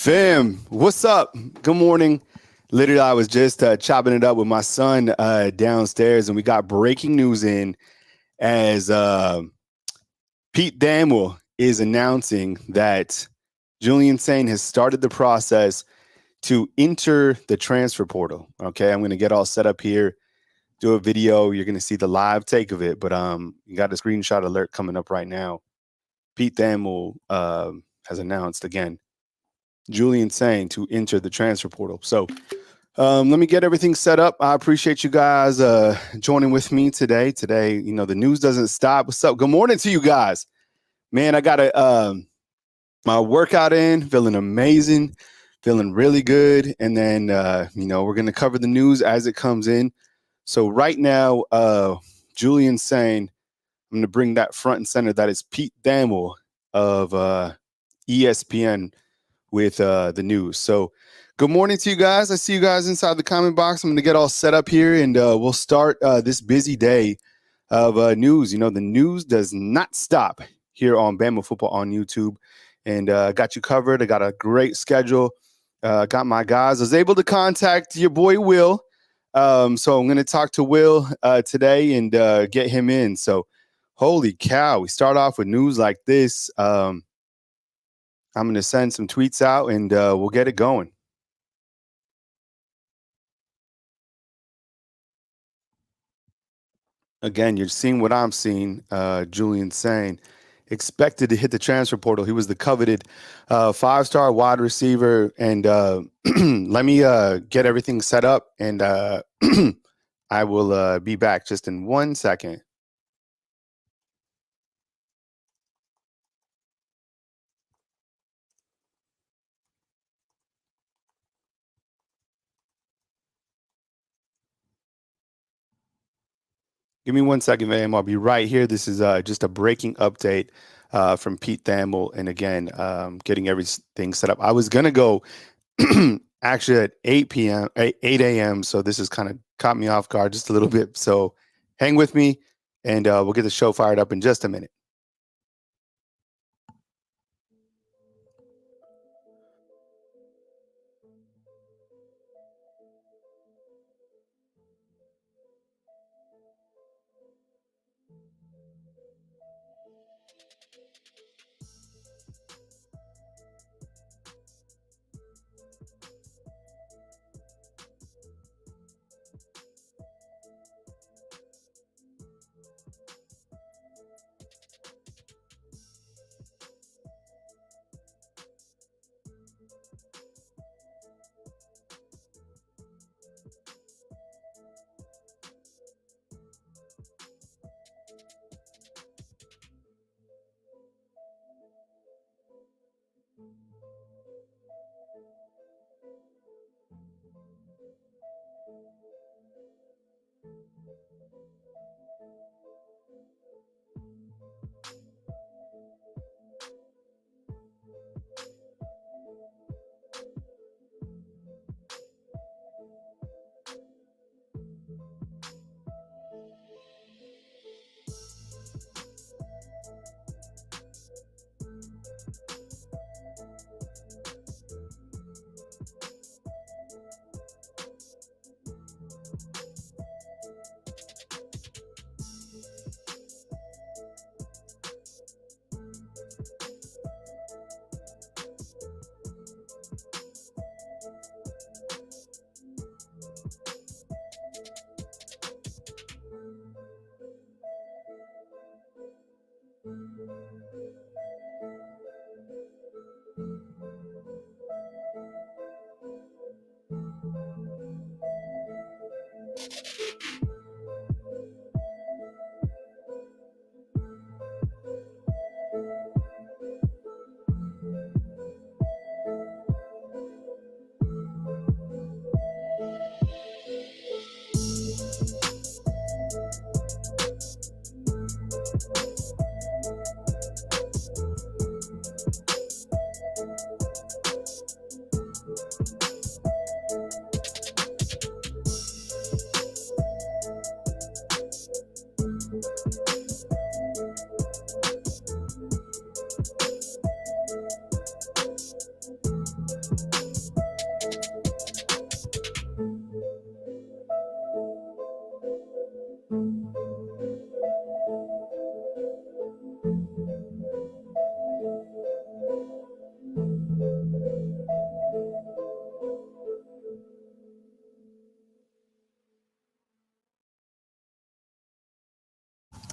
Fam, what's up? Good morning. Literally, I was just chopping it up with my son downstairs, and we got breaking news in as Pete Thamel is announcing that Julian Sayin has started the process to enter the transfer portal. Okay, I'm going to get all set up here, do a video. You're going to see the live take of it, but you got a screenshot alert coming up right now. Pete Thamel has announced again Julian Sayin to enter the transfer portal. So let me get everything set up. I appreciate you guys joining with me today. Today, the news doesn't stop. What's up? Good morning to you guys. Man, I got my workout in, feeling amazing, feeling really good. And then, we're going to cover the news as it comes in. So right now, Julian Sayin, I'm going to bring that front and center. That is Pete Thamel of ESPN with the news. So good morning to you guys. I see you guys inside the comment box. I'm going to get all set up here, and we'll start this busy day of news. The news does not stop here on Bama Football on YouTube, and got you covered. I got a great schedule. Got my guys. I was able to contact your boy Will, so I'm going to talk to Will today and get him in. So holy cow, we start off with news like this. I'm going to send some tweets out, and we'll get it going. Again, you're seeing what I'm seeing. Julian Sayin expected to hit the transfer portal. He was the coveted 5-star wide receiver. And let me get everything set up, and I will be back just in 1 second. Give me 1 second, ma'am. I'll be right here. This is just a breaking update from Pete Thamel. And again, getting everything set up. I was going to go actually at 8 a.m. So this has kind of caught me off guard just a little bit. So hang with me, and we'll get the show fired up in just a minute.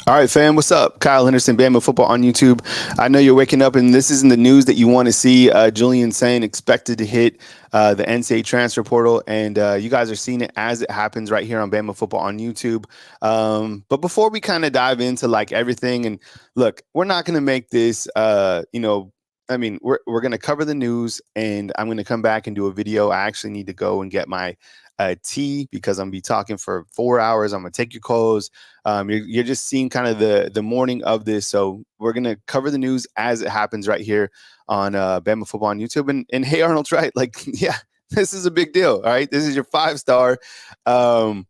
All right, fam, what's up? Kyle Henderson, Bama Football on YouTube. I know you're waking up and this isn't the news that you want to see. Julian Sayin expected to hit the NCAA transfer portal, and you guys are seeing it as it happens right here on Bama Football on YouTube. But before we kind of dive into like everything, and look, we're not going to make this, we're going to cover the news, and I'm going to come back and do a video. I actually need to go and get my tea because I'm gonna be talking for 4 hours. I'm gonna take your calls. You're just seeing kind of the morning of this. So we're gonna cover the news as it happens right here on Bama Football on YouTube. And hey, Arnold's right. Like, yeah, this is a big deal. All right, this is your 5-star, and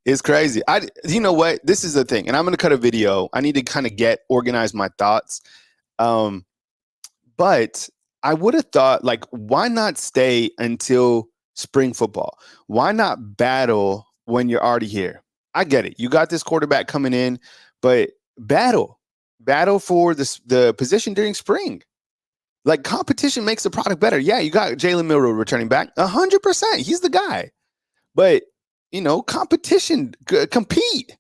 it's crazy. You know what? This is the thing, and I'm gonna cut a video. I need to kind of organize my thoughts. But I would have thought, like, why not stay until spring football? Why not battle when you're already here? I get it. You got this quarterback coming in, but battle for the position during spring. Like, competition makes the product better. Yeah, you got Jalen Milroe returning back 100%. He's the guy. But, competition, compete.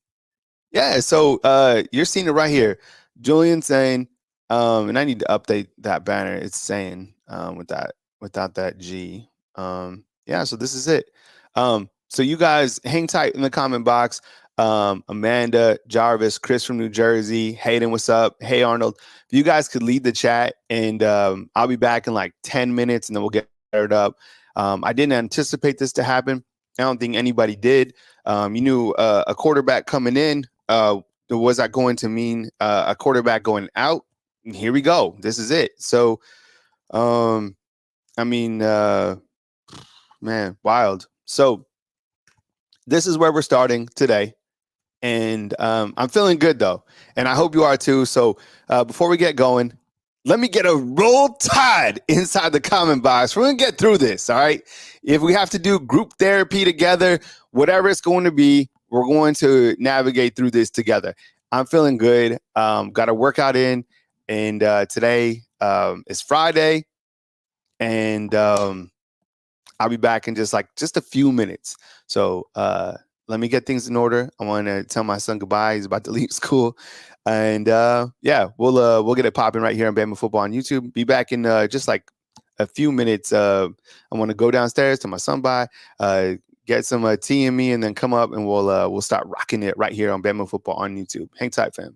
Yeah, so you're seeing it right here. Julian saying, and I need to update that banner. It's saying without that G. Yeah, so this is it. So you guys hang tight in the comment box. Amanda, Jarvis, Chris from New Jersey, Hayden, what's up? Hey, Arnold. If you guys could lead the chat, and I'll be back in like 10 minutes, and then we'll get it up. I didn't anticipate this to happen. I don't think anybody did. You knew a quarterback coming in. Was that going to mean a quarterback going out? Here we go. This is it. So, man, wild. So this is where we're starting today. And I'm feeling good, though. And I hope you are, too. So before we get going, let me get a roll tide inside the comment box. We're going to get through this, all right? If we have to do group therapy together, whatever it's going to be, we're going to navigate through this together. I'm feeling good. Got a workout in. And today is Friday, and I'll be back in just a few minutes. So let me get things in order. I want to tell my son goodbye. He's about to leave school, and yeah, we'll get it popping right here on Bama Football on YouTube. Be back in just like a few minutes. I want to go downstairs to my son get some tea in me, and then come up and we'll start rocking it right here on Bama Football on YouTube. Hang tight, fam.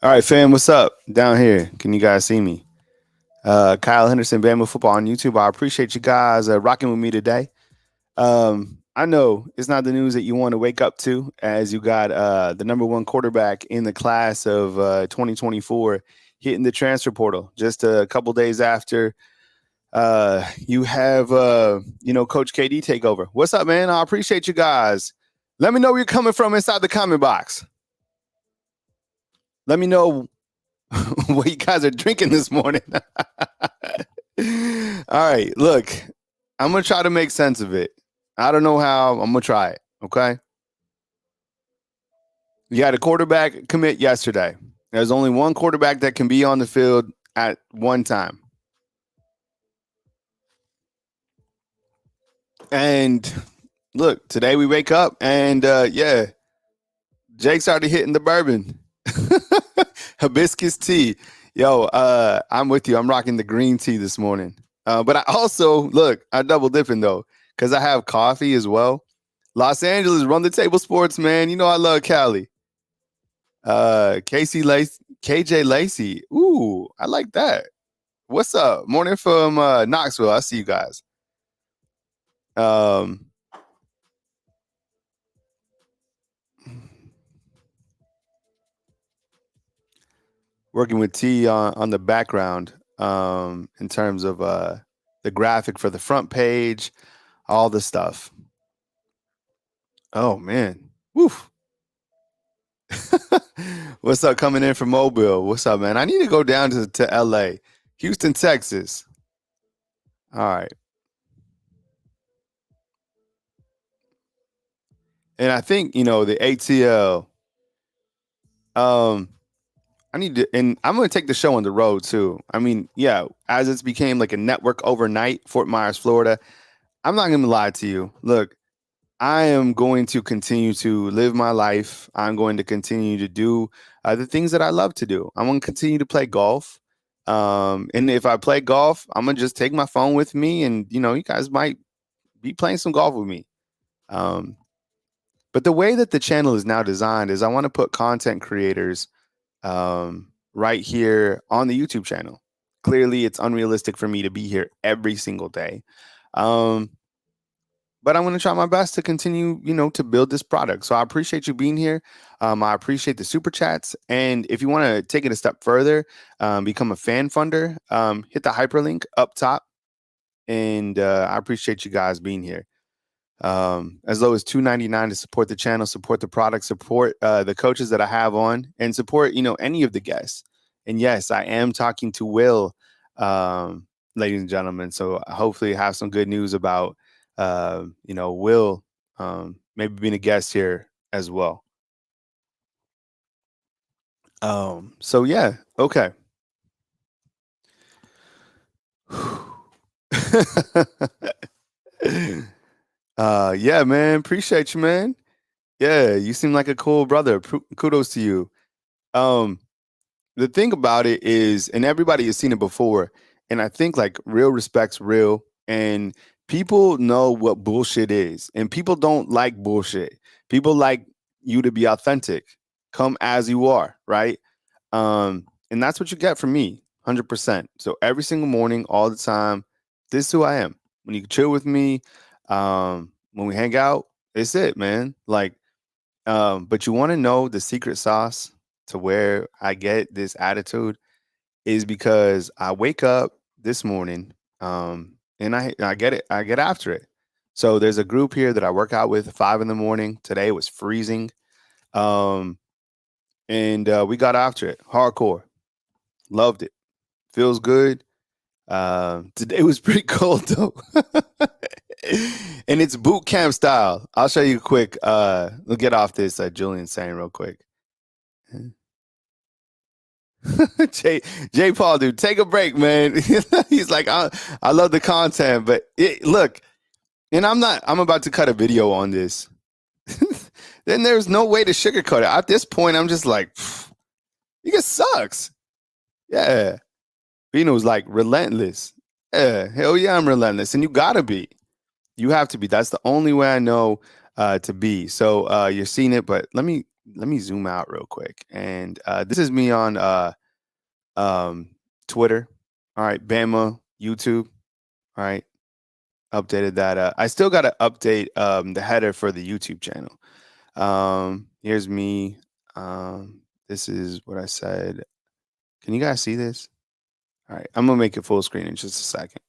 All right, fam, what's up down here? Can you guys see me? Kyle Henderson, Bama Football on YouTube. I appreciate you guys rocking with me today. I know it's not the news that you want to wake up to, as you got the number one quarterback in the class of 2024 hitting the transfer portal just a couple days after you have Coach KD take over. What's up, man? I appreciate you guys. Let me know where you're coming from inside the comment box. Let me know what you guys are drinking this morning. All right, look, I'm going to try to make sense of it. I don't know how. I'm going to try it, okay? You had a quarterback commit yesterday. There's only one quarterback that can be on the field at one time. And look, today we wake up and, Jake started hitting the bourbon. Hibiscus tea. Yo, I'm with you. I'm rocking the green tea this morning. But I also, look, I double dipping though, because I have coffee as well. Los Angeles, run the table sports, man. You know I love Cali. KJ Lacey. Ooh, I like that. What's up? Morning from Knoxville. I see you guys. Working with T on the background in terms of the graphic for the front page, all the stuff. Oh, man. Woof. What's up coming in from Mobile? What's up, man? I need to go down to LA. Houston, Texas. All right. And I think, the ATL, I need to, and I'm going to take the show on the road too. I mean, yeah, as it's became like a network overnight, Fort Myers, Florida, I'm not going to lie to you. Look, I am going to continue to live my life. I'm going to continue to do the things that I love to do. I'm going to continue to play golf. And if I play golf, I'm gonna just take my phone with me, and you guys might be playing some golf with me. Um, but the way that the channel is now designed is I want to put content creators right here on the YouTube channel. Clearly, it's unrealistic for me to be here every single day. Um, but I'm going to try my best to continue, to build this product. So I appreciate you being here. I appreciate the super chats. And if you want to take it a step further, become a fan funder, hit the hyperlink up top. And I appreciate you guys being here. As low as $2.99 to support the channel, support the product, support the coaches that I have on, and support any of the guests. And yes, I am talking to Will, ladies and gentlemen. So hopefully, I have some good news about Will maybe being a guest here as well. So yeah, okay. Yeah, man, appreciate you, man. Yeah, you seem like a cool brother. Kudos to you. Um, the thing about it is, and everybody has seen it before, and I think like real respect's real, and people know what bullshit is, and people don't like bullshit. People like you to be authentic, come as you are, right? And that's what you get from me, 100%. So every single morning, all the time, this is who I am. When you chill with me, when we hang out, it's it, man. Like, but you want to know the secret sauce to where I get this attitude is because I wake up this morning, and I get it. I get after it. So there's a group here that I work out with 5 in the morning. Today was freezing, um, and we got after it hardcore. Loved it. Feels good. Today was pretty cold though, and it's boot camp style. I'll show you quick. We'll get off this Julian saying real quick. J Paul, dude, take a break, man. He's like, I love the content, but look, and I'm about to cut a video on this. Then there's no way to sugarcoat it. At this point, I'm just like, you guys sucks. Yeah. Vino's like relentless. Yeah, hell yeah, I'm relentless. And you gotta be. You have to be. That's the only way I know to be. So you're seeing it, but let me zoom out real quick. And this is me on um, Twitter. All right, Bama, YouTube. All right, updated that. I still got to update the header for the YouTube channel. Here's me. This is what I said. Can you guys see this? All right, I'm gonna make it full screen in just a second,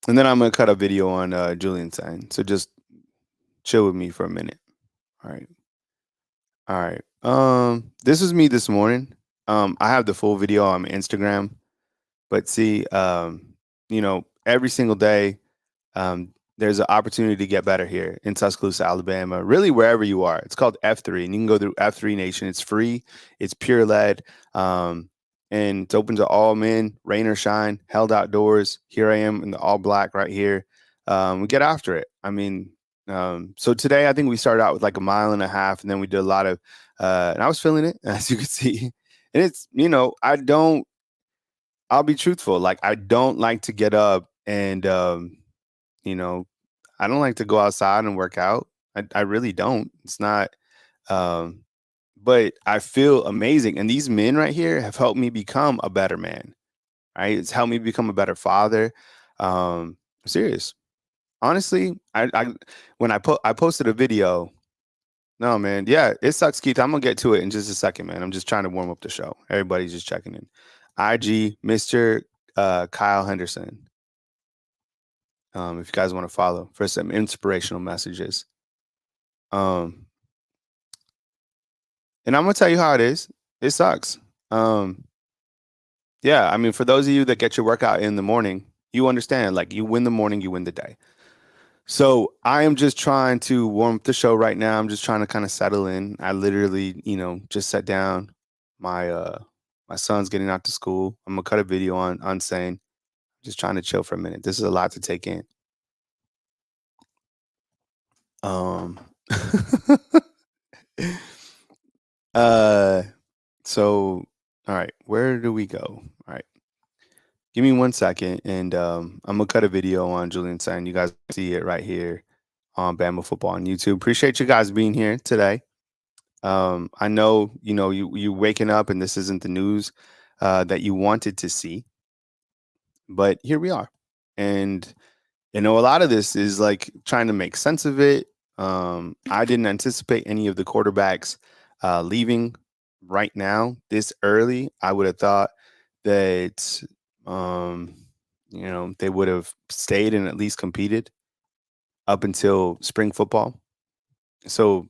and then I'm gonna cut a video on Julian Sayin. So just chill with me for a minute. All right, all right. This is me this morning. I have the full video on my Instagram. But see, every single day, there's an opportunity to get better here in Tuscaloosa, Alabama, really wherever you are. It's called F3, and you can go through F3 Nation. It's free, it's peer led, and it's open to all men, rain or shine, held outdoors. Here I am in the all black right here. We get after it. I mean, so today I think we started out with like a mile and a half, and then we did a lot of, and I was feeling it, as you can see. And it's, I'll be truthful. Like I don't like to get up and you know, I don't like to go outside and work out. I really don't. It's not um but I feel amazing. And these men right here have helped me become a better man. Right? It's helped me become a better father. I'm serious. Honestly, I when I posted a video. No, man. Yeah, it sucks, Keith. I'm gonna get to it in just a second, man. I'm just trying to warm up the show. Everybody's just checking in. IG, Mr. Kyle Henderson. If you guys want to follow for some inspirational messages. Um, and I'm gonna tell you how it is. It sucks. Um, yeah, I mean, for those of you that get your workout in the morning, you understand. Like you win the morning, you win the day. So I am just trying to warm up the show right now. I'm just trying to kind of settle in. I literally, just sat down. My son's getting out to school. I'm gonna cut a video on saying, just trying to chill for a minute. This is a lot to take in. Um uh so All right, where do we go? All right, give me 1 second, and I'm gonna cut a video on Julian Sayin. You guys see it right here on Bama Football on YouTube. Appreciate you guys being here today. I know you waking up, and this isn't the news that you wanted to see, but here we are, and a lot of this is like trying to make sense of it. I didn't anticipate any of the quarterbacks leaving right now this early. I would have thought that um, they would have stayed and at least competed up until spring football. So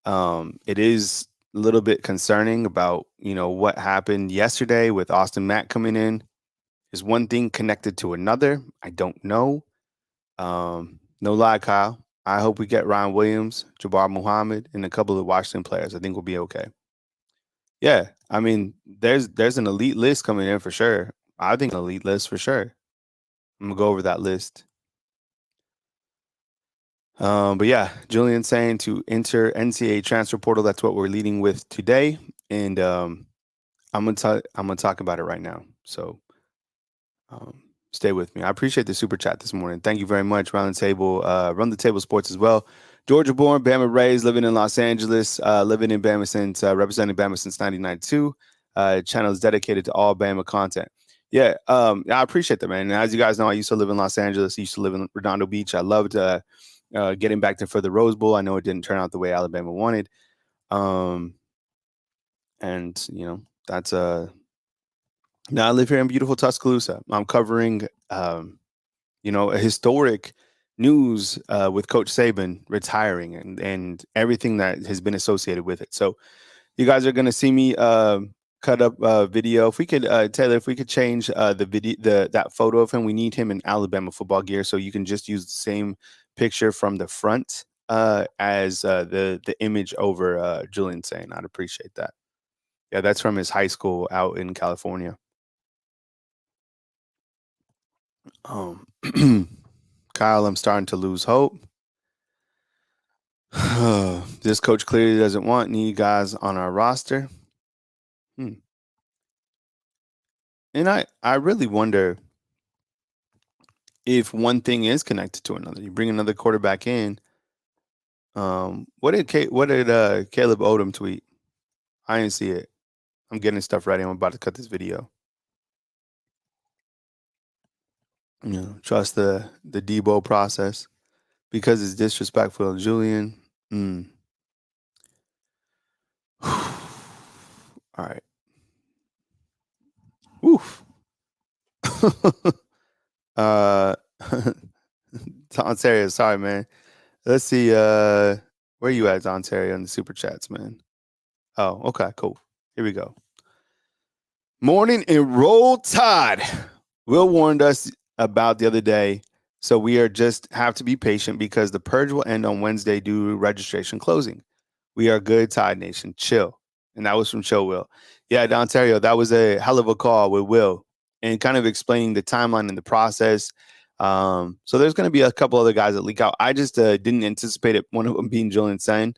it is a little bit concerning about what happened yesterday with Austin Mack coming in. Is one thing connected to another? I don't know. No lie, Kyle. I hope we get Ryan Williams, Jabbar Muhammad, and a couple of Washington players. I think we'll be okay. Yeah, I mean, there's an elite list coming in for sure. I think an elite list for sure. I'm gonna go over that list. But yeah, Julian saying to enter NCAA transfer portal. That's what we're leading with today, and I'm gonna talk about it right now. So um, stay with me. I appreciate the super chat this morning. Thank you very much. Run the table sports as well. Georgia born, Bama raised, living in Los Angeles, living in Bama since representing Bama since 1992. Channel is dedicated to all Bama content. Yeah, I appreciate that, man. And as you guys know, I used to live in Los Angeles. I used to live in Redondo Beach. I loved getting back there for the Rose Bowl. I know it didn't turn out the way Alabama wanted. And that's now I live here in beautiful Tuscaloosa. I'm covering a historic news with Coach Saban retiring and everything that has been associated with it. So you guys are going to see me cut up a video. If we could, Taylor, if we could change the video, that photo of him, we need him in Alabama football gear, so you can just use the same picture from the front as the image over Julian Sayin. I'd appreciate that. Yeah, that's from his high school out in California. Um, Kyle, I'm starting to lose hope. This coach clearly doesn't want any guys on our roster. And I really wonder if one thing is connected to another. You bring another quarterback in. What did Caleb Odom tweet? I didn't see it. I'm getting stuff ready. I'm about to cut this video. Trust the Debo process because it's disrespectful to Julian. All right. Woof. Ontario, sorry, man. Let's see. Where you at, Ontario, in the super chats, man? Oh, okay, cool. Here we go. Morning and roll tide. Will warned us about the other day, so we are just have to be patient because the purge will end on Wednesday due to registration closing. We are good, Tide Nation. Chill. And that was from Chill Will. Yeah, Ontario, that was a hell of a call with Will and kind of explaining the timeline and the process. So there's going to be a couple other guys that leak out. I just didn't anticipate it. One of them being Julian Sayin.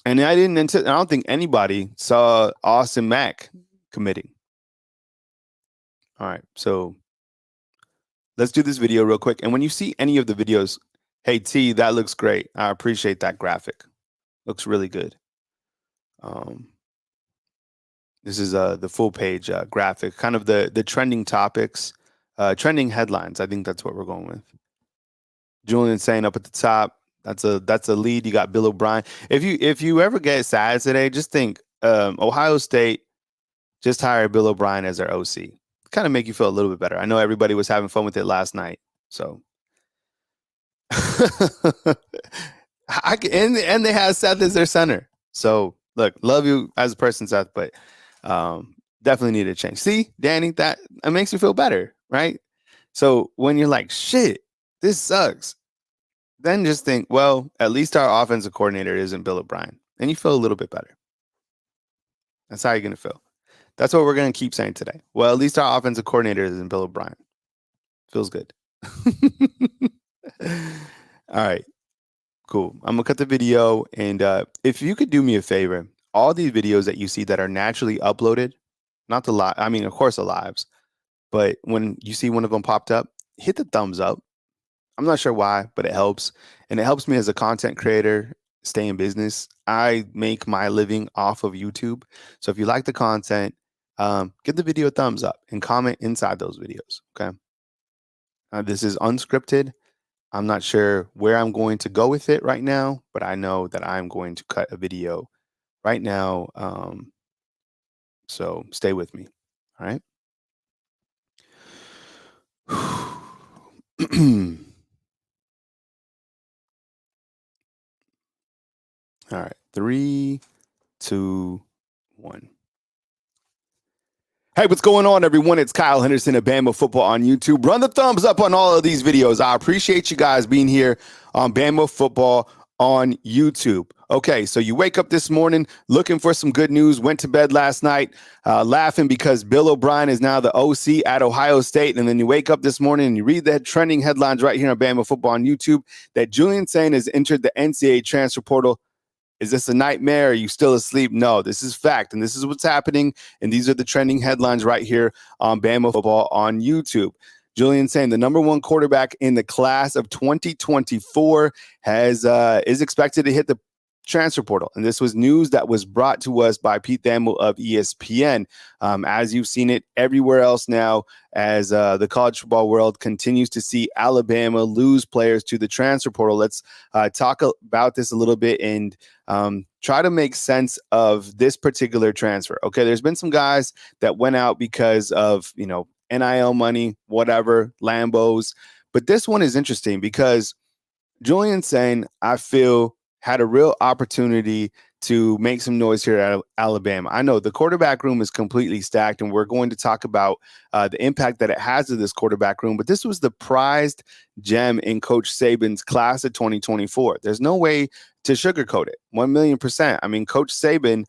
And I don't think anybody saw Austin Mack committing. All right, so let's do this video real quick. And when you see any of the videos, hey, T, that looks great. I appreciate that graphic. Looks really good. This is the full page graphic, kind of the trending topics, trending headlines. I think that's what we're going with. Julian Sayin up at the top. That's a lead. You got Bill O'Brien. If you ever get sad today, just think Ohio State just hired Bill O'Brien as their OC. Kind of make you feel a little bit better. I know everybody was having fun with it last night. So and they have Seth as their center. So look, love you as a person, Seth, but definitely need a change. See, Danny, that it makes you feel better, right? So when you're like, shit, this sucks, then just think, well, at least our offensive coordinator isn't Bill O'Brien, and you feel a little bit better. That's how you're gonna feel. That's what we're gonna keep saying today. Well, at least our offensive coordinator isn't Bill O'Brien. Feels good. All right. Cool. I'm gonna cut the video, and if you could do me a favor, all these videos that you see that are naturally uploaded, not the live, I mean, of course, the lives, but when you see one of them popped up, hit the thumbs up. I'm not sure why, but it helps. And it helps me as a content creator stay in business. I make my living off of YouTube. So if you like the content, give the video a thumbs up and comment inside those videos. Okay. This is unscripted. I'm not sure where I'm going to go with it right now, but I know that I'm going to cut a video right now. So stay with me. All right. All right. 3, 2, 1. Hey, what's going on, everyone? It's Kyle Henderson of Bama Football on YouTube. Run the thumbs up on all of these videos. I appreciate you guys being here on Bama Football on YouTube. Okay, so you wake up this morning looking for some good news, went to bed last night laughing because Bill O'Brien is now the OC at Ohio State, and then you wake up this morning and you read the trending headlines right here on Bama Football on YouTube that Julian Sayin has entered the NCAA transfer portal. Is this a nightmare? Are you still asleep? No, this is fact, and this is what's happening, and these are the trending headlines right here on Bama Football on YouTube. Julian Sayin, the number one quarterback in the class of 2024, is expected to hit the transfer portal. And this was news that was brought to us by Pete Thamel of ESPN. As you've seen it everywhere else now, as the college football world continues to see Alabama lose players to the transfer portal. Let's talk about this a little bit and try to make sense of this particular transfer. Okay, there's been some guys that went out because of, NIL money, whatever, Lambos. But this one is interesting because Julian Sayin, I feel, had a real opportunity to make some noise here at Alabama. I know the quarterback room is completely stacked, and we're going to talk about the impact that it has to this quarterback room. But this was the prized gem in Coach Saban's class of 2024. There's no way to sugarcoat it. 1,000,000%. I mean, Coach Saban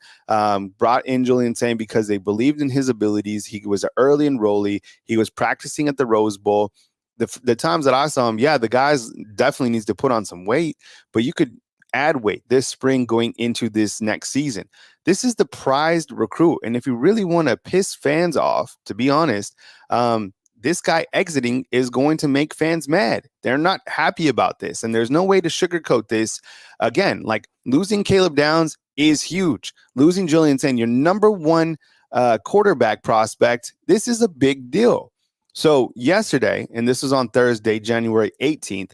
brought in Julian Sayin because they believed in his abilities. He was an early enrollee. He was practicing at the Rose Bowl. The times that I saw him, yeah, the guys definitely needs to put on some weight, but you could add weight this spring going into this next season. This is the prized recruit. And if you really want to piss fans off, to be honest, this guy exiting is going to make fans mad. They're not happy about this. And there's no way to sugarcoat this. Again, like losing Caleb Downs is huge. Losing Julian Sayin, your number one quarterback prospect, this is a big deal. So yesterday, and this was on Thursday, January 18th,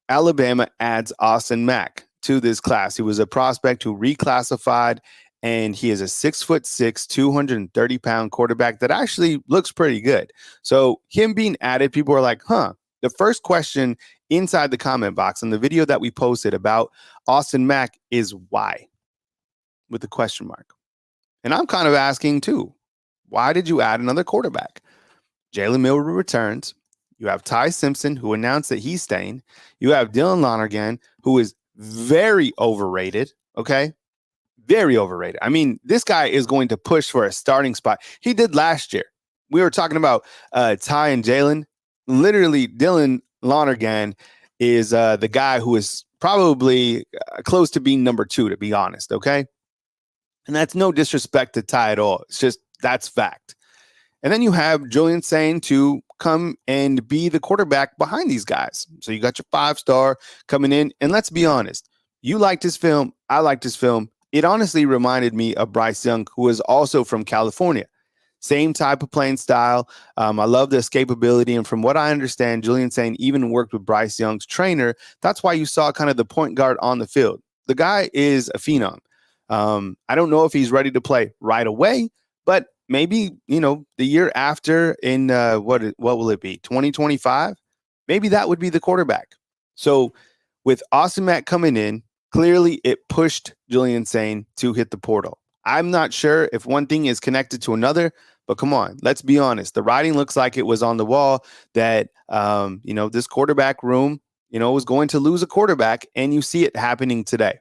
Alabama adds Austin Mack to this class. He was a prospect who reclassified, and he is a 6'6", 230-pound quarterback that actually looks pretty good. So him being added, people are like, huh. The first question inside the comment box on the video that we posted about Austin Mack is why? With the question mark. And I'm kind of asking too, why did you add another quarterback? Jalen Milroe returns. You have Ty Simpson, who announced that he's staying. You have Dylan Lonergan, who is very overrated, okay? Very overrated. I mean, this guy is going to push for a starting spot. He did last year. We were talking about Ty and Jalen. Literally, Dylan Lonergan is the guy who is probably close to being number 2, to be honest, okay? And that's no disrespect to Ty at all. It's just that's fact. And then you have Julian Sayin to come and be the quarterback behind these guys. So you got your 5-star coming in. And let's be honest, you liked his film. I liked his film. It honestly reminded me of Bryce Young, who is also from California. Same type of playing style. I love the escapability. And from what I understand, Julian Sayin even worked with Bryce Young's trainer. That's why you saw kind of the point guard on the field. The guy is a phenom. I don't know if he's ready to play right away, but maybe, the year after in what will it be? 2025? Maybe that would be the quarterback. So with Austin Mack coming in, clearly it pushed Julian Sayin to hit the portal. I'm not sure if one thing is connected to another, but come on, let's be honest. The writing looks like it was on the wall that, this quarterback room, was going to lose a quarterback, and you see it happening today.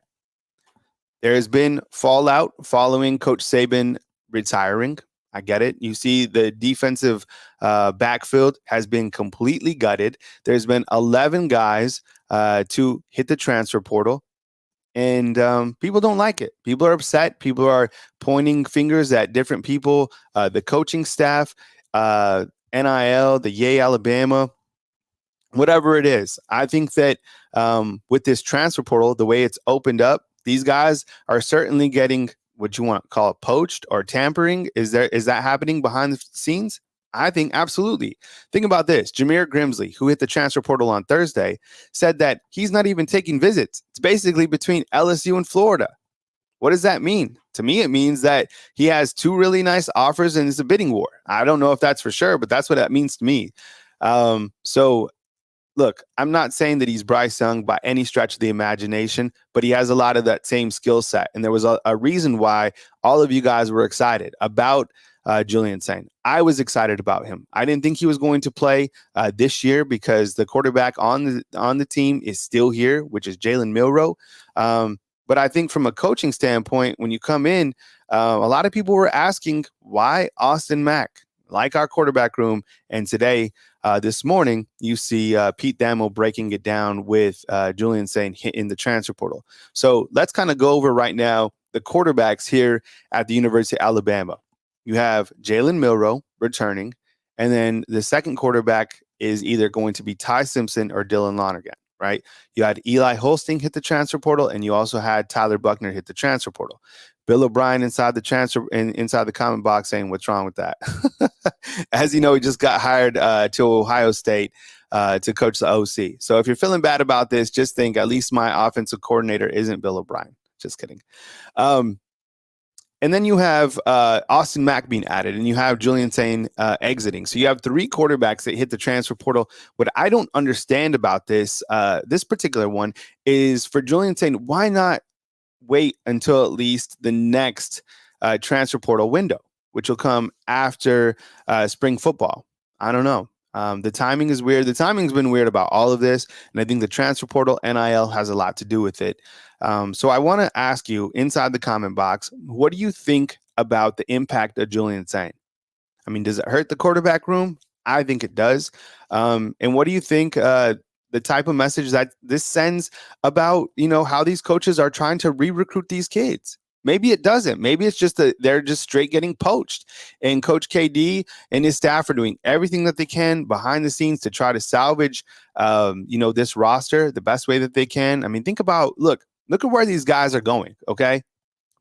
There has been fallout following Coach Saban retiring. I get it. You see the defensive backfield has been completely gutted. There's been 11 guys to hit the transfer portal. And people don't like it. People are upset. People are pointing fingers at different people, the coaching staff, NIL, the Yay Alabama, whatever it is. I think that with this transfer portal, the way it's opened up, these guys are certainly getting what you want to call it poached or tampering. Is that happening behind the scenes? I think absolutely. Think about this. Jameer Grimsley, who hit the transfer portal on Thursday, said that he's not even taking visits. It's basically between LSU and Florida. What does that mean? To me, it means that he has two really nice offers and it's a bidding war. I don't know if that's for sure, but that's what that means to me. So look, I'm not saying that he's Bryce Young by any stretch of the imagination, but he has a lot of that same skill set. And there was a reason why all of you guys were excited about Julian Sayin. I was excited about him. I didn't think he was going to play this year because the quarterback on the team is still here, which is Jalen Milroe. But I think from a coaching standpoint, when you come in, a lot of people were asking why Austin Mack, like our quarterback room. And today, this morning, you see Pete Thamel breaking it down with Julian Sayin in the transfer portal. So let's kind of go over right now the quarterbacks here at the University of Alabama. You have Jalen Milroe returning, and then the second quarterback is either going to be Ty Simpson or Dylan Lonergan, right? You had Eli Holsting hit the transfer portal, and you also had Tyler Buckner hit the transfer portal. Bill O'Brien inside the comment box saying, "What's wrong with that?" As you know, he just got hired to Ohio State to coach the OC. So if you're feeling bad about this, just think at least my offensive coordinator isn't Bill O'Brien. Just kidding. And then you have Austin Mack being added, and you have Julian Sayin exiting. So you have three quarterbacks that hit the transfer portal. What I don't understand about this particular one is for Julian Sayin, why not wait until at least the next transfer portal window, which will come after spring football? I don't know. The timing is weird. The timing's been weird about all of this, and I think the transfer portal, NIL, has a lot to do with it. So I want to ask you inside the comment box, what do you think about the impact of Julian Sayin? I mean, does it hurt the quarterback room? I think it does. And what do you think the type of message that this sends about, how these coaches are trying to re-recruit these kids? Maybe it doesn't. Maybe it's just that they're just straight getting poached. And Coach KD and his staff are doing everything that they can behind the scenes to try to salvage, this roster the best way that they can. I mean, look at where these guys are going, okay?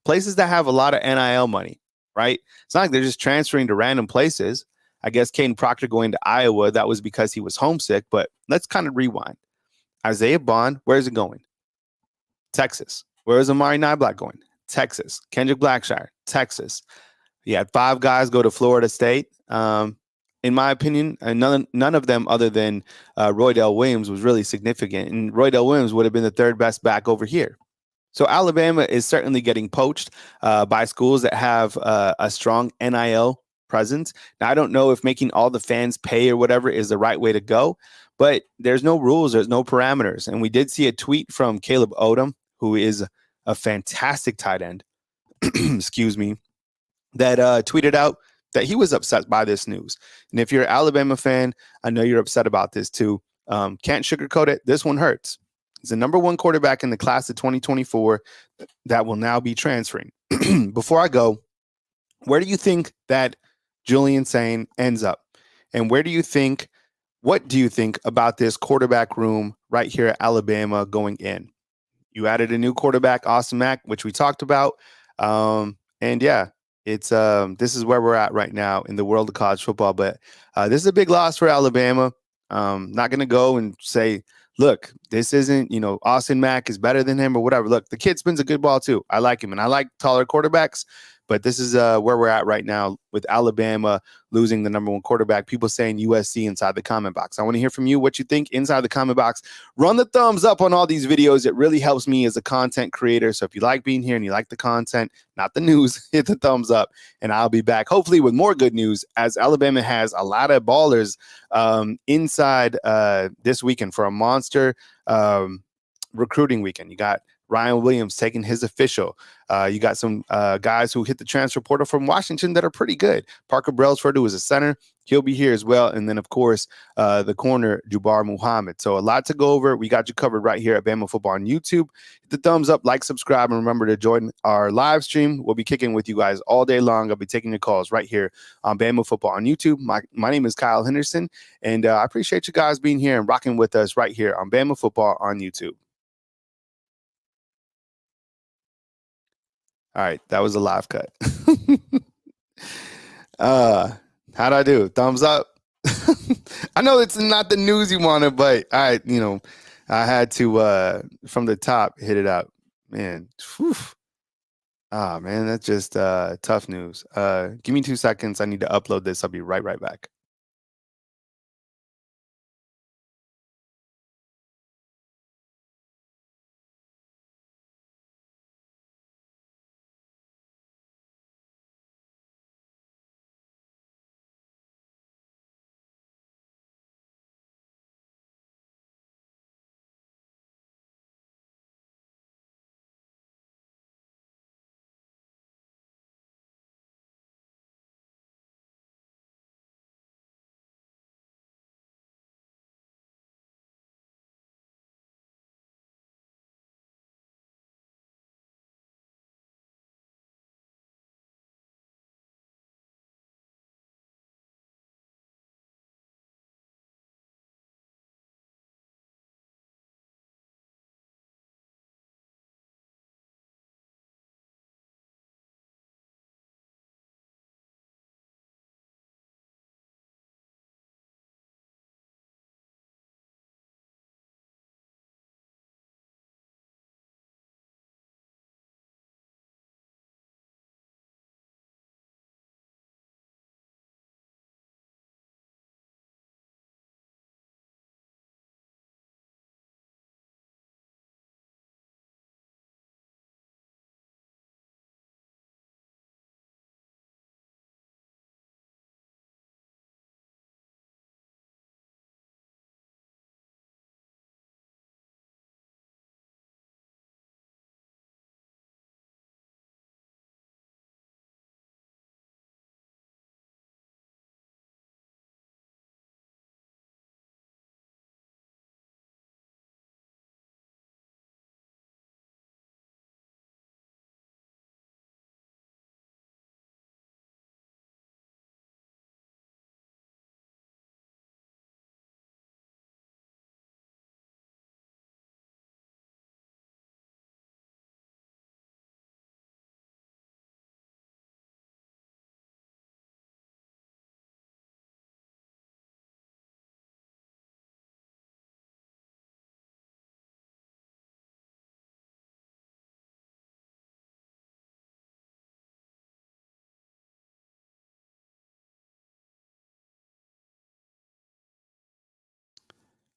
Places that have a lot of NIL money, right? It's not like they're just transferring to random places. I guess Caden Proctor going to Iowa, that was because he was homesick, but let's kind of rewind. Isaiah Bond, where's it going? Texas. Where is Amari Niblack going? Texas. Kendrick Blackshire, Texas. You had 5 guys go to Florida State. In my opinion, none of them other than Roydell Williams was really significant. And Roydell Williams would have been the third best back over here. So Alabama is certainly getting poached by schools that have a strong NIL presence. Now, I don't know if making all the fans pay or whatever is the right way to go, but there's no rules, there's no parameters. And we did see a tweet from Caleb Odom, who is a fantastic tight end, excuse me, that tweeted out that he was upset by this news. And if you're an Alabama fan, I know you're upset about this too. Can't sugarcoat it. This one hurts. He's the number 1 quarterback in the class of 2024 that will now be transferring. Before I go, where do you think that Julian Sayin ends up? And what do you think about this quarterback room right here at Alabama going in? You added a new quarterback, Austin Mack, which we talked about. And yeah, it's this is where we're at right now in the world of college football. But this is a big loss for Alabama. Not going to go and say, look, this isn't, Austin Mack is better than him or whatever. Look, the kid spins a good ball too. I like him, and I like taller quarterbacks. But this is where we're at right now with Alabama losing the number 1 quarterback. People saying USC inside the comment box. I want to hear from you what you think inside the comment box. Run the thumbs up on all these videos. It really helps me as a content creator. So if you like being here and you like the content, not the news, hit the thumbs up. And I'll be back hopefully with more good news as Alabama has a lot of ballers inside this weekend for a monster recruiting weekend. You got Ryan Williams taking his official. You got some guys who hit the transfer portal from Washington that are pretty good. Parker Brailsford, who is a center, he'll be here as well. And then, of course, the corner, Jabbar Muhammad. So a lot to go over. We got you covered right here at Bama Football on YouTube. Hit the thumbs up, like, subscribe, and remember to join our live stream. We'll be kicking with you guys all day long. I'll be taking your calls right here on Bama Football on YouTube. My name is Kyle Henderson, and I appreciate you guys being here and rocking with us right here on Bama Football on YouTube. All right, that was a live cut. How'd I do? Thumbs up. I know it's not the news you wanted, but I had to from the top hit it up, man. Whew. Man, that's just tough news. Give me 2 seconds. I need to upload this. I'll be right back.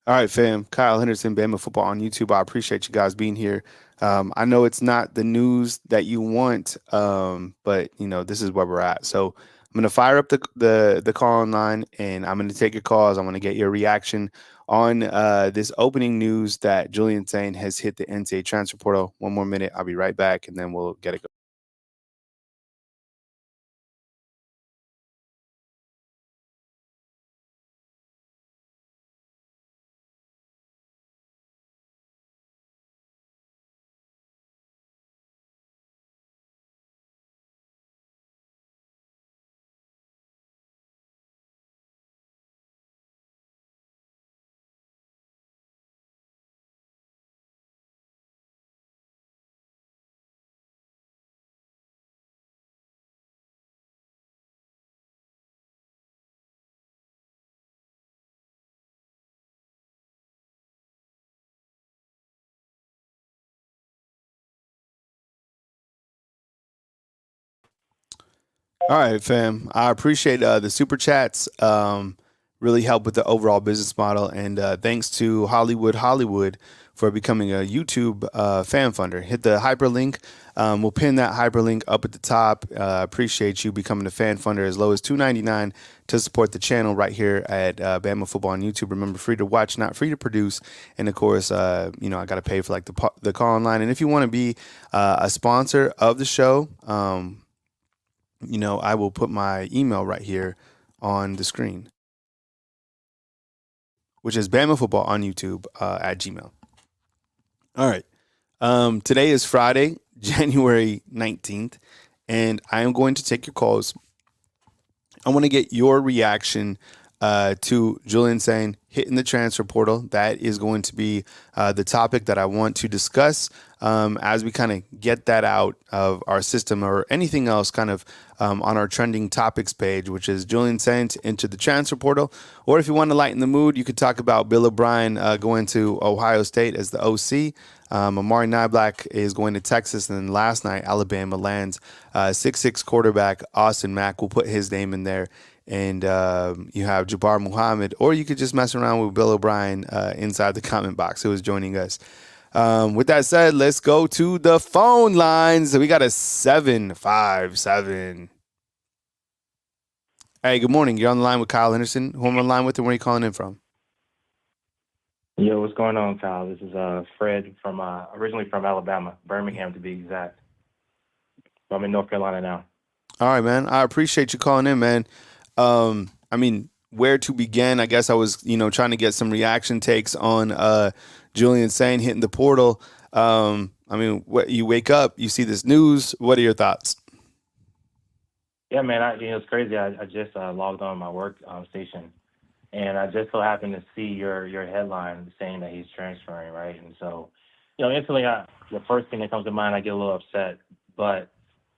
All right, fam. Kyle Henderson, Bama Football on YouTube. I appreciate you guys being here. I know it's not the news that you want, but this is where we're at. So I'm gonna fire up the call online, and I'm gonna take your calls. I'm gonna get your reaction on this opening news that Julian Sayin has hit the NCAA transfer portal. One more minute. I'll be right back, and then we'll get it going. All right, fam. I appreciate the super chats. Really help with the overall business model. And thanks to Hollywood for becoming a YouTube fan funder. Hit the hyperlink. We'll pin that hyperlink up at the top. Appreciate you becoming a fan funder as low as $2.99 to support the channel right here at Bama Football on YouTube. Remember, free to watch, not free to produce. And of course, I got to pay for like the call online. And if you want to be a sponsor of the show, I will put my email right here on the screen, which is Bama Football on YouTube at Gmail. All right. Today is Friday, January 19th, and I am going to take your calls. I want to get your reaction to Julian Sayin hitting the transfer portal. That is going to be the topic that I want to discuss as we kind of get that out of our system, or anything else kind of on our trending topics page, which is Julian Sayin to enter the transfer portal. Or if you want to lighten the mood, you could talk about Bill O'Brien going to Ohio State as the OC. Amari Niblack is going to Texas, and then last night Alabama lands 6'6" quarterback Austin Mack. We'll put his name in there. And you have Jabbar Muhammad, or you could just mess around with Bill O'Brien inside the comment box who is joining us. With that said, let's go to the phone lines. We got a 757. Hey, good morning. You're on the line with Kyle Henderson. Who am I on the line with, and where are you calling in from? Yo, what's going on, Kyle? This is Fred from originally from Alabama, Birmingham to be exact. I'm in North Carolina now. All right, man. I appreciate you calling in, man. Where to begin? I guess I was, trying to get some reaction takes on Julian Sayin hitting the portal. What you wake up, you see this news. What are your thoughts? Yeah, man. It's crazy. I just logged on my work station, and I just so happened to see your headline saying that he's transferring, right? And so, instantly, the first thing that comes to mind, I get a little upset, but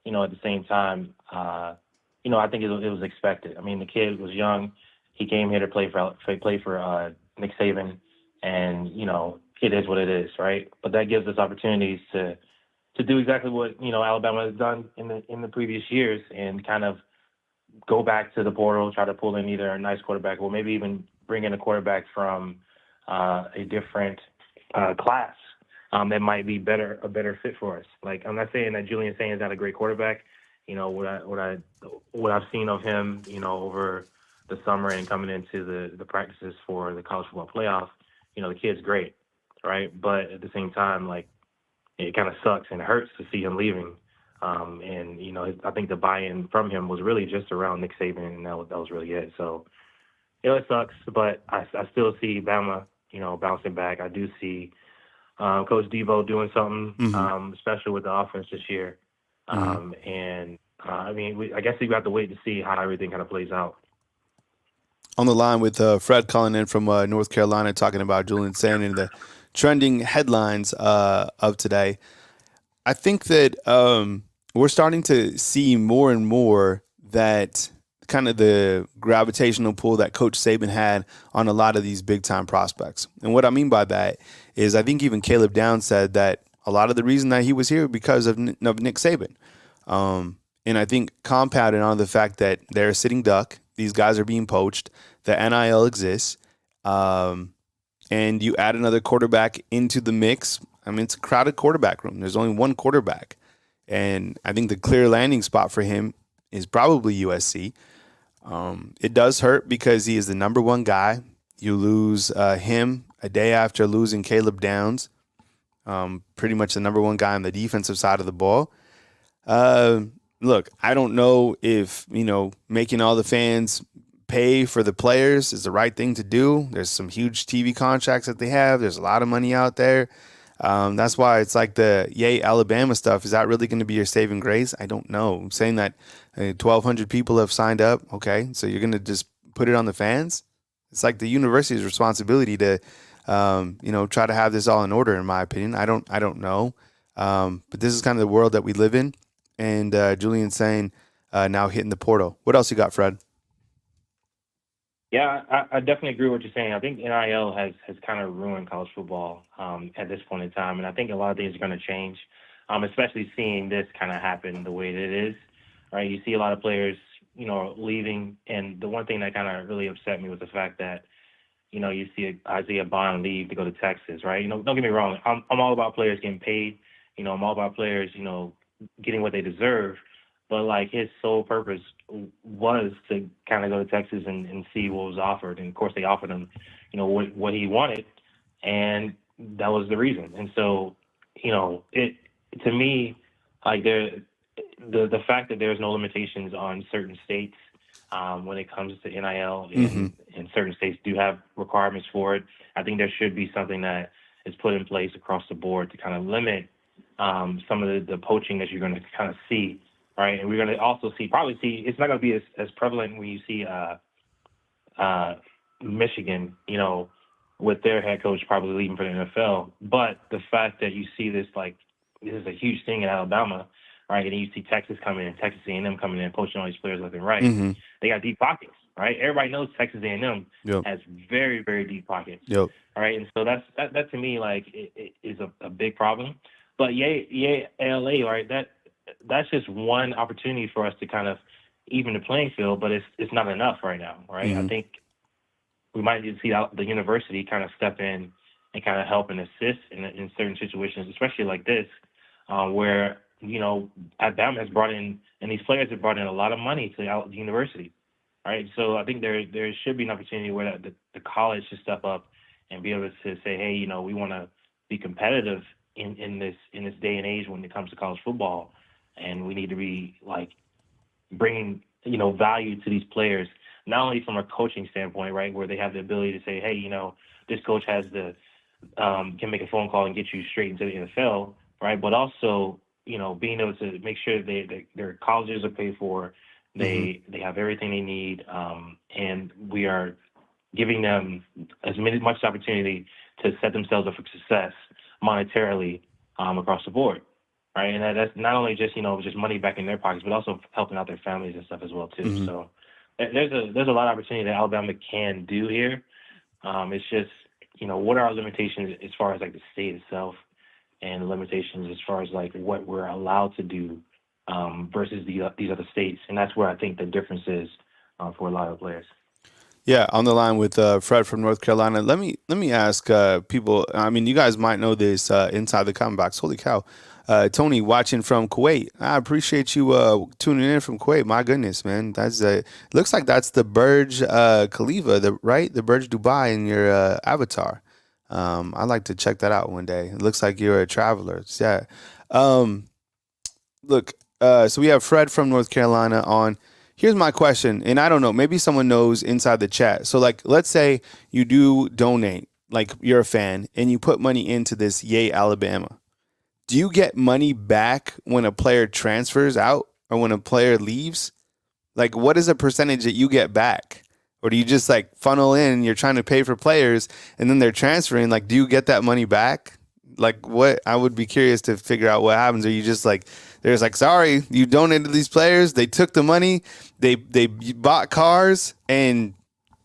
at the same time, I think it was expected. I mean, the kid was young. He came here to play for Nick Saban, and it is what it is, right? But that gives us opportunities to do exactly what Alabama has done in the previous years, and kind of go back to the portal, try to pull in either a nice quarterback, or maybe even bring in a quarterback from a different class that might be a better fit for us. Like, I'm not saying that Julian Sayin is not a great quarterback. What I've seen of him, over the summer and coming into the practices for the college football playoff, the kid's great, right? But at the same time, like, it kind of sucks and hurts to see him leaving. I think the buy-in from him was really just around Nick Saban, and that was really it. So, it sucks, but I still see Bama, bouncing back. I do see Coach Debo doing something special with the offense this year. I guess we got to wait to see how everything kind of plays out. On the line with Fred calling in from North Carolina, talking about Julian Sayin and the trending headlines of today. I think that we're starting to see more and more that kind of the gravitational pull that Coach Saban had on a lot of these big-time prospects. And what I mean by that is, I think even Caleb Downs said that a lot of the reason that he was here because of Nick Saban. And I think compounded on the fact that they're a sitting duck, these guys are being poached, the NIL exists, and you add another quarterback into the mix. I mean, it's a crowded quarterback room. There's only one quarterback. And I think the clear landing spot for him is probably USC. It does hurt because he is the number one guy. You lose him a day after losing Caleb Downs, pretty much the number one guy on the defensive side of the ball. Look, I don't know if, making all the fans pay for the players is the right thing to do. There's some huge TV contracts that they have. There's a lot of money out there. That's why it's like the yay Alabama stuff. Is that really going to be your saving grace? I don't know. I'm saying that 1,200 people have signed up. Okay, so you're going to just put it on the fans? It's like the university's responsibility to, try to have this all in order. In my opinion, I don't know. But this is kind of the world that we live in. And Julian Sayin now hitting the portal. What else you got, Fred? Yeah, I definitely agree with what you're saying. I think NIL has kind of ruined college football at this point in time, and I think a lot of things are going to change, especially seeing this kind of happen the way that it is. Right, you see a lot of players, leaving, and the one thing that kind of really upset me was the fact that, you see Isaiah Bond leave to go to Texas, right? Don't get me wrong. I'm all about players getting paid. I'm all about players, getting what they deserve. But like his sole purpose was to kind of go to Texas and see what was offered. And of course they offered him, what he wanted. And that was the reason. And so, it to me, like the fact that there's no limitations on certain states when it comes to NIL, Mm-hmm. and certain states do have requirements for it. I think there should be something that is put in place across the board to kind of limit some of the poaching that you're going to kind of see, right? And we're going to also probably see, it's not going to be as prevalent when you see uh, Michigan, with their head coach probably leaving for the NFL. But the fact that you see this, like, this is a huge thing in Alabama, right? And then you see Texas coming in, Texas A&M coming in, poaching all these players left and right. Mm-hmm. They got deep pockets, right? Everybody knows Texas A&M Yep. has very, very deep pockets, Yep. all right? And so that to me, like, it is a big problem. But yay, ALA, right? That's just one opportunity for us to kind of even the playing field, but it's not enough right now, right? Mm-hmm. I think we might need to see the university kind of step in and kind of help and assist in certain situations, especially like this, where Alabama has brought in, and these players have brought in a lot of money to the university, right? So I think there should be an opportunity where the college should step up and be able to say, hey, we want to be competitive in this day and age when it comes to college football, and we need to be like bringing value to these players, not only from a coaching standpoint, right, where they have the ability to say, hey, this coach has can make a phone call and get you straight into the NFL, right, but also being able to make sure their colleges are paid for, they have everything they need, and we are giving them much opportunity to set themselves up for success monetarily across the board. Right, and that's not only just just money back in their pockets, but also helping out their families and stuff as well too. Mm-hmm. So there's a lot of opportunity that Alabama can do here. It's just what are our limitations as far as like the state itself, and the limitations as far as like what we're allowed to do versus these other states, and that's where I think the difference is for a lot of players. Yeah, on the line with Fred from North Carolina. Let me ask people. I mean, you guys might know this inside the comment box. Holy cow, Tony watching from Kuwait. I appreciate you tuning in from Kuwait. My goodness, man, that's looks like that's the Burj Khalifa, the Burj Dubai in your avatar. I'd like to check that out one day. It looks like you're a traveler. Yeah. Um, Look, so we have Fred from North Carolina on. Here's my question, and I don't know, maybe someone knows inside the chat. So, like, let's say you do donate, like you're a fan, and you put money into this Yay Alabama. Do you get money back when a player transfers out or when a player leaves? Like, what is a percentage that you get back? Or do you just like funnel in, you're trying to pay for players and then they're transferring? Like, do you get that money back? Like, what? I would be curious to figure out what happens. Are you just like, there's like, sorry, you donated these players, they took the money, they bought cars, and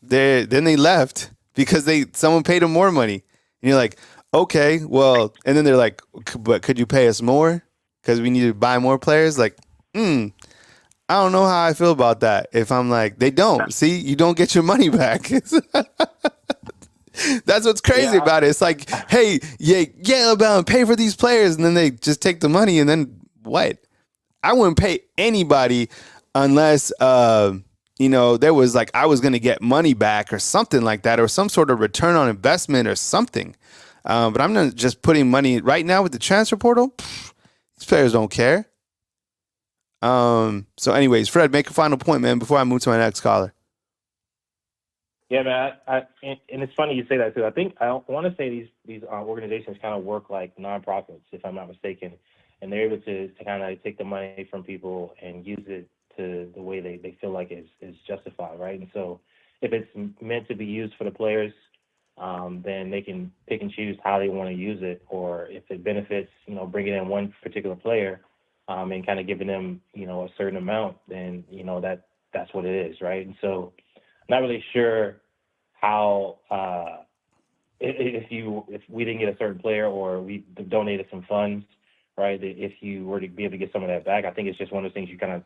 then they left because someone paid them more money. And you're like, okay, well, and then they're like, but could you pay us more? Because we need to buy more players. Like, I don't know how I feel about that. If I'm like, they don't. See, you don't get your money back. That's what's crazy about it. It's like, hey, yeah, Alabama, pay for these players, and then they just take the money, and then what? I wouldn't pay anybody unless, there was like I was going to get money back or something like that, or some sort of return on investment or something. But I'm not just putting money right now with the transfer portal. These players don't care. So anyways, Fred, make a final point, man, before I move to my next caller. Yeah, man. And it's funny you say that too. I want to say these organizations kind of work like nonprofits, if I'm not mistaken, and they're able to kind of take the money from people and use it to the way they feel like is justified, right? And so if it's meant to be used for the players, then they can pick and choose how they want to use it, or if it benefits, bringing in one particular player and kind of giving them, a certain amount, then that's what it is, right? And so not really sure how if we didn't get a certain player or we donated some funds, right? If you were to be able to get some of that back, I think it's just one of those things you kind of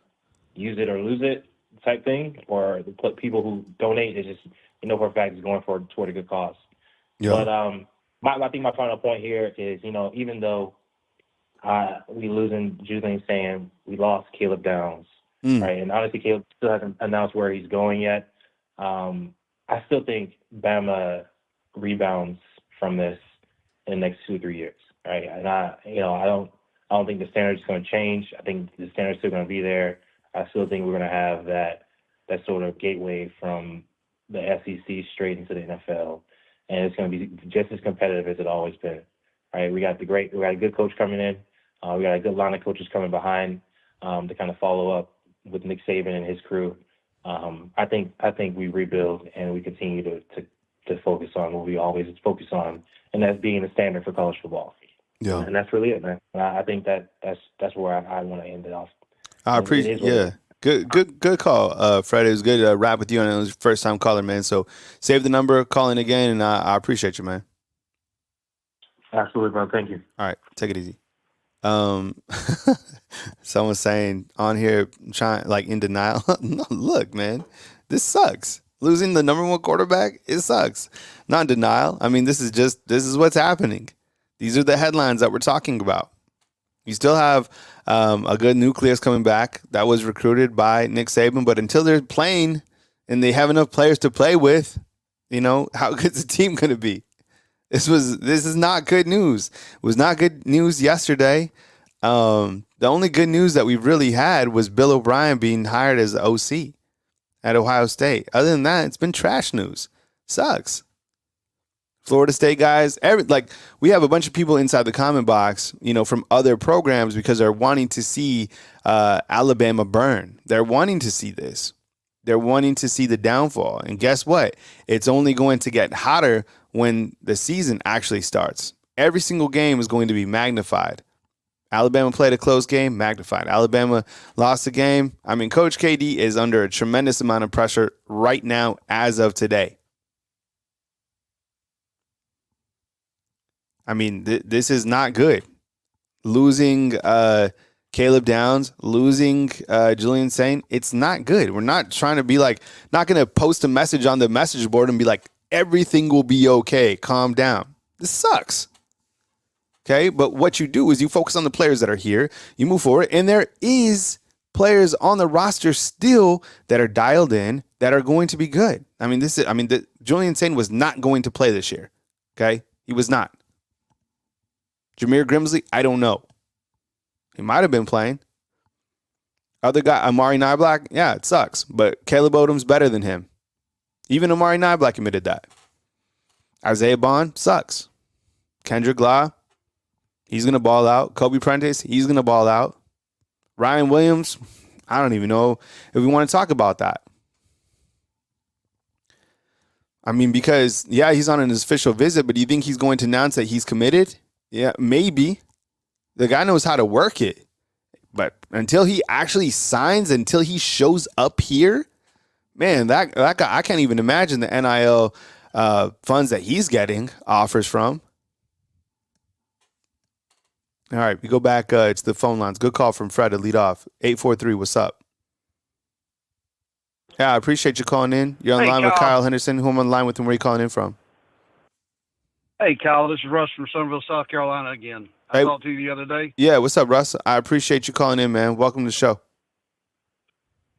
use it or lose it. type thing, or the people who donate is just for a fact is going toward a good cause. Yeah. But I think my final point here is even though we losing Julian Sayin, we lost Caleb Downs, right? And honestly, Caleb still hasn't announced where he's going yet. I still think Bama rebounds from this in the next 2 or 3 years, right? And I don't think the standard's going to change. I think the standard's still going to be there. I still think we're going to have that sort of gateway from the SEC straight into the NFL, and it's going to be just as competitive as it always been, right? We got a good coach coming in. We got a good line of coaches coming behind to kind of follow up with Nick Saban and his crew. I think we rebuild and we continue to focus on what we always focus on, and that's being the standard for college football. Yeah. And that's really it, man. I think that's where I want to end it off. I appreciate. Yeah. Good call, Fred. It was good to rap with you, and it was your first time caller, man. So save the number, call in again, and I appreciate you, man. Absolutely, bro. Thank you. All right, take it easy. Someone's saying on here, trying like in denial. No, look, man, this sucks. Losing the number one quarterback, it sucks. Not in denial. I mean, this is what's happening. These are the headlines that we're talking about. You still have a good nucleus coming back that was recruited by Nick Saban, but until they're playing and they have enough players to play with, how good's the team going to be? This is not good news. It was not good news yesterday. The only good news that we really had was Bill O'Brien being hired as the OC at Ohio State. Other than that, it's been trash news. Sucks. Florida State guys, we have a bunch of people inside the comment box, from other programs because they're wanting to see Alabama burn. They're wanting to see this. They're wanting to see the downfall. And guess what? It's only going to get hotter when the season actually starts. Every single game is going to be magnified. Alabama played a close game, magnified. Alabama lost the game. I mean, Coach KD is under a tremendous amount of pressure right now as of today. I mean, this is not good. Losing Caleb Downs, losing Julian Sayin, it's not good. We're not trying to be not going to post a message on the message board and be like, everything will be okay. Calm down. This sucks. Okay, but what you do is you focus on the players that are here. You move forward, and there is players on the roster still that are dialed in that are going to be good. I mean, Julian Sayin was not going to play this year. Okay, he was not. Jameer Grimsley, I don't know. He might have been playing. Other guy, Amari Niblack, yeah, it sucks. But Caleb Odom's better than him. Even Amari Niblack admitted that. Isaiah Bond sucks. Kendrick Law, he's going to ball out. Kobe Prentice, he's going to ball out. Ryan Williams, I don't even know if we want to talk about that. I mean, because, yeah, he's on an official visit, but do you think he's going to announce that he's committed? Yeah, maybe. The guy knows how to work it. But until he actually signs, until he shows up here, man, that guy, I can't even imagine the NIL funds that he's getting offers from. All right, we go back. It's the phone lines. Good call from Fred to lead off. 843, what's up? Yeah, I appreciate you calling in. You're on line with Kyle Henderson, who I'm on line with, and where are you calling in from? Hey, Kyle, this is Russ from Somerville, South Carolina again. I talked to you the other day. Yeah, what's up, Russ? I appreciate you calling in, man. Welcome to the show.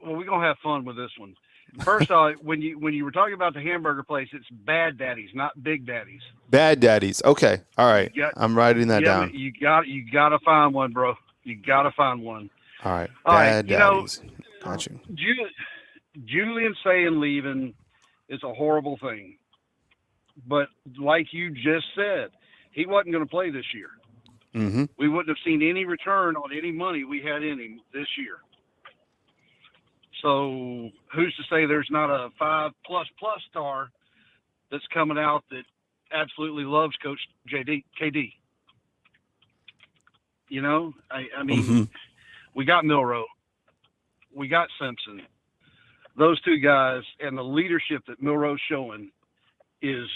Well, we're going to have fun with this one. First, when you were talking about the hamburger place, it's Bad Daddy's, not Big Daddy's. Bad Daddy's. Okay. All right. I'm writing that down. You got to find one, bro. You got to find one. All right. Bad Daddy's. Got you. Julian Sayin leaving is a horrible thing. But like you just said, he wasn't going to play this year. Mm-hmm. We wouldn't have seen any return on any money we had in him this year. So who's to say there's not a 5++ star that's coming out that absolutely loves Coach KD? You know, I mean, we got Milroe, we got Simpson. Those two guys and the leadership that Milroe's showing is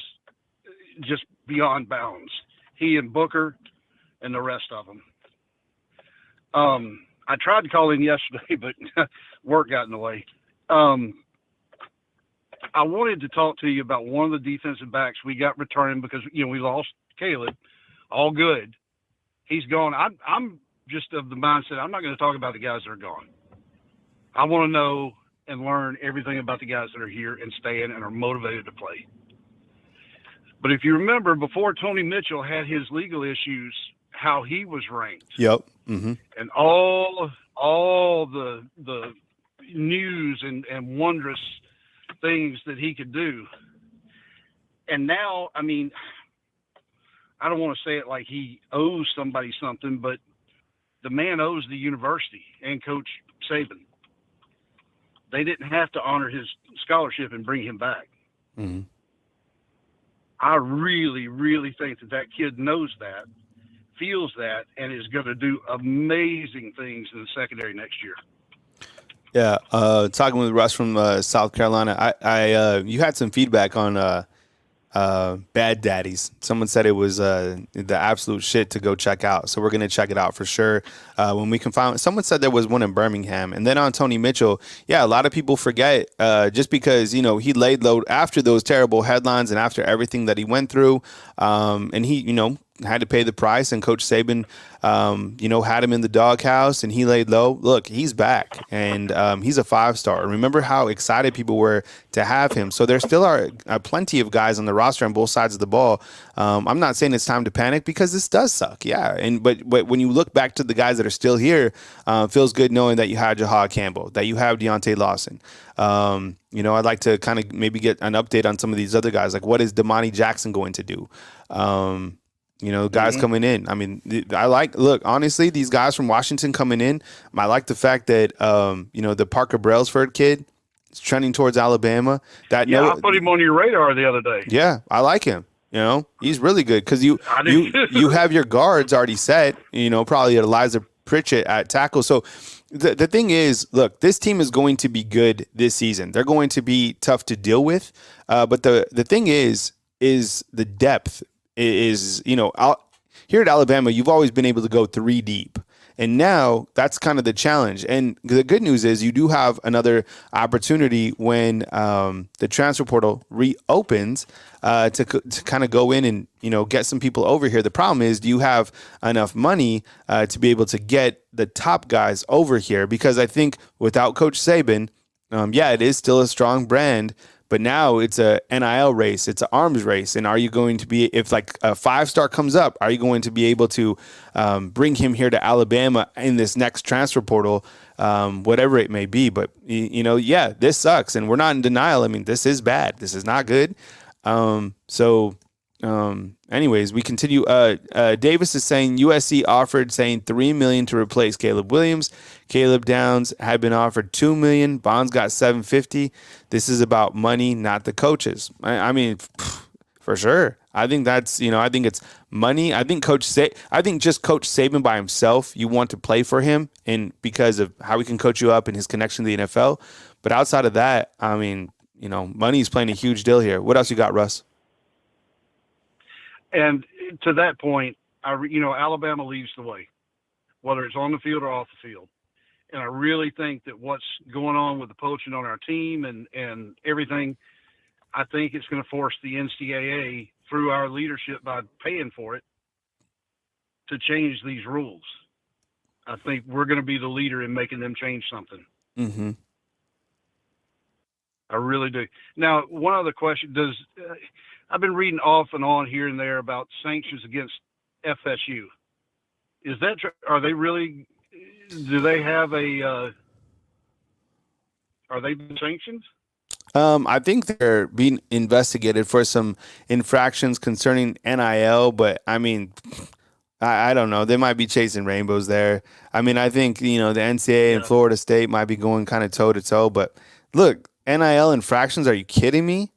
just beyond bounds. He and Booker and the rest of them. I tried to call in yesterday, but work got in the way. I wanted to talk to you about one of the defensive backs we got returning because we lost Caleb. All good. He's gone. I'm just of the mindset I'm not going to talk about the guys that are gone. I want to know and learn everything about the guys that are here and staying and are motivated to play. But if you remember, before Tony Mitchell had his legal issues, how he was ranked. Yep. Mm-hmm. And all the news and wondrous things that he could do. And now, I mean, I don't want to say it like he owes somebody something, but the man owes the university and Coach Saban. They didn't have to honor his scholarship and bring him back. Mm-hmm. I really, really think that kid knows that, feels that, and is going to do amazing things in the secondary next year. Yeah, talking with Russ from South Carolina, you had some feedback on Bad Daddies. Someone said it was the absolute shit to go check out, so we're gonna check it out for sure when we can find. Someone said there was one in Birmingham, and then on Tony Mitchell, yeah, a lot of people forget just because he laid low after those terrible headlines and after everything that he went through, and he had to pay the price, and Coach Saban, had him in the doghouse, and he laid low. Look, he's back, and he's a 5-star. Remember how excited people were to have him. So there still are plenty of guys on the roster on both sides of the ball. I'm not saying it's time to panic because this does suck, yeah. But when you look back to the guys that are still here, feels good knowing that you had Jahad Campbell, that you have Deontay Lawson. I'd like to kind of maybe get an update on some of these other guys. Like, what is Damani Jackson going to do? Guys coming in. I mean, look, honestly, these guys from Washington coming in, I like the fact that, the Parker Brailsford kid is trending towards Alabama. I put him on your radar the other day. Yeah, I like him. He's really good because you have your guards already set, probably Eliza Pritchett at tackle. So the thing is, look, this team is going to be good this season. They're going to be tough to deal with. But the thing is the depth is, here at Alabama, you've always been able to go 3 deep. And now that's kind of the challenge. And the good news is you do have another opportunity when the transfer portal reopens to kind of go in and, get some people over here. The problem is, do you have enough money to be able to get the top guys over here? Because I think without Coach Saban, it is still a strong brand. But now it's a NIL race. It's an arms race. And are you going to be, if like a 5-star comes up, are you going to be able to bring him here to Alabama in this next transfer portal, whatever it may be? But, this sucks. And we're not in denial. I mean, this is bad. This is not good. Anyways, we continue. Davis is saying USC offered saying $3 million to replace Caleb Williams. Caleb Downs had been offered $2 million. Bonds got $750. This is about money, not the coaches. I mean, for sure. I think that's, I think it's money. I think just Coach Saban by himself, you want to play for him and because of how he can coach you up and his connection to the NFL. But outside of that, I mean, money is playing a huge deal here. What else you got, Russ? And to that point, Alabama leads the way, whether it's on the field or off the field. And I really think that what's going on with the poaching on our team and everything, I think it's going to force the NCAA through our leadership by paying for it to change these rules. I think we're going to be the leader in making them change something. Mm-hmm. I really do. Now, one other question. I've been reading off and on here and there about sanctions against FSU. Is that are they really? Do they have are they sanctioned? I think they're being investigated for some infractions concerning NIL, but I mean, I don't know. They might be chasing rainbows there. I mean, I think, the NCAA and Florida State might be going kind of toe to toe, but look, NIL infractions, are you kidding me?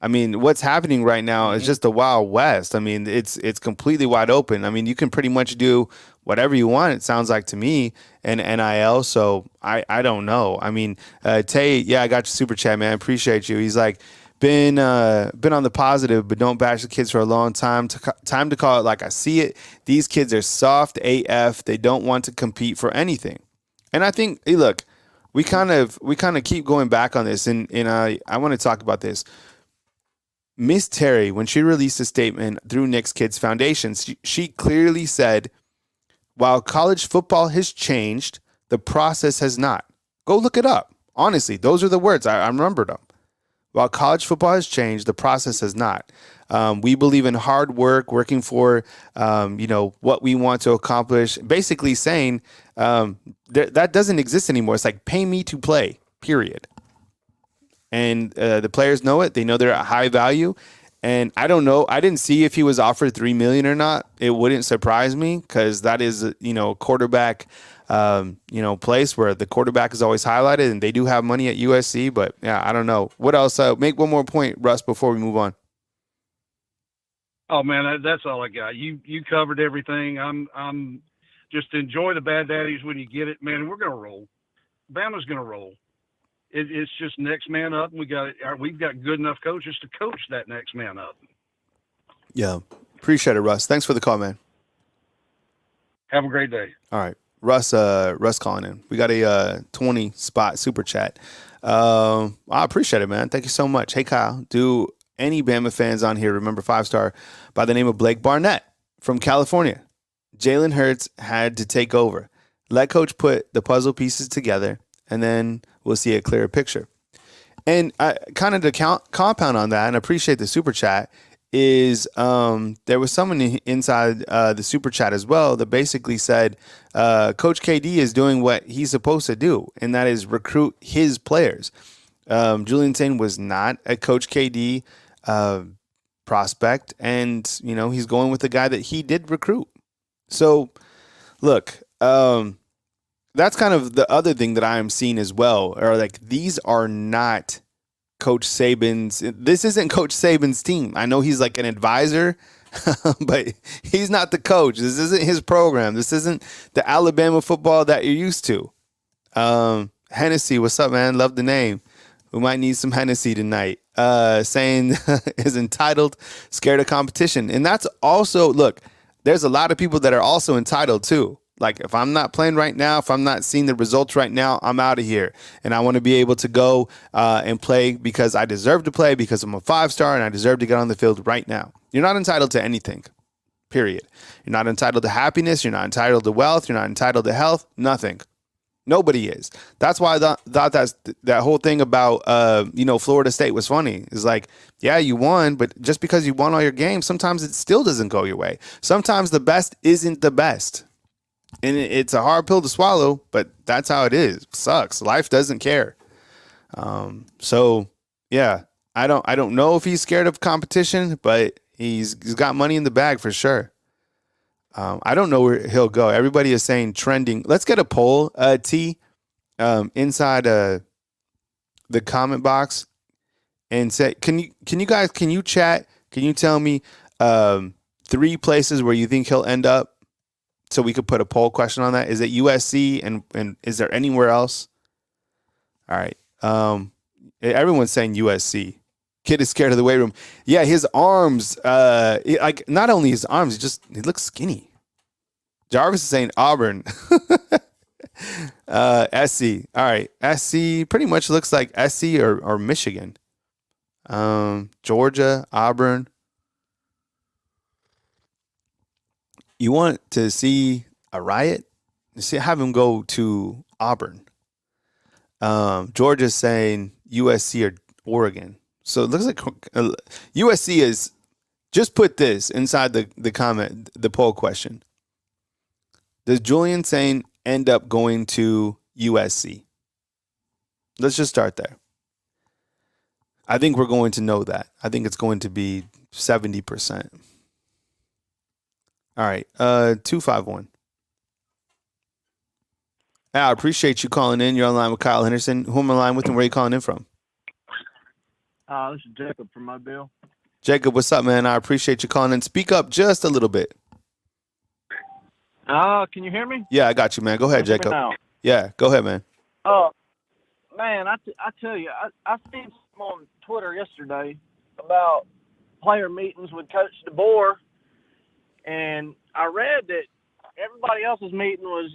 I mean, what's happening right now is just the Wild West. I mean, it's completely wide open. I mean, you can pretty much do whatever you want, it sounds like to me, and NIL. So I don't know. I mean, Tay, yeah, I got your super chat, man. Appreciate you. He's like, been on the positive, but don't bash the kids for a long time. Time to call it like I see it. These kids are soft AF. They don't want to compete for anything. And I think, hey, look, we kind of keep going back on this, and I want to talk about this. Miss Terry, when she released a statement through Nick's Kids Foundation, she clearly said, while college football has changed, the process has not. Go look it up. Honestly, those are the words. I remembered them. While college football has changed, the process has not. We believe in hard work, working for, what we want to accomplish. Basically saying that doesn't exist anymore. It's like pay me to play, period. And the players know it. They know they're at high value. And I don't know. I didn't see if he was offered $3 million or not. It wouldn't surprise me because that is, a quarterback, place where the quarterback is always highlighted, and they do have money at USC. But yeah, I don't know. What else? Make one more point, Russ, before we move on. Oh man, that's all I got. You covered everything. I'm just enjoy the bad daddies when you get it, man. We're gonna roll. Bama's gonna roll. It's just next man up. We've got good enough coaches to coach that next man up. Yeah, appreciate it, Russ. Thanks for the call, man. Have a great day. All right, Russ calling in. We got a 20 spot super chat. I appreciate it, man. Thank you so much. Hey, Kyle, do any Bama fans on here remember 5-star by the name of Blake Barnett from California? Jalen Hurts had to take over. Let coach put the puzzle pieces together, and then we'll see a clearer picture. And kind of to compound on that, and appreciate the super chat, is there was someone inside the super chat as well that basically said Coach KD is doing what he's supposed to do, and that is recruit his players. Julian Sayin was not a Coach KD prospect, and he's going with the guy that he did recruit. So, look, that's kind of the other thing that I am seeing as well. Or like, these are not Coach Saban's. This isn't Coach Saban's team. I know he's like an advisor, but he's not the coach. This isn't his program. This isn't the Alabama football that you're used to. Hennessy, what's up, man? Love the name. We might need some Hennessy tonight. Saying is entitled, scared of competition. And that's also, look, there's a lot of people that are also entitled too. Like, if I'm not playing right now, if I'm not seeing the results right now, I'm out of here. And I want to be able to go and play because I deserve to play, because I'm a 5-star and I deserve to get on the field right now. You're not entitled to anything, period. You're not entitled to happiness. You're not entitled to wealth. You're not entitled to health. Nothing. Nobody is. That's why I thought that whole thing about, Florida State was funny. It's like, yeah, you won, but just because you won all your games, sometimes it still doesn't go your way. Sometimes the best isn't the best. And it's a hard pill to swallow, but that's how it is. It sucks. Life doesn't care. So yeah, I don't know if he's scared of competition, but he's got money in the bag for sure. I don't know where he'll go. Everybody is saying trending. Let's get a poll, T, inside the comment box, and say, can you chat? Can you tell me 3 places where you think he'll end up? So we could put a poll question on that. Is it USC and is there anywhere else? All right. Everyone's saying USC. Kid is scared of the weight room. Yeah, his arms, like not only his arms, he looks skinny. Jarvis is saying Auburn. SC. All right. SC pretty much looks like SC or Michigan. Georgia, Auburn. You want to see a riot? Have him go to Auburn. Georgia's saying USC or Oregon. So it looks like USC is. Just put this inside the comment, the poll question. Does Julian Sayin end up going to USC? Let's just start there. I think we're going to know that. I think it's going to be 70%. All right, 251. I appreciate you calling in. You're online with Kyle Henderson. Who am I online with and where are you calling in from? This is Jacob from Mobile. Jacob, what's up, man? I appreciate you calling in. Speak up just a little bit. Can you hear me? Yeah, I got you, man. Go ahead, Jacob. Yeah, go ahead, man. Man, I tell you, I seen something on Twitter yesterday about player meetings with Coach DeBoer, and I read that everybody else's meeting was,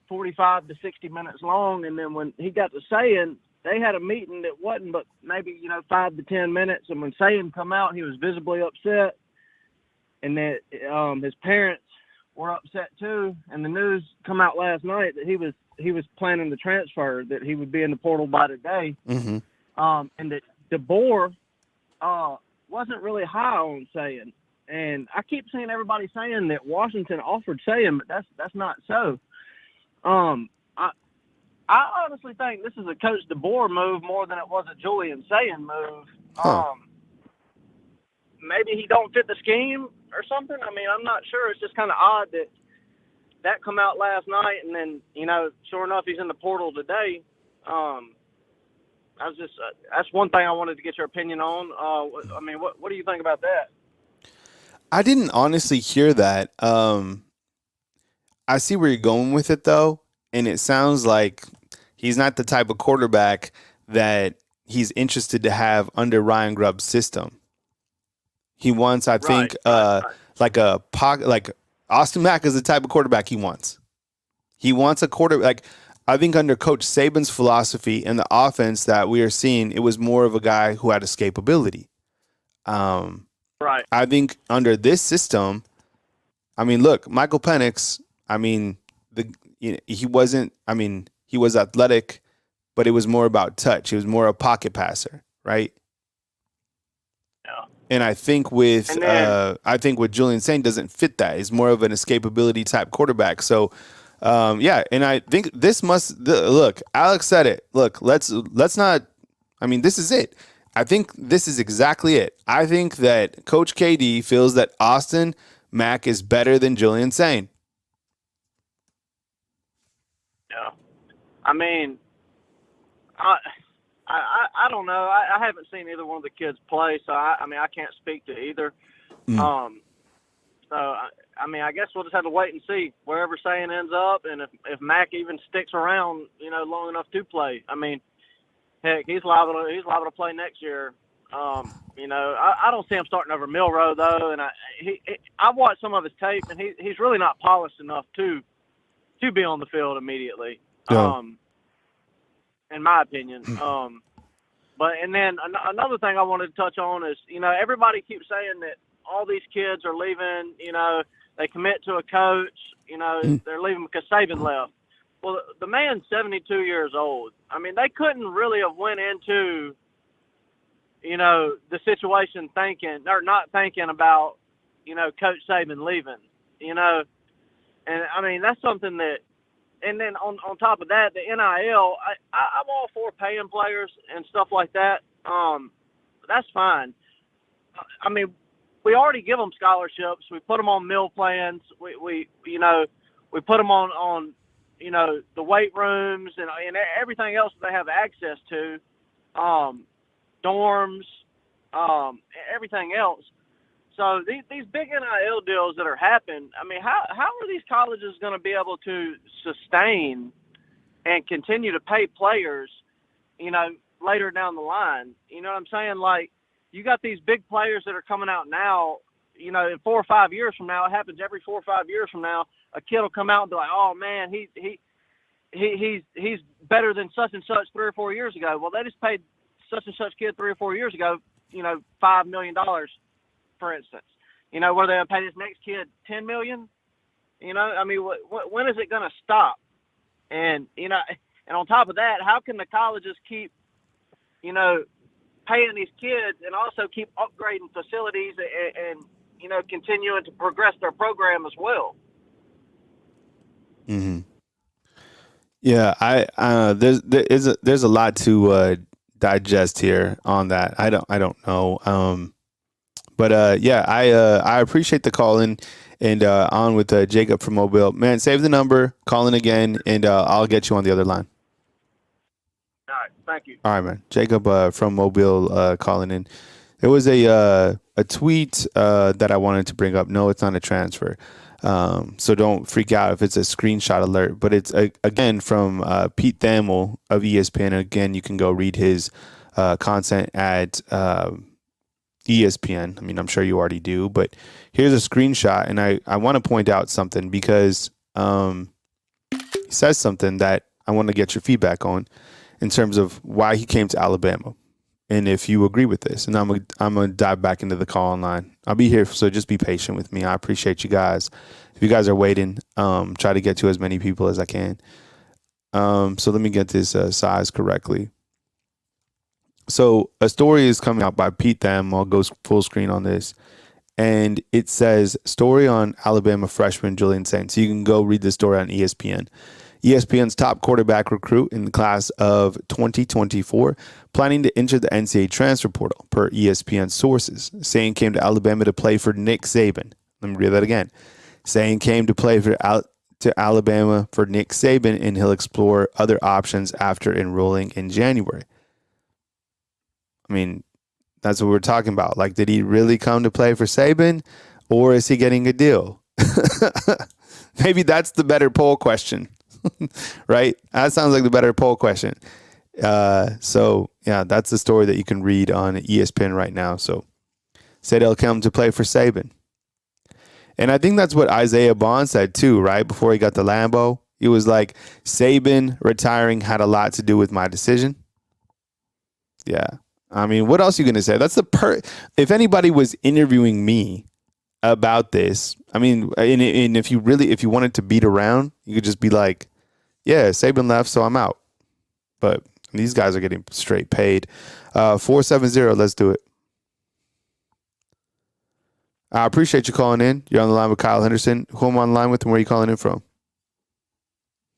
45 to 60 minutes long. And then when he got to Sayin, they had a meeting that wasn't but maybe, 5 to 10 minutes. And when Sayin come out, he was visibly upset. And that his parents were upset too. And the news come out last night that he was planning to transfer, that he would be in the portal by today. Mm-hmm. And that DeBoer wasn't really high on Sayin. And I keep seeing everybody saying that Washington offered Sayin, but that's not so. I honestly think this is a Coach DeBoer move more than it was a Julian Sayin move. Huh. Maybe he don't fit the scheme or something. I mean, I'm not sure. It's just kind of odd that come out last night, and then sure enough, he's in the portal today. That's one thing I wanted to get your opinion on. I mean, what do you think about that? I didn't honestly hear that. I see where you're going with it, though, and it sounds like he's not the type of quarterback that he's interested to have under Ryan Grubb's system. He wants, I think, like a pocket, like Austin Mack is the type of quarterback he wants. He wants a quarterback. I think under Coach Saban's philosophy and the offense that we are seeing, it was more of a guy who had escapability. Right. I think under this system, I mean, look, Michael Penix, I mean, he wasn't, I mean, he was athletic, but it was more about touch. He was more a pocket passer, right? Yeah. And I think with Julian Sayin doesn't fit that. He's more of an escapability type quarterback. So, yeah, and I think this look. Alex said it. Look, let's not. I mean, this is it. I think this is exactly it. I think that Coach KD feels that Austin Mack is better than Julian Sayin. Yeah, I mean, I don't know. I haven't seen either one of the kids play, so I mean, I can't speak to either. So I mean, I guess we'll just have to wait and see wherever Sayin ends up, and if Mack even sticks around, long enough to play. I mean, heck, he's liable to play next year. I don't see him starting over Milroe though, and I've watched some of his tape, and he's really not polished enough to be on the field immediately. Yeah. In my opinion. But then another thing I wanted to touch on is, everybody keeps saying that all these kids are leaving. They commit to a coach. They're leaving because Saban left. Well, the man's 72 years old. I mean, they couldn't really have went into, the situation not thinking about, Coach Saban leaving, and I mean, that's something that, and then on top of that, the NIL, I'm all for paying players and stuff like that. That's fine. I mean, we already give them scholarships. We put them on meal plans. We put them on the weight rooms and everything else that they have access to, dorms, everything else. So these big NIL deals that are happening, I mean, how are these colleges going to be able to sustain and continue to pay players, later down the line? You know what I'm saying? Like, you got these big players that are coming out now, in 4 or 5 years from now. It happens every 4 or 5 years from now. A kid will come out and be like, oh man, he's better than such and such 3 or 4 years ago. Well, they just paid such and such kid 3 or 4 years ago, $5 million, for instance. Where they'll pay this next kid $10 million. I mean, when is it going to stop? And and on top of that, how can the colleges keep, paying these kids and also keep upgrading facilities and continuing to progress their program as well? Mm-hmm. Yeah, there's a lot to digest here on that. I don't know. But yeah, I appreciate the call in and on with Jacob from Mobile. Man, save the number, call in again, and I'll get you on the other line. All right, thank you. All right, man. Jacob from Mobile calling in. There was a tweet that I wanted to bring up. No, it's not a transfer. So don't freak out if it's a screenshot alert. But it's, again, from Pete Thamel of ESPN. And again, you can go read his content at ESPN. I mean, I'm sure you already do. But here's a screenshot. And I want to point out something because he says something that I want to get your feedback on in terms of why he came to Alabama and if you agree with this. And I'm gonna dive back into the call online. I'll be here, so just be patient with me. I appreciate you guys. If you guys are waiting, try to get to as many people as I can. So let me get this size correctly. So a story is coming out by Pete Tham. I'll go full screen on this. And it says, story on Alabama freshman Julian Sayin. So you can go read the story on ESPN. ESPN's top quarterback recruit in the class of 2024, planning to enter the NCAA transfer portal, per ESPN sources. Sayin came to Alabama to play for Nick Saban. Let me read that again. Sayin came to play to Alabama for Nick Saban, and he'll explore other options after enrolling in January. I mean, that's what we're talking about. Like, did he really come to play for Saban, or is he getting a deal? Maybe that's the better poll question, right? That sounds like the better poll question. So, yeah, that's the story that you can read on ESPN right now. So, said he'll come to play for Saban. And I think that's what Isaiah Bond said too, right? Before he got the Lambo, he was like, Saban retiring had a lot to do with my decision. Yeah. I mean, what else are you going to say? That's if anybody was interviewing me about this, I mean, and if you wanted to beat around, you could just be like, yeah, Saban left, so I'm out. But these guys are getting straight paid. 470, let's do it. I appreciate you calling in. You're on the line with Kyle Henderson. Who am I on the line with, and where are you calling in from?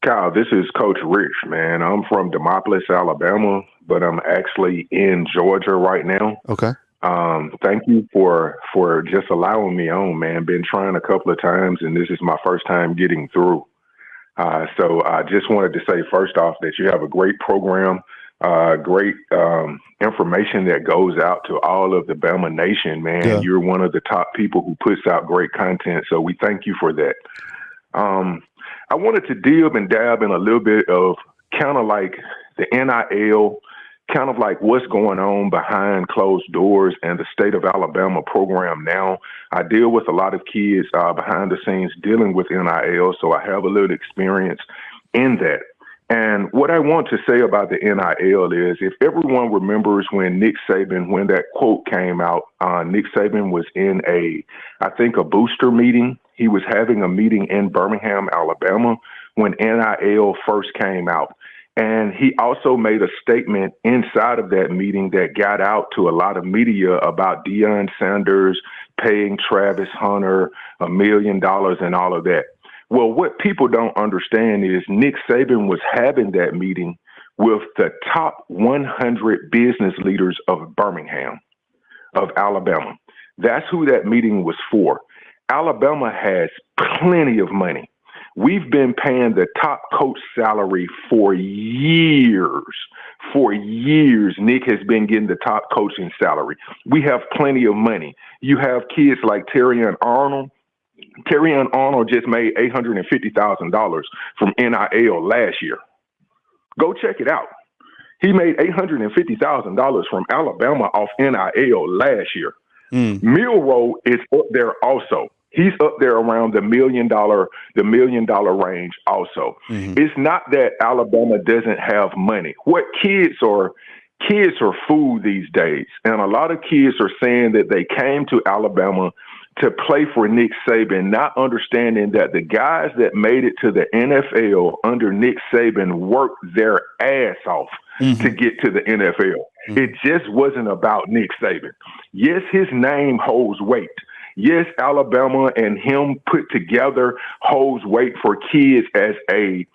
Kyle, this is Coach Rich, man. I'm from Demopolis, Alabama, but I'm actually in Georgia right now. Okay. Thank you for just allowing me on, man. Been trying a couple of times, and this is my first time getting through. So I just wanted to say, first off, that you have a great program, great information that goes out to all of the Bama Nation, man. Yeah. You're one of the top people who puts out great content, so we thank you for that. I wanted to dib and dab in a little bit of kind of like the NIL, kind of like what's going on behind closed doors and the state of Alabama program now. I deal with a lot of kids behind the scenes dealing with NIL, so I have a little experience in that. And what I want to say about the NIL is, if everyone remembers when Nick Saban, when that quote came out, Nick Saban was in I think a booster meeting. He was having a meeting in Birmingham, Alabama, when NIL first came out. And he also made a statement inside of that meeting that got out to a lot of media about Deion Sanders paying Travis Hunter $1 million and all of that. Well, what people don't understand is Nick Saban was having that meeting with the top 100 business leaders of Birmingham, of Alabama. That's who that meeting was for. Alabama has plenty of money. We've been paying the top coach salary for years. For years, Nick has been getting the top coaching salary. We have plenty of money. You have kids like Terrion Arnold. Terrion Arnold just made $850,000 from NIL last year. Go check it out. He made $850,000 from Alabama off NIL last year. Milroe is up there also. He's up there around the $1 million range also. Mm-hmm. It's not that Alabama doesn't have money. What kids are fooled these days. And a lot of kids are saying that they came to Alabama to play for Nick Saban, not understanding that the guys that made it to the NFL under Nick Saban worked their ass off to get to the NFL. It just wasn't about Nick Saban. Yes, his name holds weight. Yes, Alabama and him put together holds weight for kids as a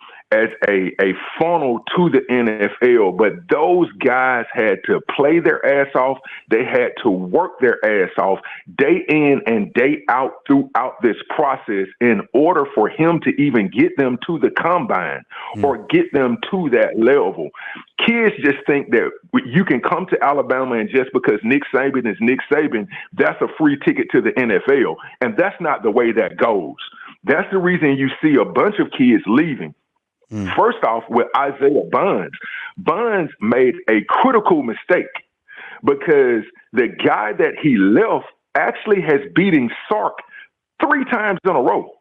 funnel to the NFL, but those guys had to play their ass off. They had to work their ass off day in and day out throughout this process in order for him to even get them to the combine or get them to that level. Kids just think that you can come to Alabama and just because Nick Saban is Nick Saban, that's a free ticket to the NFL. And that's not the way that goes. That's the reason you see a bunch of kids leaving. First off, with Isaiah Bonds, Bonds made a critical mistake because the guy that he left actually has beaten Sark 3 times in a row.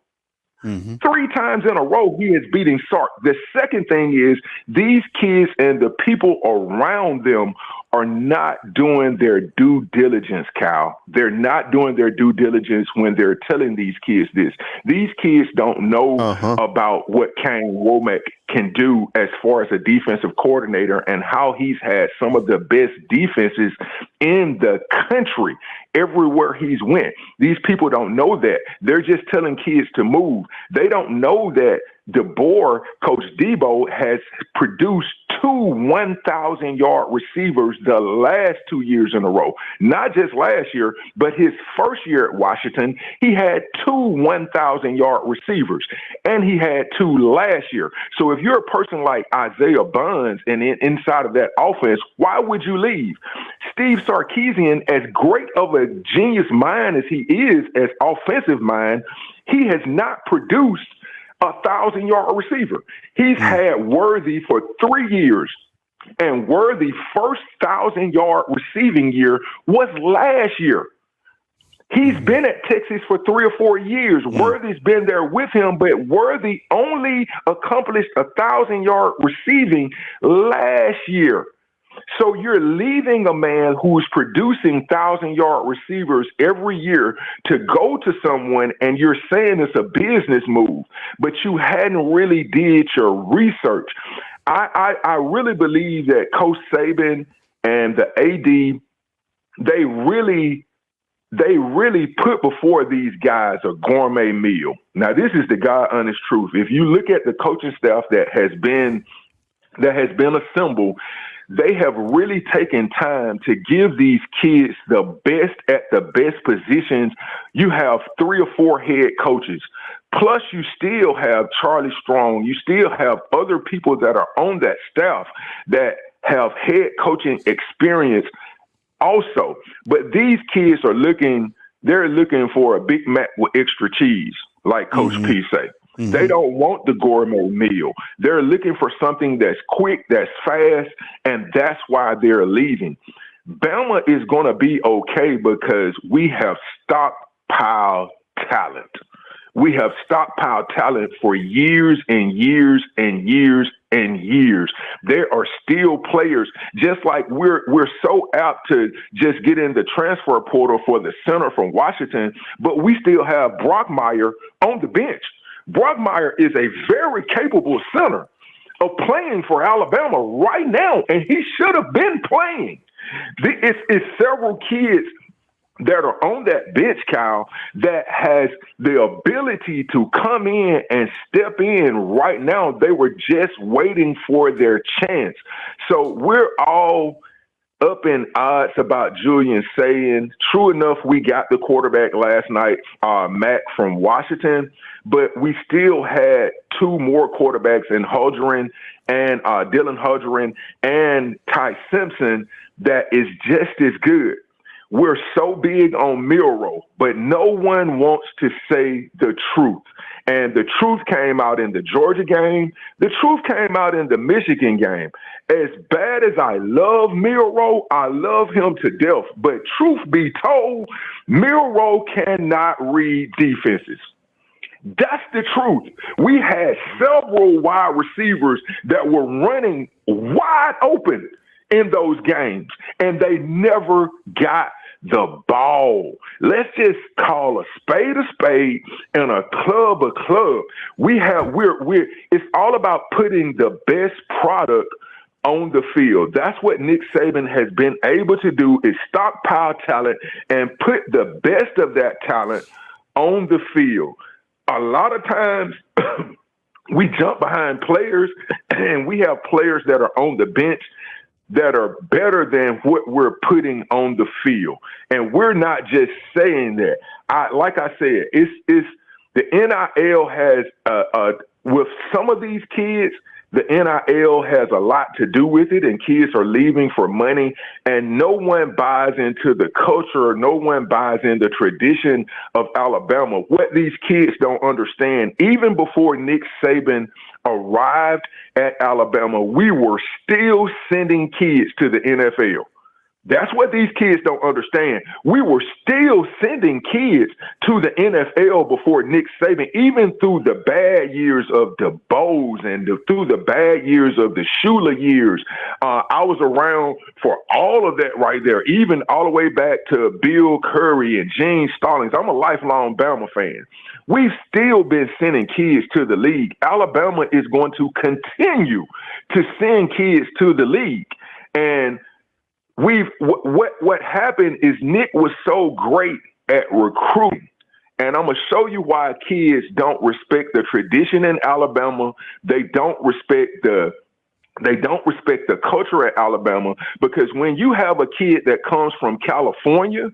Mm-hmm. 3 times in a row, he is beating Sark. The second thing is these kids and the people around them are not doing their due diligence, Cal. They're not doing their due diligence when they're telling these kids this. These kids don't know about what Kane Womack can do as far as a defensive coordinator and how he's had some of the best defenses in the country everywhere he's went. These people don't know that. They're just telling kids to move. They don't know that DeBoer, Coach Debo, has produced 2 1,000-yard receivers the last 2 years in a row. Not just last year, but his first year at Washington, he had 2 1,000-yard receivers, and he had 2 last year. So if you're a person like Isaiah Bonds and inside of that offense, why would you leave? Steve Sarkisian, as great of a genius mind as he is as offensive mind, he has not produced a 1,000-yard receiver. He's had Worthy for 3 years, and Worthy's first 1,000-yard receiving year was last year. He's been at Texas for 3 or 4 years. Worthy's been there with him, but Worthy only accomplished 1,000-yard receiving last year. So you're leaving a man who's producing 1,000-yard receivers every year to go to someone, and you're saying it's a business move, but you hadn't really did your research. I really believe that Coach Saban and the AD, they really put before these guys a gourmet meal. Now, this is the God honest truth. If you look at the coaching staff that has been assembled, they have really taken time to give these kids the best at the best positions. You have 3 or 4 head coaches. Plus, you still have Charlie Strong. You still have other people that are on that staff that have head coaching experience also. But these kids are looking for a Big Mac with extra cheese, like Coach P say. Mm-hmm. They don't want the gourmet meal. They're looking for something that's quick, that's fast, and that's why they're leaving. Bama is going to be okay because we have stockpiled talent. We have stockpiled talent for years and years and years and years. There are still players, just like we're so apt to just get in the transfer portal for the center from Washington, but we still have Brockmeyer on the bench. Brockmeyer is a very capable center of playing for Alabama right now, and he should have been playing. It's several kids that are on that bench, Kyle, that has the ability to come in and step in right now. They were just waiting for their chance. So we're all up in odds about Julian Sayin. True enough, we got the quarterback last night, Mac from Washington, but we still had 2 more quarterbacks in Hudgerin and Dylan Hudgerin and Ty Simpson that is just as good. We're so big on Milroe, but no one wants to say the truth. And the truth came out in the Georgia game. The truth came out in the Michigan game. As bad as I love Milroe, I love him to death. But truth be told, Milroe cannot read defenses. That's the truth. We had several wide receivers that were running wide open in those games, and they never got the ball. Let's just call a spade and a club a club. It's all about putting the best product on the field. That's what Nick Saban has been able to do, is stockpile talent and put the best of that talent on the field. A lot of times we jump behind players, and we have players that are on the bench that are better than what we're putting on the field. And we're not just saying that. Like I said, it's the NIL has, with some of these kids, the NIL has a lot to do with it, and kids are leaving for money, and no one buys into the culture, no one buys in the tradition of Alabama. What these kids don't understand, even before Nick Saban arrived at Alabama, we were still sending kids to the NFL. That's what these kids don't understand. We were still sending kids to the NFL before Nick Saban, even through the bad years of the Bowes and through the bad years of the Shula years. I was around for all of that right there, even all the way back to Bill Curry and Gene Stallings. I'm a lifelong Bama fan. We've still been sending kids to the league. Alabama is going to continue to send kids to the league. And what happened is Nick was so great at recruiting. And I'm going to show you why kids don't respect the tradition in Alabama. They don't respect the culture at Alabama, because when you have a kid that comes from California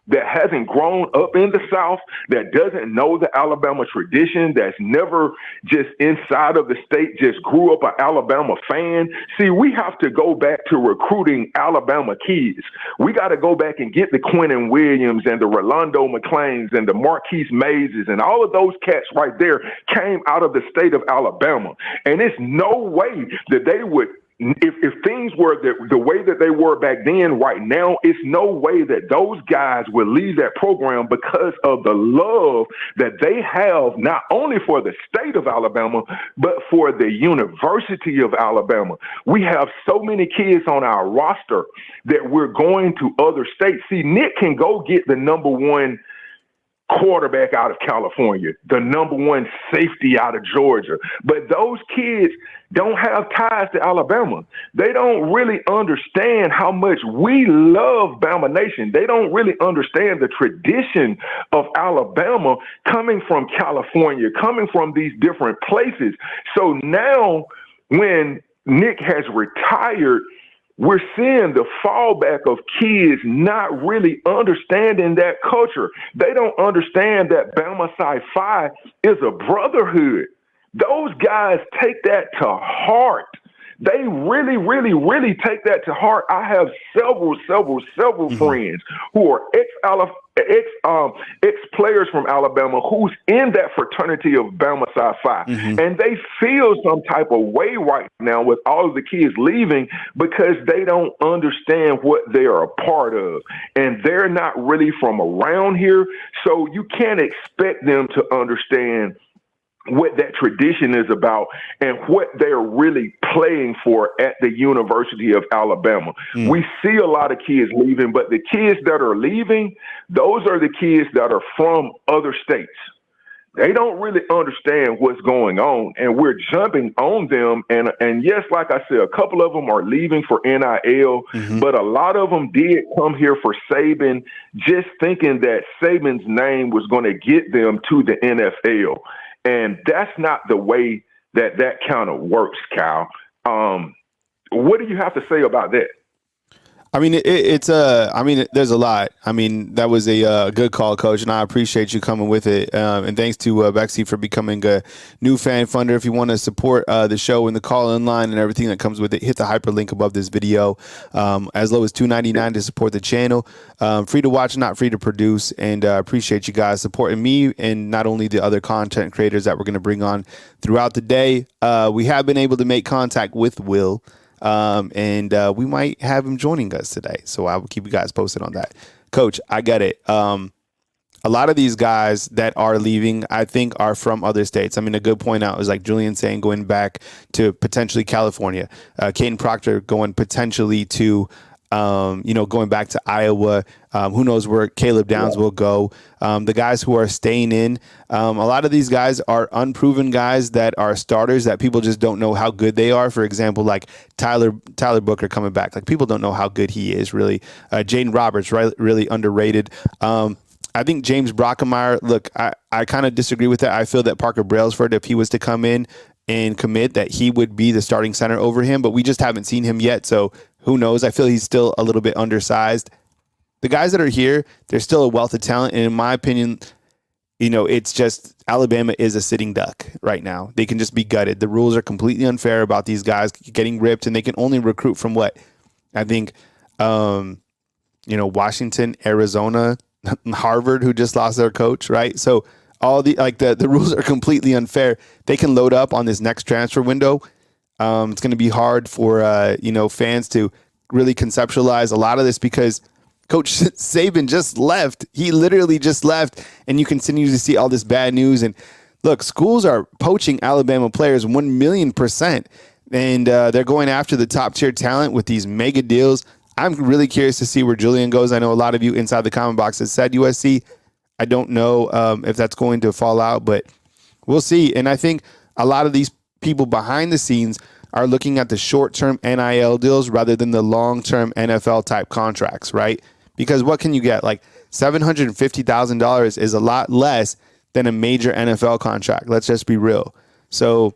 that hasn't grown up in the South, that doesn't know the Alabama tradition, that's never just inside of the state, just grew up an Alabama fan. See, we have to go back to recruiting Alabama kids. We got to go back and get the Quinnen Williams and the Rolando McClains and the Marquise Mazes, and all of those cats right there came out of the state of Alabama. And it's no way that they would, if things were the way that they were back then, right now, it's no way that those guys would leave that program, because of the love that they have, not only for the state of Alabama, but for the University of Alabama. We have so many kids on our roster that we're going to other states. See, Nick can go get the number one quarterback out of California, the number one safety out of Georgia. But those kids don't have ties to Alabama. They don't really understand how much we love Bama Nation. They don't really understand the tradition of Alabama coming from California, coming from these different places. So now when Nick has retired, we're seeing the fallback of kids not really understanding that culture. They don't understand that Bama Sci-Fi is a brotherhood. Those guys take that to heart. They really, really, really take that to heart. I have several friends who are ex-players from Alabama who's in that fraternity of Bama Sci-Fi. And they feel some type of way right now with all of the kids leaving, because they don't understand what they are a part of. And they're not really from around here, so you can't expect them to understand what that tradition is about and what they're really playing for at the University of Alabama. We see a lot of kids leaving, but the kids that are leaving, those are the kids that are from other states. They don't really understand what's going on, and we're jumping on them. And yes, like I said, a couple of them are leaving for NIL, but a lot of them did come here for Saban, just thinking that Saban's name was going to get them to the NFL. And that's not the way that kind of works, Cal. What do you have to say about that? I mean, there's a lot. I mean, that was a good call, Coach, and I appreciate you coming with it. And thanks to Bexy for becoming a new fan funder. If you want to support the show and the call-in line and everything that comes with it, hit the hyperlink above this video. As low as $2.99 to support the channel. Free to watch, not free to produce. And appreciate you guys supporting me and not only the other content creators that we're going to bring on throughout the day. We have been able to make contact with Will. And we might have him joining us today. So I will keep you guys posted on that. Coach, I get it. A lot of these guys that are leaving, I think, are from other states. I mean, a good point out is like Julian saying going back to potentially California. Caden Proctor going potentially to, going back to Iowa. Who knows where Caleb Downs will go. The guys who are staying in, a lot of these guys are unproven guys that are starters that people just don't know how good they are. For example, like Tyler Booker coming back. Like, people don't know how good he is, really. Jaden Roberts, right, really underrated. I think James Brockemeyer, look, I kind of disagree with that. I feel that Parker Brailsford, if he was to come in and commit, that he would be the starting center over him, but we just haven't seen him yet. So who knows? I feel he's still a little bit undersized. The guys that are here, they're still a wealth of talent. And in my opinion, it's just Alabama is a sitting duck right now. They can just be gutted. The rules are completely unfair about these guys getting ripped, and they can only recruit from what I think, Washington, Arizona, Harvard, who just lost their coach, right? So all the rules are completely unfair. They can load up on this next transfer window. It's going to be hard for fans to really conceptualize a lot of this because Coach Saban just left. He literally just left, and you continue to see all this bad news. And look, schools are poaching Alabama players 1,000,000%, and they're going after the top tier talent with these mega deals. I'm really curious to see where Julian goes. I know a lot of you inside the comment box has said USC. I don't know if that's going to fall out, but we'll see. And I think a lot of these people behind the scenes are looking at the short-term NIL deals rather than the long-term NFL type contracts, right? Because what can you get? Like $750,000 is a lot less than a major NFL contract. Let's just be real. So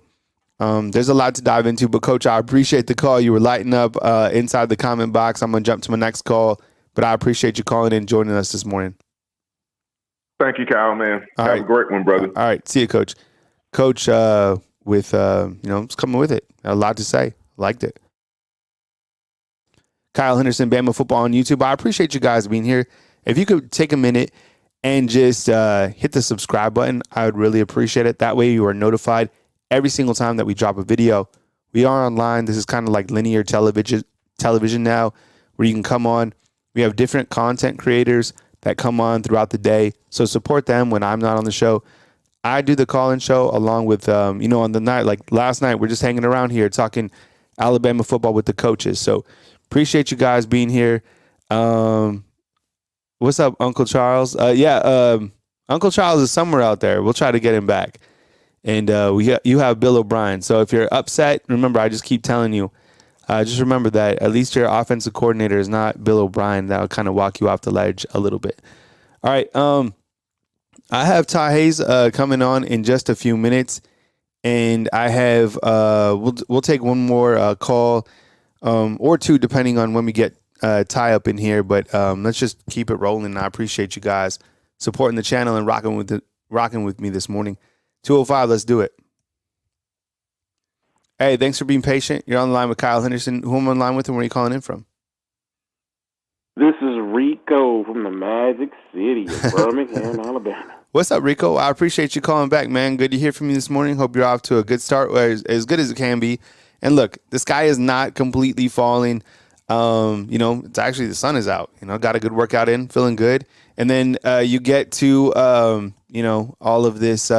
there's a lot to dive into. But, Coach, I appreciate the call. You were lighting up inside the comment box. I'm going to jump to my next call. But I appreciate you calling in and joining us this morning. Thank you, Kyle, man. Have a great one, brother. All right. See you, Coach. Coach, with, just coming with it. A lot to say. Liked it. Kyle Henderson, Bama Football on YouTube. I appreciate you guys being here. If you could take a minute and just hit the subscribe button, I would really appreciate it. That way you are notified every single time that we drop a video. We are online. This is kind of like linear television now, where you can come on. We have different content creators that come on throughout the day. So support them when I'm not on the show. I do the call-in show along with, on the night, like last night, we're just hanging around here talking Alabama football with the coaches. So appreciate you guys being here. What's up, Uncle Charles? Uncle Charles is somewhere out there. We'll try to get him back. And you have Bill O'Brien. So if you're upset, remember, I just keep telling you, just remember that at least your offensive coordinator is not Bill O'Brien. That'll kind of walk you off the ledge a little bit. All right. I have Ty Hayes coming on in just a few minutes. And I have we'll take one more call or two, depending on when we get Ty up in here. But let's just keep it rolling. I appreciate you guys supporting the channel and rocking with me this morning. 205, let's do it. Hey, thanks for being patient. You're on the line with Kyle Henderson. Who am I on the line with and where are you calling in from? This is Rico from the Magic City of Birmingham, Alabama. What's up, Rico? I appreciate you calling back, man. Good to hear from you this morning. Hope you're off to a good start, or as good as it can be. And look, the sky is not completely falling. It's actually the sun is out. Got a good workout in, feeling good. And then you get to, all of this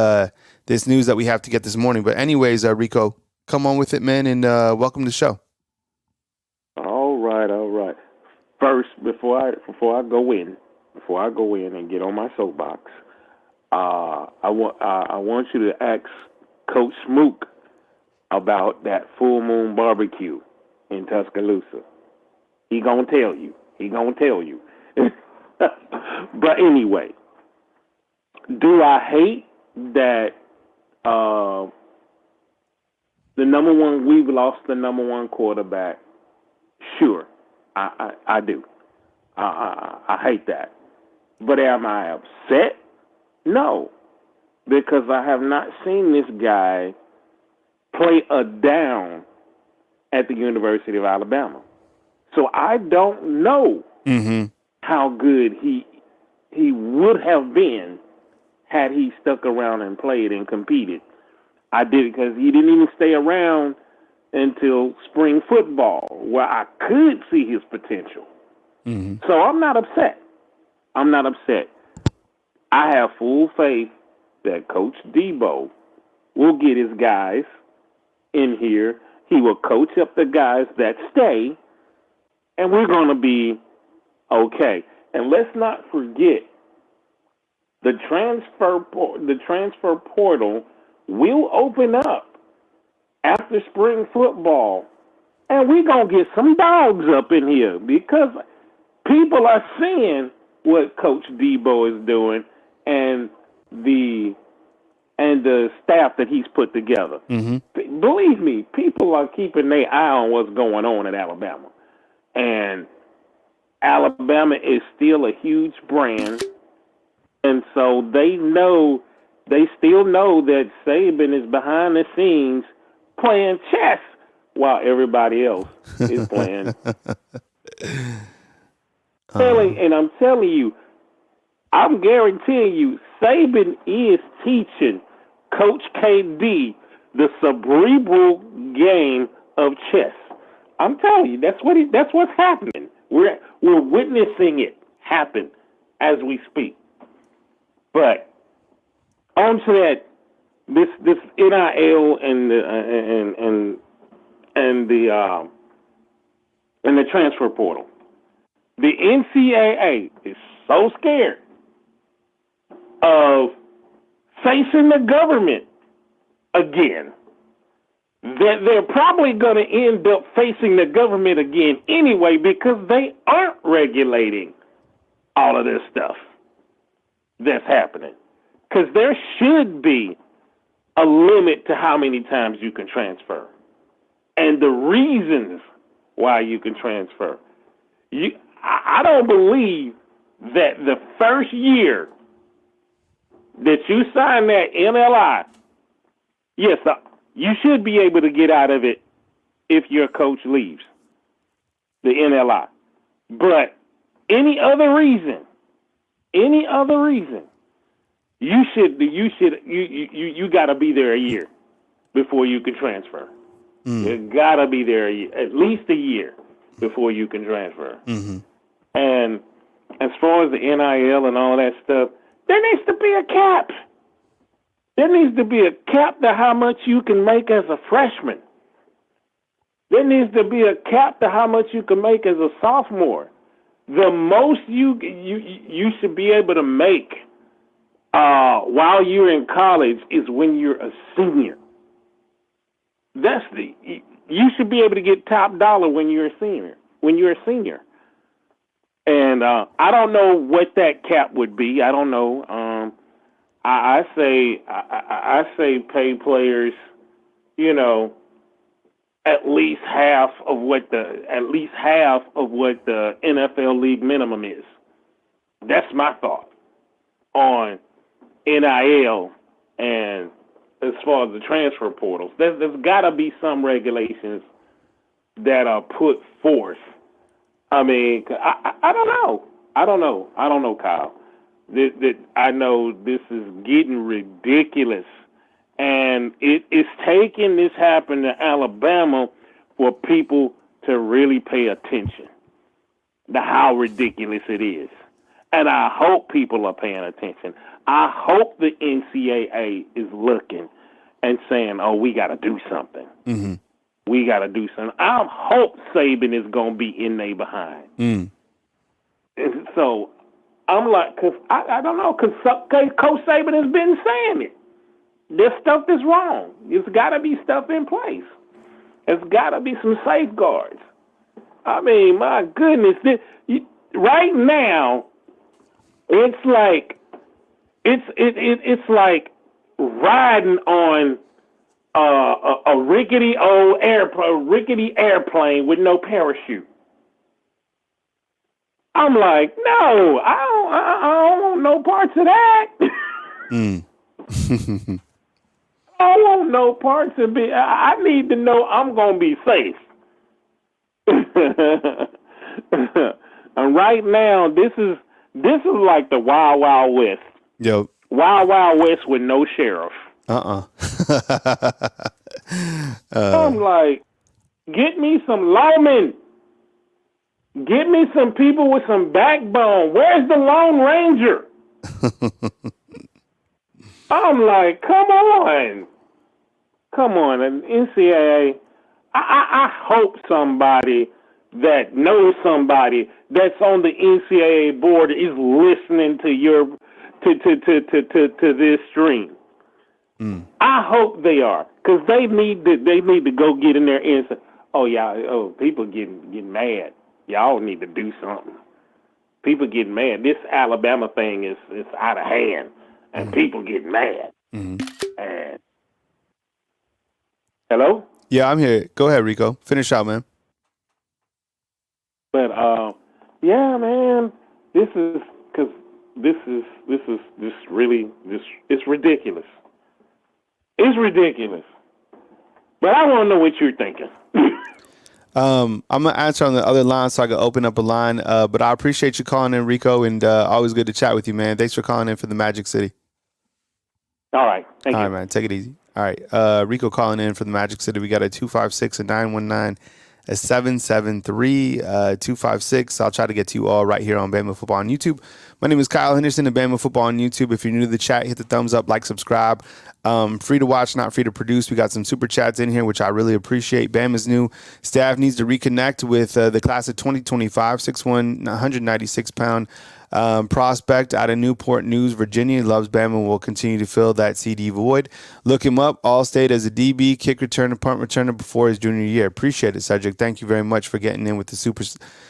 this news that we have to get this morning. But anyways, Rico, come on with it, man, and welcome to the show. All right. First, before I go in and get on my soapbox, I want you to ask Coach Smook about that full moon barbecue in Tuscaloosa. He gonna tell you. But anyway, do I hate that we've lost the number one quarterback? Sure, I do. I hate that. But am I upset? No, because I have not seen this guy play a down at the University of Alabama. So I don't know how good he would have been had he stuck around and played and competed. I did, because he didn't even stay around until spring football, where I could see his potential. So I'm not upset. I have full faith that Coach Debo will get his guys in here. He will coach up the guys that stay, and we're going to be okay. And let's not forget, the transfer portal will open up after spring football, and we're going to get some dogs up in here, because people are seeing what Coach Debo is doing and the staff that he's put together. Believe me, people are keeping their eye on what's going on at Alabama. And Alabama is still a huge brand. And so they still know that Saban is behind the scenes playing chess while everybody else is playing. And I'm telling you, I'm guaranteeing you, Saban is teaching Coach KD the cerebral game of chess. I'm telling you, that's what's happening. We're witnessing it happen as we speak. But on to that, this NIL and the transfer portal. The NCAA is so scared of facing the government again that they're probably going to end up facing the government again anyway, because they aren't regulating all of this stuff that's happening. Because there should be a limit to how many times you can transfer and the reasons why you can transfer. I don't believe that the first year that you sign that NLI, yes, you should be able to get out of it if your coach leaves the NLI. But any other reason, you got to be there a year before you can transfer. You got to be there at least a year before you can transfer. Mm-hmm. And as far as the NIL and all that stuff, there needs to be a cap. There needs to be a cap to how much you can make as a freshman. There needs to be a cap to how much you can make as a sophomore. The most you should be able to make while you're in college is when you're a senior. You should be able to get top dollar when you're a senior. And I don't know what that cap would be. I don't know. I say pay players, at least half of what the NFL league minimum is. That's my thought on NIL and as far as the transfer portals. There's got to be some regulations that are put forth. I mean, I don't know. I don't know, Kyle. I know this is getting ridiculous. And it's taking this happen to Alabama for people to really pay attention to how ridiculous it is. And I hope people are paying attention. I hope the NCAA is looking and saying, oh, we got to do something. Mm-hmm. We got to do something. I hope Saban is going to be in there behind. And so I'm like, because I don't know, because Coach Saban has been saying it. There's stuff that's wrong. There's got to be stuff in place. There's got to be some safeguards. I mean, my goodness, right now, it's like riding on a rickety airplane with no parachute. I'm like, no, I don't want no parts of that. I don't want no parts of it. I need to know I'm gonna be safe. And right now, this is like the Wild Wild West. Yep. Wild Wild West with no sheriff. I'm like, get me some lawmen. Get me some people with some backbone. Where's the Lone Ranger? I'm like, come on. And NCAA, I hope somebody that knows somebody that's on the NCAA board is listening to to this stream. I hope they are, because they need to go get in there and say, people getting mad. Y'all need to do something. People getting mad. This Alabama thing is out of hand, and people getting mad. And hello? Yeah, I'm here. Go ahead, Rico. Finish out, man. But yeah, man, this is really it's ridiculous. It's ridiculous. But I want to know what you're thinking. I'm gonna answer on the other line so I can open up a line. But I appreciate you calling in, Rico, and always good to chat with you, man. Thanks for calling in for the Magic City. All right, thank you. All right, man, take it easy. All right, Rico calling in for the Magic City. We got a 256 and 919 773-256. I'll try to get to you all right here on Bama Football on YouTube. My name is Kyle Henderson of Bama Football on YouTube. If you're new to the chat, hit the thumbs up, like, subscribe. Free to watch, not free to produce. We got some super chats in here, which I really appreciate. Bama's new staff needs to reconnect with the class of 2025, 6'1", 196-pound prospect out of Newport News, Virginia. Loves Bama, will continue to fill that CD void. Look him up. All-state as a DB, kick returner, punt returner before his junior year. Appreciate it, Cedric. Thank you very much for getting in with the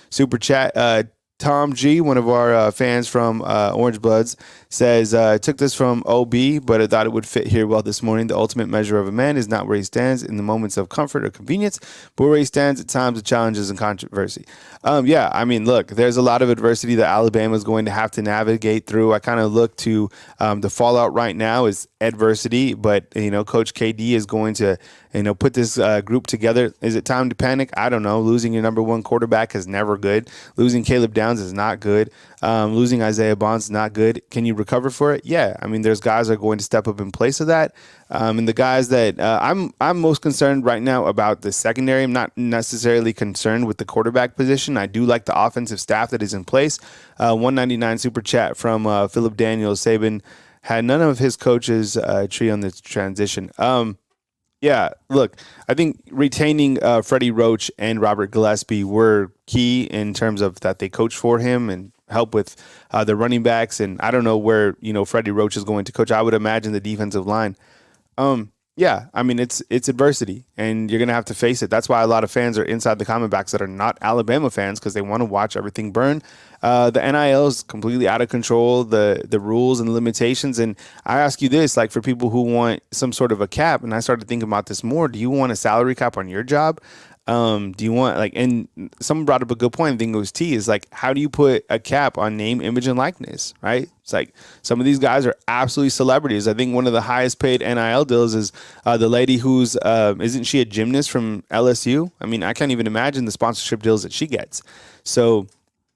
super chat. Tom G, one of our fans from Orange Bloods, says, took this from OB, but I thought it would fit here well this morning. The ultimate measure of a man is not where he stands in the moments of comfort or convenience, but where he stands at times of challenges and controversy. Yeah, I mean, look, there's a lot of adversity that Alabama is going to have to navigate through. I kind of look to the fallout right now is adversity, but, Coach KD is going to, put this group together. Is it time to panic? I don't know. Losing your number one quarterback is never good. Losing Caleb Downs is not good. Losing Isaiah Bonds is not good. Can you recover for it? Yeah. I mean, there's guys that are going to step up in place of that. And the guys that I'm most concerned right now about the secondary. I'm not necessarily concerned with the quarterback position. I do like the offensive staff that is in place. 199 super chat from Philip Daniels. Saban had none of his coaches tree on this transition. Yeah, look, I think retaining Freddie Roach and Robert Gillespie were key in terms of that they coached for him and help with the running backs. And I don't know where, Freddie Roach is going to coach. I would imagine the defensive line. Yeah, I mean, it's adversity, and you're going to have to face it. That's why a lot of fans are inside the Diamondbacks that are not Alabama fans, because they want to watch everything burn. The NIL is completely out of control, the rules and limitations. And I ask you this, like, for people who want some sort of a cap, and I started thinking about this more, do you want a salary cap on your job? Do you want, and someone brought up a good point, I think it was T, is how do you put a cap on name, image, and likeness, right? It's some of these guys are absolutely celebrities. I think one of the highest paid NIL deals is the lady who's, isn't she a gymnast from LSU? I mean, I can't even imagine the sponsorship deals that she gets. So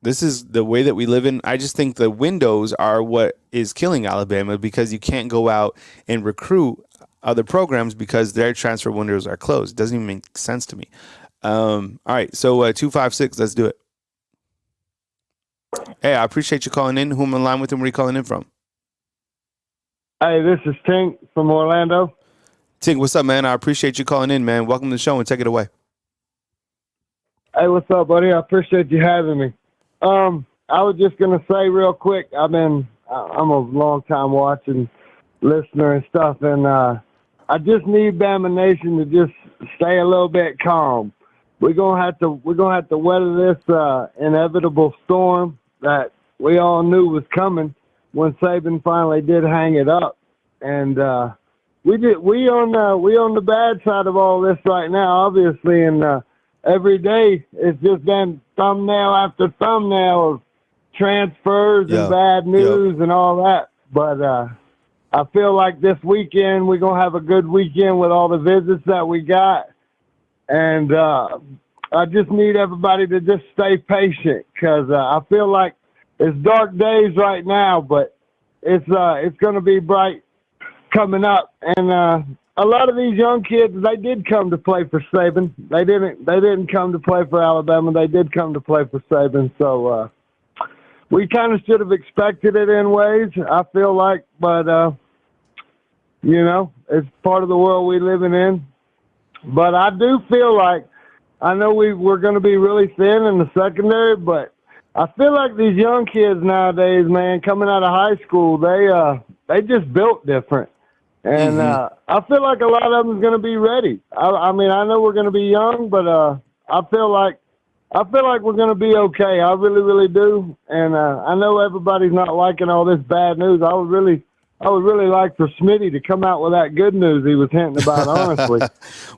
this is the way that we live in. I just think the windows are what is killing Alabama, because you can't go out and recruit other programs because their transfer windows are closed. It doesn't even make sense to me. All right, so 256, let's do it. Hey, I appreciate you calling in. Who am I on line with and where are you calling in from? Hey, this is Tink from Orlando. Tink, what's up, man? I appreciate you calling in, man. Welcome to the show, and take it away. Hey, what's up, buddy? I appreciate you having me. I was just going to say real quick, I'm a long-time watching listener and stuff, and I just need Bama Nation to just stay a little bit calm. We're gonna have to weather this inevitable storm that we all knew was coming when Saban finally did hang it up, and we on the bad side of all this right now, obviously, and every day it's just been thumbnail after thumbnail of transfers and bad news and all that, but I feel like this weekend we're going to have a good weekend with all the visits that we got. And I just need everybody to just stay patient, because I feel like it's dark days right now, but it's going to be bright coming up. And a lot of these young kids, they did come to play for Saban. They didn't come to play for Alabama. They did come to play for Saban. So we kind of should have expected it in ways, I feel like, but it's part of the world we're living in. But I do feel like, I know we're going to be really thin in the secondary, but I feel like these young kids nowadays, man, coming out of high school, they just built different. And I feel like a lot of them is going to be ready. I mean, I know we're going to be young, but I feel like we're going to be okay. I really, really do. And I know everybody's not liking all this bad news. I would really like for Smitty to come out with that good news he was hinting about, honestly.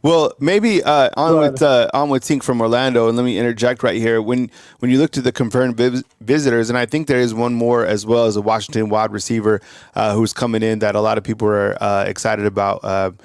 Well, maybe on with Tink from Orlando, and let me interject right here. When you look to the confirmed visitors, and I think there is one more as well, as a Washington wide receiver who's coming in that a lot of people are excited about.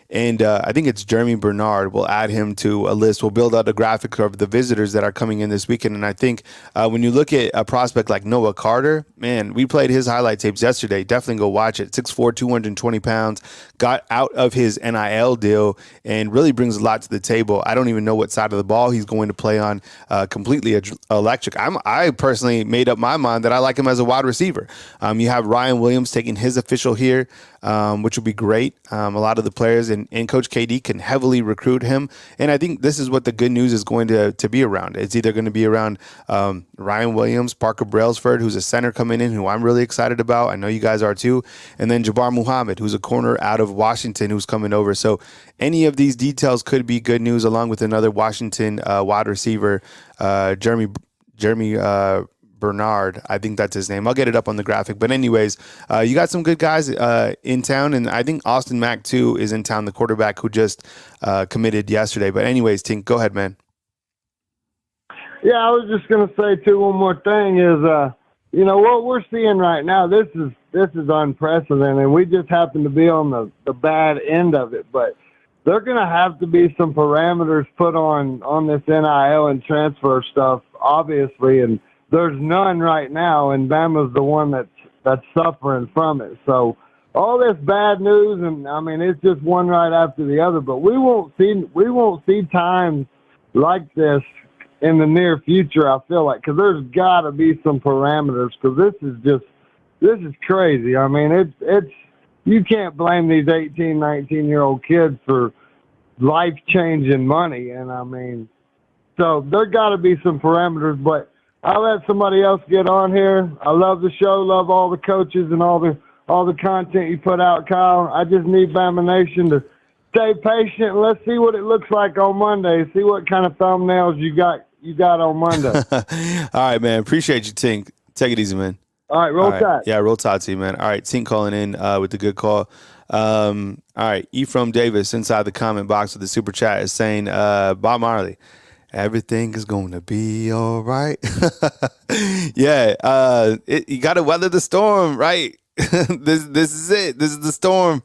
And I think it's Jeremy Bernard. We'll add him to a list. We'll build out a graphic of the visitors that are coming in this weekend. And I think when you look at a prospect like Noah Carter, man, we played his highlight tapes yesterday. Definitely go watch it. 6'4", 220 pounds, got out of his NIL deal and really brings a lot to the table. I don't even know what side of the ball he's going to play on. Completely electric. I personally made up my mind that I like him as a wide receiver. You have Ryan Williams taking his official here, which will be great. A lot of the players and Coach KD can heavily recruit him. And I think this is what the good news is going to be around. It's either going to be around Ryan Williams, Parker Brailsford, who's a center coming in, who I'm really excited about. I know you guys are too. And then Jabbar Muhammad, who's a corner out of Washington, who's coming over. So any of these details could be good news, along with another Washington wide receiver, Jeremy Bernard, I think that's his name. I'll get it up on the graphic. But anyways, you got some good guys in town, and I think Austin Mack too is in town, the quarterback who just committed yesterday. But anyways, Tink, go ahead, man. Yeah, I was just gonna say too. One more thing is, what we're seeing right now. This is unprecedented. We just happen to be on the bad end of it, but they're gonna have to be some parameters put on this NIL and transfer stuff, obviously, and there's none right now, and Bama's the one that's suffering from it. So all this bad news, and I mean, it's just one right after the other. But we won't see times like this in the near future. I feel like, because there's got to be some parameters, because this is crazy. I mean, it's you can't blame these 18, 19-year-old kids for life-changing money, and I mean, so there got to be some parameters, but I'll let somebody else get on here. I love the show, love all the coaches and all the content you put out, Kyle. I just need Bama Nation to stay patient. Let's see what it looks like on Monday. See what kind of thumbnails you got on Monday. All right, man. Appreciate you, Tink. Take it easy, man. All right, roll tide. Yeah, roll tide to you, man. All right, Tink calling in with the good call. All right, Ephraim Davis inside the comment box with the super chat is saying, Bob Marley, everything is going to be all right. Yeah, you got to weather the storm, right? This is it. This is the storm.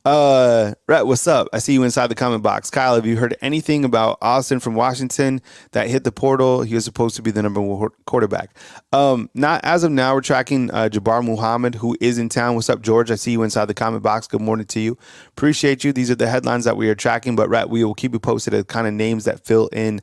Rhett, what's up? I see you inside the comment box. Kyle, have you heard anything about Austin from Washington that hit the portal? He was supposed to be the number one quarterback. Not as of now. We're tracking Jabbar Muhammad, who is in town. What's up, George? I see you inside the comment box. Good morning to you. Appreciate you. These are the headlines that we are tracking, but Rhett, we will keep you posted of kind of names that fill in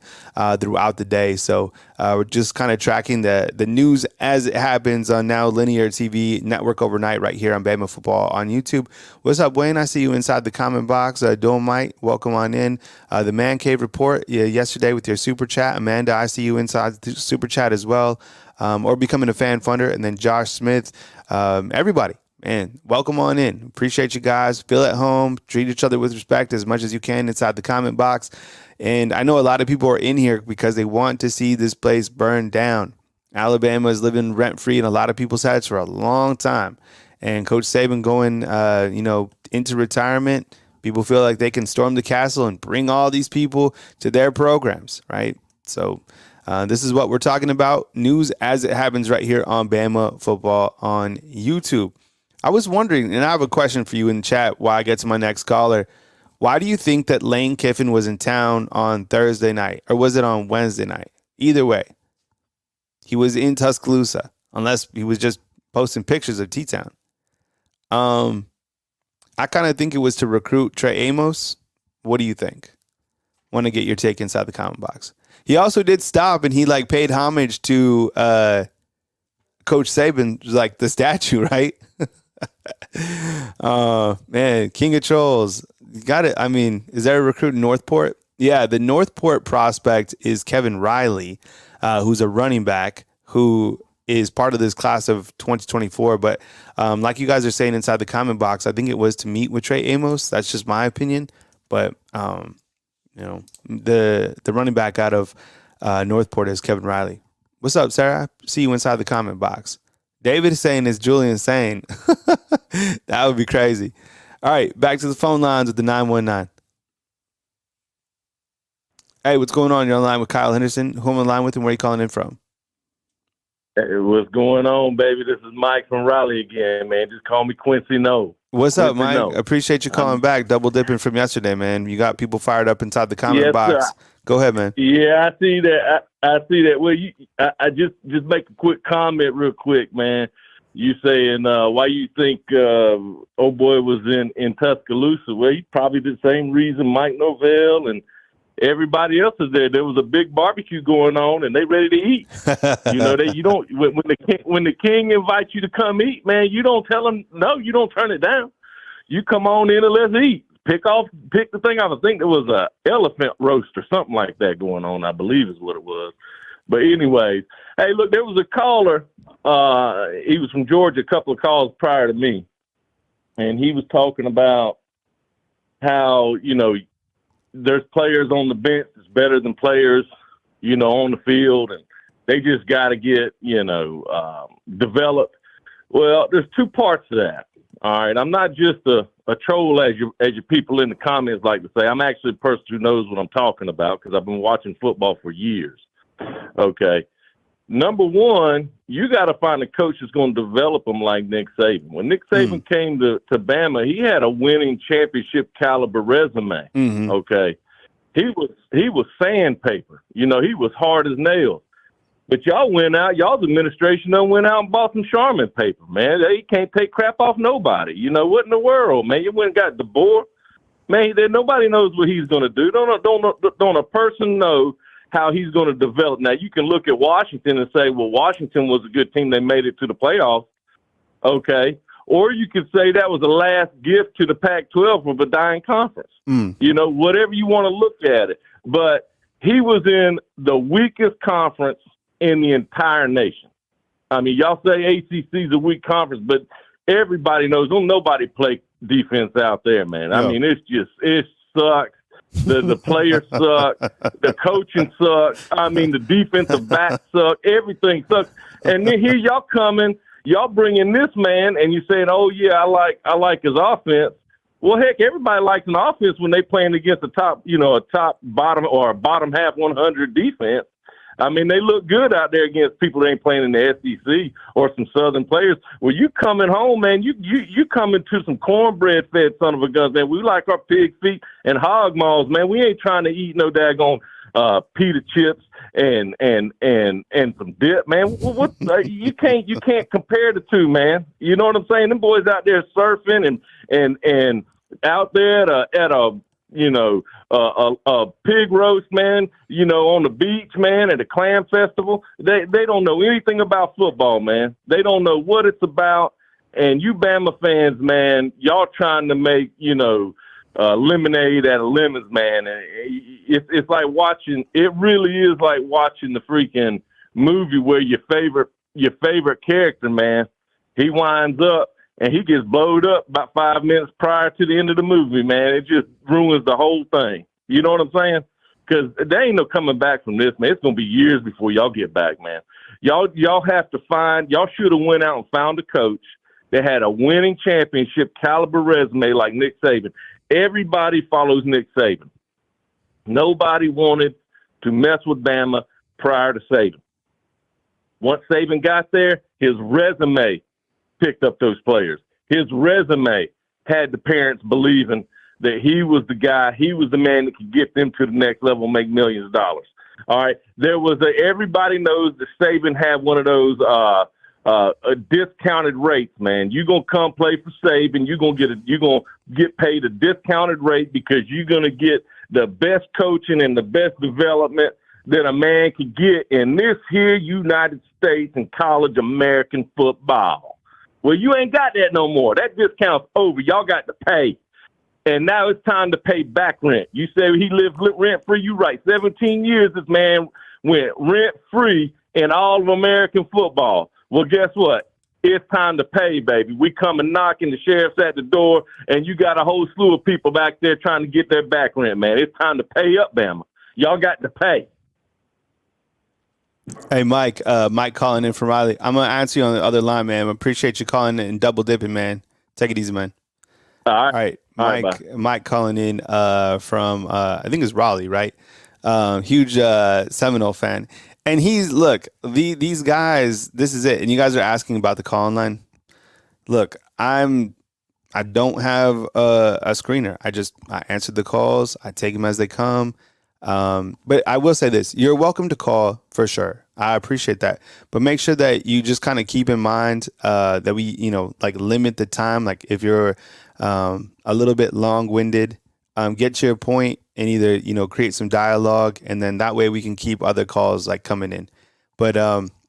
throughout the day. So we're just kind of tracking the news as it happens on Now Linear TV Network overnight right here on Bama Football on YouTube. What's up, Wayne? I see you inside the comment box. Dolomite, welcome on in. The Man Cave Report yesterday with your super chat. Amanda, I see you inside the super chat as well. Or becoming a fan funder. And then Josh Smith, everybody, man, welcome on in. Appreciate you guys. Feel at home. Treat each other with respect as much as you can inside the comment box. And I know a lot of people are in here because they want to see this place burn down. Alabama is living rent-free in a lot of people's heads for a long time. And Coach Saban going, into retirement, people feel like they can storm the castle and bring all these people to their programs, right? So this is what we're talking about. News as it happens right here on Bama Football on YouTube. I was wondering, and I have a question for you in the chat while I get to my next caller. Why do you think that Lane Kiffin was in town on Thursday night, or was it on Wednesday night? Either way, he was in Tuscaloosa, unless he was just posting pictures of T-Town. I kind of think it was to recruit Trey Amos. What do you think? Want to get your take inside the comment box. He also did stop and he paid homage to Coach Saban, like the statue, right? Man, King of Trolls. You got it. I mean, is there a recruit in Northport? Yeah, the Northport prospect is Kevin Riley, who's a running back who is part of this class of 2024. But like you guys are saying inside the comment box, I think it was to meet with Trey Amos. That's just my opinion. But, the running back out of Northport is Kevin Riley. What's up, Sarah? I see you inside the comment box. David is saying it's Julian saying. That would be crazy. All right, back to the phone lines with the 919. Hey, what's going on? You're on line with Kyle Henderson. Who am I on line with and where are you calling in from? Hey, what's going on, baby? This is Mike from Raleigh again, man. Just call me Quincy No. What's up, Quincy Mike? No. Appreciate you calling back. Double dipping from yesterday, man. You got people fired up inside the comment Yes, box. sir. Go ahead, man. Yeah, I see that. I see that. Well, I just make a quick comment real quick, man. You saying why you think old boy was in Tuscaloosa? Well, he probably the same reason Mike Norvell and everybody else is there. There was a big barbecue going on, and they ready to eat. You know, you don't when the king invites you to come eat, man. You don't tell him no. You don't turn it down. You come on in and let's eat. Pick the thing off. I think there was a elephant roast or something like that going on. I believe is what it was. But anyways, hey, look, there was a caller. He was from Georgia. A couple of calls prior to me, and he was talking about how there's players on the bench that's better than players, on the field, and they just got to get, developed. Well, there's two parts to that. All right. I'm not just a troll, as your people in the comments like to say. I'm actually a person who knows what I'm talking about because I've been watching football for years. Okay. Number one, you got to find a coach that's going to develop them like Nick Saban. When Nick Saban came to Bama, he had a winning championship caliber resume. Mm-hmm. Okay. He was sandpaper. He was hard as nails. But y'all's administration done went out and bought some Charmin paper, man. They can't take crap off nobody. What in the world, man? You went and got DeBoer. Man, nobody knows what he's going to do. Don't a person know how he's going to develop. Now, you can look at Washington and say, well, Washington was a good team. They made it to the playoffs. Okay. Or you could say that was the last gift to the Pac-12 of a dying conference. Whatever you want to look at it. But he was in the weakest conference in the entire nation. I mean, y'all say ACC is a weak conference, but everybody knows don't nobody play defense out there, man. I mean, it sucks. The players suck. The coaching sucks. I mean, the defensive backs suck. Everything sucks. And then here y'all coming, y'all bringing this man, and you saying, "Oh yeah, I like his offense." Well, heck, everybody likes an offense when they playing against a top bottom or a bottom half 100 defense. I mean, they look good out there against people that ain't playing in the SEC or some Southern players. Well, you coming home, man, you coming to some cornbread fed son of a gun, man. We like our pig feet and hog maws, man. We ain't trying to eat no daggone pita chips and some dip, man. What you can't compare the two, man. You know what I'm saying? Them boys out there surfing and out there at a pig roast, man, on the beach, man, at a clam festival. They don't know anything about football, man. They don't know what it's about. And you Bama fans, man, y'all trying to make, lemonade out of lemons, man. And it's like watching, it really is like watching the freaking movie where your favorite character, man, he winds up and he gets blowed up about 5 minutes prior to the end of the movie, man. It just ruins the whole thing. You know what I'm saying? Because there ain't no coming back from this, man. It's going to be years before y'all get back, man. Y'all have to y'all should have went out and found a coach that had a winning championship caliber resume like Nick Saban. Everybody follows Nick Saban. Nobody wanted to mess with Bama prior to Saban. Once Saban got there, his resume picked up those players. His resume had the parents believing that he was the guy, he was the man that could get them to the next level and make millions of dollars. All right. There was everybody knows that Saban had one of those discounted rates, man. You're gonna come play for Saban, you're gonna get paid a discounted rate because you're gonna get the best coaching and the best development that a man could get in this here United States and college American football. Well, you ain't got that no more. That discount's over. Y'all got to pay. And now it's time to pay back rent. You say he lived rent-free. You right. 17 years this man went rent-free in all of American football. Well, guess what? It's time to pay, baby. We come and knocking, the sheriff's at the door, and you got a whole slew of people back there trying to get their back rent, man. It's time to pay up, Bama. Y'all got to pay. Hey, Mike calling in from Raleigh. I'm going to answer you on the other line, man. I appreciate you calling and double dipping, man. Take it easy, man. All right. Mike calling in from, I think it's Raleigh, right? Huge Seminole fan. And these guys, this is it. And you guys are asking about the call line. Look, I don't have a screener. I answer the calls. I take them as they come. But I will say this: you're welcome to call for sure. I appreciate that, but make sure that you just kind of keep in mind that we, like limit the time. Like if you're a little bit long-winded, get to your point and either create some dialogue, and then that way we can keep other calls like coming in. But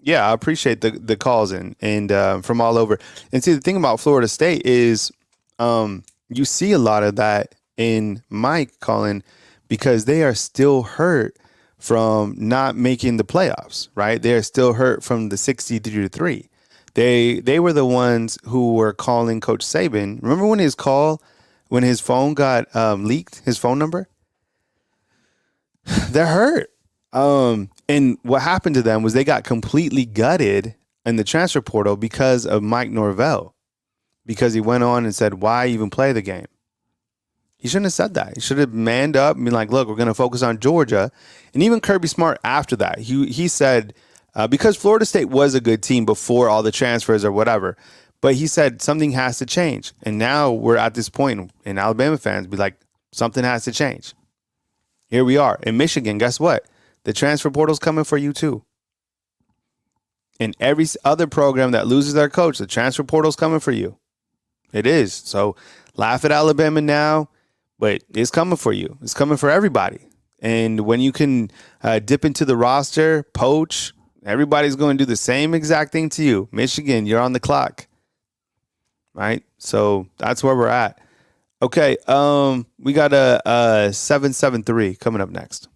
yeah, I appreciate the calls and from all over. And see, the thing about Florida State is you see a lot of that in Mike calling because they are still hurt from not making the playoffs, right? They are still hurt from the 63-3. They were the ones who were calling Coach Saban. Remember when his phone got leaked, his phone number? They're hurt. And what happened to them was they got completely gutted in the transfer portal because of Mike Norvell, because he went on and said, why even play the game? He shouldn't have said that. He should have manned up and been like, look, we're going to focus on Georgia. And even Kirby Smart after that, he said, because Florida State was a good team before all the transfers or whatever, but he said something has to change. And now we're at this point in Alabama fans be like, something has to change. Here we are. In Michigan, guess what? The transfer portal's coming for you too. In every other program that loses their coach, the transfer portal's coming for you. It is. So laugh at Alabama now, but it's coming for you. It's coming for everybody. And when you can dip into the roster, poach, everybody's going to do the same exact thing to you. Michigan, you're on the clock. Right? So that's where we're at. Okay, we got a 773 coming up next.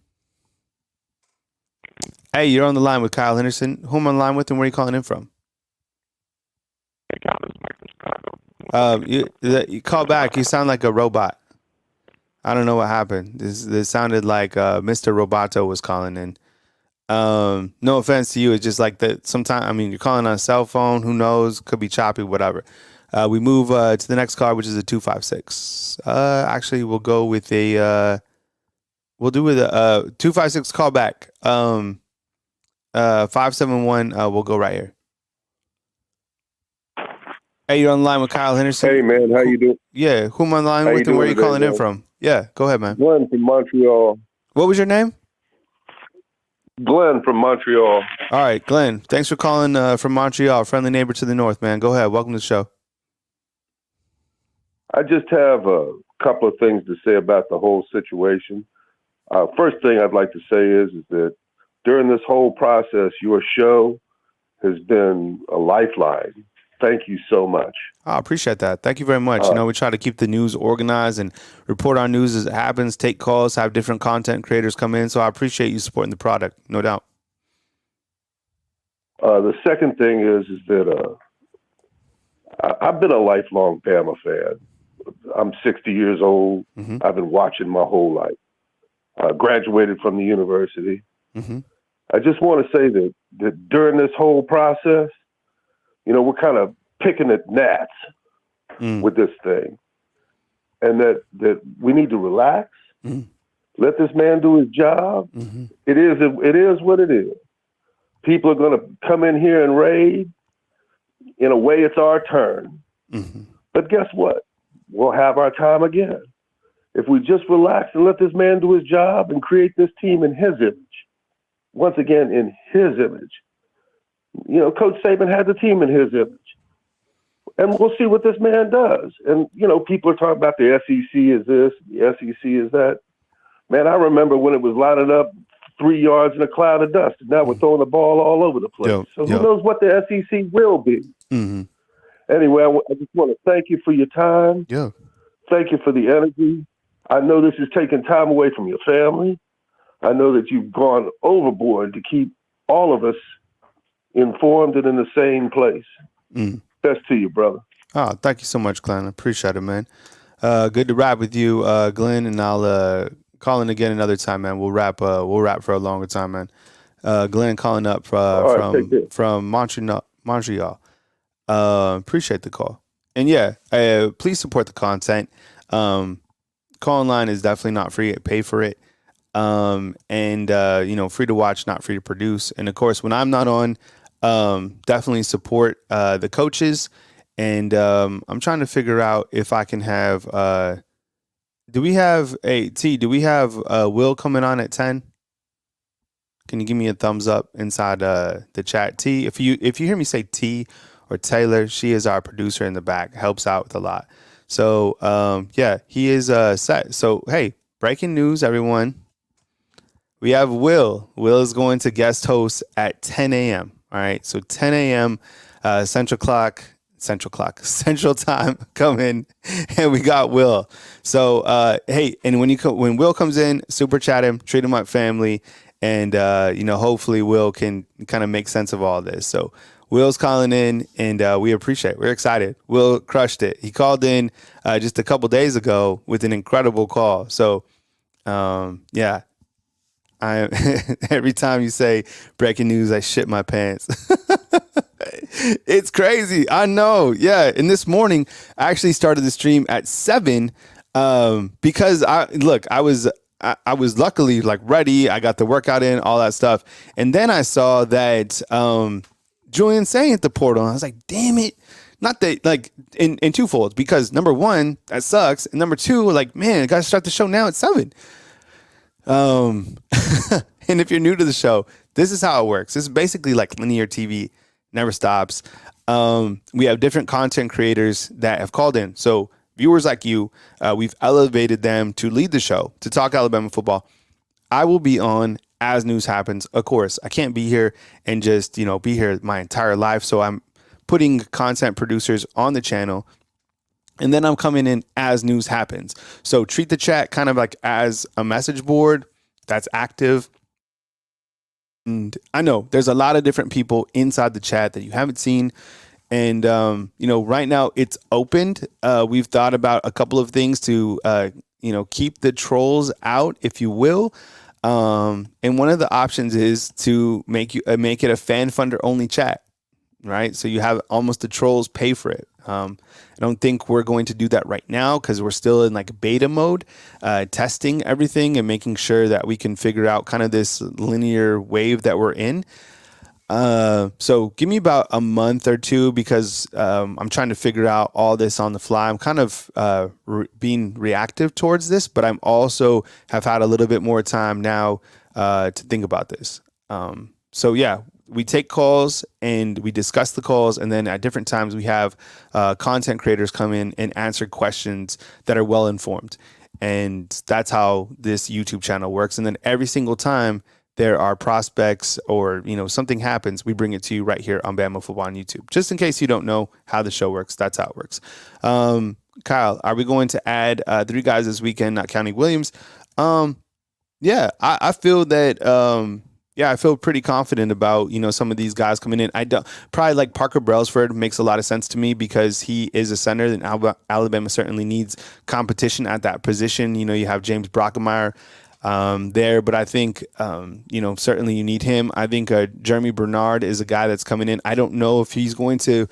Hey, you're on the line with Kyle Henderson. Who am I on the line with and where are you calling in from? You call back. You sound like a robot. I don't know what happened. This sounded like Mr. Roboto was calling in. No offense to you. It's just like that. Sometimes, I mean, you're calling on a cell phone. Who knows? Could be choppy, whatever. We move to the next card, which is a 256. Actually, we'll go with we'll do with a 256 call back. 571. We'll go right here. Hey, you're on the line with Kyle Henderson. Hey, man, how you doing? Yeah, who am I on the line with and where are you calling in from? Yeah, go ahead, man. Glenn from Montreal. What was your name? Glenn from Montreal. All right, Glenn. Thanks for calling from Montreal, friendly neighbor to the north, man. Go ahead. Welcome to the show. I just have a couple of things to say about the whole situation. First thing I'd like to say is that during this whole process, your show has been a lifeline. Thank you so much. I appreciate that. Thank you very much. We try to keep the news organized and report our news as it happens, take calls, have different content creators come in. So I appreciate you supporting the product, no doubt. The second thing is that I've been a lifelong Bama fan. I'm 60 years old. Mm-hmm. I've been watching my whole life. Graduated from the university. Mm-hmm. I just want to say that during this whole process, we're kind of picking at gnats with this thing, and that we need to relax, let this man do his job. Mm-hmm. It is what it is. People are going to come in here and raid. In a way, it's our turn. Mm-hmm. But guess what? We'll have our time again. If we just relax and let this man do his job and create this team in his image, once again, in his image. Coach Saban had the team in his image. And we'll see what this man does. And, people are talking about the SEC is this, the SEC is that. Man, I remember when it was lining up 3 yards in a cloud of dust. And now we're throwing the ball all over the place. Who knows what the SEC will be? Mm-hmm. Anyway, I just want to thank you for your time. Yeah. Thank you for the energy. I know this is taking time away from your family. I know that you've gone overboard to keep all of us informed and in the same place. Best to you, brother. Oh, thank you so much, Glenn. I appreciate it, man. Good to rap with you, Glenn, and I'll call in again another time, man. We'll rap for a longer time, man. Glenn calling up from Montreal. Appreciate the call. And yeah, please support the content. Call line is definitely not free. Pay for it. and free to watch, not free to produce. And of course, when I'm not on, definitely support the coaches. And I'm trying to figure out if I can have. Do we have Do we have Will coming on at 10? Can you give me a thumbs up inside the chat? T, if you hear me say T or Taylor, she is our producer in the back, helps out with a lot. So yeah, he is set. So hey, breaking news, everyone. We have Will. Will is going to guest host at 10 a.m. All right, so 10 a.m. Central Time coming, and we got Will. So hey, and when Will comes in, super chat him, treat him like family, and hopefully Will can kind of make sense of all this. So Will's calling in, and we appreciate it. We're excited. Will crushed it. He called in just a couple days ago with an incredible call. So yeah. Every time you say breaking news, I shit my pants. It's crazy. I know. Yeah. And this morning, I actually started the stream at 7 because I was luckily like ready. I got the workout in, all that stuff. And then I saw that Julian Sayin at the portal. And I was like, damn it. Not that, like, in twofolds, because number one, that sucks. And number two, like, man, I got to start the show now at 7. And if you're new to the show, this is how it works. This is basically like linear TV, never stops. We have different content creators that have called in. So viewers like you, we've elevated them to lead the show, to talk Alabama football. I will be on as news happens. Of course, I can't be here and just, be here my entire life. So I'm putting content producers on the channel. And then I'm coming in as news happens. So treat the chat kind of like as a message board that's active. And I know there's a lot of different people inside the chat that you haven't seen. And, right now it's opened. We've thought about a couple of things to, keep the trolls out, if you will. And one of the options is to make it a fan funder only chat. Right. So you have almost the trolls pay for it. I don't think we're going to do that right now because we're still in like beta mode, testing everything and making sure that we can figure out kind of this linear wave that we're in. So give me about a month or two because I'm trying to figure out all this on the fly. I'm kind of being reactive towards this, but I'm also have had a little bit more time now to think about this. So yeah. We take calls and we discuss the calls, and then at different times we have content creators come in and answer questions that are well informed, and that's how this YouTube channel works. And then every single time there are prospects or something happens, we bring it to you right here on Bama Football on YouTube. Just in case you don't know how the show works, that's how it works. Kyle, are we going to add 3 guys this weekend, not counting Williams? Yeah, I feel that. Yeah, I feel pretty confident about, some of these guys coming in. I don't probably like Parker Brailsford makes a lot of sense to me because he is a center, and Alabama certainly needs competition at that position. You have James Brockemeyer there, but I think, certainly you need him. I think Jeremy Bernard is a guy that's coming in. I don't know if he's going to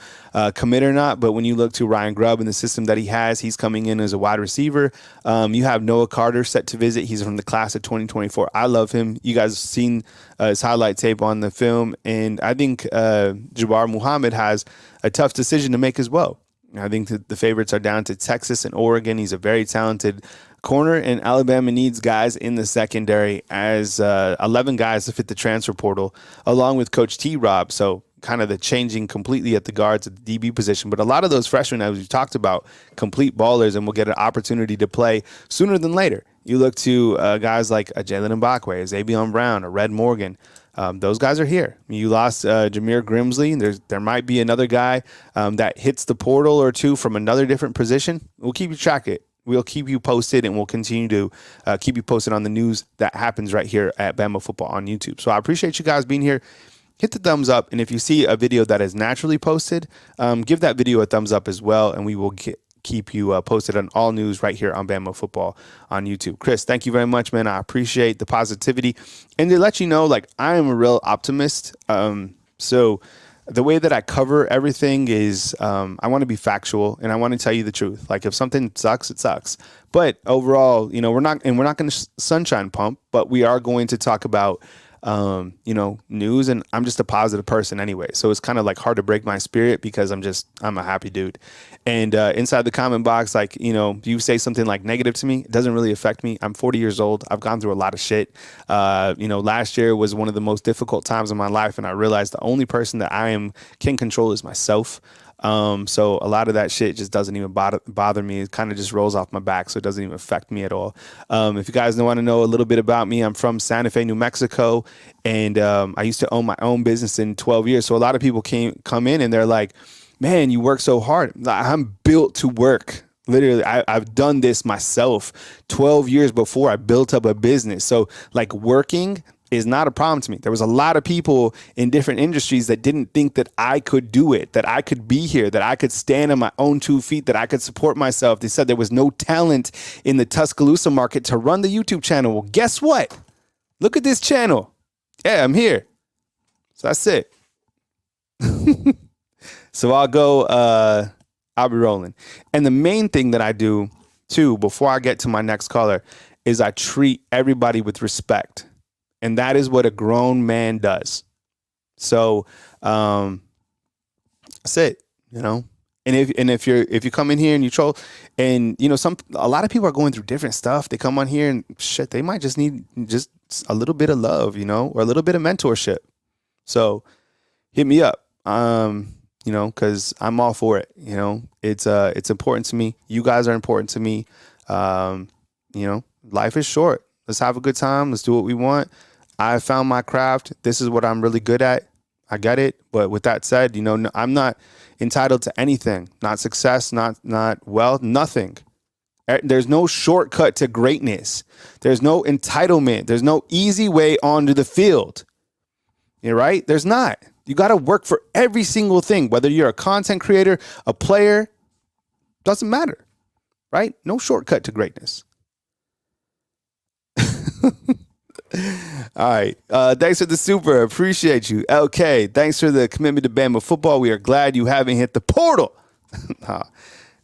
commit or not, but when you look to Ryan Grubb and the system that he has, he's coming in as a wide receiver. You have Noah Carter set to visit. He's from the class of 2024. I love him. You guys have seen his highlight tape on the film, and I think Jabbar Muhammad has a tough decision to make as well. I think that the favorites are down to Texas and Oregon. He's a very talented corner, and Alabama needs guys in the secondary as 11 guys to fit the transfer portal, along with Coach T-Rob. So kind of the changing completely at the guards at the DB position. But a lot of those freshmen, as we talked about, complete ballers and will get an opportunity to play sooner than later. You look to guys like Jalen Mbakwe, Xavier Brown, or Red Morgan. Those guys are here. You lost Jameer Grimsley. There might be another guy that hits the portal or two from another different position. We'll keep you track it. We'll keep you posted, and we'll continue to keep you posted on the news that happens right here at Bama Football on YouTube. So I appreciate you guys being here. Hit the thumbs up, and if you see a video that is naturally posted, give that video a thumbs up as well, and we will keep you posted on all news right here on Bama Football on YouTube. Chris, thank you very much, man. I appreciate the positivity. And to let you know, like, I am a real optimist. So the way that I cover everything is I want to be factual and I want to tell you the truth. Like if something sucks, it sucks. But overall, you know, we're not going to sunshine pump, but we are going to talk about you know, news, and I'm just a positive person anyway. So it's kind of like hard to break my spirit because I'm a happy dude. And inside the comment box, like, you know, you say something like negative to me, it doesn't really affect me. I'm 40 years old. I've gone through a lot of shit. You know, last year was one of the most difficult times in my life. And I realized the only person that can control is myself. So a lot of that shit just doesn't even bother me. It kind of just rolls off my back. So it doesn't even affect me at all. If you guys want to know a little bit about me, I'm from Santa Fe, New Mexico. And, I used to own my own business in 12 years. So a lot of people come in and they're like, man, you work so hard. I'm built to work. Literally, I've done this myself 12 years before I built up a business. So like working is not a problem to me. There was a lot of people in different industries that didn't think that I could do it, that I could be here, that I could stand on my own 2 feet, that I could support myself. They said there was no talent in the Tuscaloosa market to run the YouTube channel. Well, guess what? Look at this channel. Yeah, I'm here. So that's it. So I'll be rolling. And the main thing that I do too, before I get to my next caller, is I treat everybody with respect. And that is what a grown man does. So that's it, you know. And if you come in here and you troll, and you know, a lot of people are going through different stuff. They come on here and shit, they might just need just a little bit of love, you know, or a little bit of mentorship. So hit me up. You know, because I'm all for it. You know, it's important to me. You guys are important to me. You know, life is short. Let's have a good time. Let's do what we want. I found my craft. This is what I'm really good at. I get it. But with that said, you know, I'm not entitled to anything. Not success, not wealth, nothing. There's no shortcut to greatness. There's no entitlement. There's no easy way onto the field. You're right. There's not. You got to work for every single thing, whether you're a content creator, a player, doesn't matter, right? No shortcut to greatness. All right. Thanks for the super. Appreciate you. LK, thanks for the commitment to Bama football. We are glad you haven't hit the portal. Nah,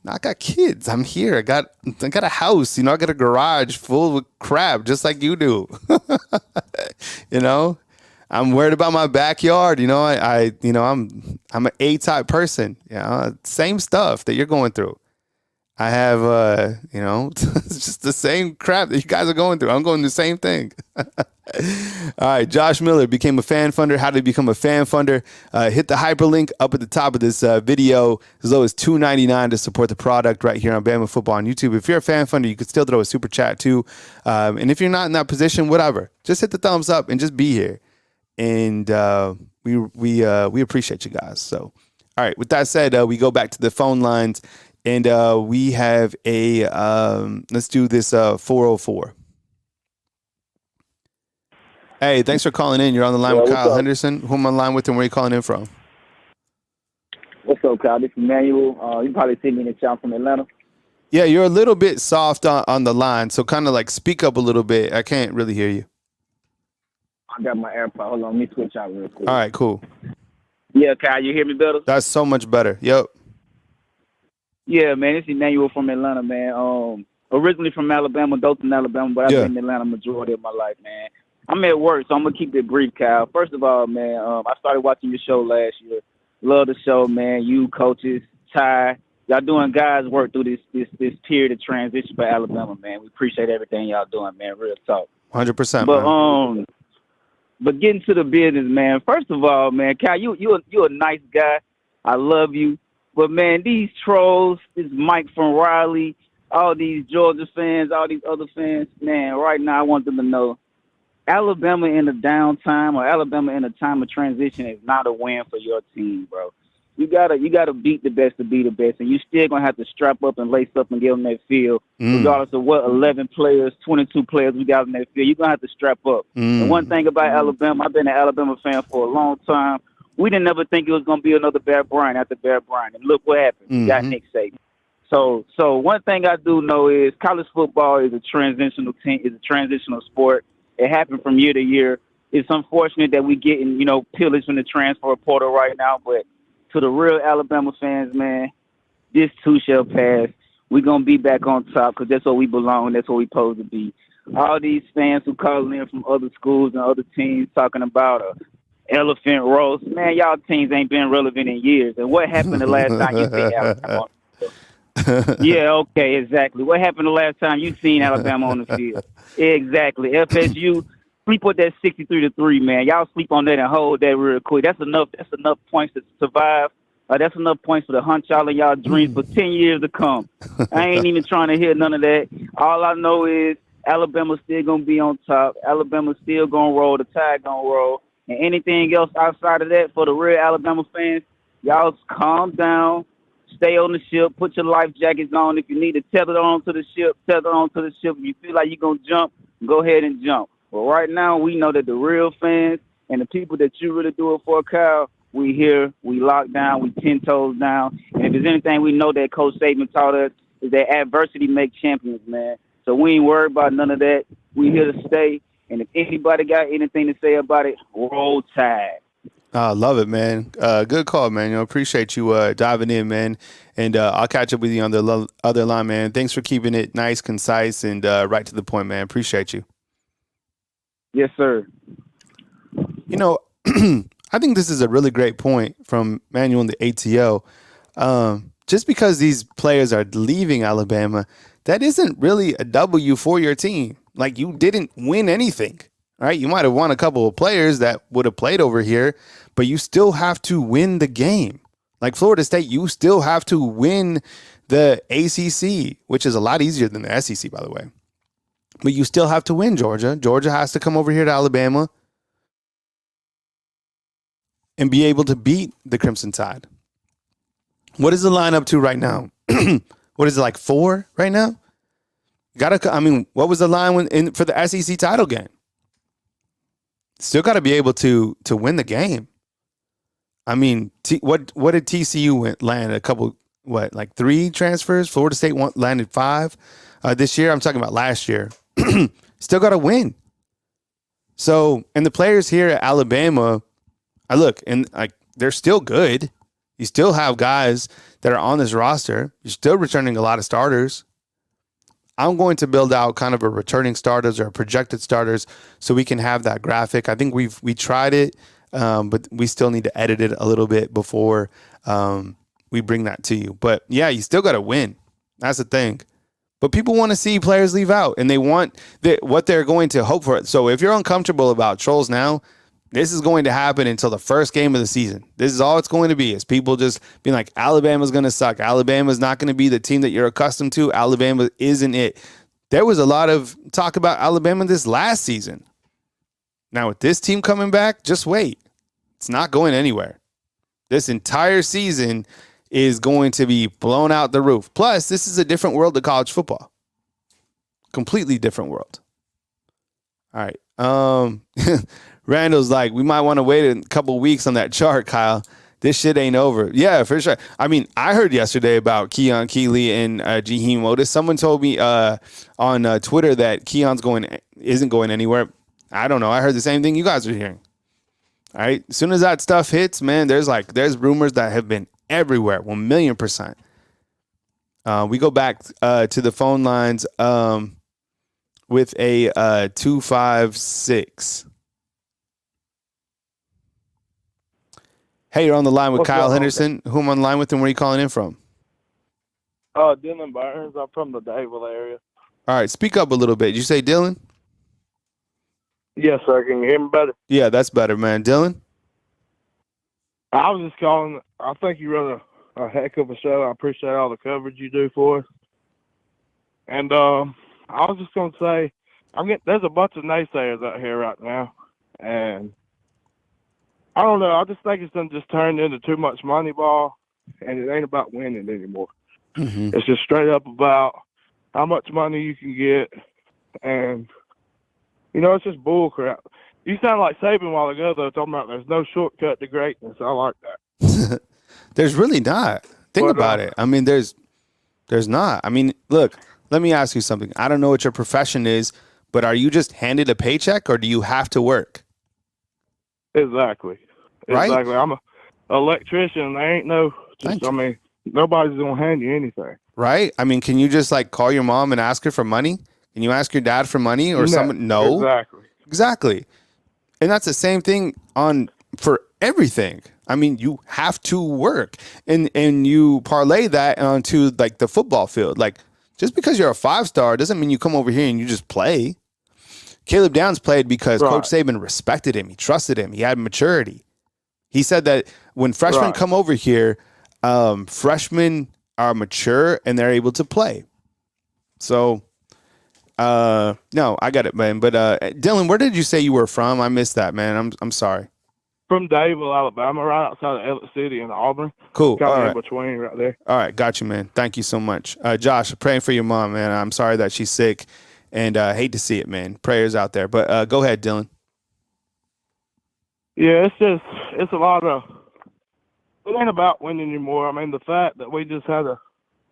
I got kids. I'm here. I got a house. You know, I got a garage full with crap, just like you do. You know? I'm worried about my backyard. You know, I'm an A-type person. You know, same stuff that you're going through. I have, you know, it's just the same crap that you guys are going through. I'm going through the same thing. All right. Josh Miller became a fan funder. How to become a fan funder? Hit the hyperlink up at the top of this video. As low as $2.99 to support the product right here on Bama Football on YouTube. If you're a fan funder, you could still throw a super chat too. And if you're not in that position, whatever, just hit the thumbs up and just be here. And we appreciate you guys. So, all right. With that said, we go back to the phone lines, and we have a let's do this 404. Hey, thanks for calling in. You're on the line with Kyle Henderson. Who am I on the line with, and where are you calling in from? What's up, Kyle? This is Emmanuel. You probably see me in the chat from Atlanta. Yeah, you're a little bit soft on the line, so kind of like speak up a little bit. I can't really hear you. I got my AirPod. Hold on, let me switch out real quick. All right, cool. Yeah, Kyle, you hear me better? That's so much better. Yep. Yeah, man, this is Emmanuel from Atlanta, man. Originally from Alabama, Dothan, Alabama, but I've been in Atlanta majority of my life, man. I'm at work, so I'm gonna keep it brief, Kyle. First of all, man, I started watching your show last year. Love the show, man. You coaches, Ty, y'all doing guys work through this period of transition for Alabama, man. We appreciate everything y'all doing, man. Real talk. 100%. But getting to the business, man. First of all, man, Kyle, you a nice guy. I love you. But man, these trolls, this Mike from Raleigh, all these Georgia fans, all these other fans, man. Right now, I want them to know, Alabama in a downtime or Alabama in a time of transition is not a win for your team, bro. You gotta beat the best to be the best, and you still gonna have to strap up and lace up and get on that field, regardless of what 11 players, 22 players we got on that field. You're gonna have to strap up. And one thing about Alabama, I've been an Alabama fan for a long time. We didn't ever think it was gonna be another Bear Bryant after Bear Bryant, and look what happened. We got Nick Saban. So one thing I do know is college football is a transitional team, is a transitional sport. It happened from year to year. it's unfortunate that we getting, pillaged from the transfer portal right now. But to the real Alabama fans, man, this too shall pass. We're going to be back on top because that's where we belong. That's where we supposed to be. All these fans who calling in from other schools and other teams talking about elephant roast. Man, y'all teams ain't been relevant in years. And what happened the last time you seen Alabama on the field? Yeah, okay, exactly. What happened the last time you seen Alabama on the field? Exactly. FSU, sleep with that 63-3, man. Y'all sleep on that and hold that real quick. That's enough points to survive. That's enough points for the hunt y'all in y'all dreams for 10 years to come. I ain't even trying to hear none of that. All I know is Alabama's still going to be on top. Alabama's still going to roll. The tide going to roll. And anything else outside of that for the real Alabama fans, y'all calm down, stay on the ship, put your life jackets on. If you need to tether on to the ship, tether on to the ship. If you feel like you're going to jump, go ahead and jump. But right now, we know that the real fans and the people that you really do it for, Kyle, we here, we locked down, we 10 toes down. And if there's anything we know that Coach Saban taught us is that adversity makes champions, man. So we ain't worried about none of that. We here to stay. And if anybody got anything to say about it, roll tide. I love it, man. Good call, man. Appreciate you diving in, man. And I'll catch up with you on the other line, man. Thanks for keeping it nice, concise, and right to the point, man. Appreciate you. Yes, sir. I think this is a really great point from Manuel in the ATO. Just because these players are leaving Alabama, that isn't really a W for your team. Like, you didn't win anything, right? You might have won a couple of players that would have played over here, but you still have to win the game. Like Florida State, you still have to win the ACC, which is a lot easier than the SEC, by the way. But you still have to win Georgia. Georgia has to come over here to Alabama and be able to beat the Crimson Tide. What is the line up to right now? What is it, like 4 right now? What was the line for the SEC title game? Still got to be able to win the game. What did TCU land? A couple, 3 transfers? Florida State landed 5 this year. I'm talking about last year. Still got to win. So, and the players here at Alabama, they're still good. You still have guys that are on this roster. You're still returning a lot of starters. I'm going to build out kind of a returning starters or projected starters so we can have that graphic. I think we tried it, but we still need to edit it a little bit before we bring that to you. But yeah, you still got to win. That's the thing. But people want to see players leave out, and they want what they're going to hope for. So if you're uncomfortable about trolls now, this is going to happen until the first game of the season. This is all it's going to be, is people just being like, Alabama's going to suck. Alabama's not going to be the team that you're accustomed to. Alabama isn't it. There was a lot of talk about Alabama this last season. Now with this team coming back, just wait. It's not going anywhere. This entire season is going to be blown out the roof. Plus, this is a different world of college football. Completely different world. All right. Randall's like, we might want to wait a couple weeks on that chart, Kyle. This shit ain't over. Yeah, for sure. I heard yesterday about Keon Keeley and Jaheim Otis. Someone told me on Twitter that Keon's isn't going anywhere. I don't know. I heard the same thing you guys are hearing. All right. As soon as that stuff hits, man, there's rumors that have been everywhere. 1,000,000%. We go back to the phone lines with a 256. Hey, you're on the line with What's Kyle up, Henderson. Who am I on the line with, and where are you calling in from? Dylan Burns. I'm from the Dayville area. All right, speak up a little bit. Did you say Dylan? Yes, sir. Can you hear me better? Yeah, that's better, man. Dylan? I was just calling. I think you run a heck of a show. I appreciate all the coverage you do for us. And I was just going to say, there's a bunch of naysayers out here right now. And I don't know. I just think it's just turned into too much money ball, and it ain't about winning anymore. Mm-hmm. It's just straight up about how much money you can get, and it's just bull crap. You sound like Saban a while ago, though, talking about there's no shortcut to greatness. I like that. There's really not. Think about it. There's not. Look, let me ask you something. I don't know what your profession is, but are you just handed a paycheck, or do you have to work? Exactly. Right? Exactly. I'm a electrician. There ain't no. I mean, nobody's gonna hand you anything. Right? I mean, can you just like call your mom and ask her for money? Can you ask your dad for money or No, someone? No. Exactly. And that's the same thing for everything. I mean, you have to work, and you parlay that onto like the football field. Like, just because you're a 5-star doesn't mean you come over here and you just play. Caleb Downs played because Coach Saban respected him. He trusted him. He had maturity. He said that when freshmen come over here, freshmen are mature and they're able to play. So, no, I got it, man. But Dylan, where did you say you were from? I missed that, man. I'm sorry. From Dadeville, Alabama, right outside of Elliott City in Auburn. Cool. Kind All of right. in between right there. All right. Got you, man. Thank you so much. Josh, praying for your mom, man. I'm sorry that she's sick and hate to see it, man. Prayers out there. But go ahead, Dylan. Yeah, it's a lot of, it ain't about winning anymore. I mean, the fact that we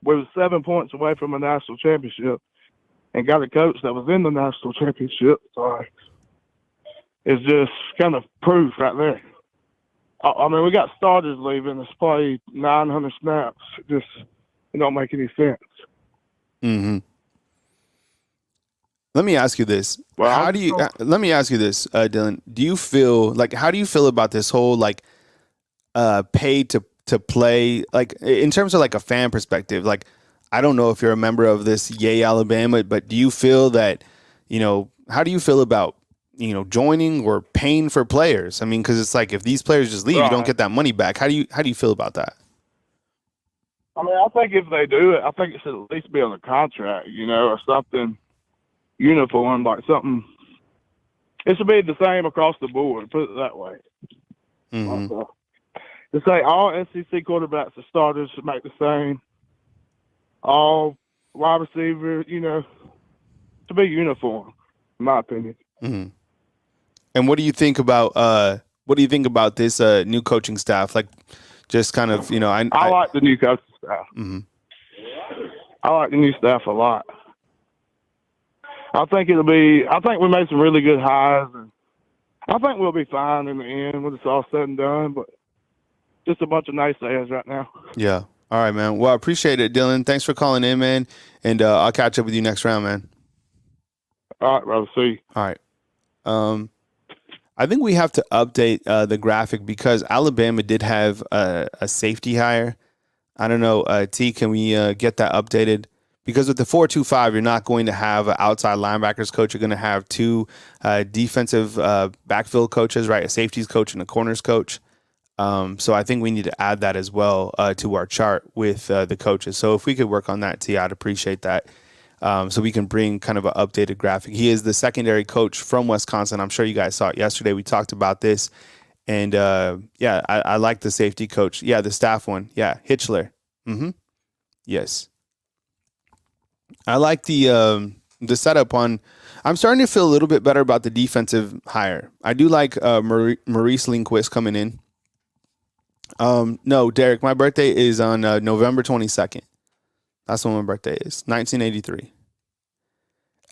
were 7 points away from a national championship and got a coach that was in the national championship, it's just kind of proof right there. I mean, we got starters leaving. It's played 900 snaps. It don't make any sense. Mm-hmm. Let me ask you this. Well, let me ask you this, Dylan. How do you feel about this whole like pay to play, like in terms of like a fan perspective? Like, I don't know if you're a member of this Yay Alabama, but do you feel that, how do you feel about, joining or paying for players? I mean, because it's like if these players just leave, you don't get that money back. How do you feel about that? I mean, I think if they do it, I think it should at least be on the contract, or something uniform, like something. It should be the same across the board, put it that way. Mm-hmm. To say all SEC quarterbacks and starters should make the same. All wide receiver, to be uniform, in my opinion. Mm-hmm. And what do you think about this new coaching staff? Like, just kind of, I like the new coaching staff. Mm-hmm. I like the new staff a lot. I think we made some really good hires, and I think we'll be fine in the end when it's all said and done, but just a bunch of naysayers right now. Yeah. All right, man. Well, I appreciate it, Dylan. Thanks for calling in, man. And I'll catch up with you next round, man. All right, brother. See you. All right. I think we have to update the graphic because Alabama did have a safety hire. I don't know. T, can we get that updated? Because with the 4-2-5, you're not going to have an outside linebackers coach. You're going to have two defensive backfield coaches, right? A safeties coach and a corners coach. So I think we need to add that as well to our chart with the coaches. So if we could work on that, T, I'd appreciate that. So we can bring kind of an updated graphic. He is the secondary coach from Wisconsin. I'm sure you guys saw it yesterday. We talked about this. And I like the safety coach. Yeah, the staff one. Yeah, Hitchler. Mm-hmm. Yes. I like the setup on. I'm starting to feel a little bit better about the defensive hire. I do like Maurice Lindquist coming in. No, Derek, my birthday is on November 22nd. That's when my birthday is, 1983.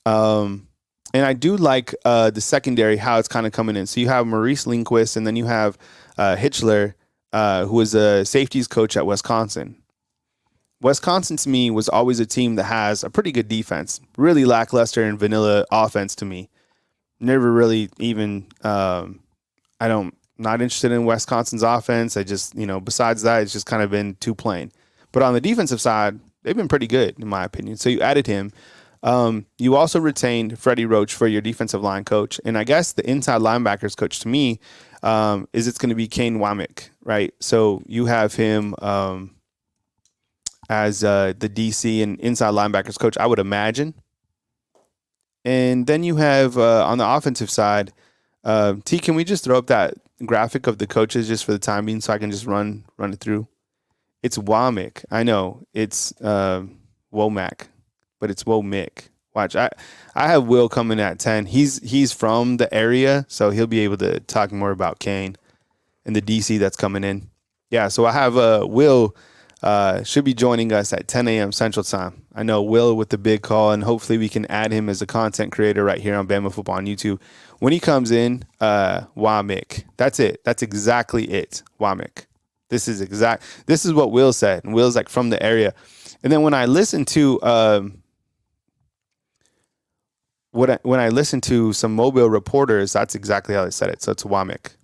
And I do like the secondary, how it's kind of coming in. So you have Maurice Lindquist, and then you have Hitchler, who is a safeties coach at Wisconsin. Wisconsin, to me, was always a team that has a pretty good defense, really lackluster and vanilla offense to me. Never really even, not interested in Wisconsin's offense. I just, besides that, it's just kind of been too plain. But on the defensive side, they've been pretty good, in my opinion. So you added him. You also retained Freddie Roach for your defensive line coach. And I guess the inside linebackers coach to me it's going to be Kane Womack, right? So you have him as the DC and inside linebackers coach, I would imagine. And then you have on the offensive side, T, can we just throw up that graphic of the coaches just for the time being so I can just run it through? It's Womack. I know it's Womack, but it's Womack. Watch, I have Will coming at 10. He's from the area, so he'll be able to talk more about Kane and the DC that's coming in. Yeah, so I have Will should be joining us at 10 a.m. Central Time. I know Will with the big call, and hopefully we can add him as a content creator right here on Bama Football on YouTube. When he comes in, Wamik. That's it. That's exactly it. Wamik. This is what Will said. And Will's like from the area. And then when I listen to when I listen to some Mobile reporters, that's exactly how they said it. So it's Wamik.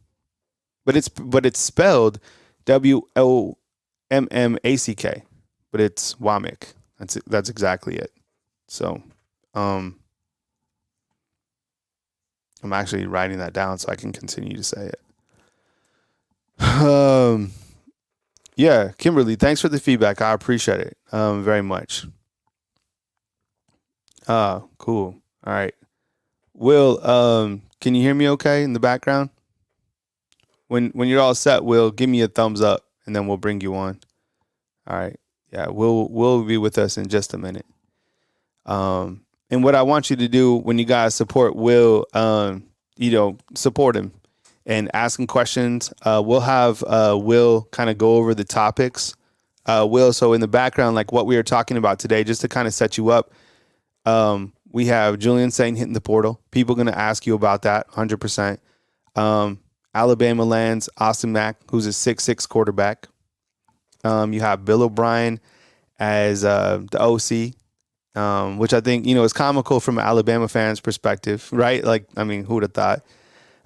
But it's spelled WOMMACK. But it's Wamik. That's exactly it. So I'm actually writing that down so I can continue to say it. Yeah, Kimberly, thanks for the feedback. I appreciate it very much. Cool. All right. Will, can you hear me okay in the background? When you're all set, Will, give me a thumbs up and then we'll bring you on. All right. Yeah, Will be with us in just a minute. And what I want you to do when you guys support Will, support him and ask him questions. We'll have Will kind of go over the topics. Will, so in the background, like what we were talking about today, just to kind of set you up, we have Julian Sayin hitting the portal. People going to ask you about that, 100%. Alabama lands Austin Mack, who's a 6'6" quarterback. You have Bill O'Brien as the OC, which I think, is comical from an Alabama fan's perspective, right? Like, I mean, who would have thought?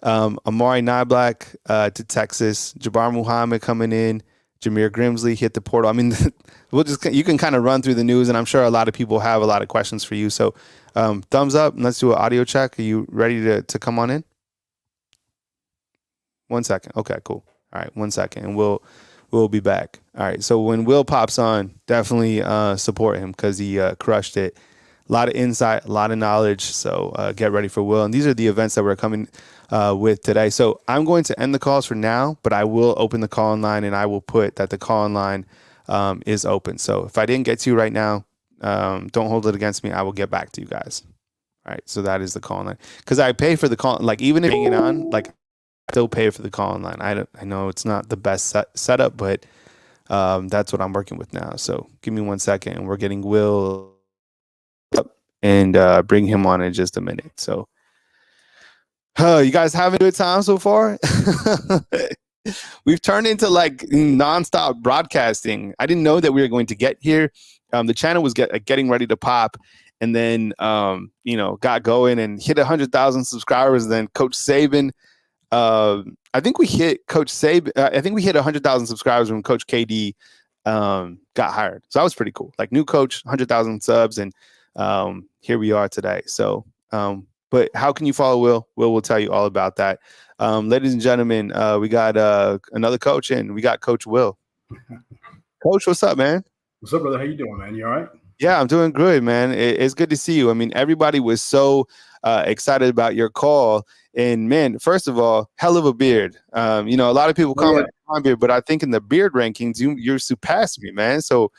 Amari Niblack to Texas, Jabbar Muhammad coming in, Jameer Grimsley hit the portal. I mean, you can kind of run through the news, and I'm sure a lot of people have a lot of questions for you. So thumbs up, and let's do an audio check. Are you ready to come on in? 1 second. Okay, cool. All right, 1 second, and we'll be back. All right, so when Will pops on, definitely support him because he crushed it. A lot of insight, a lot of knowledge. So get ready for Will. And these are the events that we're coming with today. So I'm going to end the calls for now, but I will open the call line and I will put that the call line is open. So if I didn't get to you right now, don't hold it against me. I will get back to you guys. All right. So that is the call line because I pay for the call. Like even if hanging on, like I still pay for the call line. I know it's not the best setup, but that's what I'm working with now. So give me 1 second and we're getting Will up and bring him on in just a minute. So you guys having a good time so far? We've turned into like nonstop broadcasting. I didn't know that we were going to get here. The channel was getting ready to pop and then, got going and hit 100,000 subscribers. Then Coach Saban, I think we hit Coach Saban. I think we hit 100,000 subscribers when Coach KD got hired. So that was pretty cool. Like new coach, 100,000 subs. And here we are today. So, but how can you follow Will? Will tell you all about that. Ladies and gentlemen, we got another coach in. We got Coach Will. Coach, what's up, man? What's up, brother? How you doing, man? You all right? Yeah, I'm doing good, man. It's good to see you. I mean, everybody was so excited about your call. And man, first of all, hell of a beard. A lot of people comment on my beard, but I think in the beard rankings, you surpassed me, man. So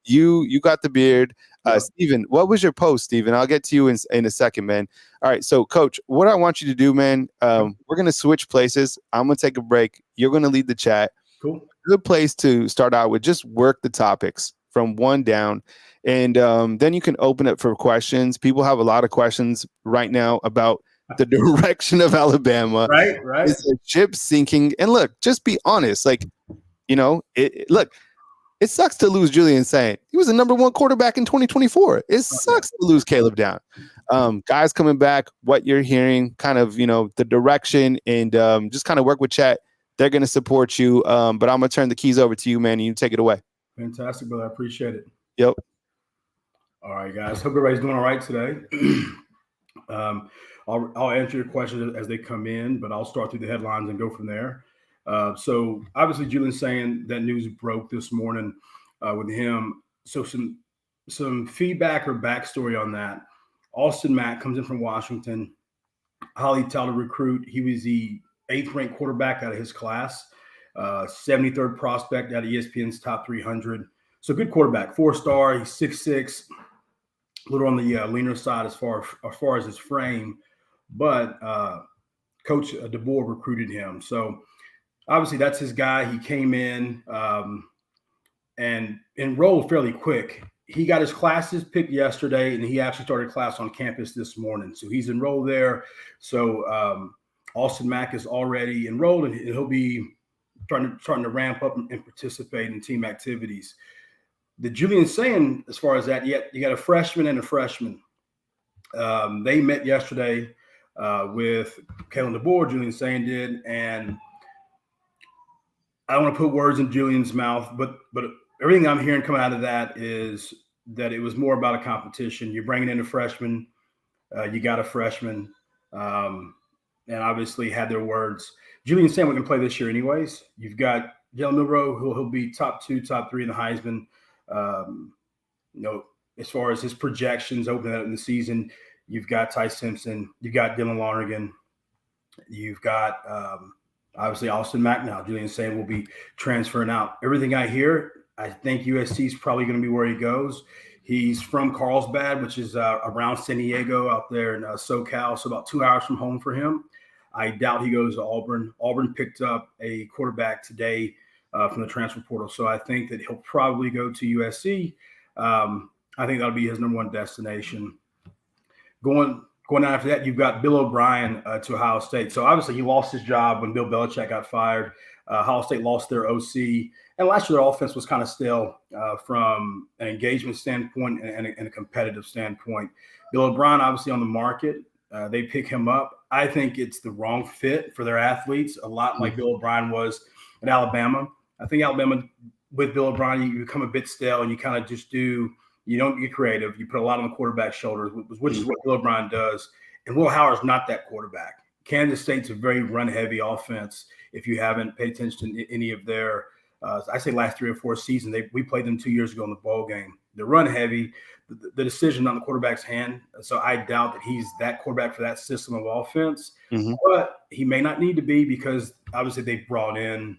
you got the beard. Steven, what was your post, Steven? I'll get to you in a second, man. All right. So, Coach, what I want you to do, man, we're going to switch places. I'm going to take a break. You're going to lead the chat. Cool. Good place to start out with. Just work the topics from one down. And then you can open it for questions. People have a lot of questions right now about the direction of Alabama. Right. Is the ship sinking? And look, just be honest. Like, look, it sucks to lose Julian Sayin. He was the number one quarterback in 2024. It sucks to lose Caleb Down. Guys coming back, what you're hearing, kind of, the direction, and just kind of work with chat. They're going to support you. But I'm going to turn the keys over to you, man, and you take it away. Fantastic, brother. I appreciate it. Yep. All right, guys. Hope everybody's doing all right today. I'll answer your questions as they come in, but I'll start through the headlines and go from there. So obviously, Julian Sayin, that news broke this morning with him. So some feedback or backstory on that. Austin Mack comes in from Washington, highly touted recruit. He was the 8th ranked quarterback out of his class, 73rd prospect out of ESPN's top 300. So good quarterback, 4-star. He's 6'6", a little on the leaner side as far as his frame, but Coach DeBoer recruited him. So obviously that's his guy. He came in and enrolled fairly quick. He got his classes picked yesterday, and he actually started class on campus this morning. So he's enrolled there. So Austin Mack is already enrolled, and he'll be starting to ramp up and participate in team activities. The Julian Sayin, as far as that, you got a freshman and a freshman. They met yesterday with Kalen DeBoer, Julian Sayin did, and I don't want to put words in Julian's mouth, but everything I'm hearing coming out of that is that it was more about a competition. You're bringing in a freshman, you got a freshman, and obviously had their words. Julian Sayin can play this year anyways. You've got Jalen Milroe, who'll be top 2, top 3 in the Heisman. As far as his projections opening up in the season, you've got Ty Simpson, you've got Dylan Lonergan, you've got obviously Austin Mack now. Julian Sayin will be transferring out. Everything I hear, I think USC is probably going to be where he goes. He's from Carlsbad, which is around San Diego out there in SoCal, so about 2 hours from home for him. I doubt he goes to Auburn. Auburn picked up a quarterback today from the transfer portal, so I think that he'll probably go to USC. I think that'll be his number one destination. Going after that, you've got Bill O'Brien to Ohio State. So obviously he lost his job when Bill Belichick got fired. Ohio State lost their OC. And last year their offense was kind of stale from an engagement standpoint and a competitive standpoint. Bill O'Brien obviously on the market. They pick him up. I think it's the wrong fit for their athletes, a lot like Bill O'Brien was at Alabama. I think Alabama, with Bill O'Brien, you become a bit stale and you kind of just you don't get creative. You put a lot on the quarterback's shoulders, which is what Bill O'Brien does. And Will Howard's not that quarterback. Kansas State's a very run-heavy offense. If you haven't paid attention to any of their, I say last 3 or 4 seasons, we played them 2 years ago in the bowl game. They're run-heavy. The decision on the quarterback's hand. So I doubt that he's that quarterback for that system of offense. But he may not need to be because obviously they brought in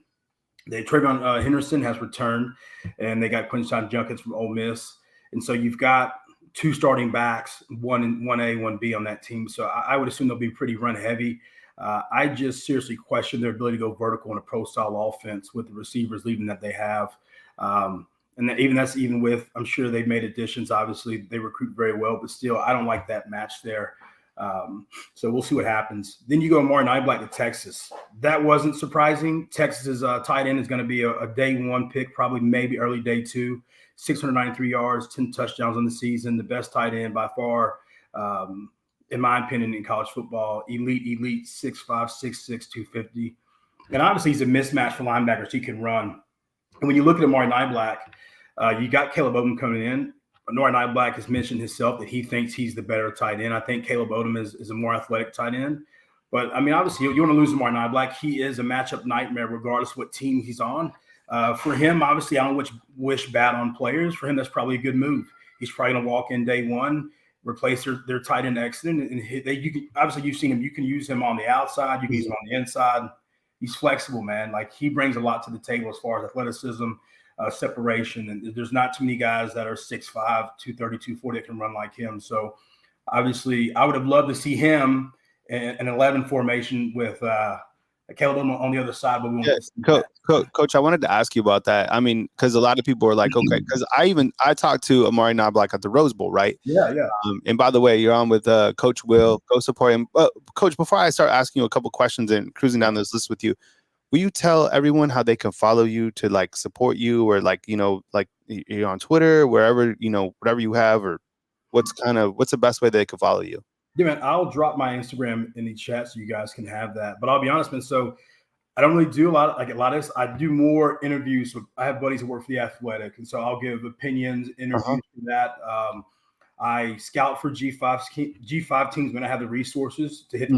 Trayvon Henderson has returned, and they got Quinshon Judkins from Ole Miss. And so you've got 2 starting backs, 1A, 1B on that team. So I would assume they'll be pretty run heavy. I just seriously question their ability to go vertical in a pro-style offense with the receivers leading that they have. And that's even with, I'm sure they've made additions. Obviously, they recruit very well, but still, I don't like that match there. So we'll see what happens. Then you go Amari Niblack to Texas. That wasn't surprising. Texas's tight end is going to be a day 1 pick, probably maybe early day 2. 693 yards, 10 touchdowns on the season, the best tight end by far, in my opinion, in college football. Elite, 6'5", 6'6", 250. And obviously he's a mismatch for linebackers. He can run. And when you look at Amari Niblack, you got Caleb Odom coming in. Amari Niblack has mentioned himself that he thinks he's the better tight end. I think Caleb Odom is a more athletic tight end. But, I mean, obviously you want to lose Amari Niblack. He is a matchup nightmare regardless of what team he's on. For him, obviously, I don't wish bad on players. For him, that's probably a good move. He's probably going to walk in day 1, replace their tight end accident. And obviously, you've seen him. You can use him on the outside. You can use him on the inside. He's flexible, man. Like, he brings a lot to the table as far as athleticism, separation. And there's not too many guys that are 6'5", 230, 240 that can run like him. So, obviously, I would have loved to see him in an 11 formation with Caleb on the other side, but we won't. Coach, I wanted to ask you about that. I mean, because a lot of people are like, okay, because I talked to Amari Niblack at the Rose Bowl, right? Yeah. And by the way, you're on with Coach Will. Go support him. Coach, before I start asking you a couple questions and cruising down this list with you, will you tell everyone how they can follow you to like support you, or like you're on Twitter, wherever, whatever you have, or what's the best way they can follow you? Yeah, man, I'll drop my Instagram in the chat so you guys can have that. But I'll be honest, man. So I don't really do a lot of this. I do more interviews. So I have buddies that work for The Athletic, and so I'll give opinions, interviews for that. I scout for G5 teams when I have the resources to hit.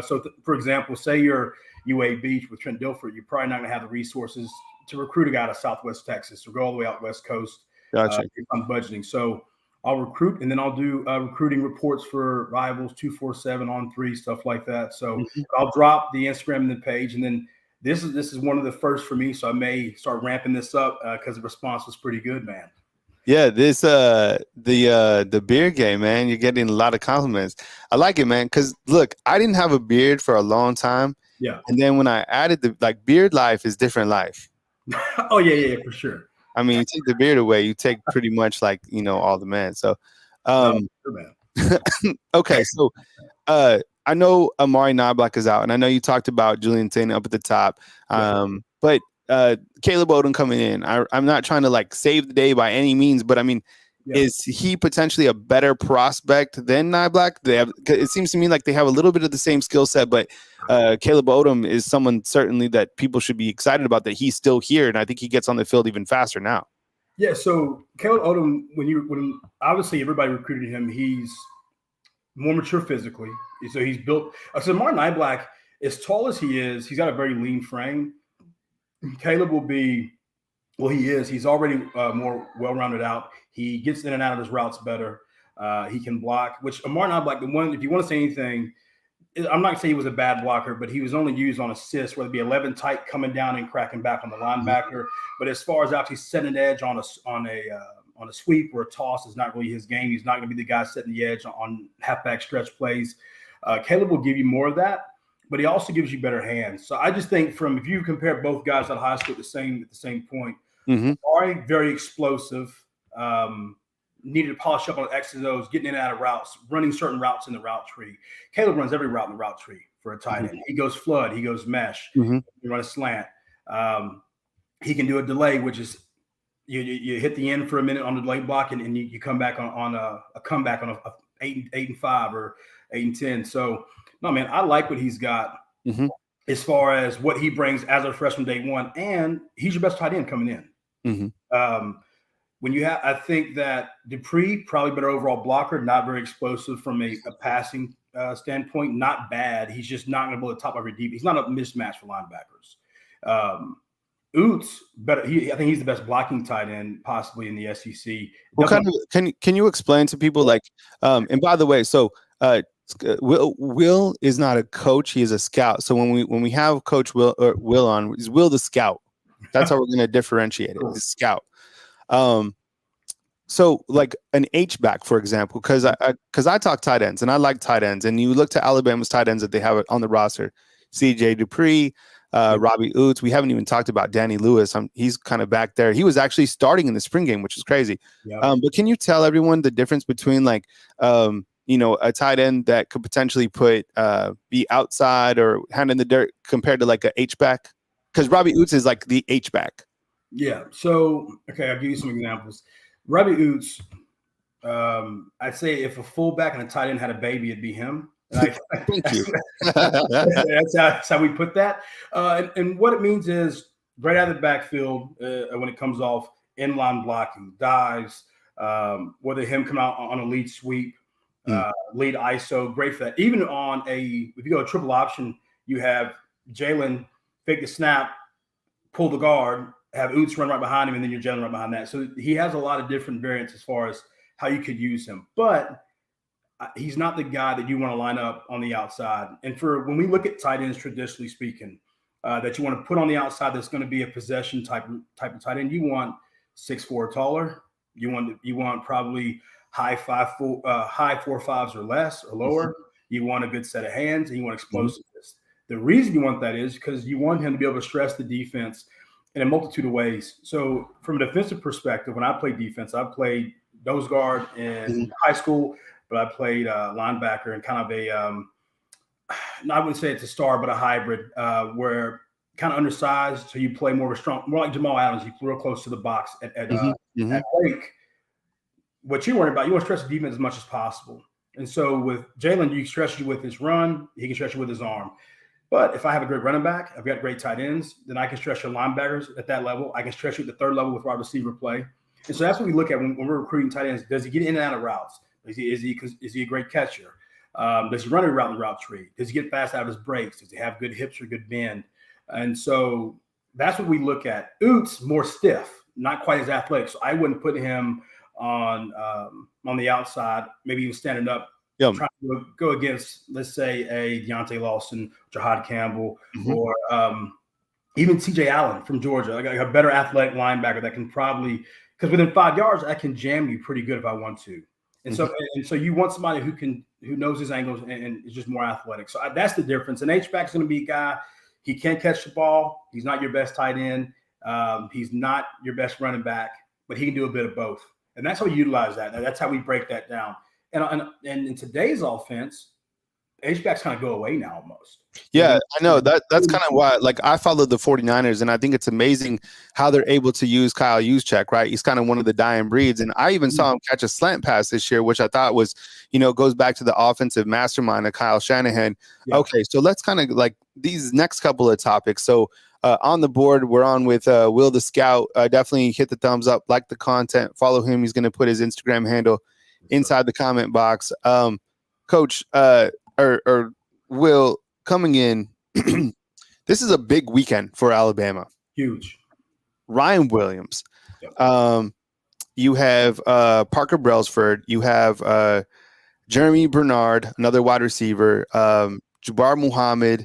So, for example, say you're UA Beach with Trent Dilford, you're probably not going to have the resources to recruit a guy to Southwest Texas or go all the way out West Coast. Gotcha. On budgeting. So I'll recruit, and then I'll do recruiting reports for Rivals, 247 on 3, stuff like that. So I'll drop the Instagram and the page, and then this is one of the first for me. So I may start ramping this up because the response was pretty good, man. Yeah, this the beard game, man. You're getting a lot of compliments. I like it, man. Because look, I didn't have a beard for a long time. Yeah. And then when I added beard life is different life. Oh yeah, for sure. I mean, you take the beard away, you take pretty much like, all the men. So, okay. So, I know Amari Knobloch is out, and I know you talked about Julian Sayin up at the top. But Caleb Odom coming in, I'm not trying to like save the day by any means, but I mean, is he potentially a better prospect than Knobloch? It seems to me like they have a little bit of the same skill set, but Caleb Odom is someone certainly that people should be excited about, that he's still here, and I think he gets on the field even faster now. Yeah, so Caleb Odom, when obviously everybody recruited him, he's more mature physically. So he's built. So Amari Knobloch, as tall as he is, he's got a very lean frame. Caleb will be, well, he is. He's already more well-rounded out. He gets in and out of his routes better. He can block, which Amari Knobloch, the one, if you want to say anything, I'm not going to say he was a bad blocker, but he was only used on assists, whether it be 11 tight coming down and cracking back on the linebacker. But as far as actually setting an edge on a sweep or a toss is not really his game. He's not going to be the guy setting the edge on halfback stretch plays. Caleb will give you more of that, but he also gives you better hands. So I just think if you compare both guys at high school at the same point, Amari, very explosive, needed to polish up on X's and O's, getting in and out of routes, running certain routes in the route tree. Caleb runs every route in the route tree for a tight end. He goes flood, he goes mesh, he run a slant. He can do a delay, which is you hit the end for a minute on the delay block, and you come back on a comeback on a 8-5 or 8-10. So no, man, I like what he's got as far as what he brings as a freshman day one, and he's your best tight end coming in. I think that Dupree, probably better overall blocker, not very explosive from a passing standpoint, not bad. He's just not going to be the top of your deep. He's not a mismatch for linebackers. Oots, better. I think he's the best blocking tight end possibly in the SEC. What kind of, can you explain to people like? And by the way, so Will is not a coach; he is a scout. So when we have Coach Will on, is Will the scout? That's how we're going to differentiate it. The scout. So like an H-back, for example, because I talk tight ends and I like tight ends, and you look to Alabama's tight ends that they have on the roster: C.J. Dupree, Robbie Oots. We haven't even talked about Danny Lewis. He's kind of back there. He was actually starting in the spring game, which is crazy. But can you tell everyone the difference between like a tight end that could potentially be outside or hand in the dirt compared to like a H-back? Because Robbie Oots is like the H-back. Yeah. So, okay, I'll give you some examples. Robbie Oots, I'd say if a fullback and a tight end had a baby, it'd be him. Thank you. That's how we put that. And what it means is right out of the backfield when it comes off, inline blocking, dives, whether him come out on a lead sweep, lead ISO, great for that. Even if you go a triple option, you have Jalen fake the snap, pull the guard, have Oots run right behind him, and then you're Jalen right behind that. So he has a lot of different variants as far as how you could use him. But he's not the guy that you want to line up on the outside. And when we look at tight ends, traditionally speaking, that you want to put on the outside, that's going to be a possession type of tight end. You want 6'4" taller. You want probably high 4.5s or less or lower. You want a good set of hands, and you want explosiveness. The reason you want that is because you want him to be able to stress the defense in a multitude of ways. So from a defensive perspective, when I played defense, I played nose guard in high school, but I played linebacker and kind of I wouldn't say it's a star, but a hybrid where kind of undersized. So you play more like Jamal Adams. You play real close to the box at Wake. What you're worried about, you want to stress the defense as much as possible. And so with Jalen, you can stress you with his run. He can stress you with his arm. But if I have a great running back, I've got great tight ends, then I can stretch your linebackers at that level. I can stretch you at the third level with wide receiver play. And so that's what we look at when we're recruiting tight ends. Does he get in and out of routes? Is he a great catcher? Does he run a route in the route tree? Does he get fast out of his breaks? Does he have good hips or good bend? And so that's what we look at. Oots, more stiff, not quite as athletic. So I wouldn't put him on the outside, maybe even standing up. Trying to go against, let's say, a Deontay Lawson, Jahad Campbell, or even TJ Allen from Georgia, like a better athletic linebacker that can probably, because within 5 yards, I can jam you pretty good if I want to. And so you want somebody who knows his angles and is just more athletic. So that's the difference. An H-back is going to be a guy, he can't catch the ball. He's not your best tight end. He's not your best running back, but he can do a bit of both. And that's how we utilize that. That's how we break that down. And in today's offense, H-backs kind of go away now almost. Yeah, I know that's kind of why, like, I follow the 49ers, and I think it's amazing how they're able to use Kyle Juszczyk, right? He's kind of one of the dying breeds. And I even saw him catch a slant pass this year, which I thought was, goes back to the offensive mastermind of Kyle Shanahan. Yeah. Okay, so let's kind of like these next couple of topics. So on the board, we're on with Will the Scout. Definitely hit the thumbs up, like the content, follow him. He's going to put his Instagram handle inside the comment box. Coach, or Will, coming in, this is a big weekend for Alabama. Huge. Ryan Williams. Yep. You have Parker Brailsford. You have Jeremy Bernard, another wide receiver. Jabbar Muhammad,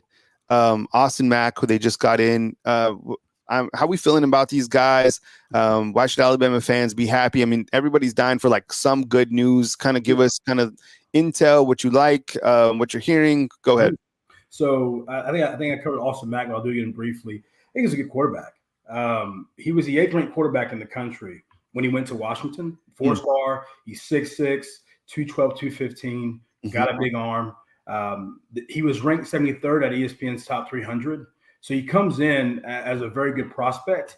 Austin Mack, who they just got in. How are we feeling about these guys? Why should Alabama fans be happy? I mean, everybody's dying for like some good news. Kind of give us kind of intel, what you like, what you're hearing. Go ahead. So I think I covered Austin Mack, but I'll do it again briefly. I think he's a good quarterback. He was the 8th ranked quarterback in the country when he went to Washington. 4-star. He's 6'6", 212, 215. Got a big arm. He was ranked 73rd at ESPN's top 300. So he comes in as a very good prospect.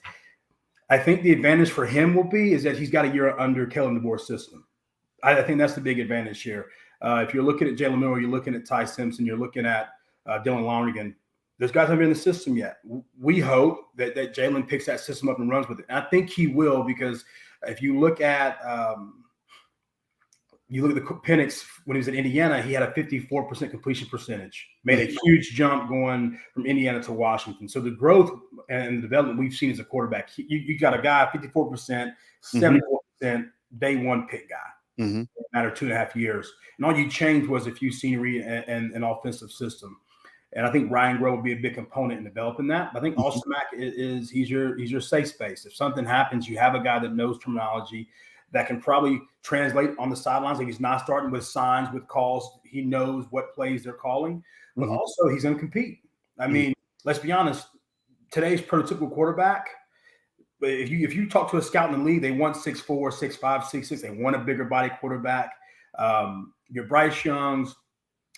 I think the advantage for him will be is that he's got a year under Kellen DeBoer's system. I think that's the big advantage here. If you're looking at Jalen Miller, you're looking at Ty Simpson, you're looking at Dylan Lonergan, those guys haven't been in the system yet. We hope that Jalen picks that system up and runs with it. And I think he will, because if you look at the Penix when he was at Indiana, he had a 54% completion percentage, made a huge jump going from Indiana to Washington. So the growth and the development we've seen as a quarterback, you got a guy 54%, 74% day one pick guy. In a matter of 2.5 years. And all you changed was a few scenery and an offensive system. And I think Ryan Grow will be a big component in developing that. But I think Austin Mack he's your safe space. If something happens, you have a guy that knows terminology that can probably translate on the sidelines. Like, he's not starting with signs, with calls. He knows what plays they're calling. But also he's going to compete. I mean, let's be honest, today's prototypical quarterback, but if you talk to a scout in the league, they want 6'4", 6'5", 6'6". They want a bigger body quarterback. Your Bryce Youngs,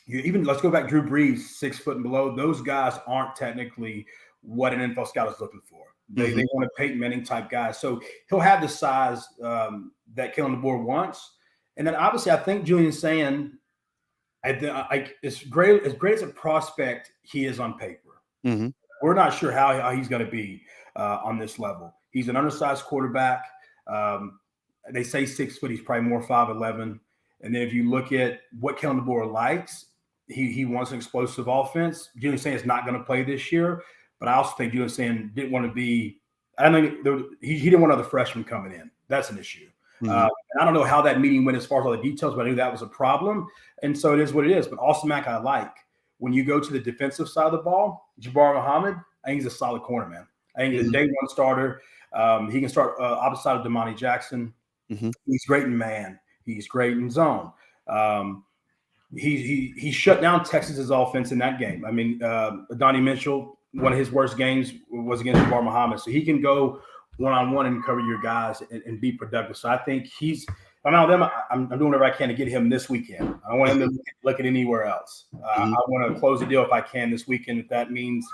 let's go back, Drew Brees, 6 foot and below. Those guys aren't technically what an NFL scout is looking for. They want a Peyton Manning type guy. So he'll have the size that Kellen DeBoer wants. And then obviously I think Julian Sayin, as great as a prospect he is on paper. We're not sure how he's going to be on this level. He's an undersized quarterback. They say 6 foot. He's probably more 5'11". And then if you look at what Kellen DeBoer likes, he wants an explosive offense. Julian Sayin is not going to play this year, but I also think Julian Sayin didn't want to be. I don't think he didn't want other freshmen coming in. That's an issue. And I don't know how that meeting went as far as all the details, but I knew that was a problem. And so it is what it is. But Austin Mack, I like. When you go to the defensive side of the ball, Jabbar Muhammad, I think he's a solid corner, man. I think he's a day one starter. He can start opposite side of Damani Jackson. He's great in man. He's great in zone. He shut down Texas's offense in that game. I mean, Donnie Mitchell, one of his worst games was against Jabbar Muhammad. So he can go one-on-one and cover your guys and be productive. So I think I'm doing whatever I can to get him this weekend. I don't want him to look at anywhere else. I want to close the deal if I can this weekend, if that means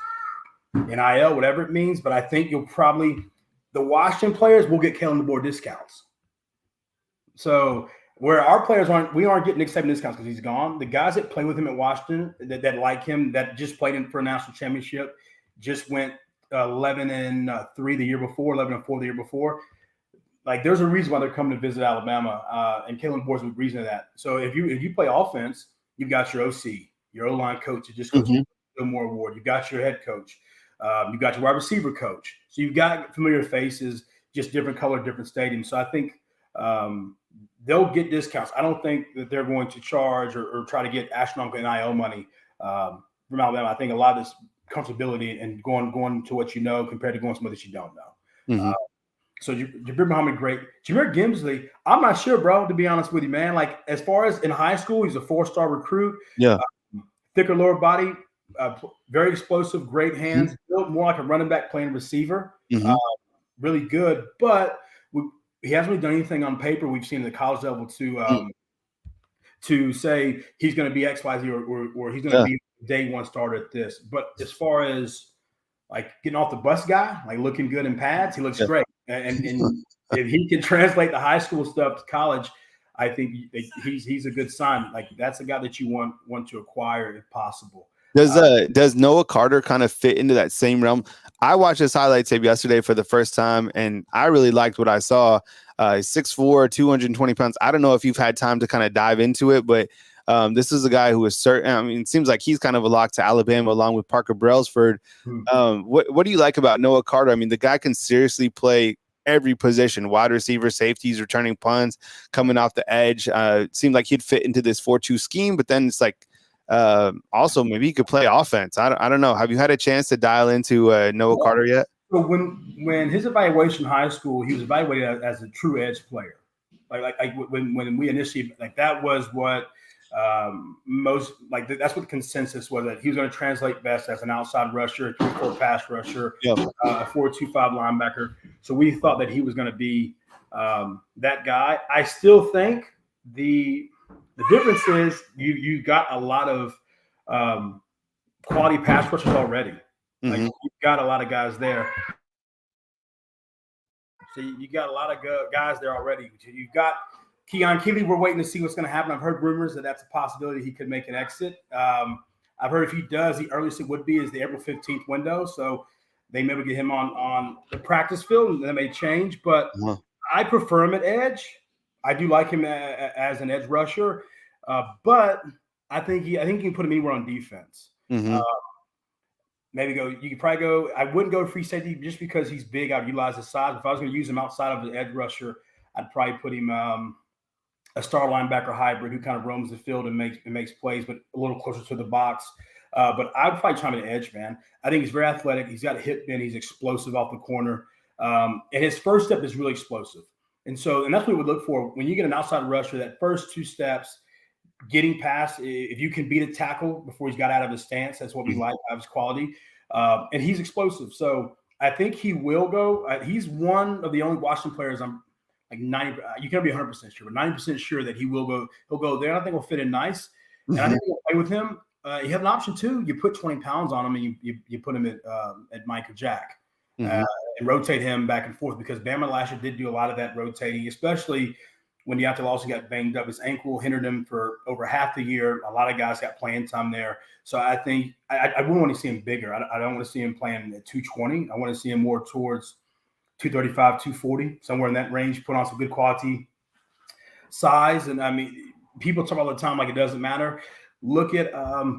NIL, whatever it means. But I think the Washington players will get Kellen DeBoer discounts. So where our players we aren't getting Nick Saban discounts because he's gone. The guys that play with him at Washington that like him, that just played for a national championship, just went 11-3 the year before, 11-4 the year before. Like, there's a reason why they're coming to visit Alabama, and Kellen DeBoer's a reason of that. So if you play offense, you've got your OC, your O-line coach that just goes to the Gilmore Award. You've got your head coach. You've got your wide receiver coach. So you've got familiar faces, just different color, different stadiums. So I think they'll get discounts. I don't think that they're going to charge or try to get astronomical NIL money from Alabama. I think a lot of this comfortability and going to what you know compared to going somewhere that you don't know. So Jabbar Muhammad, great. Jameer Gimsley, I'm not sure, bro, to be honest with you, man. Like, as far as in high school, he's a 4-star recruit. Yeah. Thicker lower body. very explosive, great hands, built more like a running back playing receiver. Really good, but he hasn't really done anything on paper we've seen at the college level to say he's going to be X, Y, Z, or he's going to be day one starter at this. But as far as like getting off the bus guy, like looking good in pads, he looks great. And if he can translate the high school stuff to college, I think he's a good sign. Like that's a guy that you want to acquire if possible. Does Noah Carter kind of fit into that same realm? I watched his highlight tape yesterday for the first time, and I really liked what I saw. 6'4", 220 pounds. I don't know if you've had time to kind of dive into it, but this is a guy who is certain. I mean, it seems like he's kind of a lock to Alabama along with Parker Brailsford. What do you like about Noah Carter? I mean, the guy can seriously play every position: wide receiver, safeties, returning punts, coming off the edge. It seemed like he'd fit into this 4-2 scheme, but then it's like also maybe he could play offense. I don't know. Have you had a chance to dial into Noah Carter yet? So when his evaluation in high school, he was evaluated as a true edge player. Like when we initially that was what that's what the consensus was, that he was going to translate best as an outside rusher, a 3-4 pass rusher, a 4-2-5 linebacker. So we thought that he was going to be that guy. I still think the difference is you got a lot of quality pass rushers already. Like you've got a lot of guys there. So you got a lot of guys there already. You've got Keon Keeley. We're waiting to see what's going to happen. I've heard rumors that that's a possibility he could make an exit. I've heard if he does, the earliest it would be is the April 15th window. So they maybe get him on the practice field, and that may change. But I prefer him at edge. I do like him as an edge rusher, but I think you can put him anywhere on defense. Maybe you could probably go. I wouldn't go free safety just because he's big. I'd utilize his size. If I was going to use him outside of the edge rusher, I'd probably put him a star linebacker hybrid who kind of roams the field and makes plays, but a little closer to the box. But I'd probably try him at edge, man. I think he's very athletic. He's got a hip bend. He's explosive off the corner, and his first step is really explosive. And that's what we would look for when you get an outside rusher. That first two steps, getting past, if you can beat a tackle before he's got out of his stance, that's what we like, out of his quality. And he's explosive. So I think he will go. He's one of the only Washington players I'm like 90. You can't be 100% sure, but 90% sure that he will go. He'll go there. And I think he'll fit in nice. And I think we'll play with him. You have an option too. You put 20 pounds on him and you put him at Mike or Jack and rotate him back and forth, because Bama last year did do a lot of that rotating, especially when Deontay Lawson got banged up. His ankle hindered him for over half the year. A lot of guys got playing time there. So I think I wouldn't want to see him bigger. I don't want to see him playing at 220. I want to see him more towards 235, 240, somewhere in that range, put on some good quality size. And I mean, people talk all the time like it doesn't matter. Look at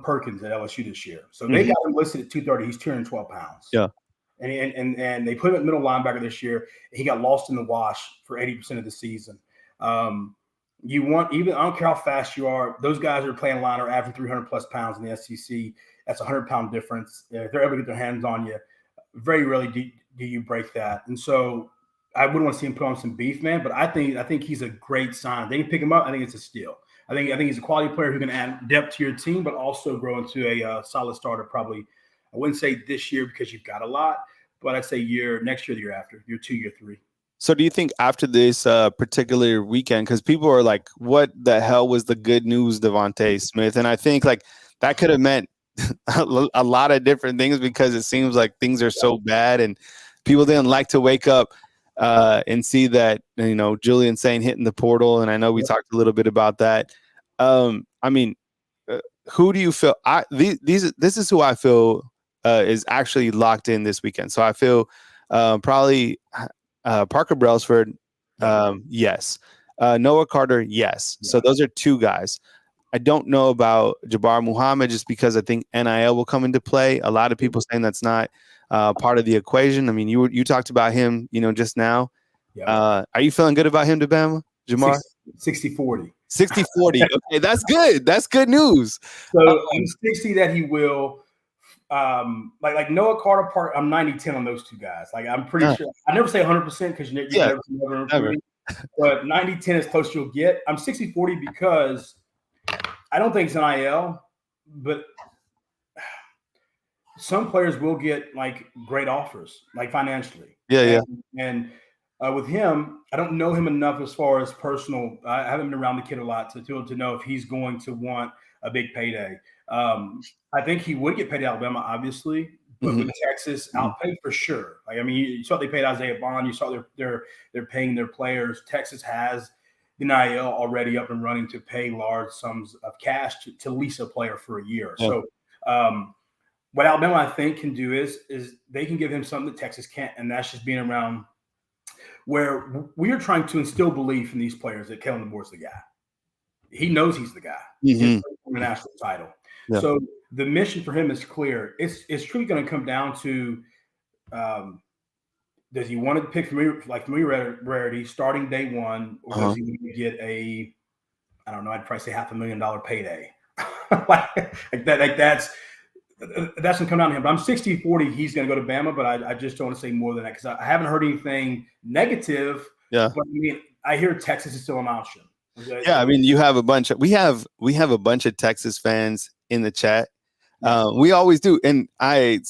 Perkins at LSU this year. So they got him listed at 230. He's 212 pounds. Yeah. And they put him at middle linebacker this year. He got lost in the wash for 80% of the season. You want, even, I don't care how fast you are, those guys that are playing line are averaging 300 plus pounds in the SEC. That's a 100-pound difference. If they're able to get their hands on you, very rarely do you break that. And so I wouldn't want to see him put on some beef, man, but I think he's a great sign. They can pick him up. I think it's a steal. I think he's a quality player who can add depth to your team, but also grow into a solid starter. Probably, I wouldn't say this year because you've got a lot, but I'd say next year, the year after, year 2, year 3. So do you think after this particular weekend, because people are like, what the hell was the good news, Devontae Smith? And I think like that could have meant a lot of different things, because it seems like things are so bad and people didn't like to wake up and see that, Julian Sayin hitting the portal. And I know we talked a little bit about that. I mean, who do you feel? This is who I feel is actually locked in this weekend. So I feel probably Parker Brailsford, yes. Noah Carter, yes. Yeah. So those are 2 guys. I don't know about Jabbar Muhammad, just because I think NIL will come into play. A lot of people saying that's not part of the equation. I mean, you talked about him, just now. Yeah. Are you feeling good about him to Bama, Jamar? 60-40. 60-40. Okay, that's good. That's good news. So I'm 60 that he will. Like Noah Carter part, I'm 90-10 on those 2 guys. Like I'm pretty sure. I never say 100% because you never. But 90-10 is close as you'll get. I'm 60-40 because I don't think it's NIL, but some players will get like great offers, like financially. Yeah. And with him, I don't know him enough as far as personal. I haven't been around the kid a lot to know if he's going to want a big payday. I think he would get paid at Alabama, obviously, but with Texas, outpaid for sure. Like, I mean, you saw they paid Isaiah Bond. You saw they're paying their players. Texas has the NIL already up and running to pay large sums of cash to lease a player for a year. Yeah. So what Alabama, I think, can do is they can give him something that Texas can't, and that's just being around where we are trying to instill belief in these players that Kellen DeBoer's the guy. He knows he's the guy. He's for the national title. Yeah. So the mission for him is clear. It's truly going to come down to does he want to pick familiarity starting day one, or does he need to get I don't know, I'd probably say $500,000 payday. That's going to come down to him. But I'm 60-40. He's going to go to Bama, but I just don't want to say more than that because I haven't heard anything negative. Yeah. But I mean, I hear Texas is still an option. Yeah, I mean, you have a bunch of we have a bunch of Texas fans in the chat. We always do, and I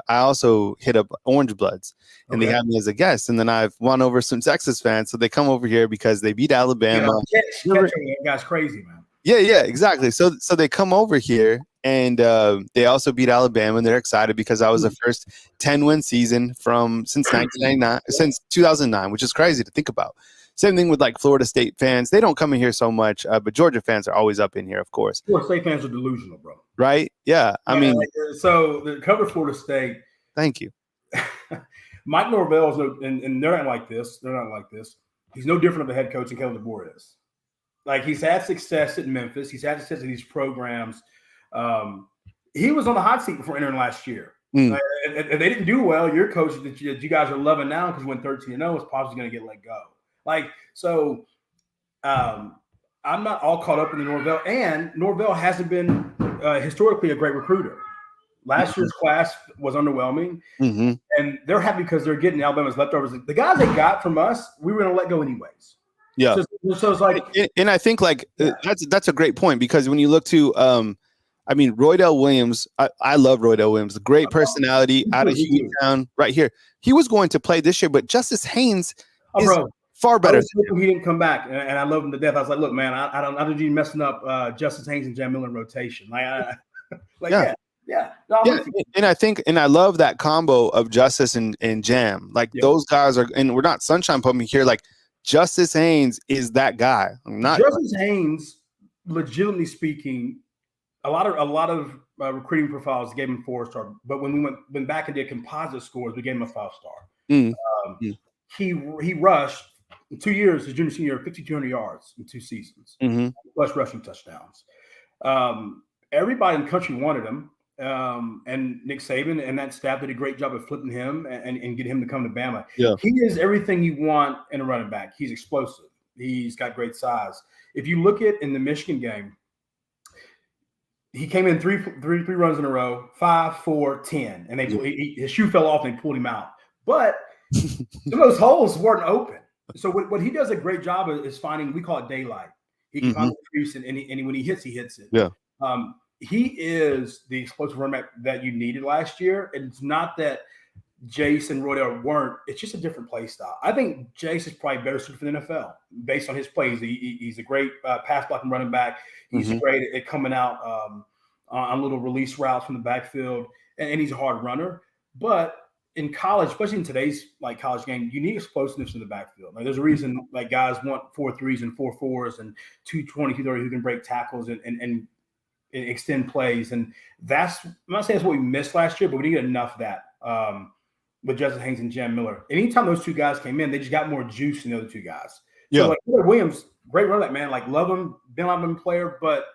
also hit up Orange Bloods, and they have me as a guest, and then I've won over some Texas fans, so they come over here because they beat Alabama. That guy's crazy, man. Yeah, exactly. So they come over here, and they also beat Alabama, and they're excited because I was the first 10-win season since 1999, since 2009, which is crazy to think about. Same thing with like Florida State fans. They don't come in here so much, but Georgia fans are always up in here, of course. Florida State fans are delusional, bro. Right? Yeah. I mean, so the cover Florida State. Thank you. Mike Norvell and they're not like this. They're not like this. He's no different of a head coach than Kellen DeBoer is. Like he's had success at Memphis. He's had success at these programs. He was on the hot seat before entering last year. Like, if they didn't do well, your coach that you guys are loving now because you went 13-0 is probably going to get let go. Like, so I'm not all caught up in the Norvell. And Norvell hasn't been historically a great recruiter. Last year's class was underwhelming. And they're happy because they're getting Alabama's leftovers. The guys they got from us, we were going to let go anyways. Yeah. So it's like. And I think like that's a great point because when you look to I mean, Roydell Williams, I love Roydell Williams, great personality out of Hueytown right here. He was going to play this year, but Justice Haynes is far better. He didn't come back, and I love him to death. I was like, look, man, I don't need messing up Justice Haynes and Jam Miller in rotation. Yeah. And I think, and I love that combo of Justice and Jam. Like those guys are, and we're not sunshine pumping here. Like Justice Haynes is that guy. Justice Haynes, legitimately speaking, a lot of recruiting profiles gave him 4-star, but when we went back and did composite scores, we gave him a 5-star. He rushed in 2 years, his junior senior year, 5,200 yards in 2 seasons, plus rushing touchdowns. Everybody in the country wanted him, and Nick Saban and that staff did a great job of flipping him and get him to come to Bama. Yeah. He is everything you want in a running back. He's explosive. He's got great size. If you look at in the Michigan game, he came in three runs in a row, 5, 4, 10, and his shoe fell off and they pulled him out. But some of those holes weren't open. So what he does a great job of is finding, we call it daylight. He can find the crease, and when he hits it. Yeah. He is the explosive running back that you needed last year. And it's not that Jace and Roydell weren't. It's just a different play style. I think Jace is probably better suited for the NFL based on his plays. He's a great pass blocking running back. He's great at coming out on little release routes from the backfield, and he's a hard runner. But in college, especially in today's like college game, you need explosiveness in the backfield. Like there's a reason like guys want 4 3s and 4 4s and 220, 230 who can break tackles and extend plays. And that's, I'm not saying that's what we missed last year, but we didn't get enough of that with Justice Haynes and Jam Miller. Anytime those 2 guys came in, they just got more juice than the other 2 guys. So like Williams, great running back, man. Like love him, been an Alabama player, but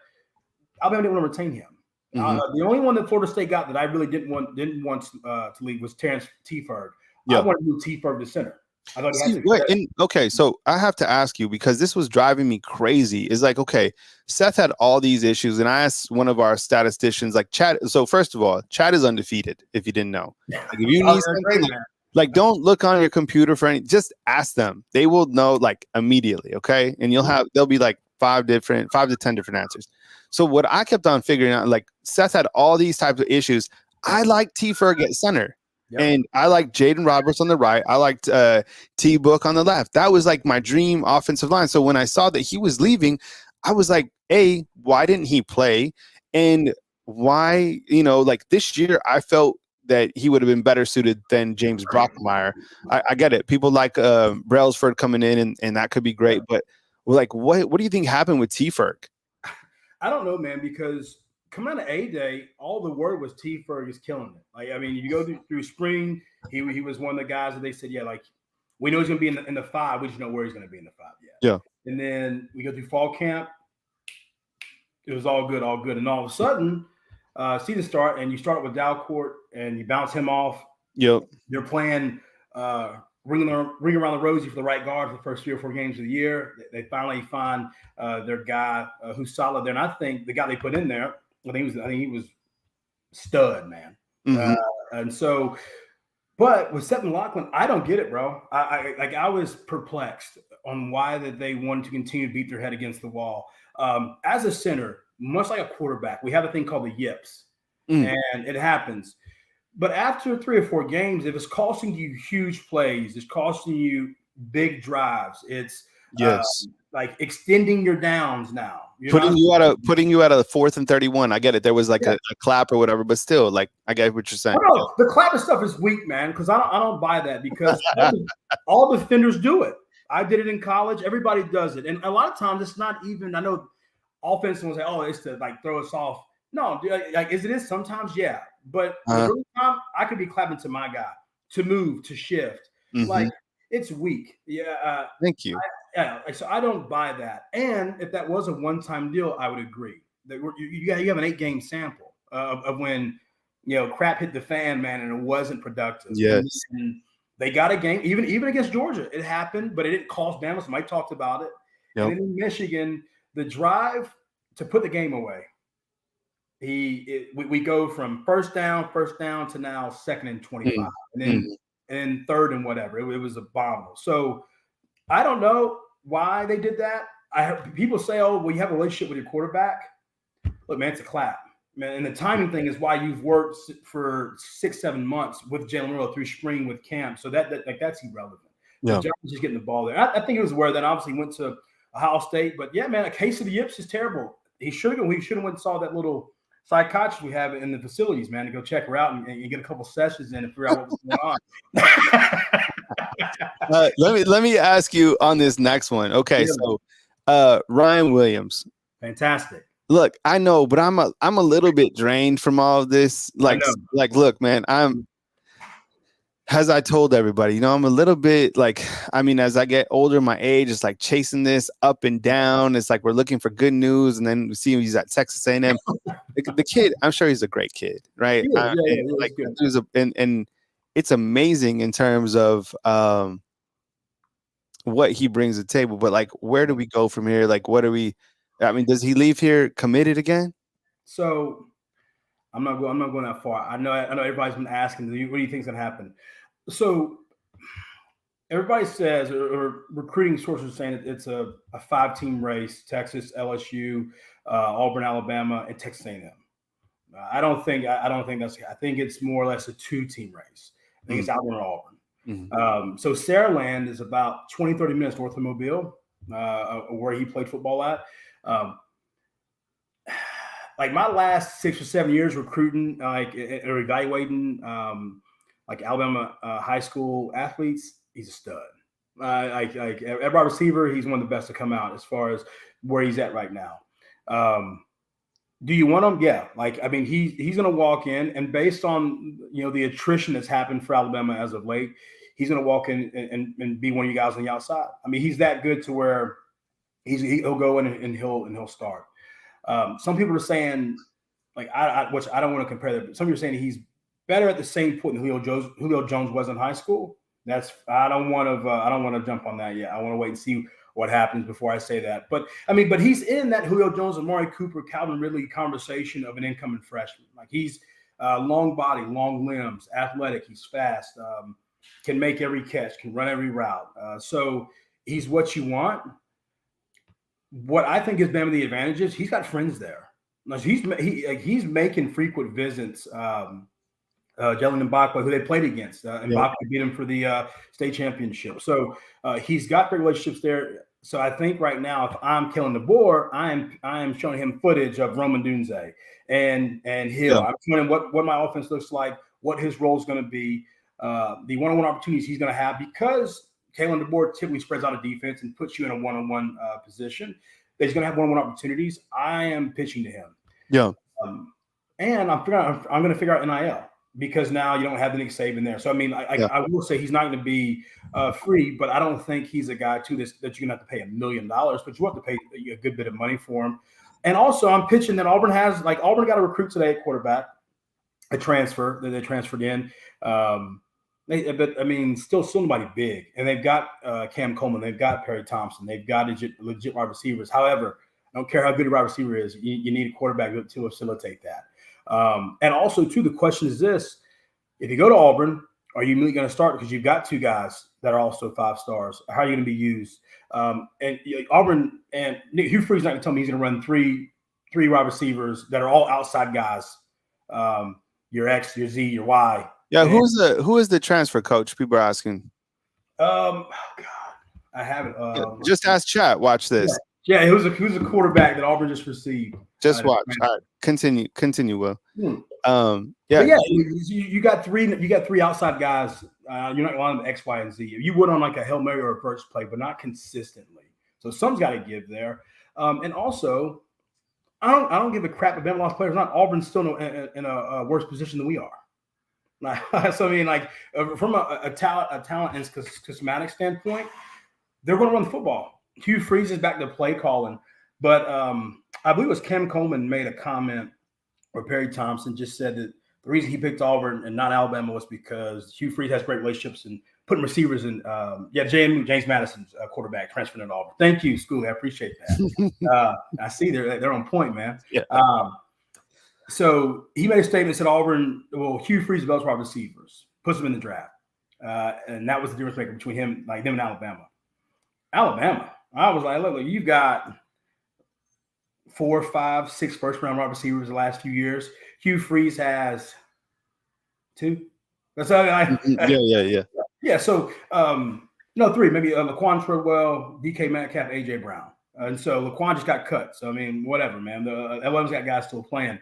Alabama didn't want to retain him. The only one that Florida State got that I really didn't want to leave was Terrence Teford. I wanted to move Teford to center. I thought so I have to ask you, because this was driving me crazy. Is like, okay, Seth had all these issues, and I asked one of our statisticians, like Chad. So first of all, Chad is undefeated. If you didn't know, like, if you need something, like don't look on your computer for any. Just ask them; they will know like immediately. Okay, and there'll be like 5 to 10 different answers. So what I kept on figuring out, like Seth had all these types of issues. I like T. Ferg at center. Yep. And I like Jaden Roberts on the right. I liked T. Book on the left. That was like my dream offensive line. So when I saw that he was leaving, I was like, A, why didn't he play? And why, like this year, I felt that he would have been better suited than James Brockmeyer. I get it. People like Brailsford coming in, and that could be great. But like, what do you think happened with T. Ferg? I don't know, man, because coming out of A-Day, all the word was T. Ferg is killing it. Like, I mean, if you go through spring, he was one of the guys that they said, yeah, like, we know he's going to be in the 5. We just know where he's going to be in the 5 yet. Yeah. And then we go through fall camp. It was all good. And all of a sudden, season start, and you start with Dalcourt, and you bounce him off. Yep. They're playing ring around the rosy for the right guard for the first 3 or 4 games of the year. They finally find their guy who's solid there. And I think the guy they put in there, I think he was stud, man. Mm-hmm. And so, but with Seth McLaughlin, I don't get it, bro. I was perplexed on why that they wanted to continue to beat their head against the wall. As a center, much like a quarterback, we have a thing called the yips, and it happens. But after 3 or 4 games, if it's costing you huge plays, it's costing you big drives. It's like extending your downs now. Putting you at a 4th and 31. I get it. There was like a clap or whatever, but still, like, I get what you're saying. No, the clapping stuff is weak, man, because I don't buy that, because all defenders do it. I did it in college. Everybody does it. And a lot of times it's not even, I know offense will say, oh, it's to like throw us off. No, like, is it sometimes? Yeah. But the time I could be clapping to my guy to move, to shift. Mm-hmm. Like, it's weak. Yeah. Thank you. So I don't buy that. And if that was a one-time deal, I would agree that you have an 8-game sample of when, crap hit the fan, man, and it wasn't productive. Yes. And they got a game, even against Georgia. It happened, but it didn't cost Bama. Mike talked about it. Yep. And then in Michigan, the drive to put the game away, we go from first down to now 2nd and 25, and then 3rd and whatever. It was abominable. So I don't know why they did that. I heard people say, "Oh, well, you have a relationship with your quarterback." Look, man, it's a clap, man. And the timing thing is why you've worked for 6-7 months with Jalen Milroe through spring with camp. So that's irrelevant. Yeah. The job is just getting the ball there. I think it was aware that obviously went to Ohio State, but yeah, man, a case of the yips is terrible. We should have went and saw that little psychiatrist we have in the facilities, man, to go check her out and get a couple sessions in and figure out what was going on. Let me ask you on this next one. Okay, so Ryan Williams, fantastic. Look, I know, but I'm a little bit drained from all of this. Like, look, man, as I told everybody, I'm a little bit like, I mean, as I get older, my age is like chasing this up and down. It's like we're looking for good news, and then we see he's at Texas A&M. The kid, I'm sure he's a great kid, right? And it's amazing in terms of what he brings to the table. But like, where do we go from here? Like, does he leave here committed again? So I'm not going that far. I know everybody's been asking, what do you think is going to happen? So everybody says, or recruiting sources are saying it's a 5-team race: Texas, LSU, Auburn, Alabama, and Texas A&M. I don't think that's. I think it's more or less a 2-team race. I think it's Auburn or Auburn. Mm-hmm. So Saraland is about 20-30 minutes north of Mobile, where he played football at. Like my last 6 or 7 years recruiting, or evaluating, like Alabama high school athletes, he's a stud. Like at wide receiver, he's one of the best to come out as far as where he's at right now. Do you want him? Yeah. Like, I mean, he's going to walk in, and based on, the attrition that's happened for Alabama as of late, he's going to walk in and be one of you guys on the outside. I mean, he's that good to where he'll go in and he'll start. Some people are saying, like, which I don't want to compare that, but some people are saying he's better at the same point than Julio Jones was in high school. I don't want to jump on that yet. I want to wait and see what happens before I say that. But I mean, but he's in that Julio Jones, Amari Cooper, Calvin Ridley conversation of an incoming freshman. Like, he's long body, long limbs, athletic. He's fast, can make every catch, can run every route. So he's what you want. What I think has been the advantage is he's got friends there. Like, he's making frequent visits Jalen Mbakwe, who they played against. Mbakwe beat him for the state championship. So he's got great relationships there. So I think right now, if I'm Kalen DeBoer, I am showing him footage of Roman Dunze and Hill. Yeah. I'm showing him what my offense looks like, what his role is going to be, the one-on-one opportunities he's going to have, because Kalen DeBoer typically spreads out a defense and puts you in a one-on-one position. He's going to have one-on-one opportunities. I am pitching to him. Yeah. And I'm going to figure out NIL, because now you don't have the Nick Saban there. So, I mean, I will say he's not going to be free, but I don't think he's a guy, too, that you're going to have to pay $1 million, but you have to pay a good bit of money for him. And also, I'm pitching that Auburn got a recruit today at quarterback, a transfer that they transferred in. But I mean, still nobody big. And they've got Cam Coleman. They've got Perry Thompson. They've got legit wide receivers. However, I don't care how good a wide receiver is. You need a quarterback to facilitate that. And also, too, the question is this. If you go to Auburn, are you immediately going to start? Because you've got two guys that are also 5 stars. How are you going to be used? And Auburn and Hugh Freeze's not going to tell me he's going to run three wide receivers that are all outside guys. Your X, your Z, your Y. Yeah, who is the transfer coach? People are asking. Oh God, I haven't. Just ask chat. Watch this. Yeah, he was a quarterback that Auburn just received. Just watch. All right, continue, Will. Yeah, you got three outside guys. You're not going to X, Y, and Z. You would on like a Hail Mary or a burst play, but not consistently. So something's got to give there. And also, I don't give a crap if Bama lost players. Not Auburn's still in a worse position than we are. So I mean, like from a talent and schematic standpoint, they're going to run the football. Hugh Freeze is back to play calling, but I believe it was Cam Coleman made a comment, or Perry Thompson just said that the reason he picked Auburn and not Alabama was because Hugh Freeze has great relationships and putting receivers in. James Madison's quarterback transferring to Auburn. Thank you, Schooley. I appreciate that. I see they're on point, man. Yeah. So he made a statement, said Auburn, Hugh Freeze develops wide receivers, puts them in the draft. And that was the difference maker between them and Alabama. I was like, look, you've got 4, 5, 6 first-round wide receivers the last few years. Hugh Freeze has 2. That's how Yeah. Yeah, so, 3, maybe Laquan Treadwell, DK Metcalf, A.J. Brown. And so Laquan just got cut. So, I mean, whatever, man. Alabama's got guys still playing.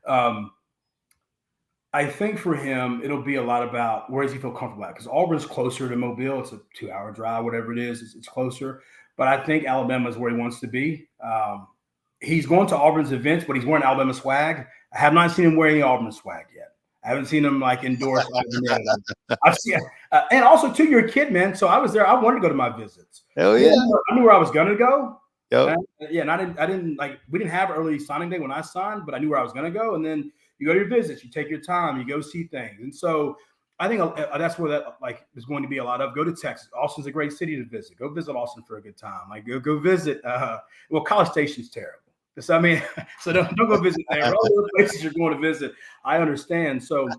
I think for him, it'll be a lot about where does he feel comfortable at? Because Auburn's closer to Mobile. It's a 2-hour drive, whatever it is. It's closer. But I think Alabama is where he wants to be. He's going to Auburn's events, but he's wearing Alabama swag. I have not seen him wear any Auburn swag yet. I haven't seen him endorse. I've seen, and also too, you're a kid, man. So I was there. I wanted to go to my visits. Hell yeah! I knew where I was gonna go. Yep. And I didn't we didn't have early signing day when I signed, but I knew where I was gonna go. And then you go to your visits, you take your time, you go see things. And so I think that's where that is going to be a lot of. Go to Texas. Austin's a great city to visit. Go visit Austin for a good time. Go visit. College Station's terrible. So I mean, so don't go visit there. All the places you're going to visit, I understand. So,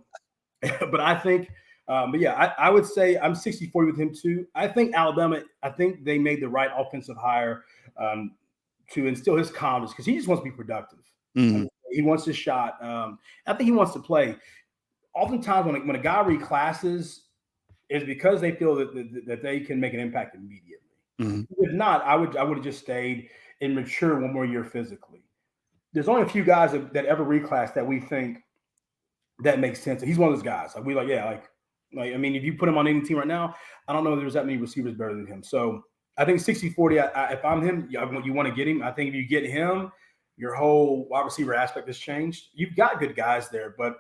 but I think, I would say I'm 60-40 with him too. I think Alabama. I think they made the right offensive hire to instill his confidence because he just wants to be productive. Mm-hmm. He wants his shot. I think he wants to play. Oftentimes, when a guy reclasses, is because they feel that they can make an impact immediately. Mm-hmm. If not, I would have just stayed and mature one more year physically. There's only a few guys that ever reclass that we think that makes sense. He's one of those guys. I mean, if you put him on any team right now, I don't know if there's that many receivers better than him. So I think 60-40. If I'm him, you want to get him. I think if you get him, your whole wide receiver aspect has changed. You've got good guys there, but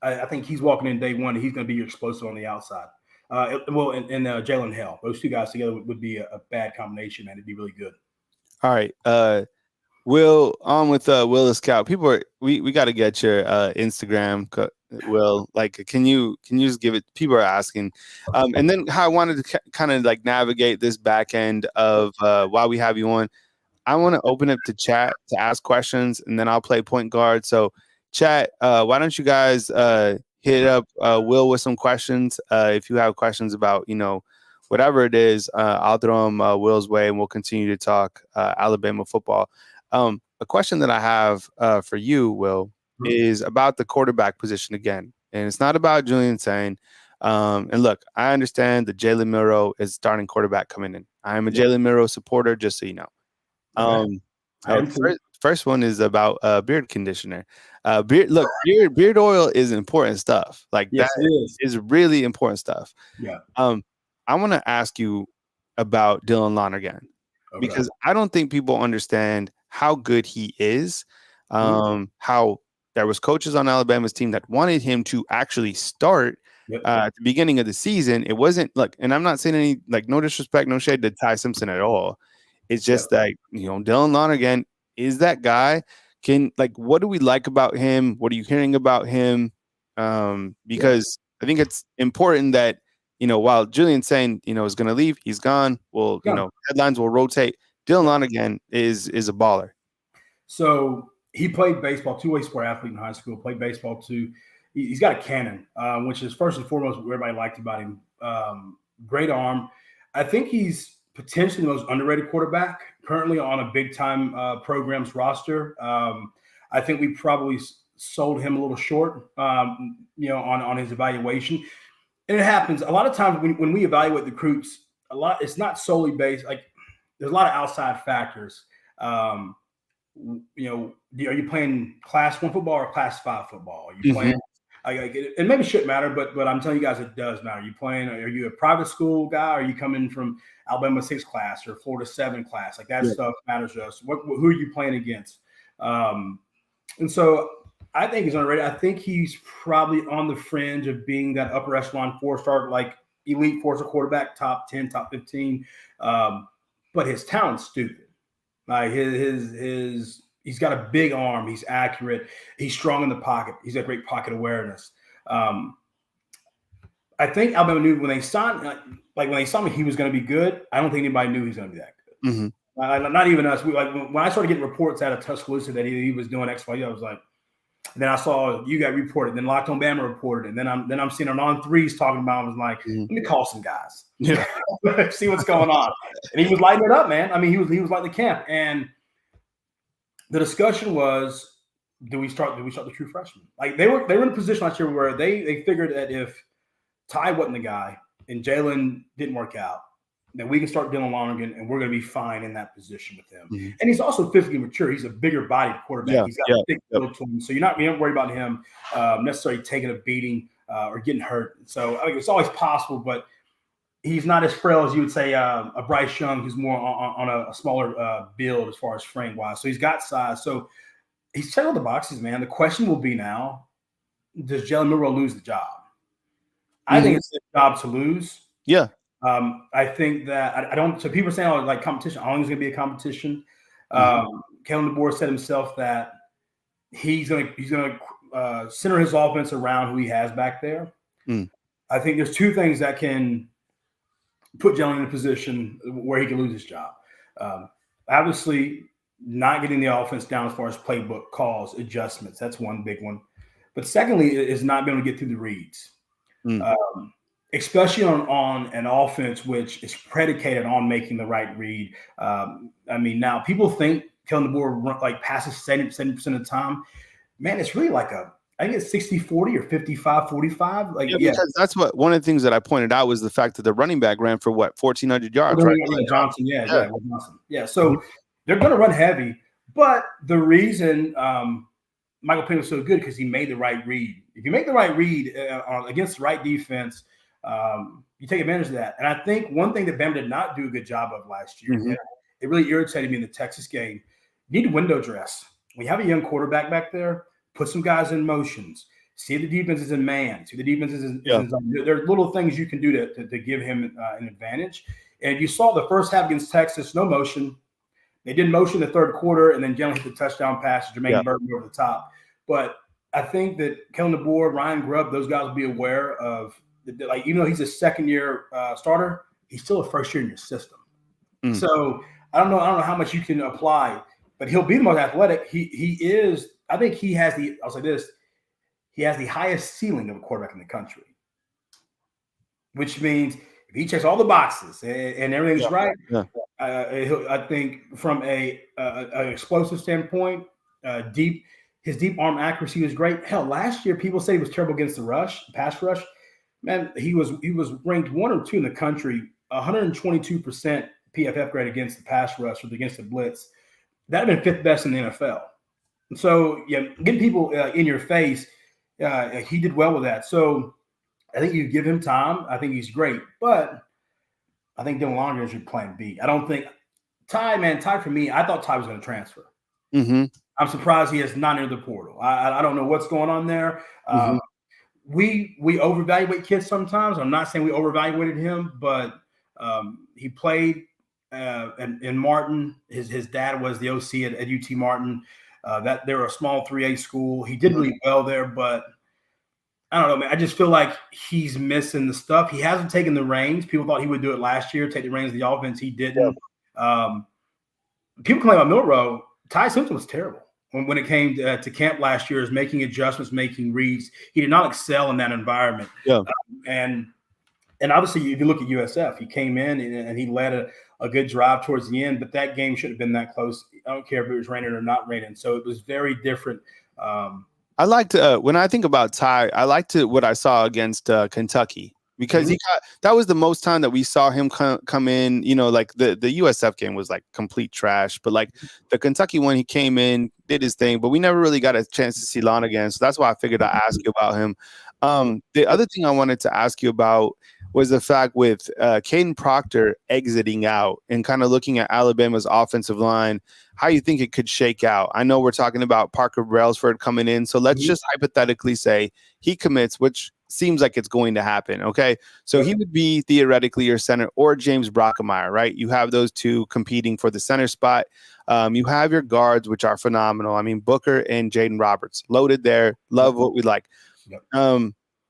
I think he's walking in day one and he's going to be your explosive on the outside. And Jalen Hill, those two guys together would be a bad combination, man. It'd be really good. All right. Will, on with Will the Scout. People are we got to get your Instagram. Will, can you just give it? People are asking, and then how I wanted to kind of navigate this back end of while we have you on. I want to open up to chat to ask questions, and then I'll play point guard. So, chat, why don't you guys hit up Will with some questions? If you have questions about whatever it is, I'll throw them Will's way, and we'll continue to talk Alabama football. A question that I have for you, Will, is about the quarterback position again. and it's not about Julian Sayin. And look, I understand that Jalen Milroe is starting quarterback coming in. I'm a Jalen Milroe supporter, just so you know. First one is about beard conditioner. Beard oil is important stuff. Like Yes, that it is really important stuff. Yeah. I want to ask you about Dylan Lonergan because I don't think people understand how good he is. How there was coaches on Alabama's team that wanted him to actually start at the beginning of the season. It wasn't and I'm not saying any no disrespect, no shade to Ty Simpson at all. It's just that Dylan Lonergan is that guy. What do we like about him? What are you hearing about him? Because I think it's important that while Julian's saying is going to leave, he's gone. Well, headlines will rotate. Dylan Lonergan is a baller. So he played baseball, two-way sport athlete in high school. Played baseball too. He's got a cannon, which is first and foremost what everybody liked about him. Great arm. I think he's potentially the most underrated quarterback currently on a big-time program's roster. I think we probably sold him a little short, on his evaluation. And it happens a lot of times when we evaluate the recruits. It's not solely based. There's a lot of outside factors. Are you playing Class 1 football or Class 5 football? Are you playing? It maybe shouldn't matter, but I'm telling you guys, it does matter. Are you a private school guy? Or are you coming from Alabama 6 class or Florida 7 class? That stuff matters to us. Who are you playing against? And so I think he's underrated. I think he's probably on the fringe of being that upper echelon 4-star, elite 4-star quarterback, top 10, top 15. But his talent's stupid. He's got a big arm. He's accurate. He's strong in the pocket. He's got great pocket awareness. I think Alabama knew when they signed him, he was going to be good. I don't think anybody knew he was going to be that good. Not even us. When I started getting reports out of Tuscaloosa that he was doing X, Y, I was like. And then I saw you got reported. Then Locked On Bama reported, and then I'm seeing an on threes talking about. I was like, let me call some guys, see what's going on. And he was lighting it up, man. I mean, he was like the camp. And the discussion was, do we start the true freshman? They were in a position last year where they figured that if Ty wasn't the guy and Jalen didn't work out, then we can start Dylan Lonergan and we're going to be fine in that position with him. And he's also physically mature. He's a bigger bodied quarterback. He's got a big build to him. So you don't worry about him necessarily taking a beating or getting hurt. So it's always possible, but he's not as frail as you would say a Bryce Young, who's more on a smaller build as far as frame wise. So he's got size. So he's checked all the boxes, man. The question will be now, does Jalen Milroe lose the job? I think it's his job to lose. Yeah. I think that I don't. So people are saying, competition. I don't think it's going to be a competition. Kellen DeBoer said himself that he's going to center his offense around who he has back there. I think there's two things that can put Jalen in a position where he can lose his job. Obviously, not getting the offense down as far as playbook calls, adjustments. That's one big one. But secondly, is not being able to get through the reads. Especially on an offense which is predicated on making the right read. Now people think Kellen DeBoer passes 70% of the time. Man, it's really I think it's 60-40 or 55-45. Because that's one of the things that I pointed out was the fact that the running back ran for 1,400 yards, right? Johnson, Johnson. So they're going to run heavy, but the reason Michael Penix was so good because he made the right read. If you make the right read against the right defense, you take advantage of that. And I think one thing that Bama did not do a good job of last year, it really irritated me in the Texas game. You need to window dress. When you have a young quarterback back there, put some guys in motions. See if the defense is in man. See if the defense is in zone. There are little things you can do to give him an advantage. And you saw the first half against Texas, no motion. They did motion the third quarter, and then Jalen hit the touchdown pass to Jermaine Burton over the top. But I think that Kellen DeBoer, Ryan Grubb, those guys will be aware of even though he's a second-year starter, he's still a first year in your system. So I don't know how much you can apply, but he'll be the most athletic. He is. I think he has I'll say this. He has the highest ceiling of a quarterback in the country, which means if he checks all the boxes and everything's right, I think from an explosive standpoint, deep. His deep arm accuracy was great. Hell, last year people said he was terrible against the pass rush. Man, he was ranked 1 or 2 in the country, 122% PFF grade against the pass rush or against the blitz. That would have been 5th best in the NFL. And so, yeah, getting people in your face, he did well with that. So I think you give him time. I think he's great. But I think Dylan Lonergan is your plan B. I don't think Ty for me, I thought Ty was going to transfer. Mm-hmm. I'm surprised he has not entered the portal. I don't know what's going on there. We overvaluate kids sometimes. I'm not saying we overvaluated him, but he played and Martin, his dad was the OC at UT Martin. That they're a small 3A school. He did really well there, but I don't know, man. I just feel like he's missing the stuff. He hasn't taken the reins. People thought he would do it last year, take the reins of the offense. He didn't. People complain about Milroe. Ty Simpson was terrible when it came to camp last year, is making adjustments, making reads. He did not excel in that environment. Yeah. And obviously, if you look at USF, he came in and he led a good drive towards the end, but that game shouldn't have been that close. I don't care if it was raining or not raining. So it was very different. I liked when I think about Ty, I liked what I saw against Kentucky, because that was the most time that we saw him come in. You know, like the USF game was like complete trash, but like the Kentucky one, he came in, did his thing, but we never really got a chance to see Lon again. So that's why I figured I'd ask you about him. The other thing I wanted to ask you about was the fact with Caden Proctor exiting out and kind of looking at Alabama's offensive line, how you think it could shake out. I know we're talking about Parker Brailsford coming in, so let's just hypothetically say he commits, which seems like it's going to happen, okay? So he would be theoretically your center, or James Brockemeyer, right? You have those two competing for the center spot. You have your guards, which are phenomenal. I mean, Booker and Jaden Roberts, loaded there. Love what we like.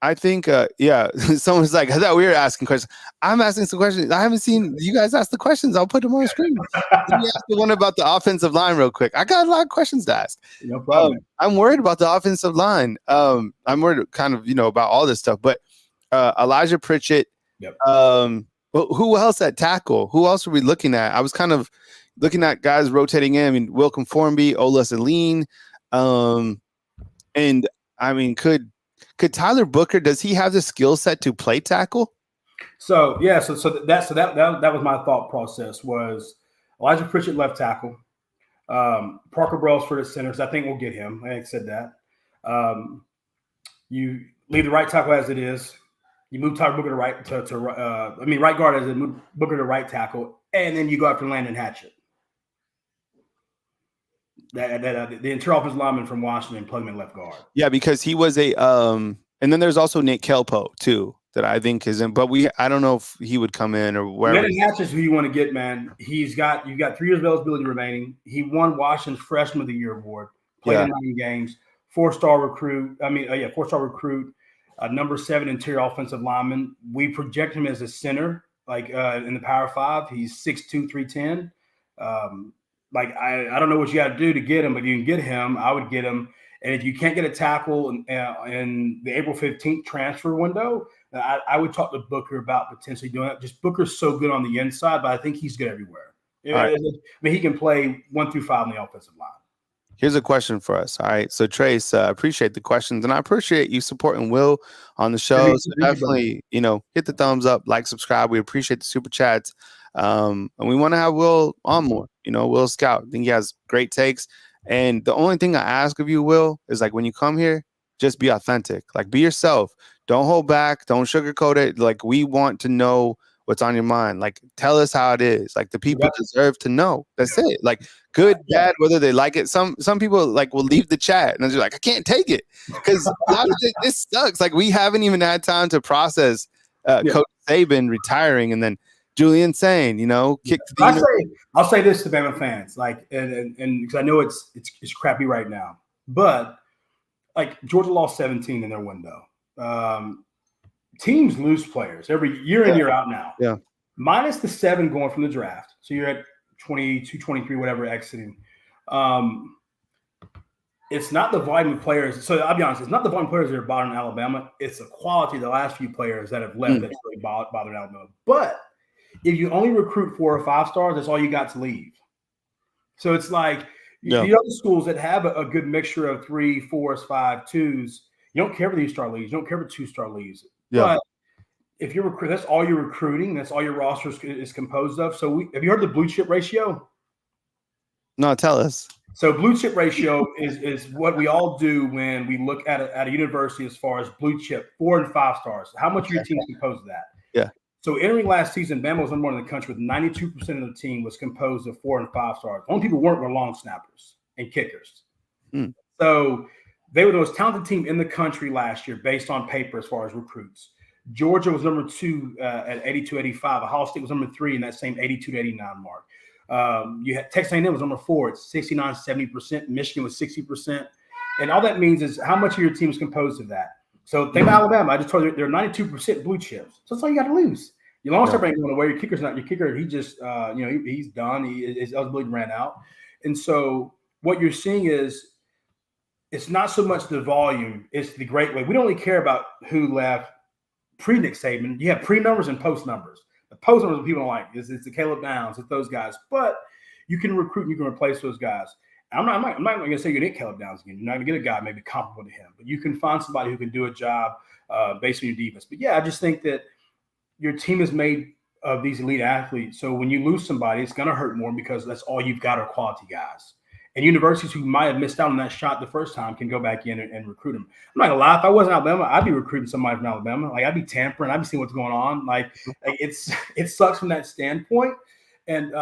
I think, someone's like, I thought we were asking questions. I'm asking some questions. I haven't seen you guys ask the questions. I'll put them on the screen. Let me ask the one about the offensive line real quick. I got a lot of questions to ask. No problem. I'm worried about the offensive line. I'm worried kind of, about all this stuff. But Elijah Pritchett, who else at tackle? Who else are we looking at? I was kind of looking at guys rotating in. I mean, Wilcom Formby, Ola Sayin. And, I mean, could Tyler Booker, does he have the skill set to play tackle? So that was my thought process, was Elijah Pritchett left tackle, Parker Brailsford at center, because I think we'll get him. I said that. You leave the right tackle as it is. You move Tyler Booker to right guard as it move Booker to right tackle, and then you go after Landon Hatchett. The interior offensive lineman from Washington, plug him in left guard. Yeah, because he was and then there's also Nate Kelpo too, that I think is in, but I don't know if he would come in or where. Landon Hatchett's who you want to get, man. You've got 3 years of eligibility remaining. He won Washington's Freshman of the Year award, played in 9 games, 4-star recruit. 4-star recruit, number 7 interior offensive lineman. We project him as a center, like in the Power 5. He's 6'2", 310. I don't know what you got to do to get him, but if you can get him, I would get him. And if you can't get a tackle in the April 15th transfer window, I would talk to Booker about potentially doing it. Just Booker's so good on the inside, but I think he's good everywhere. Right. I mean, he can play 1 through 5 on the offensive line. Here's a question for us. All right. So Trace, appreciate the questions, and I appreciate you supporting Will on the show. So definitely, hit the thumbs up, like, subscribe. We appreciate the super chats. And we want to have Will on more. Will Scout. I think he has great takes. And the only thing I ask of you, Will, is like when you come here, just be authentic. Like, be yourself. Don't hold back. Don't sugarcoat it. Like, we want to know what's on your mind. Like, tell us how it is. Like, the people deserve to know. That's it. Like, good, bad, whether they like it. Some people like will leave the chat and they're like, I can't take it because this sucks. Like, we haven't even had time to process Coach Saban retiring, and then Julian saying, kick. I'll say this to Bama fans, like, and because I know it's crappy right now, but like Georgia lost 17 in their window. Teams lose players every year in, year out now. Yeah. Minus the 7 going from the draft. So you're at 22, 23, whatever, exiting. It's not the volume of players. So I'll be honest, it's not the volume of players that are bothering Alabama. It's the quality of the last few players that have left that's really bothering Alabama. But if you only recruit 4 or 5 stars, that's all you got to leave. So it's like Yeah. The other schools that have a good mixture of 3, 4s, 5, 2s, you don't care for these star leagues. You don't care for 2-star leagues. Yeah. But if you're that's all you're recruiting. That's all your roster is composed of. So have you heard the blue chip ratio? No, tell us. So blue chip ratio is what we all do when we look at a university as far as blue chip 4 and 5 stars. How much of your team is composed of that? Yeah. So entering last season, Bama was number 1 in the country with 92% of the team was composed of 4 and 5 stars. The only people weren't were long snappers and kickers. So they were the most talented team in the country last year based on paper as far as recruits. Georgia was number 2 at 82-85. Ohio State was number 3 in that same 82-89 mark. You had Texas A&M was number 4 at 69-70%. Michigan was 60%. And all that means is how much of your team is composed of that. So think about Alabama. I just told you they're 92% blue chips. So that's all you got to lose. Your long snapper ain't going away. Your kicker's not your kicker. He just, he's done. His eligibility ran out. And so what you're seeing is it's not so much the volume. It's the great way. We don't really care about who left pre-Nick Saban. You have pre-numbers and post-numbers. The post numbers people don't like. It's the Caleb Downs. It's those guys. But you can recruit and you can replace those guys. I'm not going to say you're going to get Caleb Downs again. You're not going to get a guy maybe comparable to him. But you can find somebody who can do a job based on your defense. But, yeah, I just think that your team is made of these elite athletes. So when you lose somebody, it's going to hurt more because that's all you've got are quality guys. And universities who might have missed out on that shot the first time can go back in and recruit them. I'm not going to lie. If I wasn't Alabama, I'd be recruiting somebody from Alabama. Like, I'd be tampering. I'd be seeing what's going on. Like it sucks from that standpoint. And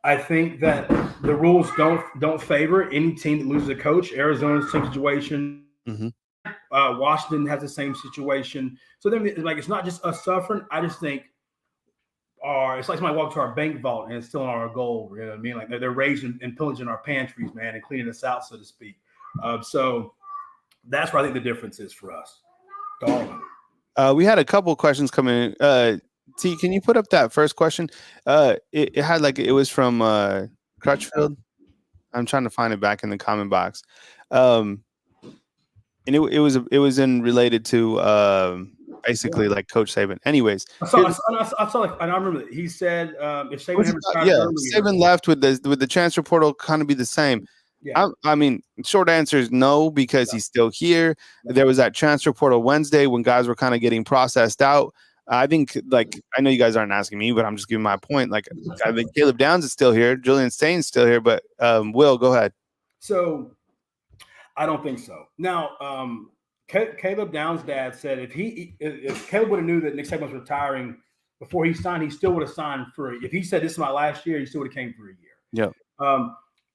I think that the rules don't favor any team that loses a coach. Arizona's same situation. Washington has the same situation. So then, it's not just us suffering. I just think it's like somebody walked to our bank vault and it's still in our gold. You know what I mean? Like they're raiding and pillaging our pantries, man, and cleaning us out, so to speak. So that's where I think the difference is for us. Darling. We had a couple questions come in. T, can you put up that first question? It had it was from Crutchfield. I'm trying to find it back in the comment box. And it was in related to basically Coach Saban. Anyways, I saw and I remember that he said if Saban Saban left with the transfer portal kind of be the same. Yeah. I mean, short answer is no, because he's still here. There was that transfer portal Wednesday when guys were kind of getting processed out. I think, I know you guys aren't asking me, but I'm just giving my point. I think Caleb Downs is still here. Julian Stain's still here, but Will, go ahead. So I don't think so. Now, Caleb Downs' dad said if Caleb would have knew that Nick Saban was retiring before he signed, he still would have signed if he said this is my last year, he still would have came for a year. Yeah.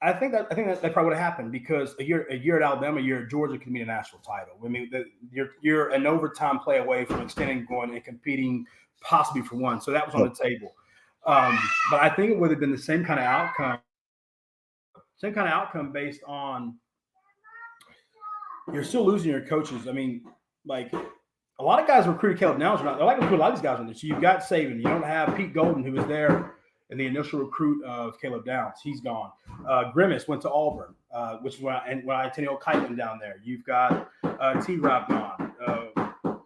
I think that probably would have happened because a year at Alabama, a year at Georgia could mean a national title. I mean, you're an overtime play away from extending, going and competing possibly for one. So that was on the table. But I think it would have been the same kind of outcome based on you're still losing your coaches. I mean, a lot of guys recruited Caleb Downs. They're recruiting a lot of these guys on this. So you've got Saban. You don't have Pete Golden, who was there in the initial recruit of Caleb Downs. He's gone. Grimace went to Auburn, which is when Tenio Kite went down there. You've got T-Rob gone.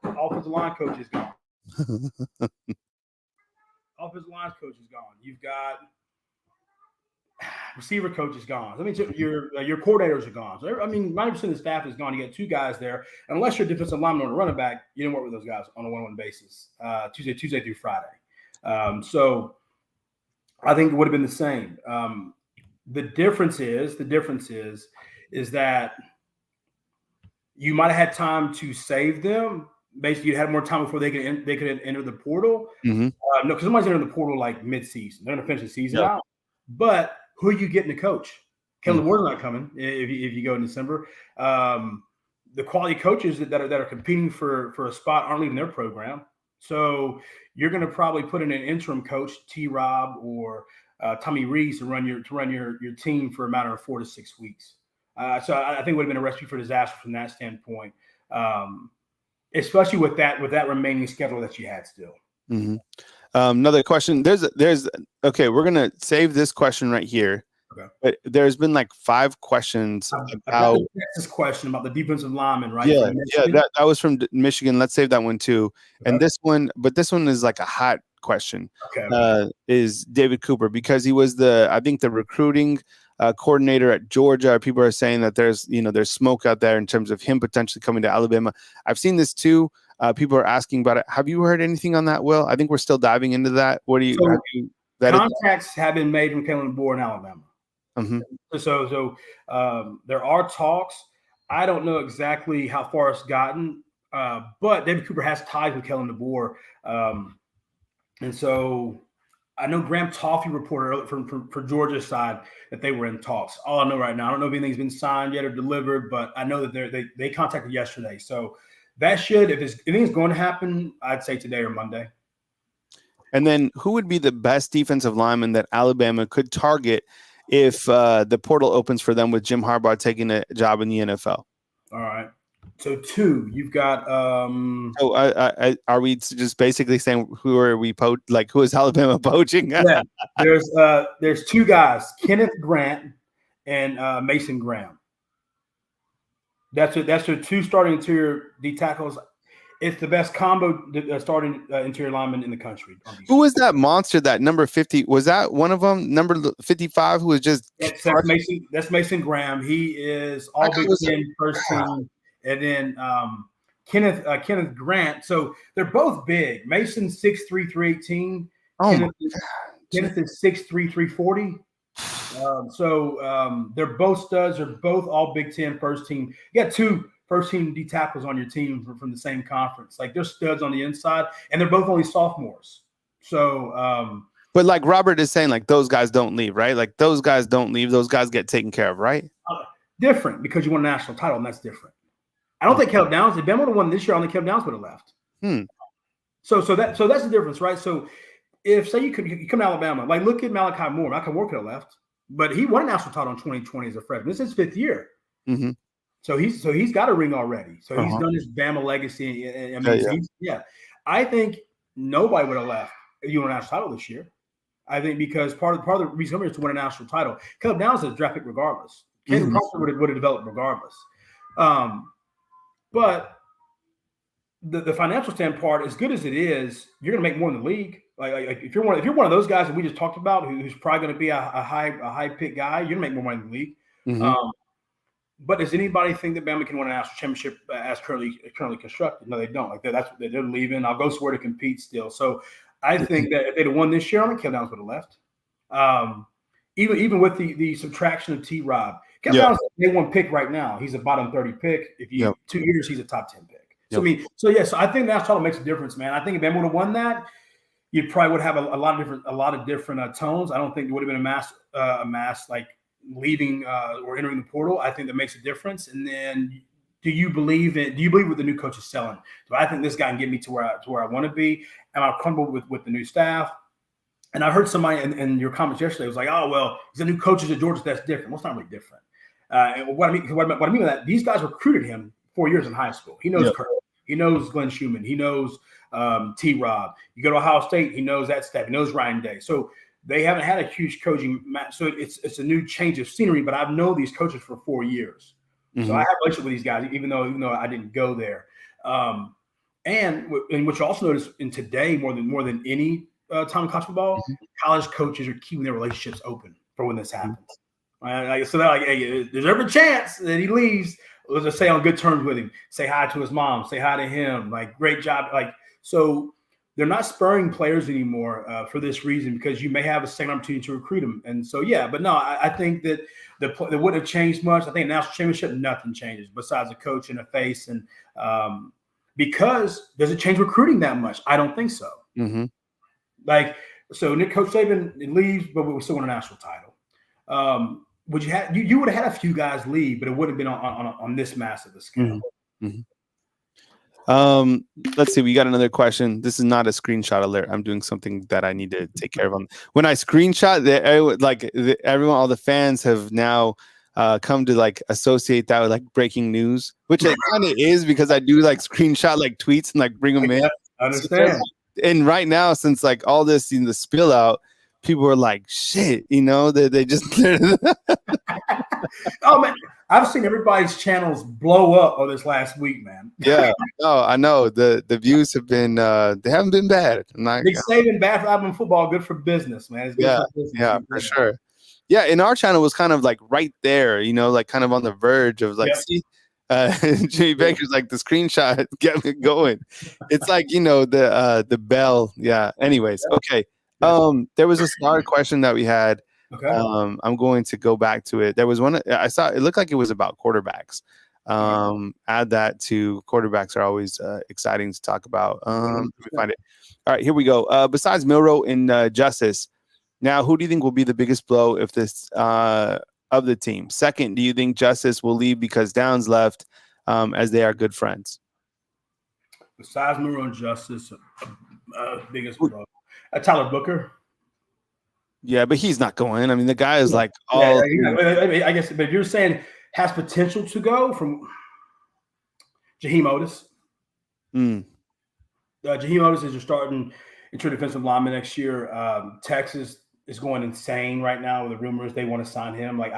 Offensive line coach is gone. Offensive line coach is gone. You've got receiver coach is gone. I mean, your coordinators are gone. So, I mean, 90% of the staff is gone. You got 2 guys there. And unless you're a defensive lineman or a running back, you don't work with those guys on a one-on-one basis, Tuesday through Friday. So I think it would have been the same. The difference is that you might have had time to save them. Basically, you had more time before they could enter the portal. No, because somebody's entering the portal mid-season. They're going to finish the season out. But who are you getting to coach? Kellen Ward's not coming if you go in December. The quality coaches that are competing for a spot aren't leaving their program. So you're going to probably put in an interim coach, T-Rob or Tommy Rees, to run your team for a matter of 4 to 6 weeks. So I think it would have been a recipe for disaster from that standpoint, especially with that remaining schedule that you had still. Mm-hmm. Another question. Okay, we're gonna save this question right here. Okay. But there's been 5 questions about this question about the defensive lineman, right? Yeah, that was from Michigan. Let's save that one too. Okay. And this one is a hot question. Okay. Is David Cooper, because he was the recruiting coordinator at Georgia. People are saying that there's smoke out there in terms of him potentially coming to Alabama. I've seen this too. People are asking about it. Have you heard anything on that, Will? I think we're still diving into that. What do you? So have you vetted contacts have been made from Kellen DeBoer in Alabama. Mm-hmm. So there are talks. I don't know exactly how far it's gotten, but David Cooper has ties with Kellen DeBoer, and so I know Graham Toffee reported for Georgia's side that they were in talks. All I know right now, I don't know if anything's been signed yet or delivered, but I know that they contacted yesterday. So that should, if anything's going to happen, I'd say today or Monday. And then who would be the best defensive lineman that Alabama could target if the portal opens for them with Jim Harbaugh taking a job in the NFL? All right. So 2, you've got. So are we just basically saying who is Alabama poaching? Yeah, there's 2 guys, Kenneth Grant and Mason Graham. That's your 2 starting interior D tackles. It's the best combo starting interior lineman in the country. Who was that monster? That number 50 was that one of them? Number 55, who was just that's Mason. That's Mason Graham. He is all Big Ten first team, and then Kenneth Grant. So they're both big. Mason's 6'3", 318. Kenneth is 6'3", 340. So they're both studs. They're both all Big Ten first team. You got 2 first team D tackles on your team from the same conference. Like they're studs on the inside, and they're both only sophomores. So, but like Robert is saying, like those guys don't leave, right? Like those guys don't leave. Those guys get taken care of, right? Different because you won a national title, and that's different. I don't think Caleb Downs. If Bama would have won this year, I don't think Caleb Downs would have left. So that's the difference, right? So if say you come to Alabama, like look at Malachi Moore. Malachi Moore could have left, but he won a national title in 2020 as a freshman. This is his 5th year. Mm-hmm. So he's got a ring already. So he's done his Bama legacy. I think nobody would have left if you won a national title this year. I think because part of the reason is to win a national title. Caleb Downs is a draft pick regardless. Caden Crawford would have developed regardless. But the financial stand part, as good as it is, you're going to make more in the league. Like if you're one of those guys that we just talked about, who's probably going to be a high pick guy, you're going to make more money in the league. Mm-hmm. But does anybody think that Bama can win a national championship as currently constructed? No, they don't. Like that's they're leaving. I'll go somewhere to compete still. So I think that if they'd have won this year, I think Caleb Downs would have left. Even with the subtraction of T-Rob, Caleb Downs is a #1 pick right now. He's a bottom 30 pick. If you 2 years, he's a top 10 pick. So I think national title makes a difference, man. I think if Bama would have won that, you probably would have a lot of different tones. I don't think it would have been a mass like leaving or entering the portal. I think that makes a difference. And then do you believe what the new coach is selling? Do I think this guy can get me to where I want to be? Am I comfortable with the new staff? And I heard somebody in your comments yesterday was like, oh, well, he's a new coach at Georgia. That's different. Well, it's not really different. And what I mean by that, these guys recruited him 4 years in high school. He knows Kurt. He knows Glenn Schumann. He knows T-Rob. You go to Ohio State, he knows that staff. He knows Ryan Day. So they haven't had a huge coaching match. So it's a new change of scenery, but I've known these coaches for 4 years. So I have a relationship with these guys, even though I didn't go there. And what you also notice in today, more than any time in college football, college coaches are keeping their relationships open for when this happens. So they're like, hey, there's every chance that he leaves. Let's just say on good terms with him. Say hi to his mom. Say hi to him. Like, great job. Like, so they're not spurring players anymore for this reason, because you may have a second opportunity to recruit them. And so, but no, I think that it wouldn't have changed much. I think national championship, nothing changes besides a coach and a face. And because does it change recruiting that much? I don't think so. Like, so Coach Saban leaves, but we still won a national title. Would you have you would have had a few guys leave, but it would have been on this massive a scale. Let's see. We got another question. This is not a screenshot alert. I'm doing something that I need to take care of. When I screenshot, everyone, all the fans have now come to like associate that with like breaking news, which it kind of is, because I do like screenshot like tweets and like bring them in. I understand. And right now, since like all this the spill out, people are like, shit, they just. Oh man, I've seen everybody's channels blow up over this last week, man. Yeah, no, I know the views have been they haven't been bad. Big saving bad for Alabama football, good for business, man. It's good for business. Yeah, for sure. Yeah, and our channel was kind of like right there, like kind of on the verge of like, Yep. see, Jimmy Baker's like the screenshot, get me going. It's like, the bell. Yeah. Anyways, okay. There was another question that we had. Okay. I'm going to go back to it. There was one I saw. It looked like it was about quarterbacks. Add that to quarterbacks are always exciting to talk about. Let me find it. All right, here we go. Besides Milroe and Justice, now who do you think will be the biggest blow if this of the team? Second, do you think Justice will leave because Downs left, as they are good friends? Besides Milroe and Justice, biggest blow. Tyler Booker. Yeah, but he's not going. I mean, the guy is like all. Yeah, I guess, but if you're saying has potential to go from Jaheim Otis. Jaheim Otis is your starting interior defensive lineman next year. Texas is going insane right now with the rumors they want to sign him. Like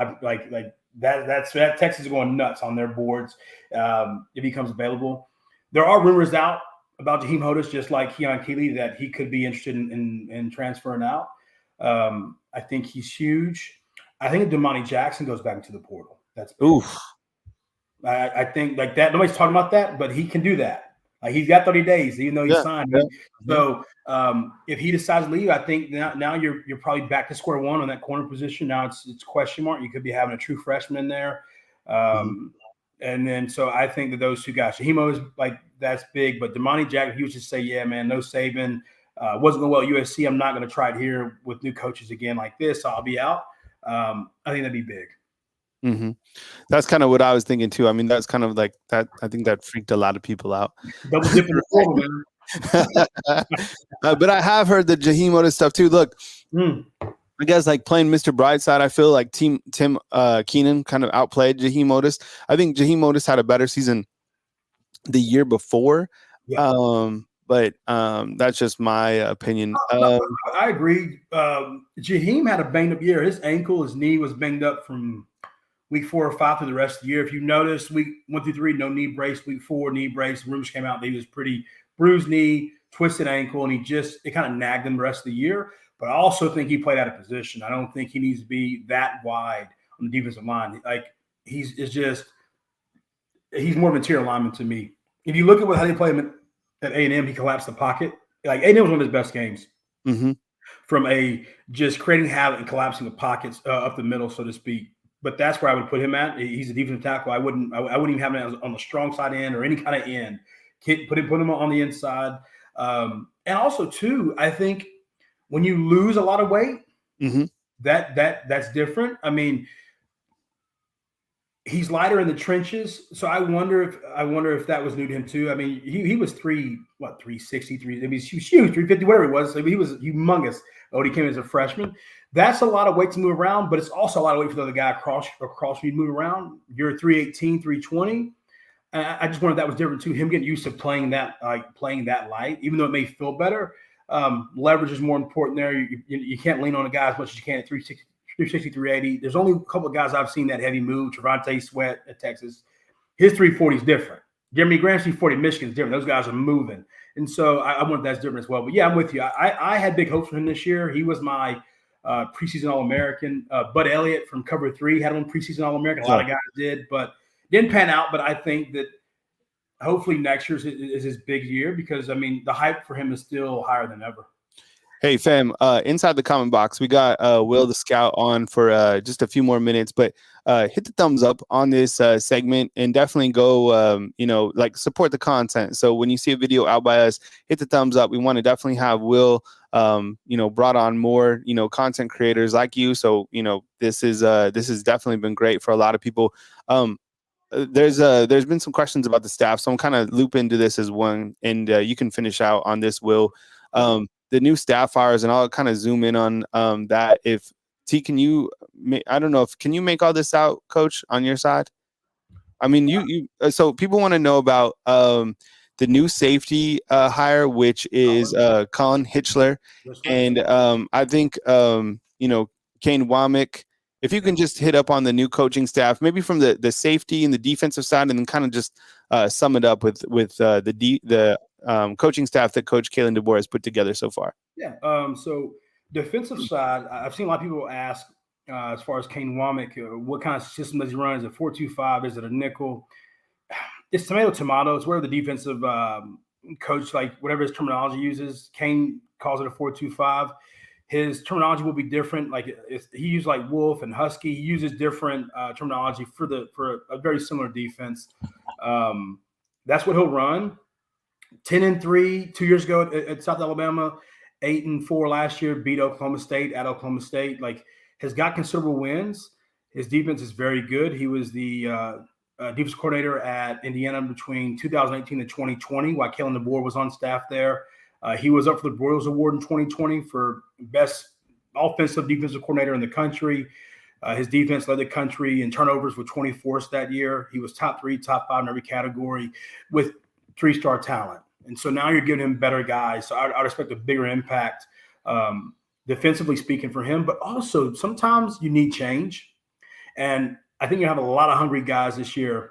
that Texas is going nuts on their boards if he comes available. There are rumors out about Jaheim Otis, just like Keon Keeley, that he could be interested in transferring out. I think he's huge. I think Damani Jackson goes back into the portal. That's big. Oof. I think like that. Nobody's talking about that, but he can do that. Like he's got 30 days, even though he signed. Yeah. So if he decides to leave, I think now you're probably back to square one on that corner position. Now it's question mark. You could be having a true freshman in there. And then so I think that those two guys, Jaheim is like that's big, but Damani Jackson, he would just say, yeah, man, no Saban. Wasn't going well at USC. I'm not going to try it here with new coaches again like this. So I'll be out. I think that'd be big. Mm-hmm. That's kind of what I was thinking too. I mean, that's kind of like that. I think that freaked a lot of people out. Double dipping the portal, man. But I have heard the Jaheim Otis stuff too. Look, I guess like playing Mr. Brightside, I feel like Tim Keenan kind of outplayed Jaheim Otis. I think Jaheim Otis had a better season the year before. Yeah. But that's just my opinion. I agree. Jaheim had a banged up year. His ankle, his knee was banged up from week 4 or 5 through the rest of the year. If you notice, week 1 through 3, no knee brace. Week 4, knee brace. Rumors came out that he was pretty bruised knee, twisted ankle, and it kind of nagged him the rest of the year. But I also think he played out of position. I don't think he needs to be that wide on the defensive line. Like he's more of an interior lineman to me. If you look at how they play him at A&M, he collapsed the pocket. Like A&M was one of his best games. From just creating havoc and collapsing the pockets up the middle, so to speak. But that's where I would put him at. He's a defensive tackle. I wouldn't even have him on the strong side end or any kind of end. Put him on the inside. And also too, I think when you lose a lot of weight, that's different. I mean, he's lighter in the trenches, so I wonder if that was new to him too. I mean, he was 363. I mean, he was huge, 350, whatever it was. I mean, he was humongous when he came as a freshman. That's a lot of weight to move around, but it's also a lot of weight for the other guy across you to move around. You're 318, 320. I just wondered if that was different too. Him getting used to playing that light, even though it may feel better. Leverage is more important there. You can't lean on a guy as much as you can at 360, 380. There's only a couple of guys I've seen that heavy move. Trevante Sweat at Texas. His 340 is different. Jeremy Graham's 340 at Michigan is different. Those guys are moving. And so I wonder if that's different as well. But yeah, I'm with you. I had big hopes for him this year. He was my preseason All-American. Bud Elliott from Cover 3 had him on preseason All-American. A lot of guys did, but didn't pan out. But I think that hopefully next year is his big year because, I mean, the hype for him is still higher than ever. Hey, fam, inside the comment box, we got Will the Scout on for just a few more minutes, but hit the thumbs up on this segment and definitely go, support the content. So when you see a video out by us, hit the thumbs up. We want to definitely have Will, brought on more, content creators like you. So, this has definitely been great for a lot of people. There's been some questions about the staff, so I'm kind of loop into this as one, and you can finish out on this, Will. The new staff hires, and I'll kind of zoom in on that. If T, can you make all this out, Coach, on your side? I mean, so people want to know about the new safety hire, which is Colin Hitchler, and I think Kane Womack. If you can just hit up on the new coaching staff, maybe from the safety and the defensive side, and then kind of just sum it up with the coaching staff that Coach Kalen DeBoer has put together so far. Yeah. So defensive side, I've seen a lot of people ask as far as Kane Womack. What kind of system does he run? Is it 4-2-5? Is it a nickel? It's tomato. It's where the defensive coach, like whatever his terminology uses. Kane calls it a 4-2-5. His terminology will be different. Like he used like wolf and husky. He uses different terminology for a very similar defense. That's what he'll run. 10-3 2 years ago at South Alabama. 8-4 last year. Beat Oklahoma State at Oklahoma State. Like has got considerable wins. His defense is very good. He was the defense coordinator at Indiana between 2018 and 2020 while Kalen DeBoer was on staff there. He was up for the Broyles Award in 2020 for best offensive defensive coordinator in the country. His defense led the country in turnovers with 24th that year. He was top 3, top 5 in every category with 3-star talent. And so now you're giving him better guys. So I'd expect a bigger impact defensively speaking for him. But also sometimes you need change. And I think you have a lot of hungry guys this year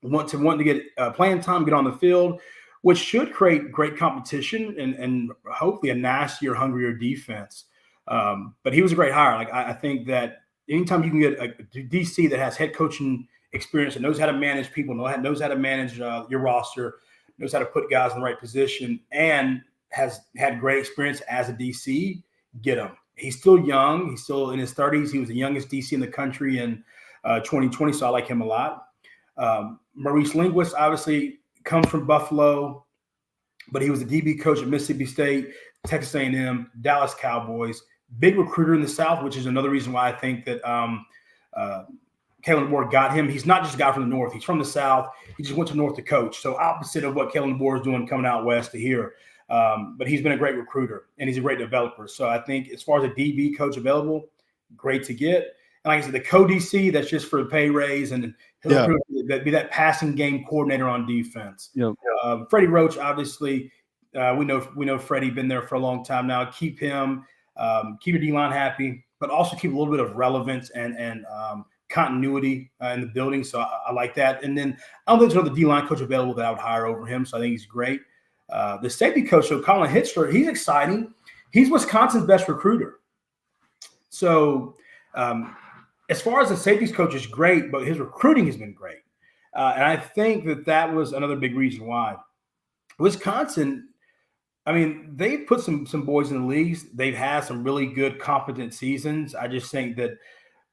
want to get playing time, get on the field, which should create great competition and hopefully a nastier, hungrier defense. But he was a great hire. Like I think that anytime you can get a DC that has head coaching experience and knows how to manage people, knows how to manage your roster, knows how to put guys in the right position, and has had great experience as a DC, get him. He's still young. He's still in his 30s. He was the youngest DC in the country in 2020, so I like him a lot. Maurice Linguist obviously comes from Buffalo, but he was a DB coach at Mississippi State, Texas A&M, Dallas Cowboys. Big recruiter in the South, which is another reason why I think that Kalen DeBoer got him. He's not just a guy from the North. He's from the South. He just went to North to coach. So opposite of what Kalen DeBoer is doing coming out West to here. But he's been a great recruiter, and he's a great developer. So I think as far as a DB coach available, great to get. And like I said, the co-DC, that's just for a pay raise, and he'll be that passing game coordinator on defense. Yep. Freddie Roach, obviously, we know Freddie been there for a long time now. Keep him, keep your D-line happy, but also keep a little bit of relevance and continuity in the building. So I like that. And then I don't think there's another D-line coach available that I would hire over him. So I think he's great. The safety coach, so Colin Hitzler, he's exciting. He's Wisconsin's best recruiter. So as far as the safeties coach is great, but his recruiting has been great. And I think that was another big reason why. Wisconsin, I mean, they've put some boys in the leagues. They've had some really good, competent seasons. I just think that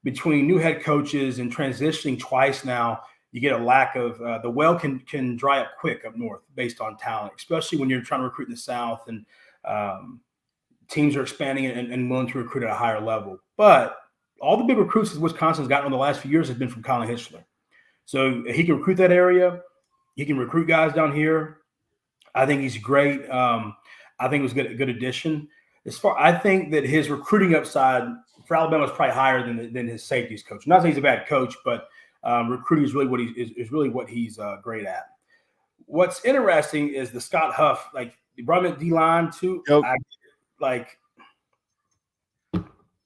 between new head coaches and transitioning twice now, you get a lack of the well can dry up quick up north based on talent, especially when you're trying to recruit in the South and teams are expanding and willing to recruit at a higher level. But all the big recruits that Wisconsin's gotten in the last few years has been from Colin Hitzler. So he can recruit that area. He can recruit guys down here. I think he's great. I think it was a good addition. I think that his recruiting upside for Alabama is probably higher than his safeties coach. Not saying he's a bad coach, but recruiting is really what he's great at. What's interesting is the Scott Huff, like you brought him at D-line too. Yep.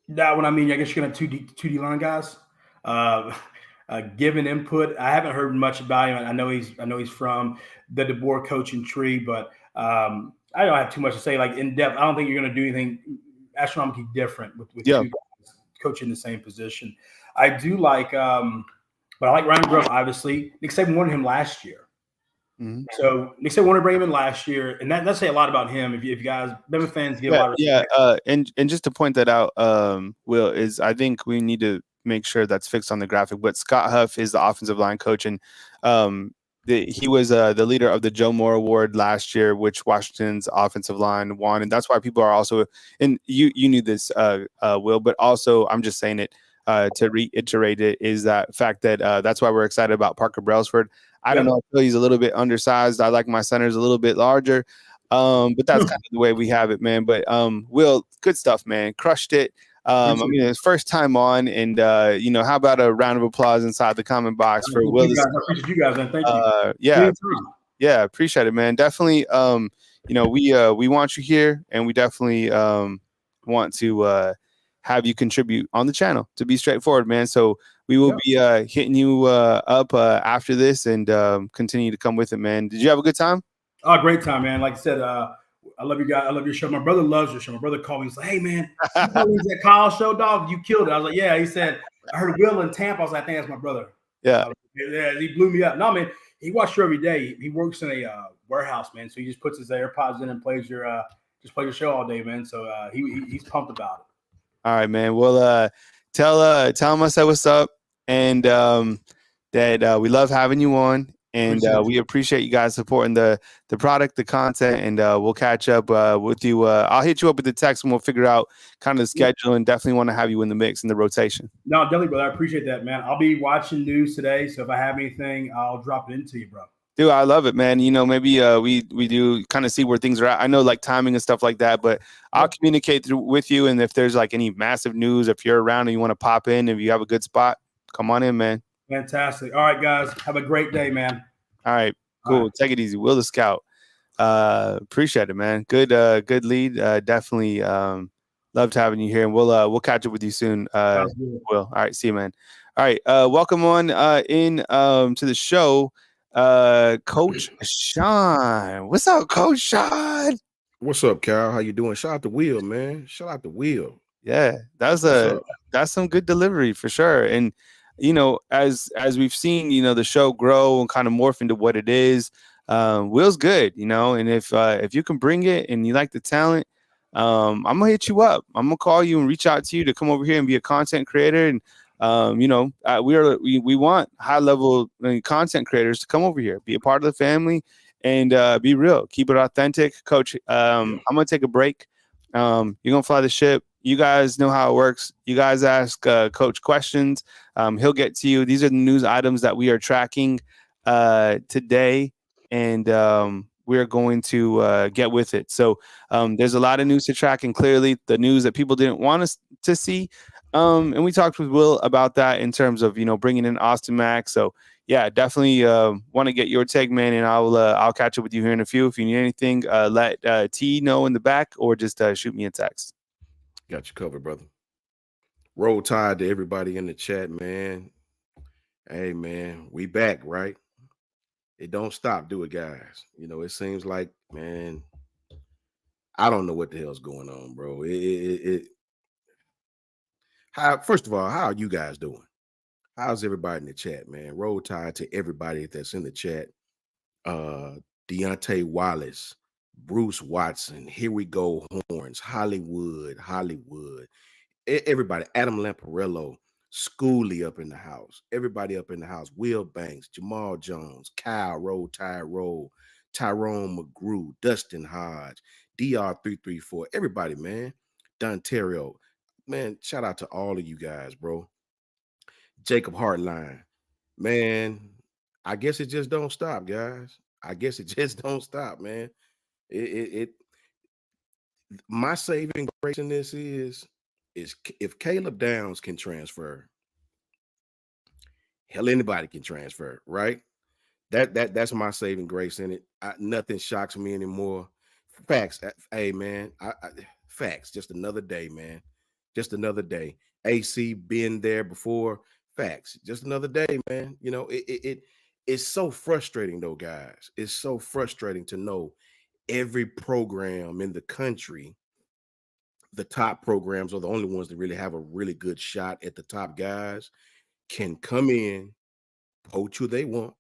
That one, I mean, I guess you're gonna have two D-line guys. Given input, I haven't heard much about him. I know he's from the DeBoer coaching tree, but I don't have too much to say. Like in depth, I don't think you're gonna do anything astronomically different with two guys coaching the same position. I do like, but I like Ryan Grove. Obviously, Nick Saban wanted him last year. Mm-hmm. So Nick Saban wanted to bring him in last year, and that's say a lot about him. If you guys, Bama fans, give a lot of respect. And just to point that out, Will, is I think we need to make sure that's fixed on the graphic. But Scott Huff is the offensive line coach, and he was the leader of the Joe Moore Award last year, which Washington's offensive line won, and that's why people are also. And you knew this, Will, but also I'm just saying it to reiterate it is that fact that that's why we're excited about Parker Brailsford. I don't know. I feel he's a little bit undersized. I like my centers a little bit larger, but that's kind of the way we have it, man. But Will, good stuff, man. Crushed it. I mean, his first time on, and how about a round of applause inside the comment box for Will? I appreciate you guys, man. Thank you. Yeah, appreciate it, man. Definitely. We want you here, and we definitely want to have you contribute on the channel. To be straightforward, man. So we will be hitting you up after this, and continue to come with it, man. Did you have a good time? Oh, great time, man. Like I said, I love you guys. I love your show. My brother loves your show. My brother called me. He's like, "Hey man, you know that Kyle show, dog? You killed it." I was like, "Yeah." He said, "I heard Will in Tampa." I was like, "I think that's my brother." Yeah. Yeah. He blew me up. No, man. He watched you every day. He works in a warehouse, man. So he just puts his AirPods in and plays your show all day, man. So he's pumped about it. All right, man. Well, tell him I said what's up, and that we love having you on, and we appreciate you guys supporting the product, the content, and we'll catch up with you. I'll hit you up with the text, and we'll figure out kind of the schedule, and definitely want to have you in the mix in the rotation. No, definitely, brother. I appreciate that, man. I'll be watching news today, so if I have anything, I'll drop it into you, bro. Dude, I love it, man. You know, maybe we do kind of see where things are at. I know like timing and stuff like that, but I'll communicate with you. And if there's like any massive news, if you're around and you want to pop in, if you have a good spot, come on in, man. Fantastic. All right, guys. Have a great day, man. All right, cool. All right. Take it easy. Will the Scout. Appreciate it, man. Good lead. Definitely loved having you here, and we'll catch up with you soon. Will. All right, see you, man. All right, welcome on in to the show. Coach Sean. What's up, Coach Sean? What's up, Cal? How you doing? Shout out to Will, man. Shout out to Will. Yeah, that's some good delivery for sure. And you know, as we've seen, you know, the show grow and kind of morph into what it is. Will's good, you know, and if you can bring it and you like the talent, I'm gonna hit you up. I'm gonna call you and reach out to you to come over here and be a content creator. And you know, we want high level content creators to come over here, be a part of the family, and be real, keep it authentic. Coach, I'm gonna take a break. You're gonna fly the ship. You guys know how it works. You guys ask Coach questions. He'll get to you. These are the news items that we are tracking today, and we're going to get with it. So there's a lot of news to track, and clearly the news that people didn't want us to see. And we talked with Will about that in terms of, you know, bringing in Austin Mack. So yeah, definitely want to get your take, man. And I'll catch up with you here in a few. If you need anything, let T know in the back, or just shoot me a text. Got you covered, brother. Roll Tide to everybody in the chat, man. Hey, man, we back, right? It don't stop, do it, guys. You know, it seems like, man, I don't know what the hell's going on, bro. First of all, how are you guys doing? How's everybody in the chat, man? Roll Tide to everybody that's in the chat. Deontay Wallace, Bruce Watson, Here We Go Horns, Hollywood, everybody, Adam Lamparello, Schoolie up in the house, everybody up in the house, Will Banks, Jamal Jones, Kyle, Roll Tide Roll, Tyrone McGrew, Dustin Hodge, DR334, everybody, man. Dontario, man, shout out to all of you guys, bro. Jacob Hartline, man, I guess it just don't stop, guys. I guess it just don't stop, man. My saving grace in this is if Caleb Downs can transfer, hell, anybody can transfer, right? That's my saving grace in it. Nothing shocks me anymore. Facts. Hey, man, facts. Just another day, man. Just another day. AC been there before. Facts. Just another day, man. You know, it's so frustrating though, guys. It's so frustrating to know every program in the country, the top programs are the only ones that really have a really good shot at the top guys, can come in, poach who they want,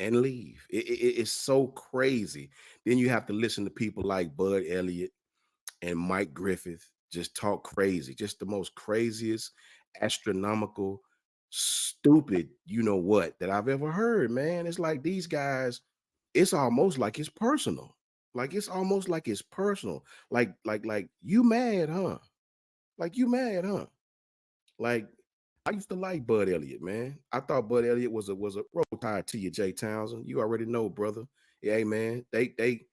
and leave. It's so crazy. Then you have to listen to people like Bud Elliott and Mike Griffith just talk crazy, just the most craziest, astronomical, stupid, you know what, that I've ever heard, man. It's like these guys, it's almost like it's personal. Like it's almost like it's personal. Like you mad, huh? Like you mad, huh? Like I used to like Bud Elliott, man. I thought Bud Elliott was a Roll Tide to you, Jay Townsend. You already know, brother. Yeah, man. They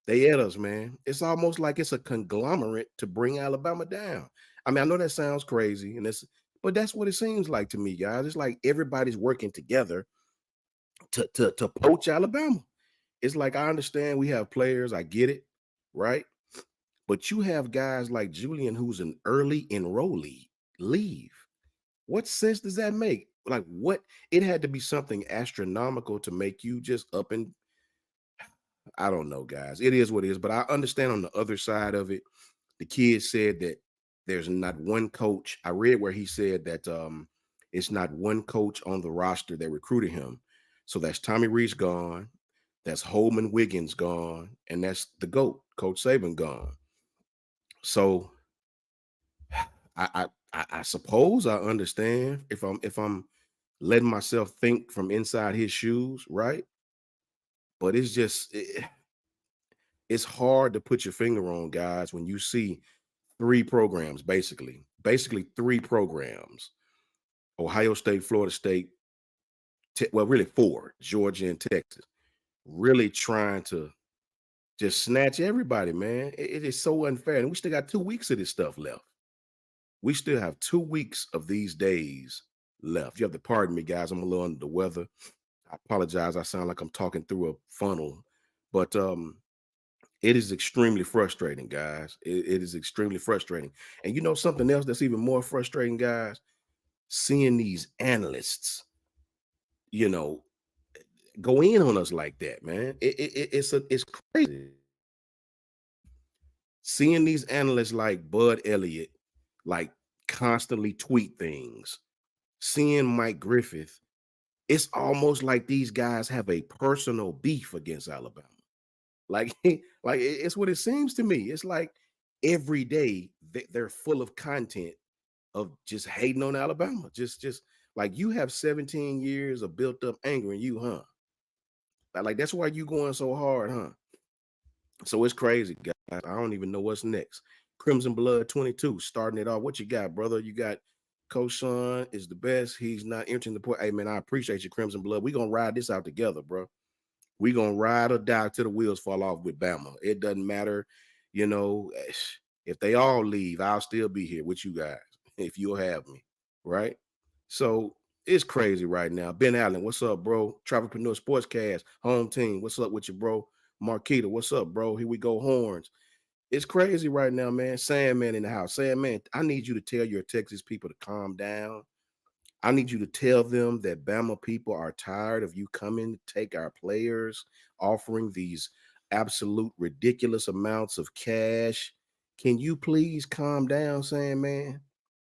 at us, man. It's almost like it's a conglomerate to bring Alabama down. I mean, I know that sounds crazy, but that's what it seems like to me, guys. It's like everybody's working together to poach Alabama. It's like I understand we have players, I get it, right? But you have guys like Julian, who's an early enrollee, leave. What sense does that make? Like what? It had to be something astronomical to make you just up and I don't know, guys. It is what it is, but I understand on the other side of it, the kid said that there's not one coach. I read where he said that it's not one coach on the roster that recruited him. So that's Tommy Rees gone, that's Holman Wiggins gone, and that's the GOAT, Coach Saban gone. So I suppose I understand if I'm letting myself think from inside his shoes, right? But it's just it's hard to put your finger on, guys, when you see three programs, basically three programs: Ohio State, Florida State, well, really four, Georgia and Texas, really trying to just snatch everybody, man. It is so unfair, and we still got 2 weeks of this stuff left. We still have 2 weeks of these days left. You have to pardon me, guys. I'm a little under the weather. I apologize. I sound like I'm talking through a funnel, but it is extremely frustrating, guys. It is extremely frustrating. And you know something else that's even more frustrating, guys? Seeing these analysts, you know, go in on us like that, man. It's crazy. Seeing these analysts like Bud Elliott, like constantly tweet things. Seeing Mike Griffith, it's almost like these guys have a personal beef against Alabama. Like, like it's what it seems to me. It's like every day they're full of content of just hating on Alabama. Just like you have 17 years of built up anger in you, huh? Like that's why you going so hard, huh? So it's crazy, guys. I don't even know what's next. Crimson Blood 22 starting it off. What you got, brother? You got Coach Sean is the best. He's not entering the point. Hey man, I appreciate you, Crimson Blood. We're gonna ride this out together, bro. We're gonna ride or die till the wheels fall off with Bama. It doesn't matter, you know. If they all leave, I'll still be here with you guys if you'll have me, right? So it's crazy right now. Ben Allen, what's up, bro? Travelpreneur Sportscast, home team. What's up with you, bro? Marquita, what's up, bro? Here we go, horns. It's crazy right now, man. Sandman in the house. Sandman, I need you to tell your Texas people to calm down. I need you to tell them that Bama people are tired of you coming to take our players, offering these absolute ridiculous amounts of cash. Can you please calm down, Sandman?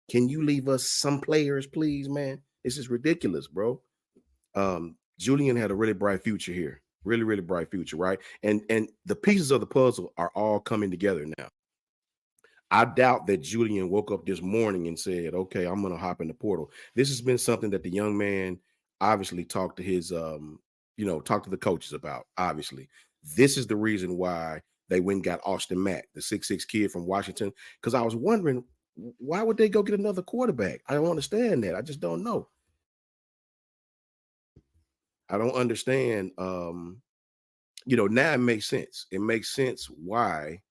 Can you leave us some players, please, man? This is ridiculous, bro. Julian had a really bright future here. Really, really bright future, right? And the pieces of the puzzle are all coming together now. I doubt that Julian woke up this morning and said, okay, I'm going to hop in the portal. This has been something that the young man obviously talked to his, talked to the coaches about, obviously. This is the reason why they went and got Austin Mack, the 6'6" kid from Washington, because I was wondering, why would they go get another quarterback? I don't understand that. I just don't know. I don't understand. Now it makes sense. It makes sense why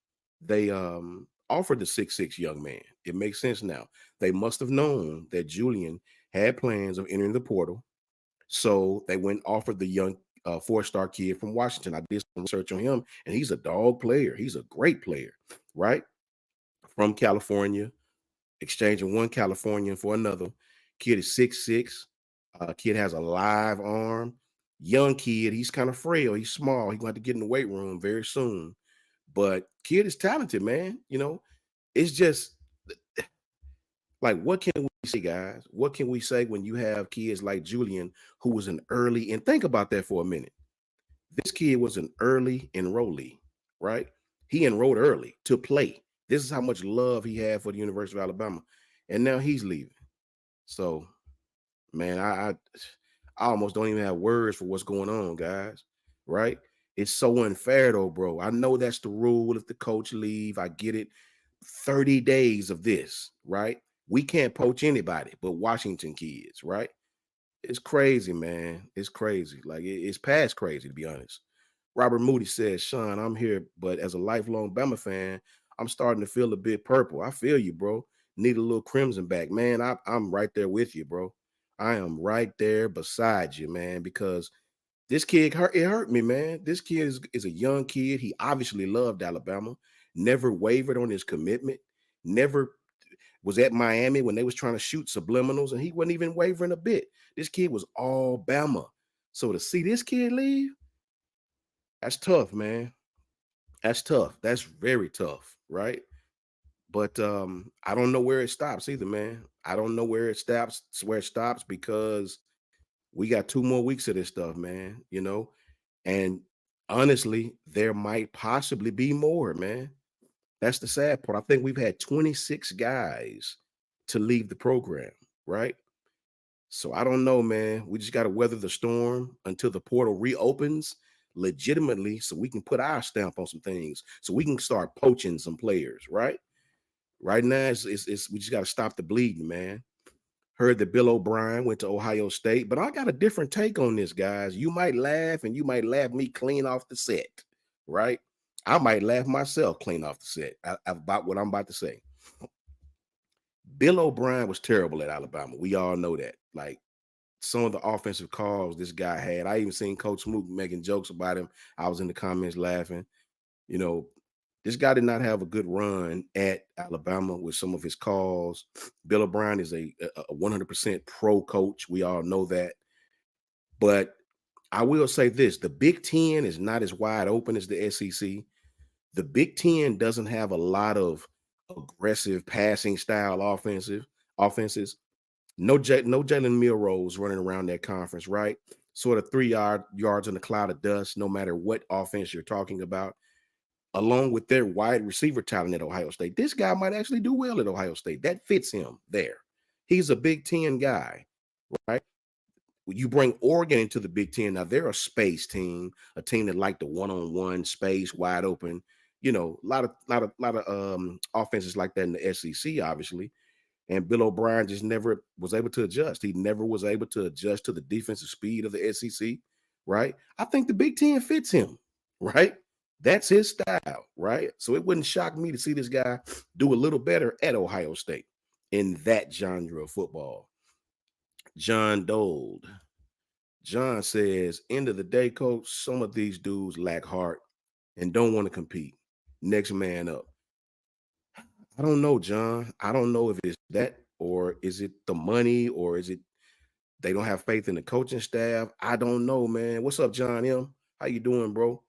they offered the 6'6" young man. It makes sense now. They must have known that Julian had plans of entering the portal. So they went and offered the young 4-star kid from Washington. I did some research on him, and he's a dog player. He's a great player, right? From California, exchanging one Californian for another. Kid is 6'6". Kid has a live arm. Young kid, he's kind of frail. He's small. He's going to have to get in the weight room very soon. But kid is talented, man. It's just like, what can we say, guys? What can we say when you have kids like Julian, who was an early, and think about that for a minute. This kid was an early enrollee, right? He enrolled early to play. This is how much love he had for the University of Alabama. And now he's leaving. So, man, I almost don't even have words for what's going on, guys, right? It's so unfair, though, bro. I know that's the rule. If the coach leave, I get it. 30 days of this, right? We can't poach anybody but Washington kids, right? It's crazy, man. It's crazy. Like, it's past crazy, to be honest. Robert Moody says, Sean, I'm here, but as a lifelong Bama fan, I'm starting to feel a bit purple. I feel you, bro. Need a little crimson back. Man, I'm right there with you, bro. I am right there beside you, man, because this kid it hurt me, man. This kid is a young kid. He obviously loved Alabama, never wavered on his commitment, never was at Miami when they was trying to shoot subliminals, and he wasn't even wavering a bit. This kid was all Bama. So to see this kid leave, That's tough, man. That's tough. That's very tough, right? But I don't know where it stops either, man. I don't know where it stops because we got 2 more weeks of this stuff, man, And honestly, there might possibly be more, man. That's the sad part. I think we've had 26 guys to leave the program, right? So I don't know, man. We just got to weather the storm until the portal reopens legitimately so we can put our stamp on some things so we can start poaching some players, right? Right now, we just got to stop the bleeding, man. Heard that Bill O'Brien went to Ohio State, but I got a different take on this, guys. You might laugh and you might laugh me clean off the set, right? I might laugh myself clean off the set about what I'm about to say. Bill O'Brien was terrible at Alabama. We all know that. Like some of the offensive calls this guy had. I even seen Coach Mook making jokes about him. I was in the comments laughing. This guy did not have a good run at Alabama with some of his calls. Bill O'Brien is a 100% pro coach. We all know that. But I will say this, the Big Ten is not as wide open as the SEC. The Big Ten doesn't have a lot of aggressive passing style offenses. No Jalen Milrows running around that conference, right? Sort of 3 yards in a cloud of dust, no matter what offense you're talking about. Along with their wide receiver talent at Ohio State, this guy might actually do well at Ohio State. That fits him there. He's a Big Ten guy, right? You bring Oregon into the Big Ten. Now they're a space team, a team that like the one-on-one space, wide open. A lot of offenses like that in the SEC, obviously. And Bill O'Brien just never was able to adjust. He never was able to adjust to the defensive speed of the SEC, right? I think the Big Ten fits him, right? That's his style, right? So it wouldn't shock me to see this guy do a little better at Ohio State in that genre of football. John Dold. John says, end of the day, coach, some of these dudes lack heart and don't want to compete. Next man up. I don't know, John. I don't know if it's that or is it the money or is it they don't have faith in the coaching staff. I don't know, man. What's up, John M? How you doing, bro?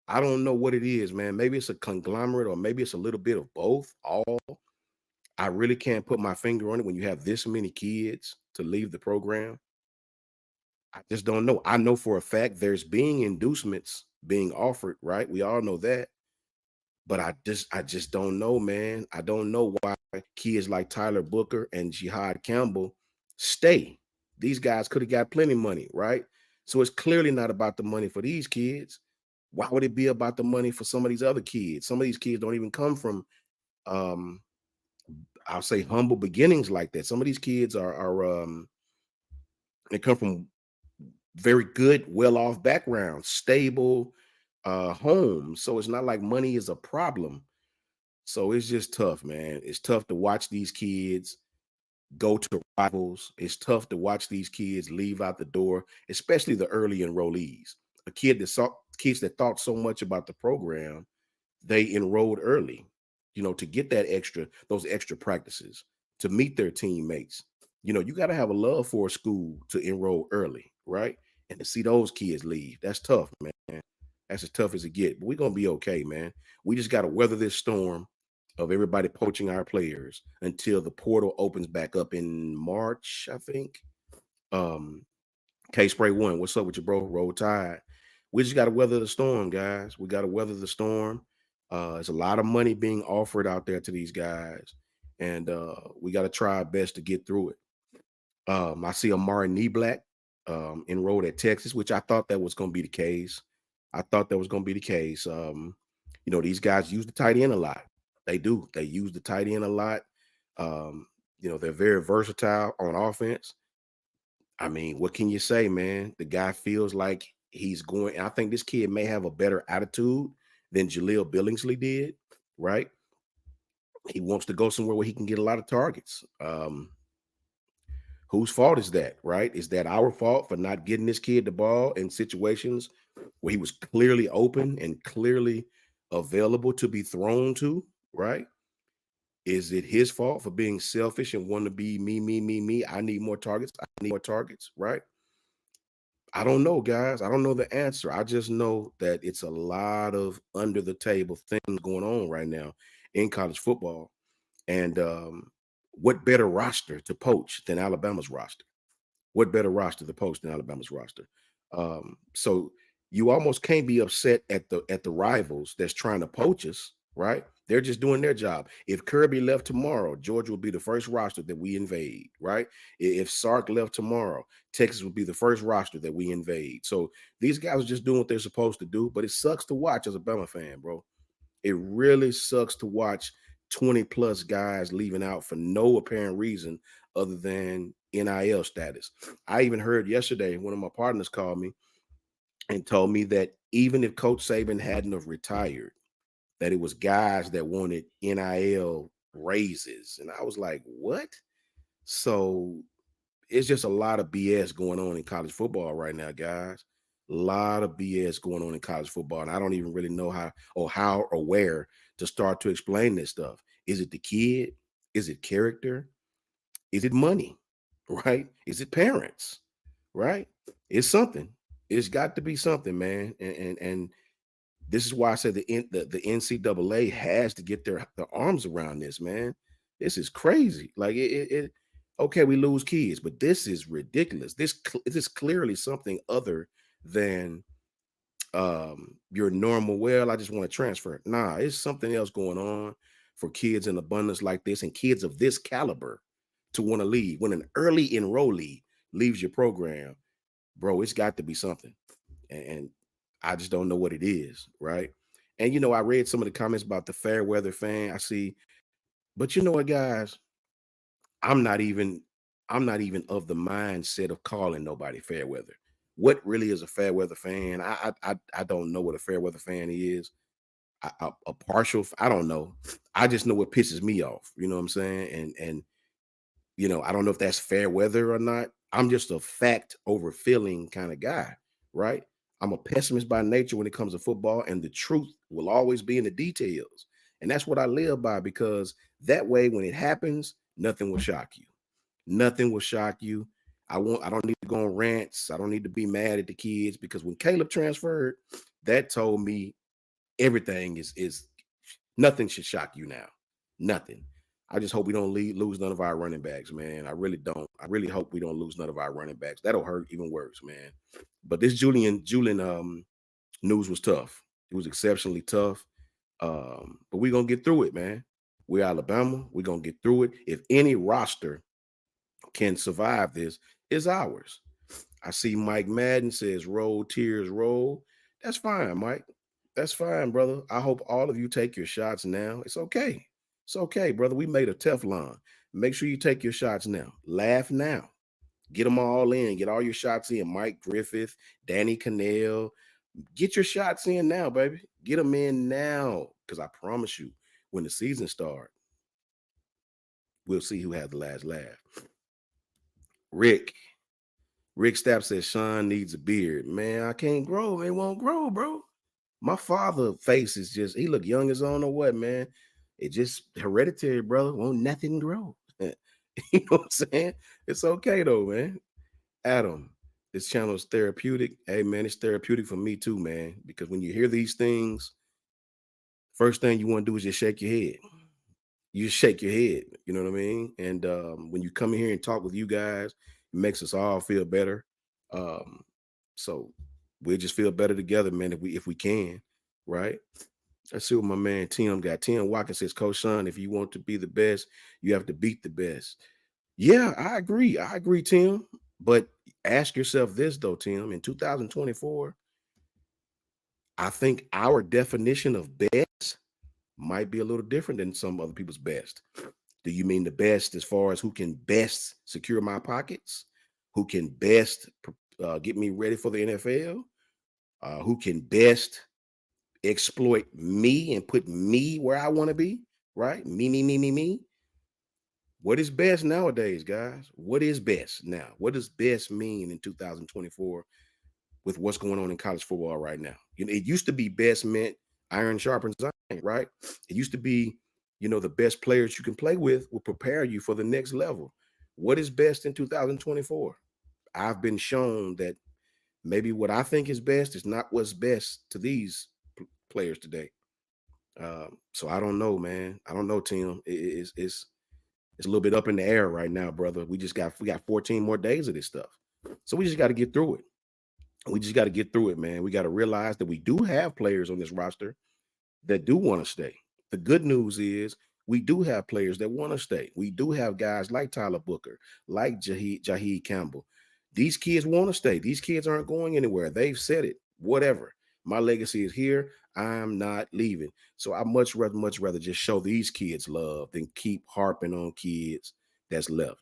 I don't know what it is, man. Maybe it's a conglomerate or maybe it's a little bit of both. All I really can't put my finger on it when you have this many kids to leave the program. I just don't know. I know for a fact there's being inducements being offered, right? We all know that. But I just don't know, man. I don't know why kids like Tyler Booker and Jihad Campbell stay. These guys could have got plenty of money, right? So it's clearly not about the money for these kids. Why would it be about the money for some of these other kids? Some of these kids don't even come from um I'll say humble beginnings like that. Some of these kids are they come from very good, well-off backgrounds, stable homes. So it's not like money is a problem. So it's just tough, man. It's tough to watch these kids go to rivals. It's tough to watch these kids leave out the door, especially the early enrollees. Kids that thought so much about the program, they enrolled early, to get those extra practices, to meet their teammates. You got to have a love for a school to enroll early, right? And to see those kids leave, that's tough, man. That's as tough as it get. But we're gonna be okay, man. We just got to weather this storm of everybody poaching our players until the portal opens back up in March, I think. Um, K Spray One, what's up with you, bro? Roll Tide. We just got to weather the storm, guys. We got to weather the storm. There's a lot of money being offered out there to these guys, and we got to try our best to get through it. I see Amari Knee enrolled at Texas, which I thought that was going to be the case. I thought that was going to be the case. These guys use the tight end a lot. They do. They use the tight end a lot. They're very versatile on offense. I mean, what can you say, man? The guy feels like he's going. I think this kid may have a better attitude than Jaleel Billingsley did, right? He wants to go somewhere where he can get a lot of targets. Whose fault is that, right? Is that our fault for not getting this kid the ball in situations where he was clearly open and clearly available to be thrown to, right? Is it his fault for being selfish and wanting to be me? I need more targets. I need more targets, right? I don't know, guys. I don't know the answer. I just know that it's a lot of under the table things going on right now in college football. And what better roster to poach than Alabama's roster? What better roster to poach than Alabama's roster? So you almost can't be upset at the rivals that's trying to poach us, right? They're just doing their job. If Kirby left tomorrow, Georgia would be the first roster that we invade, right? If Sark left tomorrow, Texas would be the first roster that we invade. So these guys are just doing what they're supposed to do, but it sucks to watch as a Bama fan, bro. It really sucks to watch 20 plus guys leaving out for no apparent reason other than NIL status. I even heard yesterday one of my partners called me and told me that even if Coach Saban hadn't have retired, that it was guys that wanted NIL raises. And I was like, what? So it's just a lot of BS going on in college football right now, guys. A lot of BS going on in college football. And I don't even really know how or where to start to explain this stuff. Is it the kid? Is it character? Is it money? Right? Is it parents? Right? It's something. It's got to be something, man. And this is why I said the NCAA has to get their arms around this, man. This is crazy. Like it okay, we lose kids, but this is ridiculous. This is clearly something other than your normal, well, I just want to transfer. Nah, it's something else going on for kids in abundance like this and kids of this caliber to want to leave. When an early enrollee leaves your program, bro, it's got to be something. And I just don't know what it is, right? And I read some of the comments about the fair weather fan. I see, but you know what, guys? I'm not even of the mindset of calling nobody fair weather. What really is a fair weather fan? I don't know what a fair weather fan is. A partial, I don't know. I just know what pisses me off. You know what I'm saying? And I don't know if that's fair weather or not. I'm just a fact over feeling kind of guy, right? I'm a pessimist by nature when it comes to football, and the truth will always be in the details. And that's what I live by, because that way, when it happens, nothing will shock you. Nothing will shock you. I don't need to go on rants. I don't need to be mad at the kids, because when Caleb transferred, that told me everything is nothing should shock you now. Nothing. I just hope we don't lose none of our running backs, man. I really don't. I really hope we don't lose none of our running backs. That'll hurt even worse, man. But this Julian news was tough. It was exceptionally tough. But we're gonna get through it, man. We're Alabama. We're gonna get through it. If any roster can survive this, it's ours. I see Mike Madden says roll tears roll. That's fine, Mike. That's fine, brother. I hope all of you take your shots now. It's okay. It's okay, brother. We made a Teflon. Make sure you take your shots now. Laugh now. Get them all in. Get all your shots in. Mike Griffith, Danny Cannell. Get your shots in now, baby. Get them in now. Because I promise you, when the season starts, we'll see who has the last laugh. Rick Stapp says Sean needs a beard. Man, I can't grow. It won't grow, bro. My father face is just, he look young as I don't know what, man. It just hereditary, brother. Won't nothing grow. You know what I'm saying? It's okay though, man. Adam, this channel is therapeutic. Hey man, it's therapeutic for me too, man. Because when you hear these things, first thing you want to do is just shake your head. You just shake your head, you know what I mean? And when you come in here and talk with you guys, it makes us all feel better. So we'll just feel better together, man, if we can, right? Let's see what my man Tim got. Tim Watkins says, Coach Sean, if you want to be the best, you have to beat the best. Yeah, I agree. I agree, Tim. But ask yourself this, though, Tim. In 2024, I think our definition of best might be a little different than some other people's best. Do you mean the best as far as who can best secure my pockets? Who can best get me ready for the NFL? Who can best exploit me and put me where I want to be, right? Me. What is best nowadays, guys? What is best now? What does best mean in 2024 with what's going on in college football right now? It used to be best meant iron sharpens iron, right? It used to be, the best players you can play with will prepare you for the next level. What is best in 2024? I've been shown that maybe what I think is best is not what's best to these players today. So I don't know, man. I don't know, Tim. It's a little bit up in the air right now, brother. We got 14 more days of this stuff, so we just got to get through it. We just got to get through it, man. We got to realize that we do have players on this roster that do want to stay. The good news is we do have players that want to stay. We do have guys like Tyler Booker, like Jaheed Campbell. These kids want to stay. These kids aren't going anywhere. They've said it. Whatever. My legacy is here. I'm not leaving. So I much rather just show these kids love than keep harping on kids that's left.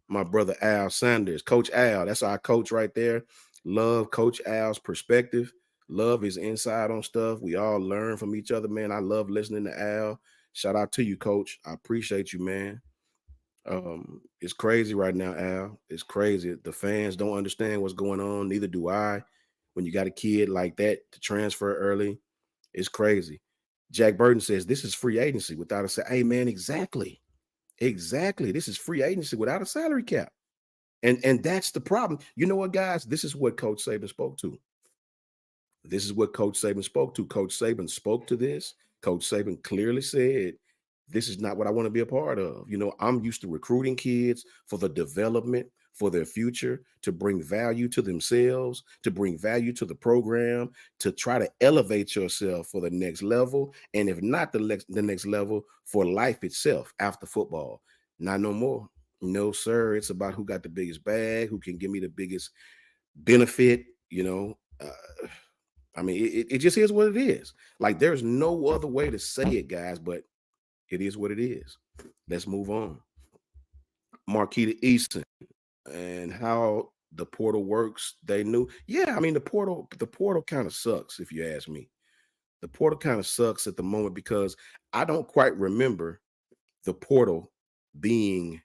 My brother Al Sanders, Coach Al, that's our coach right there. Love Coach Al's perspective. Love his insight on stuff. We all learn from each other, man. I love listening to Al. Shout out to you, Coach. I appreciate you, man. It's crazy right now, Al. It's crazy. The fans don't understand what's going on. Neither do I. When you got a kid like that to transfer early, it's crazy. Jack Burton says this is free agency without a say. Hey, man, exactly. Exactly. This is free agency without a salary cap. And that's the problem. You know what, guys? This is what Coach Saban spoke to. This is what Coach Saban spoke to. Coach Saban spoke to this. Coach Saban clearly said, this is not what I want to be a part of. You know, I'm used to recruiting kids for the development, for their future, to bring value to themselves, to bring value to the program, to try to elevate yourself for the next level. And if not the next level, for life itself after football. Not no more. No, sir. It's about who got the biggest bag, who can give me the biggest benefit, you know. I mean, it just is what it is. Like, there's no other way to say it, guys, but it is what it is. Let's move on. Marquita Easton and how the portal works. They knew. Yeah, I mean, the portal kind of sucks, if you ask me. The portal kind of sucks at the moment because I don't quite remember the portal being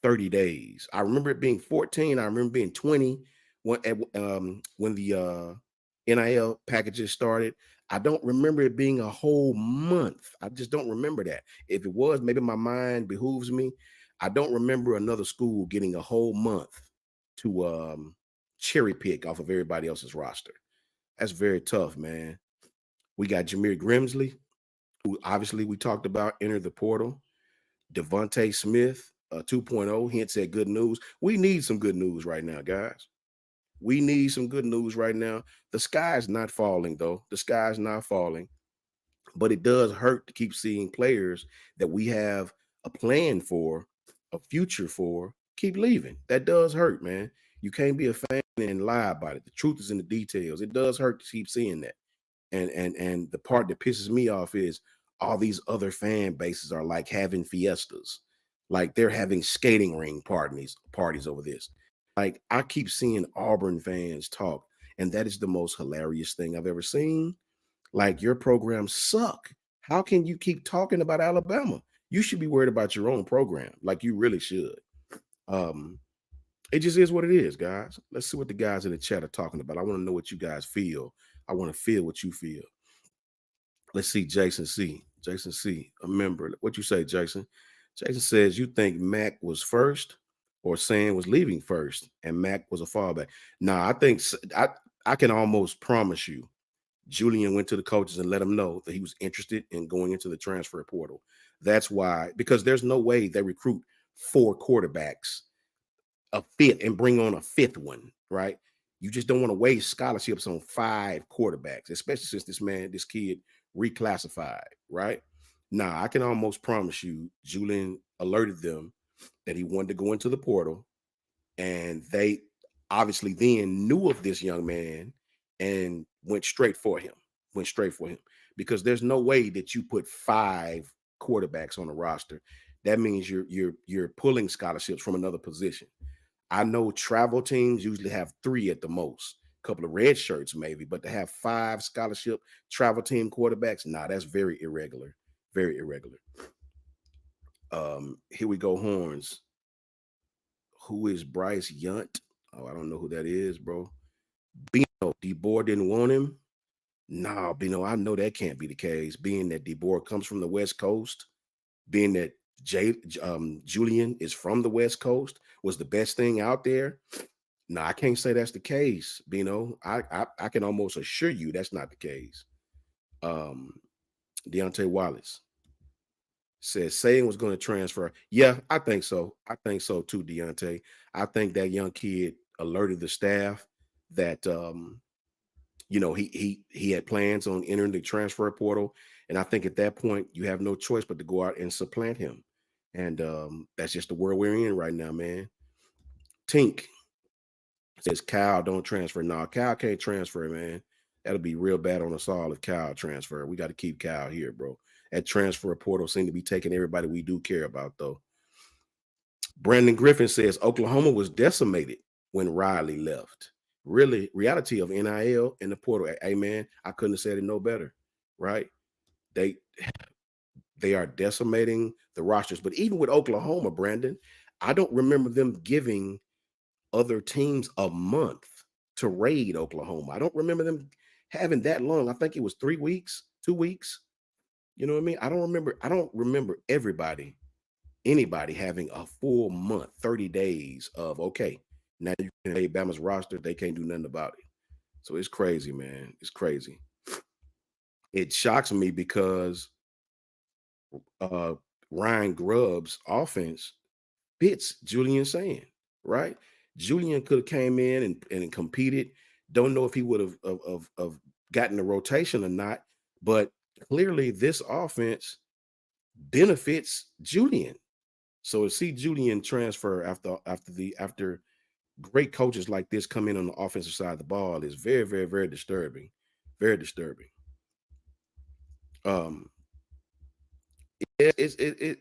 30 days. I remember it being 14. I remember being 20 when the NIL packages started. I don't remember it being a whole month. I just don't remember that. If it was, maybe my mind behooves me. I don't remember another school getting a whole month to cherry pick off of everybody else's roster. That's very tough, man. We got Jameer Grimsley, who obviously we talked about, entered the portal. Devontae Smith, 2.0, hints at good news. We need some good news right now, guys. We need some good news right now. The sky's not falling, though. The sky's not falling. But it does hurt to keep seeing players that we have a plan for, a future for, keep leaving. That does hurt, man. You can't be a fan and lie about it. The truth is in the details. It does hurt to keep seeing that. And the part that pisses me off is all these other fan bases are like having fiestas, like they're having skating ring parties over this. Like, I keep seeing Auburn fans talk, and that is the most hilarious thing I've ever seen. Like, your programs suck. How can you keep talking about Alabama? You should be worried about your own program, like you really should. It just is what it is, guys. Let's see what the guys in the chat are talking about. I want to know what you guys feel. I want to feel what you feel. Let's see, Jason C. Jason C, a member. What you say, Jason? Jason says, you think Mac was first or Sayin was leaving first and Mac was a fallback? Nah, I think I can almost promise you Julian went to the coaches and let them know that he was interested in going into the transfer portal. That's why, because there's no way they recruit 4 quarterbacks, a fifth, and bring on a 5th one, right? You just don't want to waste scholarships on 5 quarterbacks, especially since this kid reclassified, right? Now, I can almost promise you, Julian alerted them that he wanted to go into the portal, and they obviously then knew of this young man and went straight for him. Because there's no way that you put 5 quarterbacks on a roster. That means you're pulling scholarships from another position. I know travel teams usually have 3 at the most, a couple of red shirts maybe, but to have 5 scholarship travel team quarterbacks, nah, that's very irregular. Very irregular. Here we go, Horns. Who is Bryce Yunt? Oh, I don't know who that is, bro. Bino, DeBoer didn't want him. Nah, Bino, I know that can't be the case, being that DeBoer comes from the West Coast, being that Julian is from the West Coast, was the best thing out there. No, I can't say that's the case. Bino, I can almost assure you that's not the case. Deontay Wallace says Sayin was going to transfer. Yeah, I think so. I think so too, Deontay. I think that young kid alerted the staff that he had plans on entering the transfer portal, and I think at that point you have no choice but to go out and supplant him, and that's just the world we're in right now, man. Tink says Cal don't transfer. No, Cal can't transfer, man. That'll be real bad on us all if Cal transfer. We got to keep Cal here, bro. That transfer portal seem to be taking everybody we do care about, though. Brandon Griffin says Oklahoma was decimated when Riley left. Really, reality of NIL in the portal. Hey, man, I couldn't have said it no better, right? They are decimating the rosters. But even with Oklahoma, Brandon, I don't remember them giving other teams a month to raid Oklahoma. I don't remember them having that long. I think it was 3 weeks, 2 weeks. You know what I mean? I don't remember anybody having a full month, 30 days of, okay, now you can raid Bama's roster. They can't do nothing about it. So it's crazy, man. It's crazy. It shocks me because Ryan Grubb's offense fits Julian Sayin, right? Julian could have came in and competed. Don't know if he would have gotten the rotation or not, but clearly this offense benefits Julian. So to see Julian transfer after great coaches like this come in on the offensive side of the ball is very, very, very disturbing. Very disturbing. It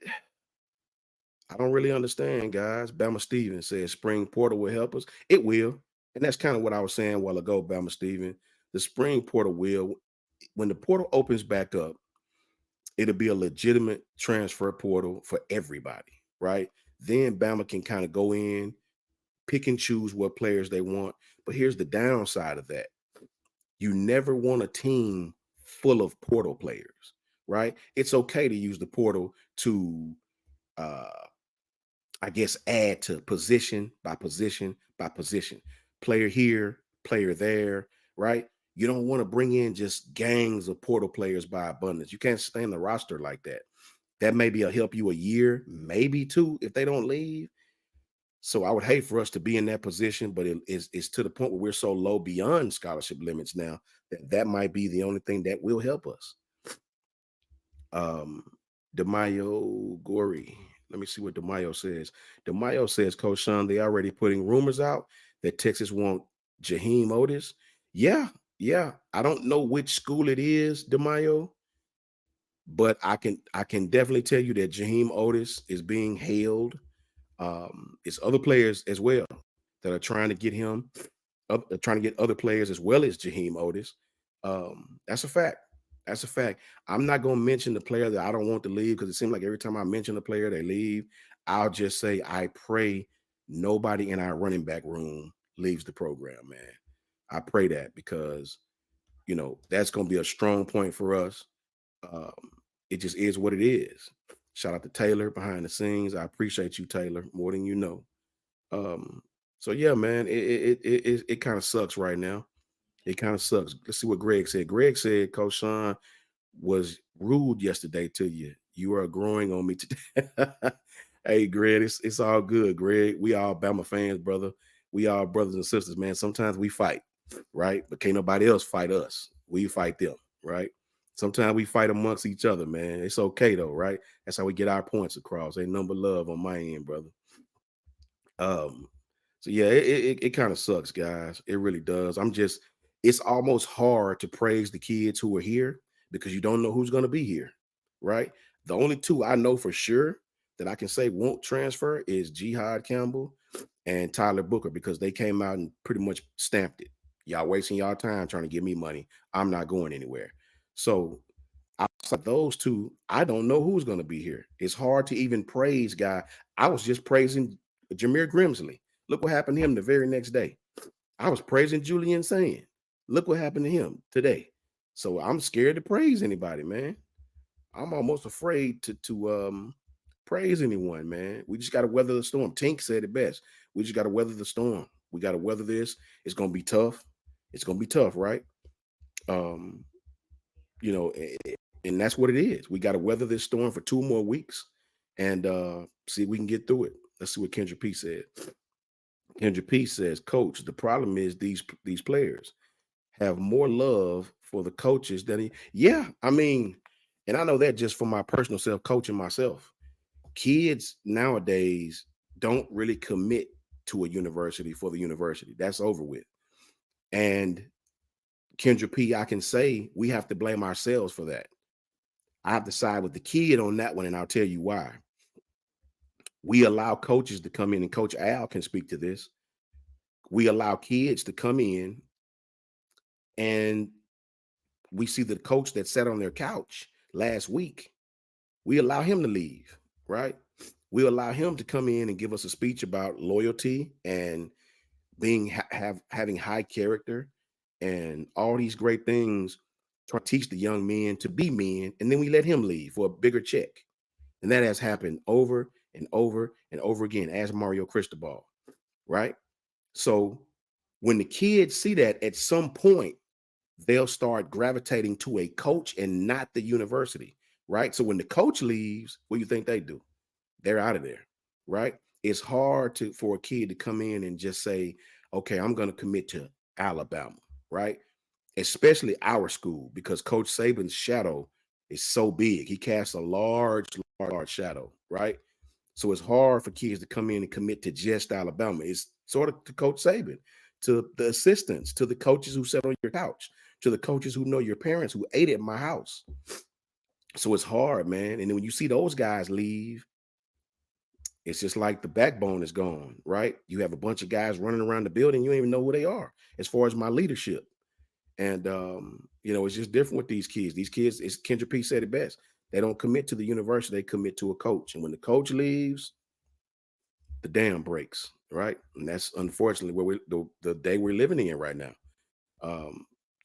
I don't really understand, guys. Bama Stevens says spring portal will help us. It will. And that's kind of what I was saying a while ago, Bama Steven. The spring portal will, when the portal opens back up, it'll be a legitimate transfer portal for everybody, right? Then Bama can kind of go in, pick and choose what players they want. But here's the downside of that. You never want a team full of portal players, right? It's okay to use the portal to I guess add to position by position by position. Player here, player there, right? You don't want to bring in just gangs of portal players by abundance. You can't sustain the roster like that. That maybe will help you a year, maybe two, if they don't leave. So I would hate for us to be in that position, but it's to the point where we're so low beyond scholarship limits now that might be the only thing that will help us. DeMayo Gory. Let me see what DeMayo says. DeMayo says, Coach Sean, they already putting rumors out that Texas want Jaheim Otis. Yeah. I don't know which school it is, DeMayo, but I can definitely tell you that Jaheim Otis is being hailed. It's other players as well that are trying to get him up, trying to get other players as well as Jaheim Otis. That's a fact. That's a fact. I'm not going to mention the player that I don't want to leave because it seems like every time I mention a player, they leave. I'll just say I pray nobody in our running back room leaves the program, man. I pray that because, that's going to be a strong point for us. It just is what it is. Shout out to Taylor behind the scenes. I appreciate you, Taylor, more than you know. So yeah, man, it kind of sucks right now. It kind of sucks. Let's see what Greg said. Greg said Coach Sean was rude yesterday to you. You are growing on me today. Hey, Greg, it's all good, Greg. We all Bama fans, brother. We all brothers and sisters, man. Sometimes we fight, right? But can't nobody else fight us. We fight them, right? Sometimes we fight amongst each other, man. It's okay though, right? That's how we get our points across. Ain't number love on my end, brother. So yeah, it kind of sucks, guys. It really does. It's almost hard to praise the kids who are here because you don't know who's going to be here, right? The only two I know for sure that I can say won't transfer is Jihad Campbell and Tyler Booker because they came out and pretty much stamped it. Y'all wasting y'all time trying to give me money. I'm not going anywhere. So outside those two, I don't know who's going to be here. It's hard to even praise guy. I was just praising Jameer Grimsley. Look what happened to him the very next day. I was praising Julian Sayin. Look what happened to him today. So I'm scared to praise anybody, man. I'm almost afraid to praise anyone, man. We just got to weather the storm. Tink said it best. We just got to weather the storm. We got to weather this. It's going to be tough. It's going to be tough, right? You know, and that's what it is. We got to weather this storm for 2 more weeks and see if we can get through it. Let's see what Kendra P said. Kendra P says, Coach, the problem is these players have more love for the coaches than yeah, I mean, and I know that just for my personal self, coaching myself. Kids nowadays don't really commit to a university for the university. That's over with. And Kendra P, I can say we have to blame ourselves for that. I have to side with the kid on that one, and I'll tell you why. We allow coaches to come in, and Coach Al can speak to this. We allow kids to come in, and we see the coach that sat on their couch last week. We allow him to leave, right? We allow him to come in and give us a speech about loyalty and being having high character and all these great things, try to teach the young men to be men, and then we let him leave for a bigger check. And that has happened over and over and over again, as Mario Cristobal, right? So when the kids see that, at some point, they'll start gravitating to a coach and not the university, right? So when the coach leaves, what do you think they do? They're out of there, right? It's hard for a kid to come in and just say, okay, I'm going to commit to Alabama, right? Especially our school, because Coach Saban's shadow is so big. He casts a large shadow, right? So it's hard for kids to come in and commit to just Alabama. It's sort of to Coach Saban, to the assistants, to the coaches who sat on your couch, to the coaches who know your parents, who ate at my house. So it's hard, man. And then when you see those guys leave, it's just like the backbone is gone, right? You have a bunch of guys running around the building. You don't even know who they are as far as my leadership. And, you know, it's just different with these kids. These kids, as Kendra P said it best, they don't commit to the university. They commit to a coach. And when the coach leaves, the dam breaks, right? And that's unfortunately where the day we're living in right now.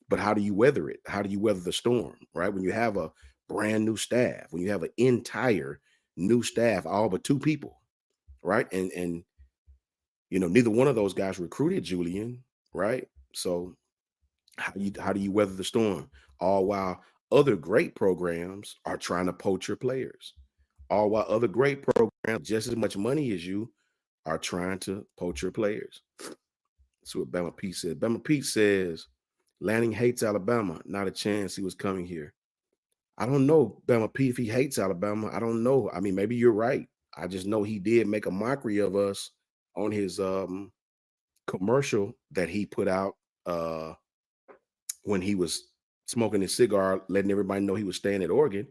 But how do you weather it? How do you weather the storm, right? When you have a brand new staff, when you have an entire new staff, all but 2 people, right? And you know, neither one of those guys recruited Julian, right? So how do you weather the storm? All while other great programs are trying to poach your players. All while other great programs, just as much money as you, are trying to poach your players. That's what Bama Pete said. Bama Pete says Lanning hates Alabama. Not a chance he was coming here. I don't know, Bama Pete, if he hates Alabama. I don't know. I mean, maybe you're right. I just know he did make a mockery of us on his commercial that he put out when he was smoking his cigar, letting everybody know he was staying at Oregon.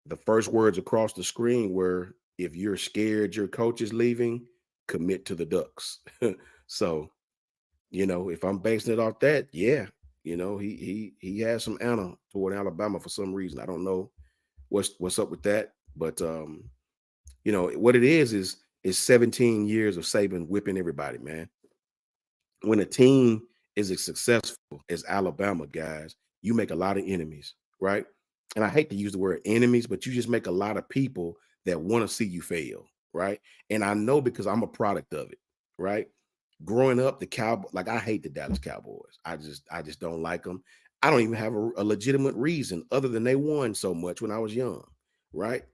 The first words across the screen were, if you're scared your coach is leaving, commit to the Ducks. So, you know, if I'm basing it off that, yeah, you know, he has some anna toward Alabama for some reason. I don't know what's up with that, but you know, what it is 17 years of Saban whipping everybody, man. When a team is as successful as Alabama, guys, you make a lot of enemies, right? And I hate to use the word enemies, but you just make a lot of people that want to see you fail, right? And I know because I'm a product of it, right? Growing up, the Cowboys, like I hate the Dallas Cowboys. I just don't like them. I don't even have a legitimate reason other than they won so much when I was young, right?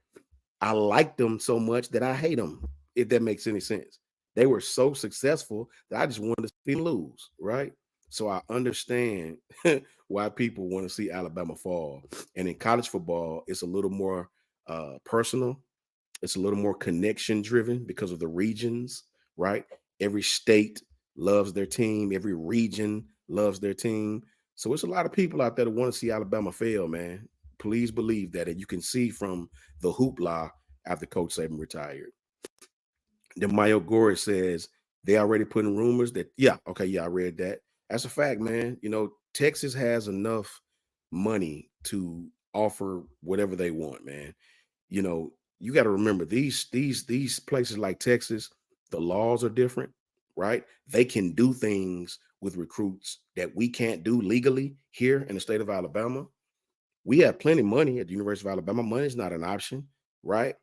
I liked them so much that I hate them, if that makes any sense. They were so successful that I just wanted to see them lose, right? So I understand why people want to see Alabama fall. And in college football, it's a little more personal. It's a little more connection driven because of the regions, right? Every state loves their team. Every region loves their team. So it's a lot of people out there that want to see Alabama fail, man. Please believe that. And you can see from the hoopla after Coach Saban retired. Then Mayo Gore says they already put in rumors that, yeah, okay, yeah, I read that. That's a fact, man. You know, Texas has enough money to offer whatever they want, man. You know, you got to remember these places like Texas, the laws are different, right? They can do things with recruits that we can't do legally here in the state of Alabama. We have plenty of money at the University of Alabama. Money is not an option, right?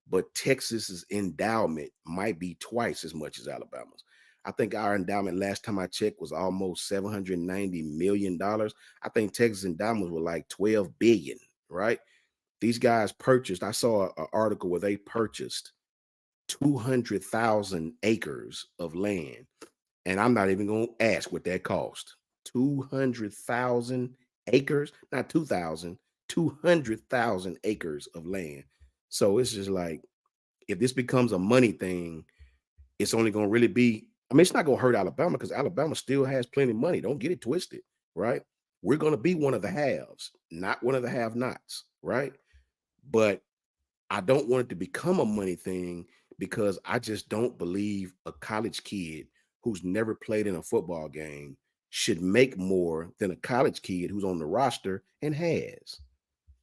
But Texas's endowment might be twice as much as Alabama's. I think our endowment last time I checked was almost $790 million. I think Texas endowments were like 12 billion, right? These guys purchased, I saw an article where they purchased 200,000 acres of land. And I'm not even going to ask what that cost. 200,000 acres, not 2,000, 200,000 acres of land. So it's just like, if this becomes a money thing, it's only going to really be, I mean, it's not going to hurt Alabama because Alabama still has plenty of money. Don't get it twisted, right? We're going to be one of the haves, not one of the have-nots, right? But I don't want it to become a money thing because I just don't believe a college kid who's never played in a football game should make more than a college kid who's on the roster and has.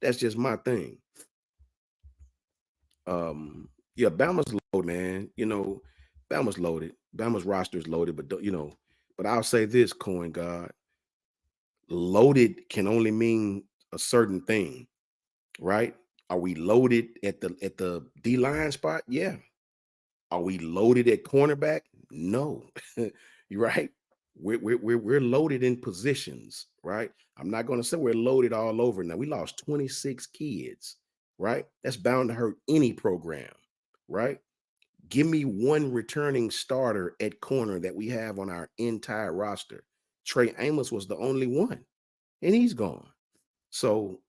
That's just my thing. Yeah, Bama's loaded, man. You know, Bama's loaded. Bama's roster is loaded, but but I'll say this, Coin God, loaded can only mean a certain thing, right? Are we loaded at the D line spot? Yeah. Are we loaded at cornerback? No. You're right. We're loaded in positions, right? I'm not going to say we're loaded all over. Now we lost 26 kids, right? That's bound to hurt any program, right? Give me one returning starter at corner that we have on our entire roster. Trey Amos was the only one, and he's gone. So,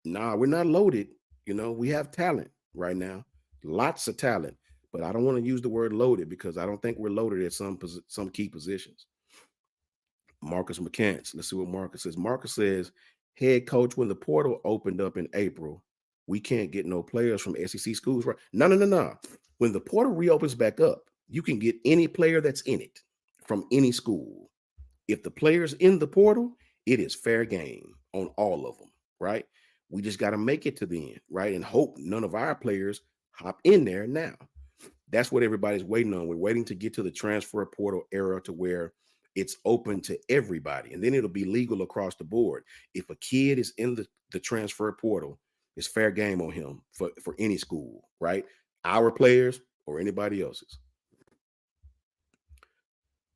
nah, we're not loaded. We have talent right now, lots of talent, but I don't want to use the word loaded because I don't think we're loaded at some key positions. Marcus McCants. Let's see what Marcus says. Marcus says, head coach, when the portal opened up in April, we can't get no players from SEC schools, right? No. When the portal reopens back up, you can get any player that's in it from any school. If the player's in the portal, it is fair game on all of them, right? We just got to make it to the end, right? And hope none of our players hop in there now. That's what everybody's waiting on. We're waiting to get to the transfer portal era to where it's open to everybody. And then it'll be legal across the board. If a kid is in the transfer portal, it's fair game on him for any school, right? Our players or anybody else's.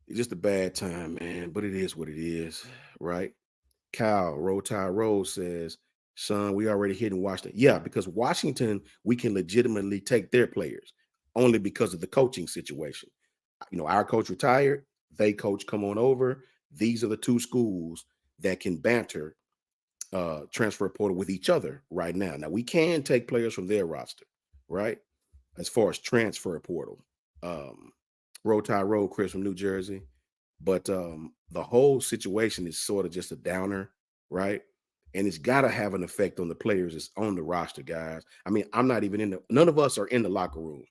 It's just a bad time, man, but it is what it is, right? Kyle Roll Tide Roll says, son, we already hit in Washington. Yeah, because Washington, we can legitimately take their players only because of the coaching situation. Our coach retired, they coach come on over. These are the two schools that can banter transfer portal with each other right now. Now, we can take players from their roster, right? As far as transfer portal. Roll Tide Roll, Chris from New Jersey. But the whole situation is sort of just a downer, right? And it's got to have an effect on the players that's on the roster, guys. I mean, I'm not even none of us are in the locker room,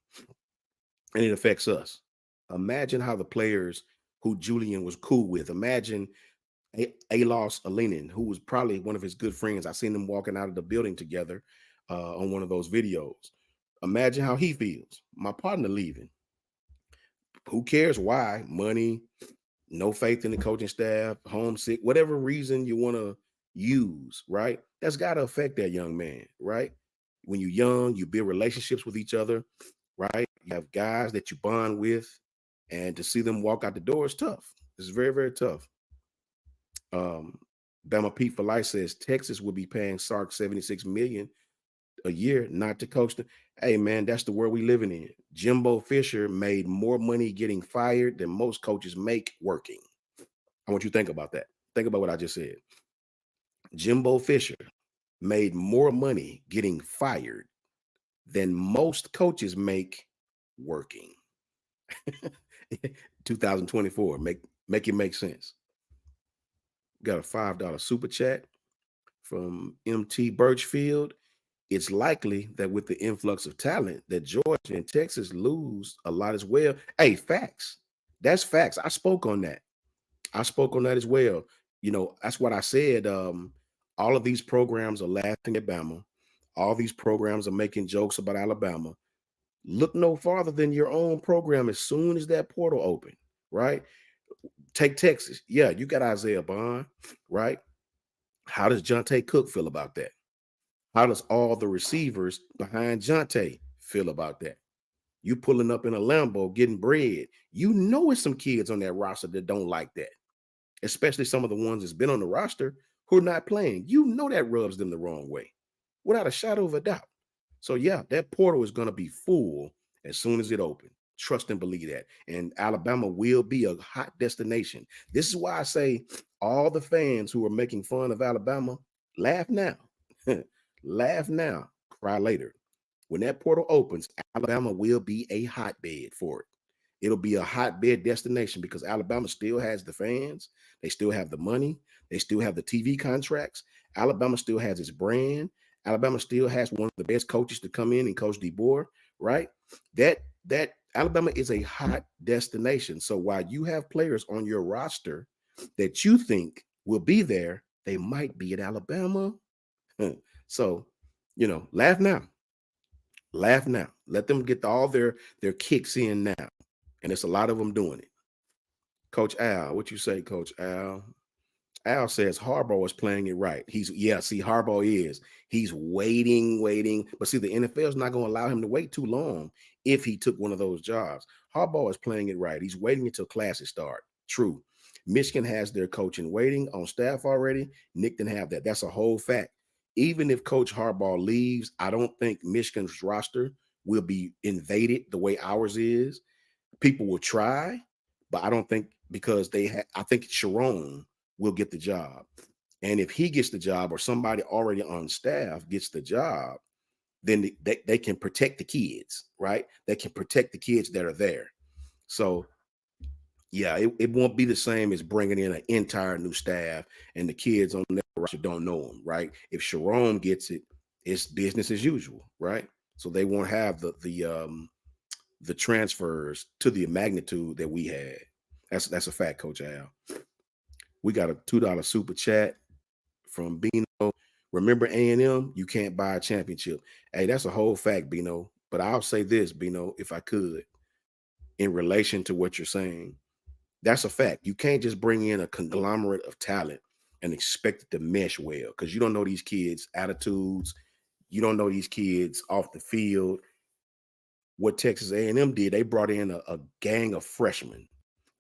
and it affects us. Imagine how the players who Julian was cool with, imagine Alos Alinin, who was probably one of his good friends. I seen them walking out of the building together on one of those videos. Imagine how he feels. My partner leaving. Who cares why? Money, no faith in the coaching staff, homesick, whatever reason you want to use, right? That's got to affect that young man, right? When you're young, you build relationships with each other, right? You have guys that you bond with, and to see them walk out the door is tough. It's very, very tough. Bama Pete for Life says Texas will be paying Sark $76 million a year not to coach them. Hey man, that's the world we living in. Jimbo Fisher made more money getting fired than most coaches make working. I want you to think about that. Think about what I just said. Jimbo Fisher made more money getting fired than most coaches make working. 2024. Make it make sense. Got a $5 super chat from MT Birchfield. It's likely that with the influx of talent that Georgia and Texas lose a lot as well. Hey, facts. That's facts. I spoke on that. As well. That's what I said. All of these programs are laughing at Bama. All these programs are making jokes about Alabama. Look no farther than your own program as soon as that portal open, right? Take Texas. Yeah, you got Isaiah Bond, right? How does Jonte Cook feel about that? How does all the receivers behind Jonte feel about that? You pulling up in a Lambo getting bread. You know it's some kids on that roster that don't like that, especially some of the ones that's been on the roster who are not playing. You know that rubs them the wrong way, without a shadow of a doubt. So yeah, that portal is going to be full as soon as it opens. Trust and believe that. And Alabama will be a hot destination. This is why I say all the fans who are making fun of Alabama, laugh now. Laugh now, cry later. When that portal opens, Alabama will be a hotbed for it. It'll be a hotbed destination because Alabama still has the fans. They still have the money. They still have the TV contracts. Alabama still has its brand. Alabama still has one of the best coaches to come in and Coach DeBoer, right? That Alabama is a hot destination. So while you have players on your roster that you think will be there, they might be at Alabama. So, laugh now. Laugh now. Let them get all their kicks in now. And it's a lot of them doing it. Coach Al, what you say, Coach Al? Al says Harbaugh is playing it right. Harbaugh is. He's waiting. But see, the NFL is not going to allow him to wait too long if he took one of those jobs. Harbaugh is playing it right. He's waiting until classes start. True. Michigan has their coach in waiting on staff already. Nick didn't have that. That's a whole fact. Even if Coach Harbaugh leaves, I don't think Michigan's roster will be invaded the way ours is. People will try, but I don't think because I think Sharon will get the job. And if he gets the job or somebody already on staff gets the job, then they can protect the kids, right? They can protect the kids that are there. So, yeah, it won't be the same as bringing in an entire new staff and the kids on that roster don't know them, right? If Sharon gets it, it's business as usual, right? So they won't have the transfers to the magnitude that we had. That's a fact, Coach Al. We got a $2 super chat from Bino. Remember A&M? You can't buy a championship. Hey, that's a whole fact, Bino. But I'll say this, Bino, if I could, in relation to what you're saying. That's a fact. You can't just bring in a conglomerate of talent and expect it to mesh well because you don't know these kids' attitudes. You don't know these kids off the field. What Texas A&M did, they brought in a gang of freshmen,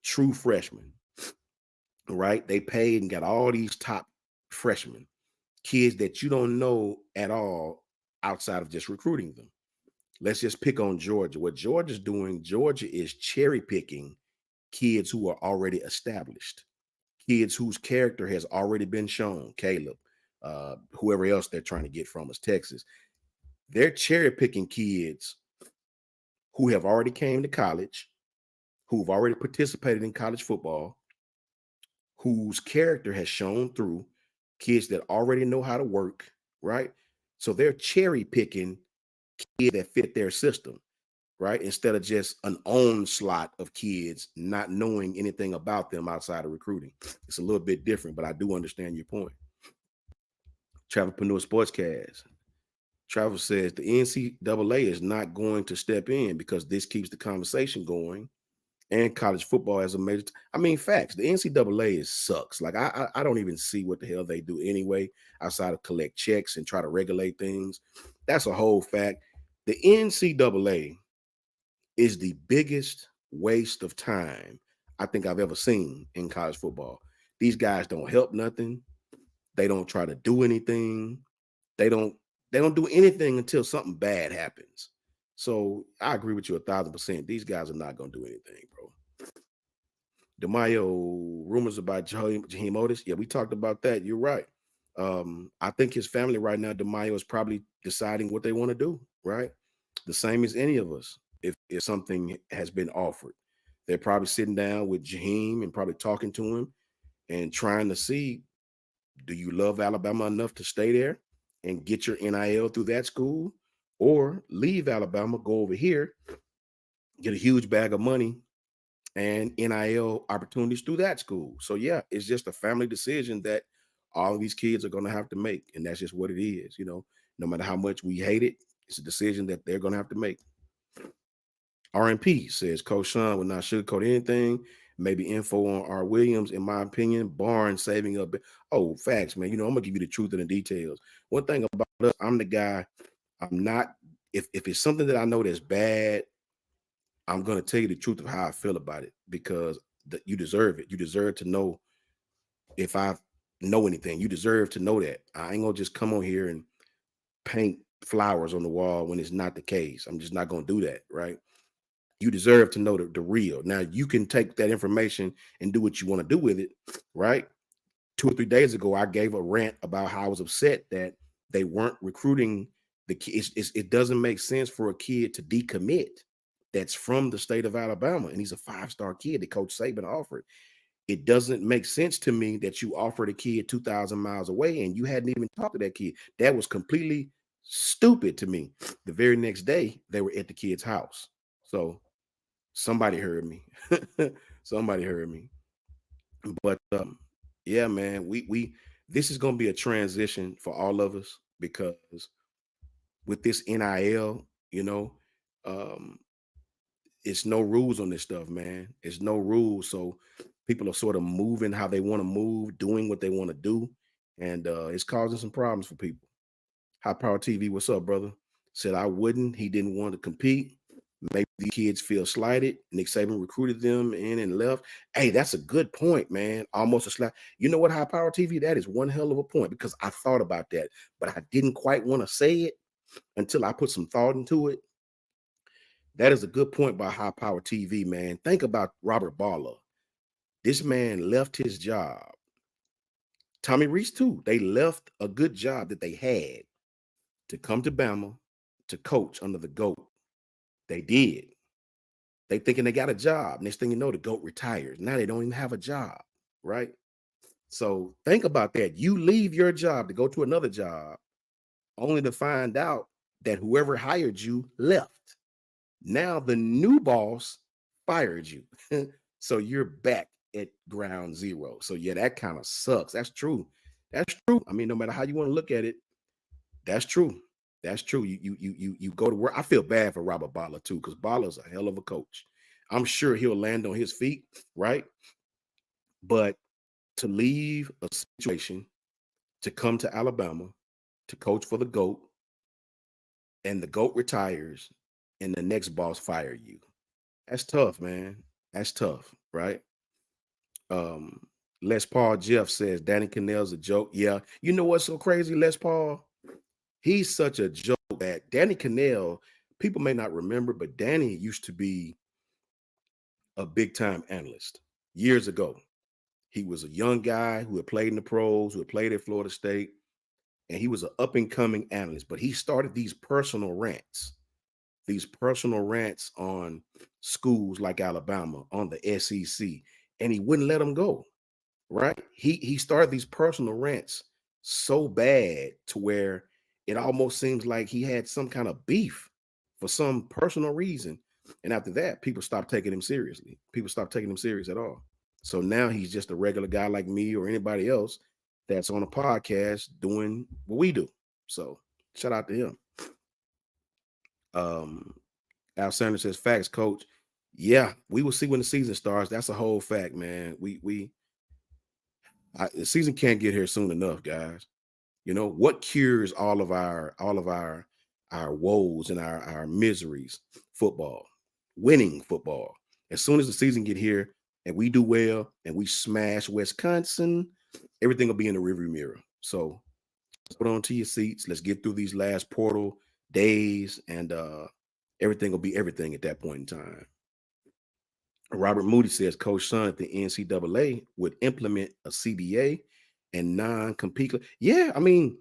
true freshmen, right? They paid and got all these top freshmen, kids that you don't know at all outside of just recruiting them. Let's just pick on Georgia. What Georgia's doing, Georgia is cherry picking kids who are already established, kids whose character has already been shown, Caleb, whoever else they're trying to get from us, Texas. They're cherry picking kids who have already came to college, who've already participated in college football, whose character has shown through, kids that already know how to work, right? So they're cherry picking kids that fit their system, right? Instead of just an onslaught of kids not knowing anything about them outside of recruiting. It's a little bit different, but I do understand your point. Travelpreneur Sportscast. Travel says the NCAA is not going to step in because this keeps the conversation going and college football as a major. Facts. The NCAA sucks. Like I don't even see what the hell they do anyway, outside of collect checks and try to regulate things. That's a whole fact. The NCAA is the biggest waste of time I think I've ever seen in college football. These guys don't help nothing. They don't try to do anything. They don't do anything until something bad happens. So I agree with you 1,000%. These guys are not going to do anything, bro. DeMaio, rumors about Jaheim Otis. Yeah, we talked about that. You're right. I think his family right now, DeMaio, is probably deciding what they want to do, right? The same as any of us. If something has been offered, they're probably sitting down with Jaheim and probably talking to him and trying to see, do you love Alabama enough to stay there and get your NIL through that school, or leave Alabama, go over here, get a huge bag of money and NIL opportunities through that school. So yeah, it's just a family decision that all of these kids are going to have to make. And that's just what it is. No matter how much we hate it, it's a decision that they're going to have to make. RMP says Coach Sean would not sugarcoat anything. Maybe info on R. Williams, in my opinion, Barnes saving up. Oh, facts, man. I'm going to give you the truth and the details. One thing about us, I'm the guy, I'm not, if it's something that I know that's bad, I'm going to tell you the truth of how I feel about it, because you deserve it. You deserve to know if I know anything. You deserve to know that. I ain't going to just come on here and paint flowers on the wall when it's not the case. I'm just not going to do that, right? You deserve to know the real. Now, you can take that information and do what you want to do with it, right? 2 or 3 days ago, I gave a rant about how I was upset that they weren't recruiting the kids. It doesn't make sense for a kid to decommit that's from the state of Alabama, and he's a 5-star kid that Coach Saban offered. It doesn't make sense to me that you offered a kid 2,000 miles away and you hadn't even talked to that kid. That was completely stupid to me. The very next day, they were at the kid's house. So somebody heard me. Somebody heard me. But yeah, man, we this is gonna be a transition for all of us, because with this NIL, um, it's no rules on this stuff, man. It's no rules. So people are sort of moving how they want to move, doing what they want to do. And it's causing some problems for people. High Power TV, what's up, brother? Said I wouldn't. He didn't want to compete. Maybe the kids feel slighted. Nick Saban recruited them in and left. Hey, that's a good point, man. Almost a slight. You know what, High Power TV? That is one hell of a point, because I thought about that, but I didn't quite want to say it until I put some thought into it. That is a good point by High Power TV, man. Think about Robert Balla. This man left his job. Tommy Reese, too. They left a good job that they had to come to Bama to coach under the GOAT. They did. They thinking they got a job. Next thing you know, the GOAT retires. Now they don't even have a job, right? So think about that. You leave your job to go to another job only to find out that whoever hired you left. Now the new boss fired you. So you're back at ground zero. So yeah, that kind of sucks. That's true. That's true. I mean, no matter how you want to look at it, that's true. That's true. You go to work. I feel bad for Robert Balla too, because Balla's a hell of a coach. I'm sure he'll land on his feet, right? But to leave a situation to come to Alabama to coach for the GOAT, and the GOAT retires, and the next boss fire you. That's tough, man. That's tough, right? Les Paul Jeff says Danny Cannell's a joke. Yeah. You know what's so crazy, Les Paul? He's such a joke that Danny Cannell, people may not remember, but Danny used to be a big-time analyst years ago. He was a young guy who had played in the pros, who had played at Florida State, and he was an up-and-coming analyst. But he started these personal rants on schools like Alabama, on the SEC, and he wouldn't let them go, right? He started these personal rants so bad to where it almost seems like he had some kind of beef for some personal reason. And after that, people stopped taking him seriously. People stopped taking him serious at all. So now he's just a regular guy like me or anybody else that's on a podcast doing what we do. So shout out to him. Al Sanders says, facts, coach. Yeah, we will see when the season starts. That's a whole fact, man. The season can't get here soon enough, guys. You know what cures all of our woes and our miseries? Football, winning football. As soon as the season get here and we do well and we smash Wisconsin, everything will be in the rearview mirror. So put on to your seats. Let's get through these last portal days, and everything will be everything at that point in time. Robert Moody says Coach Son at the NCAA would implement a CBA and non-compete. Yeah, I mean,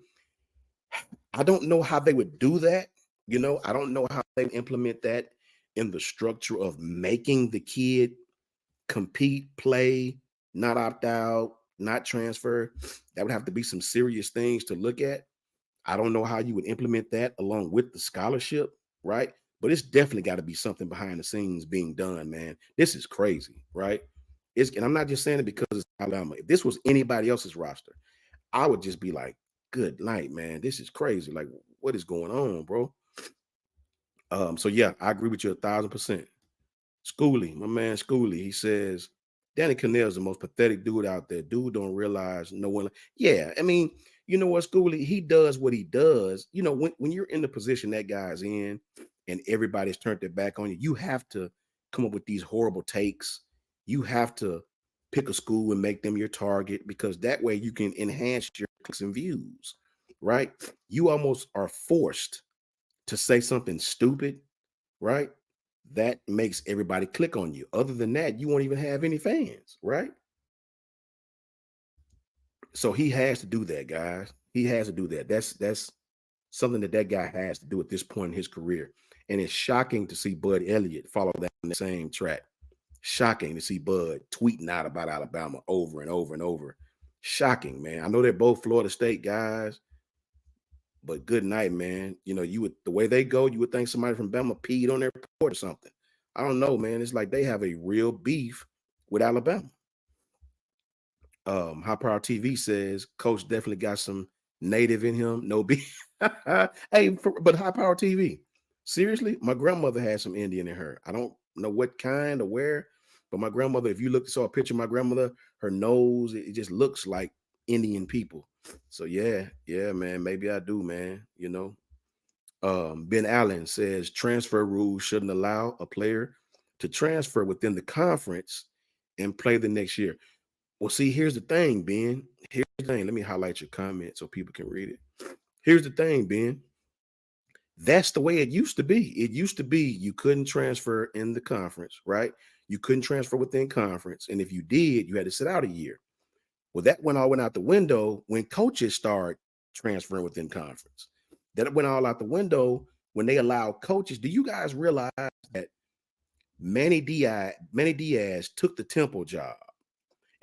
I don't know how they would do that. I don't know how they implement that in the structure of making the kid compete, play, not opt out, not transfer. That would have to be some serious things to look at. I don't know how you would implement that along with the scholarship, right? But it's definitely got to be something behind the scenes being done, man. This is crazy, right? And I'm not just saying it because it's Alabama. If this was anybody else's roster, I would just be like, good night, man. This is crazy. Like, what is going on, bro? So yeah, I agree with you 1,000%. Schooley, my man Schooley, he says, Danny Cannell is the most pathetic dude out there. Dude don't realize no one. Yeah, I mean, you know what, Schooley? He does what he does. When you're in the position that guy's in and everybody's turned their back on you, you have to come up with these horrible takes, you have to pick a school and make them your target, because that way you can enhance your clicks and views, right? You almost are forced to say something stupid, right? That makes everybody click on you. Other than that, you won't even have any fans, right? So he has to do that, guys. He has to do that. That's something that guy has to do at this point in his career. And it's shocking to see Bud Elliott follow that on the same track. Shocking to see Bud tweeting out about Alabama over and over and over. Shocking, man. I know they're both Florida State guys, but good night, man. You know, the way they go, you would think somebody from Bama peed on their report or something. I don't know, man. It's like they have a real beef with Alabama. High Power TV says Coach definitely got some native in him. No beef. Hey, but High Power TV, seriously, my grandmother had some Indian in her. I don't know what kind or where, but my grandmother, if you saw a picture of my grandmother, her nose, it just looks like Indian people. So yeah, man, maybe I do, man. You know, Ben Allen says transfer rules shouldn't allow a player to transfer within the conference and play the next year. Well, see, here's the thing, Ben. Here's the thing. Let me highlight your comment so people can read it. Here's the thing, Ben. That's the way it used to be. It used to be you couldn't transfer in the conference, right? You couldn't transfer within conference. And if you did, you had to sit out a year. Well, that went out the window when coaches started transferring within conference. That went all out the window when they allowed coaches. Do you guys realize that Manny Diaz took the Temple job?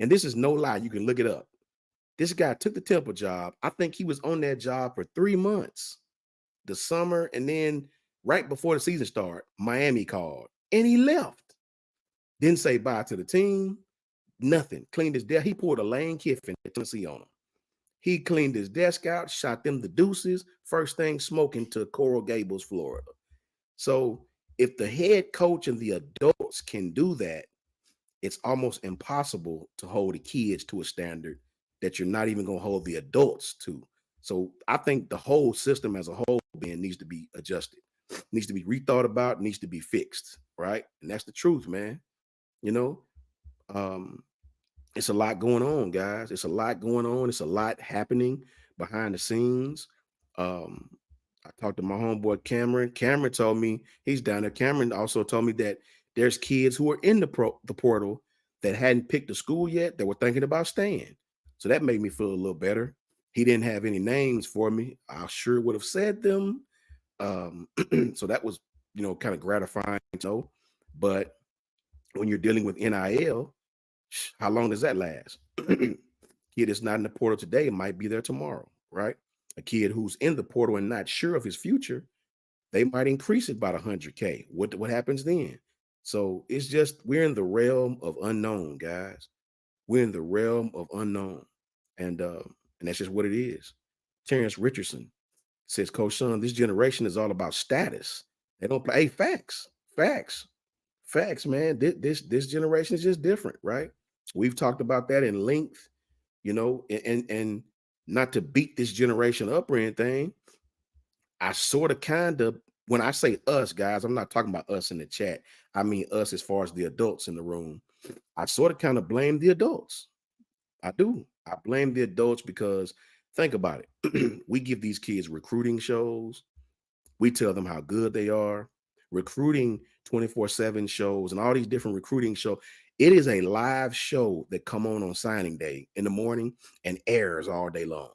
And this is no lie. You can look it up. This guy took the Temple job. I think he was on that job for 3 months, the summer, and then right before the season started, Miami called and he left. Didn't say bye to the team, nothing. Cleaned his desk. He pulled a Lane Kiffin at Tennessee on him. He cleaned his desk out, shot them the deuces, first thing smoking to Coral Gables, Florida. So if the head coach and the adults can do that, it's almost impossible to hold the kids to a standard that you're not even going to hold the adults to. So I think the whole system as a whole, Ben, needs to be adjusted, needs to be rethought about, needs to be fixed, right? And that's the truth, man. You know, it's a lot going on, guys. It's a lot going on. It's a lot happening behind the scenes. I talked to my homeboy Cameron. Cameron told me he's down there. Cameron also told me that there's kids who are in the portal that hadn't picked a school yet that were thinking about staying. So that made me feel a little better. He didn't have any names for me. I sure would have said them. So that was, kind of gratifying to know. But when you're dealing with NIL, how long does that last? Kid that's not in the portal today might be there tomorrow, right? A kid who's in the portal and not sure of his future, they might increase it by 100K. What happens then? So it's just, we're in the realm of unknown, guys. We're in the realm of unknown. And that's just what it is. Terrence Richardson says, Coach Son, this generation is all about status. They don't play. Hey, facts, man. This generation is just different, right? We've talked about that in length, and not to beat this generation up or anything. I sort of kind of, when I say us, guys, I'm not talking about us in the chat. I mean us as far as the adults in the room. I sort of kind of blame the adults. I do. I blame the adults because think about it. We give these kids recruiting shows. We tell them how good they are. Recruiting 24/7 shows and all these different recruiting shows. It is a live show that come on signing day in the morning and airs all day long.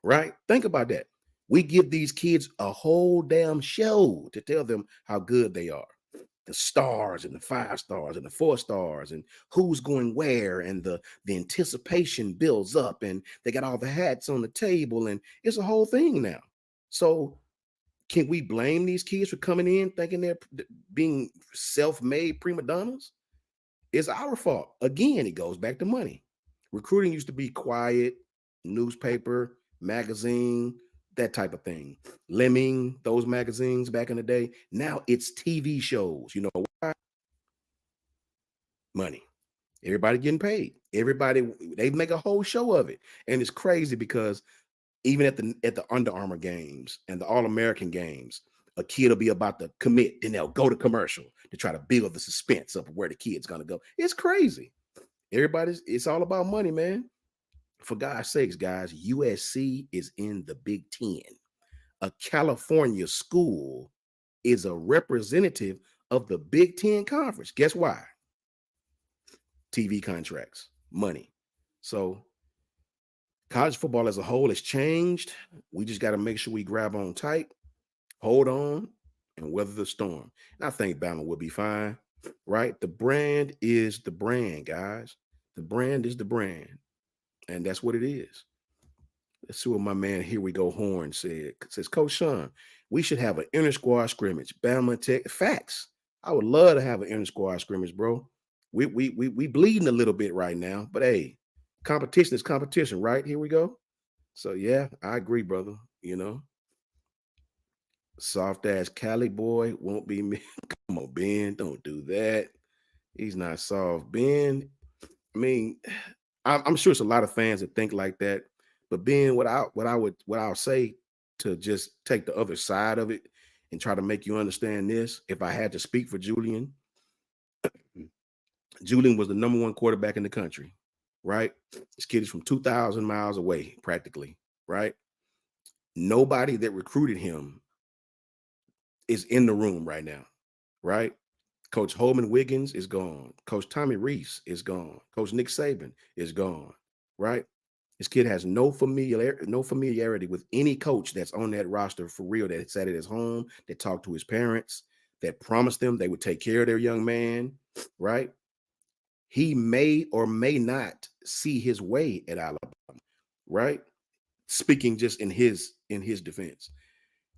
Right? Think about that. We give these kids a whole damn show to tell them how good they are. The stars and the 5 stars and the 4 stars and who's going where, and the anticipation builds up, and they got all the hats on the table, and it's a whole thing now. So can we blame these kids for coming in thinking they're being self-made prima donnas? It's our fault. Again, it goes back to money. Recruiting used to be quiet, newspaper, magazine, that type of thing. Lemming, those magazines back in the day. Now it's TV shows. You know why? Money. Everybody getting paid. Everybody, they make a whole show of it. And it's crazy because even at the Under Armour games and the All-American games, A kid will be about to commit, then they'll go to commercial to try to build the suspense of where the kid's gonna go. It's crazy. It's all about money, man. For God's sakes, guys, USC is in the Big Ten. A California school is a representative of the Big Ten Conference. Guess why? TV contracts, money. So college football as a whole has changed. We just got to make sure we grab on tight, hold on, and weather the storm. And I think Bama will be fine, right? The brand is the brand, guys. The brand is the brand. And that's what it is. Let's see what my man Here We Go Horn said. It says, Coach Sean, we should have an inter-squad scrimmage. Bama Tech. Facts. I would love to have an inter-squad scrimmage, bro. We bleeding a little bit right now, but hey, competition is competition, right? Here we go. So yeah, I agree, brother. You know, soft ass Cali boy won't be me. Come on, Ben, don't do that. He's not soft, Ben. I mean, I'm sure it's a lot of fans that think like that, but Ben, what I'll say to just take the other side of it and try to make you understand this. If I had to speak for Julian, Julian was the number one quarterback in the country, right? This kid is from 2,000 miles away, practically, right? Nobody that recruited him is in the room right now, right? Coach Holman Wiggins is gone. Coach Tommy Reese is gone. Coach Nick Saban is gone, right? This kid has no familiarity with any coach that's on that roster for real, that sat at his home, that talked to his parents, that promised them they would take care of their young man, right? He may or may not see his way at Alabama, right? Speaking just in his defense.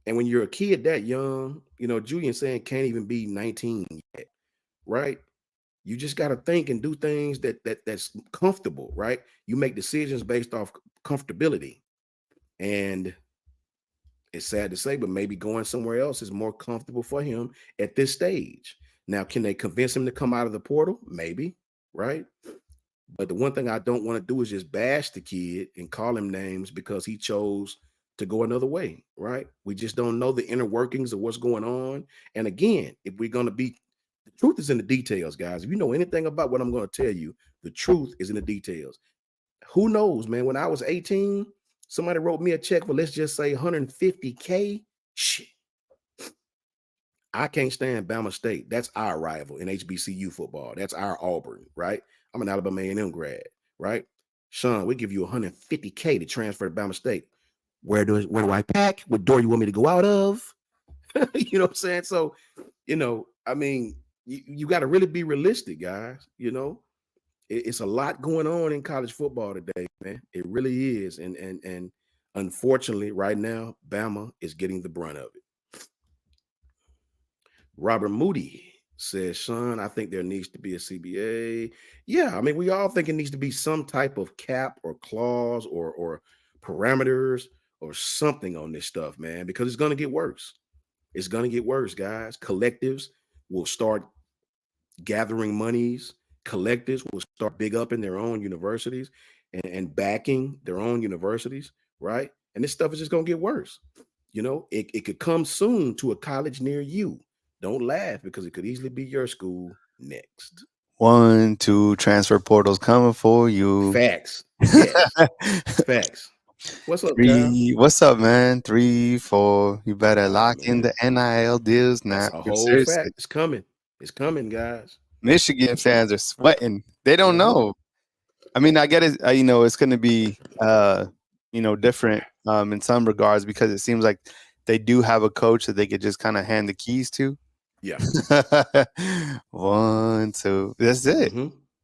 And when you're a kid that young, you know, Julian saying can't even be 19 yet, right? You just got to think and do things that's comfortable, right? You make decisions based off comfortability. And it's sad to say, but maybe going somewhere else is more comfortable for him at this stage. Now, can they convince him to come out of the portal? Maybe, right? But the one thing I don't want to do is just bash the kid and call him names because he chose to go another way, right? We just don't know the inner workings of what's going on. And again, if we're going to be, the truth is in the details, guys. If you know anything about what I'm going to tell you, the truth is in the details. Who knows, man? When I was 18, somebody wrote me a check for, let's just say, $150K. Shit. I can't stand Bama State. That's our rival in HBCU football. That's our Auburn, right? I'm an Alabama A&M grad, right? Sean, we give you $150K to transfer to Bama State. Where do I pack? What door you want me to go out of? You know what I'm saying? So, you know, I mean, you got to really be realistic, guys. You know, it's a lot going on in college football today, man. It really is. And unfortunately, right now, Bama is getting the brunt of it. Robert Moody says, Sean, I think there needs to be a CBA. Yeah, I mean, we all think it needs to be some type of cap or clause or parameters or something on this stuff, man, because it's going to get worse. It's going to get worse, guys. Collectives will start gathering monies. Collectives will start big up in their own universities and backing their own universities, right? And this stuff is just going to get worse. You know, it could come soon to a college near you. Don't laugh because it could easily be your school next. 1, 2 transfer portals coming for you. Facts. Yes. Facts. What's up, 3, Kyle? what's up, man? 3, 4. You better lock in the NIL deals now. That's a whole fact. It's coming. It's coming, guys. Michigan fans are sweating. They don't know. I mean, I get it. You know, it's going to be, you know, different in some regards because it seems like they do have a coach that they could just kind of hand the keys to. Yeah. 1, 2. That's it.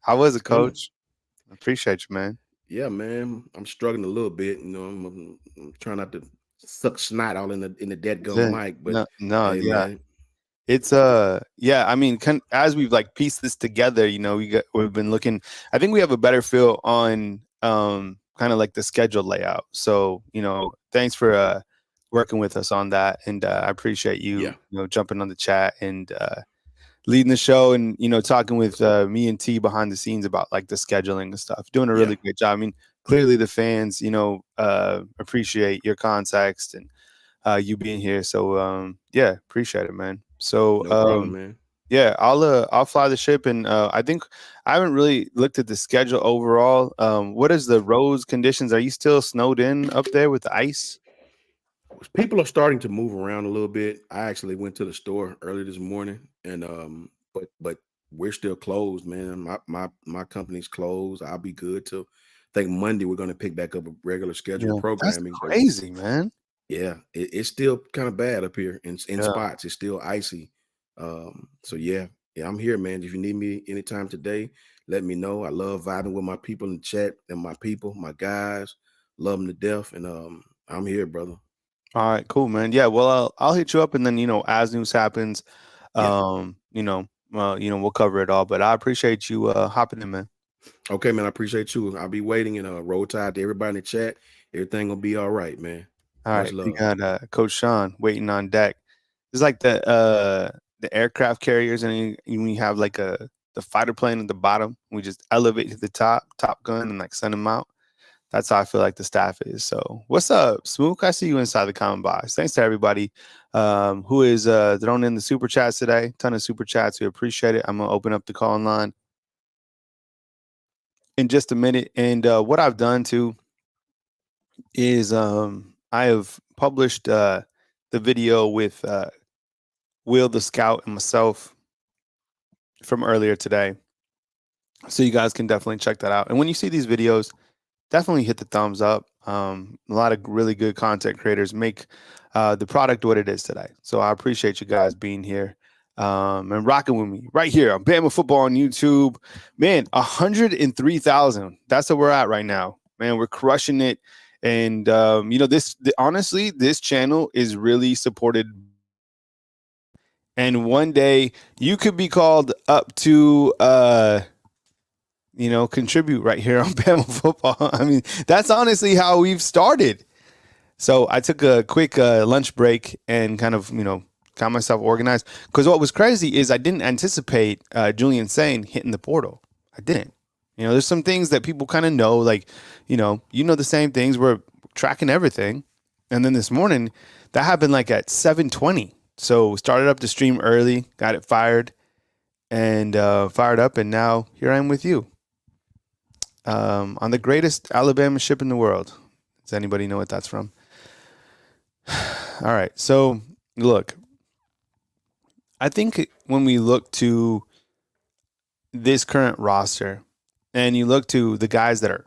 How was it, coach? I appreciate you, man. Yeah, man. I'm struggling a little bit. You know, I'm trying not to suck snot all in the dead go mic, but no, hey, yeah. man. It's yeah, I mean, as we've like pieced this together, you know, we've been looking. I think we have a better feel on kind of like the schedule layout. So, you know, thanks for working with us on that, and I appreciate you, you know, jumping on the chat and leading the show, and you know, talking with me and T behind the scenes about like the scheduling and stuff. Doing a really great job. I mean, clearly the fans, you know, appreciate your context and you being here. So yeah, appreciate it, man. So No problem, man. yeah, I'll fly the ship, and I think I haven't really looked at the schedule overall. What is the roads conditions? Are you still snowed in up there with the ice? People are starting to move around a little bit. I actually went to the store early this morning, and but we're still closed, man. My company's closed. I'll be good till I think Monday. We're going to pick back up a regular scheduled Yeah, that's programming. But crazy, man. yeah, it's still kind of bad up here in Yeah. spots. It's still icy. So yeah, I'm here, man. If you need me anytime today, let me know. I love vibing with my people in the chat and my guys. Love them to death, and I'm here, brother. All right, cool, man. Yeah, well, I'll hit you up, and then as news happens, Yeah. we'll cover it all. But I appreciate you hopping in, man. Okay, man. I appreciate you. I'll be waiting, and roll tide to everybody in the chat. Everything will be all right, man. All Much right, we love. got Coach Sean waiting on deck. It's like the aircraft carriers, and you have like the fighter plane at the bottom. We just elevate to the top, Top Gun, and like send them out. That's how I feel like the staff is. So what's up, Smook? I see you inside the comment box. Thanks to everybody who is thrown in the super chats today. Ton of super chats. We appreciate it. I'm gonna open up the call line in just a minute. And what I've done too is I have published the video with Will the Scout and myself from earlier today. So you guys can definitely check that out. And when you see these videos, definitely hit the thumbs up. A lot of really good content creators make the product what it is today. So I appreciate you guys being here and rocking with me right here on Bama Football on YouTube. Man, 103,000. That's where we're at right now. Man, we're crushing it. And honestly, this channel is really supported. And one day you could be called up to contribute right here on Bama Football. I mean, that's honestly how we've started. So I took a quick lunch break and kind of, got myself organized. Because what was crazy is I didn't anticipate Julian Sayin hitting the portal. I didn't. There's some things that people kind of know, like, the same things. We're tracking everything. And then this morning, that happened like at 7:20. So started up the stream early, got it fired, and fired up. And now here I am with you. On the greatest Alabama ship in the world. Does anybody know what that's from? All right. So, look, I think when we look to this current roster and you look to the guys that are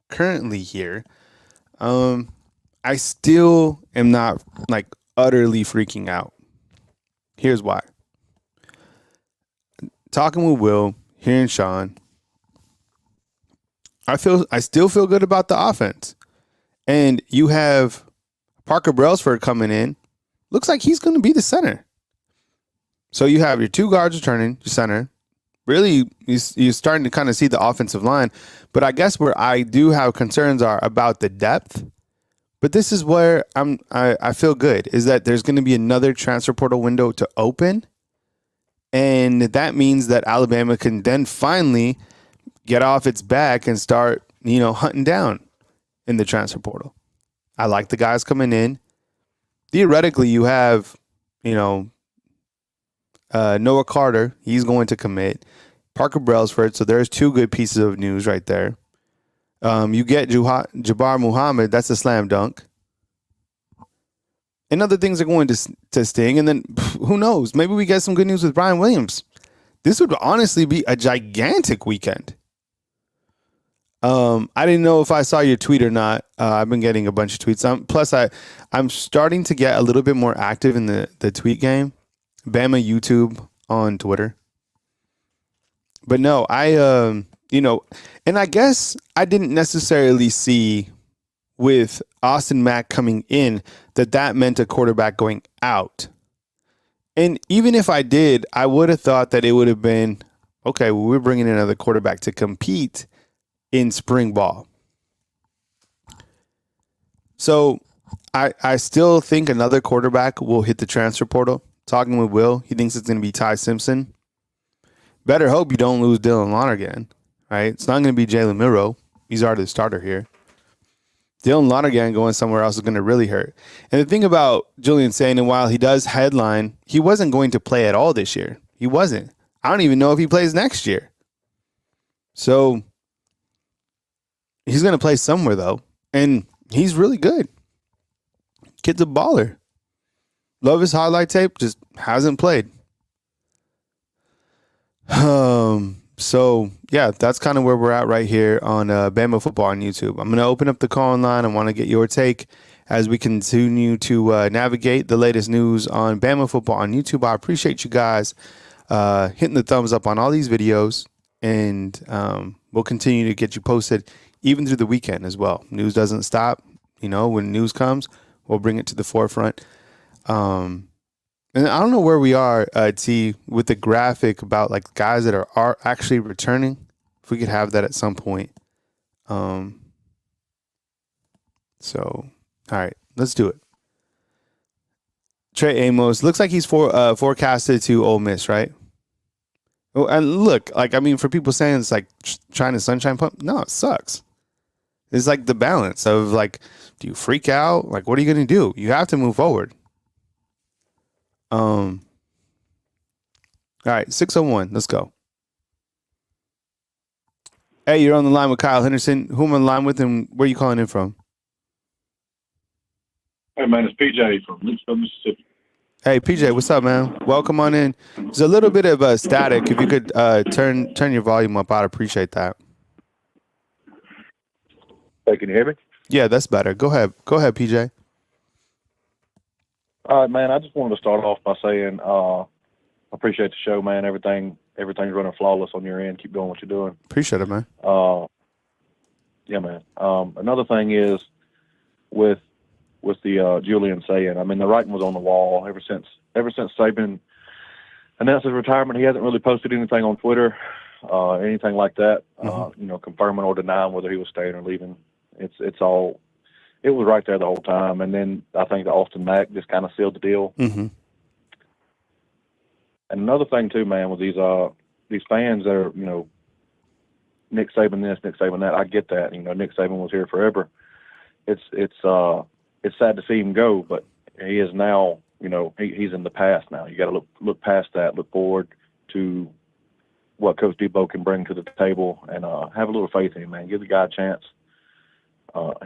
currently here, I still am not like utterly freaking out. Here's why. Talking with Will, hearing Sean, I still feel good about the offense. And you have Parker Brailsford coming in. Looks like he's going to be the center. So you have your two guards returning, your center. Really, you're starting to kind of see the offensive line. But I guess where I do have concerns are about the depth. But this is where I feel good, is that there's going to be another transfer portal window to open. And that means that Alabama can then finally get off its back and start, hunting down in the transfer portal. I like the guys coming in. Theoretically, you have, Noah Carter. He's going to commit. Parker Brailsford. So there's two good pieces of news right there. You get Jabbar Muhammad. That's a slam dunk. And other things are going to sting. And then who knows? Maybe we get some good news with Brian Williams. This would honestly be a gigantic weekend. I didn't know if I saw your tweet or not. I've been getting a bunch of tweets. Plus, I'm starting to get a little bit more active in the tweet game. Bama YouTube on Twitter. But no, and I guess I didn't necessarily see with Austin Mack coming in that meant a quarterback going out. And even if I did, I would have thought that it would have been, okay, well, we're bringing in another quarterback to compete in spring ball. So I still think another quarterback will hit the transfer portal. Talking with Will, he thinks it's going to be Ty Simpson. Better hope you don't lose Dylan Lonergan, right? It's not going to be Jalen Milroe. He's already the starter here. Dylan Lonergan going somewhere else is going to really hurt. And the thing about Julian Sayin, and while he does headline, he wasn't going to play at all this year. He wasn't. I don't even know if he plays next year. So he's going to play somewhere, though. And he's really good. Kid's a baller. Love his highlight tape, just hasn't played. So, yeah, that's kind of where we're at right here on Bama Football on YouTube. I'm going to open up the call line. I want to get your take as we continue to navigate the latest news on Bama Football on YouTube. I appreciate you guys hitting the thumbs up on all these videos, and we'll continue to get you posted even through the weekend as well. News doesn't stop. You know, when news comes, we'll bring it to the forefront. And I don't know where we are, T, with the graphic about like guys that are actually returning. If we could have that at some point. So, all right, let's do it. Trey Amos looks like he's forecasted to Ole Miss, right? Oh, and look, like, I mean, for people saying it's like trying to sunshine pump, no, it sucks. It's like the balance of like, do you freak out? Like, what are you going to do? You have to move forward. All right, 601. Let's go. Hey, you're on the line with Kyle Henderson. Who am I on the line with, and where are you calling in from? Hey, man, it's PJ from Mississippi. Hey, PJ, what's up, man? Welcome on in. There's a little bit of static. If you could turn your volume up, I'd appreciate that. Hey, can you hear me? Yeah, that's better. Go ahead, PJ. All right, man. I just wanted to start off by saying I appreciate the show, man. Everything's running flawless on your end. Keep doing what you're doing. Appreciate it, man. Yeah, man. Another thing is with the Julian Sayin. I mean, the writing was on the wall ever since Saban announced his retirement. He hasn't really posted anything on Twitter, anything like that. You know, confirming or denying whether he was staying or leaving. It was right there the whole time. And then I think the Austin Mack just kind of sealed the deal. Mm-hmm. And another thing too, man, with these fans that are, you know, Nick Saban this, Nick Saban that. I get that. You know, Nick Saban was here forever. It's sad to see him go, but he is now, you know, he's in the past now. You got to look past that, look forward to what Coach Debo can bring to the table, and have a little faith in him, man. Give the guy a chance.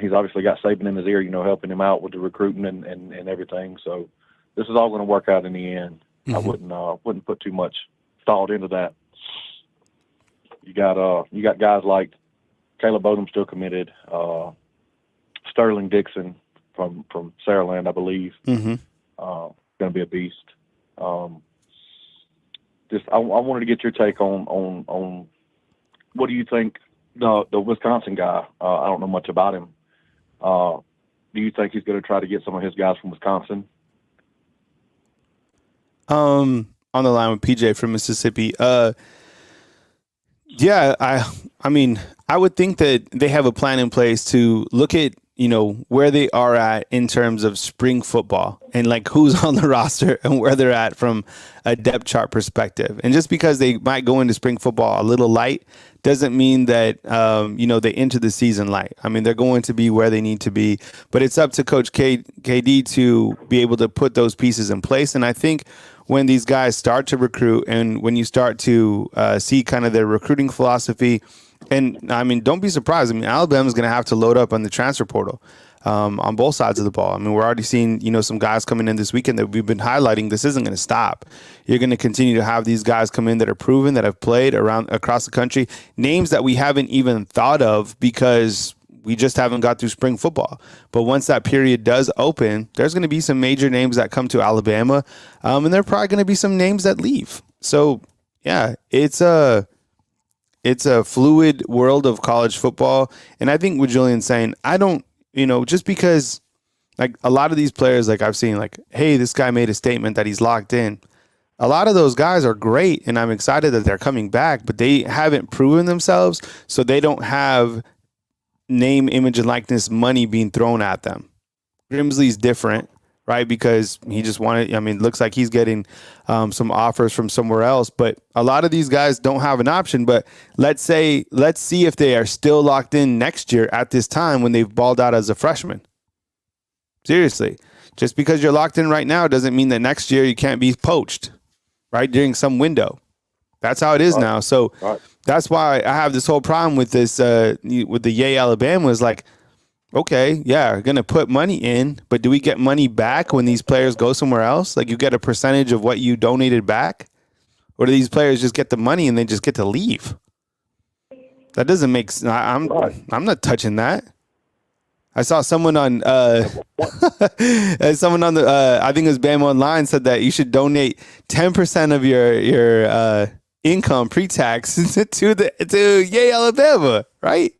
He's obviously got Saban in his ear, you know, helping him out with the recruiting and everything. So this is all going to work out in the end. I wouldn't put too much thought into that. You got guys like Caleb Odom still committed, Sterling Dixon from Saraland, I believe, going to be a beast. I wanted to get your take on what do you think the Wisconsin guy? I don't know much about him. Do you think he's going to try to get some of his guys from Wisconsin? On the line with PJ from Mississippi. Yeah, I mean, I would think that they have a plan in place to look at, you know, where they are at in terms of spring football and like who's on the roster and where they're at from a depth chart perspective. And just because they might go into spring football a little light doesn't mean that, you know, they enter the season light. I mean, they're going to be where they need to be, but it's up to Coach KD to be able to put those pieces in place. And I think when these guys start to recruit and when you start to see kind of their recruiting philosophy, and I mean, don't be surprised. I mean, Alabama's going to have to load up on the transfer portal on both sides of the ball. I mean, we're already seeing, you know, some guys coming in this weekend that we've been highlighting. This isn't going to stop. You're going to continue to have these guys come in that are proven, that have played across the country, names that we haven't even thought of because we just haven't got through spring football. But once that period does open, there's going to be some major names that come to Alabama, and there are probably going to be some names that leave. So, yeah, it's a fluid world of college football. And I think with Julian saying, I don't, you know, just because like a lot of these players, like I've seen like, hey, this guy made a statement that he's locked in. A lot of those guys are great, and I'm excited that they're coming back, but they haven't proven themselves, so they don't have name, image, and likeness money being thrown at them. Grimsley's different. right? Because he just wanted, I mean, it looks like he's getting some offers from somewhere else, but a lot of these guys don't have an option. But let's see if they are still locked in next year at this time when they've balled out as a freshman. Seriously, just because you're locked in right now doesn't mean that next year you can't be poached, right? During some window. That's how it is now. So that's why I have this whole problem with this, with the Yay Alabama is like, okay, yeah, we're going to put money in, but do we get money back when these players go somewhere else? Like you get a percentage of what you donated back? Or do these players just get the money and they just get to leave? That doesn't make sense. I'm not touching that. I saw someone on I think it was Bama Online said that you should donate 10% of your income pre-tax to Yay Alabama, right?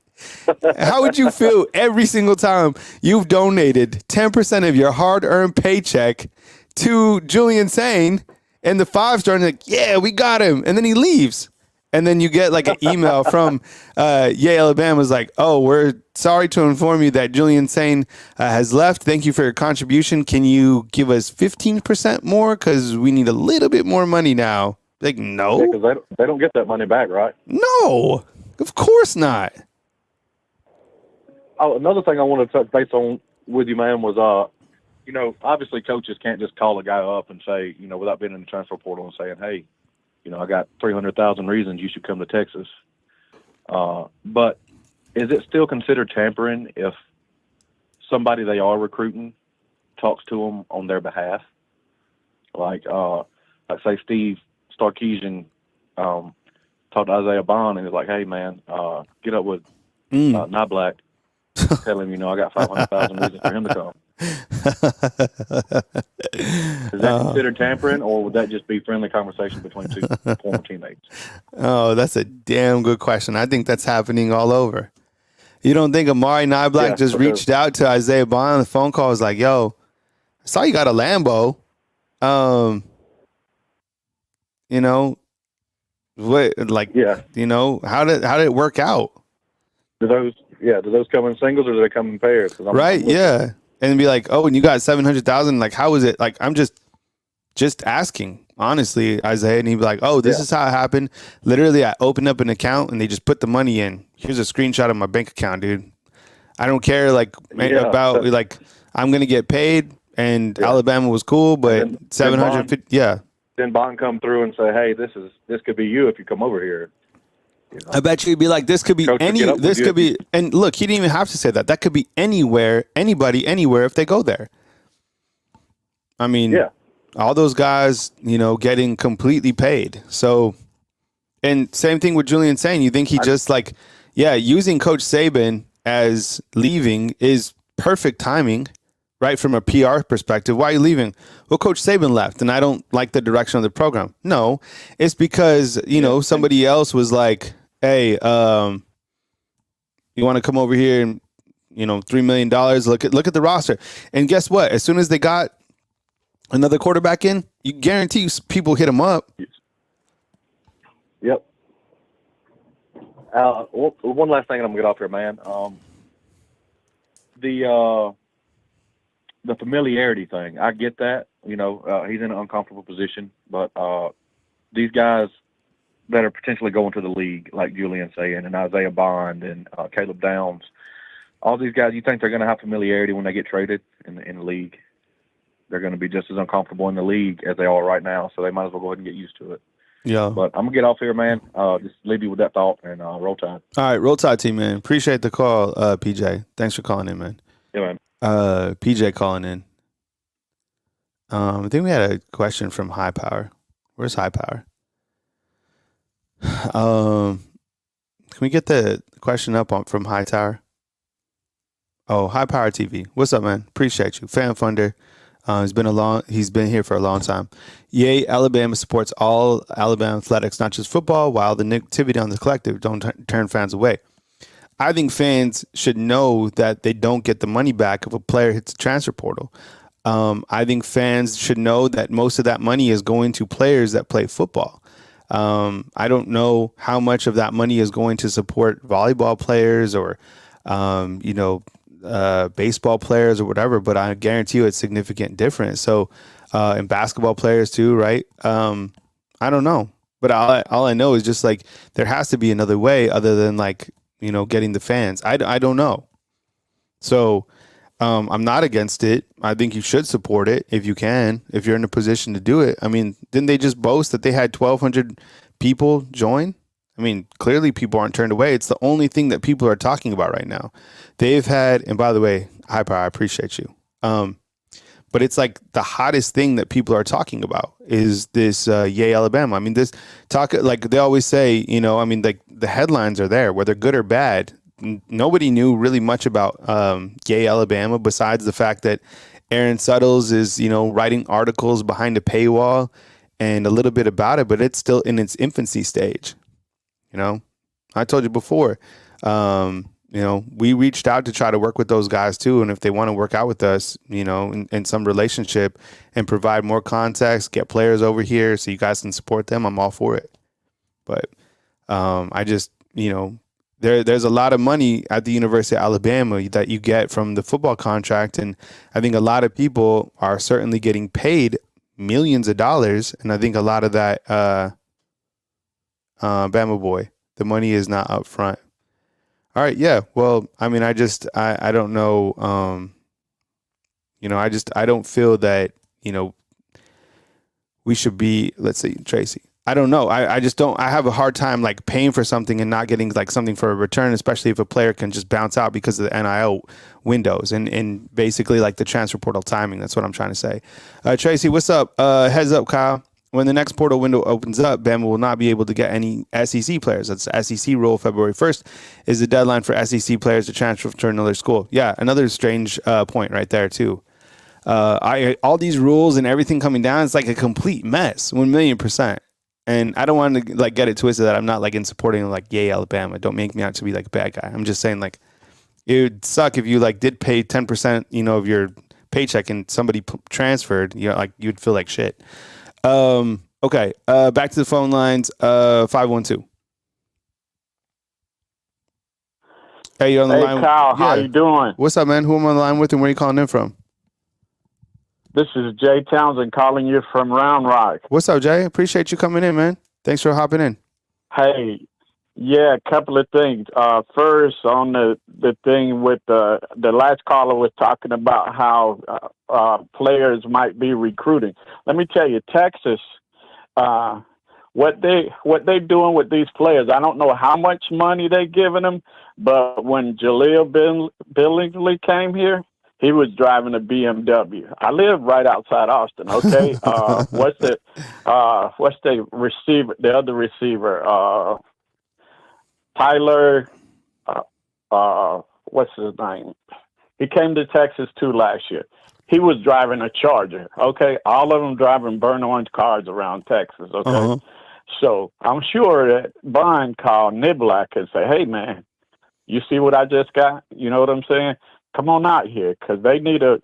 How would you feel every single time you've donated 10% of your hard-earned paycheck to Julian Sayin and the 5-star and like, yeah, we got him, and then he leaves? And then you get like an email from Yay Alabama's like, oh, we're sorry to inform you that Julian Sayin has left. Thank you for your contribution. Can you give us 15% more? Because we need a little bit more money now. Like, no. Because they don't get that money back, right? No, of course not. Oh, another thing I wanted to touch base on with you, man, was, obviously coaches can't just call a guy up and say, without being in the transfer portal and saying, hey, I got 300,000 reasons you should come to Texas. But is it still considered tampering if somebody they are recruiting talks to them on their behalf? Like say Steve Sarkisian talked to Isaiah Bond and he's like, hey, man, get up with Not Black. Tell him, I got 500,000 reasons for him to come. Is that considered tampering, or would that just be friendly conversation between two former teammates? Oh, that's a damn good question. I think that's happening all over. You don't think Amari Niblack just reached out to Isaiah Bond on the phone call, was like, yo, I saw you got a Lambo. How did it work out? Do those come in singles or do they come in pairs? Right, yeah. And be like, oh, and you got 700,000. Like, how is it? Like, I'm just asking, honestly, Isaiah. And he'd be like, oh, this is how it happened. Literally, I opened up an account and they just put the money in. Here's a screenshot of my bank account, dude. I don't care, I'm going to get paid. And Alabama was cool, but 750, Then Bond come through and say, hey, this could be you if you come over here. I bet you he'd be like, this could be and look, he didn't even have to say that. That could be anywhere, anybody, anywhere if they go there. I mean, all those guys, getting completely paid. So, and same thing with Julian Sayin. You think he using Coach Saban as leaving is perfect timing, right? From a PR perspective. Why are you leaving? Well, Coach Saban left and I don't like the direction of the program. No, it's because, somebody else was like, hey, you want to come over here and, $3 million, look at the roster. And guess what? As soon as they got another quarterback in, you guarantee people hit them up. Yep. One last thing and I'm going to get off here, man. The familiarity thing, I get that. He's in an uncomfortable position, but these guys that are potentially going to the league, like Julian Sayin and Isaiah Bond and Caleb Downs, all these guys, you think they're going to have familiarity when they get traded in the league? They're going to be just as uncomfortable in the league as they are right now, so they might as well go ahead and get used to it. Yeah. But I'm going to get off here, man. Just leave you with that thought and roll tide. All right, roll tide, team, man. Appreciate the call, PJ. Thanks for calling in, man. Yeah, man. PJ calling in. I think we had a question from High Power. Where's High Power? Can we get the question up from High Tower? Oh, High Power TV. What's up, man? Appreciate you. Fan funder. He's been here for a long time. Yay, Alabama supports all Alabama athletics, not just football, while the negativity on the collective don't turn fans away. I think fans should know that they don't get the money back if a player hits the transfer portal. I think fans should know that most of that money is going to players that play football. I don't know how much of that money is going to support volleyball players or, baseball players or whatever, but I guarantee you it's significant different. So, and basketball players too, right? I don't know, but all I know is just like there has to be another way other than like, you know, getting the fans. I don't know. So, I'm not against it. I think you should support it if you can, if you're in a position to do it. I mean, didn't they just boast that they had 1,200 people join? I mean, clearly people aren't turned away. It's the only thing that people are talking about right now. They've had, and by the way, High Power, I appreciate you. But it's like the hottest thing that people are talking about is this Yay Alabama. I mean, this talk, like they always say, you know, I mean, like the headlines are there, whether good or bad. Nobody knew really much about Yay Alabama besides the fact that Aaron Suttles is, you know, writing articles behind a paywall and a little bit about it, but it's still in its infancy stage. You know, I told you before, you know, we reached out to try to work with those guys too. And if they want to work out with us, you know, in some relationship and provide more context, get players over here so you guys can support them, I'm all for it. But I just, you know, there's a lot of money at the University of Alabama that you get from the football contract. And I think a lot of people are certainly getting paid millions of dollars. And I think a lot of that, Bama boy, the money is not up front. All right. Yeah. Well, I mean, I don't know. You know, I don't feel that, you know, we should be, let's see, Tracy. I don't know. I just don't. I have a hard time like paying for something and not getting like something for a return, especially if a player can just bounce out because of the NIL windows and basically like the transfer portal timing. That's what I'm trying to say. Tracy, what's up? Heads up, Kyle. When the next portal window opens up, Bama will not be able to get any SEC players. That's the SEC rule. February 1st is the deadline for SEC players to transfer to another school. Yeah, another strange point right there too. All these rules and everything coming down, it's like a complete mess, 1,000,000%. And I don't want to like get it twisted that I'm not like in supporting like Yay Alabama. Don't make me out to be like a bad guy. I'm just saying like it would suck if you like did pay 10%, you know, of your paycheck and somebody transferred. You know, like you'd feel like shit. Okay. Back to the phone lines. 512. Hey, you're on the line. Hey, Kyle, how you doing? What's up, man? Who am I on the line with and where are you calling in from? This is Jay Townsend calling you from Round Rock. What's up, Jay? Appreciate you coming in, man. Thanks for hopping in. Hey, yeah, a couple of things. First, on the thing with the last caller was talking about how players might be recruiting. Let me tell you, Texas, what they doing with these players, I don't know how much money they giving them, but when Jaleel Billingsley came here, he was driving a BMW. I live right outside Austin. Okay, what's the receiver? The other receiver, Tyler. What's his name? He came to Texas too last year. He was driving a Charger. Okay, all of them driving burnt orange cars around Texas. Okay, so I'm sure that Bond called Niblack and say, "Hey, man, you see what I just got? You know what I'm saying? Come on out here because they need a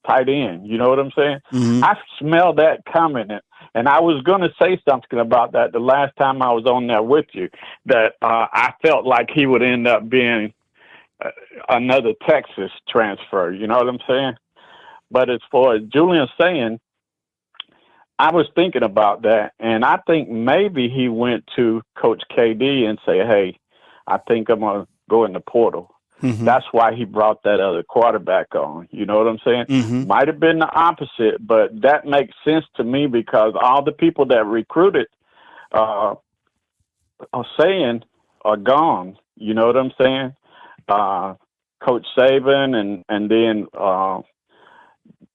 tight end. You know what I'm saying?" Mm-hmm. I smell that coming, and I was going to say something about that the last time I was on there with you. That I felt like he would end up being another Texas transfer. You know what I'm saying? But as far as Julian Sayin, I was thinking about that, and I think maybe he went to Coach KD and say, "Hey, I think I'm gonna go in the portal." Mm-hmm. That's why he brought that other quarterback on. You know what I'm saying? Mm-hmm. Might have been the opposite, but that makes sense to me because all the people that recruited are saying are gone. You know what I'm saying? Coach Saban and then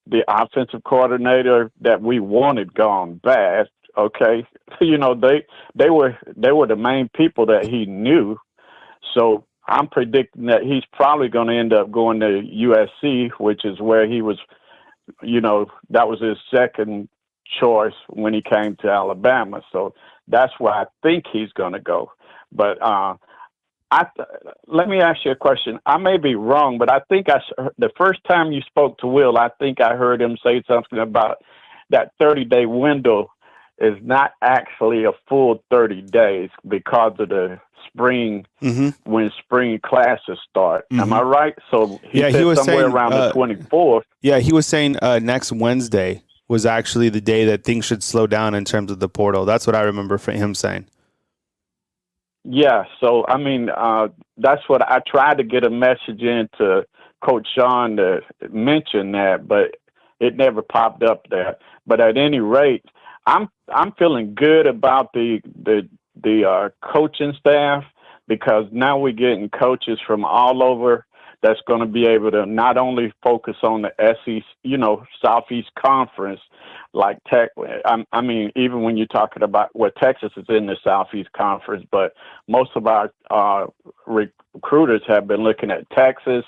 the offensive coordinator that we wanted gone bad. Okay, you know they were the main people that he knew. So I'm predicting that he's probably going to end up going to USC, which is where he was, you know, that was his second choice when he came to Alabama. So that's where I think he's going to go. But let me ask you a question. I may be wrong, but I think the first time you spoke to Will, I think I heard him say something about that 30-day window is not actually a full 30 days because of the spring Mm-hmm. when spring classes start. Am Mm-hmm. I right? So Yeah, he he was somewhere saying. around the 24th. Yeah, he was saying next Wednesday was actually the day that things should slow down in terms of the portal. That's what I remember from him saying. Yeah, so I mean, that's what I tried to get a message in to Coach Sean to mention that, but it never popped up there. But at any rate, I'm feeling good about the coaching staff because now we're getting coaches from all over that's going to be able to not only focus on the SEC, Southeast Conference, like Tech. I mean, even when you're talking about Texas is in the Southeast Conference, but most of our recruiters have been looking at Texas,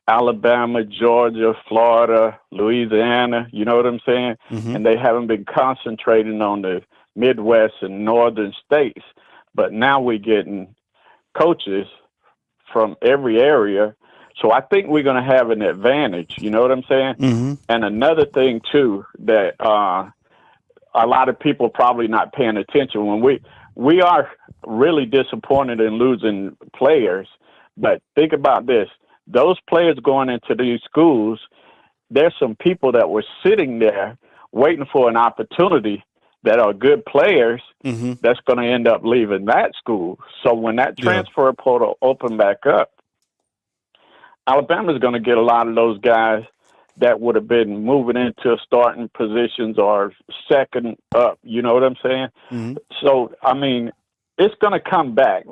Alabama, Georgia, Florida, Louisiana. You know what I'm saying? Mm-hmm. And they haven't been concentrating on the Midwest and northern states. But now we're getting coaches from every area. So I think we're going to have an advantage. You know what I'm saying? Mm-hmm. And another thing, too, that a lot of people probably not paying attention when we are really disappointed in losing players. But think about this. Those players going into these schools, there's some people that were sitting there waiting for an opportunity that are good players that's going to end up leaving that school. So when that transfer portal open back up, Alabama's going to get a lot of those guys that would have been moving into starting positions or second up. You know what I'm saying? Mm-hmm. So, I mean, it's going to come back.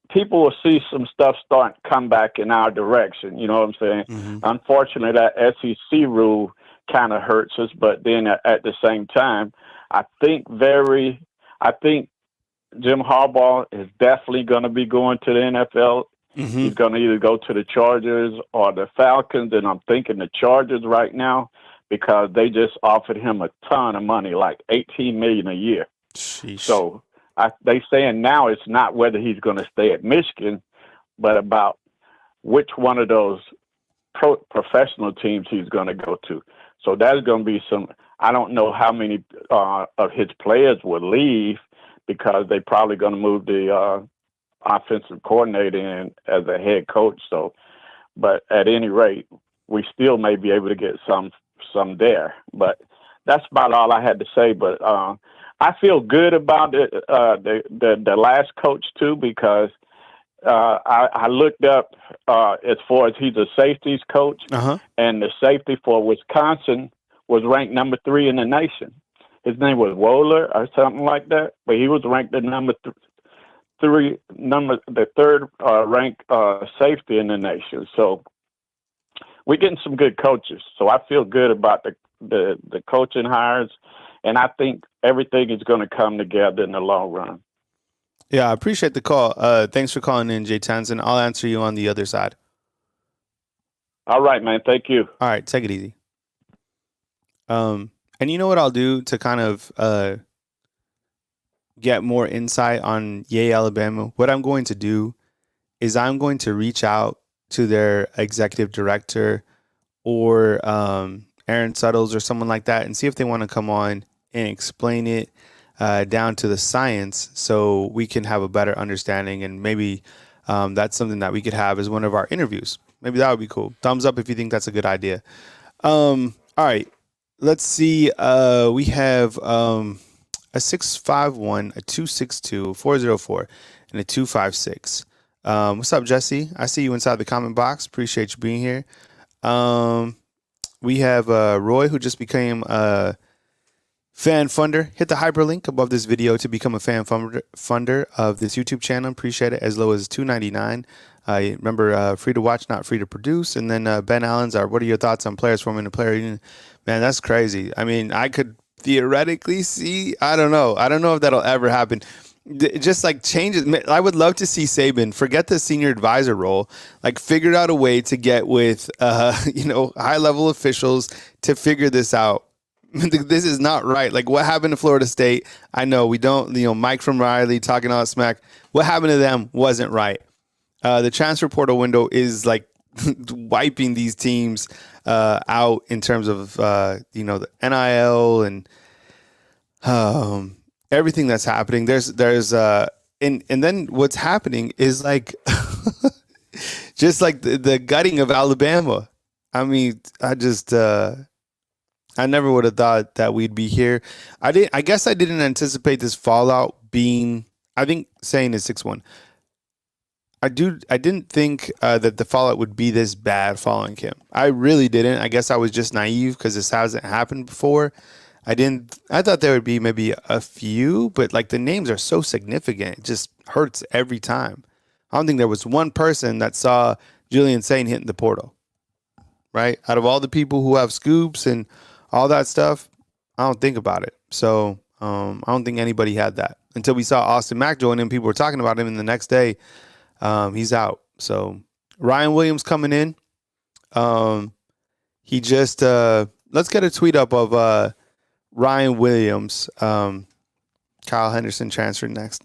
People will see some stuff start to come back in our direction. You know what I'm saying? Mm-hmm. Unfortunately, that SEC rule kind of hurts us, but then at the same time, I think Jim Harbaugh is definitely going to be going to the NFL. Mm-hmm. He's going to either go to the Chargers or the Falcons, and I'm thinking the Chargers right now because they just offered him a ton of money, like $18 million a year. Sheesh. So they saying now it's not whether he's going to stay at Michigan, but about which one of those professional teams he's going to go to. So there's going to be some. I don't know how many of his players will leave because they're probably going to move the offensive coordinator in as a head coach. So, but at any rate, we still may be able to get some there. But that's about all I had to say. But I feel good about the last coach too because I looked up as far as he's a safeties coach, and the safety for Wisconsin was ranked number 3 in the nation. His name was Wohler or something like that, but he was ranked the third ranked safety in the nation. So we're getting some good coaches. So I feel good about the coaching hires, and I think everything is going to come together in the long run. Yeah, I appreciate the call. Thanks for calling in, Jay Townsend. I'll answer you on the other side. All right, man. Thank you. All right, take it easy. And you know what I'll do to kind of get more insight on Yay Alabama? What I'm going to do is I'm going to reach out to their executive director or Aaron Suttles or someone like that and see if they want to come on and explain it down to the science so we can have a better understanding, and maybe that's something that we could have as one of our interviews. Maybe that would be cool. Thumbs up if you think that's a good idea. All right. Let's see. We have a 651, a 262, 404, and a 256. What's up, Jesse? I see you inside the comment box. Appreciate you being here. We have Roy, who just became a fan funder. Hit the hyperlink above this video to become a fan funder of this YouTube channel. Appreciate it. As low as $2.99. Remember, free to watch, not free to produce. And then Ben Allen's what are your thoughts on players forming a player union? Man, that's crazy. I mean, I could theoretically see, I don't know if that'll ever happen. Just like changes. I would love to see Saban forget the senior advisor role, like figure out a way to get with, high level officials to figure this out. This is not right. Like what happened to Florida State? I know we don't, Mike from Riley talking all that smack. What happened to them wasn't right. The transfer portal window is like wiping these teams out in terms of, the NIL and everything that's happening. There's and then what's happening is like just like the gutting of Alabama. I mean, I never would have thought that we'd be here. I guess I didn't anticipate this fallout being. I think Sayin is 6-1. I didn't think that the fallout would be this bad following him. I really didn't. I guess I was just naive because this hasn't happened before. I thought there would be maybe a few, but like the names are so significant, it just hurts every time. I don't think there was one person that saw Julian Sayin hitting the portal. Right? Out of all the people who have scoops and all that stuff, I don't think about it. So I don't think anybody had that until we saw Austin Mack join him. People were talking about him, and the next day he's out. So Ryan Williams coming in. He just let's get a tweet up of Ryan Williams. Kyle Henderson transferred next.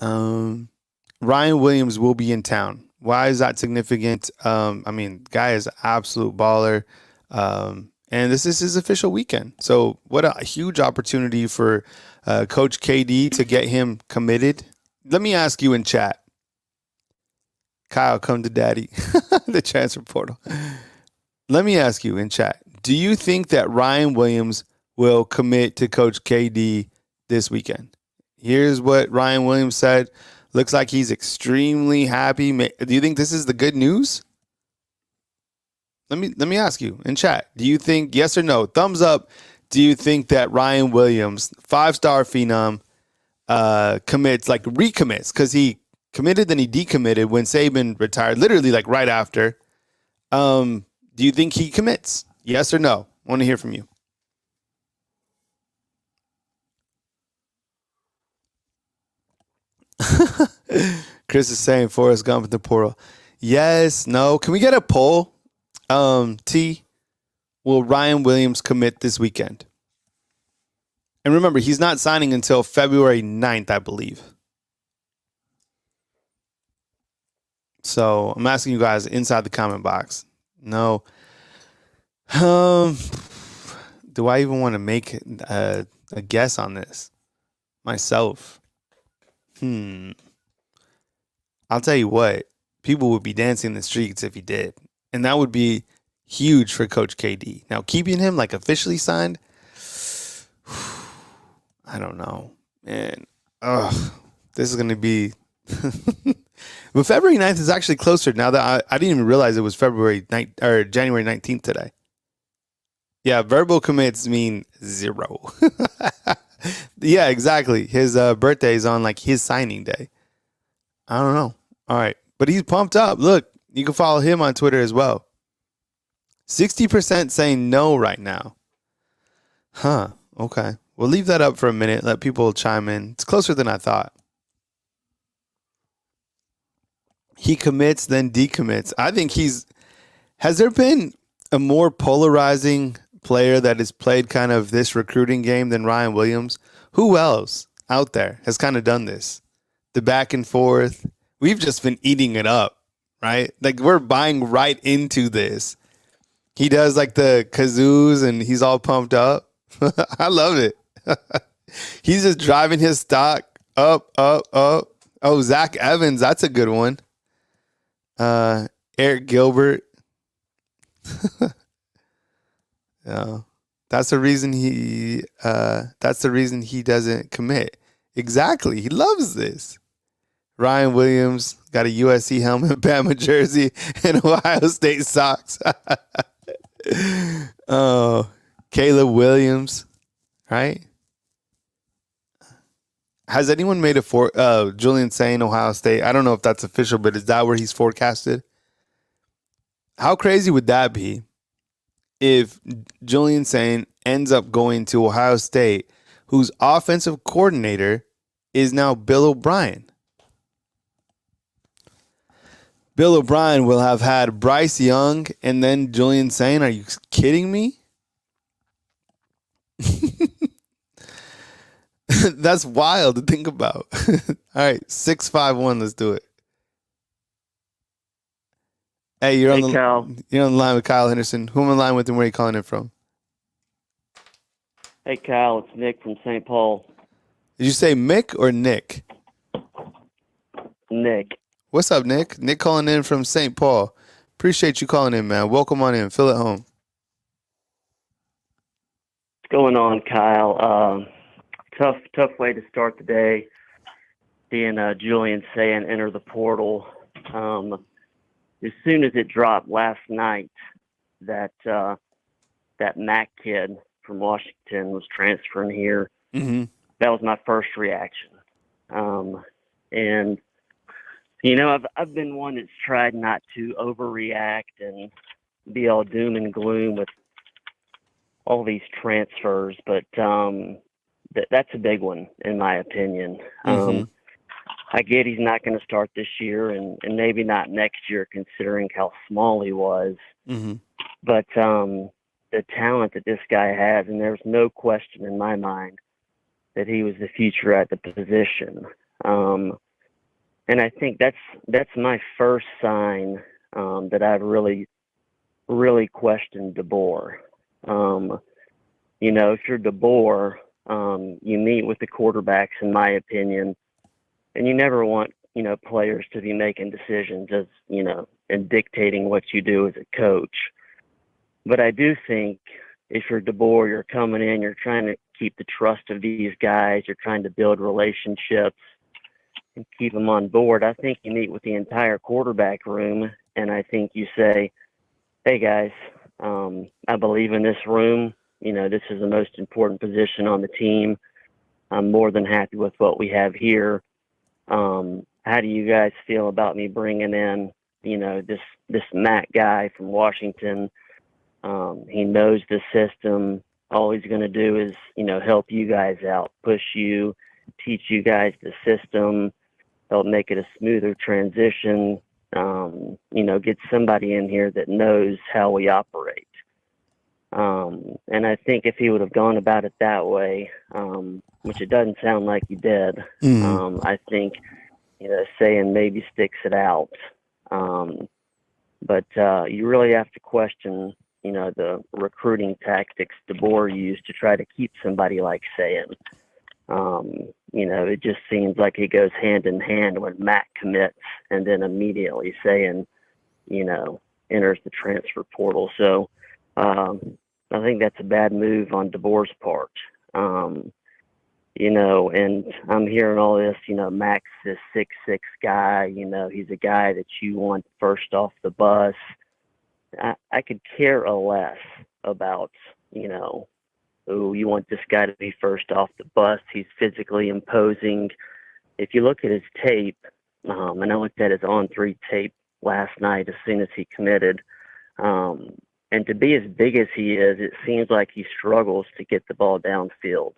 Ryan Williams will be in town. Why is that significant? I mean, guy is an absolute baller. And this is his official weekend. So what a huge opportunity for Coach KD to get him committed. Let me ask you in chat. Kyle, come to daddy. The transfer portal. Let me ask you in chat. Do you think that Ryan Williams will commit to Coach KD this weekend? Here's what Ryan Williams said. Looks like he's extremely happy. Do you think this is the good news? Let me ask you in chat. Do you think, yes or no, thumbs up, do you think that Ryan Williams, 5-star phenom, recommits? Because he committed, then he decommitted when Saban retired, literally like right after. Do you think he commits? Yes or no? I want to hear from you. Chris is saying Forrest Gump at the portal. Yes, no. Can we get a poll? T, will Ryan Williams commit this weekend? And remember, he's not signing until February 9th, I believe. So I'm asking you guys inside the comment box. No. Do I even want to make a guess on this myself? I'll tell you what, people would be dancing in the streets if he did. And that would be huge for Coach KD. Now, keeping him like officially signed, I don't know, man. This is going to be... But February 9th is actually closer now that I didn't even realize it was February 9th or January 19th today. Yeah, verbal commits mean 0. Yeah, exactly. His birthday is on like his signing day. I don't know. All right. But he's pumped up. Look, you can follow him on Twitter as well. 60% saying no right now. Huh. Okay. We'll leave that up for a minute. Let people chime in. It's closer than I thought. He commits, then decommits. I think has there been a more polarizing player that has played kind of this recruiting game than Ryan Williams? Who else out there has kind of done this? The back and forth. We've just been eating it up, right? Like we're buying right into this. He does like the kazoos and he's all pumped up. I love it. He's just driving his stock up, up, up. Oh, Zach Evans. That's a good one. Eric Gilbert. Yeah. That's the reason he doesn't commit. Exactly. He loves this. Ryan Williams got a USC helmet, Bama jersey, and Ohio State socks. Oh, Caleb Williams, right? Has anyone made a Julian Sayin Ohio State? I don't know if that's official, but is that where he's forecasted? How crazy would that be if Julian Sayin ends up going to Ohio State, whose offensive coordinator is now Bill O'Brien? Bill O'Brien will have had Bryce Young and then Julian Sayin. Are you kidding me? That's wild to think about. All right, 651. Let's do it. Hey, you're on the line with Kyle Henderson. Who am I on the line with, and where are you calling in from? Hey, Kyle. It's Nick from St. Paul. Did you say Mick or Nick? Nick. What's up, Nick? Nick calling in from St. Paul. Appreciate you calling in, man. Welcome on in. Feel at home. What's going on, Kyle? Tough way to start the day. Seeing Julian Sayin enter the portal. As soon as it dropped last night that Mac kid from Washington was transferring here, that was my first reaction. And you know, I've been one that's tried not to overreact and be all doom and gloom with all these transfers, but that's a big one in my opinion. I get he's not going to start this year and maybe not next year considering how small he was. But the talent that this guy has, and there's no question in my mind that he was the future at the position. And I think that's my first sign that I've really questioned DeBoer. You know, if you're DeBoer, you meet with the quarterbacks, in my opinion, and you never want, you know, players to be making decisions as, you know, and dictating what you do as a coach. But I do think if you're DeBoer, you're coming in, you're trying to keep the trust of these guys, you're trying to build relationships and keep them on board. I think you meet with the entire quarterback room, and I think you say, hey guys, I believe in this room. You know, this is the most important position on the team. I'm more than happy with what we have here. How do you guys feel about me bringing in, you know, this Matt guy from Washington? He knows the system. All he's going to do is, you know, help you guys out, push you, teach you guys the system, help make it a smoother transition, you know, get somebody in here that knows how we operate. And I think if he would have gone about it that way, which it doesn't sound like he did, I think, you know, Sayin maybe sticks it out. But you really have to question, you know, the recruiting tactics DeBoer used to try to keep somebody like Sayin. You know, it just seems like it goes hand in hand when Matt commits and then immediately Sayin, you know, enters the transfer portal. So I think that's a bad move on DeBoer's part. You know, and I'm hearing all this, you know, Max is 6'6" guy, you know, he's a guy that you want first off the bus. I could care less about, you know, oh, you want this guy to be first off the bus. He's physically imposing. If you look at his tape, and I looked at his on-3 tape last night as soon as he committed, and to be as big as he is, it seems like he struggles to get the ball downfield.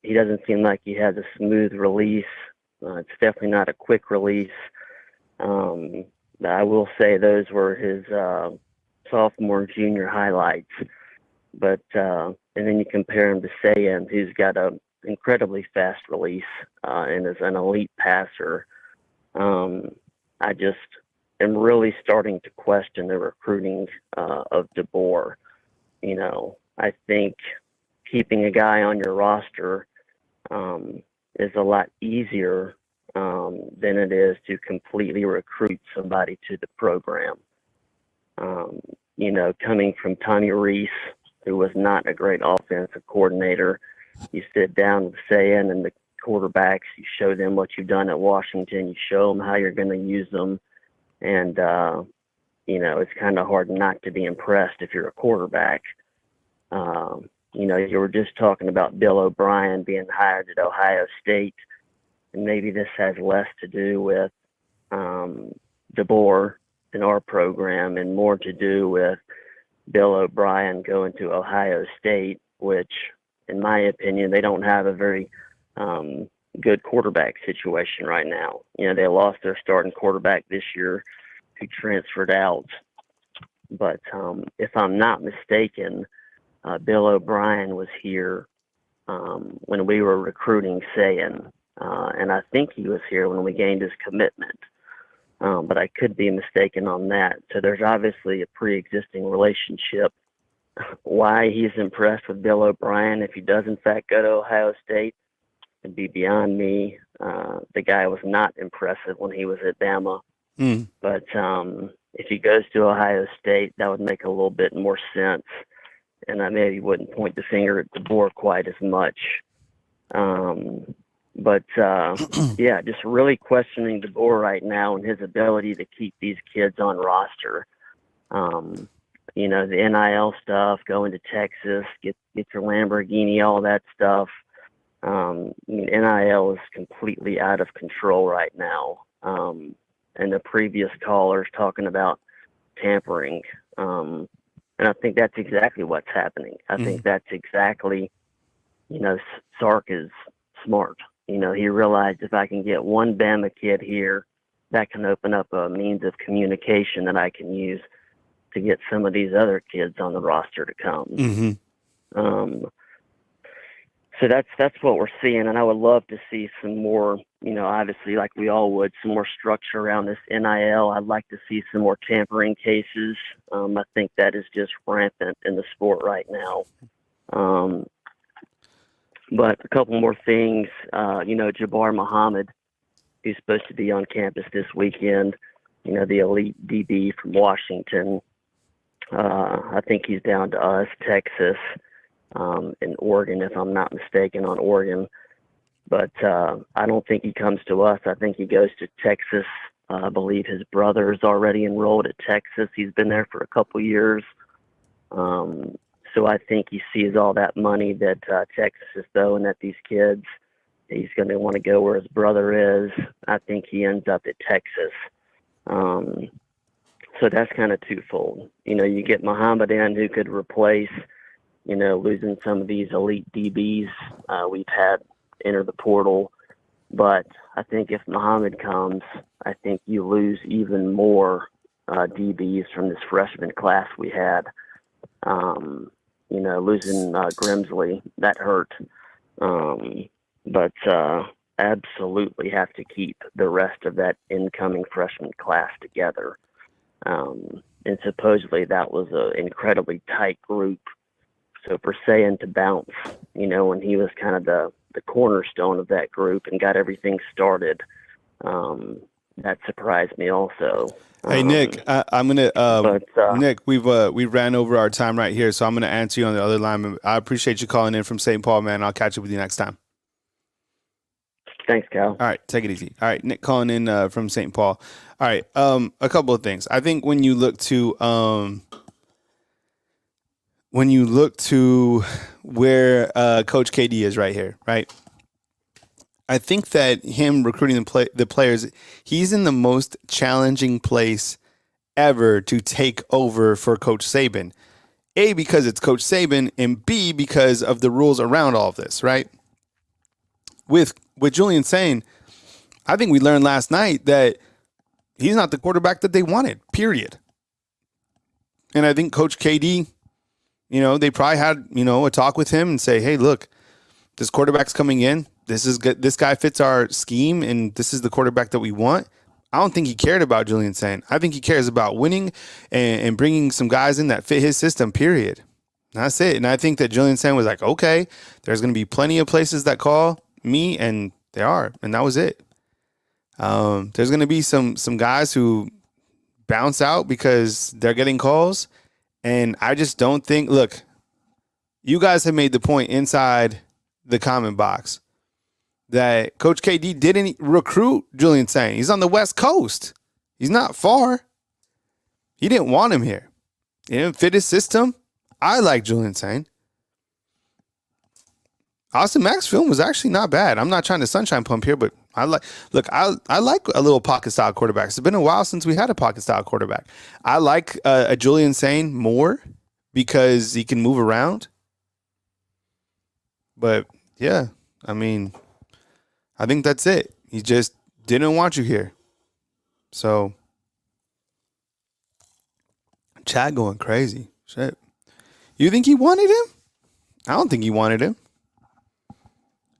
He doesn't seem like he has a smooth release. It's definitely not a quick release. I will say those were his sophomore and junior highlights. But and then you compare him to Sayin, who's got an incredibly fast release and is an elite passer. I just am really starting to question the recruiting of DeBoer. You know, I think keeping a guy on your roster is a lot easier than it is to completely recruit somebody to the program. You know, coming from Tommy Reese, who was not a great offensive coordinator, you sit down with Sayin and the quarterbacks, you show them what you've done at Washington, you show them how you're going to use them, and you know, it's kind of hard not to be impressed if you're a quarterback. You know, you were just talking about Bill O'Brien being hired at Ohio State, and maybe this has less to do with DeBoer in our program and more to do with Bill O'Brien going to Ohio State, which, in my opinion, they don't have a very good quarterback situation right now. You know, they lost their starting quarterback this year who transferred out. But if I'm not mistaken, Bill O'Brien was here when we were recruiting Sayin, and I think he was here when we gained his commitment. But I could be mistaken on that. So there's obviously a pre-existing relationship. Why he's impressed with Bill O'Brien if he does in fact go to Ohio State, It'd be beyond me. The guy was not impressive when he was at Bama. But if he goes to Ohio State, that would make a little bit more sense. And I maybe wouldn't point the finger at DeBoer quite as much. Yeah, just really questioning DeBoer right now and his ability to keep these kids on roster. You know, the NIL stuff, going to Texas, get your Lamborghini, all that stuff. I mean, NIL is completely out of control right now. And the previous callers talking about tampering. And I think that's exactly what's happening. I think that's exactly, you know, Sark is smart. You know, he realized if I can get one Bama kid here, that can open up a means of communication that I can use to get some of these other kids on the roster to come. So that's what we're seeing, and I would love to see some more, you know, obviously like we all would, some more structure around this NIL. I'd like to see some more tampering cases. I think that is just rampant in the sport right now. But a couple more things, you know, Jabbar Muhammad, who's supposed to be on campus this weekend, you know, the elite DB from Washington. I think he's down to us, Texas, in Oregon, if I'm not mistaken, on Oregon. But I don't think he comes to us. I think he goes to Texas. I believe his brother is already enrolled at Texas. He's been there for a couple years. So I think he sees all that money that Texas is throwing at these kids. He's going to want to go where his brother is. I think he ends up at Texas. So that's kind of twofold. You know, you get Muhammad in who could replace, you know, losing some of these elite DBs we've had enter the portal. But I think if Muhammad comes, I think you lose even more DBs from this freshman class we had. You know, losing Grimsley, that hurt. But absolutely have to keep the rest of that incoming freshman class together. And supposedly that was an incredibly tight group. So for Sayin to bounce, you know, when he was kind of the cornerstone of that group and got everything started, that surprised me also. Hey Nick, I'm gonna Nick, we ran over our time right here, so I'm gonna answer you on the other line. I appreciate you calling in from St. Paul, man. I'll catch up with you next time. Thanks, Cal. All right, take it easy. All right, Nick calling in from St. Paul. All right, a couple of things. I think when you look to where Coach KD is right here, right? I think that him recruiting the players, he's in the most challenging place ever to take over for Coach Saban. A, because it's Coach Saban, and B, because of the rules around all of this, right? With Julian Sayin, I think we learned last night that he's not the quarterback that they wanted, period. And I think Coach KD, you know, they probably had, you know, a talk with him and say, hey, look, this quarterback's coming in. This is good. This guy fits our scheme, and this is the quarterback that we want. I don't think he cared about Julian Sayin. I think he cares about winning and bringing some guys in that fit his system, period. That's it. And I think that Julian Sayin was like, okay, there's going to be plenty of places that call me, and they are. And that was it. There's going to be some guys who bounce out because they're getting calls. And I just don't think, look, you guys have made the point inside the comment box that Coach KD didn't recruit Julian Sayin. He's on the West Coast. He's not far. He didn't want him here. He didn't fit his system. I like Julian Sayin. Austin Mack's film was actually not bad. I'm not trying to sunshine pump here, but I like a little pocket style quarterback. It's been a while since we had a pocket style quarterback. I like a Julian Sayin more because he can move around. But yeah, I mean, I think that's it. He just didn't want you here. So, Chad going crazy. Shit. You think he wanted him? I don't think he wanted him.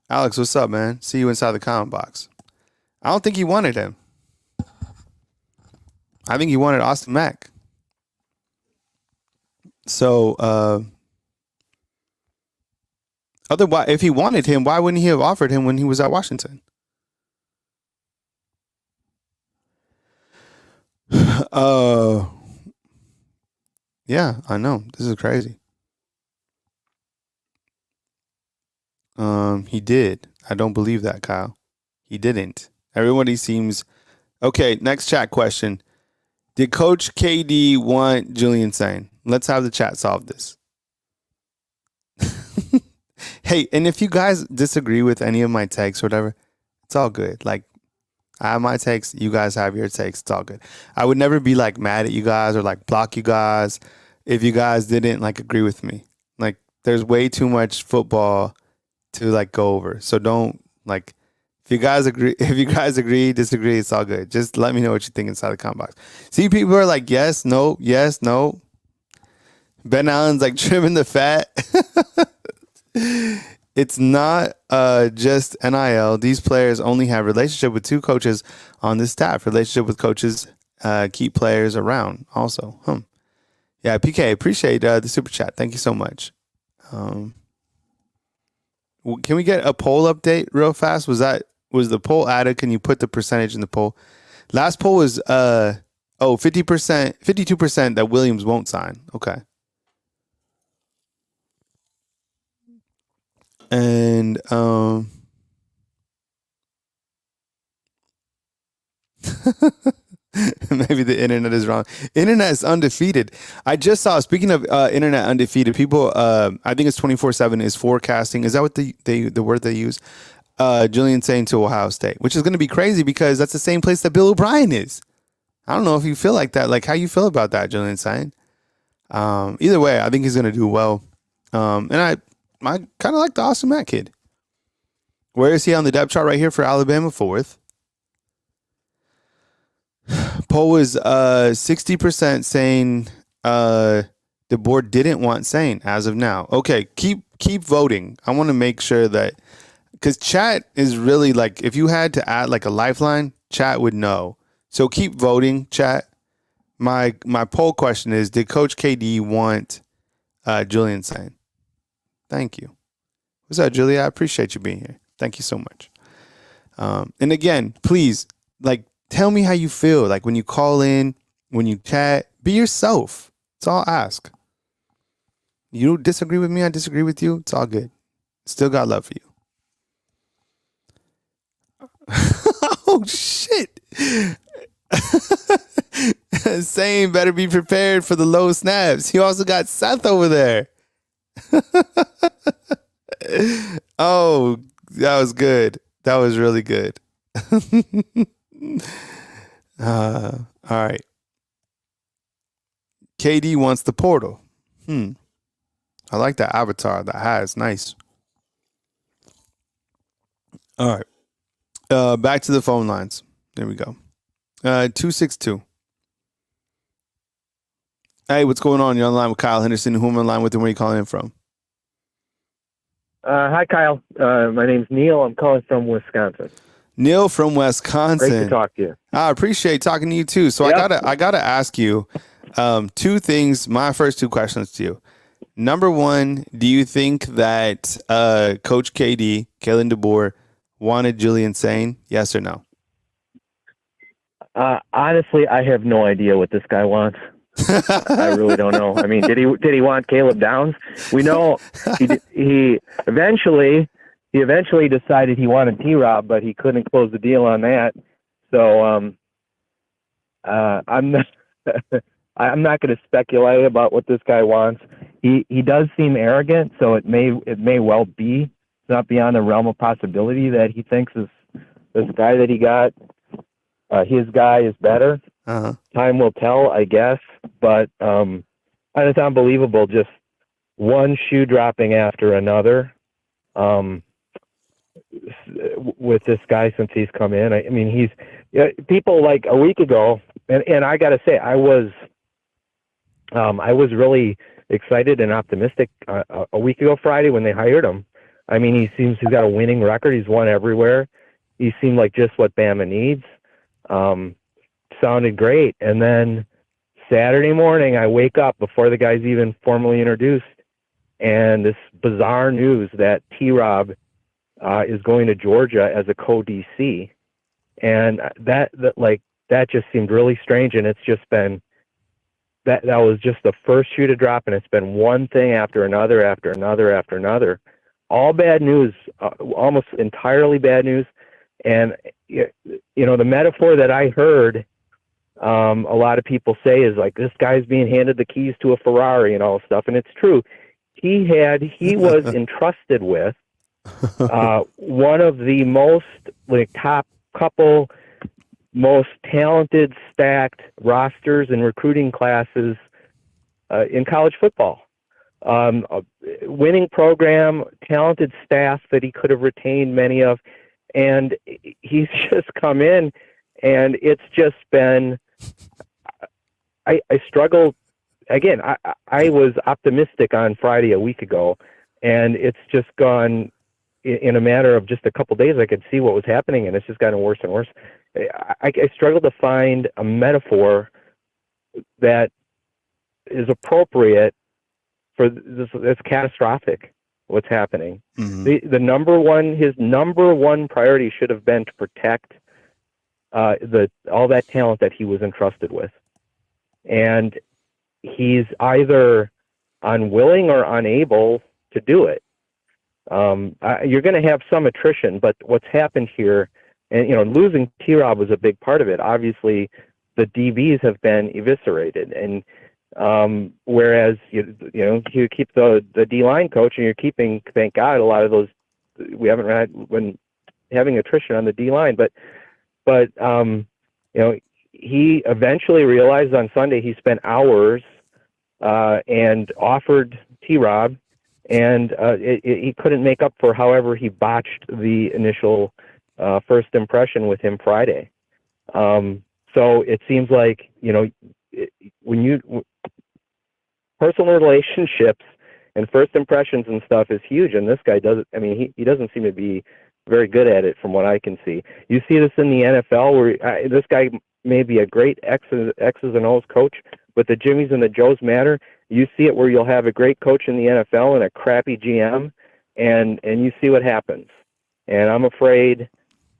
Alex, what's up, man? See you inside the comment box. I don't think he wanted him. I think he wanted Austin Mack. So, Otherwise, if he wanted him, why wouldn't he have offered him when he was at Washington? Yeah, I know. This is crazy. He did. I don't believe that, Kyle. He didn't. Everybody seems okay. Next chat question: did Coach KD want Julian Sayin? Let's have the chat solve this. Hey, and if you guys disagree with any of my takes or whatever, it's all good. Like, I have my takes, you guys have your takes, it's all good. I would never be like mad at you guys or like block you guys if you guys didn't like agree with me. Like, there's way too much football to like go over. So don't like if you guys agree, disagree, it's all good. Just let me know what you think inside the comment box. See, people are like, yes, no, yes, no. Ben Allen's like trimming the fat. It's not just NIL. These players only have relationship with 2 coaches on this staff. Relationship with coaches keep players around also. Yeah, PK, appreciate the super chat. Thank you so much. Can we get a poll update real fast? Was the poll added? Can you put the percentage in the poll? Last poll was 50%, 52% that Williams won't sign. Okay. And maybe the internet is wrong. Internet is undefeated. I just saw, speaking of internet undefeated, people, I think it's 24/7 is forecasting. Is that what the word they use? Julian Sayin to Ohio State, which is going to be crazy because that's the same place that Bill O'Brien is. I don't know if you feel like that. Like, how you feel about that, Julian Sayin? Either way, I think he's going to do well. And I kind of like the Austin Mack kid. Where is he on the depth chart? Right here for Alabama, 4th. Poll was 60% saying the board didn't want Sayin as of now. Okay, keep voting. I want to make sure that, because chat is really like, if you had to add like a lifeline, chat would know. So keep voting, chat. My poll question is: did Coach KD want Julian Sayin? Thank you. What's up, Julia? I appreciate you being here. Thank you so much. And again, please, like, tell me how you feel. Like, when you call in, when you chat, be yourself. It's all I ask. You disagree with me, I disagree with you. It's all good. Still got love for you. Oh, shit. Sayin better be prepared for the low snaps. You also got Seth over there. Oh, that was good. That was really good. All right. KD wants the portal. I like that avatar. That hat is nice. All right. Back to the phone lines. There we go. 262. Hey, what's going on? You're on the line with Kyle Henderson. Who am I on the line with, and where are you calling in from? Hi, Kyle. My name's Neil. I'm calling from Wisconsin. Neil from Wisconsin. Great to talk to you. I appreciate talking to you too. So yep. I gotta ask you 2 things. My first 2 questions to you. Number 1, do you think that Coach KD, Kalen DeBoer, wanted Julian Sayin? Yes or no? Honestly, I have no idea what this guy wants. I really don't know. I mean, did he want Caleb Downs? We know he eventually decided he wanted T-Rob, but he couldn't close the deal on that. So I'm not going to speculate about what this guy wants. He does seem arrogant, so it may well be. It's not beyond the realm of possibility that he thinks this guy that he got, his guy is better. Uh-huh. Time will tell, I guess. But it's unbelievable. Just one shoe dropping after another with this guy since he's come in. I mean, people like a week ago, and I got to say, I was really excited and optimistic a week ago Friday when they hired him. I mean, he's got a winning record. He's won everywhere. He seemed like just what Bama needs. Sounded great. And then Saturday morning, I wake up before the guy's even formally introduced, and this bizarre news that T-Rob is going to Georgia as a co-DC, and that just seemed really strange. And it's just been that was just the first shoe to drop, and it's been one thing after another, after another, after another. All bad news, almost entirely bad news. And the metaphor that I heard a lot of people say is like, this guy's being handed the keys to a Ferrari and all stuff, and it's true. He was entrusted with one of the most top couple most talented stacked rosters and recruiting classes in college football. A winning program, talented staff that he could have retained many of, and he's just come in, and it's just been. I struggled again. I was optimistic on Friday a week ago, and it's just gone in a matter of just a couple days. I could see what was happening, and it's just gotten worse and worse. I struggled to find a metaphor that is appropriate for this. It's catastrophic what's happening. Mm-hmm. His number one priority should have been to protect all that talent that he was entrusted with, and he's either unwilling or unable to do it. You're going to have some attrition, but what's happened here, and losing T-Rob was a big part of it. Obviously, the DBs have been eviscerated, and whereas you keep the D-line coach, and you're keeping, thank God, a lot of those. We haven't had when having attrition on the D-line, but he eventually realized on Sunday he spent hours and offered T-Rob, and he couldn't make up for however he botched the initial first impression with him Friday. So it seems like, personal relationships and first impressions and stuff is huge, and this guy doesn't. I mean, he doesn't seem to be very good at it from what I can see. You see this in the NFL where this guy may be a great X's and O's coach, but the Jimmies and the Joes matter. You see it where you'll have a great coach in the NFL and a crappy GM, and you see what happens. And I'm afraid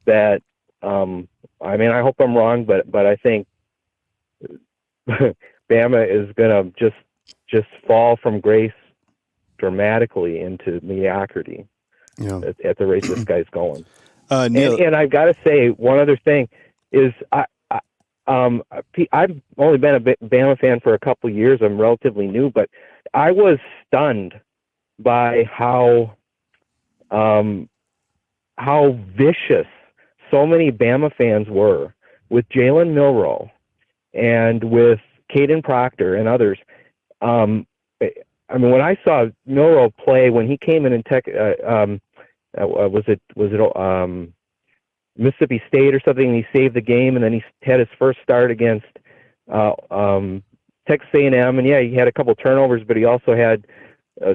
that, I hope I'm wrong, but I think Bama is going to just fall from grace dramatically into mediocrity at the rate this guy's going. Neil, and I've got to say one other thing is I've only been a Bama fan for a couple of years. I'm relatively new, but I was stunned by how vicious so many Bama fans were with Jalen Milroe and with Caden Proctor and others. When I saw Milroe play when he came in and was it Mississippi State or something, and he saved the game, and then he had his first start against Texas A&M, and he had a couple turnovers, but he also had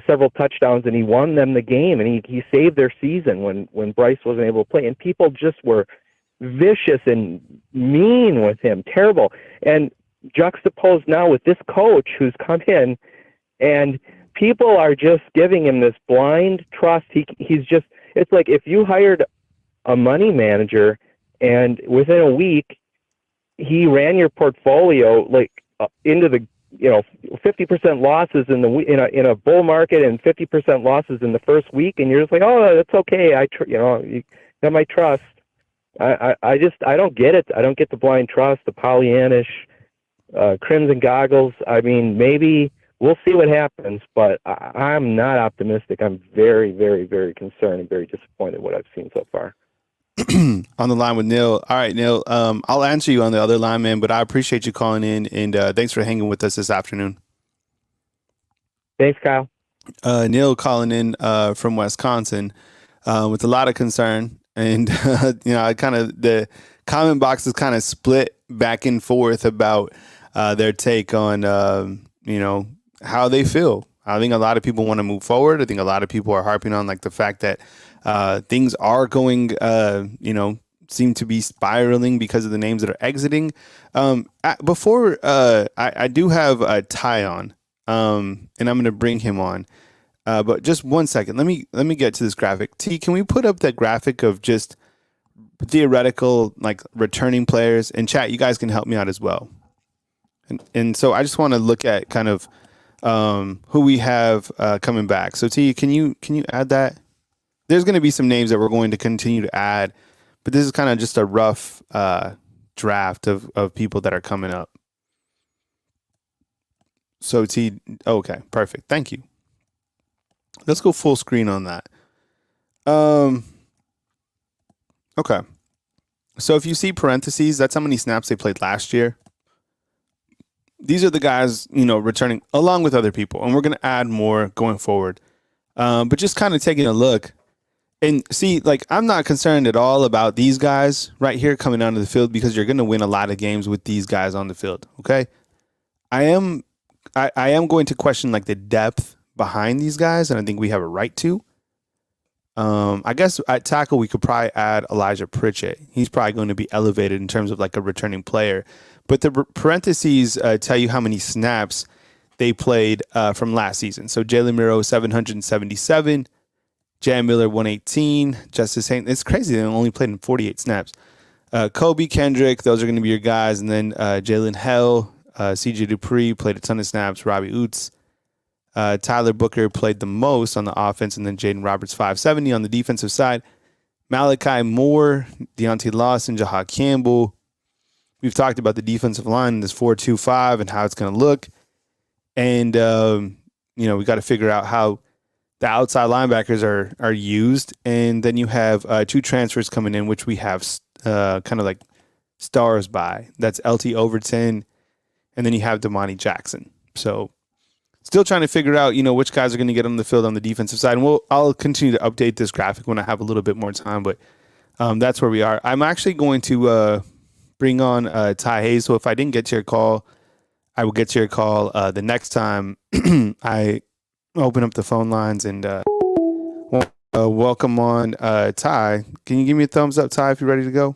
several touchdowns, and he won them the game, and he saved their season when Bryce wasn't able to play, and people just were vicious and mean with him, terrible. And juxtaposed now with this coach who's come in, and people are just giving him this blind trust. He's just, it's like if you hired a money manager and within a week he ran your portfolio into the 50% losses in a bull market and 50% losses in the first week, and you're just like, oh, that's okay, you got my trust. I don't get it. I don't get the blind trust, the Pollyannish crimson goggles. I mean, maybe we'll see what happens, but I'm not optimistic. I'm very, very, very concerned and very disappointed what I've seen so far. On the line with Neil. All right, Neil, I'll answer you on the other line, man, but I appreciate you calling in, and thanks for hanging with us this afternoon. Thanks, Kyle. Neil calling in from Wisconsin with a lot of concern, and the comment box is kind of split back and forth about their take on how they feel. I think a lot of people want to move forward. I think a lot of people are harping on the fact that things are going, seem to be spiraling because of the names that are exiting. I do have Ty on, and I'm going to bring him on. But just 1 second. Let me get to this graphic. T, can we put up that graphic of just theoretical like returning players? And chat, you guys can help me out as well. And so I just want to look at kind of who we have coming back. So T, can you add that? There's going to be some names that we're going to continue to add, but this is kind of just a rough draft of people that are coming up. So T, okay, perfect. Thank you. Let's go full screen on that. Okay. So if you see parentheses, that's how many snaps they played last year. These are the guys, returning along with other people, and we're going to add more going forward. But just kind of taking a look and see, like, I'm not concerned at all about these guys right here coming onto the field because you're going to win a lot of games with these guys on the field. Okay. I am going to question like the depth behind these guys, and I think we have a right to. I guess at tackle, we could probably add Elijah Pritchett. He's probably going to be elevated in terms of like a returning player. But the parentheses tell you how many snaps they played from last season. So Jalen Miro, 777. Jan Miller, 118. Justice Sayin. It's crazy. They only played in 48 snaps. Kobe, Kendrick, those are going to be your guys. And then Jalen Hell, CJ Dupree played a ton of snaps. Robbie Oots. Tyler Booker played the most on the offense, and then Jaden Roberts, 570 on the defensive side. Malachi Moore, Deontay Lawson, Jahad Campbell. We've talked about the defensive line, this 4-2-5, and how it's going to look. And, we got to figure out how the outside linebackers are used. And then you have two transfers coming in, which we have kind of like stars by. That's LT Overton, and then you have Damani Jackson. So still trying to figure out, which guys are going to get on the field on the defensive side. And I'll continue to update this graphic when I have a little bit more time, but that's where we are. I'm actually going to bring on Ty Hayes. So if I didn't get to your call, I will get to your call the next time I open up the phone lines and welcome on Ty. Can you give me a thumbs up, Ty, if you're ready to go?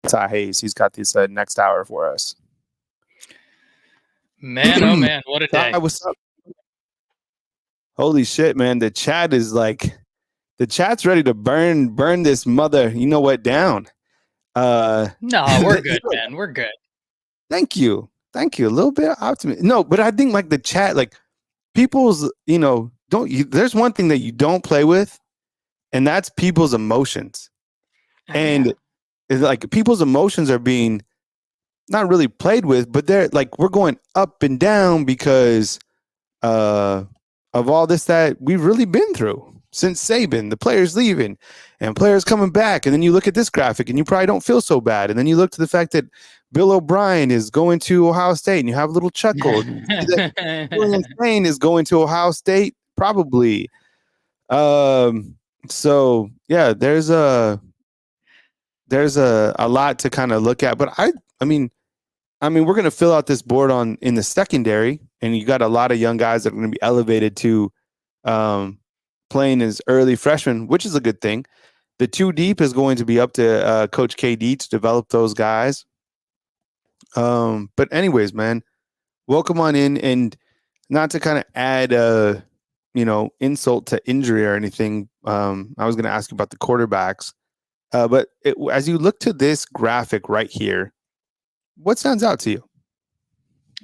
Ty Hayes, he's got this next hour for us. Man, oh man, what a day. Ty, what's up? Holy shit, man. The chat's ready to burn this mother, down. No, we're good, man. We're good. Thank you. A little bit of optimism. No, but I think like the chat, like people's, there's one thing that you don't play with, and that's people's emotions. And it's like people's emotions are being not really played with, but they're like, we're going up and down because of all this that we've really been through since Saban, the players leaving and players coming back. And then you look at this graphic and you probably don't feel so bad. And then you look to the fact that Bill O'Brien is going to Ohio State and you have a little chuckle. Julian Sayin is going to Ohio State, probably. So yeah, there's a lot to kind of look at, but I mean, we're going to fill out this board in the secondary, and you got a lot of young guys that are going to be elevated to playing as early freshmen, which is a good thing. The 2 deep is going to be up to Coach KD to develop those guys. But anyways, man, welcome on in, and not to kind of add insult to injury or anything. I was going to ask you about the quarterbacks, but as you look to this graphic right here, what stands out to you?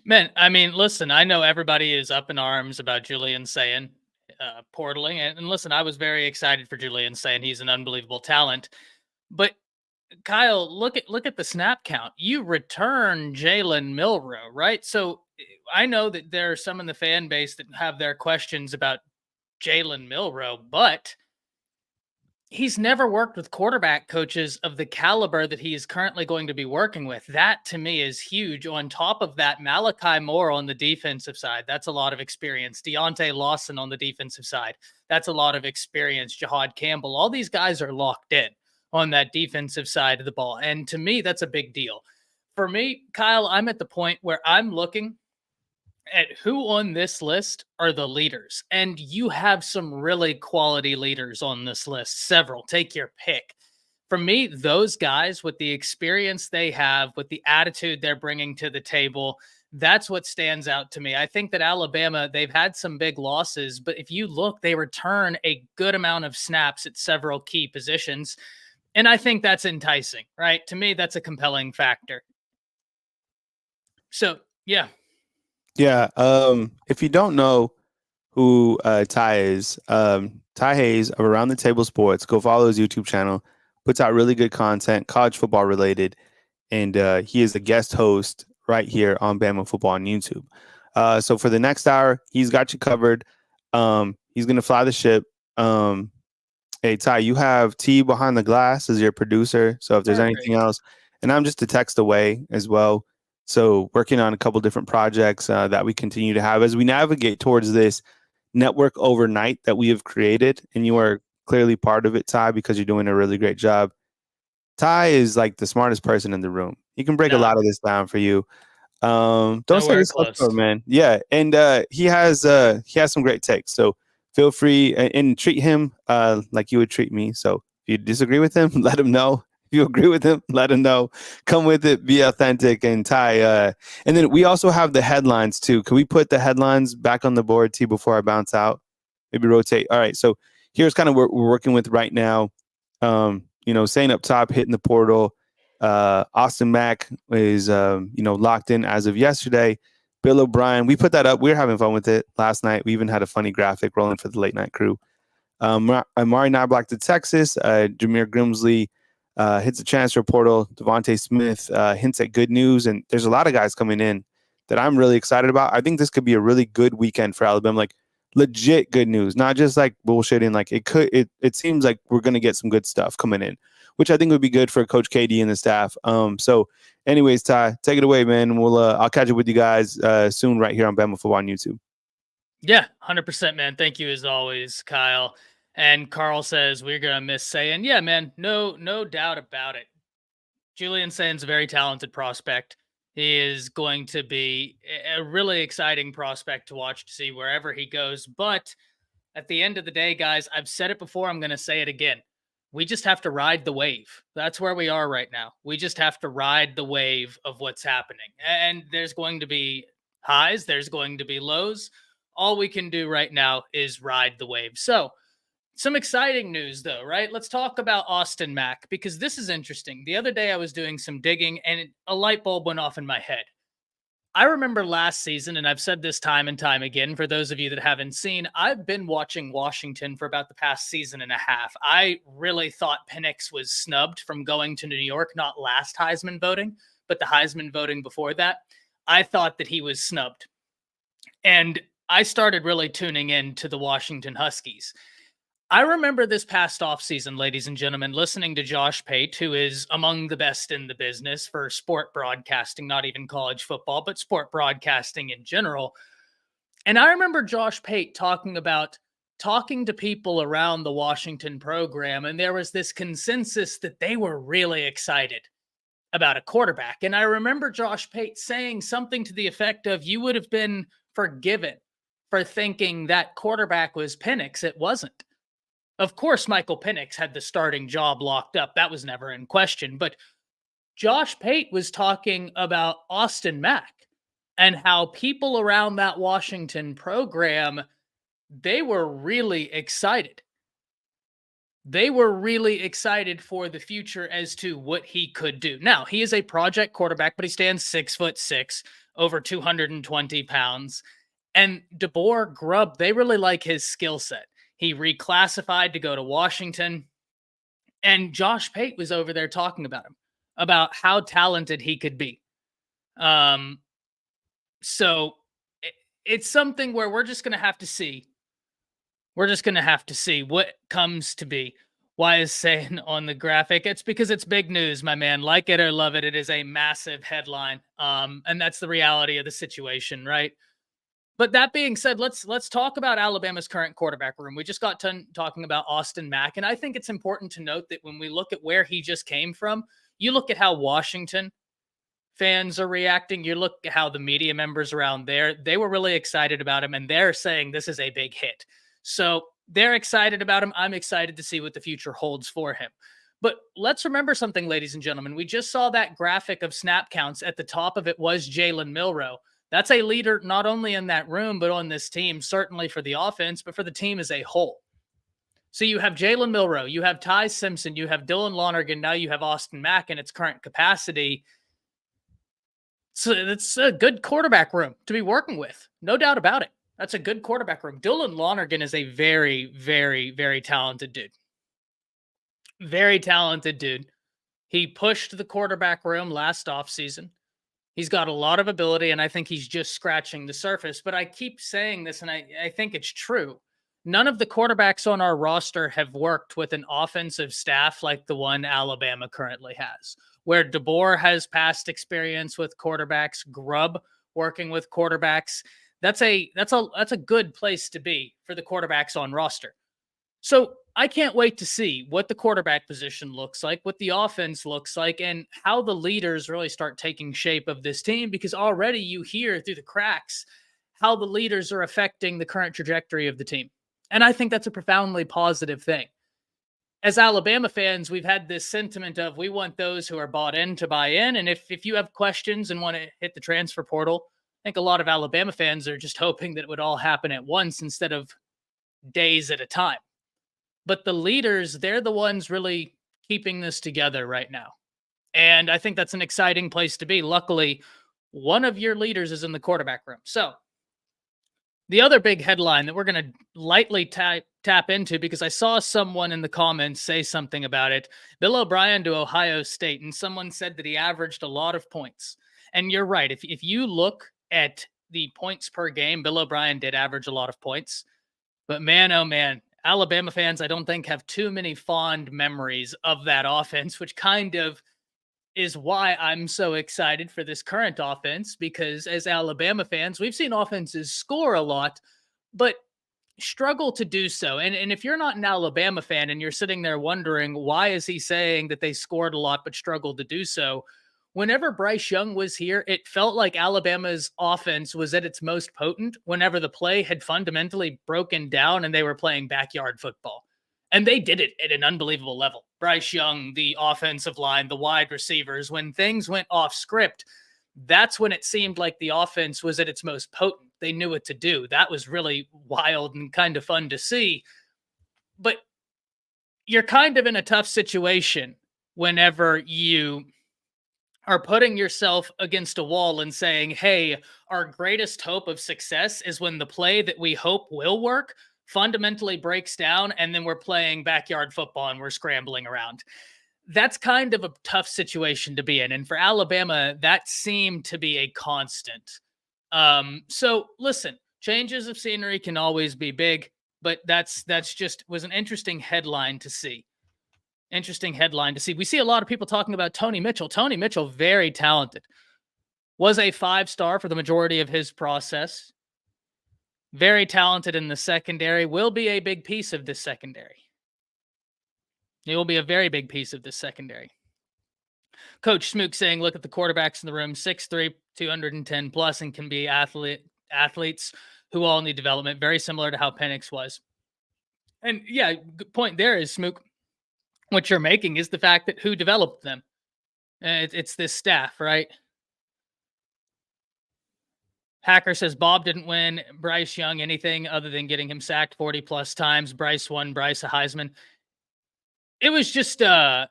Man, I mean, listen, I know everybody is up in arms about Julian Sayin portaling. And listen, I was very excited for Julian Sayin. He's an unbelievable talent. But Kyle, look at the snap count. You return Jalen Milroe, right? So I know that there are some in the fan base that have their questions about Jalen Milroe, but he's never worked with quarterback coaches of the caliber that he is currently going to be working with. That to me is huge. On top of that, Malachi Moore on the defensive side, that's a lot of experience. Deontay Lawson on the defensive side, that's a lot of experience. Jahad Campbell, all these guys are locked in on that defensive side of the ball. And to me, that's a big deal. For me, Kyle, I'm at the point where I'm looking at who on this list are the leaders. And you have some really quality leaders on this list, several. Take your pick. For me, those guys with the experience they have, with the attitude they're bringing to the table, That's what stands out to me. I think that Alabama, they've had some big losses, but if you look, they return a good amount of snaps at several key positions. And I think that's enticing, right? To me, that's a compelling factor. So, yeah. Yeah. If you don't know who Ty is, Ty Hayes of Around the Table Sports, go follow his YouTube channel. Puts out really good content, college football related, and he is a guest host right here on Bama Football on YouTube. So for the next hour, he's got you covered. He's gonna fly the ship. Hey Ty, you have T behind the glass as your producer. So if there's anything else, and I'm just a text away as well. So working on a couple different projects that we continue to have as we navigate towards this network overnight that we have created, and you are clearly part of it, Ty, because you're doing a really great job. Ty is like the smartest person in the room. He can break a lot of this down for you. Don't say this stuff, man. Yeah, and he has some great takes. So feel free and treat him like you would treat me. So if you disagree with him, let him know. If you agree with him, let him know. Come with it, be authentic, and Ty. And then we also have the headlines too. Can we put the headlines back on the board, T, before I bounce out? Maybe rotate. All right. So here's kind of what we're working with right now. Saying up top, hitting the portal. Austin Mack is, locked in as of yesterday. Bill O'Brien, we put that up. We were having fun with it last night. We even had a funny graphic rolling for the late night crew. Amari Knobloch to Texas. Jameer Grimsley hits the transfer portal. Devontae Smith hints at good news. And there's a lot of guys coming in that I'm really excited about. I think this could be a really good weekend for Alabama. Like legit good news, not just like bullshitting. Like it seems like we're going to get some good stuff coming in, which I think would be good for Coach KD and the staff. So anyways, Ty, take it away, man. I'll catch up with you guys soon right here on Bama Football on YouTube. Yeah, 100%, man. Thank you as always, Kyle. And Carl says we're going to miss Sayin. Yeah, man, no doubt about it. Julian Sayin's a very talented prospect. He is going to be a really exciting prospect to watch to see wherever he goes. But at the end of the day, guys, I've said it before. I'm going to say it again. We just have to ride the wave. That's where we are right now. We just have to ride the wave of what's happening. And there's going to be highs. There's going to be lows. All we can do right now is ride the wave. So some exciting news, though, right? Let's talk about Austin Mack, because this is interesting. The other day I was doing some digging and a light bulb went off in my head. I remember last season, and I've said this time and time again, for those of you that haven't seen, I've been watching Washington for about the past season and a half. I really thought Penix was snubbed from going to New York, not last Heisman voting, but the Heisman voting before that. I thought that he was snubbed. And I started really tuning in to the Washington Huskies. I remember this past offseason, ladies and gentlemen, listening to Josh Pate, who is among the best in the business for sport broadcasting, not even college football, but sport broadcasting in general. And I remember Josh Pate talking to people around the Washington program, and there was this consensus that they were really excited about a quarterback. And I remember Josh Pate saying something to the effect of, you would have been forgiven for thinking that quarterback was Penix. It wasn't. Of course, Michael Penix had the starting job locked up. That was never in question. But Josh Pate was talking about Austin Mack and how people around that Washington program, they were really excited. They were really excited for the future as to what he could do. Now, he is a project quarterback, but he stands 6'6", over 220 pounds. And DeBoer, Grubb, they really like his skill set. He reclassified to go to Washington. And Josh Pate was over there talking about him, about how talented he could be. So it's something where we're just going to have to see. We're just going to have to see what comes to be. Why is Sayin on the graphic? It's because it's big news, my man. Like it or love it, it is a massive headline. And that's the reality of the situation, right? But that being said, let's talk about Alabama's current quarterback room. We just got done talking about Austin Mack, and I think it's important to note that when we look at where he just came from, you look at how Washington fans are reacting, you look at how the media members around there, they were really excited about him, and they're saying this is a big hit. So they're excited about him. I'm excited to see what the future holds for him. But let's remember something, ladies and gentlemen. We just saw that graphic of snap counts. At the top of it was Jalen Milroe. That's a leader not only in that room, but on this team, certainly for the offense, but for the team as a whole. So you have Jalen Milroe, you have Ty Simpson, you have Dylan Lonergan, now you have Austin Mack in its current capacity. So it's a good quarterback room to be working with. No doubt about it. That's a good quarterback room. Dylan Lonergan is a very, very, very talented dude. Very talented dude. He pushed the quarterback room last offseason. He's got a lot of ability, and I think he's just scratching the surface. But I keep saying this, and I think it's true. None of the quarterbacks on our roster have worked with an offensive staff like the one Alabama currently has, where DeBoer has past experience with quarterbacks, Grubb working with quarterbacks. That's a good place to be for the quarterbacks on roster. So I can't wait to see what the quarterback position looks like, what the offense looks like, and how the leaders really start taking shape of this team, because already you hear through the cracks how the leaders are affecting the current trajectory of the team. And I think that's a profoundly positive thing. As Alabama fans, we've had this sentiment of we want those who are bought in to buy in. And if you have questions and want to hit the transfer portal, I think a lot of Alabama fans are just hoping that it would all happen at once instead of days at a time. But the leaders, they're the ones really keeping this together right now. And I think that's an exciting place to be. Luckily, one of your leaders is in the quarterback room. So the other big headline that we're going to lightly tap into, because I saw someone in the comments say something about it, Bill O'Brien to Ohio State, and someone said that he averaged a lot of points. And you're right. If you look at the points per game, Bill O'Brien did average a lot of points. But man, oh man, Alabama fans, I don't think, have too many fond memories of that offense, which kind of is why I'm so excited for this current offense, because as Alabama fans, we've seen offenses score a lot, but struggle to do so. And if you're not an Alabama fan and you're sitting there wondering, why is he saying that they scored a lot but struggled to do so? Whenever Bryce Young was here, it felt like Alabama's offense was at its most potent whenever the play had fundamentally broken down and they were playing backyard football. And they did it at an unbelievable level. Bryce Young, the offensive line, the wide receivers, when things went off script, that's when it seemed like the offense was at its most potent. They knew what to do. That was really wild and kind of fun to see. But you're kind of in a tough situation whenever you are putting yourself against a wall and saying, hey, our greatest hope of success is when the play that we hope will work fundamentally breaks down, and then we're playing backyard football and we're scrambling around. That's kind of a tough situation to be in. And for Alabama, that seemed to be a constant. So listen, changes of scenery can always be big, but that's just was an interesting headline to see. Interesting headline to see. We see a lot of people talking about Tony Mitchell. Tony Mitchell, very talented. Was a 5-star for the majority of his process. Very talented in the secondary. Will be a big piece of this secondary. He will be a very big piece of this secondary. Coach Smook saying, look at the quarterbacks in the room, 6'3", 210 plus, and can be athletes who all need development. Very similar to how Penix was. And yeah, good point there is, Smook. What you're making is the fact that who developed them. It's this staff, right? Hacker says Bob didn't win Bryce Young anything other than getting him sacked 40 plus times. Bryce won Bryce a Heisman. It was just a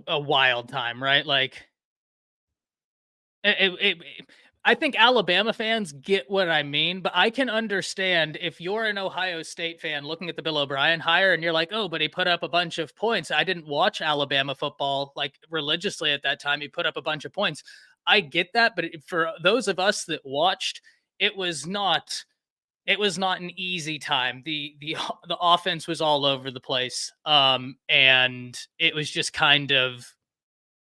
wild time, right? Like I think Alabama fans get what I mean, but I can understand if you're an Ohio State fan looking at the Bill O'Brien hire and you're like, oh, but he put up a bunch of points. I didn't watch Alabama football like religiously at that time. He put up a bunch of points. I get that, but for those of us that watched, it was not an easy time. The offense was all over the place, and it was just kind of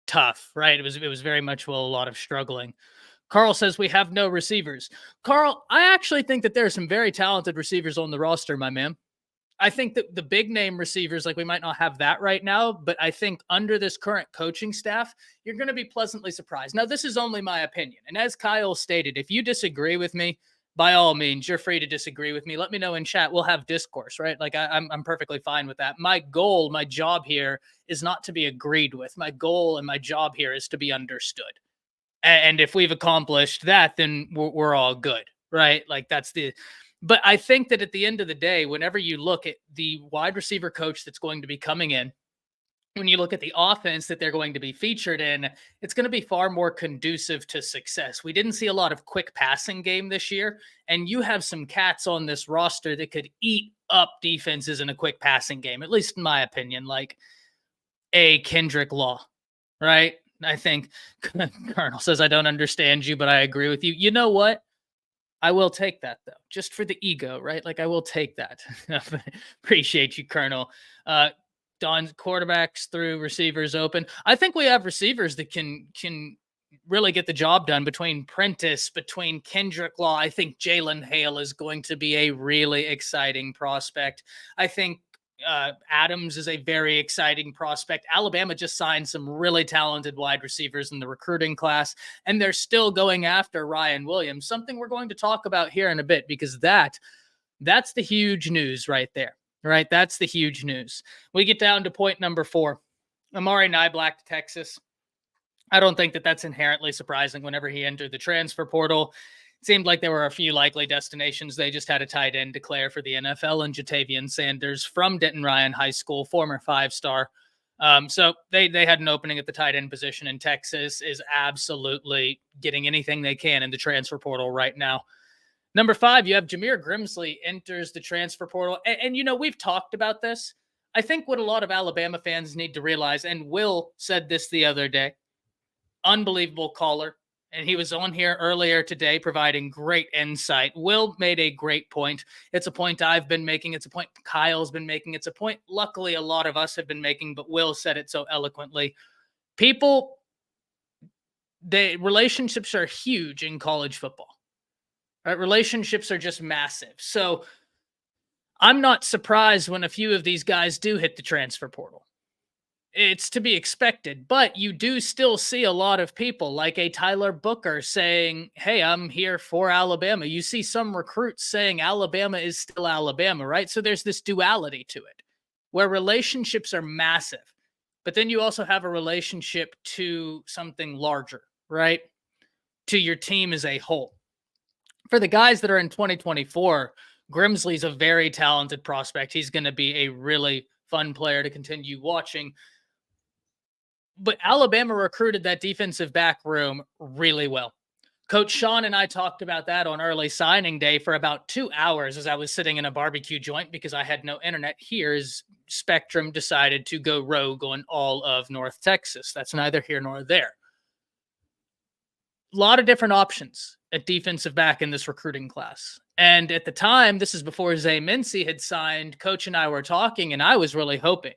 tough, right? It was very much a lot of struggling. Carl says we have no receivers. Carl, I actually think that there are some very talented receivers on the roster, my man. I think that the big name receivers, like we might not have that right now, but I think under this current coaching staff, you're going to be pleasantly surprised. Now, this is only my opinion. And as Kyle stated, if you disagree with me, by all means, you're free to disagree with me. Let me know in chat. We'll have discourse, right? Like I'm perfectly fine with that. My goal, my job here is not to be agreed with. My goal and my job here is to be understood. And if we've accomplished that, then we're all good, right? Like but I think that at the end of the day, whenever you look at the wide receiver coach that's going to be coming in, when you look at the offense that they're going to be featured in, it's going to be far more conducive to success. We didn't see a lot of quick passing game this year, and you have some cats on this roster that could eat up defenses in a quick passing game, at least in my opinion, like a Kendrick Law, right? I think Colonel says, I don't understand you, but I agree with you. You know what? I will take that, though, just for the ego, right? Like, I will take that. Appreciate you, Colonel. Don's quarterbacks through, receivers open. I think we have receivers that can really get the job done between Prentice, between Kendrick Law. I think Jalen Hale is going to be a really exciting prospect. I think Adams is a very exciting prospect. Alabama just signed some really talented wide receivers in the recruiting class, and they're still going after Ryan Williams, something we're going to talk about here in a bit, because that's the huge news right there, right? That's the huge news. We get down to point number 4, Amari Niblack to Texas. I don't think that that's inherently surprising. Whenever he entered the transfer portal, it seemed like there were a few likely destinations. They just had a tight end declare for the NFL, and Jatavian Sanders from Denton Ryan High School, former 5-star. So they had an opening at the tight end position, and Texas is absolutely getting anything they can in the transfer portal right now. Number 5, you have Jameer Grimsley enters the transfer portal. And you know, we've talked about this. I think what a lot of Alabama fans need to realize, and Will said this the other day, unbelievable caller, and he was on here earlier today providing great insight. Will made a great point. It's a point I've been making. It's a point Kyle's been making. It's a point luckily a lot of us have been making, but Will said it so eloquently. Relationships are huge in college football. Right? Relationships are just massive. So I'm not surprised when a few of these guys do hit the transfer portal. It's to be expected, but you do still see a lot of people like a Tyler Booker saying, hey, I'm here for Alabama. You see some recruits saying Alabama is still Alabama, right? So there's this duality to it where relationships are massive, but then you also have a relationship to something larger, right? To your team as a whole. For the guys that are in 2024, Grimsley's a very talented prospect. He's going to be a really fun player to continue watching. But Alabama recruited that defensive back room really well. Coach Sean and I talked about that on early signing day for about 2 hours as I was sitting in a barbecue joint because I had no internet here as Spectrum decided to go rogue on all of North Texas. That's neither here nor there. A lot of different options at defensive back in this recruiting class. And at the time, this is before Zay Mincy had signed, Coach and I were talking, and I was really hoping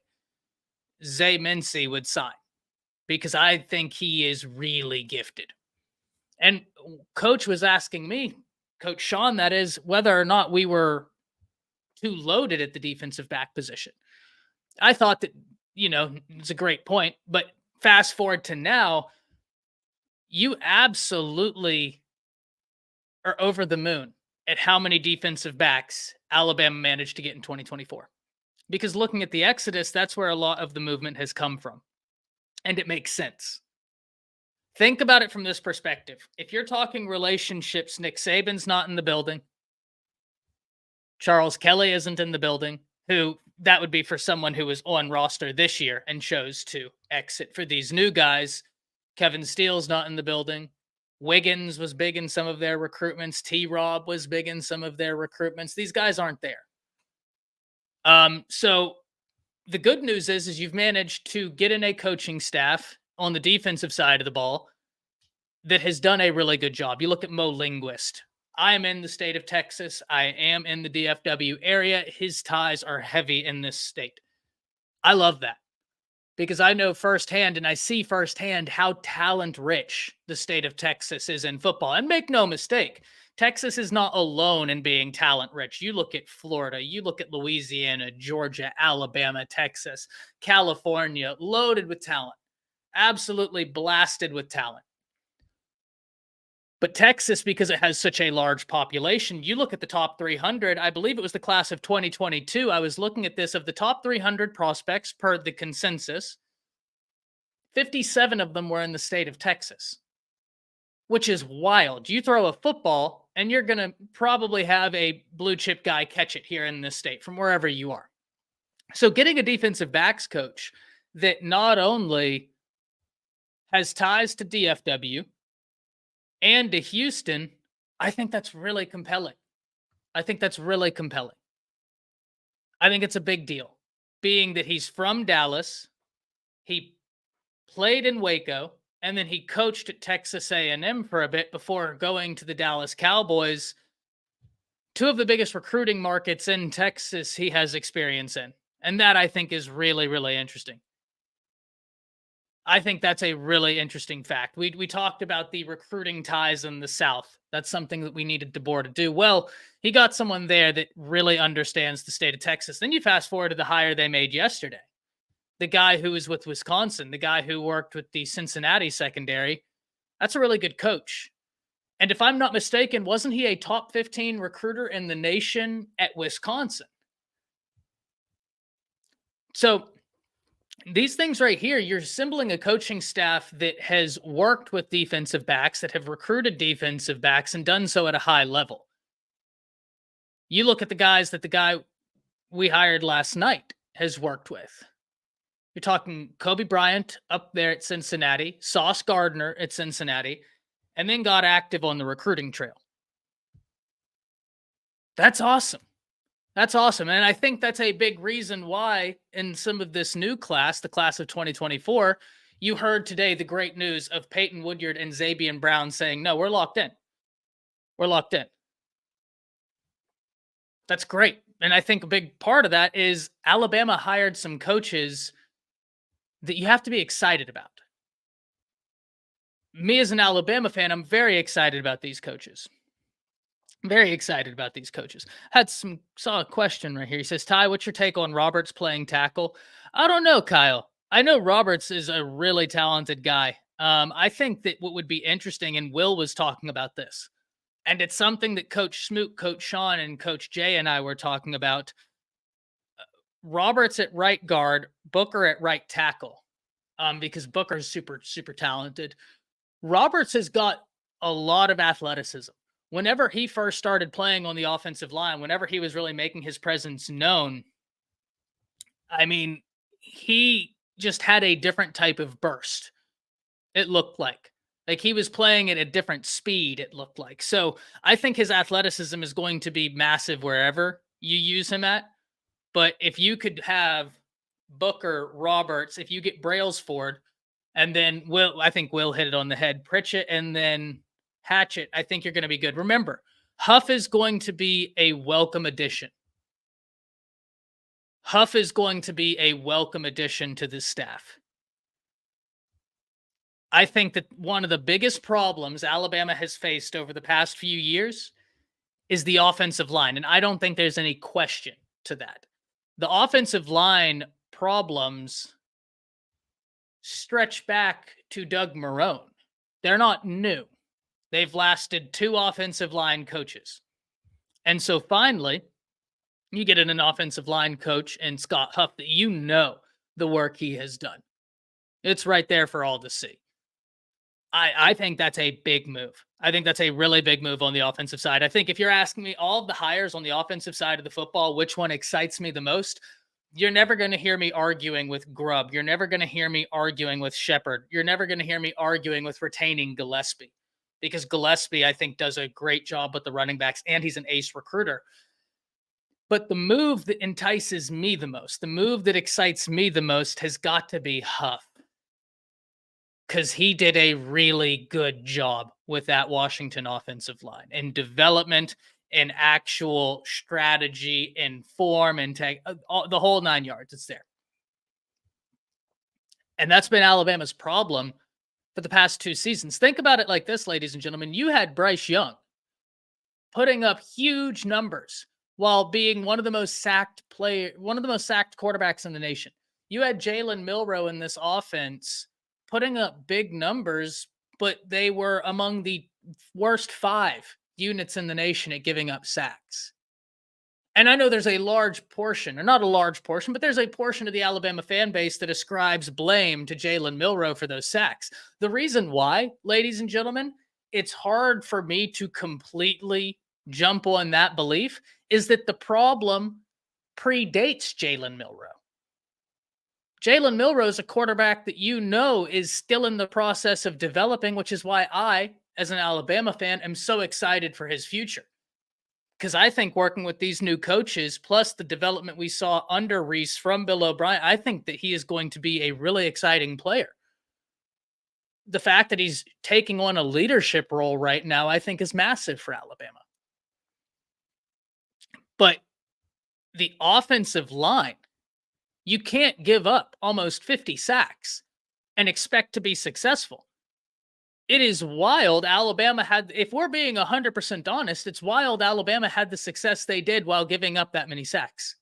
Zay Mincy would sign, because I think he is really gifted. And Coach was asking me, Coach Sean, that is, whether or not we were too loaded at the defensive back position. I thought that, it's a great point, but fast forward to now, you absolutely are over the moon at how many defensive backs Alabama managed to get in 2024. Because looking at the Exodus, that's where a lot of the movement has come from. And it makes sense. Think about it from this perspective. If you're talking relationships, Nick Saban's not in the building. Charles Kelly isn't in the building, who that would be for someone who was on roster this year and chose to exit. For these new guys, Kevin Steele's not in the building. Wiggins was big in some of their recruitments. T-Rob was big in some of their recruitments. These guys aren't there. So the good news is you've managed to get in a coaching staff on the defensive side of the ball that has done a really good job. You look at Mo Linguist. I am in the state of Texas. I am in the DFW area. His ties are heavy in this state. I love that because I know firsthand and I see firsthand how talent rich the state of Texas is in football. And make no mistake, Texas is not alone in being talent rich. You look at Florida, you look at Louisiana, Georgia, Alabama, Texas, California, loaded with talent, absolutely blasted with talent. But Texas, because it has such a large population, you look at the top 300, I believe it was the class of 2022. I was looking at this, of the top 300 prospects per the consensus, 57 of them were in the state of Texas. which is wild. You throw a football and you're going to probably have a blue chip guy catch it here in this state from wherever you are. So getting a defensive backs coach that not only has ties to DFW and to Houston, I think that's really compelling. I think it's a big deal, being that he's from Dallas. He played in Waco, and then he coached at Texas A&M for a bit before going to the Dallas Cowboys, two of the biggest recruiting markets in Texas he has experience in. And that, I think, is really, really interesting. I think that's a really interesting fact. We talked about the recruiting ties in the South. That's something that we needed DeBoer to do. Well, he got someone there that really understands the state of Texas. Then you fast forward to the hire they made yesterday. The guy who was with Wisconsin, the guy who worked with the Cincinnati secondary, that's a really good coach. And if I'm not mistaken, wasn't he a top 15 recruiter in the nation at Wisconsin? So these things right here, you're assembling a coaching staff that has worked with defensive backs, that have recruited defensive backs and done so at a high level. You look at the guys that the guy we hired last night has worked with. You're talking Kobe Bryant up there at Cincinnati, Sauce Gardner at Cincinnati, and then got active on the recruiting trail. That's awesome. That's awesome. And I think that's a big reason why in some of this new class, the class of 2024, you heard today the great news of Peyton Woodyard and Zabian Brown saying, no, we're locked in. We're locked in. That's great. And I think a big part of that is Alabama hired some coaches that you have to be excited about. Me as an Alabama fan, I'm very excited about these coaches. Very excited about these coaches. Saw a question right here. He says, Ty, what's your take on Roberts playing tackle? I don't know, Kyle. I know Roberts is a really talented guy. I think that what would be interesting, and Will was talking about this, and it's something that Coach Smoot, Coach Sean, and Coach Jay and I were talking about. Roberts at right guard, Booker at right tackle, because Booker is super, super talented. Roberts has got a lot of athleticism. Whenever he first started playing on the offensive line, whenever he was really making his presence known, I mean, he just had a different type of burst, it looked like. Like he was playing at a different speed, it looked like. So I think his athleticism is going to be massive wherever you use him at. But if you could have Booker, Roberts, if you get Brailsford, and then I think Will hit it on the head, Pritchett, and then Hatchett, I think you're going to be good. Remember, Huff is going to be a welcome addition. Huff is going to be a welcome addition to this staff. I think that one of the biggest problems Alabama has faced over the past few years is the offensive line, and I don't think there's any question to that. The offensive line problems stretch back to Doug Marrone. They're not new. They've lasted 2 offensive line coaches. And so finally, you get in an offensive line coach in Scott Huff that you know the work he has done. It's right there for all to see. I think that's a big move. I think that's a really big move on the offensive side. I think if you're asking me all of the hires on the offensive side of the football, which one excites me the most, you're never going to hear me arguing with Grubb. You're never going to hear me arguing with Shepard. You're never going to hear me arguing with retaining Gillespie, because Gillespie, I think, does a great job with the running backs, and he's an ace recruiter. But the move that entices me the most, the move that excites me the most has got to be Huff, because he did a really good job with that Washington offensive line in development, in actual strategy, in form, and the whole 9 yards. It's there. And that's been Alabama's problem for the past 2 seasons. Think about it like this, ladies and gentlemen. You had Bryce Young putting up huge numbers while being one of the most sacked quarterbacks in the nation. You had Jalen Milroe in this offense putting up big numbers, but they were among the worst 5 units in the nation at giving up sacks. And I know there's a large portion, or not a large portion, but there's a portion of the Alabama fan base that ascribes blame to Jalen Milroe for those sacks. The reason why, ladies and gentlemen, it's hard for me to completely jump on that belief is that the problem predates Jalen Milroe. Jalen Milroe is a quarterback that is still in the process of developing, which is why I, as an Alabama fan, am so excited for his future. Because I think working with these new coaches, plus the development we saw under Reese from Bill O'Brien, I think that he is going to be a really exciting player. The fact that he's taking on a leadership role right now, I think is massive for Alabama. But the offensive line, you can't give up almost 50 sacks and expect to be successful. It is wild Alabama had, if we're being 100% honest, it's wild Alabama had the success they did while giving up that many sacks.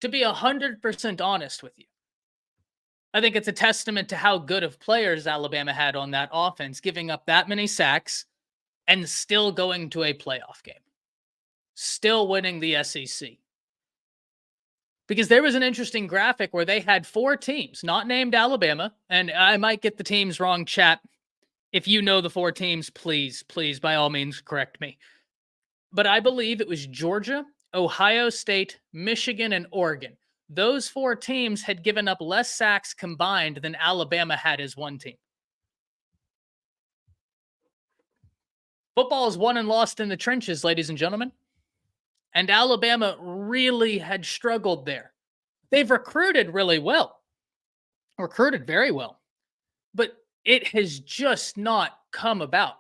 To be 100% honest with you. I think it's a testament to how good of players Alabama had on that offense, giving up that many sacks and still going to a playoff game. Still winning the SEC. Because there was an interesting graphic where they had 4 teams, not named Alabama, and I might get the teams wrong, chat. If you know the 4 teams, please, by all means, correct me. But I believe it was Georgia, Ohio State, Michigan, and Oregon. Those 4 teams had given up less sacks combined than Alabama had as one team. Football is won and lost in the trenches, ladies and gentlemen. And Alabama really had struggled there. They've recruited really well. Recruited very well. But it has just not come about.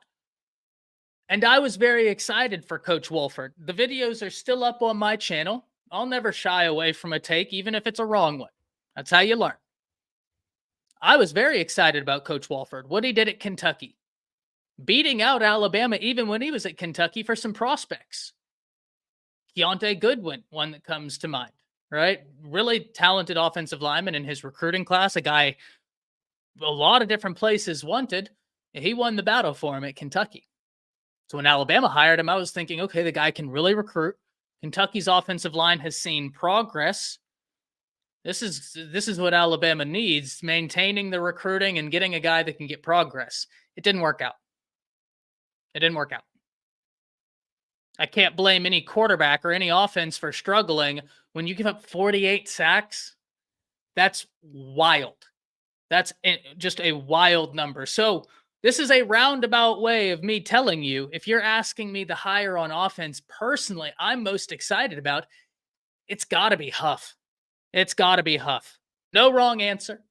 And I was very excited for Coach Wolford. The videos are still up on my channel. I'll never shy away from a take, even if it's a wrong one. That's how you learn. I was very excited about Coach Wolford, what he did at Kentucky. Beating out Alabama even when he was at Kentucky for some prospects. Keontae Goodwin, one that comes to mind, right? Really talented offensive lineman in his recruiting class, a guy a lot of different places wanted. He won the battle for him at Kentucky. So when Alabama hired him, I was thinking, okay, the guy can really recruit. Kentucky's offensive line has seen progress. This is what Alabama needs, maintaining the recruiting and getting a guy that can get progress. It didn't work out. It didn't work out. I can't blame any quarterback or any offense for struggling when you give up 48 sacks. That's wild. That's just a wild number. So this is a roundabout way of me telling you, if you're asking me the hire on offense personally, I'm most excited about, it's got to be Huff. It's got to be Huff. No wrong answer.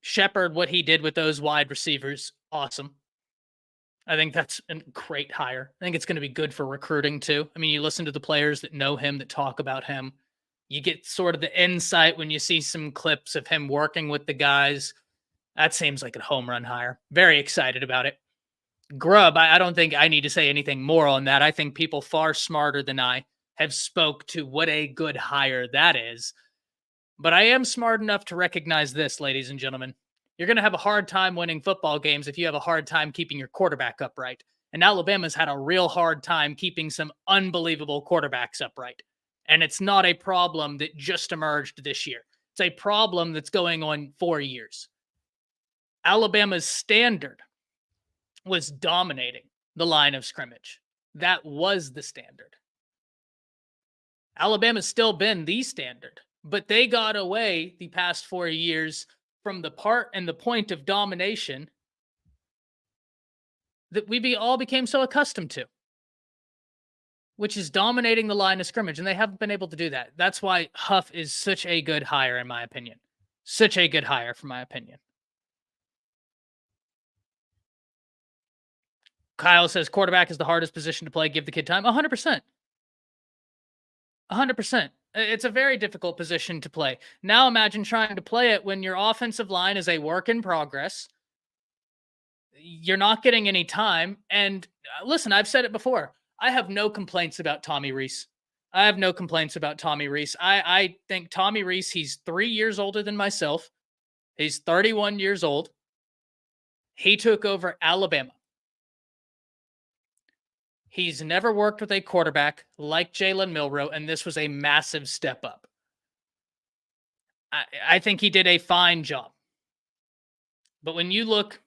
Shepard, what he did with those wide receivers, awesome. I think that's a great hire. I think it's going to be good for recruiting too. I mean, you listen to the players that know him, that talk about him. You get sort of the insight when you see some clips of him working with the guys. That seems like a home run hire. Very excited about it. Grubb, I don't think I need to say anything more on that. I think people far smarter than I have spoke to what a good hire that is. But I am smart enough to recognize this, ladies and gentlemen. You're going to have a hard time winning football games if you have a hard time keeping your quarterback upright. And Alabama's had a real hard time keeping some unbelievable quarterbacks upright. And it's not a problem that just emerged this year. It's a problem that's going on 4 years. Alabama's standard was dominating the line of scrimmage. That was the standard. Alabama's still been the standard, but they got away the past 4 years from the part and the point of domination that we all became so accustomed to, which is dominating the line of scrimmage, and they haven't been able to do that. That's why Huff is such a good hire, in my opinion. Such a good hire, for my opinion. Kyle says quarterback is the hardest position to play. Give the kid time. 100%. 100%. It's a very difficult position to play. Now imagine trying to play it when your offensive line is a work in progress. You're not getting any time. And listen, I've said it before. I have no complaints about Tommy Reese. I think Tommy Reese, he's 3 years older than myself. He's 31 years old. He took over Alabama. He's never worked with a quarterback like Jalen Milroe, and this was a massive step up. I think he did a fine job. But when you look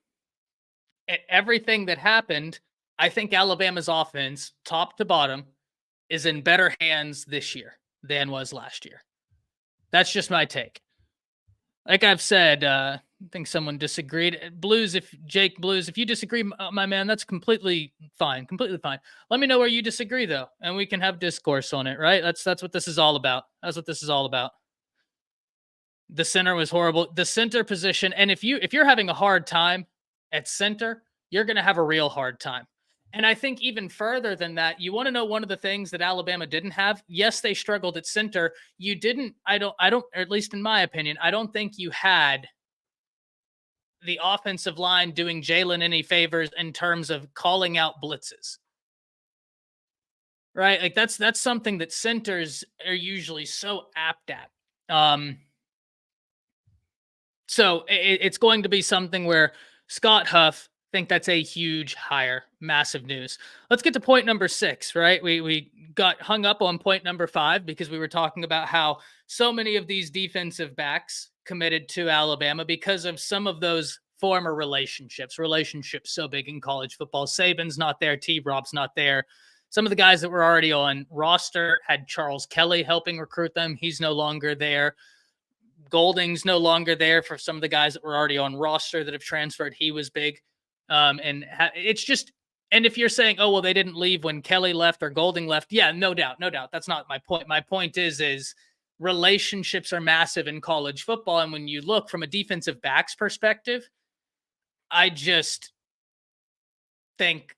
at everything that happened I think Alabama's offense, top to bottom, is in better hands this year than was last year. That's just my take. Like I've said, I think someone disagreed. Blues, if you disagree, my man, that's completely fine. Completely fine. Let me know where you disagree, though, and we can have discourse on it, right? That's what this is all about. That's what this is all about. The center was horrible. The center position, and if you're having a hard time at center, you're going to have a real hard time. And I think even further than that, you want to know one of the things that Alabama didn't have? Yes, they struggled at center. You didn't, I don't, or at least in my opinion, I don't think you had the offensive line doing Jalen any favors in terms of calling out blitzes. Right? Like that's something that centers are usually so apt at. So it's going to be something where Scott Huff, think that's a huge hire, massive news. Let's get to point number 6, right? We got hung up on point number 5 because we were talking about how so many of these defensive backs committed to Alabama because of some of those former relationships so big in college football. Saban's not there. T-Rob's not there. Some of the guys that were already on roster had Charles Kelly helping recruit them. He's no longer there. Golding's no longer there for some of the guys that were already on roster that have transferred. He was big. It's just, and if you're saying, oh, well, they didn't leave when Kelly left or Golding left. Yeah, no doubt. That's not my point. My point is relationships are massive in college football. And when you look from a defensive backs perspective, I just think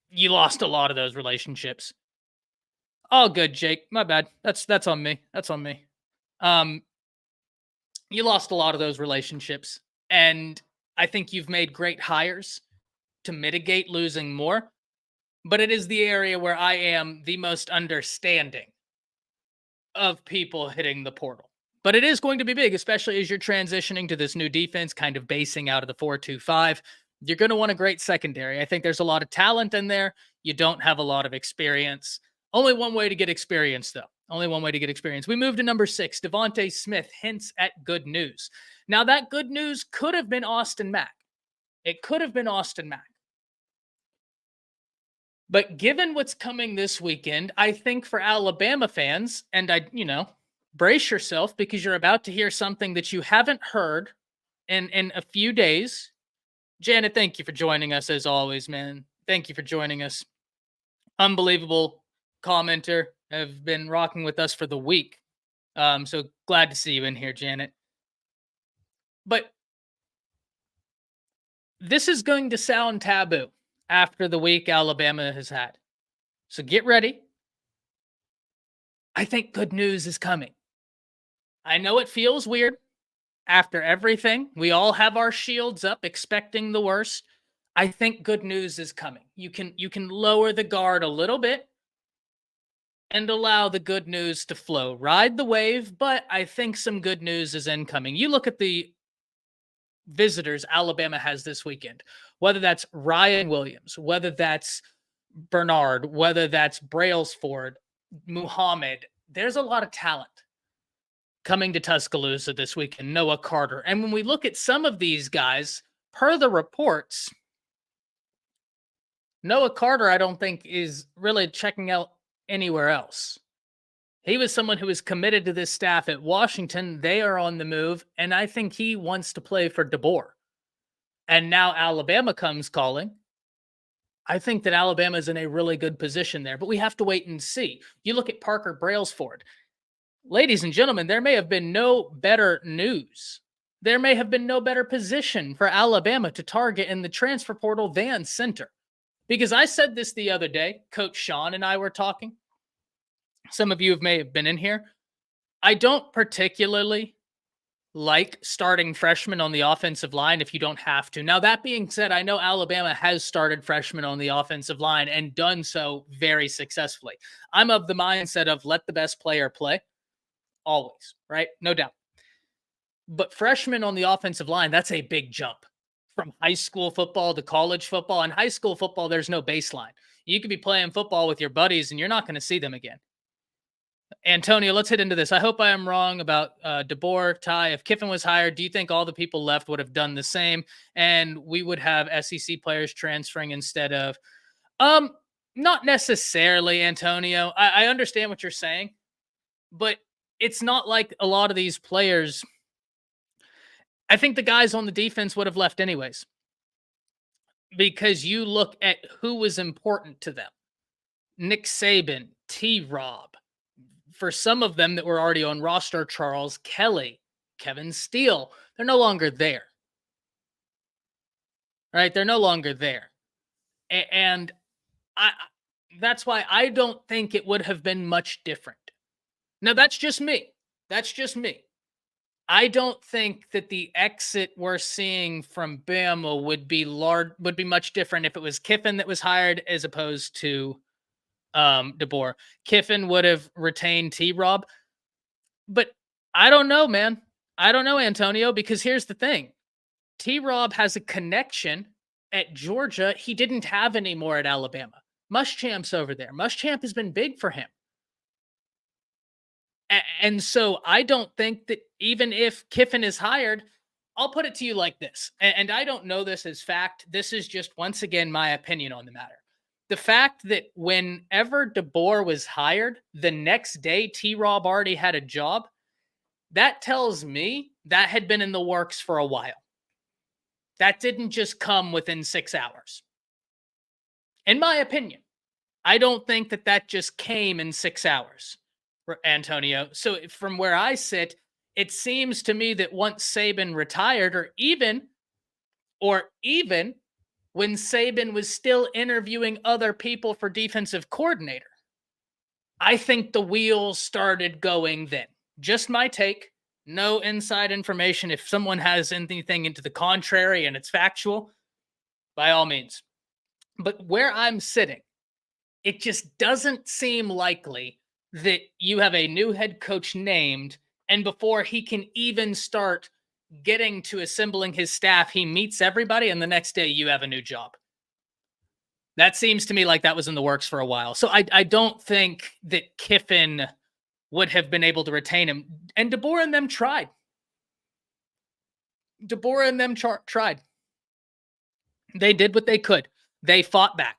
you lost a lot of those relationships. Oh, good, Jake. My bad. That's on me. That's on me. You lost a lot of those relationships, and I think you've made great hires to mitigate losing more, but it is the area where I am the most understanding of people hitting the portal. But it is going to be big, especially as you're transitioning to this new defense, kind of basing out of the 4-2-5. You're going to want a great secondary. I think there's a lot of talent in there. You don't have a lot of experience. Only one way to get experience, though. Only one way to get experience. We move to number 6. Devontae Smith hints at good news. Now, that good news could have been Austin Mack. It could have been Austin Mack. But given what's coming this weekend, I think for Alabama fans, and brace yourself because you're about to hear something that you haven't heard in a few days. Janet, thank you for joining us as always, man. Thank you for joining us. Unbelievable commenter. Have been rocking with us for the week. So glad to see you in here, Janet. But this is going to sound taboo after the week Alabama has had. So get ready. I think good news is coming. I know it feels weird after everything. We all have our shields up, expecting the worst. I think good news is coming. You can lower the guard a little bit and allow the good news to flow. Ride the wave, but I think some good news is incoming. You look at the visitors Alabama has this weekend, whether that's Ryan Williams, whether that's Bernard, whether that's Brailsford, Muhammad. There's a lot of talent coming to Tuscaloosa this weekend. Noah Carter. And when we look at some of these guys, per the reports, Noah Carter, I don't think, is really checking out anywhere else. He was someone who was committed to this staff at Washington. They are on the move, and I think he wants to play for DeBoer. And now Alabama comes calling. I think that Alabama is in a really good position there, but we have to wait and see. You look at Parker Brailsford. Ladies and gentlemen, there may have been no better news. There may have been no better position for Alabama to target in the transfer portal than center. Because I said this the other day, Coach Sean and I were talking. Some of you may have been in here. I don't particularly like starting freshmen on the offensive line if you don't have to. Now, that being said, I know Alabama has started freshmen on the offensive line and done so very successfully. I'm of the mindset of let the best player play. Always, right? No doubt. But freshmen on the offensive line, that's a big jump. From high school football to college football. In high school football, there's no baseline. You could be playing football with your buddies and you're not going to see them again. Antonio, let's hit into this. I hope I am wrong about DeBoer, Ty. If Kiffin was hired, do you think all the people left would have done the same, and we would have SEC players transferring instead of? Not necessarily, Antonio. I understand what you're saying, but it's not like a lot of these players. I think the guys on the defense would have left anyways, because you look at who was important to them: Nick Saban, T-Rob. For some of them that were already on roster, Charles Kelly, Kevin Steele, they're no longer there. Right? They're no longer there. And that's why I don't think it would have been much different. Now, that's just me. That's just me. I don't think that the exit we're seeing from Bama would be much different if it was Kiffin that was hired as opposed to DeBoer. Kiffin would have retained T-Rob. But I don't know, man. I don't know, Antonio, because here's the thing. T-Rob has a connection at Georgia he didn't have anymore at Alabama. Muschamp's over there. Muschamp has been big for him. And so I don't think that even if Kiffin is hired, I'll put it to you like this, and I don't know this as fact. This is just, once again, my opinion on the matter. The fact that whenever DeBoer was hired, the next day T-Rob already had a job, that tells me that had been in the works for a while. That didn't just come within 6 hours. In my opinion, I don't think that just came in 6 hours, Antonio. So from where I sit, it seems to me that once Saban retired, or even when Saban was still interviewing other people for defensive coordinator, I think the wheels started going then. Just my take. No inside information. If someone has anything into the contrary and it's factual, by all means. But where I'm sitting, it just doesn't seem likely that you have a new head coach named, and before he can even start getting to assembling his staff, he meets everybody, and the next day you have a new job. That seems to me like that was in the works for a while. So I don't think that Kiffin would have been able to retain him. And DeBoer and them tried. Tried. They did what they could. They fought back,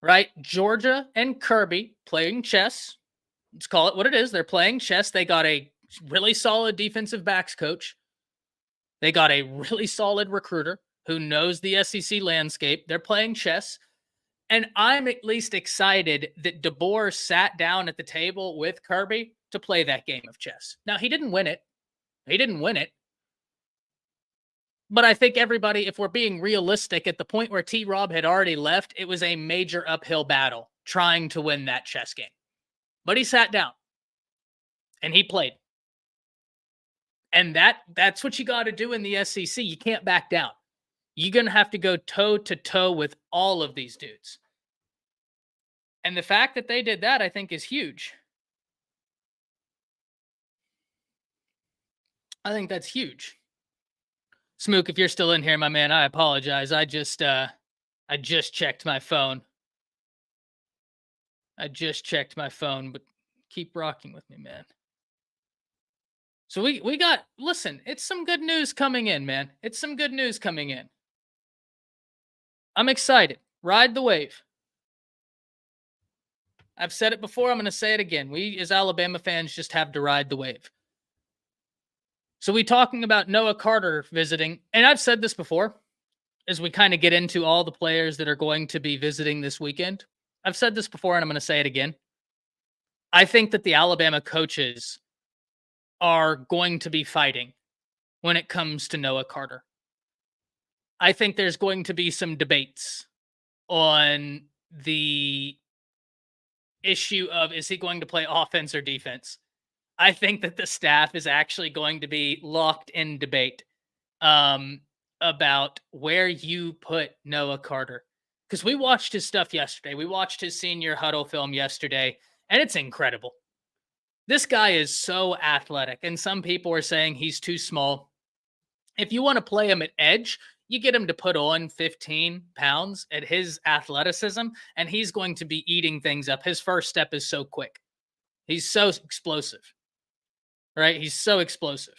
right? Georgia and Kirby playing chess. Let's call it what it is. They're playing chess. They got a really solid defensive backs coach. They got a really solid recruiter who knows the SEC landscape. They're playing chess. And I'm at least excited that DeBoer sat down at the table with Kirby to play that game of chess. Now, he didn't win it. But I think everybody, if we're being realistic, at the point where T-Rob had already left, it was a major uphill battle trying to win that chess game. But he sat down and he played. And that's what you got to do in the SEC. You can't back down. You're going to have to go toe-to-toe with all of these dudes. And the fact that they did that, I think, is huge. I think that's huge. Smook, if you're still in here, my man, I apologize. I just checked my phone. But keep rocking with me, man. So we got, listen, it's some good news coming in, man. I'm excited. Ride the wave. I've said it before. I'm going to say it again. We, as Alabama fans, just have to ride the wave. So we talking about Noah Carter visiting, and I've said this before, as we kind of get into all the players that are going to be visiting this weekend. I've said this before, and I'm going to say it again. I think that the Alabama coaches are going to be fighting when it comes to Noah Carter. I think there's going to be some debates on the issue of, is he going to play offense or defense? I think that the staff is actually going to be locked in debate about where you put Noah Carter. Because we watched his stuff yesterday. We watched his senior huddle film yesterday, and it's incredible. This guy is so athletic, and some people are saying he's too small. If you want to play him at edge, you get him to put on 15 pounds at his athleticism, and he's going to be eating things up. His first step is so quick. He's so explosive, right? He's so explosive.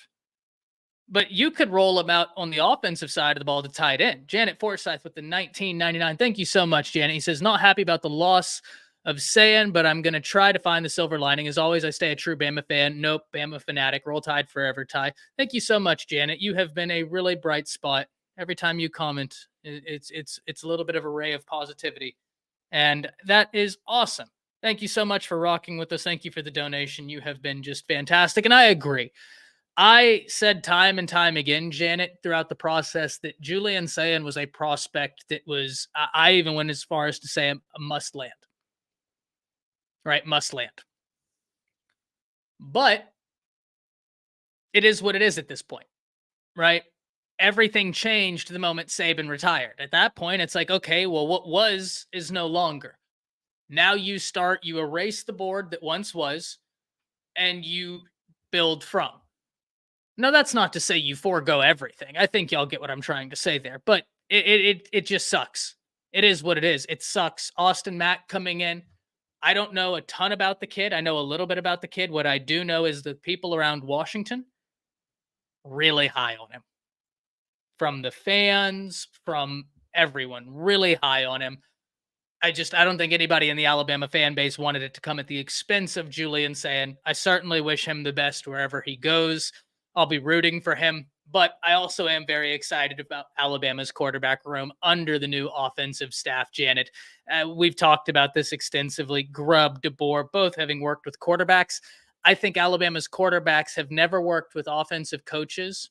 But you could roll him out on the offensive side of the ball to tight end. Janet Forsyth with the 1999. Thank you so much, Janet. He says, not happy about the loss of Sayin, but I'm going to try to find the silver lining. As always, I stay a true Bama fan. Nope, Bama fanatic. Roll Tide forever, Ty. Thank you so much, Janet. You have been a really bright spot. Every time you comment, it's a little bit of a ray of positivity. And that is awesome. Thank you so much for rocking with us. Thank you for the donation. You have been just fantastic. And I agree. I said time and time again, Janet, throughout the process that Julian Sayin was a prospect that was, I even went as far as to say a must land. Right? Must land. But it is what it is at this point, right? Everything changed the moment Saban retired. At that point, it's like, okay, well, what was is no longer. Now you erase the board that once was, and you build from. Now, that's not to say you forego everything. I think y'all get what I'm trying to say there, but it just sucks. It is what it is. It sucks. Austin Mack coming in. I don't know a ton about the kid. I know a little bit about the kid. What I do know is the people around Washington really high on him. From the fans, from everyone, really high on him. I don't think anybody in the Alabama fan base wanted it to come at the expense of Julian Sayin. I certainly wish him the best wherever he goes. I'll be rooting for him, but I also am very excited about Alabama's quarterback room under the new offensive staff, Janet. We've talked about this extensively. Grubb, DeBoer, both having worked with quarterbacks. I think Alabama's quarterbacks have never worked with offensive coaches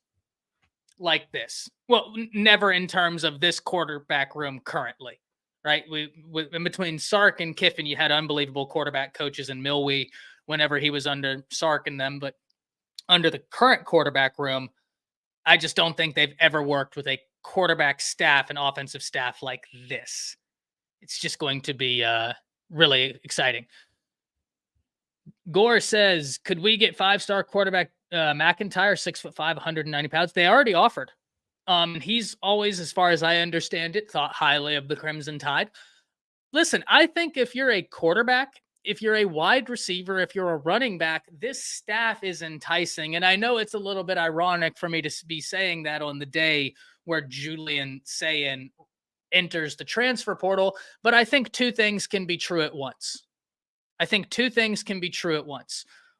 like this. Well, never in terms of this quarterback room currently, right? In between Sark and Kiffin, you had unbelievable quarterback coaches in Milwee whenever he was under Sark and them, but under the current quarterback room, I just don't think they've ever worked with a quarterback staff and offensive staff like this. It's just going to be really exciting. Gore says, could we get 5-star quarterback McIntyre, 6'5", 190 pounds? They already offered. He's always, as far as I understand it, thought highly of the Crimson Tide. Listen, I think if you're a quarterback, if you're a wide receiver, if you're a running back, this staff is enticing. And I know it's a little bit ironic for me to be saying that on the day where Julian Sayin enters the transfer portal, but I think two things can be true at once.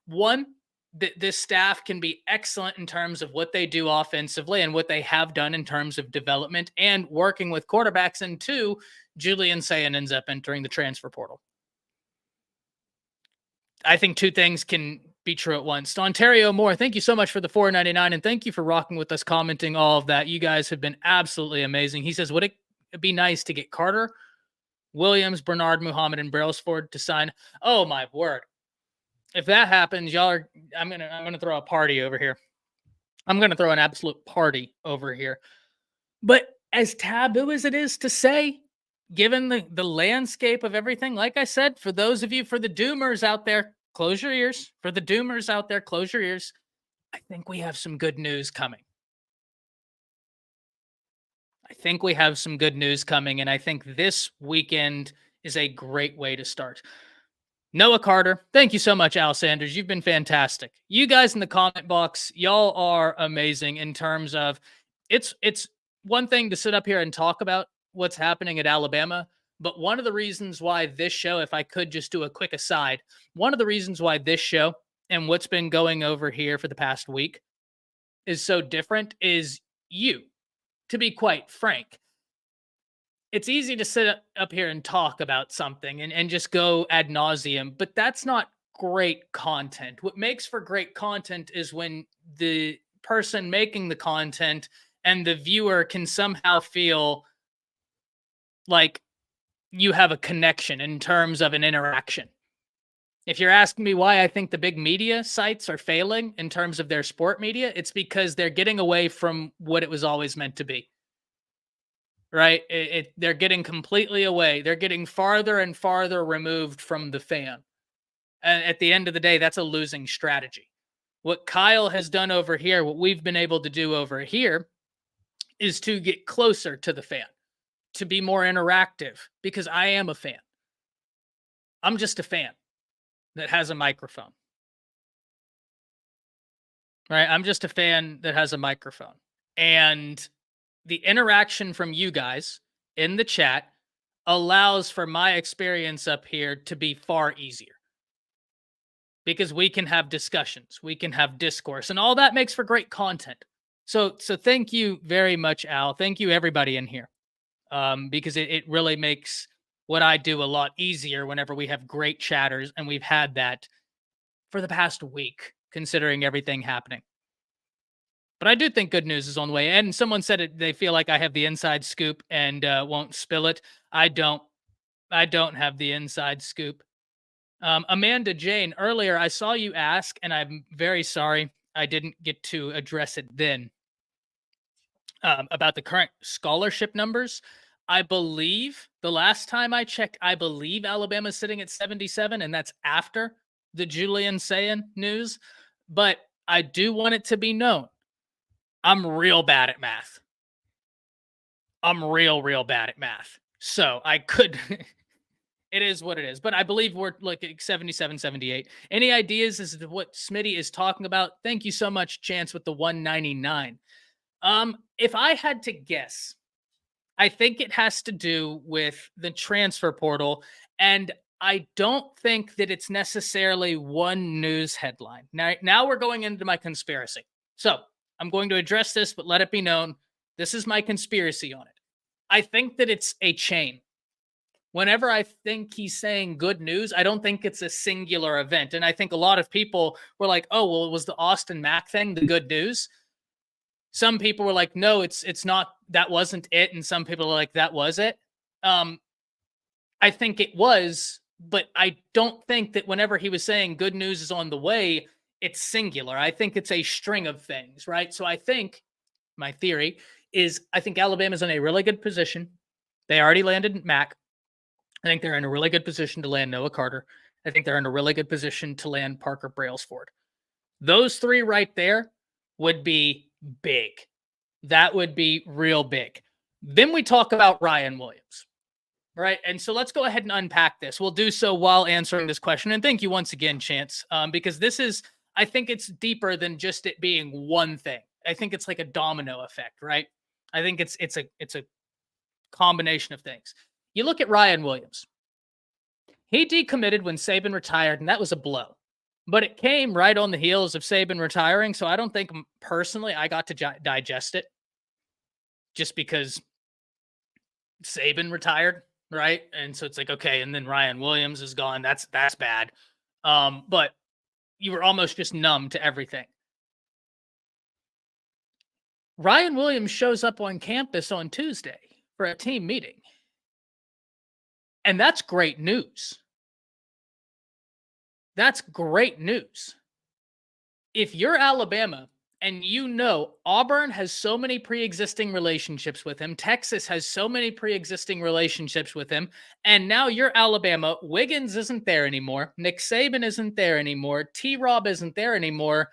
One, this staff can be excellent in terms of what they do offensively and what they have done in terms of development and working with quarterbacks. And two, Julian Sayin ends up entering the transfer portal. I think two things can be true at once. Ontario Moore, thank you so much for the $4.99, and thank you for rocking with us, commenting all of that. You guys have been absolutely amazing. He says, would it be nice to get Carter, Williams, Bernard, Muhammad, and Brailsford to sign? Oh my word! If that happens, I'm gonna throw a party over here. I'm gonna throw an absolute party over here. But as taboo as it is to say, given the landscape of everything, like I said, for those of you, for the doomers out there, close your ears. For the doomers out there, close your ears. I think we have some good news coming. And I think this weekend is a great way to start. Noah Carter, thank you so much, Al Sanders. You've been fantastic. You guys in the comment box, y'all are amazing in terms of it's one thing to sit up here and talk about what's happening at Alabama, but one of the reasons why this show, if I could just do a quick aside, one of the reasons why this show and what's been going over here for the past week is so different is you, to be quite frank. It's easy to sit up here and talk about something and just go ad nauseum, but that's not great content. What makes for great content is when the person making the content and the viewer can somehow feel like you have a connection in terms of an interaction. If you're asking me why I think the big media sites are failing in terms of their sport media, it's because they're getting away from what it was always meant to be. Right? They're getting completely away. They're getting farther and farther removed from the fan. And at the end of the day, that's a losing strategy. What Kyle has done over here, what we've been able to do over here, is to get closer to the fan, to be more interactive, because I am a fan. I'm just a fan. that has a microphone. Right? I'm just a fan that has a microphone. And the interaction from you guys in the chat allows for my experience up here to be far easier. Because we can have discussions, we can have discourse, and all that makes for great content. So thank you very much, Al. Thank you, everybody in here, because it really makes what I do a lot easier whenever we have great chatters, and we've had that for the past week, considering everything happening. But I do think good news is on the way. And someone said they feel like I have the inside scoop and won't spill it. I don't have the inside scoop. Amanda Jane, earlier I saw you ask, and I'm very sorry I didn't get to address it then, about the current scholarship numbers. I believe the last time I checked, I believe Alabama's sitting at 77, and that's after the Julian Sayin news. But I do want it to be known, I'm real bad at math. I'm real bad at math. So I could... It is what it is. But I believe we're like 77, 78. Any ideas as to what Smitty is talking about? Thank you so much, Chance, with the 199. If I had to guess, I think it has to do with the transfer portal. And I don't think that it's necessarily one news headline. Now we're going into my conspiracy. So I'm going to address this, but let it be known, this is my conspiracy on it. I think that it's a chain. Whenever I think he's saying good news, I don't think it's a singular event. And I think a lot of people were like, oh, well, it was the Austin Mack thing, the good news. Some people were like, no, it's not, that wasn't it. And some people are like, that was it. I think it was, but I don't think that whenever he was saying good news is on the way, it's singular. I think it's a string of things, right? So I think my theory is I think Alabama's in a really good position. They already landed Mack. I think they're in a really good position to land Noah Carter. I think they're in a really good position to land Parker Brailsford. Those three right there would be big. That would be real big. Then we talk about Ryan Williams, right? And so let's go ahead and unpack this. We'll do so while answering this question. And thank you once again, Chance, because this is, I think it's deeper than just it being one thing. I think it's like a domino effect, right? I think it's a combination of things. You look at Ryan Williams. He decommitted when Saban retired, and that was a blow. But it came right on the heels of Saban retiring, so I don't think personally I got to digest it just because Saban retired, right? And so it's like, okay, and then Ryan Williams is gone. That's bad. But you were almost just numb to everything. Ryan Williams shows up on campus on Tuesday for a team meeting. And that's great news. That's great news. If you're Alabama and you know Auburn has so many pre-existing relationships with him, Texas has so many pre-existing relationships with him, and now you're Alabama, Wiggins isn't there anymore, Nick Saban isn't there anymore, T-Rob isn't there anymore.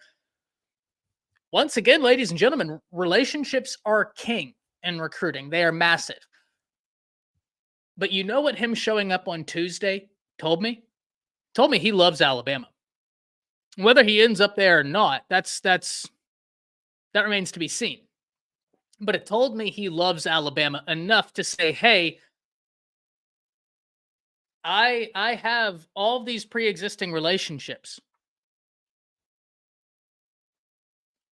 Once again, ladies and gentlemen, relationships are king in recruiting. They are massive. But you know what him showing up on Tuesday told me? Told me he loves Alabama. Whether he ends up there or not, that remains to be seen. But it told me he loves Alabama enough to say, hey, I have all these pre-existing relationships.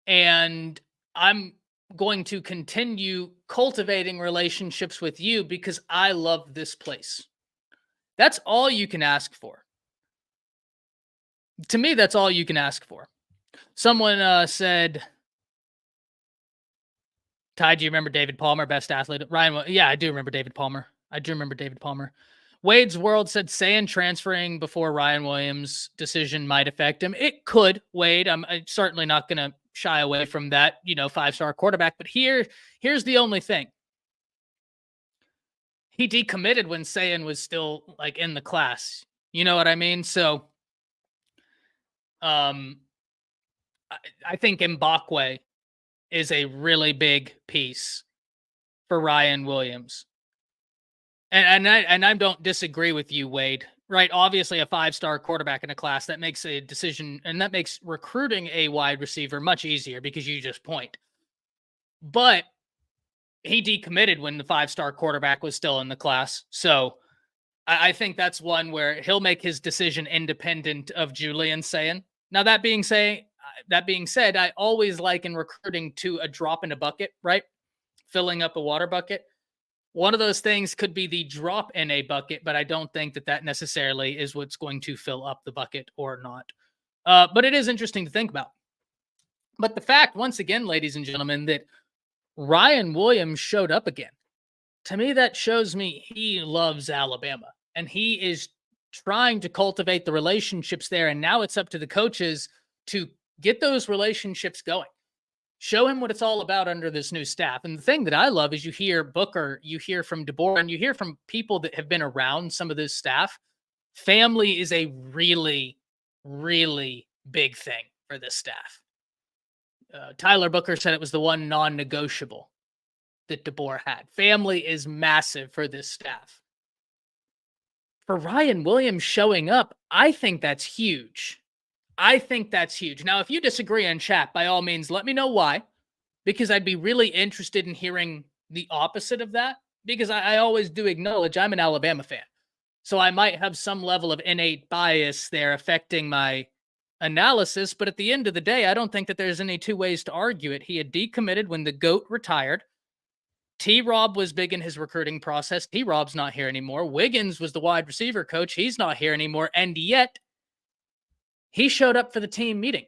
And I'm going to continue cultivating relationships with you because I love this place. That's all you can ask for. To me, that's all you can ask for. Someone said, Ty, do you remember David Palmer, best athlete? Ryan, yeah, I do remember David Palmer. Wade's World said Sayin transferring before Ryan Williams' decision might affect him. It could, Wade. I'm certainly not going to shy away from that, 5-star quarterback. But here's the only thing. He decommitted when Sayin was still like in the class. You know what I mean? So I think Mbakwe is a really big piece for Ryan Williams. And I don't disagree with you, Wade. right? Obviously a 5-star quarterback in a class, that makes a decision, and that makes recruiting a wide receiver much easier because you just point. But he decommitted when the 5-star quarterback was still in the class. So I think that's one where he'll make his decision independent of Julian Sayin. Now, that being said, I always liken recruiting to a drop in a bucket, right? Filling up a water bucket. One of those things could be the drop in a bucket, but I don't think that necessarily is what's going to fill up the bucket or not. But it is interesting to think about. But the fact, once again, ladies and gentlemen, that Ryan Williams showed up again, to me, that shows me he loves Alabama and he is trying to cultivate the relationships there. And now it's up to the coaches to get those relationships going. Show him what it's all about under this new staff. And the thing that I love is you hear Booker, you hear from DeBoer, and you hear from people that have been around some of this staff. Family is a really, really big thing for this staff. Tyler Booker said it was the one non-negotiable that DeBoer had. Family is massive for this staff. For Ryan Williams showing up, I think that's huge. I think that's huge. Now, if you disagree in chat, by all means, let me know why, because I'd be really interested in hearing the opposite of that, because I always do acknowledge I'm an Alabama fan. So I might have some level of innate bias there affecting my analysis, but at the end of the day, I don't think that there's any two ways to argue it. He had decommitted when the GOAT retired. T-Rob was big in his recruiting process. T-Rob's not here anymore. Wiggins was the wide receiver coach. He's not here anymore. And yet, he showed up for the team meeting.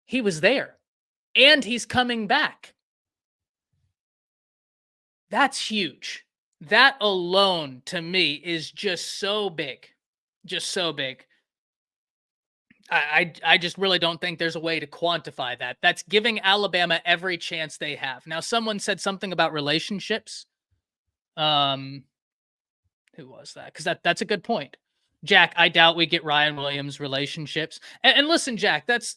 He was there. And he's coming back. That's huge. That alone, to me, is just so big. Just so big. I just really don't think there's a way to quantify that. That's giving Alabama every chance they have. Now, someone said something about relationships. Who was that? Because that's a good point. Jack, I doubt we get Ryan Williams relationships. And listen, Jack, that's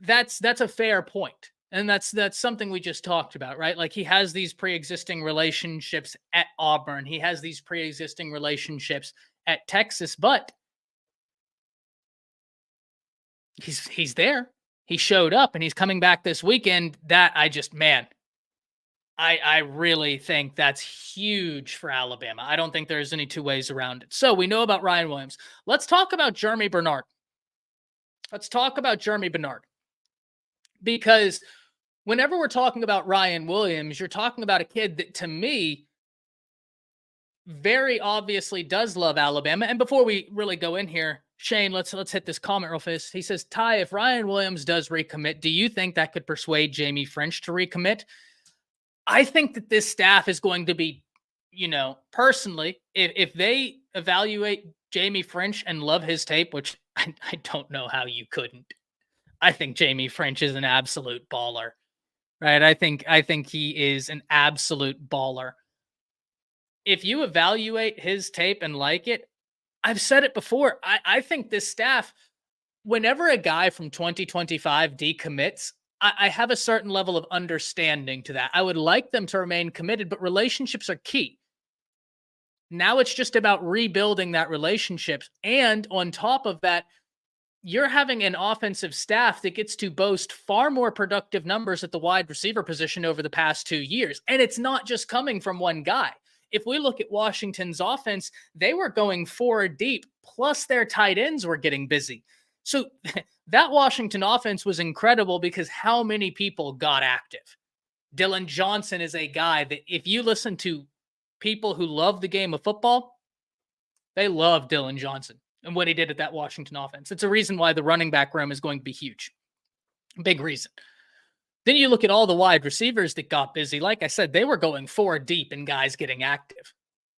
a fair point. And that's something we just talked about, right? Like, he has these pre-existing relationships at Auburn. He has these pre-existing relationships at Texas, but he's there. He showed up and he's coming back this weekend. That I really think that's huge for Alabama. I don't think there's any two ways around it. So we know about Ryan Williams. Let's talk about Jeremy Bernard. Because whenever we're talking about Ryan Williams, you're talking about a kid that, to me, very obviously does love Alabama. And before we really go in here, Shane, let's hit this comment real fast. He says, Ty, if Ryan Williams does recommit, do you think that could persuade Jamie French to recommit? I think that this staff is going to be, personally, if they evaluate Jamie French and love his tape, which I don't know how you couldn't. I think Jamie French is an absolute baller, right? I think he is an absolute baller. If you evaluate his tape and like it, I've said it before. I think this staff, whenever a guy from 2025 decommits, I have a certain level of understanding to that. I would like them to remain committed, but relationships are key. Now it's just about rebuilding that relationship. And on top of that, you're having an offensive staff that gets to boast far more productive numbers at the wide receiver position over the past 2 years. And it's not just coming from one guy. If we look at Washington's offense, they were going 4 deep, plus their tight ends were getting busy. So that Washington offense was incredible because how many people got active? Dylan Johnson is a guy that, if you listen to people who love the game of football, they love Dylan Johnson and what he did at that Washington offense. It's a reason why the running back room is going to be huge. Big reason. Then you look at all the wide receivers that got busy. Like I said, they were going 4 deep and guys getting active,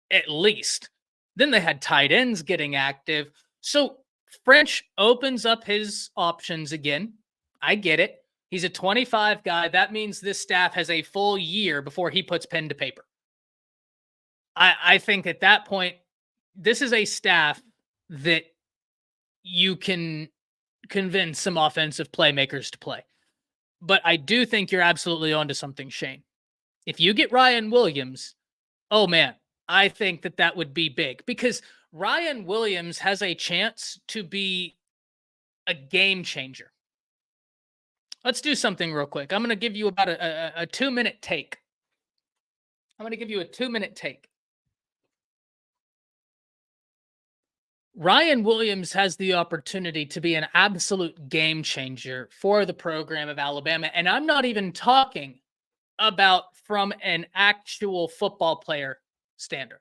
at least. Then they had tight ends getting active. So French opens up his options again. I get it. He's a 25 guy. That means this staff has a full year before he puts pen to paper. I think at that point, this is a staff that you can convince some offensive playmakers to play. But I do think you're absolutely onto something, Shane. If you get Ryan Williams, oh man, I think that would be big because Ryan Williams has a chance to be a game changer. Let's do something real quick. I'm going to give you about a 2-minute take. I'm going to give you a 2-minute take. Ryan Williams has the opportunity to be an absolute game changer for the program of Alabama. And I'm not even talking about from an actual football player standard.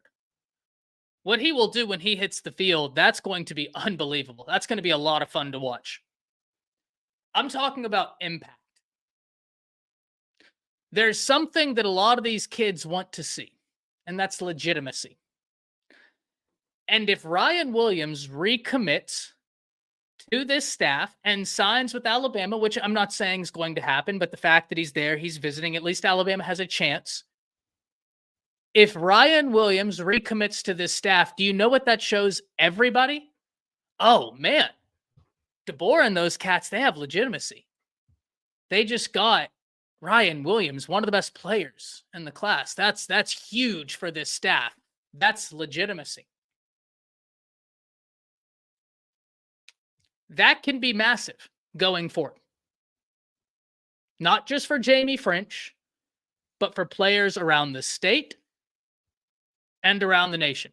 What he will do when he hits the field, that's going to be unbelievable. That's going to be a lot of fun to watch. I'm talking about impact. There's something that a lot of these kids want to see, and that's legitimacy. And if Ryan Williams recommits to this staff and signs with Alabama, which I'm not saying is going to happen, but the fact that he's there, he's visiting, at least Alabama has a chance. If Ryan Williams recommits to this staff, do you know what that shows everybody? Oh, man. DeBoer and those cats, they have legitimacy. They just got Ryan Williams, one of the best players in the class. That's huge for this staff. That's legitimacy. That can be massive going forward. Not just for Jamie French, but for players around the state and around the nation.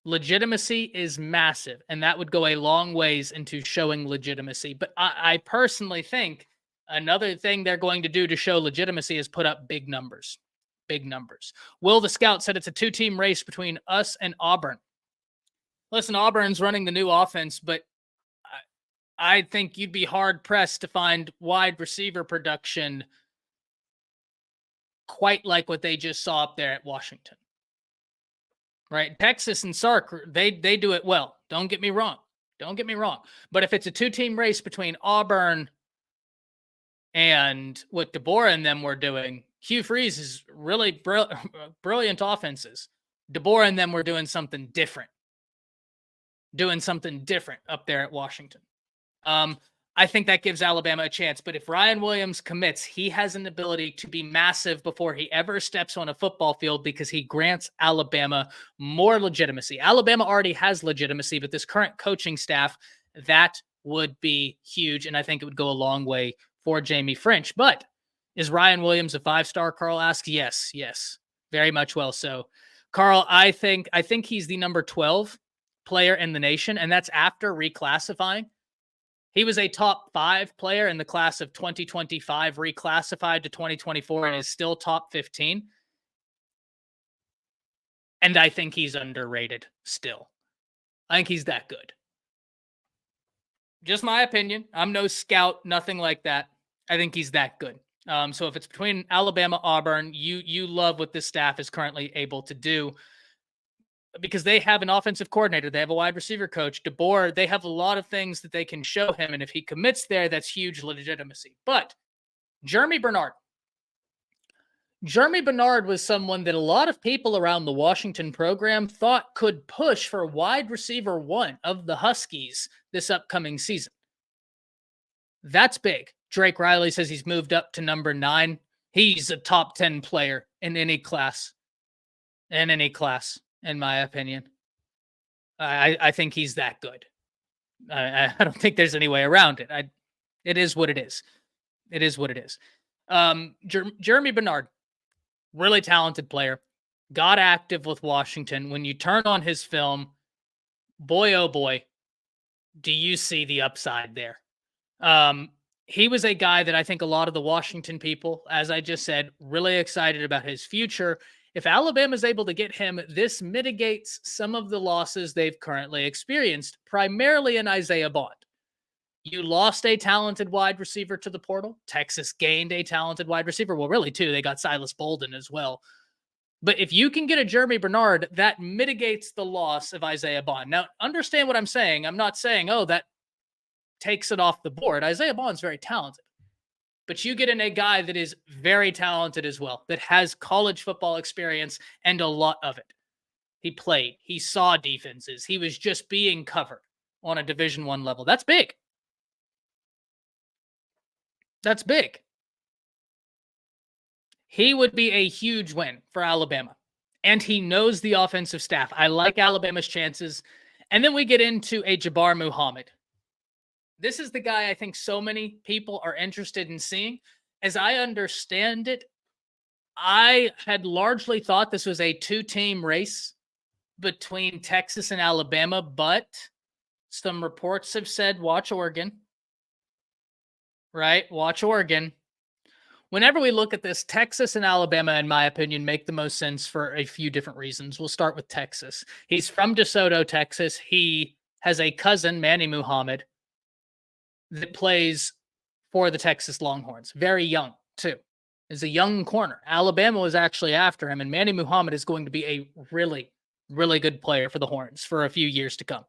Legitimacy is massive, and that would go a long ways into showing legitimacy. But I personally think another thing they're going to do to show legitimacy is put up big numbers. Big numbers. Will the Scout said it's a 2-team race between us and Auburn. Listen, Auburn's running the new offense, but I think you'd be hard-pressed to find wide receiver production quite like what they just saw up there at Washington. Right? Texas and Sark, they do it well. Don't get me wrong. Don't get me wrong. But if it's a 2-team race between Auburn and what DeBoer and them were doing, Hugh Freeze is really brilliant offenses. DeBoer and them were doing something different. Doing something different up there at Washington. I think that gives Alabama a chance. But if Ryan Williams commits, he has an ability to be massive before he ever steps on a football field because he grants Alabama more legitimacy. Alabama already has legitimacy, but this current coaching staff, that would be huge. And I think it would go a long way for Jamie French. But is Ryan Williams a 5-star? Carl asks. Yes, very much well so. Carl, I think he's the number 12 player in the nation, and that's after reclassifying. He was a top 5 player in the class of 2025, reclassified to 2024, and is still top 15. And I think he's underrated still. I think he's that good. Just my opinion. I'm no scout, nothing like that. I think he's that good. So if it's between Alabama, Auburn, you love what this staff is currently able to do. Because they have an offensive coordinator. They have a wide receiver coach. DeBoer, they have a lot of things that they can show him. And if he commits there, that's huge legitimacy. But Jeremy Bernard was someone that a lot of people around the Washington program thought could push for wide receiver 1 of the Huskies this upcoming season. That's big. Drake Riley says he's moved up to number 9. He's a top 10 player in any class. In my opinion. I think he's that good. I don't think there's any way around it. It is what it is. It is what it is. Jeremy Bernard, really talented player, got active with Washington. When you turn on his film, boy, oh boy, do you see the upside there. He was a guy that I think a lot of the Washington people, as I just said, really excited about his future. If Alabama is able to get him, this mitigates some of the losses they've currently experienced, primarily in Isaiah Bond. You lost a talented wide receiver to the portal. Texas gained a talented wide receiver. Well, really, too. They got Silas Bolden as well. But if you can get a Jeremy Bernard, that mitigates the loss of Isaiah Bond. Now, understand what I'm saying. I'm not saying, oh, that takes it off the board. Isaiah Bond's very talented. But you get in a guy that is very talented as well, that has college football experience and a lot of it. He played. He saw defenses. He was just being covered on a Division I level. That's big. That's big. He would be a huge win for Alabama. and he knows the offensive staff. I like Alabama's chances. And then we get into a Jabbar Muhammad. This is the guy I think so many people are interested in seeing. As I understand it, I had largely thought this was a two-team race between Texas and Alabama, but some reports have said, watch Oregon. Right? Watch Oregon. Whenever we look at this, Texas and Alabama, in my opinion, make the most sense for a few different reasons. We'll start with Texas. He's from DeSoto, Texas. He has a cousin, Manny Muhammad, that plays for the Texas Longhorns. Very young, too. Is a young corner. Alabama was actually after him, and Manny Muhammad is going to be a really, really good player for the Horns for a few years to come.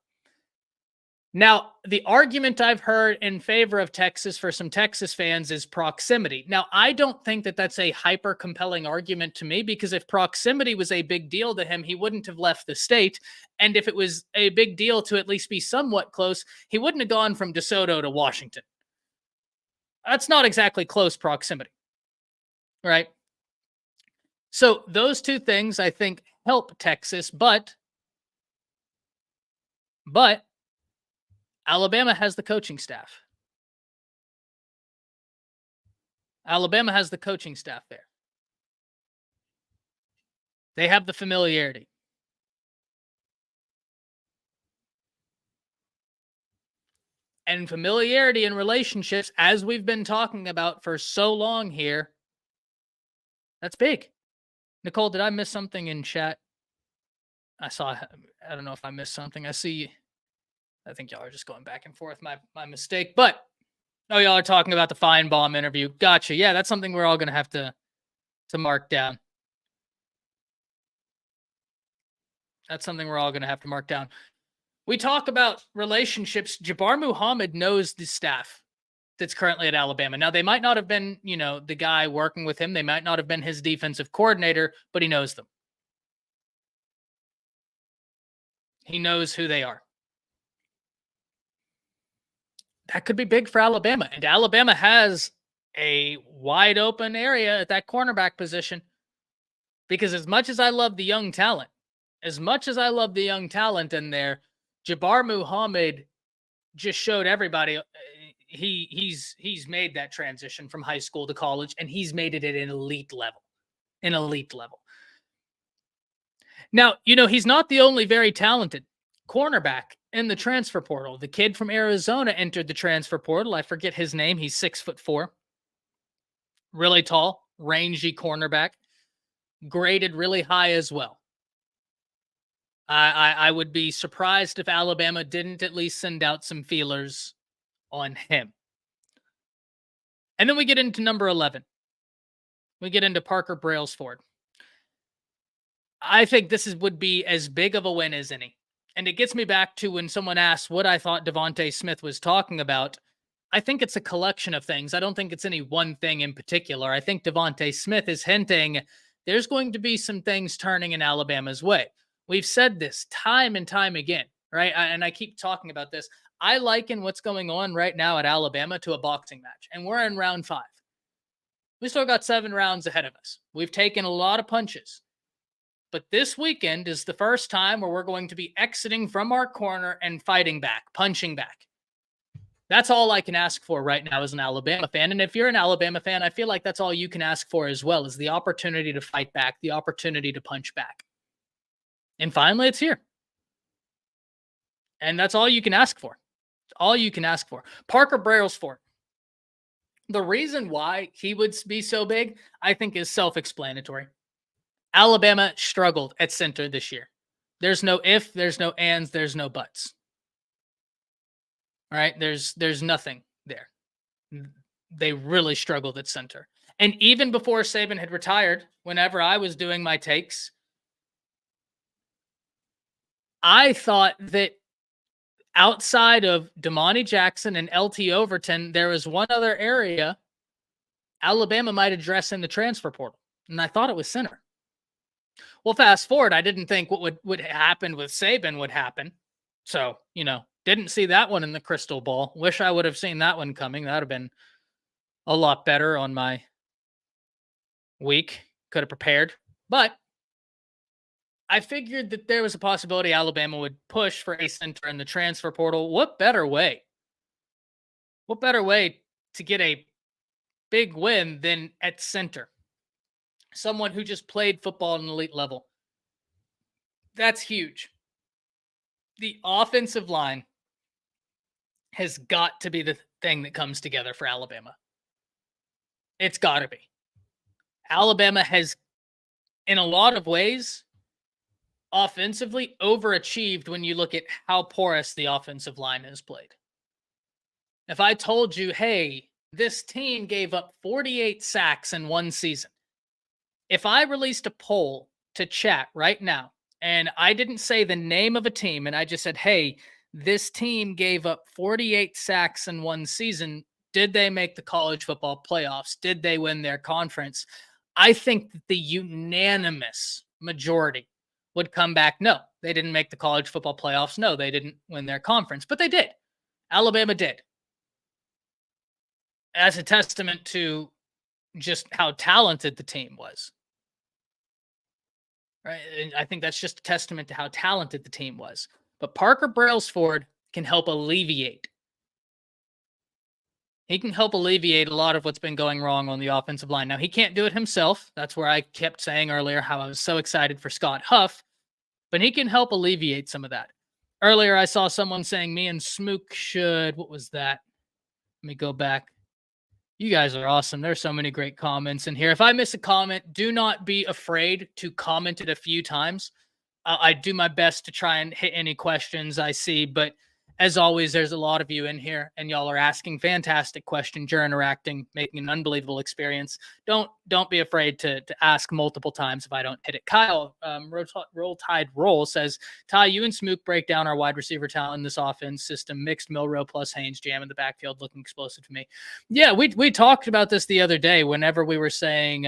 Now, the argument I've heard in favor of Texas for some Texas fans is proximity. Now, I don't think that that's a hyper compelling argument to me, because if proximity was a big deal to him, he wouldn't have left the state. And if it was a big deal to at least be somewhat close, he wouldn't have gone from DeSoto to Washington. That's not exactly close proximity, right? So those two things I think help Texas, but Alabama has the coaching staff. Alabama has the coaching staff there. They have the familiarity. And familiarity in relationships, as we've been talking about for so long here, that's big. Nicole, did I miss something in chat? I don't know if I missed something. I think y'all are just going back and forth. My mistake. But, y'all are talking about the Feinbaum interview. Gotcha. Yeah, that's something we're all going to have to mark down. That's something we're all going to have to mark down. We talk about relationships. Jabbar Muhammad knows the staff that's currently at Alabama. Now, they might not have been, the guy working with him. They might not have been his defensive coordinator, but he knows them. He knows who they are. That could be big for Alabama. And Alabama has a wide open area at that cornerback position, because as much as I love the young talent in there, Jabbar Muhammad just showed everybody he's made that transition from high school to college, and he's made it at an elite level. Now, he's not the only very talented cornerback in the transfer portal. The kid from Arizona entered the transfer portal. I forget his name. He's 6'4", really tall, rangy cornerback, graded really high as well. I would be surprised if Alabama didn't at least send out some feelers on him. And then we get into number 11. We get into Parker Brailsford. I think this would be as big of a win as any. And it gets me back to when someone asked what I thought Devontae Smith was talking about. I think it's a collection of things. I don't think it's any one thing in particular. I think Devontae Smith is hinting there's going to be some things turning in Alabama's way. We've said this time and time again, right? And I keep talking about this. I liken what's going on right now at Alabama to a boxing match, and we're in round 5. We still got 7 rounds ahead of us. We've taken a lot of punches. But this weekend is the first time where we're going to be exiting from our corner and fighting back, punching back. That's all I can ask for right now as an Alabama fan. And if you're an Alabama fan, I feel like that's all you can ask for as well, is the opportunity to fight back, the opportunity to punch back. And finally, it's here. And that's all you can ask for. It's all you can ask for. Parker Brailsford. The reason why he would be so big, I think, is self-explanatory. Alabama struggled at center this year. There's no if, there's no ands, there's no buts. All right? There's nothing there. They really struggled at center. And even before Saban had retired, whenever I was doing my takes, I thought that outside of Damani Jackson and LT Overton, there was one other area Alabama might address in the transfer portal. And I thought it was center. Well, fast forward, I didn't think what would happen with Saban would happen. So, didn't see that one in the crystal ball. Wish I would have seen that one coming. That would have been a lot better on my week. Could have prepared. But I figured that there was a possibility Alabama would push for a center in the transfer portal. What better way? What better way to get a big win than at center? Someone who just played football at an elite level. That's huge. The offensive line has got to be the thing that comes together for Alabama. It's got to be. Alabama has, in a lot of ways, offensively overachieved when you look at how porous the offensive line has played. If I told you, hey, this team gave up 48 sacks in one season, if I released a poll to chat right now, and I didn't say the name of a team, and I just said, hey, this team gave up 48 sacks in one season, did they make the college football playoffs? Did they win their conference? I think that the unanimous majority would come back, no, they didn't make the college football playoffs. No, they didn't win their conference, but they did. Alabama did. As a testament to just how talented the team was. Right? And I think that's just a testament to how talented the team was. But Parker Brailsford can help alleviate. He can help alleviate a lot of what's been going wrong on the offensive line. Now, he can't do it himself. That's where I kept saying earlier how I was so excited for Scott Huff. But he can help alleviate some of that. Earlier, I saw someone saying me and Smook should... What was that? Let me go back. You guys are awesome. There's so many great comments in here. If I miss a comment, do not be afraid to comment it a few times. I do my best to try and hit any questions I see, but as always, there's a lot of you in here, and y'all are asking fantastic questions. You're interacting, making an unbelievable experience. Don't be afraid to ask multiple times if I don't hit it. Kyle, Roll Tide Roll says, Ty, you and Smook break down our wide receiver talent in this offense system. Mixed Milroe plus Haynes jam in the backfield, looking explosive to me. Yeah, we talked about this the other day whenever we were saying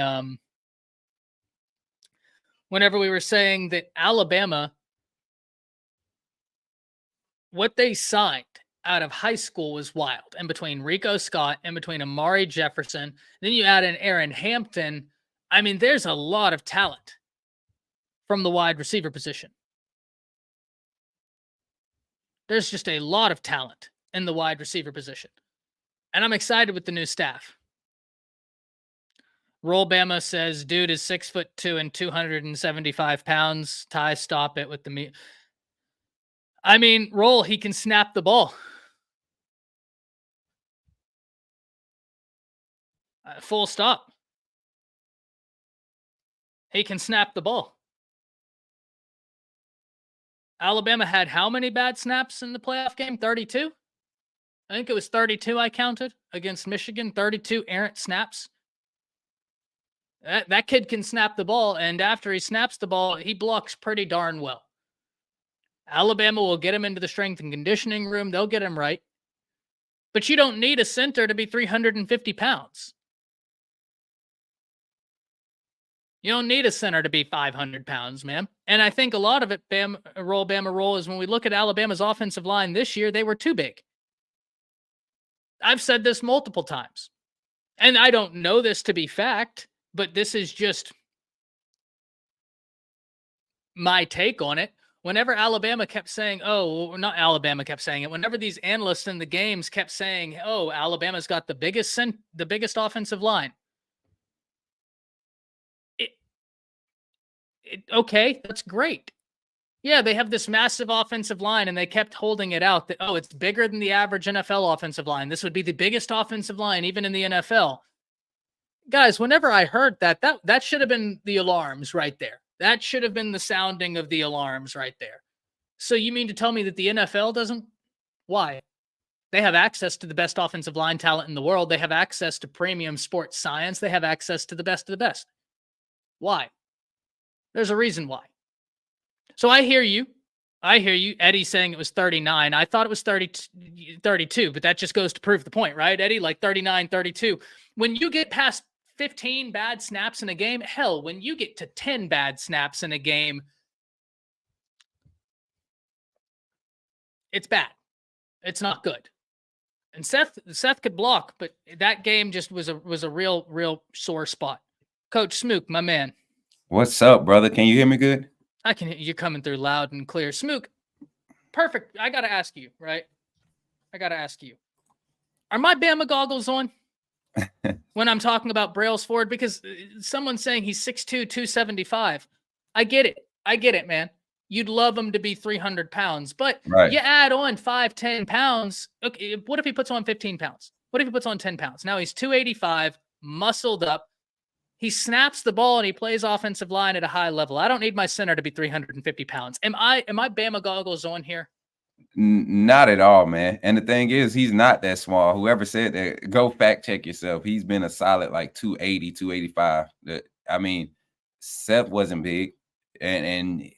that Alabama, what they signed out of high school was wild. And between Rico Scott and between Amari Jefferson, then you add in Aaron Hampton. I mean, there's a lot of talent from the wide receiver position. There's just a lot of talent in the wide receiver position. And I'm excited with the new staff. Roll Bama says, dude is 6'2" and 275 pounds. Ty, stop it with the meat. I mean, Roll, he can snap the ball. Full stop. He can snap the ball. Alabama had how many bad snaps in the playoff game? 32? I think it was 32 I counted against Michigan. 32 errant snaps. That kid can snap the ball, and after he snaps the ball, he blocks pretty darn well. Alabama will get him into the strength and conditioning room. They'll get him right. But you don't need a center to be 350 pounds. You don't need a center to be 500 pounds, man. And I think a lot of it, Bama roll, is when we look at Alabama's offensive line this year, they were too big. I've said this multiple times. And I don't know this to be fact, but this is just my take on it. Whenever Alabama kept saying, not Alabama kept saying it, whenever these analysts in the games kept saying, Alabama's got the biggest offensive line. Okay, that's great. Yeah, they have this massive offensive line, and they kept holding it out that, it's bigger than the average NFL offensive line. This would be the biggest offensive line, even in the NFL. Guys, whenever I heard that should have been the alarms right there. That should have been the sounding of the alarms right there. So you mean to tell me that the NFL doesn't? Why? They have access to the best offensive line talent in the world. They have access to premium sports science. They have access to the best of the best. Why? There's a reason why. So I hear you. Eddie saying it was 39. I thought it was 32, but that just goes to prove the point, right, Eddie? Like 39, 32. When you get past 15 bad snaps in a game, hell, when you get to 10 bad snaps in a game, it's bad. It's not good. And Seth could block, but that game just was a real sore spot. Coach Smook, my man. What's up, brother? Can you hear me good? I can hear you coming through loud and clear. Smook, perfect. I got to ask you, right? I got to ask you. Are my Bama goggles on when I'm talking about Brailsford? Because someone's saying he's 6'2", 275. I get it, man. You'd love him to be 300 pounds, but Right. you add on 5, 10 pounds. Okay, what if he puts on 15 pounds? What if he puts on 10 pounds? Now he's 285, muscled up. He snaps the ball and he plays offensive line at a high level. I don't need my center to be 350 pounds. Am I Bama goggles on here? Not at all, man. And the thing is, he's not that small. Whoever said that, go fact check yourself. He's been a solid like 280, 285. I mean, Seth wasn't big. And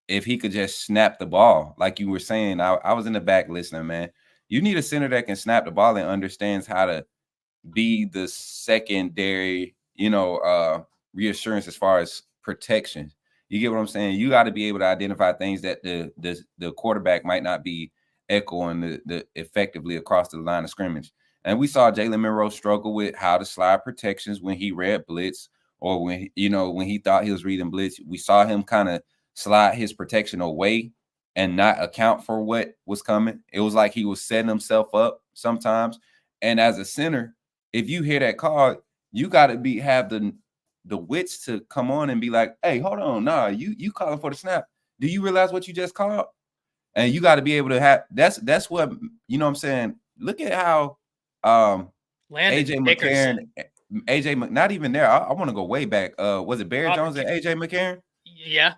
if he could just snap the ball, like you were saying, I was in the back listening, man. You need a center that can snap the ball and understands how to be the secondary, reassurance as far as protection. You get what I'm saying? You got to be able to identify things that the quarterback might not be echoing the effectively across the line of scrimmage. And we saw Jalen Monroe struggle with how to slide protections when he read blitz, or when he thought he was reading blitz. We saw him kind of slide his protection away and not account for what was coming. It was like he was setting himself up sometimes. And as a center, if you hear that call, you got to have the wits to come on and be like, hey, hold on, nah, you calling for the snap. Do you realize what you just called? And you got to be able to have that's what, you know what I'm saying? Look at how AJ McCarron, not even there. I want to go way back. Was it Barry Jones and AJ McCarron? Yeah.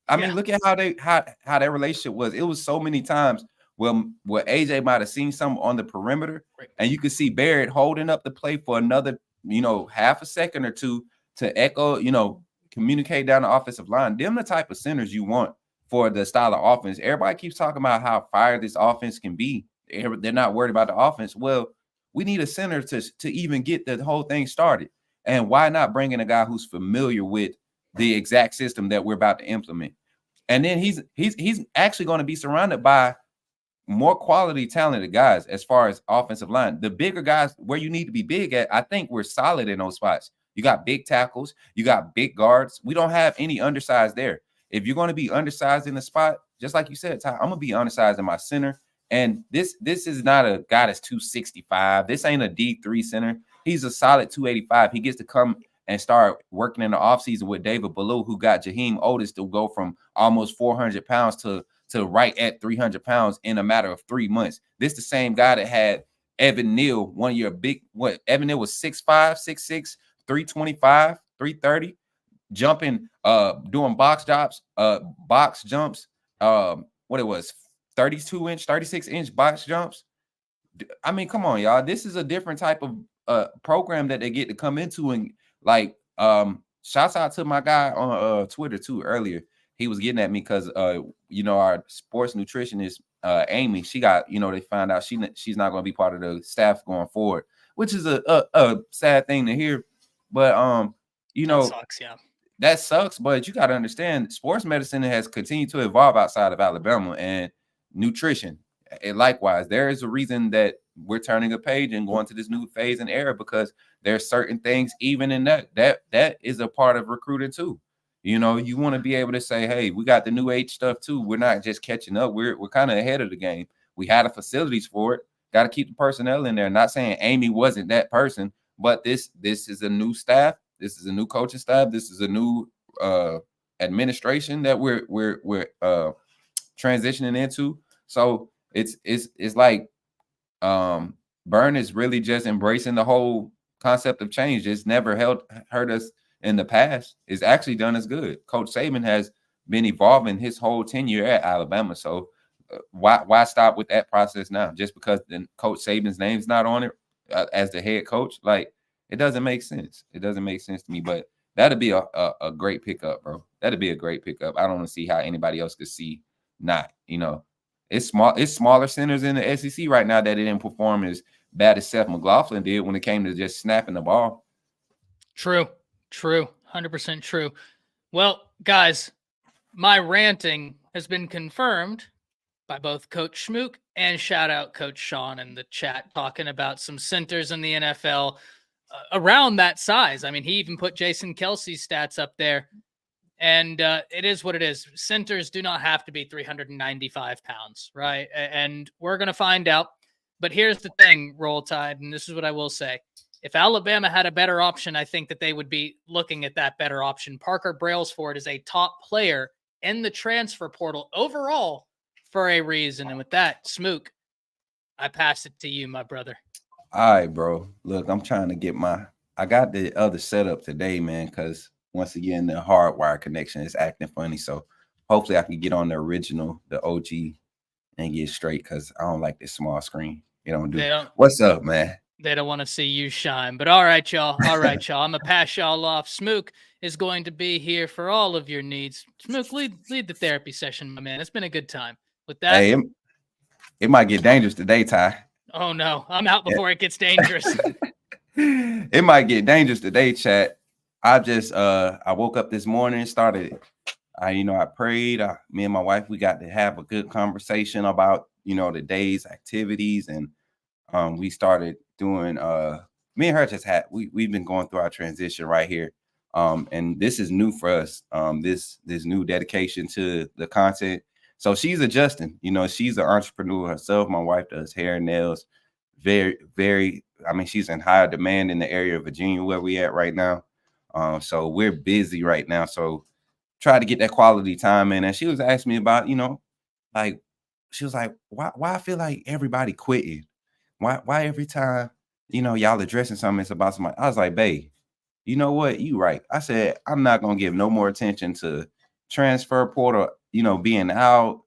I mean, look at how that relationship was. It was so many times where AJ might have seen something on the perimeter, and you could see Barrett holding up the play for another, half a second or two to echo, communicate down the offensive line. Them the type of centers you want for the style of offense. Everybody keeps talking about how fire this offense can be. They're not worried about the offense. Well, we need a center to even get the whole thing started. And why not bring in a guy who's familiar with the exact system that we're about to implement? And then he's actually going to be surrounded by more quality, talented guys as far as offensive line. The bigger guys where you need to be big at, I think we're solid in those spots. You got big tackles, you got big guards. We don't have any undersized there. If you're going to be undersized in the spot, just like you said, Ty, I'm going to be undersized in my center. And this is not a guy that's 265. This ain't a D3 center. He's a solid 285. He gets to come and start working in the offseason with David Ballou, who got Jaheim Otis to go from almost 400 pounds to right at 300 pounds in a matter of 3 months. This the same guy that had Evan Neal, one of your Evan Neal was 6'5", 6'6", 325, 330, jumping, doing box jumps, what it was, 32-inch, 36-inch box jumps. I mean, come on, y'all. This is a different type of program that they get to come into. And shouts out to my guy on Twitter too earlier. He was getting at me because our sports nutritionist Amy, she got, they found out she's not going to be part of the staff going forward, which is a sad thing to hear. But that sucks, yeah. That sucks, but you got to understand, sports medicine has continued to evolve outside of Alabama, and nutrition. And likewise, there is a reason that we're turning a page and going to this new phase and era, because there's certain things even in that is a part of recruiting too. You want to be able to say, hey, we got the new age stuff too. We're not just catching up. We're kind of ahead of the game. We had the facilities for it. Got to keep the personnel in there. Not saying Amy wasn't that person, but this is a new staff. This is a new coaching staff. This is a new administration that we're transitioning into. So it's like Byrne is really just embracing the whole concept of change. It's never hurt us in the past. It's actually done us good. Coach Saban has been evolving his whole tenure at Alabama. So why stop with that process now? Just because then Coach Saban's name's not on it as the head coach, like, it doesn't make sense. It doesn't make sense to me. But that'd be a great pickup, bro. That'd be a great pickup. I don't want to see how anybody else could see not. It's smaller centers in the SEC right now that didn't perform as bad as Seth McLaughlin did when it came to just snapping the ball. True. 100% true. Well, guys, my ranting has been confirmed by both Coach Schmook and shout out Coach Sean in the chat, talking about some centers in the NFL around that size. I mean, he even put Jason Kelsey's stats up there. And it is what it is. Centers do not have to be 395 pounds, right? And we're going to find out. But here's the thing, Roll Tide, and this is what I will say. If Alabama had a better option, I think that they would be looking at that better option. Parker Brailsford is a top player in the transfer portal overall for a reason. And with that, Smook, I pass it to you, my brother. All right, bro. Look, I'm trying to get I got the other setup today, man, because once again, the hardwire connection is acting funny. So hopefully I can get on the original, the OG, and get straight, because I don't like this small screen. You don't do. What's up, man? They don't want to see you shine. But all right, y'all. All right, y'all. I'm going to pass y'all off. Smook is going to be here for all of your needs. Smook, lead the therapy session, my man. It's been a good time. With that. Hey, it might get dangerous today, Ty. Oh, no. I'm out before it gets dangerous. It might get dangerous today, chat. I just I woke up this morning, started I prayed. Me and my wife, we got to have a good conversation about the day's activities, and we started doing me and her just had we've been going through our transition right here, and this is new for us, this new dedication to the content. So she's adjusting. She's an entrepreneur herself. My wife does hair and nails. Very she's in higher demand in the area of Virginia where we at right now. So we're busy right now, so try to get that quality time in. And she was asking me about like she was like, why I feel like everybody quitting, why every time y'all addressing something, it's about somebody. I was like, babe, you know what, you right. I said, I'm not gonna give no more attention to transfer portal being out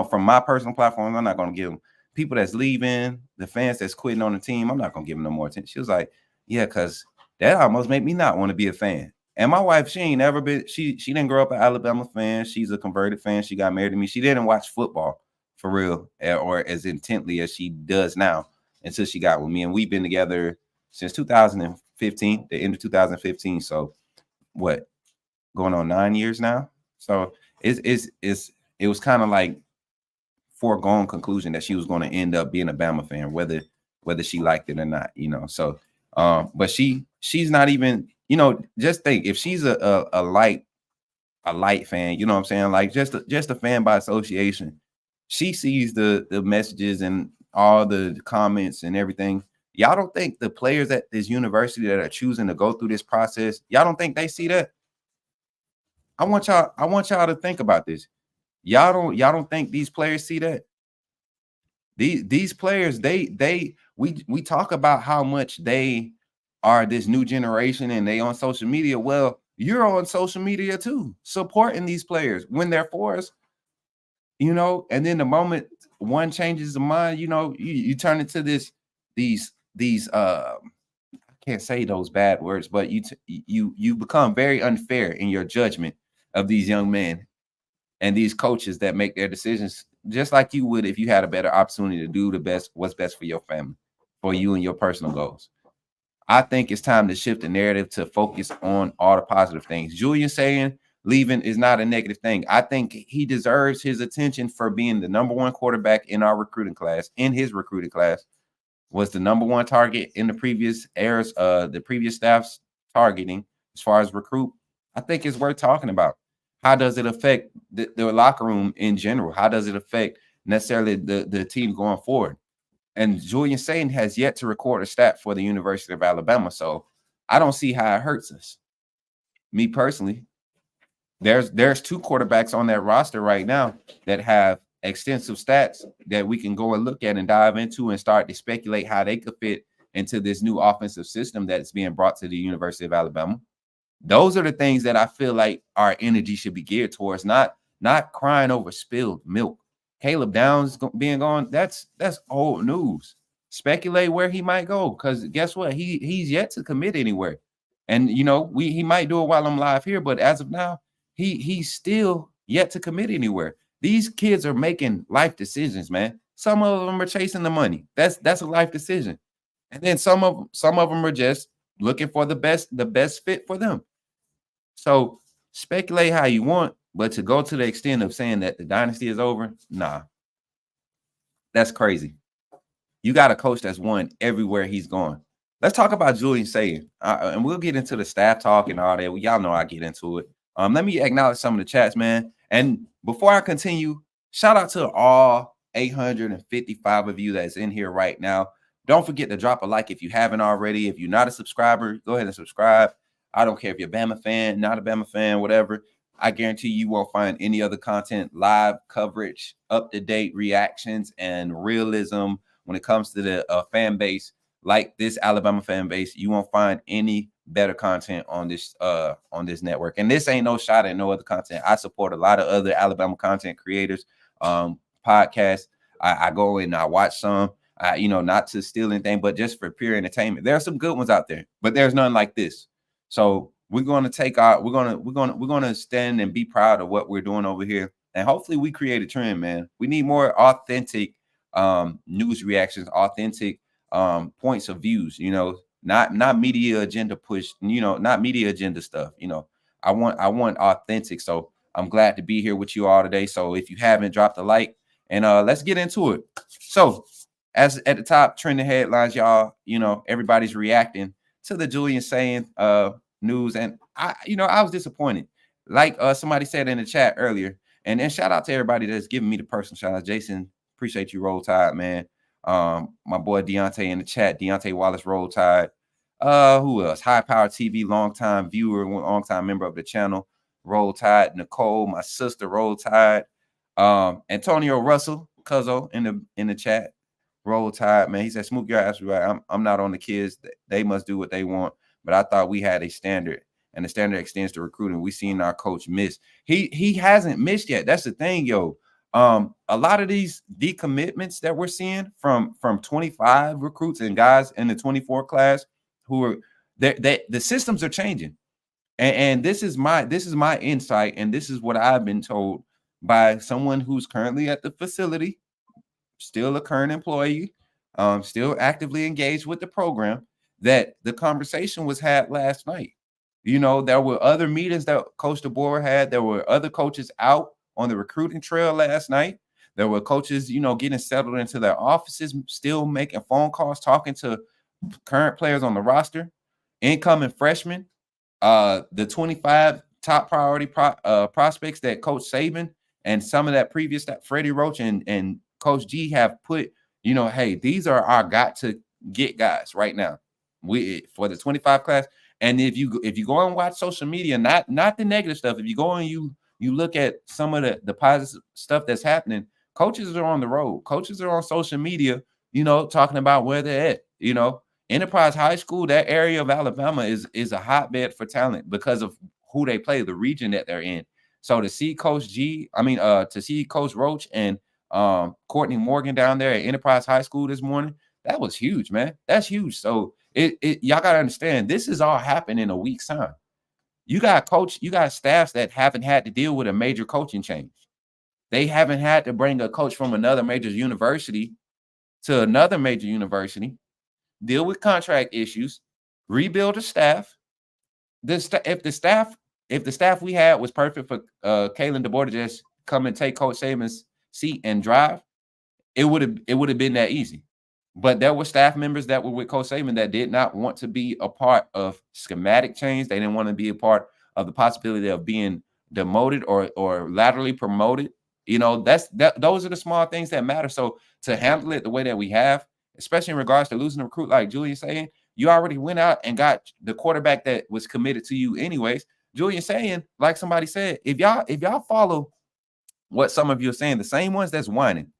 from my personal platforms. I'm not gonna give them people that's leaving, the fans that's quitting on the team. I'm not gonna give them no more attention. She was like, yeah, because that almost made me not want to be a fan. And my wife, she ain't never been, she didn't grow up an Alabama fan. She's a converted fan. She got married to me. She didn't watch football for real, or as intently as she does now, until she got with me. And we've been together since 2015, the end of 2015. So what, going on 9 years now? So it was kind of like foregone conclusion that she was going to end up being a Bama fan, whether she liked it or not, So but she's not even, just think, if she's a light fan, you know what I'm saying? Like just a fan by association. She sees the messages and all the comments and everything. Y'all don't think the players at this university that are choosing to go through this process, y'all don't think they see that? I want y'all to think about this. Y'all don't think these players see that? These players, we talk about how much they are this new generation and they on social media. Well, you're on social media too, supporting these players when they're for us, and then the moment one changes the mind, you turn into these I can't say those bad words, but you become very unfair in your judgment of these young men and these coaches that make their decisions just like you would if you had a better opportunity to do what's best for your family, for you and your personal goals. I think it's time to shift the narrative to focus on all the positive things. Julian Sayin leaving is not a negative thing. I think he deserves his attention for being the number one quarterback in our recruiting class. In his recruiting class, was the number one target in the previous eras, the previous staff's targeting as far as recruit. I think it's worth talking about. How does it affect the locker room in general? How does it affect necessarily the team going forward? And Julian Sayin has yet to record a stat for the University of Alabama, so I don't see how it hurts us. Me personally, there's two quarterbacks on that roster right now that have extensive stats that we can go and look at and dive into and start to speculate how they could fit into this new offensive system that's being brought to the University of Alabama. Those are the things that I feel like our energy should be geared towards, not crying over spilled milk. Caleb Downs being gone, that's old news. Speculate where he might go, because guess what? He's yet to commit anywhere. And he might do it while I'm live here, but as of now, he's still yet to commit anywhere. These kids are making life decisions, man. Some of them are chasing the money. That's a life decision. And then some of them are just looking for the best fit for them. So speculate how you want, but to go to the extent of saying that the dynasty is over, nah, that's crazy. You got a coach that's won everywhere he's gone. Let's talk about Julian Sayin, and we'll get into the staff talk and all that. Y'all know I get into it. Let me acknowledge some of the chats, man. And before I continue, shout out to all 855 of you that's in here right now. Don't forget to drop a like if you haven't already. If you're not a subscriber, go ahead and subscribe. I don't care if you're a Bama fan, not a Bama fan, whatever. I guarantee you won't find any other content, live coverage, up-to-date reactions, and realism when it comes to the fan base like this Alabama fan base. You won't find any better content on this network. And this ain't no shot at no other content. I support a lot of other Alabama content creators, podcasts. I go in and I watch some. Not to steal anything, but just for pure entertainment. There are some good ones out there, but there's none like this. So we're going to stand and be proud of what we're doing over here. And hopefully we create a trend, man. We need more authentic news reactions, authentic points of views, not media agenda push, not media agenda stuff. I want authentic. So I'm glad to be here with you all today. So if you haven't, dropped a like, and let's get into it. So as at the top trending headlines, y'all, everybody's reacting to the Julian Sayin news. And I was disappointed. Like somebody said in the chat earlier, and then shout out to everybody that's giving me the personal shout out. Jason, appreciate you, Roll Tide, man. My boy Deontay in the chat, Deontay Wallace, Roll Tide. Who else? High Power TV, longtime viewer, longtime member of the channel, Roll Tide. Nicole, my sister, Roll Tide. Antonio Russell, Cuzzo in the chat, Roll Tide, man. He said, Smook, you're absolutely right. I'm not on the kids. They must do what they want. But I thought we had a standard, and the standard extends to recruiting. We seen our coach miss. He hasn't missed yet. That's the thing, yo. A lot of these decommitments that we're seeing from 25 recruits and guys in the 24 class who are the systems are changing. And this is my insight, and this is what I've been told by someone who's currently at the facility, still a current employee, still actively engaged with the program, that the conversation was had last night. There were other meetings that Coach DeBoer had. There were other coaches out on the recruiting trail last night. There were coaches, getting settled into their offices, still making phone calls, talking to current players on the roster, incoming freshmen, the 25 top priority prospects that Coach Saban and some of that previous that Freddie Roach and Coach G have put, hey, these are our got to get guys right now. For the 25 class. And if you go and watch social media, not the negative stuff, if you go and you look at some of the positive stuff that's happening, coaches are on the road. Coaches are on social media, talking about where they're at. Enterprise High School, that area of Alabama is a hotbed for talent because of who they play, the region that they're in. So to see to see Coach Roach and Courtney Morgan down there at Enterprise High School this morning, that was huge, man. That's huge. So y'all gotta understand, this is all happening in a week's time. You got staffs that haven't had to deal with a major coaching change. They haven't had to bring a coach from another major university to another major university, deal with contract issues, rebuild a staff. If the staff we had was perfect for Kalen DeBoer to just come and take Coach Saban's seat and drive, it would have been that easy. But there were staff members that were with Coach Saban that did not want to be a part of schematic change. They didn't want to be a part of the possibility of being demoted or laterally promoted. Those are the small things that matter. So to handle it the way that we have, especially in regards to losing a recruit like Julian Sayin, you already went out and got the quarterback that was committed to you anyways. Julian Sayin, like somebody said, if y'all follow what some of you are saying, the same ones that's whining,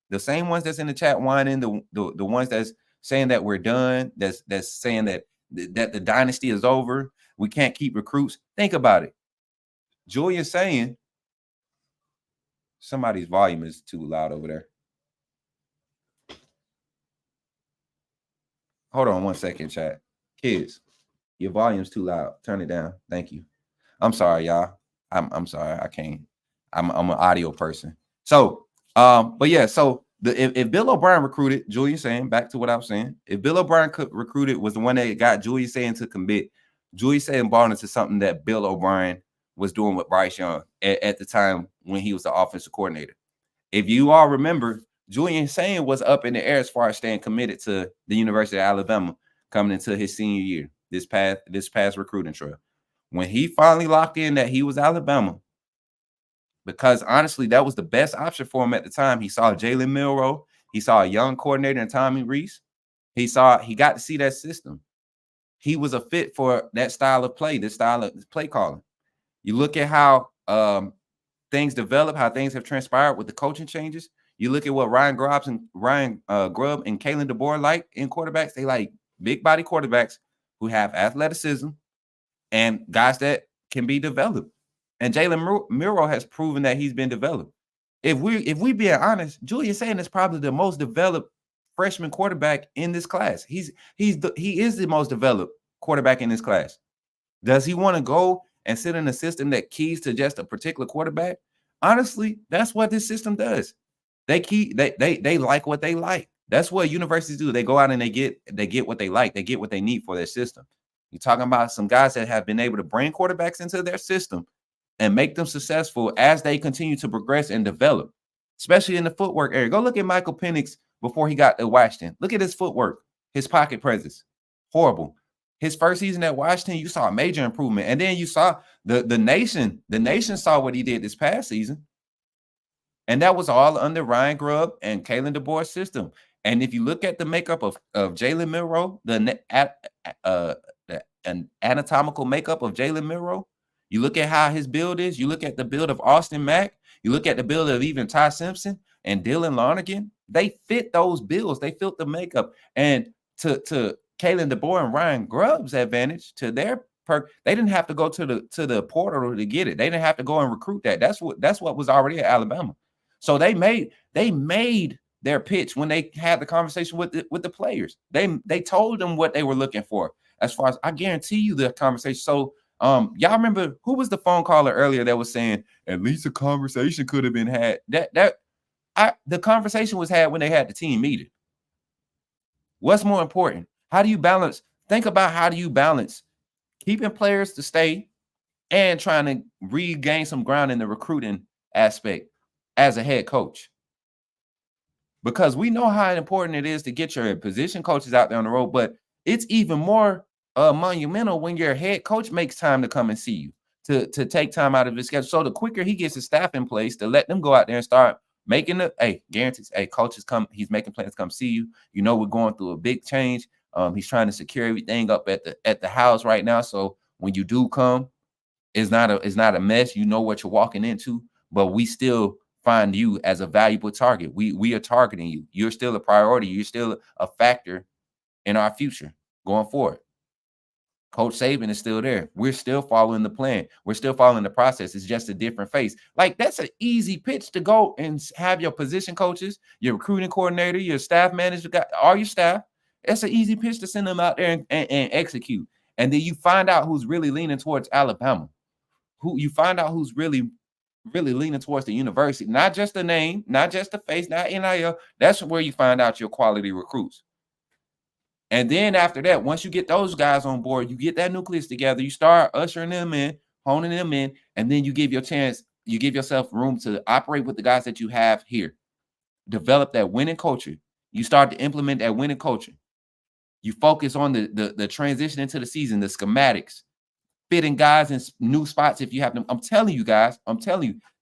the same ones that's in the chat whining, the ones that's saying that we're done, that's saying that the dynasty is over, we can't keep recruits. Think about it. Julian Sayin, somebody's volume is too loud over there. Hold on 1 second, chat. Kids, your volume's too loud. Turn it down. Thank you. I'm sorry, y'all. I'm sorry. I can't. I'm an audio person. So, but yeah, so if Bill O'Brien recruited Julian Sayin, back to what I was saying, if Bill O'Brien recruited was the one that got Julian Sayin to commit, Julian Sayin bought into something that Bill O'Brien was doing with Bryce Young at the time when he was the offensive coordinator. If you all remember, Julian Sayin was up in the air as far as staying committed to the University of Alabama coming into his senior year, this past recruiting trail. when he finally locked in that he was Alabama, because honestly, that was the best option for him at the time. He saw Jalen Milroe. He saw a young coordinator in Tommy Rees. He got to see that system. He was a fit for that style of play, this style of play calling. You look at how things develop, how things have transpired with the coaching changes. You look at what Ryan Grubb and Kalen DeBoer like in quarterbacks. They like big body quarterbacks who have athleticism and guys that can be developed. And Jalen Milroe has proven that he's been developed. If we being honest, Julian Sayin is probably the most developed freshman quarterback in this class. He is the most developed quarterback in this class. Does he want to go and sit in a system that keys to just a particular quarterback? Honestly, that's what this system does. They like what they like. That's what universities do. They go out and they get what they like. They get what they need for their system. You're talking about some guys that have been able to bring quarterbacks into their system and make them successful as they continue to progress and develop, especially in the footwork area. Go look at Michael Penix before he got to Washington. Look at his footwork, his pocket presence. Horrible. His first season at Washington, you saw a major improvement. And then you saw the nation saw what he did this past season. And that was all under Ryan Grubb and Kalen DeBoer's system. And if you look at the makeup of Jalen Milroe, an anatomical makeup of Jalen Milroe, you look at how his build is, you look at the build of Austin Mack, you look at the build of even Ty Simpson and Dylan Lonergan, they fit those builds, they fit the makeup. And to Kalen DeBoer and Ryan Grubb's advantage, to their perk, they didn't have to go to the portal to get it. They didn't have to go and recruit that. That's what was already at Alabama. So they made their pitch when they had the conversation with the players. They told them what they were looking for. As far as I guarantee you the conversation. So y'all remember who was the phone caller earlier that was saying at least a conversation could have been had? The conversation was had when they had the team meeting. What's more important? How do you balance? Think about how do you balance keeping players to stay and trying to regain some ground in the recruiting aspect as a head coach? Because we know how important it is to get your position coaches out there on the road, but it's even more monumental when your head coach makes time to come and see you, to take time out of his schedule. So the quicker he gets his staff in place to let them go out there and start making guarantees, coaches come, he's making plans to come see you. You know, we're going through a big change. He's trying to secure everything up at the house right now. So when you do come, it's not a mess. You know what you're walking into, but we still find you as a valuable target. We are targeting you. You're still a priority. You're still a factor in our future going forward. Coach Saban is still there. We're still following the plan. We're still following the process. It's just a different face. Like, that's an easy pitch to go and have your position coaches, your recruiting coordinator, your staff manager, all your staff. That's an easy pitch to send them out there and execute. And then you find out who's really leaning towards Alabama. You find out who's really leaning towards the university. Not just the name, not just the face, not NIL. That's where you find out your quality recruits. And then after that, once you get those guys on board, you get that nucleus together, you start ushering them in, honing them in, and then you give yourself room to operate with the guys that you have here. Develop that winning culture. You start to implement that winning culture. You focus on the transition into the season, the schematics, fitting guys in new spots if you have them. I'm telling you guys,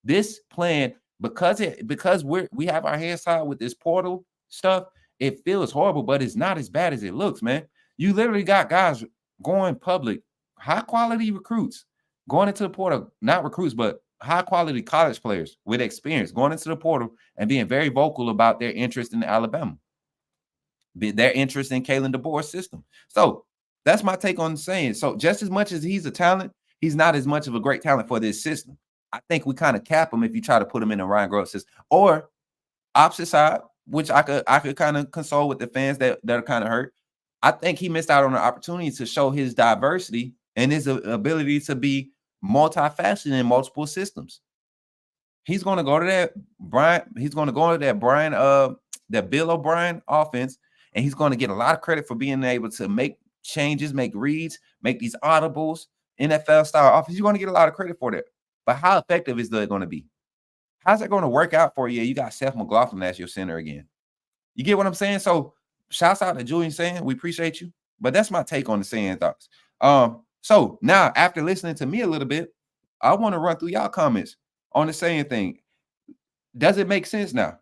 this plan, because we have our hands tied with this portal stuff, it feels horrible, but it's not as bad as it looks, man. You literally got guys going public, high quality recruits going into the portal, not recruits, but high quality college players with experience going into the portal and being very vocal about their interest in Alabama, their interest in Kalen DeBoer's system. So that's my take on saying. So just as much as he's a talent, he's not as much of a great talent for this system. I think we kind of cap him if you try to put him in a Ryan Grubb system. Or opposite side, which I could kind of console with the fans that are kind of hurt. I think he missed out on an opportunity to show his diversity and his ability to be multifaceted in multiple systems. He's going to go to that that Bill O'Brien offense, and he's going to get a lot of credit for being able to make changes, make reads, make these audibles, NFL style offense. You're going to get a lot of credit for that. But how effective is that going to be? How's that going to work out for you? You got Seth McLaughlin as your center again. You get what I'm saying? So shouts out to Julian Sayin. We appreciate you. But that's my take on the Sayin thoughts. So now, after listening to me a little bit, I want to run through y'all comments on the Sayin thing. Does it make sense now?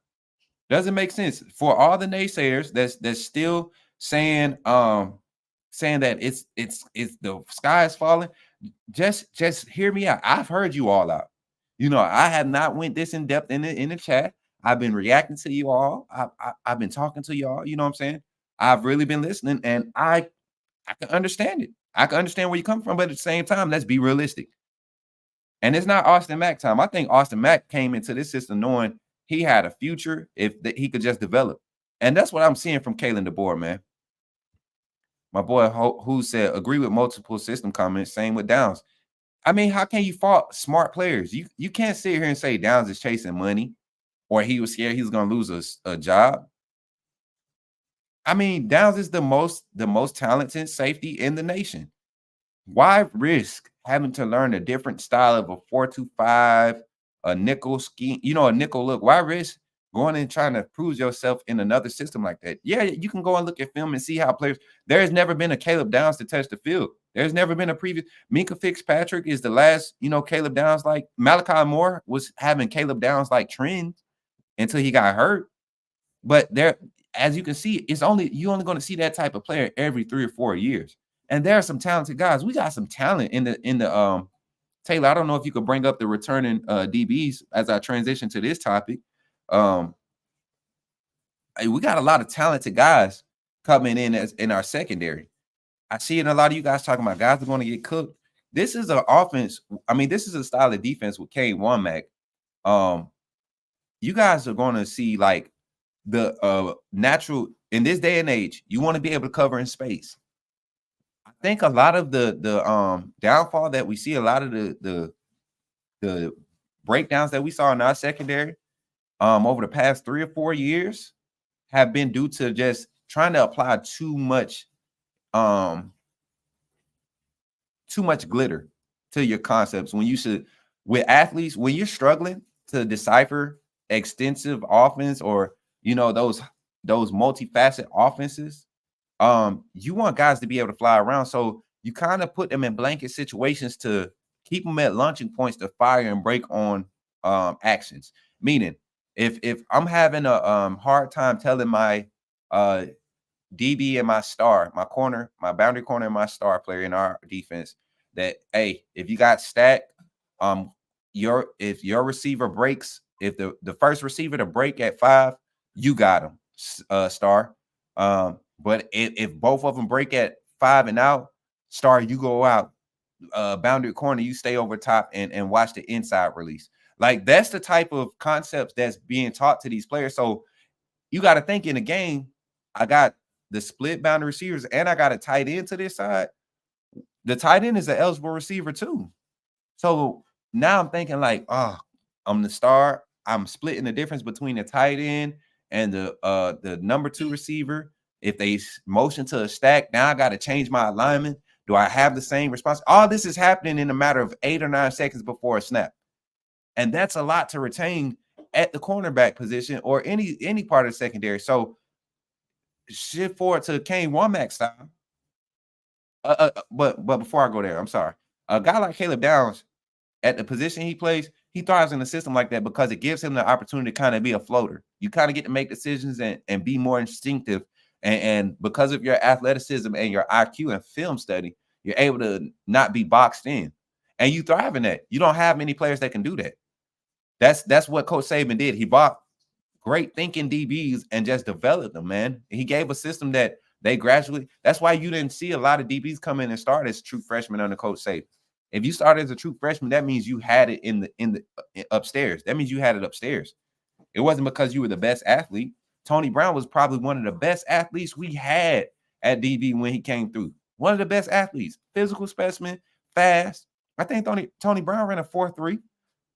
Does it make sense for all the naysayers that's still saying saying that it's the sky is falling? Just hear me out. I've heard you all out. You know, I have not went this in depth in the chat. I've been reacting to you all. I've been talking to y'all. You know what I'm saying? I've really been listening, and I can understand it. I can understand where you come from, but at the same time, let's be realistic. And it's not Austin Mack time. I think Austin Mack came into this system knowing he had a future if he could just develop. And that's what I'm seeing from Kalen DeBoer, man. My boy who said agree with multiple system comments, same with Downs. I mean, how can you fault smart players? You can't sit here and say Downs is chasing money or he was scared he was going to lose a job. I mean, Downs is the most talented safety in the nation. Why risk having to learn a different style of a 4-2-5, a nickel scheme, a nickel look? Why risk going and trying to prove yourself in another system like that? Yeah, you can go and look at film and see how players. There has never been a Caleb Downs to touch the field. There's never been a previous. Minka Fitzpatrick is the last, Caleb Downs like. Malachi Moore was having Caleb Downs like trends until he got hurt. But there, as you can see, you're only going to see that type of player every 3 or 4 years. And there are some talented guys. We got some talent in the Taylor. I don't know if you could bring up the returning DBs as I transition to this topic. We got a lot of talented guys coming in our secondary. I see in a lot of you guys talking about guys that are going to get cooked. This is an offense. I mean, this is a style of defense with Kane Womack. You guys are going to see like the natural in this day and age. You want to be able to cover in space. I think a lot of the downfall that we see, a lot of the breakdowns that we saw in our secondary over the past 3 or 4 years have been due to just trying to apply too much glitter to your concepts when you should. With athletes, when you're struggling to decipher extensive offense or those multifaceted offenses, you want guys to be able to fly around. So you kind of put them in blanket situations to keep them at launching points to fire and break on actions. Meaning, if I'm having a hard time telling my DB and my star, my corner, my boundary corner, and my star player in our defense that, hey, if you got stacked, if your receiver breaks, if the first receiver to break at 5, you got him, star. But if both of them break at 5 and out, star, you go out. Boundary corner, you stay over top and watch the inside release. Like that's the type of concepts that's being taught to these players. So you got to think in the game, I got the split boundary receivers and I got a tight end to this side. The tight end is an eligible receiver too. So now I'm thinking like, I'm the star. I'm splitting the difference between the tight end and the number 2 receiver. If they motion to a stack, now I got to change my alignment. Do I have the same response? All this is happening in a matter of 8 or 9 seconds before a snap. And that's a lot to retain at the cornerback position or any part of the secondary. So shift forward to Kane Womack style. But before I go there, I'm sorry. A guy like Caleb Downs, at the position he plays, he thrives in a system like that because it gives him the opportunity to kind of be a floater. You kind of get to make decisions and be more instinctive. And because of your athleticism and your IQ and film study, you're able to not be boxed in. And you thrive in that. You don't have many players that can do that. That's what Coach Saban did. He bought great thinking DBs and just developed them, man. He gave a system that they gradually. That's why you didn't see a lot of DBs come in and start as true freshmen under Coach Saban. If you started as a true freshman, that means you had it in the upstairs. That means you had it upstairs. It wasn't because you were the best athlete. Tony Brown was probably one of the best athletes we had at DB when he came through. One of the best athletes, physical specimen, fast. I think Tony Brown ran a 4.3.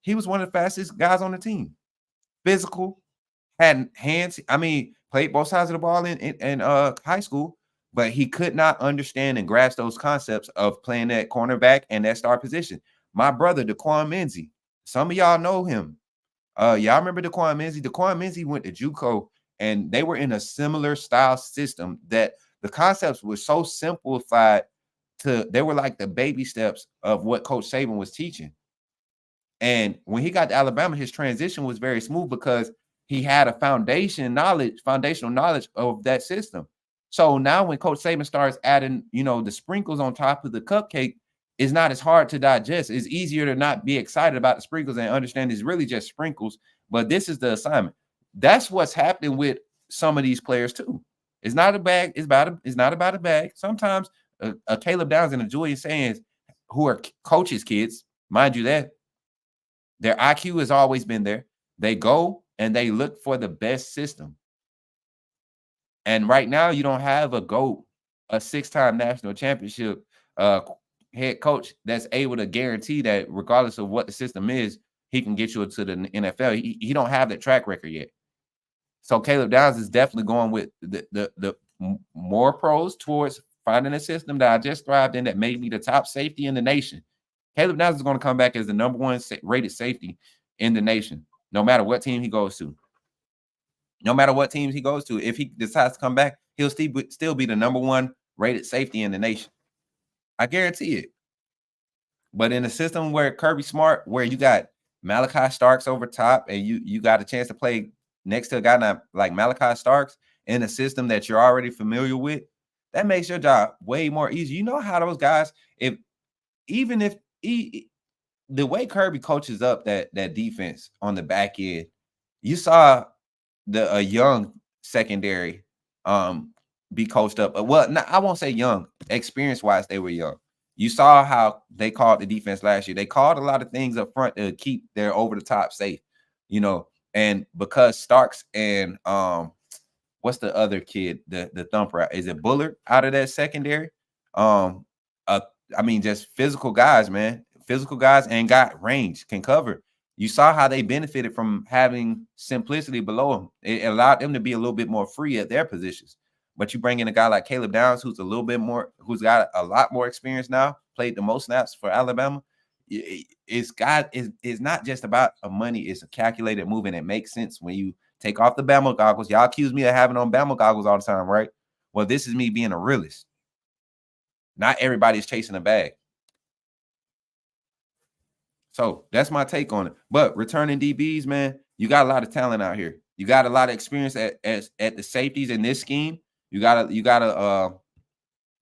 He was one of the fastest guys on the team. Physical, had hands. I mean, played both sides of the ball in high school, but he could not understand and grasp those concepts of playing that cornerback and that star position. My brother, Daquan Menzie, some of y'all know him. Y'all remember Daquan Menzie? Daquan Menzie went to JUCO, and they were in a similar style system that the concepts were so simplified they were like the baby steps of what Coach Saban was teaching. And when he got to Alabama, his transition was very smooth because he had a foundational knowledge of that system. So now when Coach Saban starts adding, the sprinkles on top of the cupcake, it's not as hard to digest. It's easier to not be excited about the sprinkles and understand it's really just sprinkles, but this is the assignment. That's what's happening with some of these players too. It's not a bag. It's not about a bag. Sometimes a Caleb Downs and a Julian Sayers, who are coaches' kids, mind you that, their IQ has always been there. They go and they look for the best system. And right now, you don't have a GOAT, a 6-time national championship head coach that's able to guarantee that regardless of what the system is, he can get you to the NFL. He don't have that track record yet. So Caleb Downs is definitely going with the more pros towards finding a system that I just thrived in that made me the top safety in the nation. Caleb Downs is going to come back as the number 1 rated safety in the nation, no matter what team he goes to. No matter what teams he goes to, if he decides to come back, he'll still be the number 1 rated safety in the nation. I guarantee it. But in a system where Kirby Smart, where you got Malachi Starks over top and you got a chance to play next to a guy like Malachi Starks in a system that you're already familiar with, that makes your job way more easy. You know how those guys, the way Kirby coaches up that defense on the back end, you saw a young secondary be coached up. Well, I won't say young. Experience-wise, they were young. You saw how they called the defense last year. They called a lot of things up front to keep their over-the-top safe, and because Starks and what's the other kid, the thumper? Is it Bullard out of that secondary? Just physical guys, man. Physical guys and got range, can cover. You saw how they benefited from having simplicity below them. It allowed them to be a little bit more free at their positions. But you bring in a guy like Caleb Downs, who's who's got a lot more experience now, played the most snaps for Alabama. It's not just about a money. It's a calculated move, and it makes sense when you take off the Bama goggles. Y'all accuse me of having on Bama goggles all the time, right? Well, this is me being a realist. Not everybody's chasing a bag. So that's my take on it. But returning DBs, man, you got a lot of talent out here. You got a lot of experience at the safeties in this scheme. You gotta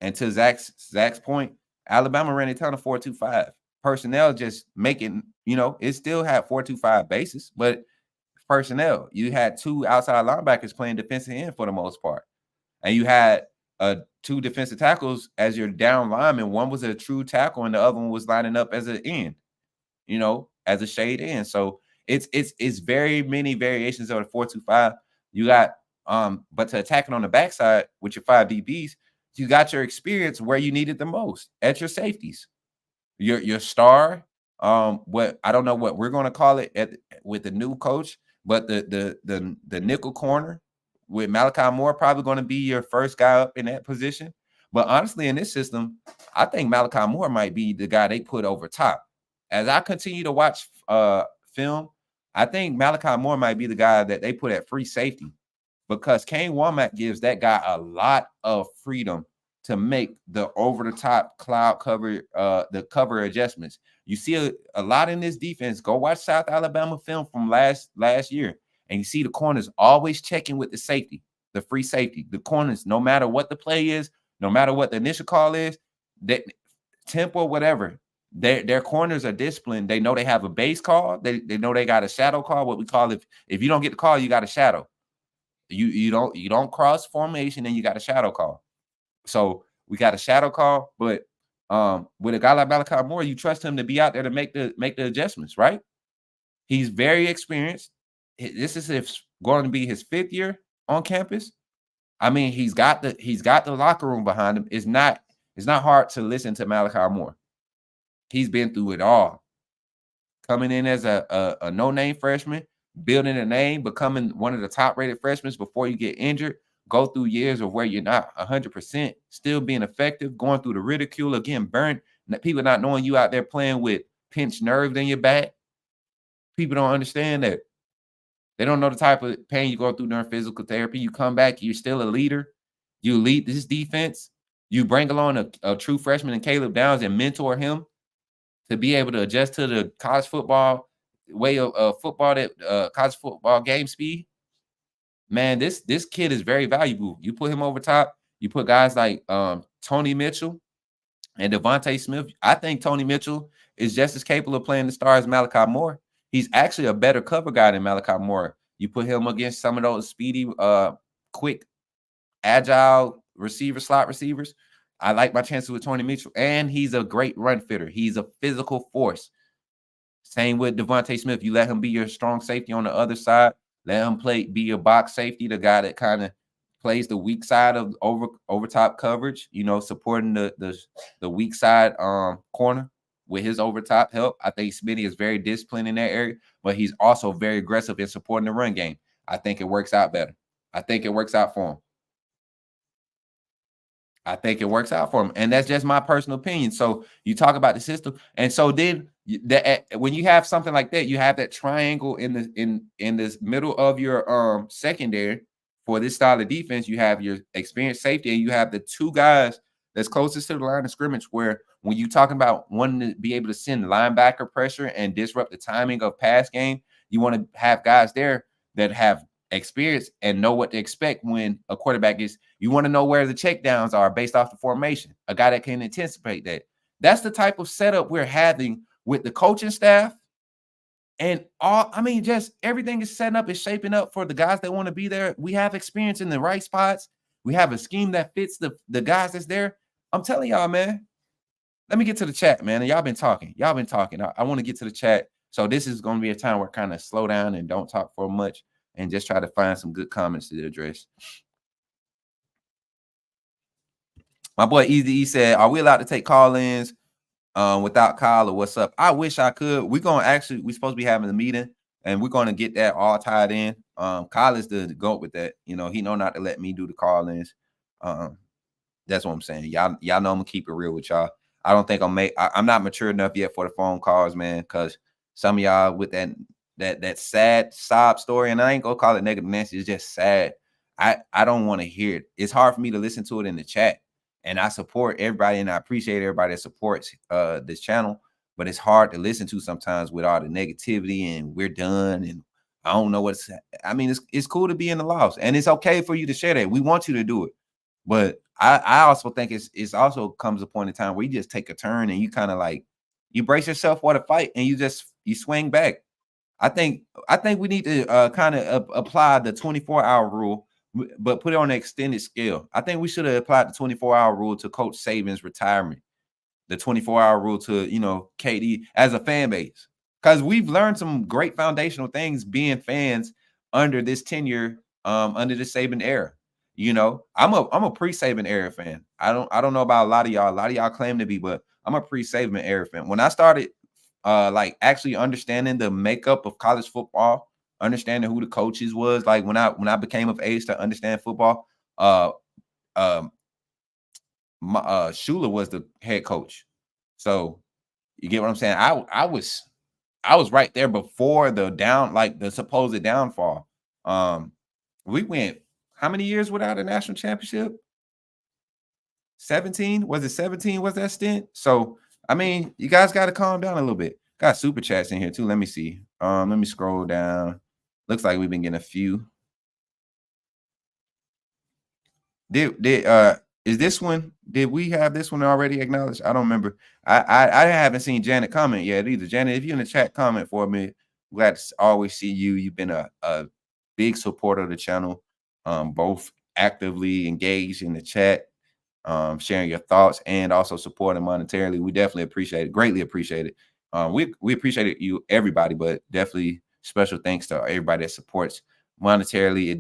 and to Zach's point, Alabama ran a ton of 4-2-5 personnel, just making, it still had 4-2-5 bases, but personnel. You had 2 outside linebackers playing defensive end for the most part, and you had 2 defensive tackles as your down lineman. One was a true tackle, and the other one was lining up as an end, as a shade end. So it's very many variations of the 4-2-5. You got but to attack it on the backside with your 5 DBs, you got your experience where you need it the most at your safeties. Your star, what I don't know what we're going to call it with the new coach, but the nickel corner with Malachi Moore probably going to be your first guy up in that position. But honestly, in this system, I think Malachi Moore might be the guy they put over top. As I continue to watch film, I think Malachi Moore might be the guy that they put at free safety, because Kane Womack gives that guy a lot of freedom to make the over-the-top cloud cover, the cover adjustments. You see a lot in this defense. Go watch South Alabama film from last year, and you see the corners always checking with the safety, the free safety. The corners, no matter what the play is, no matter what the initial call is, that tempo, whatever, their corners are disciplined. They know they have a base call. They know they got a shadow call. What we call, if you don't get the call, you got a shadow. You don't cross formation, and you got a shadow call. So we got a shadow call, but with a guy like Malachi Moore, you trust him to be out there to make the adjustments, right? He's very experienced. This is going to be his 5th year on campus. I mean, he's got the locker room behind him. It's not hard to listen to Malachi Moore. He's been through it all. Coming in as a no-name freshman, building a name, becoming one of the top-rated freshmen before you get injured, go through years of where you're not 100%, still being effective, going through the ridicule, again, burnt, people not knowing you out there playing with pinched nerves in your back. People don't understand that. They don't know the type of pain you go through during physical therapy. You come back, you're still a leader. You lead this defense. You bring along a true freshman in Caleb Downs and mentor him to be able to adjust to the college football way of football, that college football game speed. Man, this kid is very valuable. You put him over top. You put guys like Tony Mitchell and Devontae Smith. I think Tony Mitchell is just as capable of playing the star as Malachi Moore. He's actually a better cover guy than Malachi Moore. You put him against some of those speedy, quick, agile slot receivers. I like my chances with Tony Mitchell, and he's a great run fitter. He's a physical force. Same with Devontae Smith. You let him be your strong safety on the other side. Let him be your box safety, the guy that kind of plays the weak side of over top coverage, supporting the weak side corner with his over top help. I think Smitty is very disciplined in that area, but he's also very aggressive in supporting the run game. I think it works out better. I think it works out for him. And that's just my personal opinion. So you talk about the system, and so then when you have something like that, you have that triangle in this middle of your secondary for this style of defense. You have your experienced safety, and you have the two guys that's closest to the line of scrimmage. Where when you talking about wanting to be able to send linebacker pressure and disrupt the timing of pass game, you want to have guys there that have experience and know what to expect when a quarterback is. You want to know where the checkdowns are based off the formation. A guy that can anticipate that. That's the type of setup we're having with the coaching staff. And just everything is setting up, is shaping up for the guys that want to be there. We have experience in the right spots. We have a scheme that fits the guys that's there. I'm telling y'all, man. Let me get to the chat, man. And y'all been talking. I want to get to the chat. So this is going to be a time where kind of slow down and don't talk for much, and just try to find some good comments to address. My boy Easy E said, "Are we allowed to take call-ins without Kyle, or what's up?" I wish I could. We're supposed to be having a meeting, and we're going to get that all tied in. Kyle is the GOAT with that. He know not to let me do the call-ins. That's what I'm saying. Y'all know I'm gonna keep it real with y'all. I don't think I'm not mature enough yet for the phone calls, man, because some of y'all with that sad sob story, and I ain't gonna call it negative Nancy, it's just sad. I don't want to hear it. It's hard for me to listen to it in the chat, and I support everybody, and I appreciate everybody that supports this channel, but it's hard to listen to sometimes with all the negativity and we're done, and I don't know it's cool to be in the loss, and it's okay for you to share that. We want you to do it, but I also think it's also comes a point in time where you just take a turn and you kind of like, you brace yourself for the fight and you swing back. I think we need to kind of apply the 24-hour rule, but put it on an extended scale. I think we should have applied the 24-hour rule to Coach Saban's retirement, the 24-hour rule to, KD as a fan base, because we've learned some great foundational things being fans under this tenure, under the Saban era. I'm a pre-Saban era fan. I don't know about a lot of y'all. A lot of y'all claim to be, but I'm a pre-Saban era fan. When I started like actually understanding the makeup of college football, understanding who the coaches was, like when I became of age to understand football, Shula was the head coach. So you get what I'm saying? I was right there before the supposed downfall. We went how many years without a national championship? 17? Was it 17? Was that stint? So you guys got to calm down a little bit. Got super chats in here too. Let me see. Let me scroll down. Looks like we've been getting a few. Is this one? Did we have this one already acknowledged? I don't remember. I haven't seen Janet comment yet either. Janet, if you're in the chat, comment for me. Glad to always see you. You've been a big supporter of the channel, both actively engaged in the chat, sharing your thoughts, and also supporting monetarily. We definitely appreciate it. Greatly appreciate it. We appreciate you, everybody, but definitely special thanks to everybody that supports monetarily.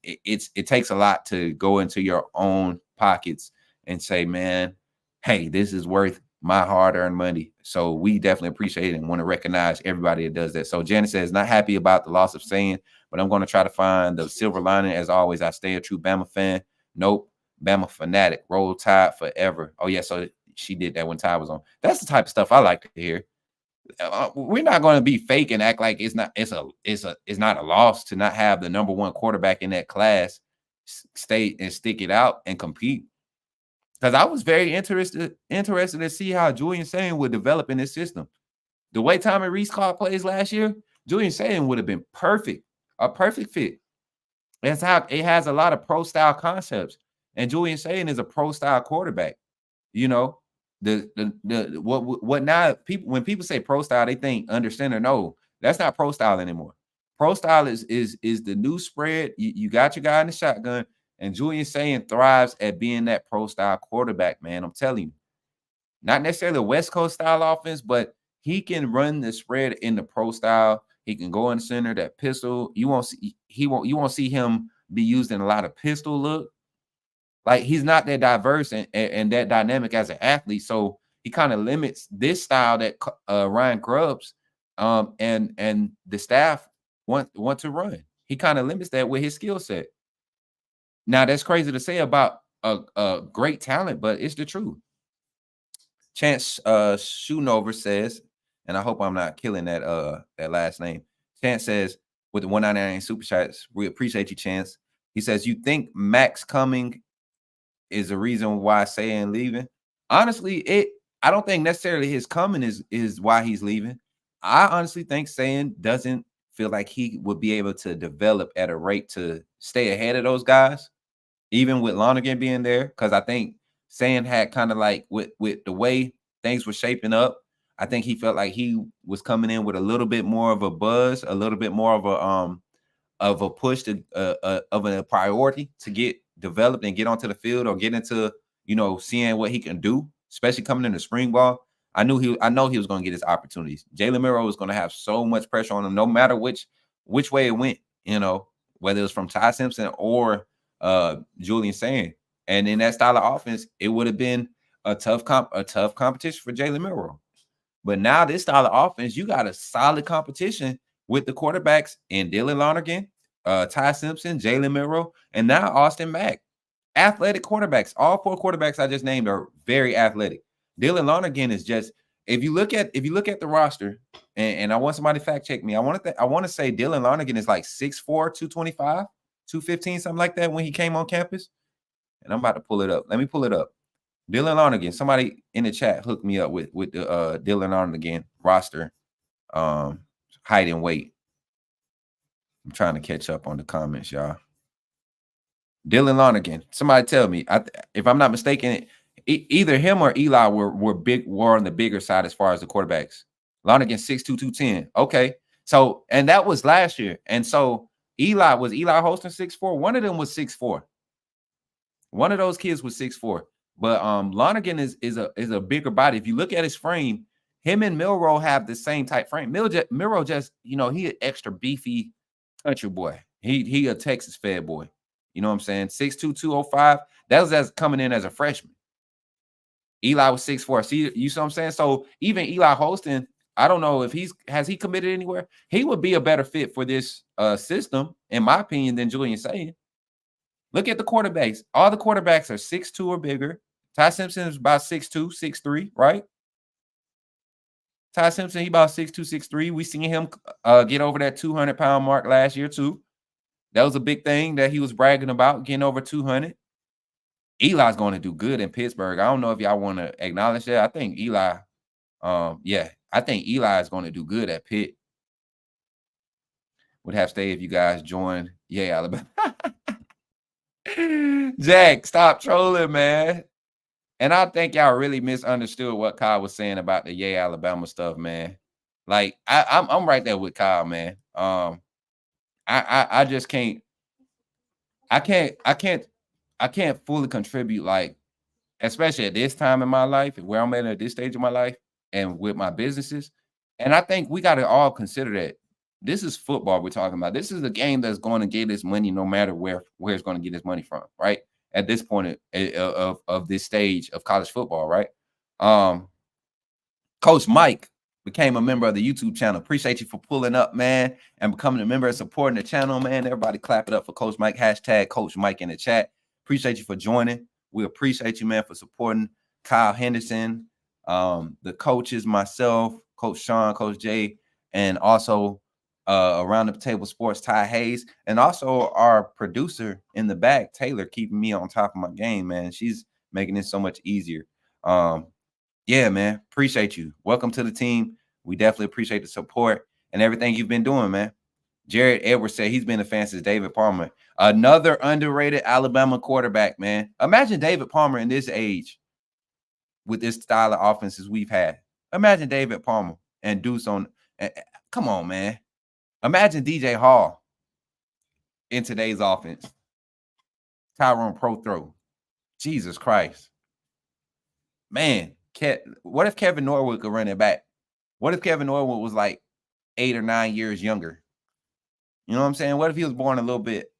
It takes a lot to go into your own pockets and say, man, hey, this is worth my hard-earned money. So we definitely appreciate it and want to recognize everybody that does that. So Janet says, not happy about the loss of Sayin, but I'm going to try to find the silver lining. As always, I stay a true Bama fan. Nope. Bama fanatic. Roll Tide forever. Oh yeah, so she did that when Tide was on. That's the type of stuff I like to hear. We're not going to be fake and act like it's not a loss to not have the number one quarterback in that class stay and stick it out and compete. Because I was very interested to see how Julian Sayin would develop in this system. The way Tommy Reese called plays last year, Julian Sayin would have been a perfect fit. That's how it has a lot of pro style concepts, and Julian Sayin is a pro style quarterback. You know, what now? People when people say pro style, they think under center. No, that's not pro style anymore. Pro style is the new spread. You got your guy in the shotgun, and Julian Sayin thrives at being that pro style quarterback. Man, I'm telling you, not necessarily a West Coast style offense, but he can run the spread in the pro style. He can go in the center, that pistol. You won't see him be used in a lot of pistol look. Like he's not that diverse and that dynamic as an athlete. So he kind of limits this style that Ryan Grubbs and the staff want to run. He kind of limits that with his skill set. Now that's crazy to say about a great talent, but it's the truth. Chance Schoonover says, and I hope I'm not killing that last name. Chance says with the 199 super chats, we appreciate you, Chance. He says, you think Max coming is the reason why Sayin leaving? Honestly, I don't think necessarily his coming is why he's leaving. I honestly think Sayin doesn't feel like he would be able to develop at a rate to stay ahead of those guys, even with Lonergan being there, because I think Sayin had kind of like with the way things were shaping up, I think he felt like he was coming in with a little bit more of a buzz, a little bit more of a push to of a priority to get developed and get onto the field or get into, seeing what he can do, especially coming into spring ball. I know he was going to get his opportunities. Jalen Milroe was going to have so much pressure on him, no matter which way it went, whether it was from Ty Simpson or Julian Sayin. And in that style of offense, it would have been a tough competition for Jalen Milroe. But now this style of offense, you got a solid competition with the quarterbacks in Dylan Lonergan, Ty Simpson, Jalen Milroe, and now Austin Mack. Athletic quarterbacks. All four quarterbacks I just named are very athletic. Dylan Lonergan is just, if you look at the roster, and I want somebody to fact check me, I want to say Dylan Lonergan is like 6'4", 225, 215, something like that when he came on campus. And I'm about to pull it up. Let me pull it up. Dylan Lonergan. Somebody in the chat hooked me up with the Dylan Lonergan roster, height and weight. I'm trying to catch up on the comments, y'all. Dylan Lonergan. Somebody tell me. If I'm not mistaken, either him or Eli were on the bigger side as far as the quarterbacks. Lonergan 6'2", 210. Okay. So, and that was last year. And so Eli Holston 6'4"? One of them was 6'4". One of those kids was 6'4". But Lonergan is a bigger body. If you look at his frame, him and Milroe have the same type frame. Milroe just, he an extra beefy country boy. He a Texas fed boy. You know what I'm saying? 6'2", 205. That was as coming in as a freshman. Eli was 6'4". See, you see what I'm saying? So even Eli Holston, I don't know if has he committed anywhere. He would be a better fit for this system, in my opinion, than Julian Sayin. Look at the quarterbacks. All the quarterbacks are 6'2" or bigger. Ty Simpson is about 6'2", 6'3", right? Ty Simpson, he about 6'2", 6'3". We seen him get over that 200-pound mark last year too. That was a big thing that he was bragging about, getting over 200. Eli's going to do good in Pittsburgh. I don't know if y'all want to acknowledge that. I think Eli, I think Eli is going to do good at Pitt. Would have stayed if you guys joined. Yeah, Alabama. Jack, stop trolling, man. And I think y'all really misunderstood what Kyle was saying about the Yay Alabama stuff, man. Like I'm right there with Kyle, man. I just can't. I can't fully contribute, like, especially at this time in my life, where I'm at this stage of my life, and with my businesses. And I think we got to all consider that this is football we're talking about. This is a game that's going to get its money no matter where it's going to get its money from, right? At this point of this stage of college football, right? Coach Mike became a member of the YouTube channel. Appreciate you for pulling up, man, and becoming a member and supporting the channel, man. Everybody clap it up for Coach Mike. Hashtag Coach Mike in the chat. Appreciate you for joining. We appreciate you, man, for supporting Kyle Henderson, the coaches, myself, Coach Sean, Coach Jay, and also Around the Table Sports, Ty Hayes, and also our producer in the back, Taylor, keeping me on top of my game, man. She's making it so much easier. Yeah, man, appreciate you. Welcome to the team. We definitely appreciate the support and everything you've been doing, man. Jared Edwards said he's been a fan since David Palmer. Another underrated Alabama quarterback, man. Imagine David Palmer in this age with this style of offenses we've had. Imagine David Palmer and Deuce on. Come on, man. Imagine DJ Hall in today's offense. Tyrone Prothro. Jesus Christ. Man, what if Kevin Norwood could run it back? What if Kevin Norwood was like 8 or 9 years younger? You know what I'm saying? What if he was born a little bit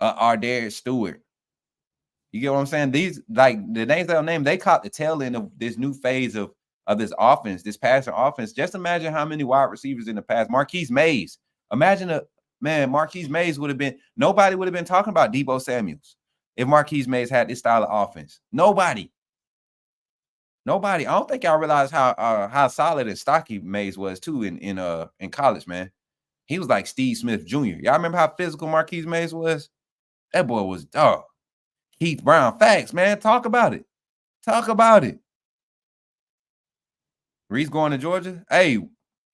Ardarius Stewart? You get what I'm saying? These, like, the names they'll name, they caught the tail end of this new phase of this offense, this passing offense. Just imagine how many wide receivers in the past. Marquise Mays. Imagine Marquise Mays would have been, nobody would have been talking about Deebo Samuels if Marquise Mays had this style of offense. Nobody. I don't think y'all realize how solid and stocky Mays was too in college, man. He was like Steve Smith Jr. Y'all remember how physical Marquise Mays was? That boy was dog. Keith Brown, facts, man. Talk about it. Reese going to Georgia. Hey,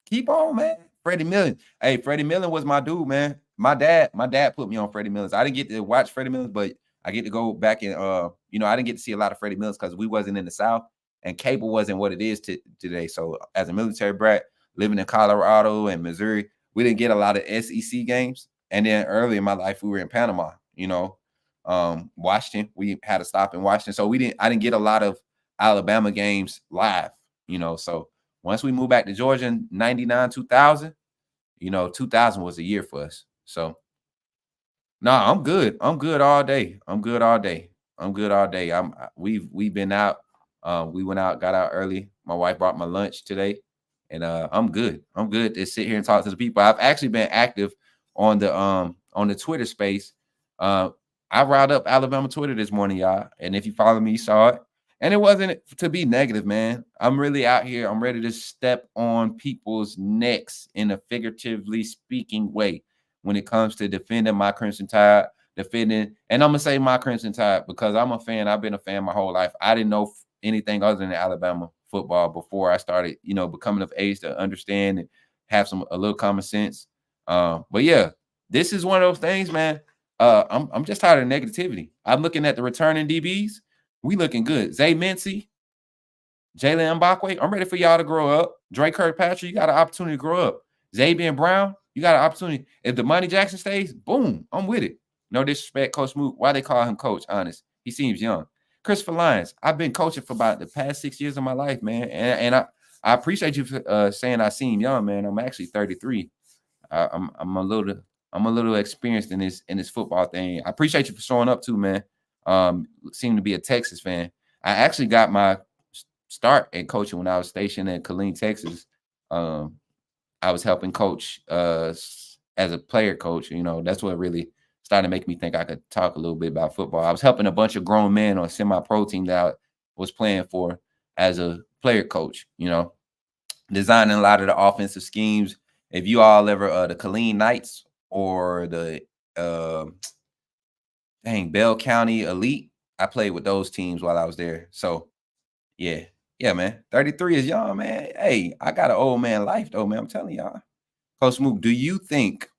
keep on, man. Freddie Millen. Hey, Freddie Millen was my dude, man. My dad put me on Freddie Millen. I didn't get to watch Freddie Millen, but I get to go back and I didn't get to see a lot of Freddie Millen because we wasn't in the South and cable wasn't what it is today. So as a military brat living in Colorado and Missouri, we didn't get a lot of SEC games. And then early in my life, we were in Panama, Washington. We had to stop in Washington. So I didn't get a lot of Alabama games live, So once we moved back to Georgia in 99, 2000, 2000 was a year for us. So I'm good. I'm good all day. We've been out. We went out, got out early. My wife brought my lunch today. And I'm good. I'm good to sit here and talk to the people. I've actually been active on the Twitter space. I riled up Alabama Twitter this morning, y'all. And if you follow me, you saw it. And it wasn't to be negative, man. I'm really out here. I'm ready to step on people's necks in a figuratively speaking way when it comes to defending my Crimson Tide, and I'm going to say my Crimson Tide because I'm a fan. I've been a fan my whole life. I didn't know anything other than Alabama football before I started, becoming of age to understand and have a little common sense. But yeah, this is one of those things, man. I'm just tired of negativity. I'm looking at the returning DBs. We looking good. Zay Mincy, Jalen Mbakwe. I'm ready for y'all to grow up. Dre Kirkpatrick, you got an opportunity to grow up. Xavier Brown, you got an opportunity. If Damani Jackson stays, boom, I'm with it. No disrespect, Coach Mook. Why they call him Coach? Honest, he seems young. Christopher Lyons, I've been coaching for about the past 6 years of my life, man. And I appreciate you for saying I seem young, man. I'm actually 33. I'm a little experienced in this football thing. I appreciate you for showing up too, man. Seem to be a Texas fan. I actually got my start at coaching when I was stationed at Killeen, Texas. I was helping coach as a player coach. That's what really started to make me think I could talk a little bit about football. I was helping a bunch of grown men on a semi-pro team that I was playing for as a player coach, designing a lot of the offensive schemes. If you all ever the Killeen Knights or the Bell County Elite, I played with those teams while I was there. So yeah, man. 33 is young, man. Hey, I got an old man life though, man. I'm telling y'all. Coach Mook, do you think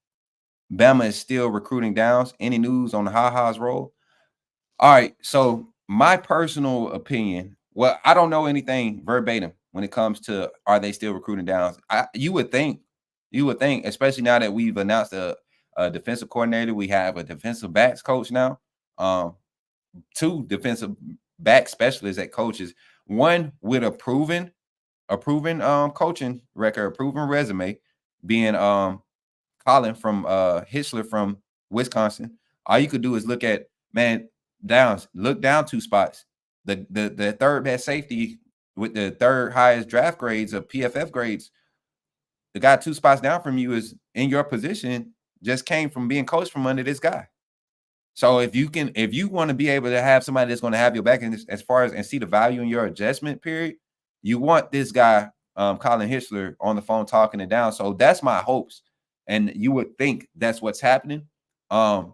Bama is still recruiting downs? Any news on the Ha-Ha's role? All right, so my personal opinion, well, I don't know anything verbatim when it comes to are they still recruiting downs. You would think, especially now that we've announced a defensive coordinator, we have a defensive backs coach now, 2 defensive back specialists at coaches, one with a proven coaching record, a proven resume, being Colin from Hitchler from Wisconsin. All you could do is look at, man, look down 2 spots. The third best safety with the third highest draft grades of PFF grades, the guy 2 spots down from you is in your position, just came from being coached from under this guy. So if you want to be able to have somebody that's going to have your back as far as and see the value in your adjustment period, you want this guy, Colin Hitchler, on the phone talking it down. So that's my hopes. And you would think that's what's happening. But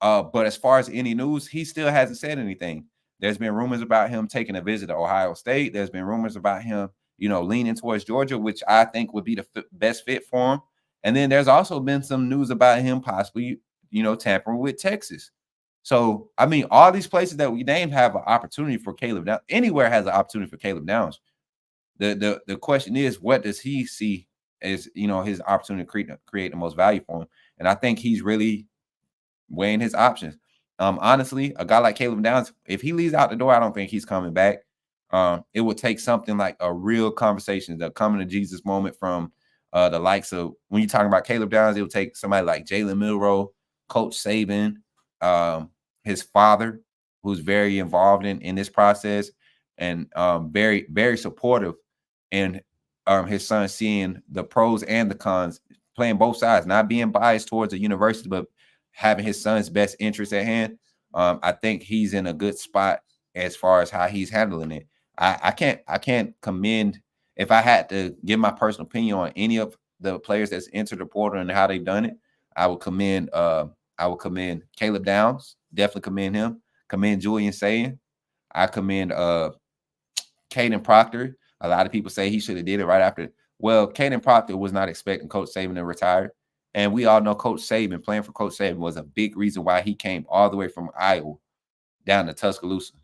as far as any news, he still hasn't said anything. There's been rumors about him taking a visit to Ohio State. There's been rumors about him, leaning towards Georgia, which I think would be the best fit for him. And then there's also been some news about him possibly, tampering with Texas. So, I mean, all these places that we named have an opportunity for Caleb Downs. Anywhere has an opportunity for Caleb Downs. The question is, what does he see as, his opportunity to create the most value for him? And I think he's really weighing his options. Honestly, a guy like Caleb Downs, if he leaves out the door, I don't think he's coming back. It would take something like a real conversation, the coming to Jesus moment from the likes of, when you're talking about Caleb Downs, it would take somebody like Jalen Milroe, Coach Saban, his father, who's very involved in this process and very, very supportive, and his son seeing the pros and the cons, playing both sides, not being biased towards a university, but having his son's best interest at hand. I think he's in a good spot as far as how he's handling it. I can't commend, if I had to give my personal opinion on any of the players that's entered the portal and how they've done it, I would commend Caleb Downs, definitely commend him, commend Julian Sayin. I commend Caden Proctor. A lot of people say he should have did it right after. Well, Caden Proctor was not expecting Coach Saban to retire. And we all know Coach Saban, playing for Coach Saban, was a big reason why he came all the way from Iowa down to Tuscaloosa.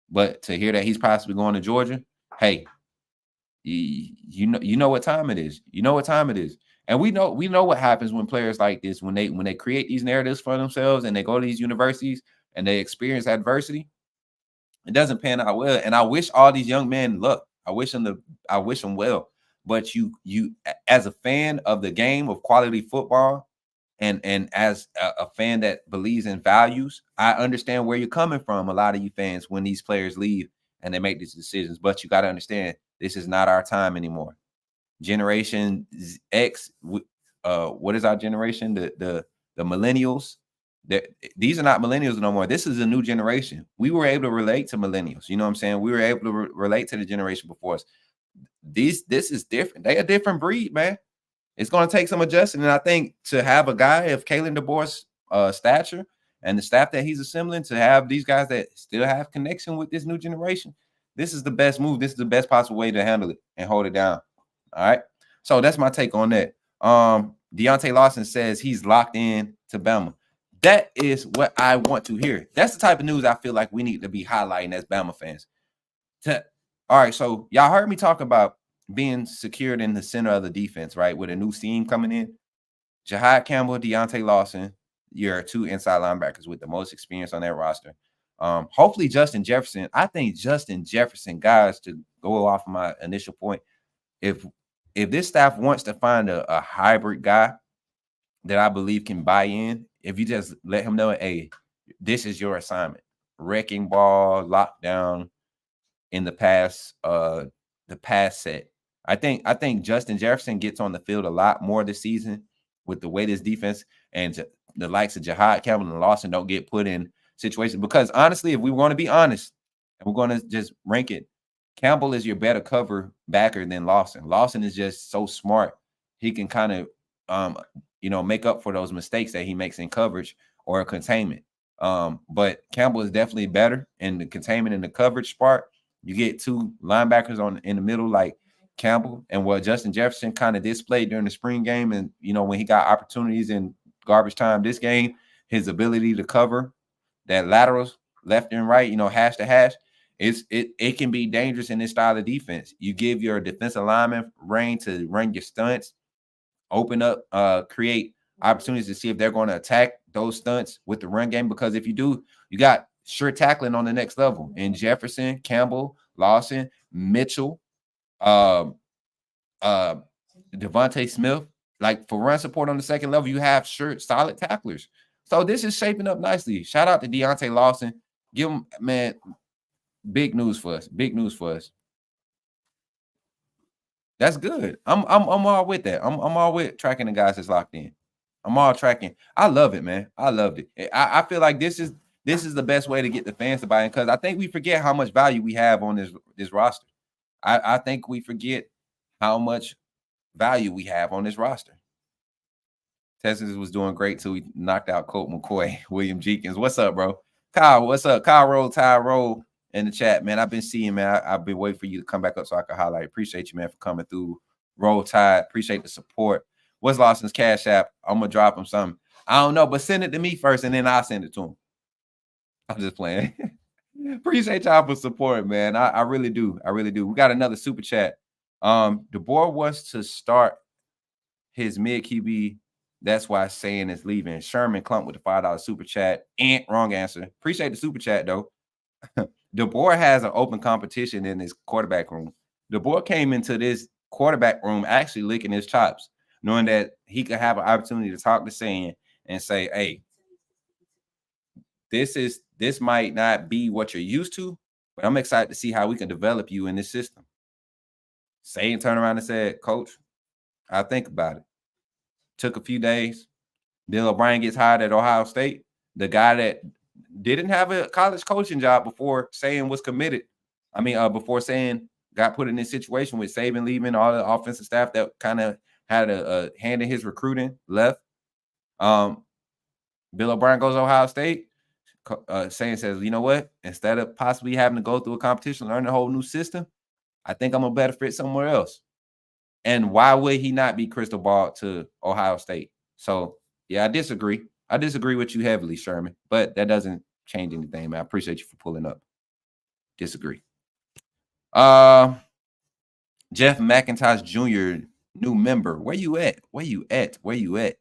But to hear that he's possibly going to Georgia, hey, you know what time it is. You know what time it is. And we know what happens when players like this, when they create these narratives for themselves and they go to these universities and they experience adversity, it doesn't pan out well. And I wish all these young men luck. I wish them well. But you as a fan of the game of quality football, and as a fan that believes in values, I understand where you're coming from, a lot of you fans, when these players leave and they make these decisions. But you got to understand, this is not our time anymore. Generation X, what is our generation? The millennials. These are not millennials no more. This is a new generation. We were able to relate to millennials. You know what I'm saying? We were able to relate to the generation before us. This is different. They a different breed, man. It's going to take some adjusting. And I think to have a guy of Kalen DeBoer's stature and the staff that he's assembling, to have these guys that still have connection with this new generation, this is the best move. This is the best possible way to handle it and hold it down. All right. So that's my take on that. Deontay Lawson says he's locked in to Bama. That is what I want to hear. That's the type of news I feel like we need to be highlighting as Bama fans. All right, so y'all heard me talk about being secured in the center of the defense, right? With a new scheme coming in. Jahad Campbell, Deontay Lawson, you're two inside linebackers with the most experience on that roster. Hopefully Justin Jefferson. I think Justin Jefferson, guys, to go off of my initial point, if this staff wants to find a hybrid guy that I believe can buy in, if you just let him know, hey, this is your assignment. Wrecking ball, lockdown in the pass set. I think Justin Jefferson gets on the field a lot more this season with the way this defense and the likes of Jahad Campbell and Lawson don't get put in situations. Because honestly, if we want to be honest and we're going to just rank it, Campbell is your better cover backer than Lawson. Lawson is just so smart. He can kind of make up for those mistakes that he makes in coverage or containment. But Campbell is definitely better in the containment and the coverage part. You get two linebackers in the middle like Campbell, and what Justin Jefferson kind of displayed during the spring game, and when he got opportunities in garbage time this game, his ability to cover that laterals left and right, hash to hash, it can be dangerous in this style of defense. You give your defensive lineman reign to run your stunts, open up, create opportunities to see if they're going to attack those stunts with the run game. Because if you do, you got sure tackling on the next level in Jefferson, Campbell, Lawson, Mitchell, Devontae Smith. Like for run support on the second level, you have sure solid tacklers. So this is shaping up nicely. Shout out to Deontay Lawson. Give him, man, big news for us. Big news for us. That's good. I'm all with that. I'm all with tracking the guys that's locked in. I'm all tracking. I love it, man. I loved it. I feel like this is the best way to get the fans to buy in, because I think we forget how much value we have on this roster. I think we forget how much value we have on this roster. Texas was doing great till we knocked out Colt McCoy. William Jenkins. What's up, bro? Kyle, what's up? Kyle Roll, Ty Roll. in the chat, man. I've been seeing, man. I've been waiting for you to come back up so I can highlight. Appreciate you, man, for coming through. Roll Tide. Appreciate the support. What's Lawson's Cash App? I'm gonna drop him something. I don't know, but send it to me first, and then I'll send it to him. I'm just playing. Appreciate y'all for support, man. I really do. I really do. We got another super chat. The board wants to start his mid QB. That's why Sayin is leaving. Sherman Clump with the $5 super chat. Wrong answer. Appreciate the super chat though. The board has an open competition in his quarterback room. The board came into this quarterback room actually licking his chops, knowing that he could have an opportunity to talk to Sayin and say, hey, this might not be what you're used to, but I'm excited to see how we can develop you in this system. Sayin turned around and said, Coach, I'll think about it. Took a few days. Bill O'Brien gets hired at Ohio State. The guy that didn't have a college coaching job before Sayin was committed. Before Sayin got put in this situation with Saban leaving, all the offensive staff that kind of had a hand in his recruiting left. Bill O'Brien goes to Ohio State. Sayin says, you know what? Instead of possibly having to go through a competition, learn a whole new system, I think I'm a better fit somewhere else. And why would he not be crystal ball to Ohio State? So, yeah, I disagree. I disagree with you heavily, Sherman, but that doesn't change anything, man. I appreciate you for pulling up. Disagree. Jeff McIntosh Jr., new member. Where you at? Where you at? Where you at?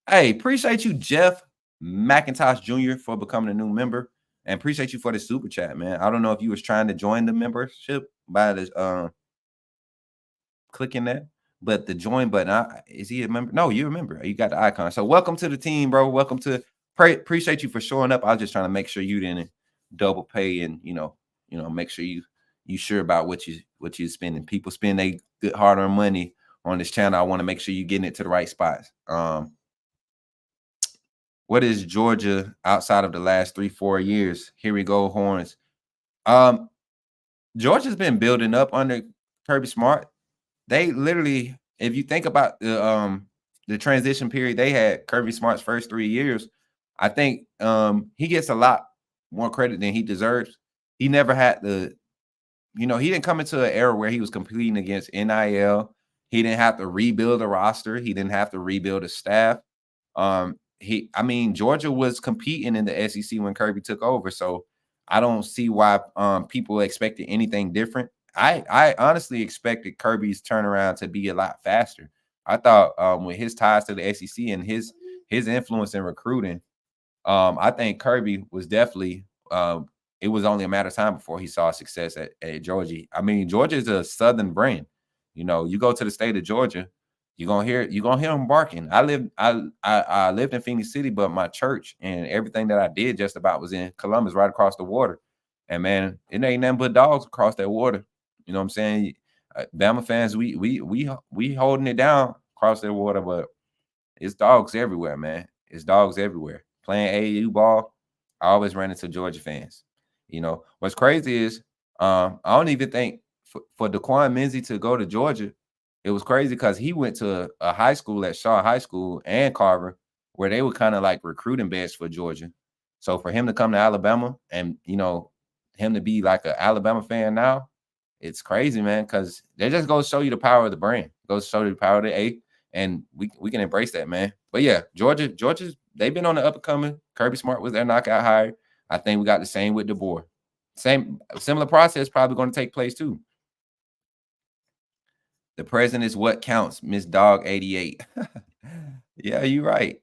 Hey, appreciate you, Jeff McIntosh Jr., for becoming a new member. And appreciate you for the super chat, man. I don't know if you was trying to join the membership by the clicking that, but the join button, is he a member? No, you a member. You got the icon. So welcome to the team, bro. Welcome to appreciate you for showing up. I was just trying to make sure you didn't double pay and make sure you sure about what you spending. People spend their good hard-earned money on this channel. I want to make sure you're getting it to the right spots. What is Georgia outside of the last 3-4 years? Here we go, Horns. Georgia's been building up under Kirby Smart. They literally, if you think about the transition period they had, Kirby Smart's first 3 years, I think he gets a lot more credit than he deserves. He never had he didn't come into an era where he was competing against NIL. He didn't have to rebuild a roster. He didn't have to rebuild a staff. Georgia was competing in the SEC when Kirby took over. So I don't see why people expected anything different. I honestly expected Kirby's turnaround to be a lot faster. I thought with his ties to the SEC and his influence in recruiting, I think Kirby was definitely it was only a matter of time before he saw success at Georgia. Georgia is a Southern brand. You go to the state of Georgia, you're gonna hear them barking. I lived in Phoenix City, but my church and everything that I did just about was in Columbus, right across the water. And man, it ain't nothing but dogs across that water. You know what I'm saying? Bama fans, we holding it down across that water, but it's dogs everywhere, man. It's dogs everywhere. Playing AAU ball, I always ran into Georgia fans. What's crazy is I don't even think for Daquan Menzie to go to Georgia, it was crazy because he went to a high school at Shaw High School and Carver, where they were kind of like recruiting beds for Georgia. So for him to come to Alabama and him to be like an Alabama fan now, it's crazy, man, because they just go show you the power of the brand. It goes to show you the power of the A, and we can embrace that, man. But yeah, Georgia's they've been on the up and coming. Kirby Smart was their knockout hire. I think we got the same with DeBoer. Similar process probably going to take place too. The present is what counts, Miss Dog 88. Yeah, you're right.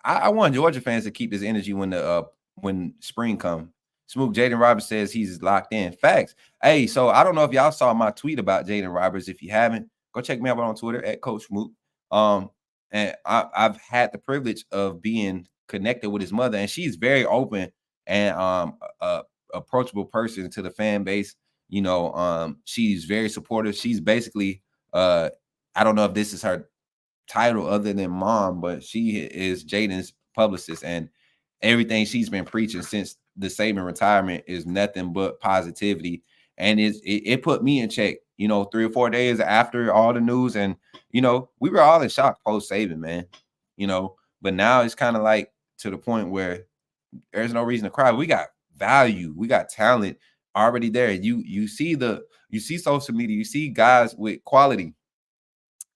I want Georgia fans to keep this energy when spring comes. Smook Jaden Roberts says he's locked in. Facts. Hey, so I don't know if y'all saw my tweet about Jaden Roberts. If you haven't, go check me out on Twitter at Coach Smook. And I've had the privilege of being connected with his mother, and she's very open and approachable person to the fan base. She's very supportive. She's basically I don't know if this is her title other than mom, but she is Jaden's publicist, and everything she's been preaching since the Saban retirement is nothing but positivity. And it put me in check, 3 or 4 days after all the news. And, we were all in shock post Saban, man, but now it's kind of like to the point where there's no reason to cry. We got value, we got talent already there. You see social media, you see guys with quality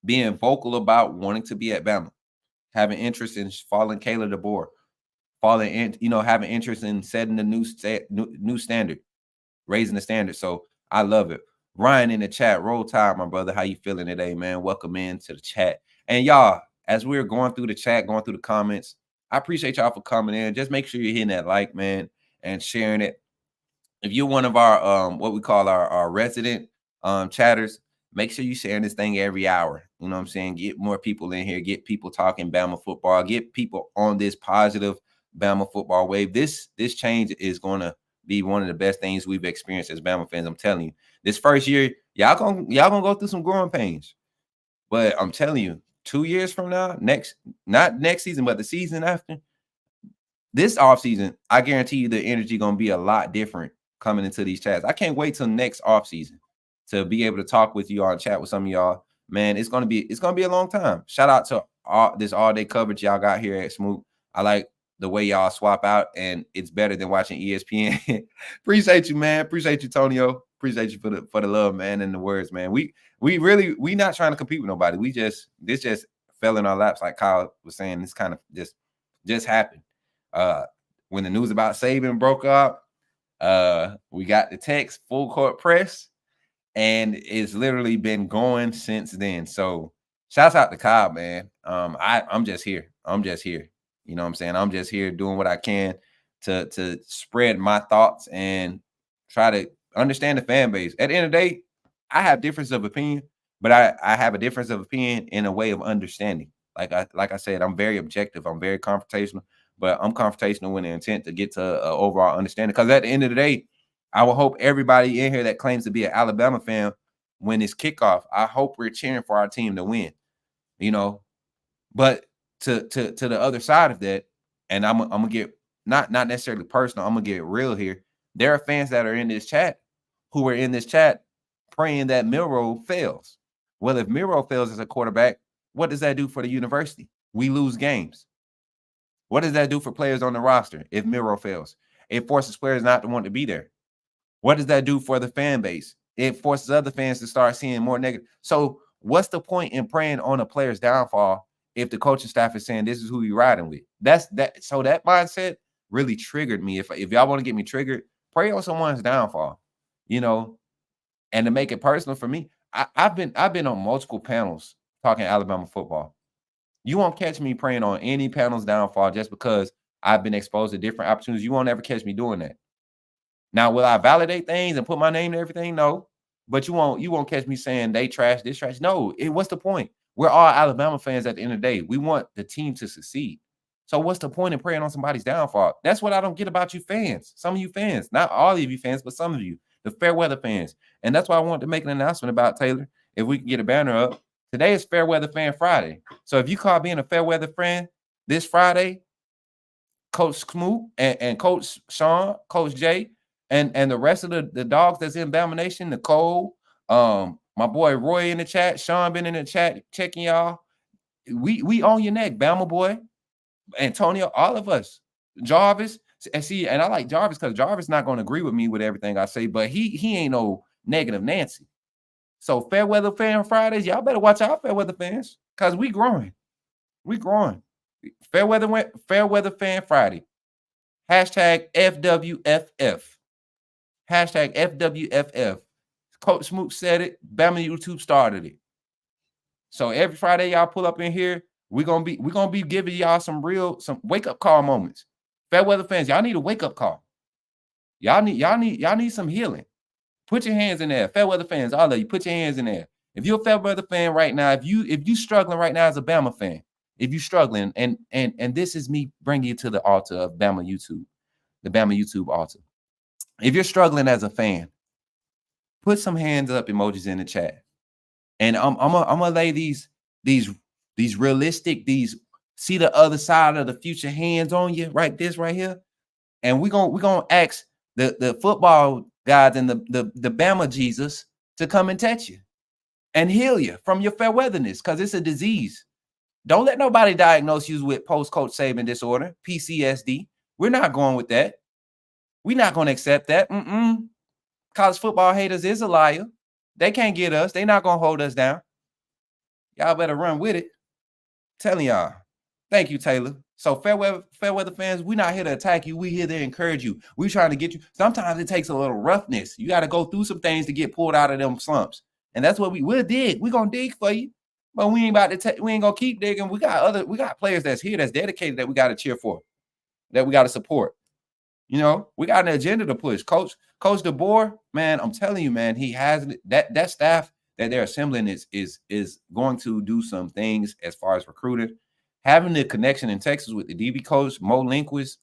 being vocal about wanting to be at Bama, having interest in following Kayla DeBoer, having interest in setting the new standard, raising the standard. So I love it. Ryan in the chat, roll tide, my brother. How you feeling today, man? Welcome into the chat. And y'all, as we're going through the chat, going through the comments, I appreciate y'all for coming in. Just make sure you're hitting that like, man, and sharing it. If you're one of our what we call our resident chatters, make sure you sharing this thing every hour. You know what I'm saying? Get more people in here, get people talking Bama football, get people on this positive Bama football wave. This change is going to be one of the best things we've experienced as Bama fans. I'm telling you, this first year, y'all gonna go through some growing pains. But I'm telling you, 2 years from now, not next season, but the season after, this offseason, I guarantee you the energy gonna be a lot different coming into these chats. I can't wait till next offseason to be able to talk with you all and chat with some of y'all. Man, it's gonna be a long time. Shout out to this all-day coverage y'all got here at Smoot. I like the way y'all swap out, and it's better than watching ESPN. Appreciate you, man. Appreciate you, Tonio. Appreciate you for the love, man, and the words, man. We not trying to compete with nobody. This just fell in our laps, like Kyle was saying. This kind of just happened. When the news about Saban broke up, we got the text full court press, and it's literally been going since then. So shouts out to Kyle, man. I'm just here. You know what I'm saying? I'm just here doing what I can to spread my thoughts and try to understand the fan base. At the end of the day, I have difference of opinion, but I have a difference of opinion in a way of understanding. Like I said, I'm very objective. I'm very confrontational, but I'm confrontational with the intent to get to an overall understanding. Because at the end of the day, I will hope everybody in here that claims to be an Alabama fan, when it's kickoff, I hope we're cheering for our team to win. You know, but to the other side of that, and I'm gonna get not necessarily personal, I'm gonna get real here. There are fans that are in this chat who are in this chat praying that Milroe fails. Well, if Milroe fails as a quarterback, what does that do for the university? We lose games. What does that do for players on the roster if Milroe fails? It forces players not to want to be there. What does that do for the fan base? It forces other fans to start seeing more negative. So what's the point in praying on a player's downfall if the coaching staff is saying this is who you're riding with? So that mindset really triggered me. If y'all want to get me triggered, pray on someone's downfall, you know. And to make it personal for me, I've been on multiple panels talking Alabama football. You won't catch me praying on any panel's downfall just because I've been exposed to different opportunities. You won't ever catch me doing that. Now, will I validate things and put my name to everything? No. But you won't catch me saying they trash, this trash. No, what's the point? We're all Alabama fans at the end of the day. We want the team to succeed. So what's the point in praying on somebody's downfall? That's what I don't get about you fans. Some of you fans, not all of you fans, but some of you, the fair weather fans. And that's why I wanted to make an announcement about Taylor. If we can get a banner up. Today is Fair Weather Fan Friday. So if you call being a fair weather fan this Friday, Coach Smoot and Coach Sean, Coach Jay, and the rest of the dogs that's in Bama Nation, Nicole, my boy Roy in the chat, Sean been in the chat checking y'all. We on your neck, Bama boy, Antonio, all of us, Jarvis, and I like Jarvis because Jarvis not going to agree with me with everything I say, but he ain't no negative Nancy. So Fair Weather Fan Fridays, y'all better watch out, fair weather fans, because we growing. Fair Weather Fan Friday. Hashtag FWFF. Hashtag FWFF. Coach Smoot said it. Bama YouTube started it. So every Friday y'all pull up in here, we're gonna be giving y'all some wake up call moments. Fair weather fans, y'all need a wake up call. Y'all need some healing. Put your hands in there. Fair weather fans, all of you, put your hands in there. If you're a fair weather fan right now, if you struggling right now as a Bama fan, if you're struggling, and this is me bringing you to the altar of Bama YouTube, the Bama YouTube altar. If you're struggling as a fan, put some hands up emojis in the chat. And I'm gonna lay these realistic, see the other side of the future hands on you, right? This right here. And we're gonna ask the football guys and the Bama Jesus to come and touch you and heal you from your fair weatherness, because it's a disease. Don't let nobody diagnose you with post-Coach Saban disorder, PCSD. We're not going with that. We're not going to accept that. College football haters is a liar. They can't get us. They're not going to hold us down. Y'all better run with it. Telling y'all. Thank you, Taylor. So fair weather fans, we're not here to attack you. We're here to encourage you. We're trying to get you. Sometimes it takes a little roughness. You got to go through some things to get pulled out of them slumps. And that's what we'll dig. We're going to dig for you. But we ain't about to we ain't going to keep digging. We got players that's here that's dedicated that we got to cheer for, that we got to support. You know, we got an agenda to push. Coach DeBoer, man, I'm telling you, man, he has that staff that they're assembling is going to do some things as far as recruiting. Having the connection in Texas with the DB coach, Mo Linquist,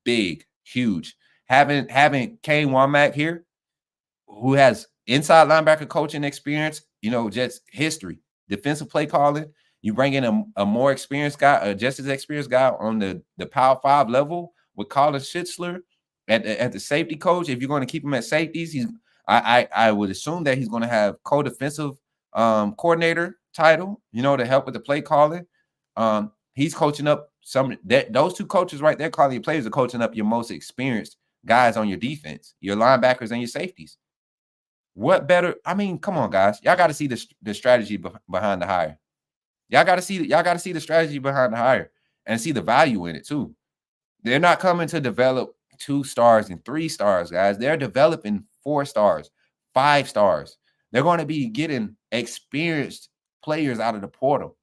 big, huge. Having Kane Womack here, who has inside linebacker coaching experience, you know, just history, defensive play calling. You bring in a more experienced guy, just as experienced guy on the Power 5 level with Colin Schitzler at the safety coach. If you're going to keep him at safeties, I would assume that he's going to have co-defensive coordinator title, you know, to help with the play calling. He's coaching up those two coaches right there, calling your players, are coaching up your most experienced guys on your defense, your linebackers and your safeties. What better? I mean, come on, guys. Y'all got to see the strategy behind the hire. Y'all got to see the strategy behind the hire and see the value in it too. They're not coming to develop 2 stars and 3 stars, guys. They're developing 4 stars, 5 stars. They're going to be getting experienced players out of the portal.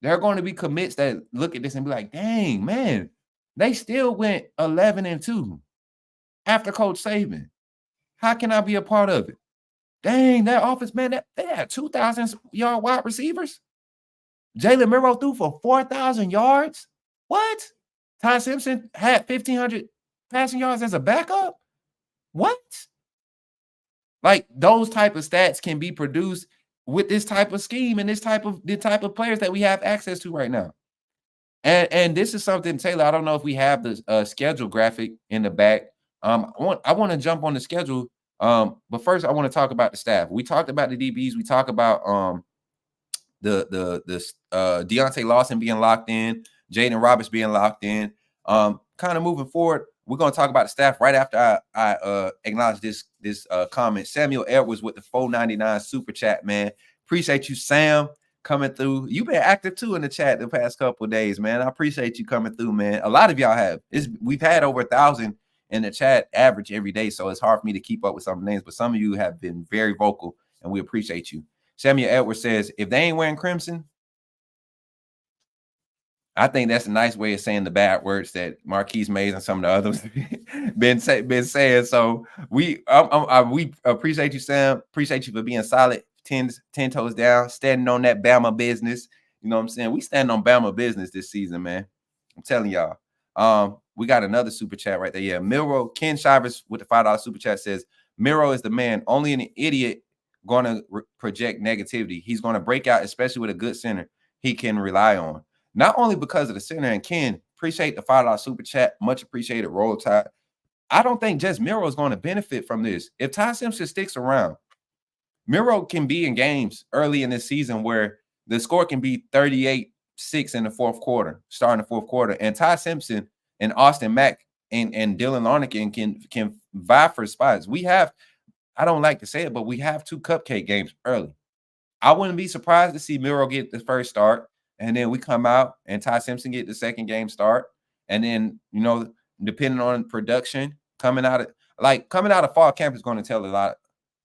They're going to be commits that look at this and be like, dang, man, they still went 11-2 after Coach Saban. How can I be a part of it? Dang, that offense, man, they had 2,000-yard wide receivers. Jalen Milroe threw for 4,000 yards. What? Ty Simpson had 1,500 passing yards as a backup. What? Like those type of stats can be produced with this type of scheme and the type of players that we have access to right now. And this is something, Taylor, I don't know if we have the schedule graphic in the back. I want to jump on the schedule. But first I want to talk about the staff. We talked about the DBs. We talk about the Deontay Lawson being locked in, Jaden Roberts being locked in. Kind of moving forward, we're going to talk about the staff right after I acknowledge this comment. Samuel Edwards with the $4.99 super chat, man. Appreciate you, Sam, coming through. You've been active too in the chat the past couple of days, man. I appreciate you coming through, man. A lot of y'all have. We've had over 1,000 in the chat average every day, so it's hard for me to keep up with some names, but some of you have been very vocal, and we appreciate you. Samuel Edwards says, if they ain't wearing crimson, I think that's a nice way of saying the bad words that Marquise Mays and some of the others been saying. So we appreciate you, Sam. Appreciate you for being solid, 10 toes down, standing on that Bama business. You know what I'm saying? We stand on Bama business this season, man. I'm telling y'all. We got another super chat right there. Yeah, Milroe, Ken Shivers with the $5 super chat says, Milroe is the man. Only an idiot going to project negativity. He's going to break out, especially with a good center he can rely on. Not only because of the center, and Ken, appreciate the $5 super chat. Much appreciated. Roll Tide. I don't think just Milroe is going to benefit from this. If Ty Simpson sticks around, Milroe can be in games early in this season where the score can be 38-6 in the fourth quarter, starting the fourth quarter. And Ty Simpson and Austin Mack and Dylan Larnacan can vie for spots. We have, I don't like to say it, but we have 2 cupcake games early. I wouldn't be surprised to see Milroe get the first start. And then we come out and Ty Simpson get the second game start. And then, you know, depending on production, coming out of fall camp is going to tell a lot.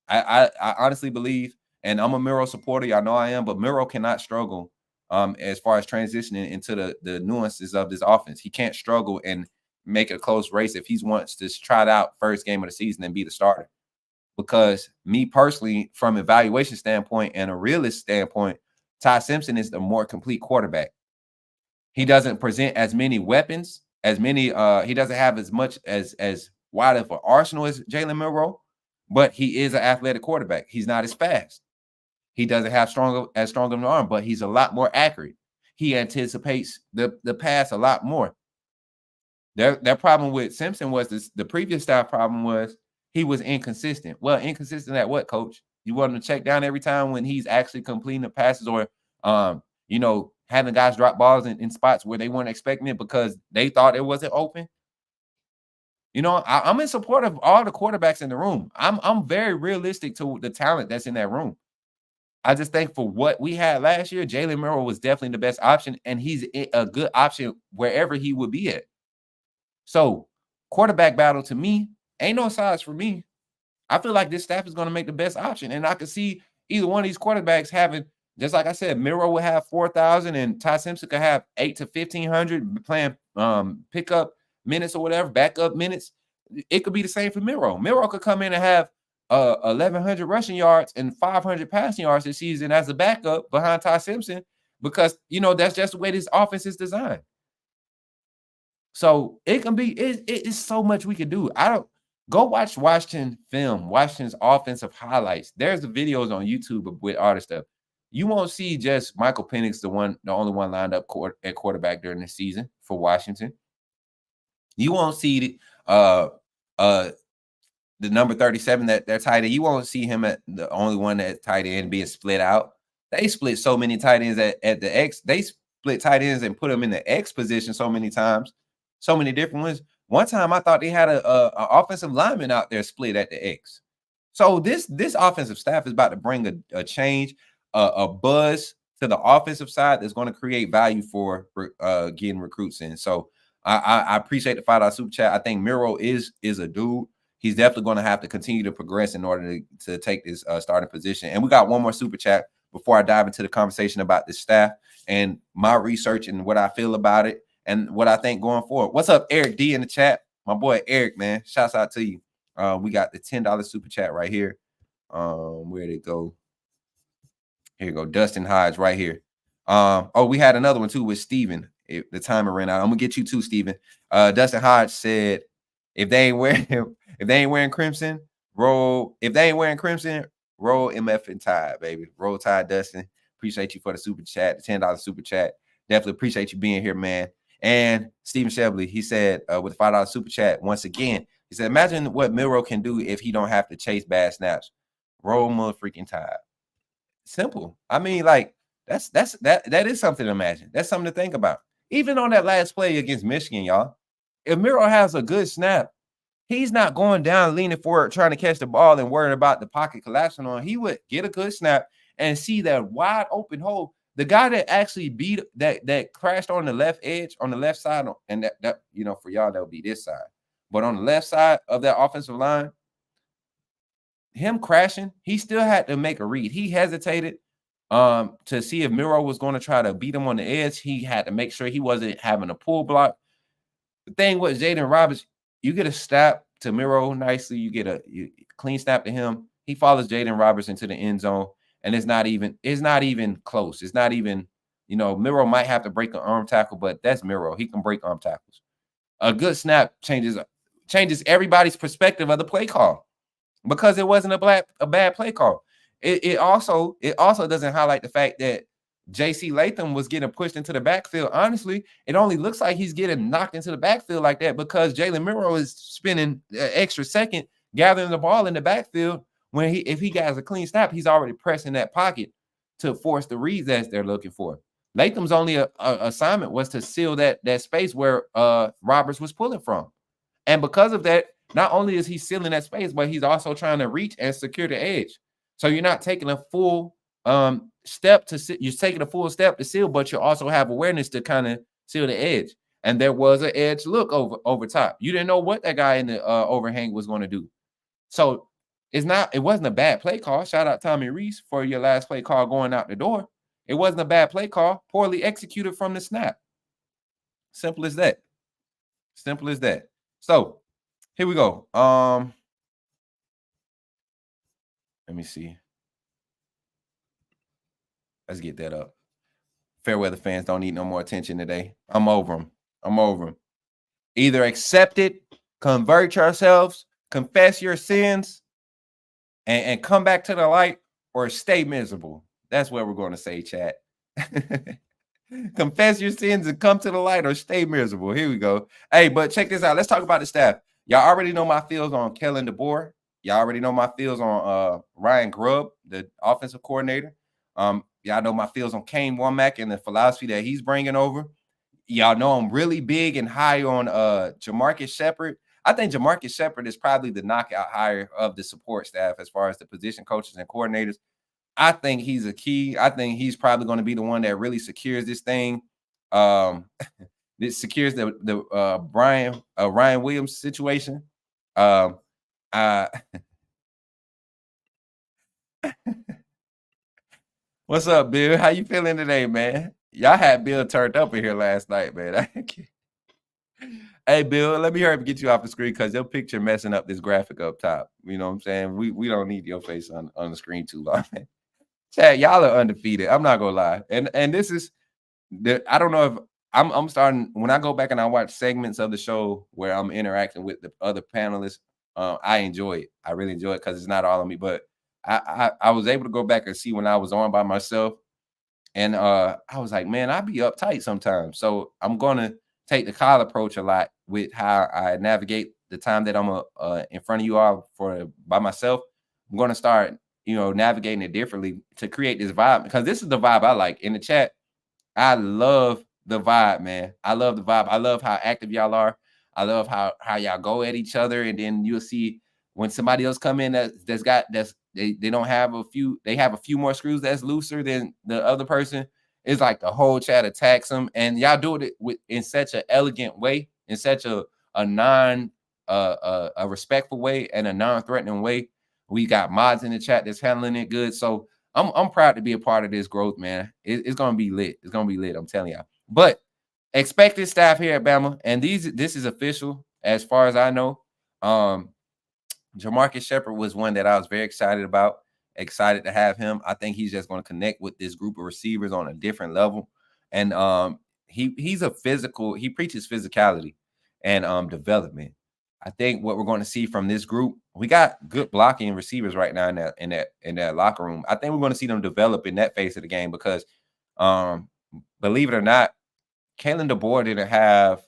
I honestly believe, and I'm a Milroe supporter, y'all know I am, but Milroe cannot struggle as far as transitioning into the nuances of this offense. He can't struggle and make it a close race if he wants to try it out first game of the season and be the starter. Because me personally, from evaluation standpoint and a realist standpoint, Ty Simpson is the more complete quarterback. He doesn't present as many weapons, he doesn't have as much as wide of an arsenal as Jalen Milroe, but he is an athletic quarterback. He's not as fast. He doesn't have as strong of an arm, but he's a lot more accurate. He anticipates the pass a lot more. Their problem with Simpson was the previous staff problem was he was inconsistent. Well, inconsistent at what, coach? You want him to check down every time when he's actually completing the passes or, having guys drop balls in spots where they weren't expecting it because they thought it wasn't open? You know, I'm in support of all the quarterbacks in the room. I'm very realistic to the talent that's in that room. I just think for what we had last year, Jalen Milroe was definitely the best option, and he's a good option wherever he would be at. So, quarterback battle to me ain't no size for me. I feel like this staff is going to make the best option, and I can see either one of these quarterbacks having, just like I said, Milroe will have 4,000, and Ty Simpson could have 8 to 1,500 playing pickup minutes or whatever, backup minutes. It could be the same for Milroe. Milroe could come in and have 1,100 rushing yards and 500 passing yards this season as a backup behind Ty Simpson, because that's just the way this offense is designed. So it can be it's so much we can do. I don't go watch Washington film, Washington's offensive highlights. There's the videos on YouTube with all this stuff. You won't see just Michael Penix, the only one lined up at quarterback during the season for Washington. You won't see the number 37 that they're tight end. You won't see him at the only one that's tight end being split out. They split so many tight ends at the X. They split tight ends and put them in the X position so many times, so many different ones. One time I thought they had a offensive lineman out there split at the X. So this offensive staff is about to bring a change, a buzz to the offensive side that's going to create value for getting recruits in. So I appreciate the $5 super chat. I think Miro is a dude. He's definitely going to have to continue to progress in order to take this starting position. And we got one more super chat before I dive into the conversation about the staff and my research and what I feel about it and what I think going forward. What's up, Eric D in the chat? My boy Eric, man. Shouts out to you. We got the $10 super chat right here. Where'd it go? Here you go. Dustin Hodge right here. We had another one too with Steven. The timer ran out. I'm gonna get you too, Steven. Dustin Hodge said, if they ain't wearing crimson, roll. If they ain't wearing crimson, roll MF and Tide, baby. Roll Tide, Dustin. Appreciate you for the super chat, the $10 super chat. Definitely appreciate you being here, man. And Stephen Shebley, he said with the $5 super chat once again. He said, imagine what Milroe can do if he don't have to chase bad snaps. Roll motherfucking Tide. Simple. I mean, like that is something to imagine. That's something to think about. Even on that last play against Michigan, y'all. If Milroe has a good snap, he's not going down, leaning forward, trying to catch the ball and worrying about the pocket collapsing on. He would get a good snap and see that wide open hole. The guy that actually beat that crashed on the left edge, on the left side, and that for y'all, that would be this side. But on the left side of that offensive line, him crashing, he still had to make a read. He hesitated to see if Milroe was going to try to beat him on the edge. He had to make sure he wasn't having a pull block. The thing with Jaden Roberts, you get a snap to Milroe nicely. You get a clean snap to him. He follows Jaden Roberts into the end zone, and it's not even close. It's not even, Milroe might have to break an arm tackle, but that's Milroe. He can break arm tackles. A good snap changes everybody's perspective of the play call because it wasn't a bad play call. It also doesn't highlight the fact that J.C. Latham was getting pushed into the backfield. Honestly, it only looks like he's getting knocked into the backfield like that because Jalen Milroe is spending an extra second gathering the ball in the backfield when if he gets a clean snap, he's already pressing that pocket to force the reads that they're looking for. Latham's only assignment was to seal that space where Roberts was pulling from. And because of that, not only is he sealing that space, but he's also trying to reach and secure the edge. So you're not taking a full step to seal, but you also have awareness to kind of seal the edge. And there was an edge look over top. You didn't know what that guy in the overhang was going to do. So it wasn't a bad play call. Shout out Tommy Reese for your last play call going out the door. It wasn't a bad play call, poorly executed from the snap. Simple as that. Simple as that. So here we go. Let me see. Let's get that up. Fairweather fans don't need no more attention today. I'm over them. Either accept it, convert yourselves, confess your sins, and come back to the light, or stay miserable. That's what we're going to say, chat. Confess your sins and come to the light, or stay miserable. Here we go. Hey, but check this out. Let's talk about the staff. Y'all already know my feels on Kellen DeBoer. Y'all already know my feels on Ryan Grubb, the offensive coordinator. Y'all know my feels on Kane Womack and the philosophy that he's bringing over. Y'all know I'm really big and high on Jamarcus Shepard. I think Jamarcus Shepard is probably the knockout hire of the support staff as far as the position coaches and coordinators. I think he's a key. I think he's probably going to be the one that really secures this thing. This secures the Ryan Williams situation. What's up, Bill? How you feeling today, man? Y'all had Bill turned up in here last night, man. Hey, Bill, let me hurry up and get you off the screen because your picture messing up this graphic up top. You know what I'm saying? We don't need your face on the screen too long. Chad, y'all are undefeated. I'm not gonna lie. And this is I don't know if I'm starting when I go back and I watch segments of the show where I'm interacting with the other panelists. I enjoy it. I really enjoy it because it's not all of me, but I was able to go back and see when I was on by myself. And I was like, man, I be uptight sometimes. So I'm gonna take the Kyle approach a lot with how I navigate the time that I'm in front of you all by myself. I'm gonna start, navigating it differently to create this vibe because this is the vibe I like. In the chat, I love the vibe, man. I love the vibe. I love how active y'all are. I love how y'all go at each other, and then you'll see when somebody else come in they don't have they have a few more screws that's looser than the other person. It's like the whole chat attacks them, and y'all do it in such an elegant way, in such a respectful way and a non-threatening way. We got mods in the chat that's handling it good. So I'm proud to be a part of this growth, man. It's gonna be lit. It's gonna be lit. I'm telling y'all. But expected staff here at Bama, and this is official as far as I know. Jamarcus Shepard was one that I was very excited about. Excited to have him. I think he's just going to connect with this group of receivers on a different level. And he's a physical. He preaches physicality and development. I think what we're going to see from this group, we got good blocking receivers right now in that locker room. I think we're going to see them develop in that phase of the game because, believe it or not, Kalen DeBoer didn't have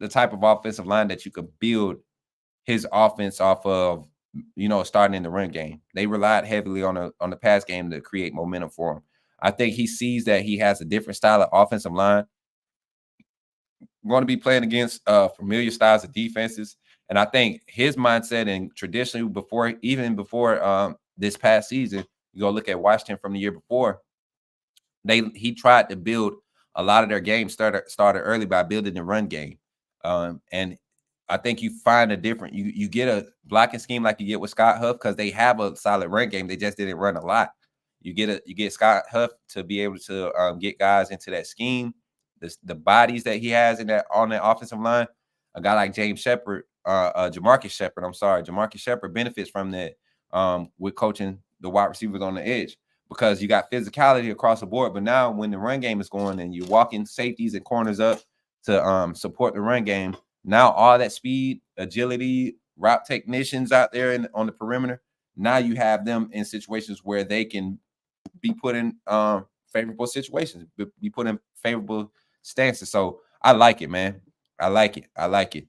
the type of offensive line that you could build his offense off of, starting in the run game. They relied heavily on the pass game to create momentum for him. I think he sees that he has a different style of offensive line. We're going to be playing against familiar styles of defenses. And I think his mindset, and traditionally before this past season, you go look at Washington from the year before, he tried to build a lot of their games started early by building the run game. And I think you find a different, you get a blocking scheme like you get with Scott Huff because they have a solid run game. They just didn't run a lot. You get Scott Huff to be able to get guys into that scheme. The bodies that he has on that offensive line, a guy like Jamarcus Shepard benefits from that with coaching the wide receivers on the edge because you got physicality across the board. But now when the run game is going and you're walking safeties and corners up to support the run game, now all that speed, agility, route technicians out there on the perimeter, now you have them in situations where they can be put in favorable situations, be put in favorable stances. So I like it, man. I like it.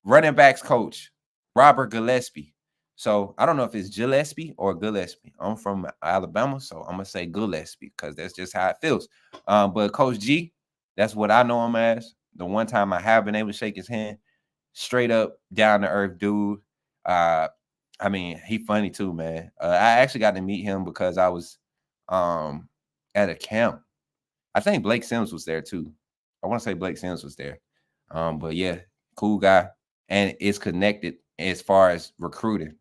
Running backs coach, Robert Gillespie. So I don't know if it's Gillespie or Gillespie. I'm from Alabama, so I'm going to say Gillespie because that's just how it feels. But Coach G, that's what I know him as. The one time I have been able to shake his hand, straight up, down to earth dude. I mean, he funny too, man. I actually got to meet him because I was at a camp. I think Blake Sims was there too. I want to say Blake Sims was there. But yeah, cool guy. And it's connected as far as recruiting.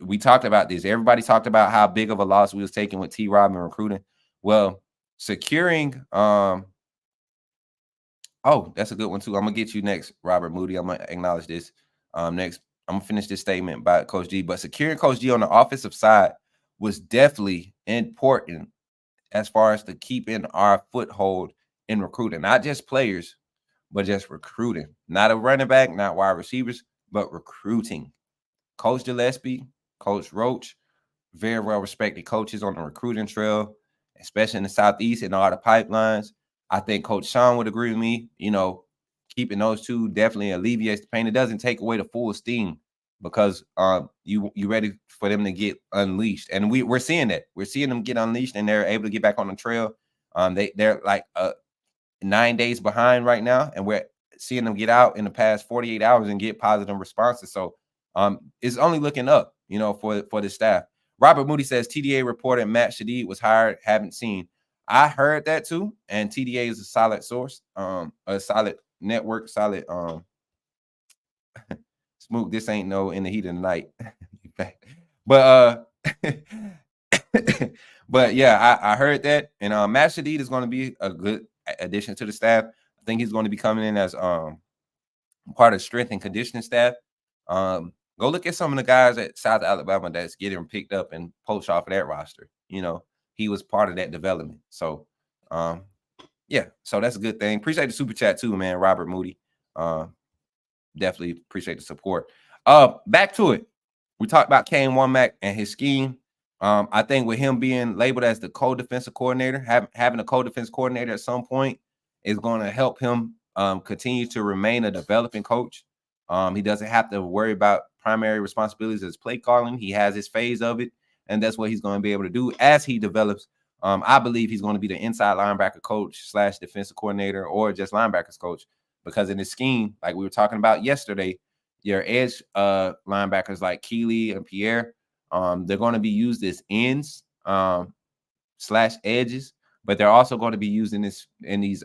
We talked about this. Everybody talked about how big of a loss we was taking with T-Rob and recruiting. Well, securing oh, that's a good one too. I'm gonna get you next, Robert Moody. I'm gonna acknowledge this. Next, I'm gonna finish this statement by Coach G. But securing Coach G on the offensive side was definitely important as far as to keeping our foothold in recruiting, not just players, but just recruiting. Not a running back, not wide receivers, but recruiting. Coach Gillespie, Coach Roach, very well respected coaches on the recruiting trail, especially in the Southeast and all the pipelines. I think Coach Sean would agree with me. Keeping those two definitely alleviates the pain. It doesn't take away the full steam because you ready for them to get unleashed, and we're seeing that. We're seeing them get unleashed, and they're able to get back on the trail. They're like 9 days behind right now, and we're seeing them get out in the past 48 hours and get positive responses. So it's only looking up, you know, for the staff. Robert Moody says TDA reported Matt Shadid was hired. Haven't seen. I heard that too, and TDA is a solid source, a solid network, solid. Smoke, this ain't no in the heat of the night. But but yeah, I heard that, and Matt Shadid is going to be a good addition to the staff. I think he's going to be coming in as part of strength and conditioning staff. Go look at some of the guys at South Alabama that's getting picked up and poached off of that roster. You know, he was part of that development. So yeah, so that's a good thing. Appreciate the super chat too, man. Robert Moody. Definitely appreciate the support. Back to it. We talked about Kane Womack and his scheme. I think with him being labeled as the co-defensive coordinator, having a co-defense coordinator at some point is going to help him continue to remain a developing coach. He doesn't have to worry about primary responsibilities as play calling. He has his phase of it, and that's what he's going to be able to do as he develops. I believe he's going to be the inside linebacker coach / defensive coordinator or just linebackers coach, because in the scheme, like we were talking about yesterday, your edge linebackers like Keeley and Pierre, they're going to be used as ends / edges, but they're also going to be used in these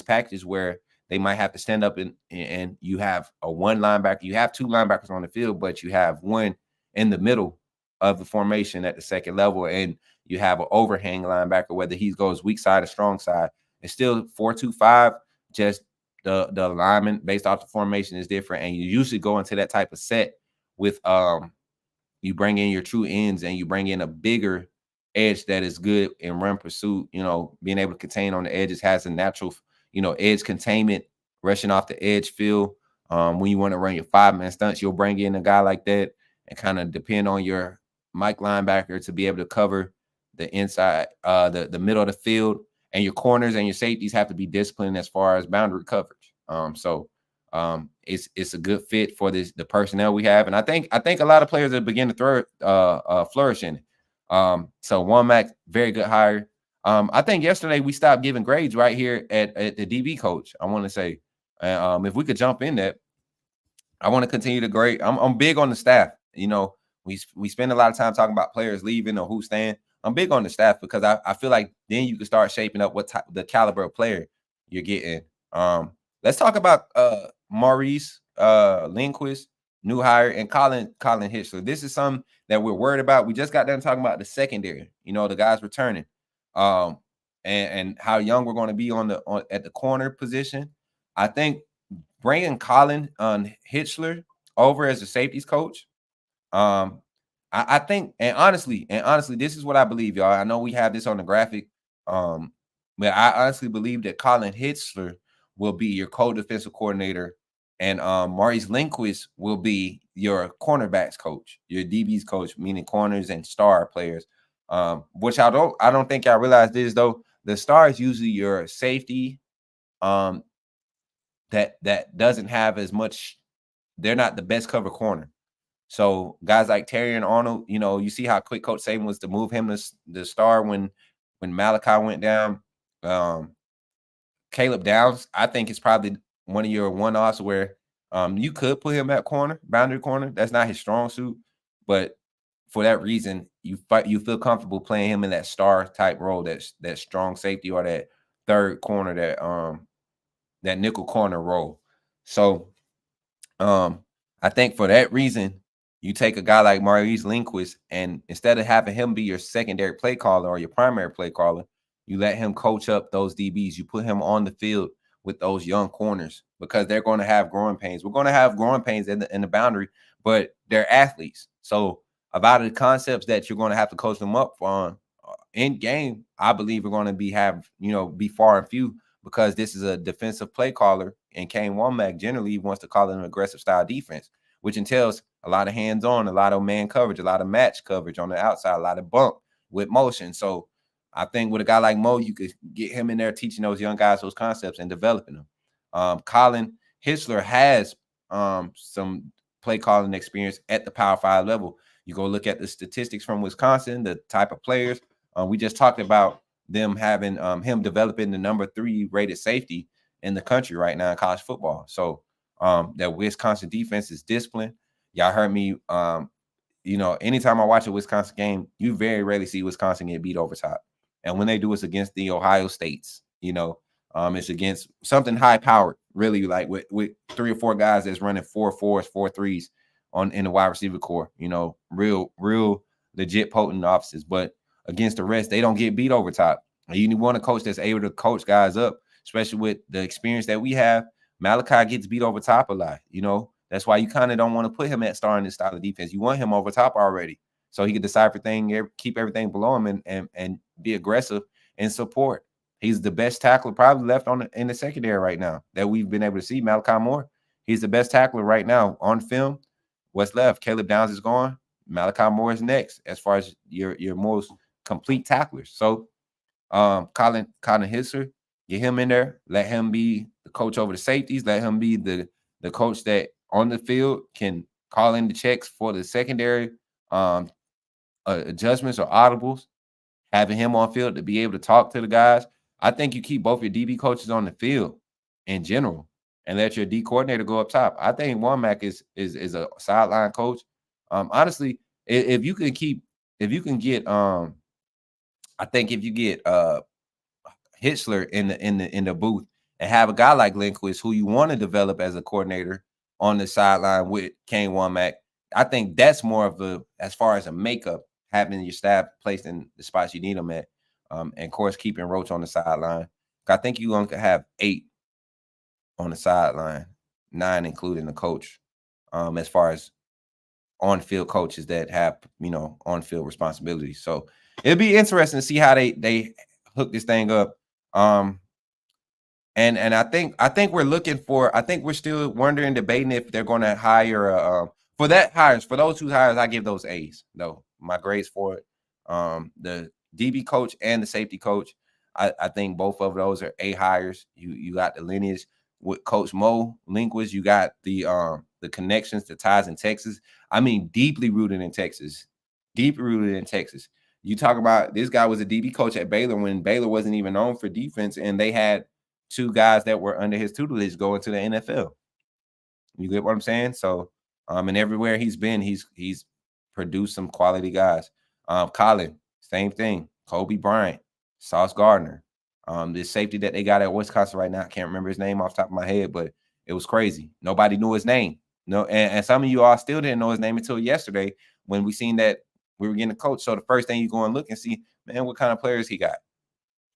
packages where they might have to stand up and you have a one linebacker. You have two linebackers on the field, but you have one in the middle of the formation at the second level, and you have an overhang linebacker, whether he goes weak side or strong side. It's still 4-2-5, just the alignment based off the formation is different, and you usually go into that type of set with you bring in your true ends and you bring in a bigger edge that is good in run pursuit. You know, being able to contain on the edges has a natural, you know, edge containment, rushing off the edge feel. When you want to run your 5-man stunts, you'll bring in a guy like that and kind of depend on your Mike linebacker to be able to cover the inside, the middle of the field. And your corners and your safeties have to be disciplined as far as boundary coverage. It's a good fit for the personnel we have, and I think a lot of players are beginning to flourish in it. So Womack, very good hire. I think yesterday we stopped giving grades right here at the DB coach. I want to say, if we could jump in that, I want to continue to grade. I'm big on the staff. You know, we spend a lot of time talking about players leaving or who's staying. I'm big on the staff because I feel like then you can start shaping up what the caliber of player you're getting. Let's talk about Maurice Lindquist, new hire, and Colin Hitchler. This is something that we're worried about. We just got done talking about the secondary, you know, the guys returning, and how young we're going to be at the corner position. I think bringing Colin Hitchler over as the safeties coach, I think, and honestly, this is what I believe, y'all. I know we have this on the graphic, but I honestly believe that Colin Hitchler will be your co-defensive coordinator, and Maurice Lindquist will be your cornerbacks coach, your DBs coach, meaning corners and star players. Which I don't think y'all realize this though. The star is usually your safety, that doesn't have as much. They're not the best cover corner. So guys like Terry and Arnold, you know, you see how quick Coach Sayin was to move him to the star when Malachi went down. Caleb Downs, I think it's probably one of your one-offs where you could put him at corner, boundary corner. That's not his strong suit, but for that reason, you feel comfortable playing him in that star type role, that strong safety or that third corner, that nickel corner role. So I think for that reason, you take a guy like Maurice Lindquist, and instead of having him be your secondary play caller or your primary play caller, you let him coach up those DBs. You put him on the field with those young corners because they're going to have growing pains. We're going to have growing pains in the boundary, but they're athletes. So a lot of the concepts that you're going to have to coach them up on in game, I believe are going to be far and few, because this is a defensive play caller, and Kane Womack generally wants to call it an aggressive style defense, which entails a lot of hands-on, a lot of man coverage, a lot of match coverage on the outside, a lot of bump with motion. So I think with a guy like Mo, you could get him in there teaching those young guys those concepts and developing them. Colin Hitchler has some play calling experience at the Power 5 level. You go look at the statistics from Wisconsin, the type of players. We just talked about them having him developing the number 3 rated safety in the country right now in college football. So that Wisconsin defense is disciplined. Y'all heard me. Anytime I watch a Wisconsin game, you very rarely see Wisconsin get beat over top. And when they do, it's against the Ohio States. It's against something high powered, really, like with 3 or 4 guys that's running 4-4s, 4-3s in the wide receiver core. Real legit potent offices. But against the rest, they don't get beat over top. And you want a coach that's able to coach guys up, especially with the experience that we have. Malachi gets beat over top a lot. That's why you kind of don't want to put him at starting this style of defense. You want him over top already, so he can decipher things, keep everything below him, and be aggressive and support. He's the best tackler probably left in the secondary right now that we've been able to see. Malachi Moore, he's the best tackler right now on film. What's left? Caleb Downs is gone. Malachi Moore is next as far as your most complete tacklers. So Colin Hisser, get him in there. Let him be the coach over the safeties. Let him be the coach that on the field can call in the checks for the secondary adjustments or audibles. Having him on field to be able to talk to the guys. I think you keep both your DB coaches on the field in general and let your D coordinator go up top. I think Womack is a sideline coach. Honestly, if you can get Hitchler in the booth and have a guy like Lindquist who you want to develop as a coordinator on the sideline with Kane Womack, I think that's more of as far as a makeup, having your staff placed in the spots you need them at. And of course, keeping Roach on the sideline. I think you're going to have 8 on the sideline, 9 including the coach, as far as on-field coaches that have, on-field responsibilities. So it'll be interesting to see how they hook this thing up. And I think we're still wondering, debating if they're going to hire for those 2 hires. I give those A's though. My grades for it. The DB coach and the safety coach, I think both of those are A hires. You got the lineage with Coach Mo Lindquist. You got the connections, the ties in Texas. I mean, deeply rooted in Texas. You talk about this guy was a DB coach at Baylor when Baylor wasn't even known for defense, and they had 2 guys that were under his tutelage going to the NFL. You get what I'm saying? So, and everywhere he's been, he's produced some quality guys. Colin, same thing. Kobe Bryant, Sauce Gardner. This safety that they got at Wisconsin right now, I can't remember his name off the top of my head, but it was crazy. Nobody knew his name. No, and some of you all still didn't know his name until yesterday when we seen that we were getting a coach. So the first thing you go and look and see, man, what kind of players he got.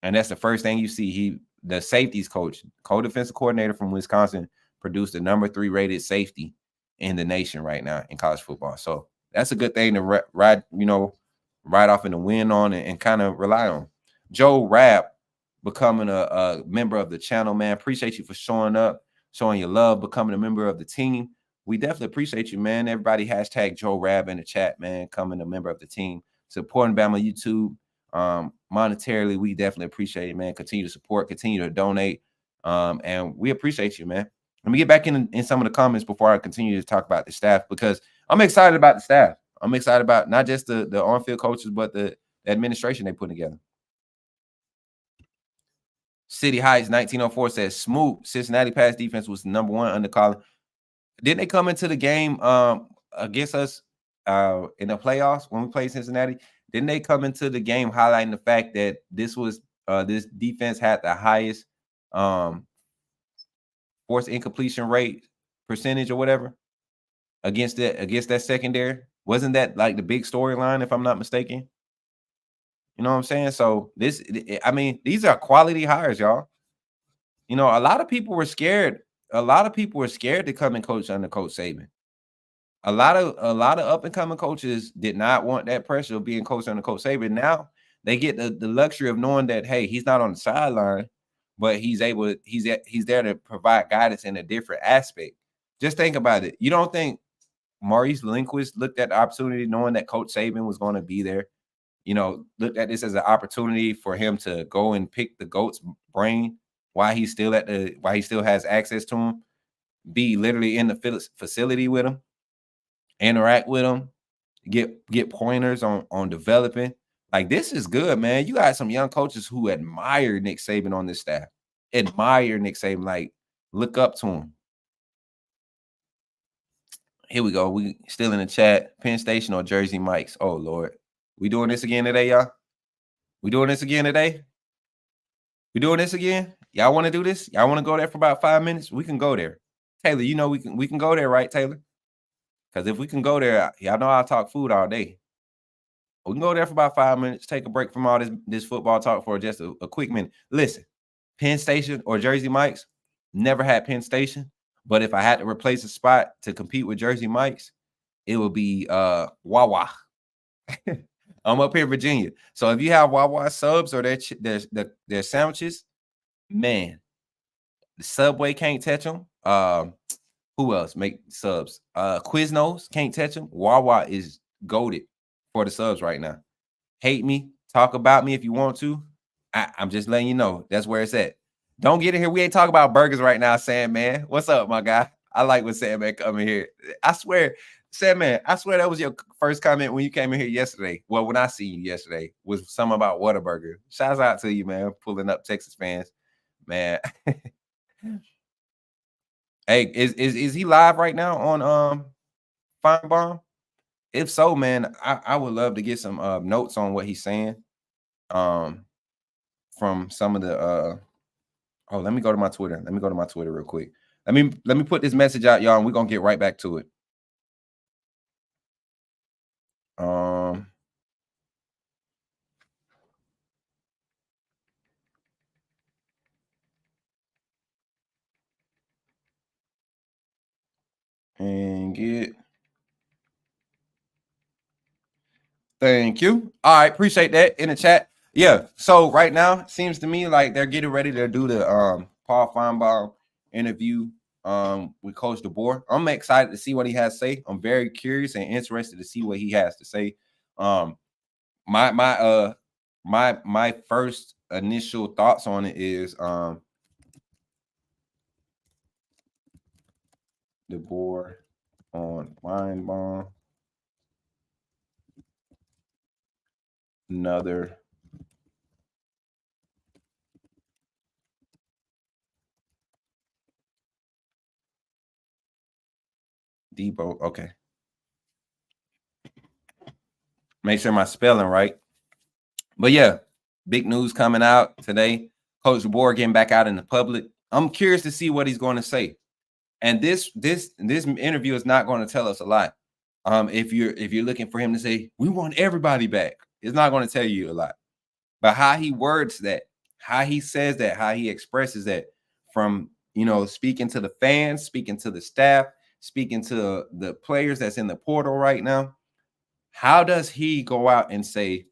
And that's the first thing you see. The safeties coach, co-defensive coordinator from Wisconsin, produced the number 3 rated safety in the nation right now in college football. So that's a good thing to ride off in the wind on and kind of rely on. Joe Rapp becoming a member of the channel, man. Appreciate you for showing up, showing your love, becoming a member of the team. We definitely appreciate you, man. Everybody hashtag Joe Rapp in the chat, man, coming a member of the team. Supporting Bama YouTube. Monetarily, we definitely appreciate it, man. Continue to support, continue to donate. And we appreciate you, man. Let me get back in some of the comments before I continue to talk about the staff, because I'm excited about the staff. I'm excited about not just the on-field coaches, but the administration they put together. City Heights 1904 says Smoot, Cincinnati pass defense was number 1 under Colin. Didn't they come into the game against us in the playoffs when we played Cincinnati? Didn't they come into the game highlighting the fact that this defense had the highest forced incompletion rate percentage or whatever against that secondary? Wasn't that like the big storyline, if I'm not mistaken? You know what I'm saying? So these are quality hires, y'all. A lot of people were scared. A lot of people were scared to come and coach under Coach Saban. A lot of up and coming coaches did not want that pressure of being coached under Coach Saban. Now they get the luxury of knowing that, hey, he's not on the sideline, but he's there to provide guidance in a different aspect. Just think about it. You don't think Maurice Lindquist looked at the opportunity knowing that Coach Saban was going to be there? Looked at this as an opportunity for him to go and pick the GOAT's brain while he still has access to him, be literally in the facility with him, interact with him, get pointers on developing. Like, this is good, man. You got some young coaches who admire Nick Saban on this staff. admire Nick Saban, like look up to him. Here we go. We still in the chat. Penn Station or Jersey Mike's? Oh Lord, we doing this again today, y'all? We doing this again today? We doing this again? Y'all want to do this? Y'all want to go there for about 5 minutes? We can go there. Taylor, you know we can go there, right, Taylor? Because if we can go there, y'all know I'll talk food all day. We can go there for about 5 minutes, take a break from all this football talk for just a quick minute. Listen, Penn Station or Jersey Mike's, never had Penn Station, but if I had to replace a spot to compete with Jersey Mike's, it would be Wawa. I'm up here in Virginia. So if you have Wawa subs or their sandwiches, man, the Subway can't touch them. Who else make subs? Quiznos can't touch them. Wawa is goated for the subs right now. Hate me, talk about me if you want to. I'm just letting you know that's where it's at. Don't get in here. We ain't talking about burgers right now, Sandman. What's up, my guy? I like when Sandman coming here. I swear, Sandman, I swear that was your first comment when you came in here yesterday. Well, when I seen you yesterday was something about Whataburger. Shouts out to you, man, pulling up Texas fans, man. Hey, is he live right now on Feinbaum? If so, man, I would love to get some notes on what he's saying. From some of the let me go to my Twitter. Let me go to my Twitter real quick. Let me put this message out, y'all, and we're gonna get right back to it. And get. Thank you. All right, appreciate that in the chat. Yeah, so right now it seems to me like they're getting ready to do the Paul Feinbaum interview with Coach DeBoer. I'm excited to see what he has to say. I'm very curious and interested to see what he has to say. My first initial thoughts on it is DeBoer on Feinbaum. Another Debo. Okay. Make sure my spelling right. But yeah, big news coming out today. Coach DeBoer getting back out in the public. I'm curious to see what he's going to say. And this interview is not going to tell us a lot. If you're looking for him to say, we want everybody back, it's not going to tell you a lot. But how he words that, how he says that, how he expresses that, from speaking to the fans, speaking to the staff, speaking to the players that's in the portal right now. How does he go out and say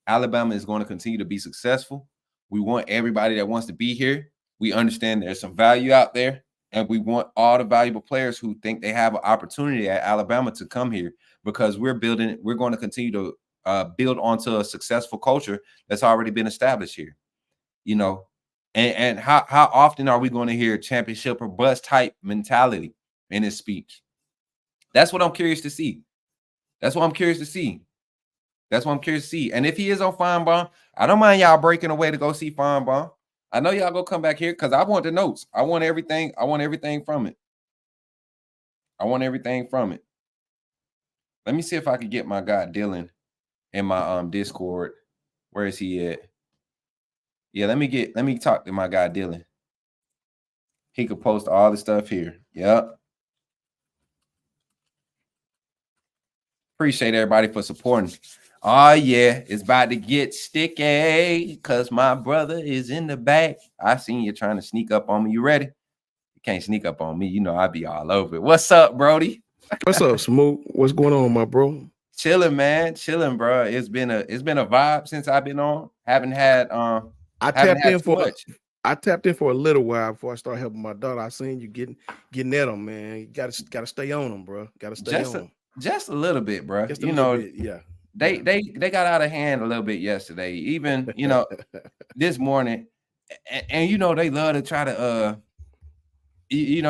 Alabama is going to continue to be successful? We want everybody that wants to be here. We understand there's some value out there, and we want all the valuable players who think they have an opportunity at Alabama to come here, because we're going to continue to build onto a successful culture that's already been established here. And how often are we going to hear championship or bust type mentality in his speech? That's what I'm curious to see. And if he is on Feinbaum, I don't mind y'all breaking away to go see Feinbaum. I know y'all go come back here because I want the notes. I want everything from it. Let me see if I can get my guy Dylan in my Discord. Where is he at? Yeah, let me talk to my guy Dylan. He could post all the stuff here. Yep. Appreciate everybody for supporting. Oh yeah, it's about to get sticky because my brother is in the back. I seen you trying to sneak up on me. You ready? You can't sneak up on me. You know I be all over it. What's up, Brody? What's up, Smoke? What's going on, my bro? Chilling, man. Chilling, bro. It's been a vibe since I've been on. Haven't had I tapped in for a little while before I started helping my daughter. I seen you getting at them, man. You gotta stay on them, bro. Gotta stay on them. Just a little bit, bro. Just a little bit, yeah. They got out of hand a little bit yesterday. Even this morning, and they love to try to they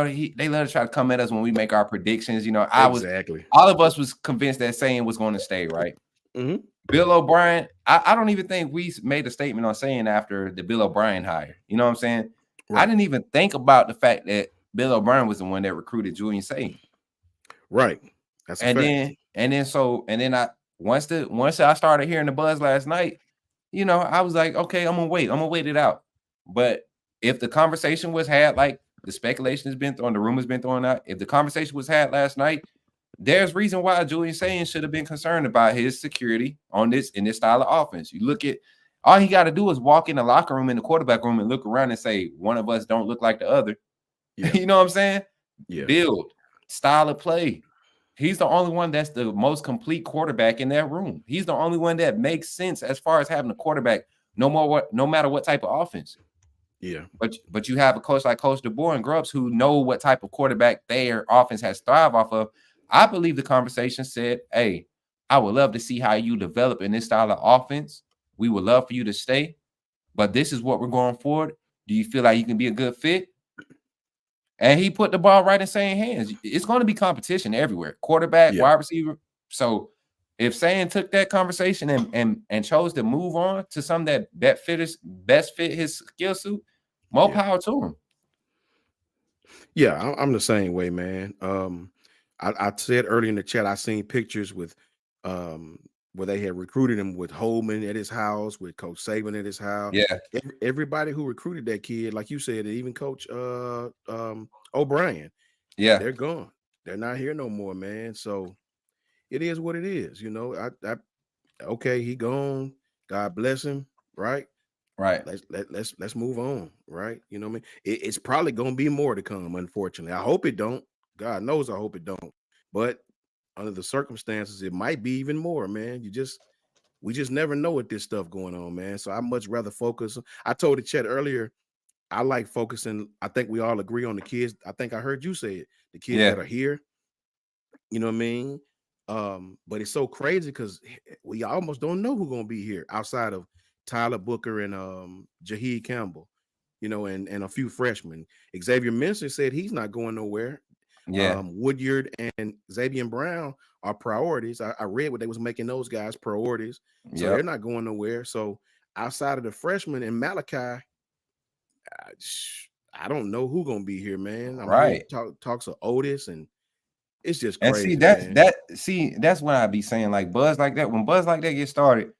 love to try to come at us when we make our predictions. Exactly. All of us was convinced that Sayin was going to stay, right? Mm-hmm. Bill O'Brien, I don't even think we made a statement on Sayin after the Bill O'Brien hire. You know what I'm saying? I didn't even think about the fact that Bill O'Brien was the one that recruited Julian Sayin. Right. That's a And fact. then I once I started hearing the buzz last night, I was like, okay, I'm gonna wait it out. But if the conversation was had, like the speculation has been thrown, the rumors been thrown out, if the conversation was had last night, there's reason why Julian Sayin should have been concerned about his security in this style of offense. You look at all he got to do is walk in the locker room, in the quarterback room, and look around and say, one of us don't look like the other. Yeah. You know what I'm saying? Yeah. Build, style of play. He's the only one that's the most complete quarterback in that room. He's the only one that makes sense as far as having a quarterback, no matter what type of offense. Yeah. But you have a coach like Coach DeBoer and Grubbs who know what type of quarterback their offense has thrived off of. I believe the conversation said, hey, I would love to see how you develop in this style of offense. We would love for you to stay, but this is what we're going forward. Do you feel like you can be a good fit? And he put the ball right in Sayin hands. It's going to be competition everywhere. Quarterback, wide receiver. So if Sayin took that conversation and chose to move on to something that best fit his skill suit, more power to him. Yeah, I'm the same way, man. I said earlier in the chat, I seen pictures with where they had recruited him with Holman at his house, with Coach Saban at his house. Yeah. Everybody who recruited that kid, like you said, even Coach O'Brien. Yeah. They're gone. They're not here no more, man. So it is what it is. Okay, he gone. God bless him, right? Right. Let's move on, right? You know what I mean? It's probably gonna be more to come, unfortunately. I hope it don't. God knows I hope it don't. But under the circumstances, it might be even more, man. We just never know with this stuff going on, man. So I much rather focus. I told the chat earlier, I like focusing. I think we all agree on the kids. I think I heard you say it, the kids that are here. You know what I mean? But it's so crazy because we almost don't know who's gonna be here outside of Tyler Booker and Jaheed Campbell, and a few freshmen. Xavier Minster said he's not going nowhere. Yeah. Woodyard and Xavier Brown are priorities. I read what they was making those guys priorities. So they're not going nowhere. So outside of the freshmen and Malachi, I don't know who's gonna be here, man. I'm hearing talks of Otis, and it's just crazy. And that's what I be saying. Like buzz like that, when buzz like that gets started,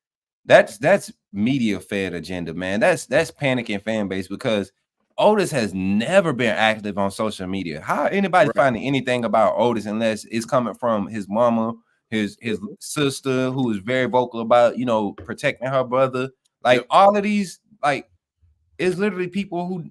that's media fed agenda, man. That's panicking fan base because Otis has never been active on social media. How anybody finding anything about Otis unless it's coming from his mama, his sister, who is very vocal about protecting her brother. Like all of these, like it's literally people who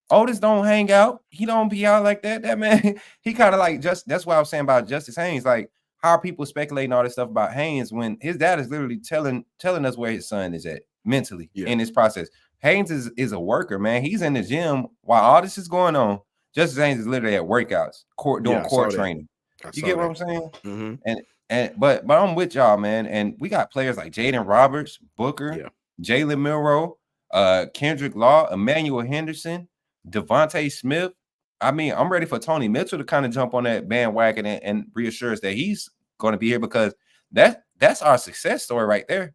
Otis don't hang out. He don't be out like that. That man, he kind of like that's what I was saying about Justice Haynes. Like, how are people speculating all this stuff about Haynes when his dad is literally telling us where his son is at mentally in this process? Haynes is a worker, man. He's in the gym while all this is going on. Justice Haynes is literally at workouts, doing core training. You get what I'm saying? Mm-hmm. But I'm with y'all, man. And we got players like Jaden Roberts, Booker, Jalen Milroe, Kendrick Law, Emmanuel Henderson, Devontae Smith. I mean, I'm ready for Tony Mitchell to kind of jump on that bandwagon and reassure us that he's going to be here because that's our success story right there.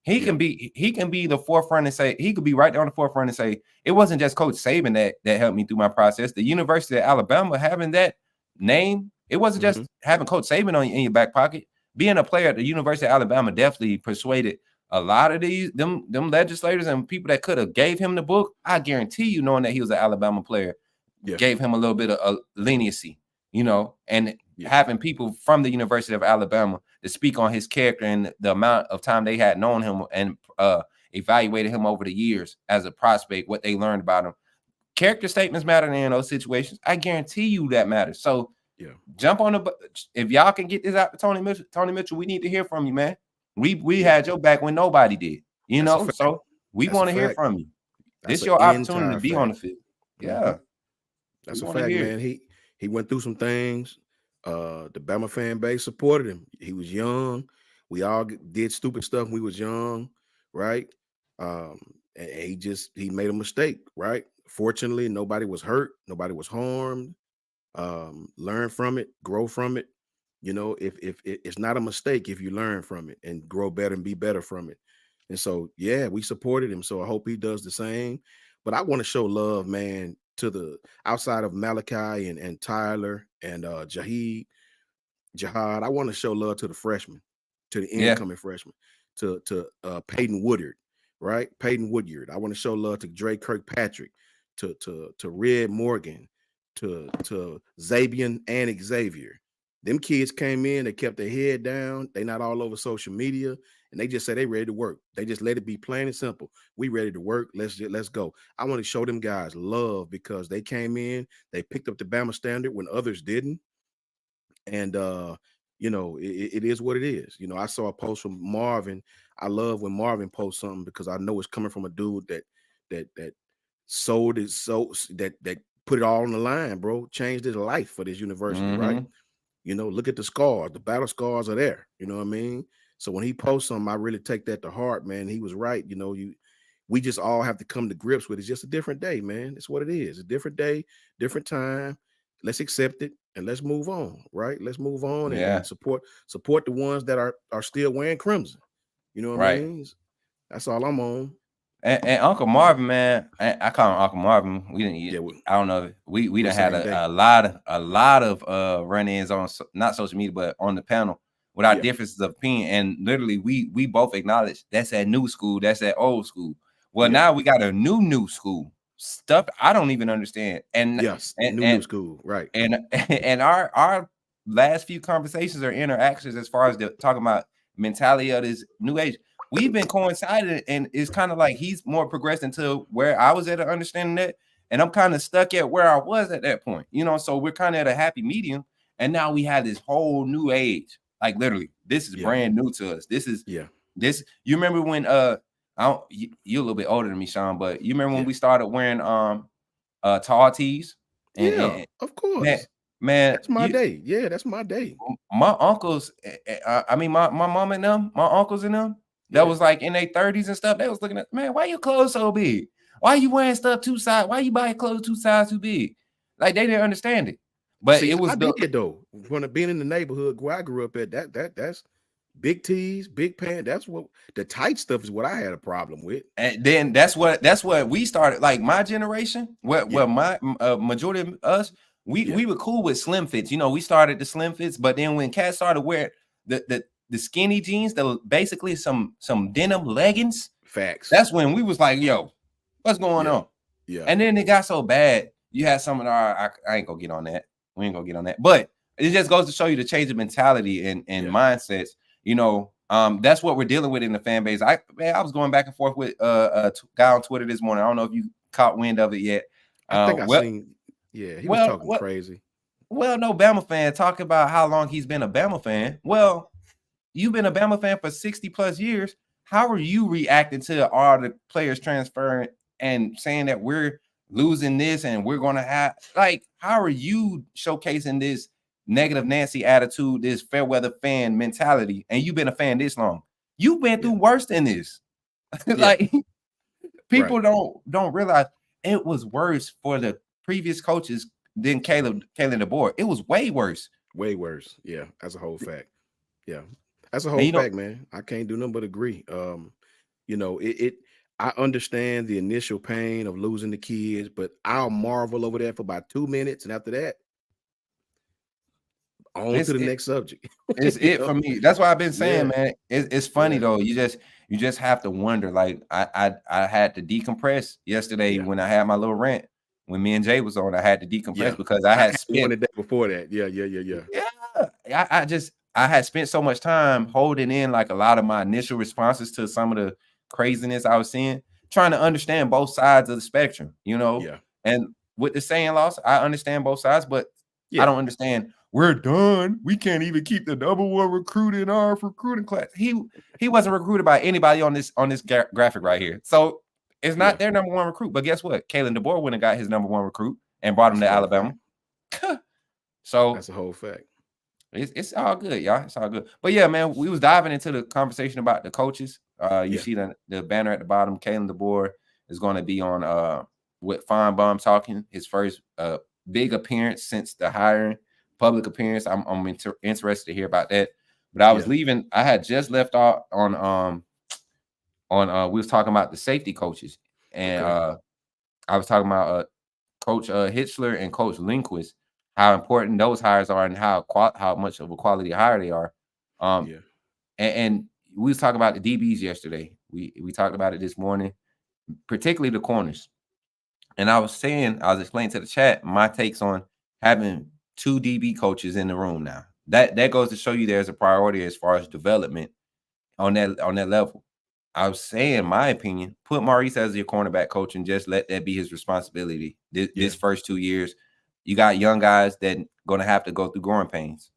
He can be the forefront and say he could be right there on the forefront and say it wasn't just Coach Saban that helped me through my process. The University of Alabama having that name, it wasn't just having Coach Saban in your back pocket. Being a player at the University of Alabama definitely persuaded a lot of them legislators and people that could have gave him the book. I guarantee you, knowing that he was an Alabama player, gave him a little bit of leniency, and having people from the University of Alabama to speak on his character and the amount of time they had known him and evaluated him over the years as a prospect, what they learned about him. Character statements matter in those situations. I guarantee you that matters. So jump on if y'all can get this out to Tony Mitchell, we need to hear from you, man. We had your back when nobody did, so we want to hear from you. This is your opportunity to be on the field. Yeah. That's a fact, man. He went through some things. The Bama fan base supported him. He was young. We all did stupid stuff when we was young, right? And he made a mistake, right? Fortunately, nobody was hurt. Nobody was harmed. Learn from it, grow from it. If it's not a mistake if you learn from it and grow better and be better from it. And so, we supported him. So I hope he does the same. But I want to show love, man, to the outside of Malachi and Tyler and Jihad. I want to show love to the freshmen, to the incoming freshmen, to Peyton Woodard, right? Peyton Woodyard. I want to show love to Drake Kirkpatrick, to Red Morgan, to Xavier and Xavier. Them kids came in, they kept their head down. They not all over social media, and they just say they ready to work. They just let it be plain and simple. We ready to work. Let's go. I want to show them guys love because they came in, they picked up the Bama standard when others didn't. And it is what it is. I saw a post from Marvin. I love when Marvin posts something because I know it's coming from a dude that sold his soul, that put it all on the line, bro. Changed his life for this university, right? Look at the scars. The battle scars are there. You know what I mean? So when he posts something, I really take that to heart, man. He was right. We just all have to come to grips with it. It's just a different day, man. It's what it is. A different day, different time. Let's accept it and let's move on, right? Let's move on and support the ones that are still wearing crimson. You know what I mean? That's all I'm on. And Uncle Marvin, man, I call him Uncle Marvin. We didn't. I don't know. We done had a lot of run-ins on not social media, but on the panel with our differences of opinion. And literally, we both acknowledge that's that new school, that's that old school. Well, now we got a new school stuff I don't even understand. And new school, right? And our last few conversations or interactions, as far as talking about mentality of this new age, we've been coinciding, and it's kind of like he's more progressed into where I was at understanding that, and I'm kind of stuck at where I was at that point. So we're kind of at a happy medium, and now we have this whole new age. Like literally, this is brand new to us. This is this. You remember when you're a little bit older than me, Sean, but you remember when we started wearing tall tees? And of course, man, that's my day. Yeah, that's my day. My uncles, my mom and them, my uncles and them, that was like in their 30s and stuff. They was looking at, man, why your clothes so big? Why you wearing stuff two sides? Why you buying clothes two sides too big? Like they didn't understand it. But it was did though. From being in the neighborhood where I grew up at, that's big tees, big pants. That's what the tight stuff is. What I had a problem with. And then that's what we started. Like my generation, well, my majority of us, we were cool with slim fits. We started the slim fits, but then when cats started wearing the skinny jeans, basically some denim leggings. Facts. That's when we was like, yo, what's going on? Yeah. And then it got so bad. You had some of our. I ain't gonna get on that. We ain't gonna get on that. But it just goes to show you the change of mentality and mindsets. That's what we're dealing with in the fan base. I was going back and forth with a guy on Twitter this morning. I don't know if you caught wind of it yet. I think I seen. Yeah, he was talking crazy. Well, no Bama fan talking about how long he's been a Bama fan. Well, you've been a Bama fan for 60 plus years. How are you reacting to all the players transferring and saying that we're losing this and we're going to have, like, how are you showcasing this negative Nancy attitude, this fair weather fan mentality, and you've been a fan this long? You've been through worse than this. Like, people don't realize it was worse for the previous coaches than Caleb DeBoer. It was way worse. Way worse. Yeah, that's a whole fact. Yeah, that's a whole fact, man. I can't do nothing but agree. I understand the initial pain of losing the kids, but I'll marvel over that for about 2 minutes, and after that, on to the next subject. It's it for me. That's why I've been saying, man. It's funny though. You just have to wonder. Like I had to decompress yesterday when I had my little rant. When me and Jay was on, I had to decompress because I had spent one day before that. Yeah. I had spent so much time holding in like a lot of my initial responses to some of the craziness I was seeing, trying to understand both sides of the spectrum, And with the Sayin loss, I understand both sides, but I don't understand. We're done. We can't even keep the #1 recruit in our recruiting class. He wasn't recruited by anybody on this graphic right here. So it's not their #1 recruit. But guess what? Caleb DeBoer went and got his #1 recruit and brought him to Alabama. So that's a whole fact. It's all good, y'all. It's all good. But yeah, man, we was diving into the conversation about the coaches. You see the banner at the bottom. Caleb DeBoer is going to be on with Feinbaum talking his first big appearance since the hiring, public appearance. I'm interested to hear about that. But I was leaving. I had just left off on we was talking about the safety coaches, and I was talking about Coach Hitchler and Coach Lindquist, how important those hires are and how much of a quality hire they are. And we was talking about the DBs yesterday. We talked about it this morning, particularly the corners. And I was explaining to the chat my takes on having 2 DB coaches in the room now. That goes to show you there's a priority as far as development on that level. I was saying, my opinion, put Maurice as your cornerback coach and just let that be his responsibility. This first 2 years, you got young guys that going to have to go through growing pains.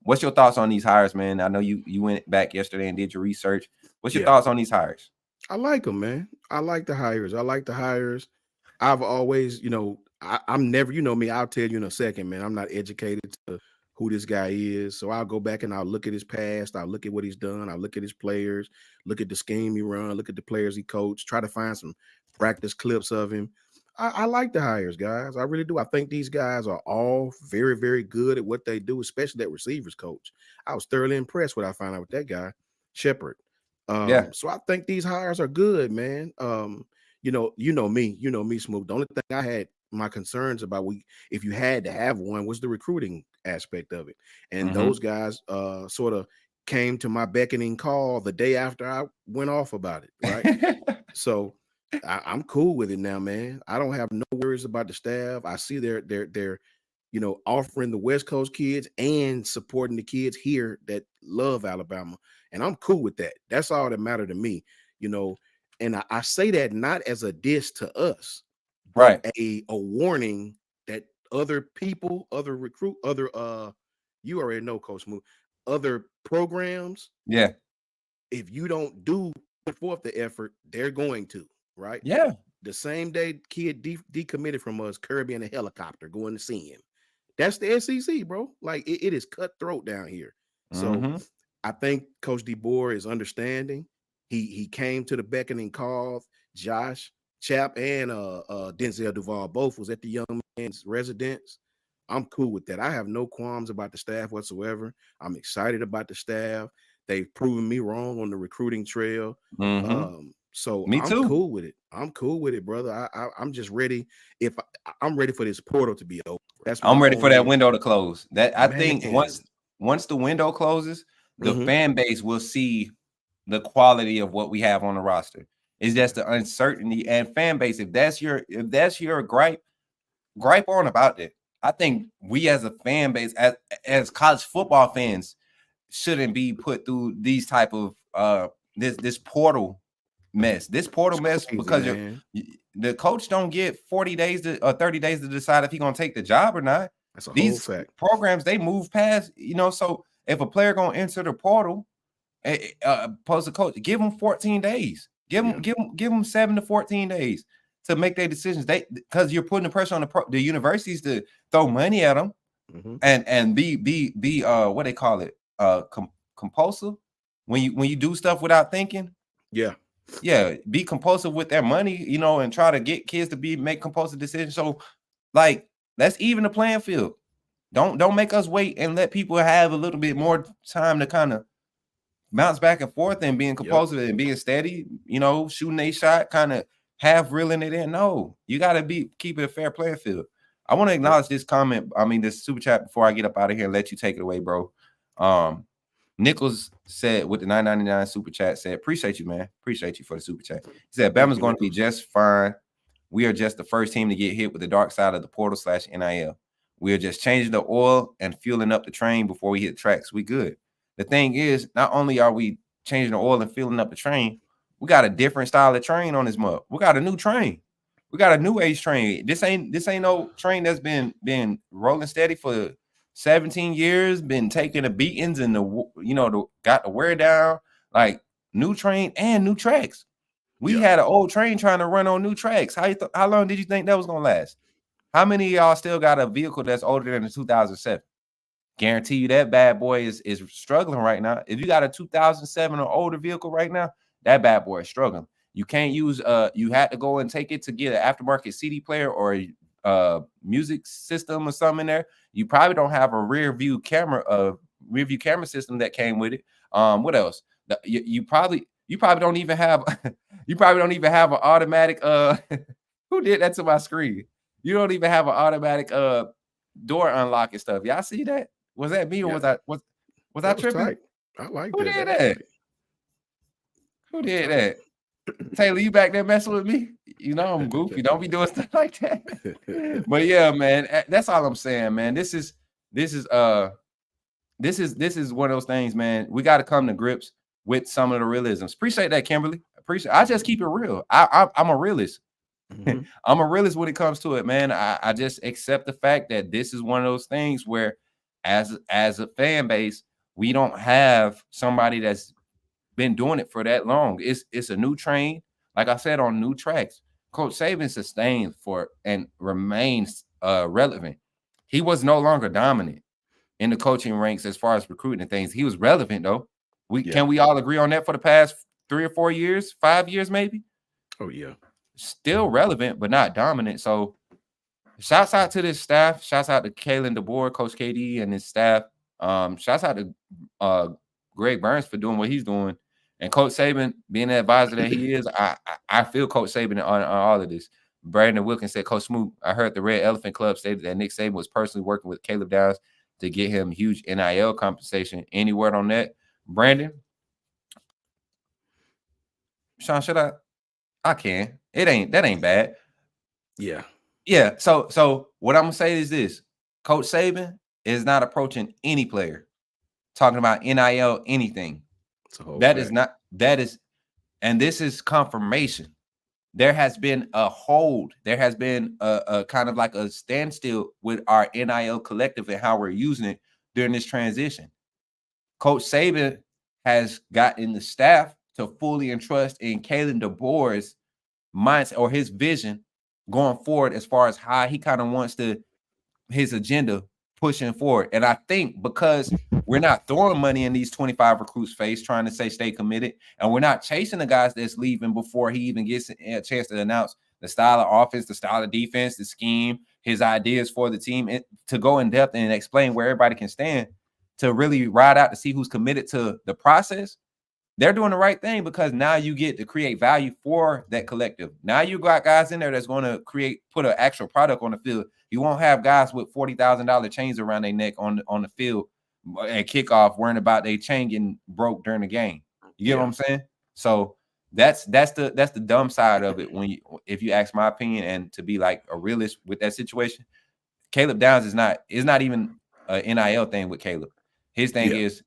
What's your thoughts on these hires, man? I know you went back yesterday and did your research. What's your thoughts on these hires? I like them, man. I like the hires. I've always, I'm never, you know me, I'll tell you in a second, man. I'm not educated to who this guy is. So I'll go back and I'll look at his past. I'll look at what he's done. I'll look at his players, look at the scheme he run, look at the players he coached, try to find some practice clips of him. I like the hires, guys. I really do. I think these guys are all very, very good at what they do, especially that receivers coach. I was thoroughly impressed when I found out with that guy, Shepard. So I think these hires are good, man. You know me, Smoke. The only thing I had my concerns about, if you had to have one, was the recruiting aspect of it. And those guys sort of came to my beckoning call the day after I went off about it, right? So I'm cool with it now, man. I don't have no worries about the staff. I see they're offering the West Coast kids and supporting the kids here that love Alabama. And I'm cool with that. That's all that matters to me, And I say that not as a diss to us, but a warning that other people, you already know, Coach Moon, other programs, if you don't put forth the effort, they're going to, right? Yeah. The same day kid decommitted from us, Kirby in a helicopter going to see him. That's the SEC, bro. Like it is cutthroat down here. So I think Coach DeBoer is understanding. He came to the beckoning call. Josh Chap and Denzel Duval both was at the young man's residence. I'm cool with that. I have no qualms about the staff whatsoever. I'm excited about the staff. They've proven me wrong on the recruiting trail. So Me I'm too. cool with it. I'm cool with it, brother. I'm just ready. I'm ready for this portal to be open. I'm ready for that window to close. I think Man. once the window closes, the Mhm. fan base will see the quality of what we have on the roster. It's just the uncertainty and fan base. If that's your gripe on about it. I think we as a fan base, as college football fans, shouldn't be put through these type of this portal mess. This portal mess crazy, because man. the coach don't get 40 days or 30 days to decide if he's gonna take the job or not. That's a These whole fact. programs, they move past, so if a player gonna enter the portal, post a coach, give them 14 days. Give them 7 to 14 days to make their decisions. Because you're putting the pressure on the universities to throw money at them and be what they call it, compulsive when you do stuff without thinking. Be compulsive with their money, and try to get kids to make compulsive decisions. So let's even the playing field. Don't make us wait and let people have a little bit more time to kind of bounce back and forth and being compulsive and being steady, shooting a shot, kind of half reeling it in. No, you got to keep it a fair playing field. I want to acknowledge this comment. I mean, this super chat before I get up out of here and let you take it away, bro. Nichols said with the $9.99 super chat said, appreciate you, man. Appreciate you for the super chat. He said, Bama's going to be just fine. We are just the first team to get hit with the dark side of the portal /NIL. We are just changing the oil and fueling up the train before we hit tracks. We good. The thing is, not only are we changing the oil and filling up the train, we got a different style of train on this mug. We got a new train. We got a new age train. This ain't no train that's been rolling steady for 17 years, been taking the beatings and got the wear down. Like new train and new tracks. We had an old train trying to run on new tracks. How long did you think that was gonna last? How many of y'all still got a vehicle that's older than the 2007? Guarantee you that bad boy is struggling right now. If you got a 2007 or older vehicle right now, that bad boy is struggling. You can't use you had to go and take it to get an aftermarket CD player or a music system or something in there. You probably don't have a rear view camera system that came with it. What else? You probably don't even have an automatic Who did that to my screen? You don't even have an automatic door unlock and stuff. Y'all see that? Was that me or was I tripping? Tight. I like Who that. did That was that? tight. Who did that? Taylor, you back there messing with me? You know I'm goofy. Don't be doing stuff like that. But yeah, man, that's all I'm saying, man. This is one of those things, man. We got to come to grips with some of the realisms. Appreciate that, Kimberly. I just keep it real. I'm a realist. Mm-hmm. I'm a realist when it comes to it, man. I just accept the fact that this is one of those things where, as a fan base, we don't have somebody that's been doing it for that long. It's a new train, like I said, on new tracks. Coach Saban sustained for and remains relevant. He was no longer dominant in the coaching ranks as far as recruiting and things. He was relevant though. Can we all agree on that for the past 3 or 4 years, 5 years maybe? Oh yeah. Still relevant, but not dominant. So shouts out to this staff. Shouts out to Kalen DeBoer, Coach KD, and his staff. Shouts out to Greg Burns for doing what he's doing. And Coach Saban, being the advisor that he is, I feel Coach Saban on all of this. Brandon Wilkins said, Coach Smoot, I heard the Red Elephant Club stated that Nick Saban was personally working with Caleb Downs to get him huge NIL compensation. Any word on that? Brandon? Sean, should I can. That ain't bad. Yeah. Yeah. So what I'm gonna say is this: Coach Saban is not approaching any player talking about NIL anything. And this is confirmation. There has been a hold. There has been a kind of like a standstill with our NIL collective and how we're using it during this transition. Coach Saban has gotten the staff to fully entrust in Kalen DeBoer's mindset or his vision going forward as far as how he kind of wants his agenda pushing forward. And I think because we're not throwing money in these 25 recruits' face trying to say stay committed, and we're not chasing the guys that's leaving before he even gets a chance to announce the style of offense, the style of defense, the scheme, his ideas for the team, and to go in depth and explain where everybody can stand, to really ride out to see who's committed to the process. They're doing the right thing because now you get to create value for that collective. Now you got guys in there that's going to put an actual product on the field. You won't have guys with $40,000 chains around their neck on the field at kickoff worrying about their chain getting broke during the game. You get what I'm saying? So that's the dumb side of it if you ask my opinion, and to be like a realist with that situation. Caleb Downs is not even an NIL thing with Caleb. His thing is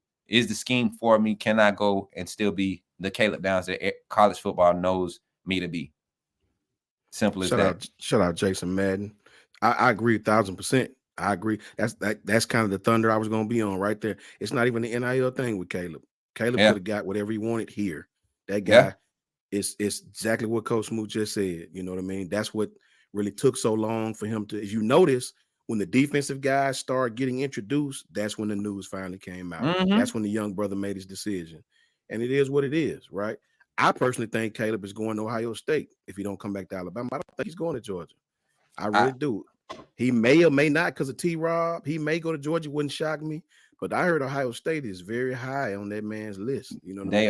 the scheme for me? Can I go and still be the Caleb Downs that college football knows me to be? Simple as that. Shout out Jason Madden. I agree 1,000%. I agree. That's kind of the thunder I was going to be on right there. It's not even the NIL thing with Caleb. Caleb could have got whatever he wanted here. That guy is exactly what Coach Smoot just said. You know what I mean? That's what really took so long for him to. As you notice, when the defensive guys started getting introduced, that's when the news finally came out. Mm-hmm. That's when the young brother made his decision. And it is what it is, right? I personally think Caleb is going to Ohio State if he don't come back to Alabama. I don't think he's going to Georgia. I really do. He may or may not because of T-Rob. He may go to Georgia. Wouldn't shock me. But I heard Ohio State is very high on that man's list. You know what I mean?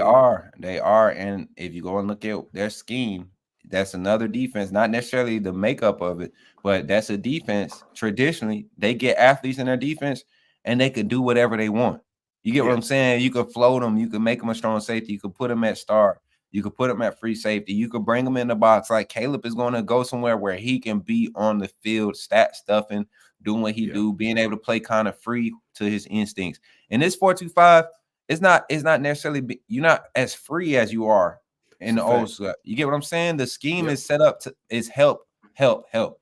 They are. And if you go and look at their scheme, that's another defense, not necessarily the makeup of it, but that's a defense. Traditionally, they get athletes in their defense and they could do whatever they want. You get what I'm saying? You could float them. You could make them a strong safety. You could put them at star. You could put him at free safety. You could bring him in the box. Like Caleb is going to go somewhere where he can be on the field, stat stuffing, doing what he do, being able to play kind of free to his instincts. And this 4-2-5, it's not necessarily you're not as free as you are in the old school. You get what I'm saying? The scheme is set up is help. And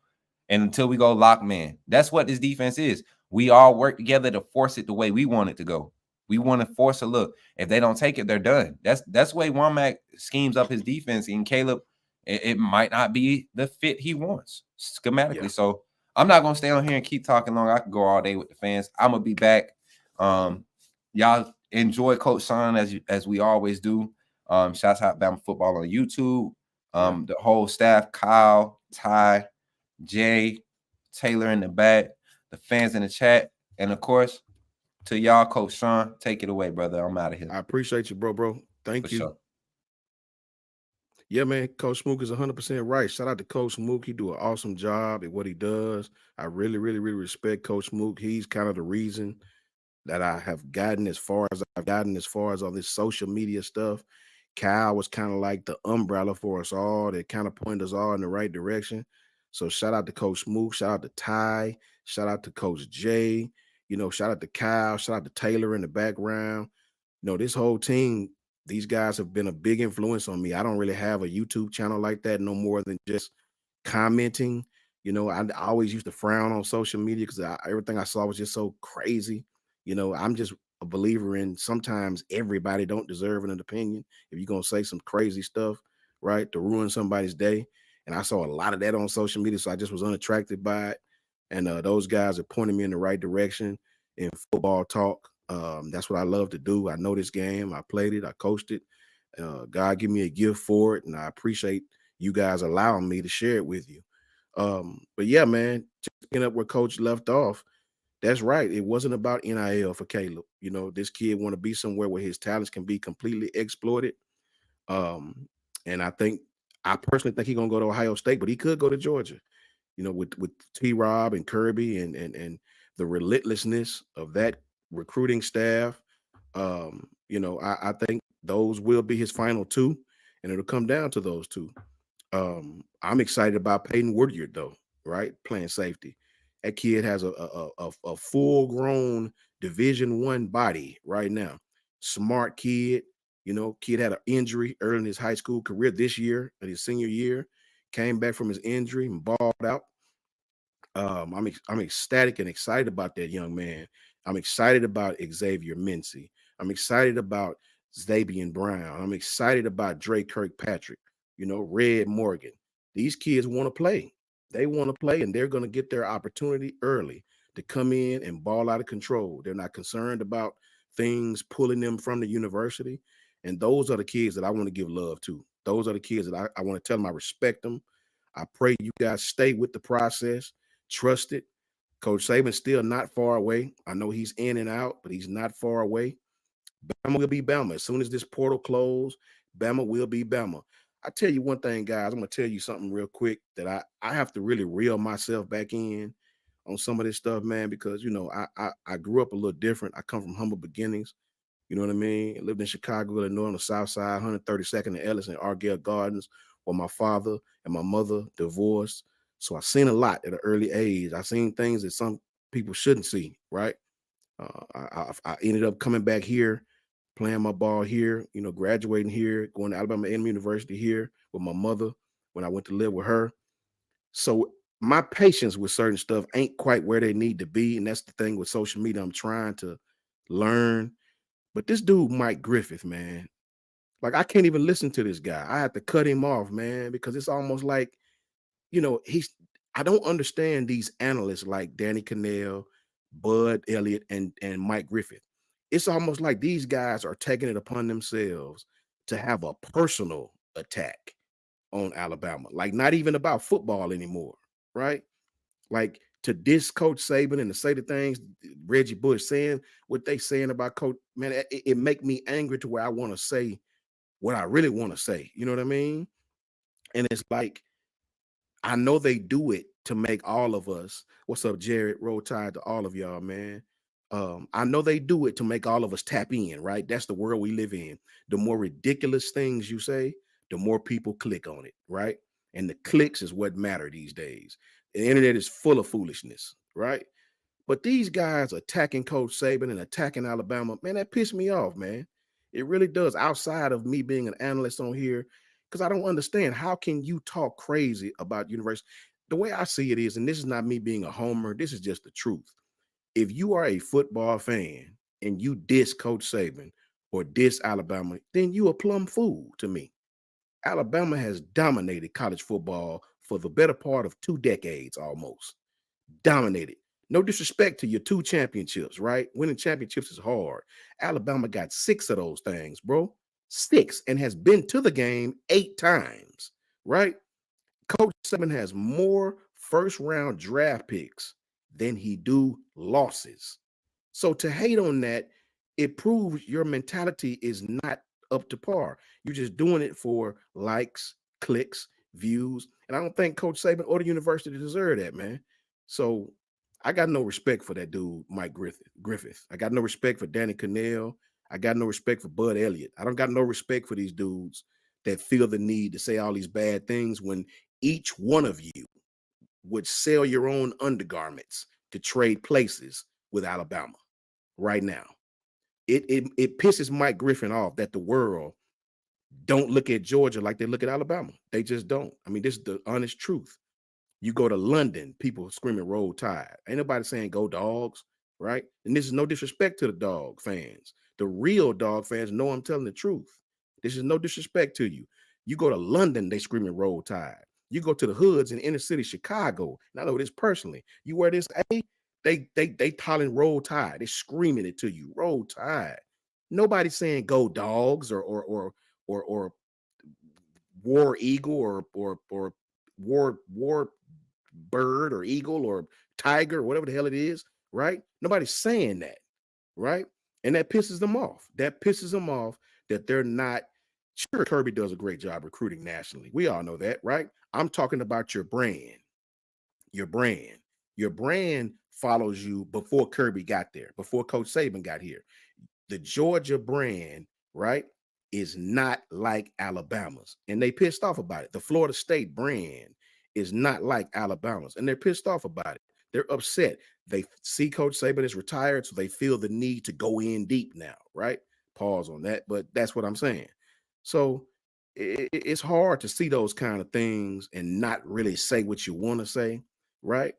until we go lock man, that's what this defense is. We all work together to force it the way we want it to go. We want to force a look. If they don't take it, they're done. That's the way Womack schemes up his defense. And Caleb, it might not be the fit he wants schematically. So I'm not gonna stay on here and keep talking long. I can go all day with the fans. I'm gonna be back. Y'all enjoy Coach Son as we always do. Shouts out Bama Football on YouTube. The whole staff: Kyle, Ty, Jay, Taylor in the back, the fans in the chat, and of course. To y'all, Coach Sean, take it away, brother. I'm out of here. I appreciate you, bro. Thank you. Sure. Yeah, man, Coach Smook is 100% right. Shout out to Coach Smook. He do an awesome job at what he does. I really, really, really respect Coach Smook. He's kind of the reason that I have gotten as far as I've gotten as far as all this social media stuff. Kyle was kind of like the umbrella for us all that kind of pointed us all in the right direction. So shout out to Coach Smook, shout out to Ty, shout out to Coach Jay, shout out to Kyle, shout out to Taylor in the background. This whole team, these guys have been a big influence on me. I don't really have a YouTube channel like that no more than just commenting. I always used to frown on social media because everything I saw was just so crazy. I'm just a believer in sometimes everybody don't deserve an opinion. If you're going to say some crazy stuff, right, to ruin somebody's day. And I saw a lot of that on social media, so I just was unattracted by it. And those guys are pointing me in the right direction in football talk. That's what I love to do. I know this game. I played it. I coached it. God give me a gift for it, and I appreciate you guys allowing me to share it with you. But yeah, man, just picking up where Coach left off, that's right. It wasn't about NIL for Caleb. This kid want to be somewhere where his talents can be completely exploited. And I personally think he's gonna go to Ohio State, but he could go to Georgia. With T-Rob and Kirby and the relentlessness of that recruiting staff. I think those will be his final two, and it'll come down to those two. I'm excited about Peyton Woodyard, though, right? Playing safety. That kid has a full-grown Division I body right now. Smart kid. Kid had an injury early in his high school career this year, in his senior year. Came back from his injury and balled out. I'm ecstatic and excited about that young man. I'm excited about Xavier Mincy. I'm excited about Zabian Brown. I'm excited about Drake Kirkpatrick, Red Morgan. These kids want to play. They want to play, and they're going to get their opportunity early to come in and ball out of control. They're not concerned about things pulling them from the university. And those are the kids that I want to give love to. Those are the kids that I want to tell them I respect them. I pray you guys stay with the process. Trust it. Coach Saban's still not far away. I know he's in and out, but he's not far away. Bama will be Bama. As soon as this portal closes, Bama will be Bama. I tell you one thing, guys. I'm going to tell you something real quick that I have to really reel myself back in on some of this stuff, man, because, I grew up a little different. I come from humble beginnings. You know what I mean? I lived in Chicago, Illinois, on the south side, 132nd and Ellis and Argyle Gardens, where my father and my mother divorced. So I seen a lot at an early age. I seen things that some people shouldn't see, right? I ended up coming back here, playing my ball here, graduating here, going to Alabama A&M University here with my mother when I went to live with her. So my patience with certain stuff ain't quite where they need to be. And that's the thing with social media. I'm trying to learn. But this dude, Mike Griffith, man, like I can't even listen to this guy. I have to cut him off, man, because it's almost like, I don't understand these analysts like Danny Cannell, Bud Elliott, and Mike Griffith. It's almost like these guys are taking it upon themselves to have a personal attack on Alabama, like not even about football anymore, right? Like to diss Coach Saban and to say the things Reggie Bush saying, what they saying about Coach, man, it make me angry to where I want to say what I really want to say. You know what I mean? And it's like, I know they do it to make all of us. What's up, Jared? Roll Tide to all of y'all, man. I know they do it to make all of us tap in, right? That's the world we live in. The more ridiculous things you say, the more people click on it, right? And the clicks is what matter these days. The internet is full of foolishness, right? But these guys attacking Coach Saban and attacking Alabama, man, that pissed me off, man. It really does. Outside of me being an analyst on here, because I don't understand how can you talk crazy about university. The way I see it is, and this is not me being a homer, this is just the truth. If you are a football fan and you diss Coach Saban or diss Alabama, then you a plum fool to me. Alabama has dominated college football for the better part of 2 decades almost. Dominated. No disrespect to your 2 championships, right? Winning championships is hard. Alabama got 6 of those things, bro. 6, and has been to the game 8 times, right? Coach Saban has more first-round draft picks than he do losses. So to hate on that, it proves your mentality is not up to par. You're just doing it for likes clicks, views, and I don't think Coach Saban or the university deserve that, man. So I got no respect for that dude, Mike Griffith. I got no respect for Danny Cannell. I got no respect for Bud Elliott. I don't got no respect for these dudes that feel the need to say all these bad things when each one of you would sell your own undergarments to trade places with Alabama right now. It pisses Mike Griffin off that the world don't look at Georgia like they look at Alabama. They just don't. I mean, this is the honest truth. You go to London, people screaming "Roll Tide." Ain't nobody saying "Go Dogs," right? And this is no disrespect to the dog fans. The real dog fans know I'm telling the truth. This is no disrespect to you. You go to London, they screaming "Roll Tide." You go to the hoods in inner city Chicago, and I know this personally. You wear this A, they calling "Roll Tide." They screaming it to you, "Roll Tide." Nobody's saying "Go Dogs" or War Eagle or War Bird or Eagle or Tiger or whatever the hell it is, right? Nobody's saying that, right? And that pisses them off. That pisses them off that they're not. Sure, Kirby does a great job recruiting nationally. We all know that, right? I'm talking about your brand. Your brand. Your brand follows you before Kirby got there, before Coach Saban got here. The Georgia brand, right, is not like Alabama's, and they pissed off about it. The Florida State brand is not like Alabama's, and they're pissed off about it. They're upset. They see Coach Saban is retired, so they feel the need to go in deep now, right? Pause on that, but that's what I'm saying. So it's hard to see those kind of things and not really say what you want to say, right?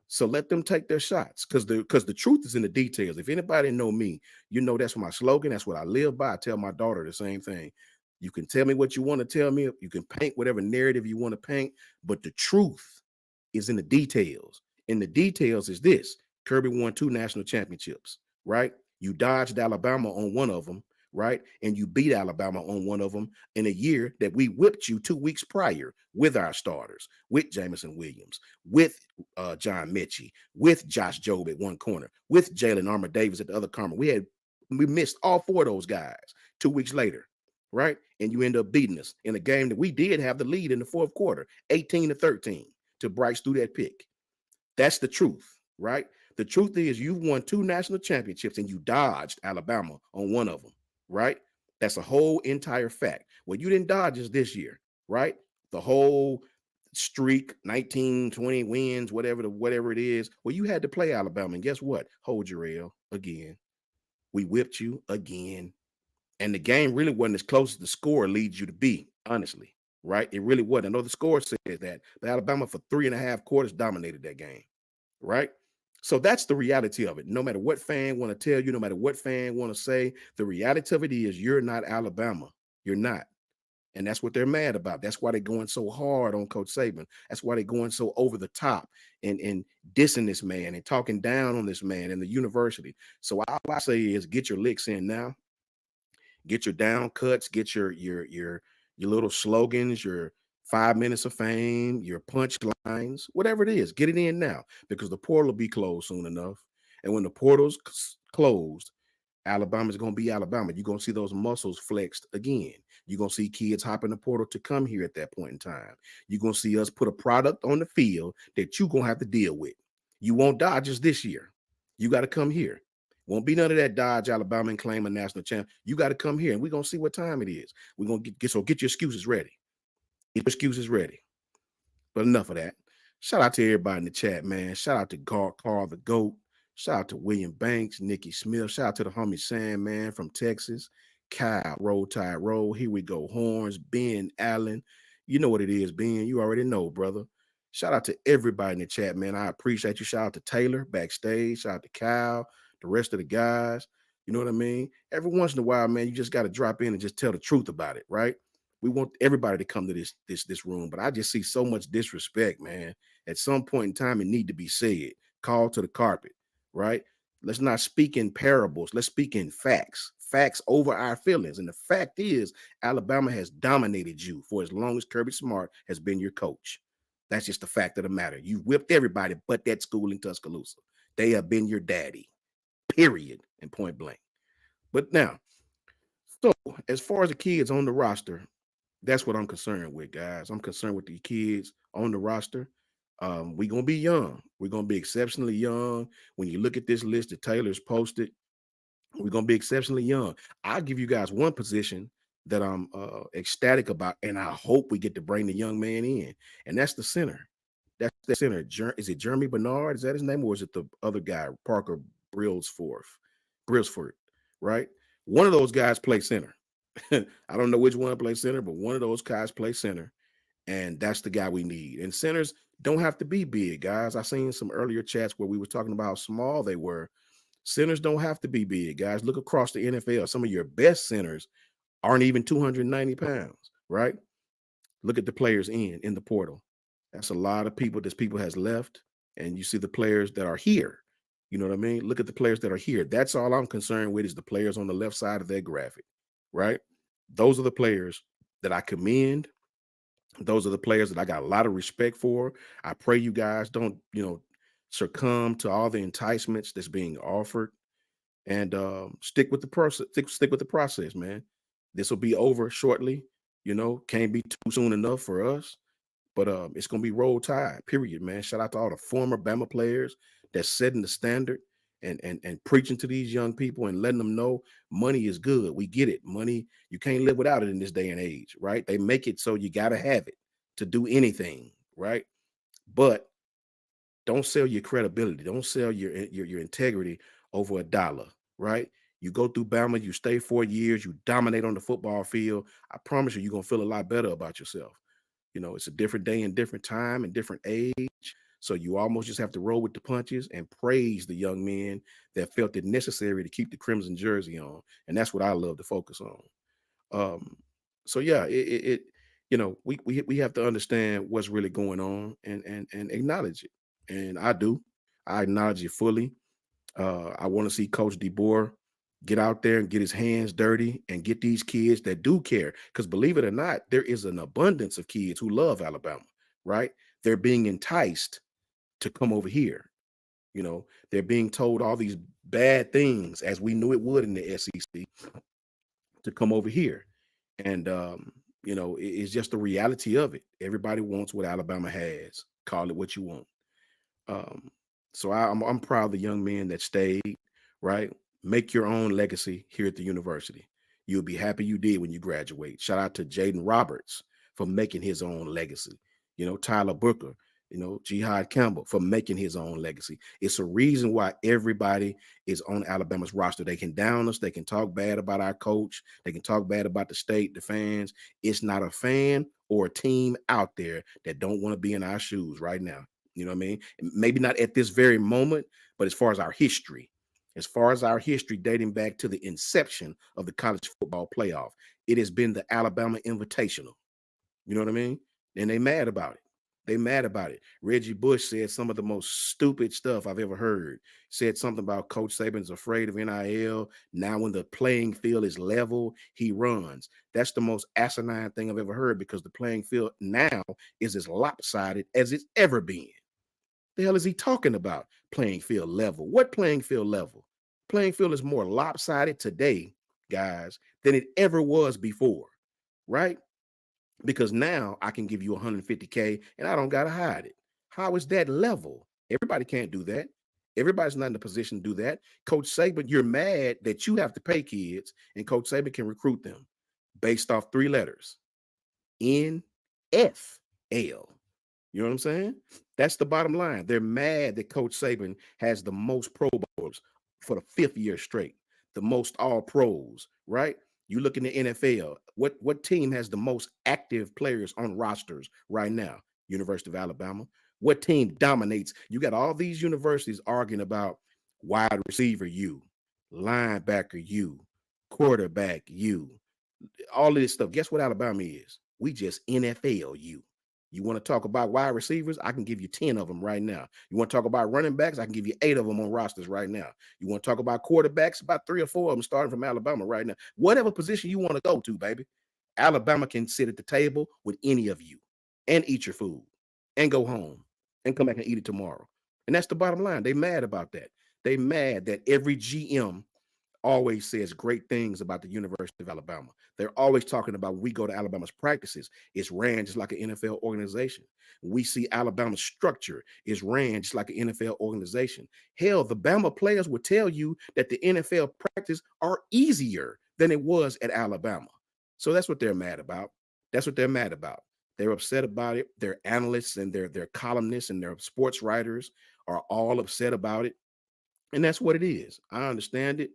So let them take their shots because the truth is in the details. If anybody know me, you know that's my slogan. That's what I live by. I tell my daughter the same thing. You can tell me what you want to tell me. You can paint whatever narrative you want to paint, but the truth is in the details. And the details is this: Kirby won 2 national championships, right? You dodged Alabama on one of them, right? And you beat Alabama on one of them in a year that we whipped you 2 weeks prior with our starters, with Jamison Williams, with John Mechie, with Josh Jobe at one corner, with Jalen Armour Davis at the other corner. We missed all 4 of those guys 2 weeks later, right? And you end up beating us in a game that we did have the lead in the fourth quarter, 18-13, to Bryce through that pick. That's the truth, right? The truth is you won 2 national championships and you dodged Alabama on one of them, right? That's a whole entire fact. Well, you didn't dodge us this year, right? The whole streak, 19, 20 wins, whatever it is. Well, you had to play Alabama, and guess what? Hold your L again. We whipped you again. And the game really wasn't as close as the score leads you to be, honestly, right? It really wasn't. I know the score says that, but Alabama for 3.5 quarters dominated that game, right? So that's the reality of it. No matter what fan want to tell you, no matter what fan want to say, the reality of it is you're not Alabama. You're not. And that's what they're mad about. That's why they're going so hard on Coach Saban. That's why they're going so over the top and dissing this man and talking down on this man and the university. So all I say is get your licks in now. Get your down cuts, get your little slogans, your 5 minutes of fame, your punch lines, whatever it is, get it in now because the portal will be closed soon enough. And when the portal's closed, Alabama's going to be Alabama. You're going to see those muscles flexed again. You're going to see kids hop in the portal to come here at that point in time. You're going to see us put a product on the field that you're going to have to deal with. You won't dodge us this year. You got to come here. Won't be none of that dodge Alabama and claim a national champ. You got to come here, and we're going to see what time it is. We're going to get your excuses ready. Get your excuses ready. But enough of that. Shout out to everybody in the chat, man. Shout out to Carl the GOAT. Shout out to William Banks, Nikki Smith. Shout out to the homie Sandman from Texas. Kyle, Roll Tide Roll. Here we go. Horns, Ben Allen. You know what it is, Ben. You already know, brother. Shout out to everybody in the chat, man. I appreciate you. Shout out to Taylor backstage. Shout out to Kyle, the rest of the guys. You know what I mean? Every once in a while, man, you just got to drop in and just tell the truth about it, right? We want everybody to come to this room, but I just see so much disrespect, man. At some point in time, it need to be said. Call to the carpet, right? Let's not speak in parables. Let's speak in facts. Facts over our feelings. And the fact is, Alabama has dominated you for as long as Kirby Smart has been your coach. That's just the fact of the matter. You whipped everybody but that school in Tuscaloosa. They have been your daddy, period, and point blank. But now, so as far as the kids on the roster, That's what I'm concerned with, guys. I'm concerned with the kids on the roster. We're gonna be young. We're gonna be exceptionally young. When you look at this list that Taylor's posted, we're gonna be exceptionally young. I'll give you guys one position that I'm ecstatic about, and I hope we get to bring the young man in, and that's the center. That's the center. Is it Jeremy Bernard? Is that his name, or is it the other guy, Parker Brailsford, right? One of those guys play center. I don't know which one plays center, but one of those guys play center, and that's the guy we need. And centers don't have to be big, guys. I seen some earlier chats where we were talking about how small they were. Centers don't have to be big, guys. Look across the NFL. Some of your best centers aren't even 290 pounds, right? Look at the players in the portal. That's a lot of people. This people has left, and you see the players that are here. You know what I mean? Look at the players that are here. That's all I'm concerned with is the players on the left side of that graphic, right? Those are the players that I commend. Those are the players that I got a lot of respect for. I pray you guys don't, succumb to all the enticements that's being offered, and stick with the process. Stick with the process, man. This will be over shortly. Can't be too soon enough for us. But it's gonna be roll tide, period, man. Shout out to all the former Bama players that's setting the standard and preaching to these young people and letting them know money is good. We get it. Money, you can't live without it in this day and age, right? They make it so you gotta have it to do anything, right? But don't sell your credibility. Don't sell your integrity over $1, right? You go through Bama, you stay 4 years, you dominate on the football field. I promise you're gonna feel a lot better about yourself. It's a different day and different time and different age. So you almost just have to roll with the punches and praise the young men that felt it necessary to keep the crimson jersey on. And that's what I love to focus on. So yeah, we have to understand what's really going on and acknowledge it. And I do. I acknowledge it fully. I want to see Coach DeBoer get out there and get his hands dirty and get these kids that do care. Because believe it or not, there is an abundance of kids who love Alabama, right? They're being enticed to come over here. They're being told all these bad things, as we knew it would in the SEC, to come over here. And it's just the reality of it. Everybody wants what Alabama has. Call it what you want. So I'm proud of the young men that stayed, right? Make your own legacy here at the university. You'll be happy you did when you graduate. Shout out to Jaden Roberts for making his own legacy. Tyler Booker, Jihad Campbell for making his own legacy. It's a reason why everybody is on Alabama's roster. They can down us. They can talk bad about our coach. They can talk bad about the state, the fans. It's not a fan or a team out there that don't want to be in our shoes right now. You know what I mean? Maybe not at this very moment, but as far as our history dating back to the inception of the college football playoff, it has been the Alabama Invitational. You know what I mean? And they mad about it. They mad about it. Reggie Bush said some of the most stupid stuff I've ever heard. Said something about Coach Saban's afraid of NIL. Now when the playing field is level, he runs. That's the most asinine thing I've ever heard, because the playing field now is as lopsided as it's ever been. The hell is he talking about? Playing field level. What playing field level? Playing field is more lopsided today, guys, than it ever was before, right? Because now I can give you 150K and I don't got to hide it. How is that level? Everybody can't do that. Everybody's not in a position to do that. Coach Saban, you're mad that you have to pay kids, and Coach Saban can recruit them based off 3 letters. NFL. You know what I'm saying? That's the bottom line. They're mad that Coach Saban has the most Pro Bowlers for the 5th year straight, the most all pros, right? You look in the NFL, what team has the most active players on rosters right now? University of Alabama. What team dominates? You got all these universities arguing about wide receiver you, linebacker you, quarterback you, all of this stuff. Guess what Alabama is? We just NFL you. You want to talk about wide receivers? I can give you 10 of them right now. You want to talk about running backs? I can give you 8 of them on rosters right now. You want to talk about quarterbacks? About 3 or 4 of them starting from Alabama right now. Whatever position you want to go to, baby. Alabama can sit at the table with any of you and eat your food and go home and come back and eat it tomorrow. And that's the bottom line. They mad about that. They mad that every GM always says great things about the University of Alabama. They're always talking about when we go to Alabama's practices, it's ran just like an NFL organization. We see Alabama's structure is ran just like an NFL organization. Hell, the Bama players would tell you that the NFL practice are easier than it was at Alabama. So that's what they're mad about. That's what they're mad about. They're upset about it. Their analysts and their columnists and their sports writers are all upset about it. And that's what it is. I understand it,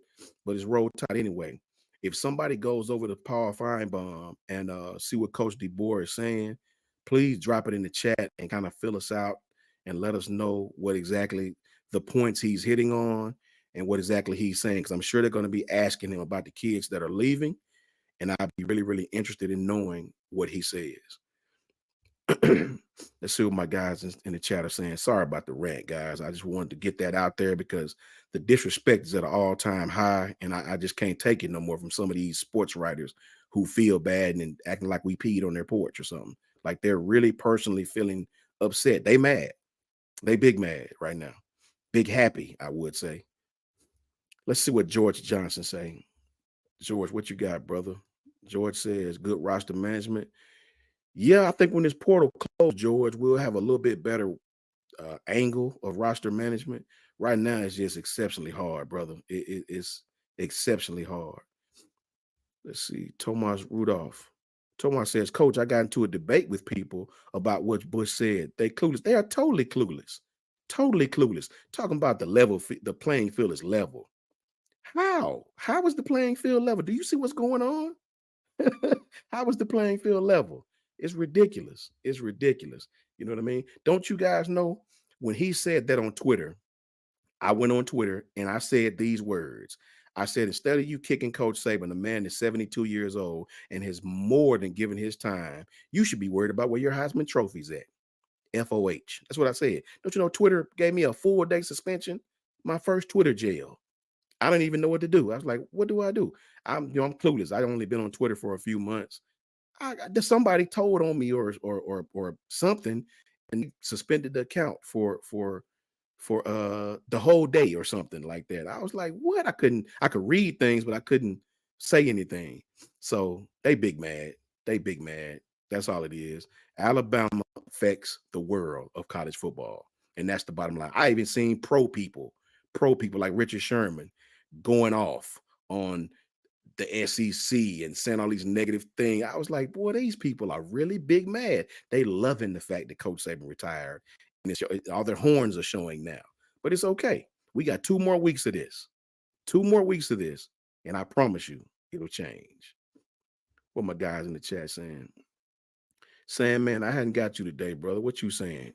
but it's roll tide anyway. If somebody goes over to Paul Feinbaum and see what Coach DeBoer is saying, please drop it in the chat and kind of fill us out and let us know what exactly the points he's hitting on and what exactly he's saying. Because I'm sure they're going to be asking him about the kids that are leaving. And I'd be really, really interested in knowing what he says. Let's see what my guys in the chat are saying. Sorry about the rant, guys. I just wanted to get that out there because the disrespect is at an all-time high, and I just can't take it no more from some of these sports writers who feel bad and acting like we peed on their porch or something. Like they're really personally feeling upset. They mad. They big mad right now. Big happy, I would say. Let's see what George Johnson saying. George, what you got, brother? George says, good roster management. Yeah, I think when this portal closed, George, we'll have a little bit better angle of roster management. Right now, it's just exceptionally hard, brother. It's exceptionally hard. Let's see. Tomas Rudolph. Tomas says, Coach, I got into a debate with people about what Bush said. They clueless. They are totally clueless. Totally clueless. Talking about the level, the playing field is level. How? How is the playing field level? Do you see what's going on? How is the playing field level? It's ridiculous. It's ridiculous. You know what I mean? Don't you guys know when he said that on Twitter? I went on Twitter and I said these words. I said, instead of you kicking Coach Saban, the man is 72 years old and has more than given his time, you should be worried about where your Heisman trophy's at. FOH. That's what I said. Don't you know Twitter gave me a full day suspension? My first Twitter jail. I didn't even know what to do. I was like, what do I do? I'm clueless. I'd only been on Twitter for a few months. Somebody told on me or something and suspended the account for the whole day or something like that. I was like, what? I could read things, but I couldn't say anything. So they big mad. They big mad. That's all it is. Alabama affects the world of college football. And that's the bottom line. I even seen pro people like Richard Sherman going off on the SEC and saying all these negative things. I was like, boy, these people are really big mad. They loving the fact that Coach Saban retired. And all their horns are showing now. But it's okay. We got 2 more weeks of this. 2 more weeks of this. And I promise you, it'll change. What my guys in the chat saying? Saying, man, I hadn't got you today, brother. What you saying?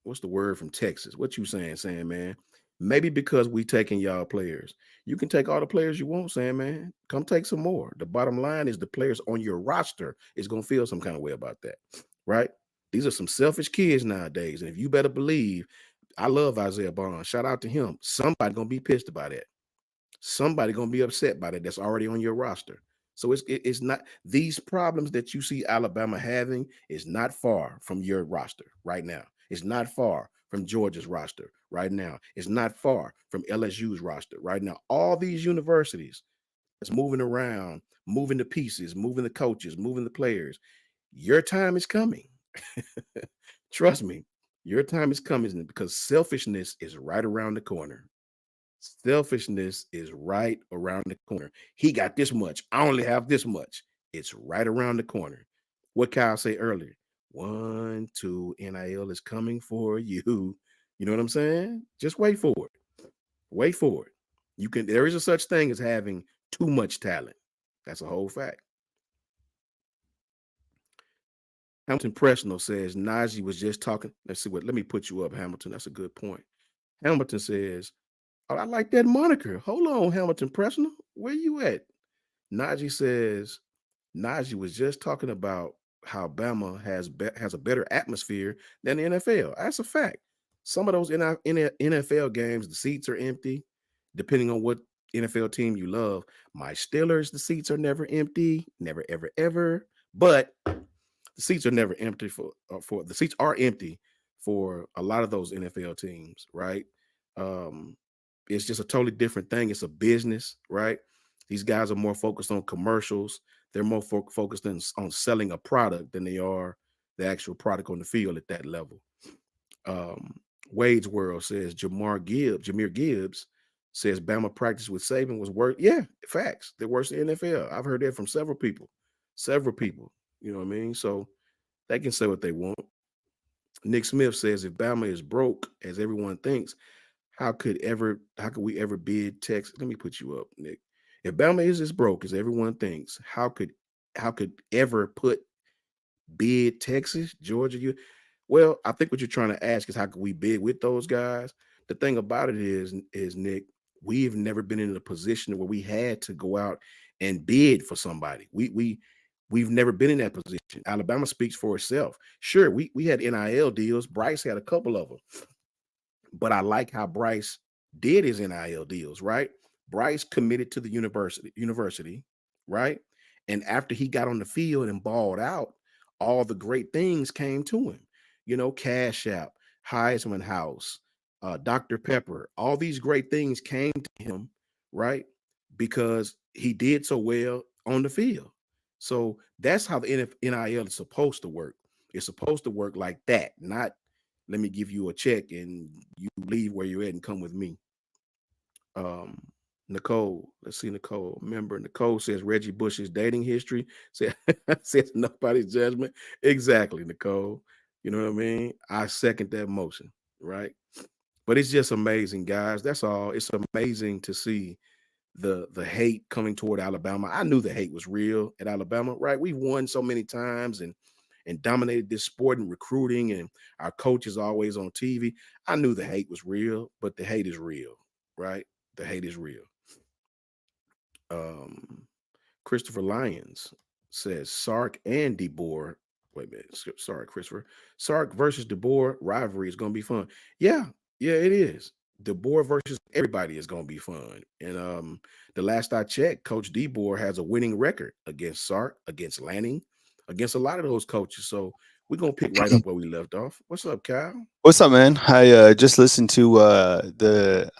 What's the word from Texas? What you saying, man? Maybe because we taking y'all players. You can take all the players you want, saying, man. Come take some more. The bottom line is the players on your roster is going to feel some kind of way about that, right? These are some selfish kids nowadays. And if you better believe, I love Isaiah Bond. Shout out to him. Somebody going to be pissed about it. Somebody going to be upset by that that's already on your roster. So it's not, these problems that you see Alabama having is not far from your roster right now. It's not far from Georgia's roster right now. It's not far from LSU's roster right now. All these universities that's moving around, moving the pieces, moving the coaches, moving the players. Your time is coming. Trust me, your time is coming because selfishness is right around the corner. Selfishness is right around the corner. He got this much. I only have this much. It's right around the corner. What Kyle say earlier? 1, 2, NIL is coming for you. You know what I'm saying? Just wait for it. Wait for it. There is a such thing as having too much talent. That's a whole fact. Hamilton Presnell says Najee was just talking. Let me put you up, Hamilton. That's a good point. Hamilton says, oh, I like that moniker. Hold on, Hamilton Presnell. Where you at? Najee says, Najee was just talking about how Bama has a better atmosphere than the NFL. That's a fact. Some of those in NFL games, the seats are empty, depending on what NFL team you love. My Steelers, the seats are never empty, never, ever, ever. But the seats are never empty for the seats are empty for a lot of those NFL teams, right? it's just a totally different thing. It's a business, right? These guys are more focused on commercials. They're more focused on selling a product than they are the actual product on the field at that level. Wade's World says Jameer Gibbs says Bama practice with Saban was worse. Yeah, facts. They're worse than NFL. I've heard that from several people. You know what I mean? So they can say what they want. Nick Smith says if Bama is broke, as everyone thinks, how could we ever bid Texas? Let me put you up, Nick. If Bama is as broke as everyone thinks, how could ever put bid Texas, Georgia? Well, I think what you're trying to ask is how could we bid with those guys? The thing about it is Nick, we've never been in a position where we had to go out and bid for somebody. We've never been in that position. Alabama speaks for itself. Sure, we had NIL deals. Bryce had a couple of them. But I like how Bryce did his NIL deals, right? Bryce committed to the university, right? And after he got on the field and balled out, all the great things came to him. You know, Cash App, Heisman House, Dr. Pepper, all these great things came to him, right? Because he did so well on the field. So that's how the NIL is supposed to work. It's supposed to work like that, not let me give you a check and you leave where you're at and come with me. Nicole, let's see, Nicole. Remember, Nicole says Reggie Bush's dating history says nobody's judgment. Exactly, Nicole. You know what I mean? I second that motion, right? But it's just amazing, guys. That's all. It's amazing to see the hate coming toward Alabama. I knew the hate was real at Alabama, right? We've won so many times and dominated this sport and recruiting, and our coach is always on TV. I knew the hate was real, but the hate is real, right? The hate is real. Christopher Lyons says Sark and DeBoer. Wait a minute. Sorry, Christopher. Sark versus DeBoer rivalry is going to be fun. Yeah, it is. DeBoer versus everybody is going to be fun. And the last I checked, Coach DeBoer has a winning record against Sark, against Lanning, against a lot of those coaches. So we're going to pick right up where we left off. What's up, Kyle? What's up, man? I just listened to the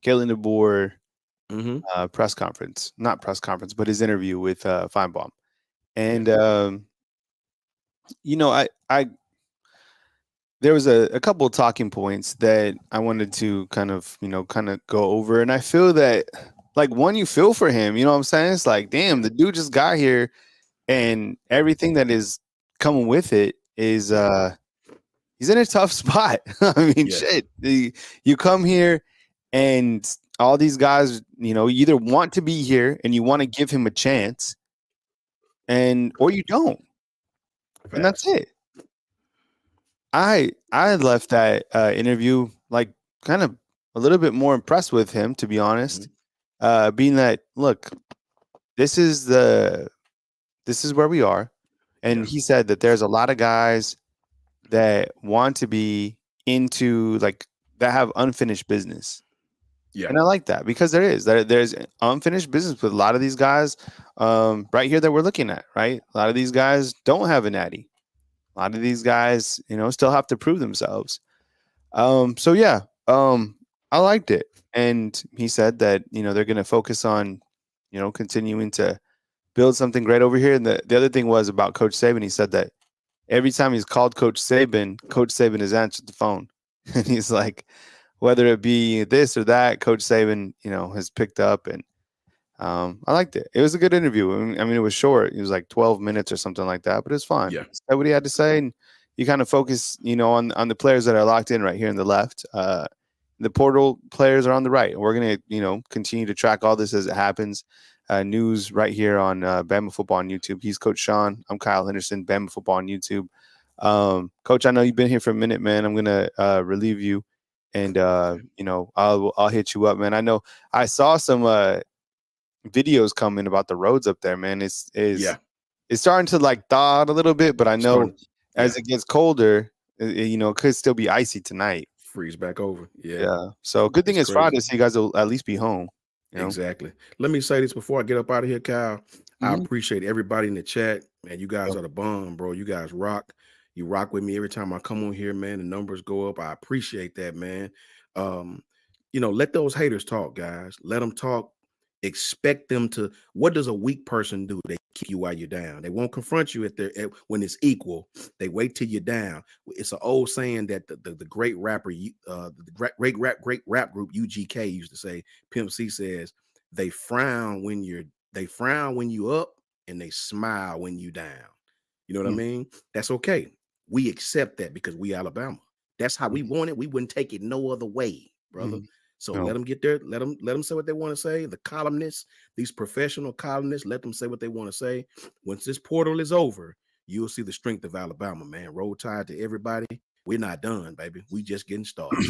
Kalen DeBoer press conference, not press conference, but his interview with Feinbaum. And, you know, I there was a couple of talking points that I wanted to kind of go over. And I feel that, like, one, you feel for him, you know what I'm saying? It's like, damn, the dude just got here and everything that is coming with it is, he's in a tough spot. I mean, shit, you come here and all these guys, you either want to be here and you want to give him a chance or you don't. And that's it. I left that interview like kind of a little bit more impressed with him, to be honest. Being that, look, this is where we are, and he said that there's a lot of guys that want to be into, like, that have unfinished business. Yeah, and I like that because there's unfinished business with a lot of these guys right here that we're looking at. Right, a lot of these guys don't have a natty. A lot of these guys, still have to prove themselves. So yeah, I liked it. And he said that, they're going to focus on, continuing to build something great over here. And the other thing was about Coach Saban. He said that every time he's called Coach Saban has answered the phone. And he's like, whether it be this or that, Coach Saban, has picked up. And I liked it. It was a good interview. I mean, it was short. It was like 12 minutes or something like that, but it's fine. Yeah. He said what he had to say, and you kind of focus, on the players that are locked in right here in the left. The portal players are on the right. We're going to, continue to track all this as it happens. News right here on Bama Football on YouTube. He's Coach Sean. I'm Kyle Henderson, Bama Football on YouTube. Coach, I know you've been here for a minute, man. I'm going to relieve you, and, I'll hit you up, man. I know I saw some videos coming about the roads up there, man. It's starting to like thaw out a little bit, but I know as it gets colder, it could still be icy tonight. Freeze back over. Yeah. So good thing it's Friday, so you guys will at least be home. Exactly. Let me say this before I get up out of here, Kyle. I appreciate everybody in the chat, man. You guys are the bomb, bro. You guys rock. You rock with me every time I come on here, man. The numbers go up. I appreciate that, man. let those haters talk, guys. Let them talk. Expect them to. What does a weak person do? They keep you while you're down. They won't confront you when it's equal. They wait till you're down. It's an old saying that the great rapper, the great rap group UGK used to say. Pimp C says they frown when you up, and they smile when you down. You know what I mean? That's okay. We accept that because we Alabama. That's how we want it. We wouldn't take it no other way, brother. So No. let them get there. Let them say what they want to say. The columnists, these professional columnists, let them say what they want to say. Once this portal is over, you'll see the strength of Alabama, man. Roll Tide to everybody. We're not done, baby. We just getting started.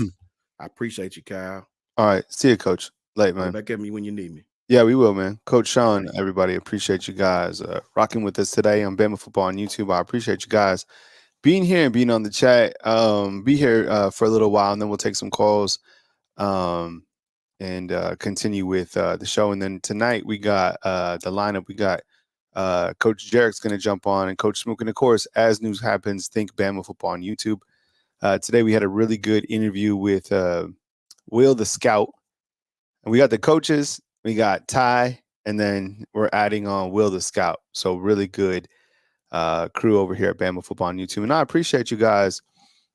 I appreciate you, Kyle. All right. See you, Coach. Late, Holler man. back at me when you need me. Yeah, we will, man. Coach Sean, everybody, appreciate you guys rocking with us today on Bama Football on YouTube. I appreciate you guys being here and being on the chat. Be here for a little while, and then we'll take some calls and continue with the show. And then tonight we got the lineup. We got Coach Jarek's going to jump on, and Coach Smook. And of course, as news happens, think Bama Football on YouTube. Today we had a really good interview with Will the Scout. And we got the coaches, we got Ty, and then we're adding on Will the Scout. So really good crew over here at Bama Football on YouTube. And I appreciate you guys,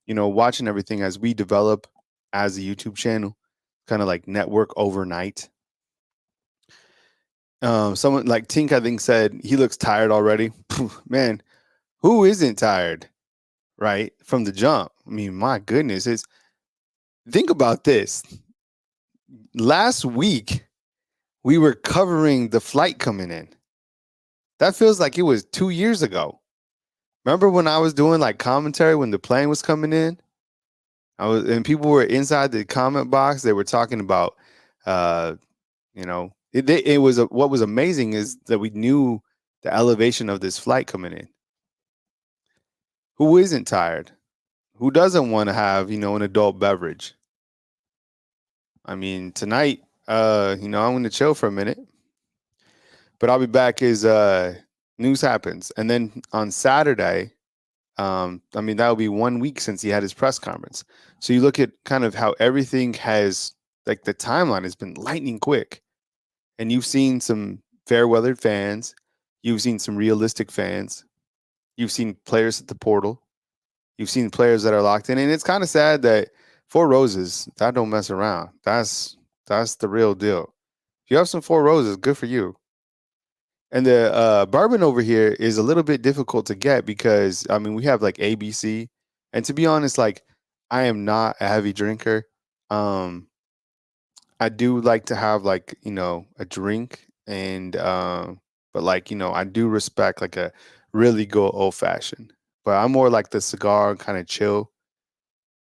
watching everything as we develop as a YouTube channel, kind of like network overnight. Someone like Tink, I think, said he looks tired already. Man, who isn't tired, right? From the jump. I mean, my goodness. Think about this. Last week, we were covering the flight coming in. That feels like it was 2 years ago. Remember when I was doing like commentary when the plane was coming in? And people were inside the comment box. They were talking about, it was what was amazing is that we knew the elevation of this flight coming in. Who isn't tired? Who doesn't want to have, an adult beverage? I mean, tonight, I'm going to chill for a minute. But I'll be back as news happens. And then on Saturday, that'll be 1 week since he had his press conference. So you look at kind of how everything has, like the timeline has been lightning quick. And you've seen some fair-weathered fans. You've seen some realistic fans. You've seen players at the portal. You've seen players that are locked in. And it's kind of sad that Four Roses, that don't mess around. That's the real deal. If you have some Four Roses, good for you. And the bourbon over here is a little bit difficult to get because, we have like ABC. And to be honest, like, I am not a heavy drinker. I do like to have like, a drink but like, I do respect like a really good old fashioned. But I'm more like the cigar kind of chill,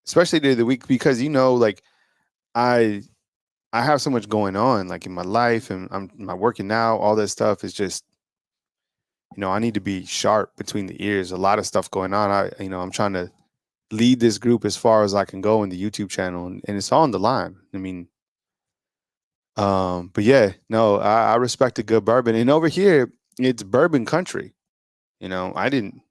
especially during the week because, like I have so much going on like in my life and I'm working now. All this stuff is just, I need to be sharp between the ears. A lot of stuff going on. I'm trying to lead this group as far as I can go in the YouTube channel and it's on the line. But yeah, no, I respect a good bourbon. And over here, it's bourbon country. I didn't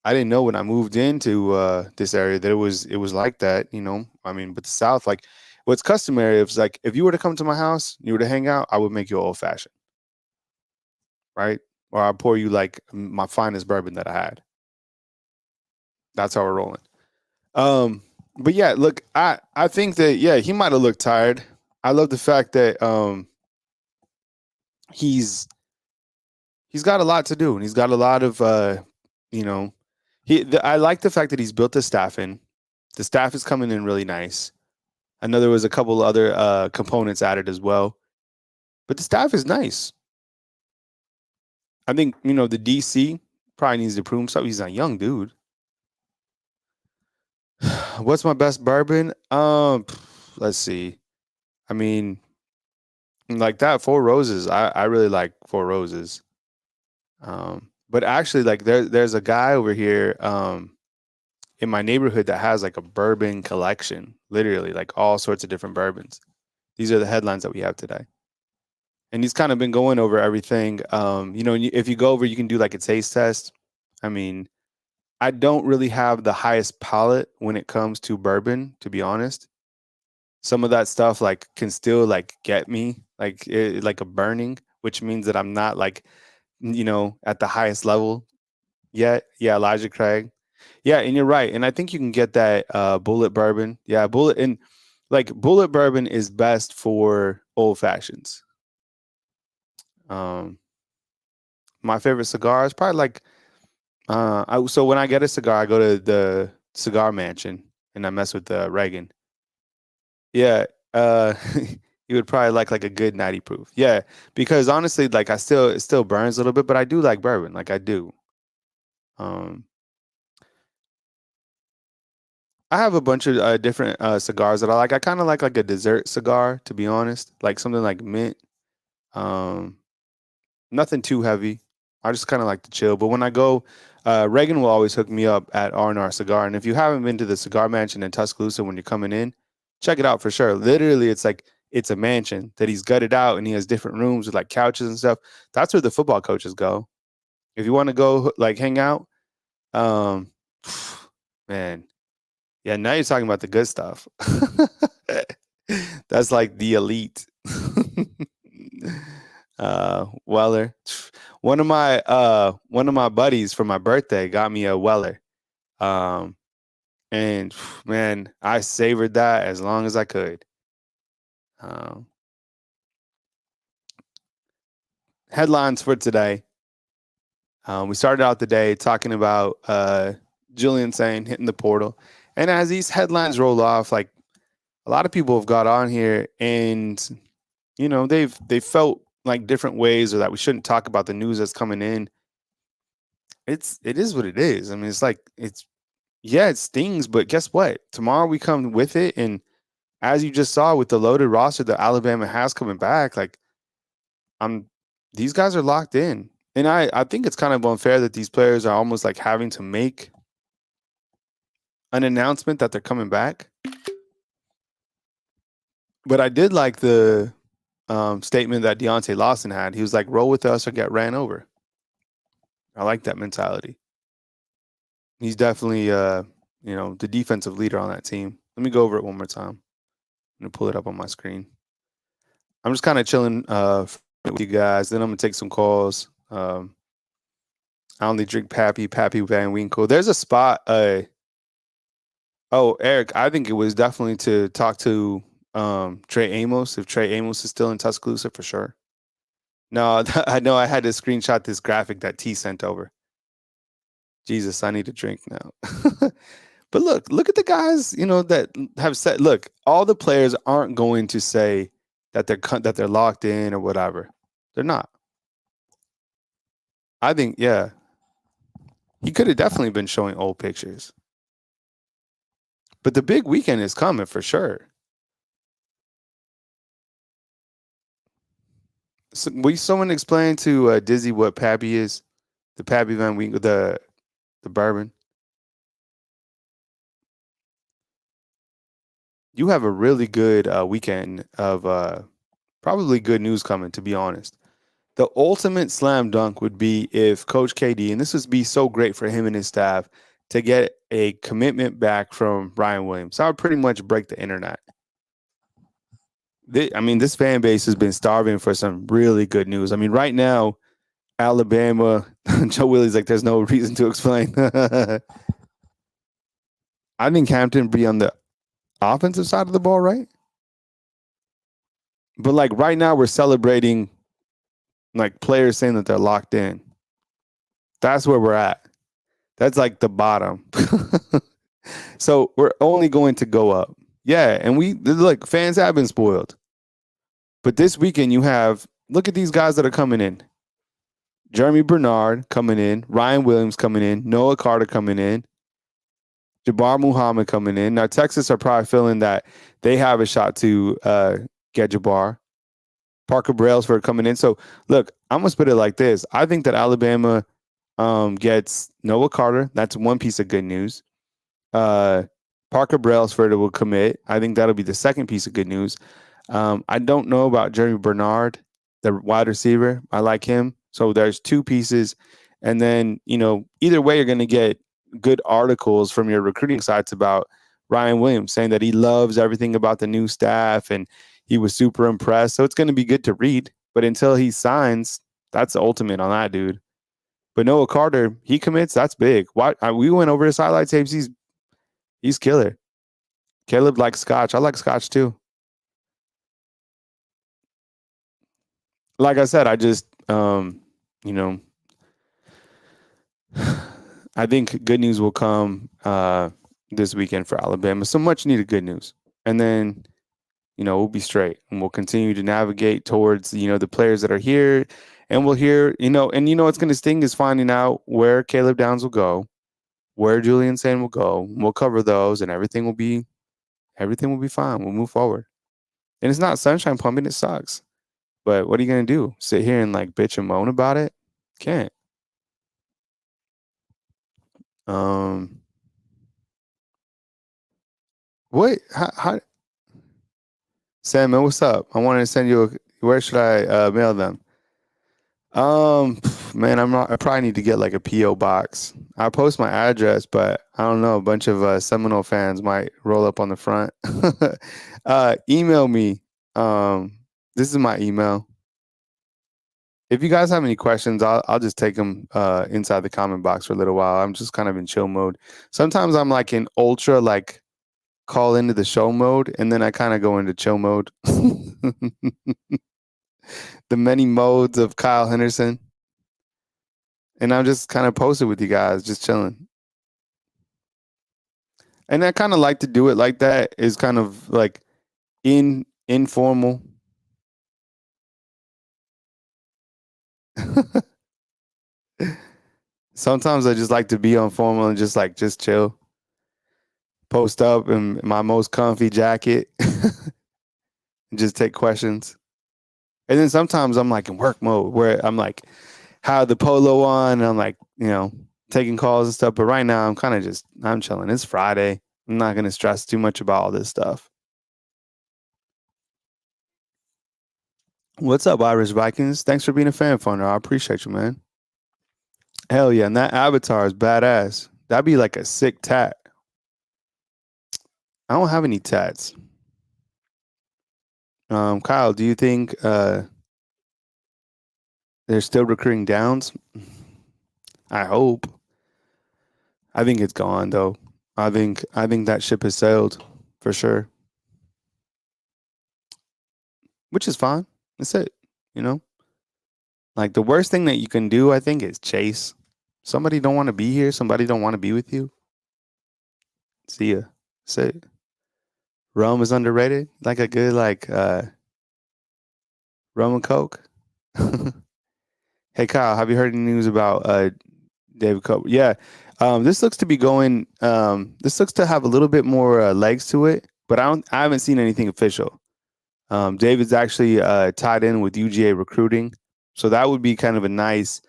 know when I moved into this area that it was like that, but the South, like what's customary is like if you were to come to my house, you were to hang out, I would make you old fashioned. Right? Or I'll pour you like my finest bourbon that I had. That's how we're rolling. But yeah, look, I think that he might have looked tired. I love the fact that he's got a lot to do and he's got a lot of I like the fact that he's built the staff in. The staff is coming in really nice. I know there was a couple other components added as well, but the staff is nice. I think the DC probably needs to prove himself. He's a young dude. What's my best bourbon? Let's see. Like that Four Roses. I really like Four Roses. But actually, like there's a guy over here in my neighborhood that has like a bourbon collection, literally like all sorts of different bourbons. These are the headlines that we have today. And he's kind of been going over everything. If you go over, you can do like a taste test. I don't really have the highest palate when it comes to bourbon, to be honest. some of that stuff like can still like get me like like a burning, which means that I'm not like, at the highest level yet. Yeah, Elijah Craig. Yeah, and you're right. And I think you can get that bullet bourbon. Yeah, bullet bourbon is best for old fashions. My favorite cigar is probably like so when I get a cigar, I go to the cigar mansion and I mess with Reagan. Yeah, you would probably like a good 90 proof. Yeah, because honestly, like it still burns a little bit, but I do like bourbon, like I do. Um, I have a bunch of different cigars that I like. I kind of like a dessert cigar, to be honest, like something like mint. Um, Nothing too heavy. I just kind of like to chill. But when I go, Reagan will always hook me up at R&R Cigar. And if you haven't been to the Cigar Mansion in Tuscaloosa when you're coming in, check it out for sure. Literally, it's a mansion that he's gutted out, and he has different rooms with like couches and stuff. That's where the football coaches go. If you want to go like hang out, um, man, yeah. Now you're talking about the good stuff. That's like the elite. Weller. One of my buddies for my birthday got me a Weller. And man, I savored that as long as I could. Headlines for today. We started out the day talking about Julian Sayin hitting the portal. And as these headlines roll off, like a lot of people have got on here and they felt like different ways or that we shouldn't talk about the news that's coming in. It is what it is. I mean, it stings, but guess what? Tomorrow we come with it, and as you just saw with the loaded roster that Alabama has coming back, like these guys are locked in. And I think it's kind of unfair that these players are almost like having to make an announcement that they're coming back. But I did like the statement that Deontay Lawson had. He was like, roll with us or get ran over. I like that mentality. He's definitely, the defensive leader on that team. Let me go over it one more time. I'm going to pull it up on my screen. I'm just kind of chilling with you guys. Then I'm going to take some calls. I only drink Pappy Van Winkle. There's a spot. Eric, I think it was definitely to talk to Trey Amos, if Trey Amos is still in Tuscaloosa, for sure. No, I know I had to screenshot this graphic that T sent over. Jesus, I need a drink now. But look at the guys, that have said, look, all the players aren't going to say that they're locked in or whatever. They're not. I think, yeah, he could have definitely been showing old pictures. But the big weekend is coming for sure. So, will someone explain to Dizzy what Pappy is? The Pappy Van Winkle, the bourbon. You have a really good weekend of probably good news coming, to be honest. The ultimate slam dunk would be if Coach KD, and this would be so great for him and his staff, to get a commitment back from Brian Williams. I would pretty much break the internet. This fan base has been starving for some really good news. I mean, right now, Alabama, Joe Willie's like, there's no reason to explain. I think Hampton be on the offensive side of the ball, right? But like right now, we're celebrating like players saying that they're locked in. That's where we're at. That's like the bottom. So we're only going to go up. Yeah, and look, fans have been spoiled. But this weekend look at these guys that are coming in. Jeremy Bernard coming in, Ryan Williams coming in, Noah Carter coming in, Jabbar Muhammad coming in. Now, Texas are probably feeling that they have a shot to get Jabbar. Parker Brailsford coming in. So, look, I'm going to put it like this. I think that Alabama gets Noah Carter. That's one piece of good news. Parker Brailsford will commit. I think that'll be the second piece of good news. I don't know about Jeremy Bernard, the wide receiver. I like him. So there's two pieces. And then, either way, you're going to get good articles from your recruiting sites about Ryan Williams, saying that he loves everything about the new staff and he was super impressed. So it's going to be good to read. But until he signs, that's the ultimate on that dude. But Noah Carter, he commits. That's big. We went over his highlight tapes. He's killer. Caleb likes Scotch. I like Scotch too. Like I said, I just, you know, I think good news will come this weekend for Alabama. So much needed good news. And then, you know, we'll be straight and we'll continue to navigate towards, you know, the players that are here. And we'll hear, you know, and you know what's going to sting is finding out where Caleb Downs will go, where Julian Sayin will go. We'll cover those and everything will be fine. We'll move forward. And it's not sunshine pumping, it sucks. But what are you going to do? Sit here and like bitch and moan about it? Can't. What? How Sam, man, what's up? I wanted to send you where should I mail them? Man, I probably need to get like a PO box. I post my address, but I don't know. A bunch of Seminole fans might roll up on the front. Email me. This is my email. If you guys have any questions, I'll just take them inside the comment box for a little while. I'm just kind of in chill mode. Sometimes I'm like in ultra like call into the show mode, and then I kind of go into chill mode. The many modes of Kyle Henderson. And I'm just kind of posted with you guys, just chilling. And I kind of like to do it like that. Is kind of like informal. Sometimes I just like to be informal and just chill. Post up in my most comfy jacket and just take questions. And then sometimes I'm like in work mode where I'm like, have the polo on and I'm like, you know, taking calls and stuff. But right now I'm kind of I'm chilling. It's Friday. I'm not going to stress too much about all this stuff. What's up, Irish Vikings? Thanks for being a fan, Funder. I appreciate you, man. Hell yeah. And that avatar is badass. That'd be like a sick tat. I don't have any tats. Kyle, do you think they're still recruiting Downs? I hope. I think it's gone though. I think that ship has sailed for sure. Which is fine. That's it. You know? Like the worst thing that you can do, I think, is chase. Somebody don't want to be here. Somebody don't want to be with you. See ya. That's it. Rum is underrated. Like a good rum and coke. Hey Kyle, have you heard any news about David Cope? Yeah. This looks to be going this looks to have a little bit more legs to it, but I haven't seen anything official. David's actually tied in with UGA recruiting. So that would be kind of a nice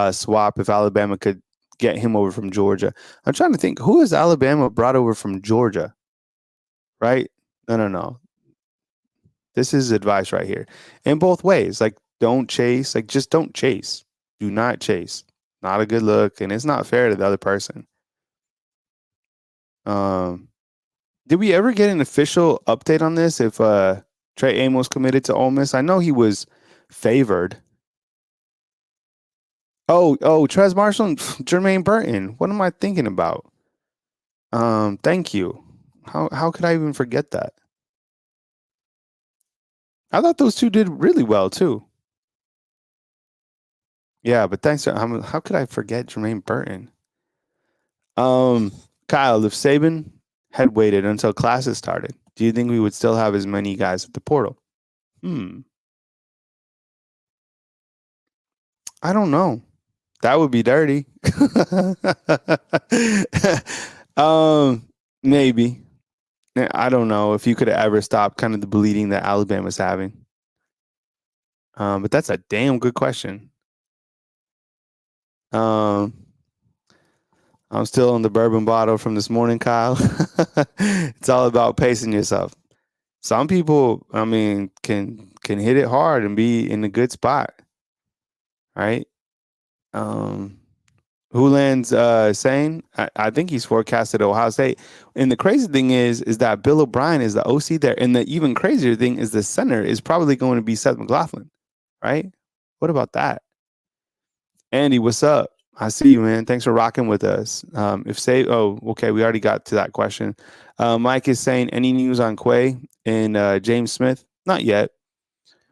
swap if Alabama could get him over from Georgia. I'm trying to think, who has Alabama brought over from Georgia? Right? No. This is advice right here. In both ways. Like, don't chase. Like, just don't chase. Do not chase. Not a good look, and it's not fair to the other person. Did we ever get an official update on this? If Trey Amos committed to Ole Miss? I know he was favored. Oh, Trez Marshall and Jermaine Burton. What am I thinking about? Thank you. How could I even forget that? I thought those two did really well too. Yeah, but thanks. How could I forget Jermaine Burton? Kyle, if Saban had waited until classes started, do you think we would still have as many guys at the portal? I don't know. That would be dirty. Maybe. I don't know if you could ever stop kind of the bleeding that Alabama's having. But that's a damn good question. I'm still on the bourbon bottle from this morning, Kyle. It's all about pacing yourself. Some people, I mean, can hit it hard and be in a good spot, right? Who lands Sayin? I think he's forecasted at Ohio State. And the crazy thing is that Bill O'Brien is the OC there. And the even crazier thing is the center is probably going to be Seth McLaughlin, right? What about that? Andy, what's up? I see you, man. Thanks for rocking with us. Okay, we already got to that question. Mike is saying, any news on Quay and James Smith? Not yet.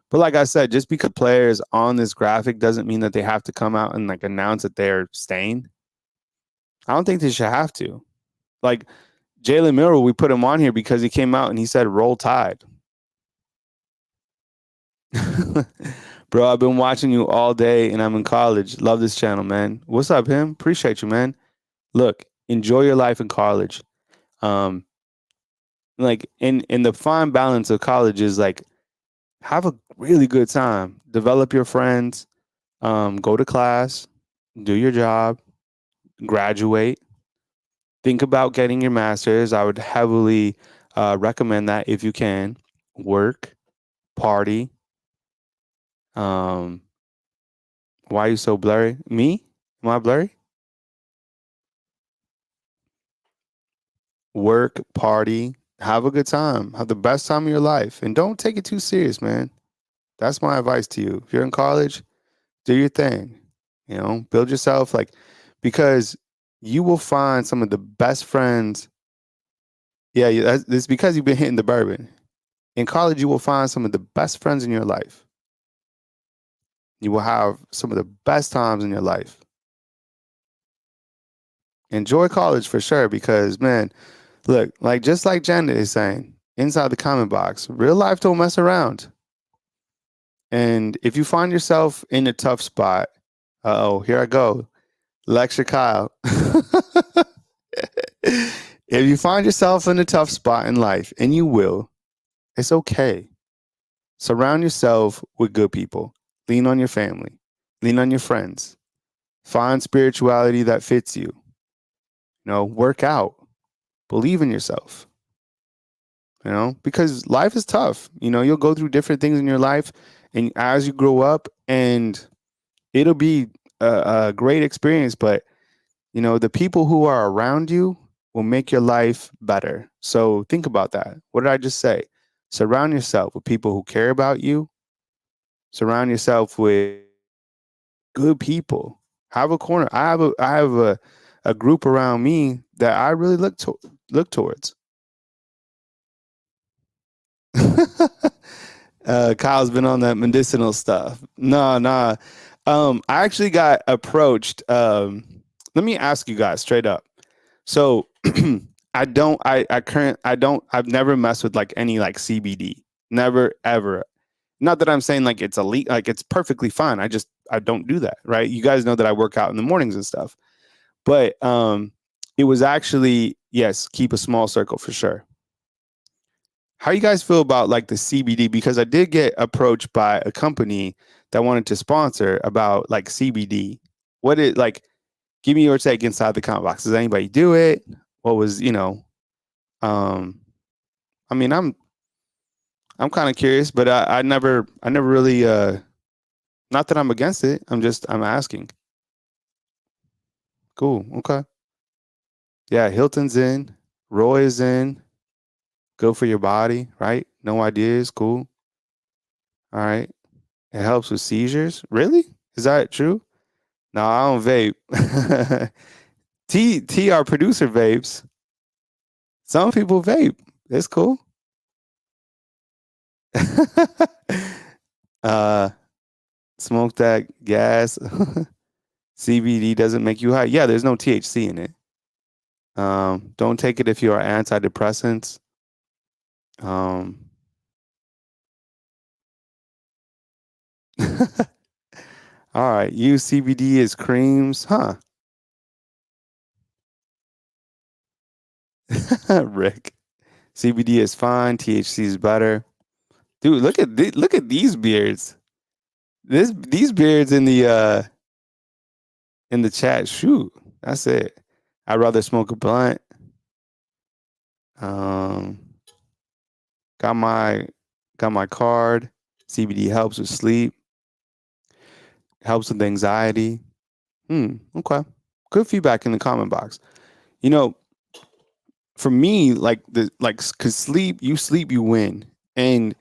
But like I said, just because players on this graphic doesn't mean that they have to come out and like announce that they're staying. I don't think they should have to. Like Jalen Miller, we put him on here because he came out and he said roll tide. Bro, I've been watching you all day and I'm in college. Love this channel, man. What's up, him? Appreciate you, man. Look, enjoy your life in college. Like in the fine balance of college is like have a really good time. Develop your friends, go to class, do your job, graduate. Think about getting your master's. I would heavily recommend that if you can. Work, party. Why are you so blurry? Me? Am I blurry? Work, party, have a good time. Have the best time of your life. And don't take it too serious, man. That's my advice to you. If you're in college, do your thing. You know, build yourself because you will find some of the best friends. Yeah, it's because you've been hitting the bourbon. In college, you will find some of the best friends in your life. You will have some of the best times in your life. Enjoy college for sure because, man, look, just like Janet is saying inside the comment box, real life don't mess around. And if you find yourself in a tough spot, here I go. Lecture Kyle. If you find yourself in a tough spot in life, and you will, it's okay. Surround yourself with good people. Lean on your family. Lean on your friends. Find spirituality that fits you. Work out. Believe in yourself. Because life is tough. You'll go through different things in your life, and as you grow up, and it'll be a great experience, but the people who are around you will make your life better. So think about that. What did I just say? Surround yourself with people who care about you. Surround yourself with good people. Have a corner. I have a group around me that I really look towards. Kyle's been on that medicinal stuff. No. I actually got approached. Let me ask you guys straight up. So I've never messed with any CBD. Never, ever. Not that I'm saying it's elite, it's perfectly fine. I don't do that. Right. You guys know that I work out in the mornings and stuff, but it was actually, yes, keep a small circle for sure. How you guys feel about the CBD? Because I did get approached by a company that wanted to sponsor about CBD. What it give me your take inside the comment box. Does anybody do it? What was, I mean, I'm kind of curious, but I never really, not that I'm against it. I'm asking. Cool. Okay. Yeah. Hilton's in, Roy is in. Good for your body, right? No ideas. Cool. All right. It helps with seizures. Really? Is that true? No, I don't vape. T, our producer, vapes. Some people vape. It's cool. Smoke that gas. CBD doesn't make you high. Yeah, there's no THC in it. Don't take it if you are antidepressants. All right, use CBD as creams, huh? Rick, CBD is fine. THC is better. Dude, look at these beards. These beards in the chat. Shoot, that's it. I'd rather smoke a blunt. Got my card. CBD helps with sleep. Helps with anxiety. Okay. good feedback in the comment box. You know, for me, cause sleep, you win. And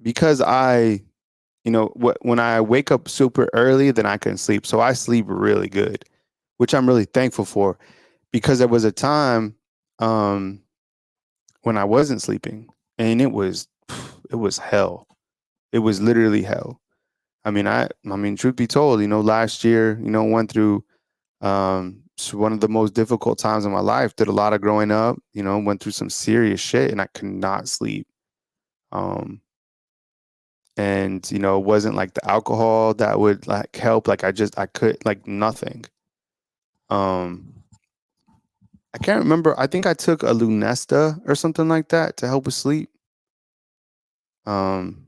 because when I wake up super early, then I can sleep. So I sleep really good, which I'm really thankful for, because there was a time when I wasn't sleeping, and it was hell. It was literally hell. I mean, truth be told, last year, went through one of the most difficult times in my life. Did a lot of growing up, went through some serious shit, and I could not sleep. And it wasn't like the alcohol that would like help. Like I could like nothing. I can't remember. I think I took a Lunesta or something like that to help with sleep. Um,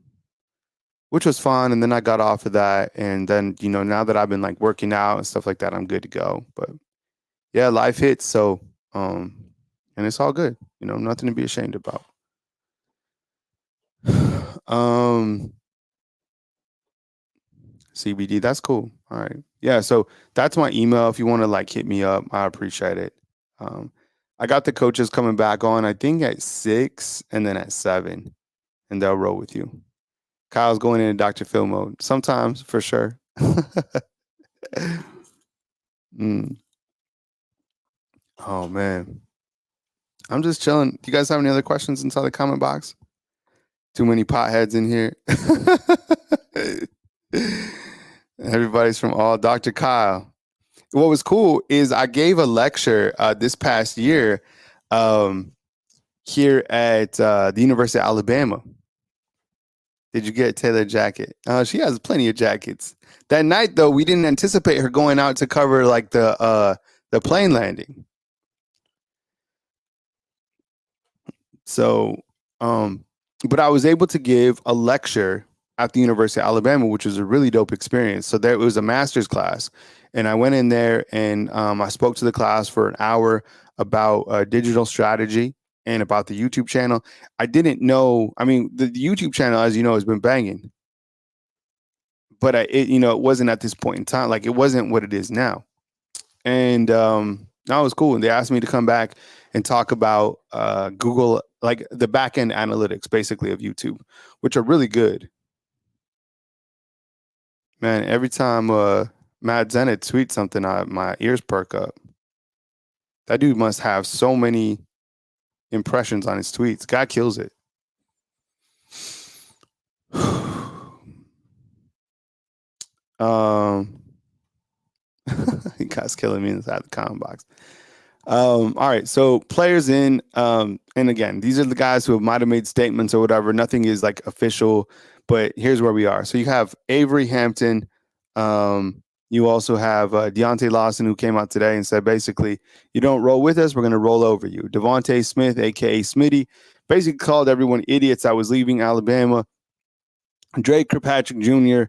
which was fun. And then I got off of that. And then, now that I've been like working out and stuff like that, I'm good to go. But yeah, life hits. So, and it's all good, nothing to be ashamed about. CBD, that's cool. All right. Yeah. So that's my email. If you want to like hit me up, I appreciate it. I got the coaches coming back on, I think at 6 and then at 7, and they'll roll with you. Kyle's going into Dr. Phil mode sometimes, for sure. Oh man, I'm just chilling. Do you guys have any other questions inside the comment box? Too many potheads in here. Everybody's from all Dr. Kyle. What was cool is I gave a lecture this past year here at the University of Alabama. Did you get a tailored jacket? She has plenty of jackets. That night, though, we didn't anticipate her going out to cover like the plane landing. So, but I was able to give a lecture at the University of Alabama, which was a really dope experience. So there was a master's class, and I went in there and I spoke to the class for an hour about digital strategy and about the YouTube channel. I didn't know. I mean, the YouTube channel, as you know, has been banging, but it wasn't at this point in time. Like it wasn't what it is now. And that was cool. And they asked me to come back and talk about Google, like the back end analytics, basically, of YouTube, which are really good. Man, every time Matt Zenit tweets something, my ears perk up. That dude must have so many impressions on his tweets. God kills it. He guy's killing me inside the comment box. All right, so players in, and again, these are the guys who might have made statements or whatever. Nothing is like official, but here's where we are. So you have Avery Hampton. You also have Deontay Lawson, who came out today and said, basically, you don't roll with us, we're going to roll over you. Devontae Smith, a.k.a. Smitty, basically called everyone idiots. I was leaving Alabama. Drake Kirkpatrick Jr.,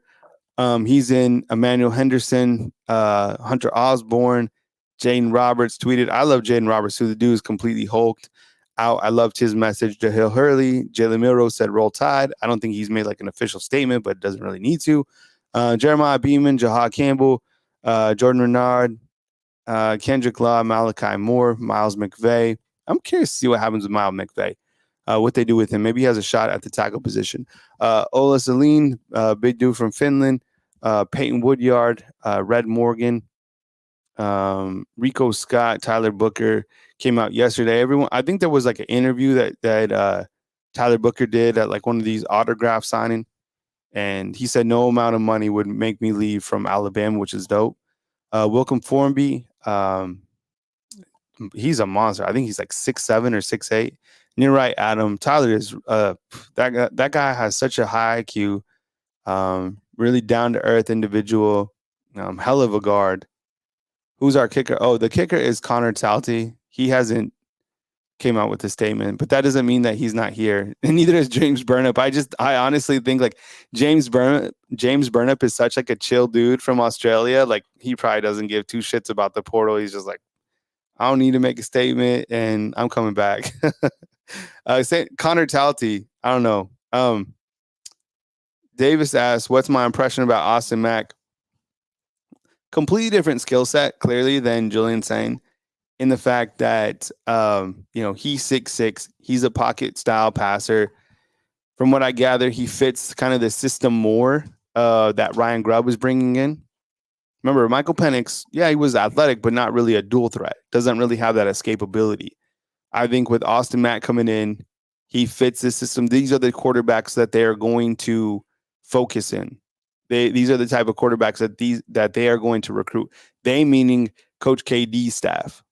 he's in. Emmanuel Henderson, Hunter Osborne, Jaden Roberts tweeted, I love Jaden Roberts, who the dude is completely hulked out. I loved his message. Jahil Hurley, Jalen Milrow said, roll tide. I don't think he's made like an official statement, but doesn't really need to. Jeremiah Beeman, Jahad Campbell, Jordan Renard, Kendrick Law, Malachi Moore, Miles McVay. I'm curious to see what happens with Miles McVay, what they do with him. Maybe he has a shot at the tackle position. Ola Saline, big dude from Finland, Peyton Woodyard, Red Morgan, Rico Scott, Tyler Booker came out yesterday. I think there was like an interview that Tyler Booker did at like one of these autograph signing, and he said no amount of money would make me leave from Alabama, which is dope. Wilcom Formby, he's a monster. I think he's like 6'7" or 6'8". And you're right, Adam. Tyler is that guy has such a high IQ, really down to earth individual, hell of a guard. Who's our kicker? Oh, the kicker is Connor Talty. He hasn't came out with a statement, but that doesn't mean that he's not here. And neither is James Burnap. I honestly think like James Burnap is such like a chill dude from Australia. Like he probably doesn't give two shits about the portal. He's just like, I don't need to make a statement and I'm coming back. Connor Talty, I don't know. Davis asked, what's my impression about Austin Mack? completely different skill set, clearly, than Julian Sayin, in the fact that he's 6'6", he's a pocket style passer. From what I gather, he fits kind of the system more that Ryan Grubb was bringing in. Remember, Michael Penix, yeah, he was athletic, but not really a dual threat. Doesn't really have that escapability. I think with Austin Mack coming in, he fits the system. These are the quarterbacks that they are going to focus in. These are the type of quarterbacks that they are going to recruit. They meaning Coach KD's staff.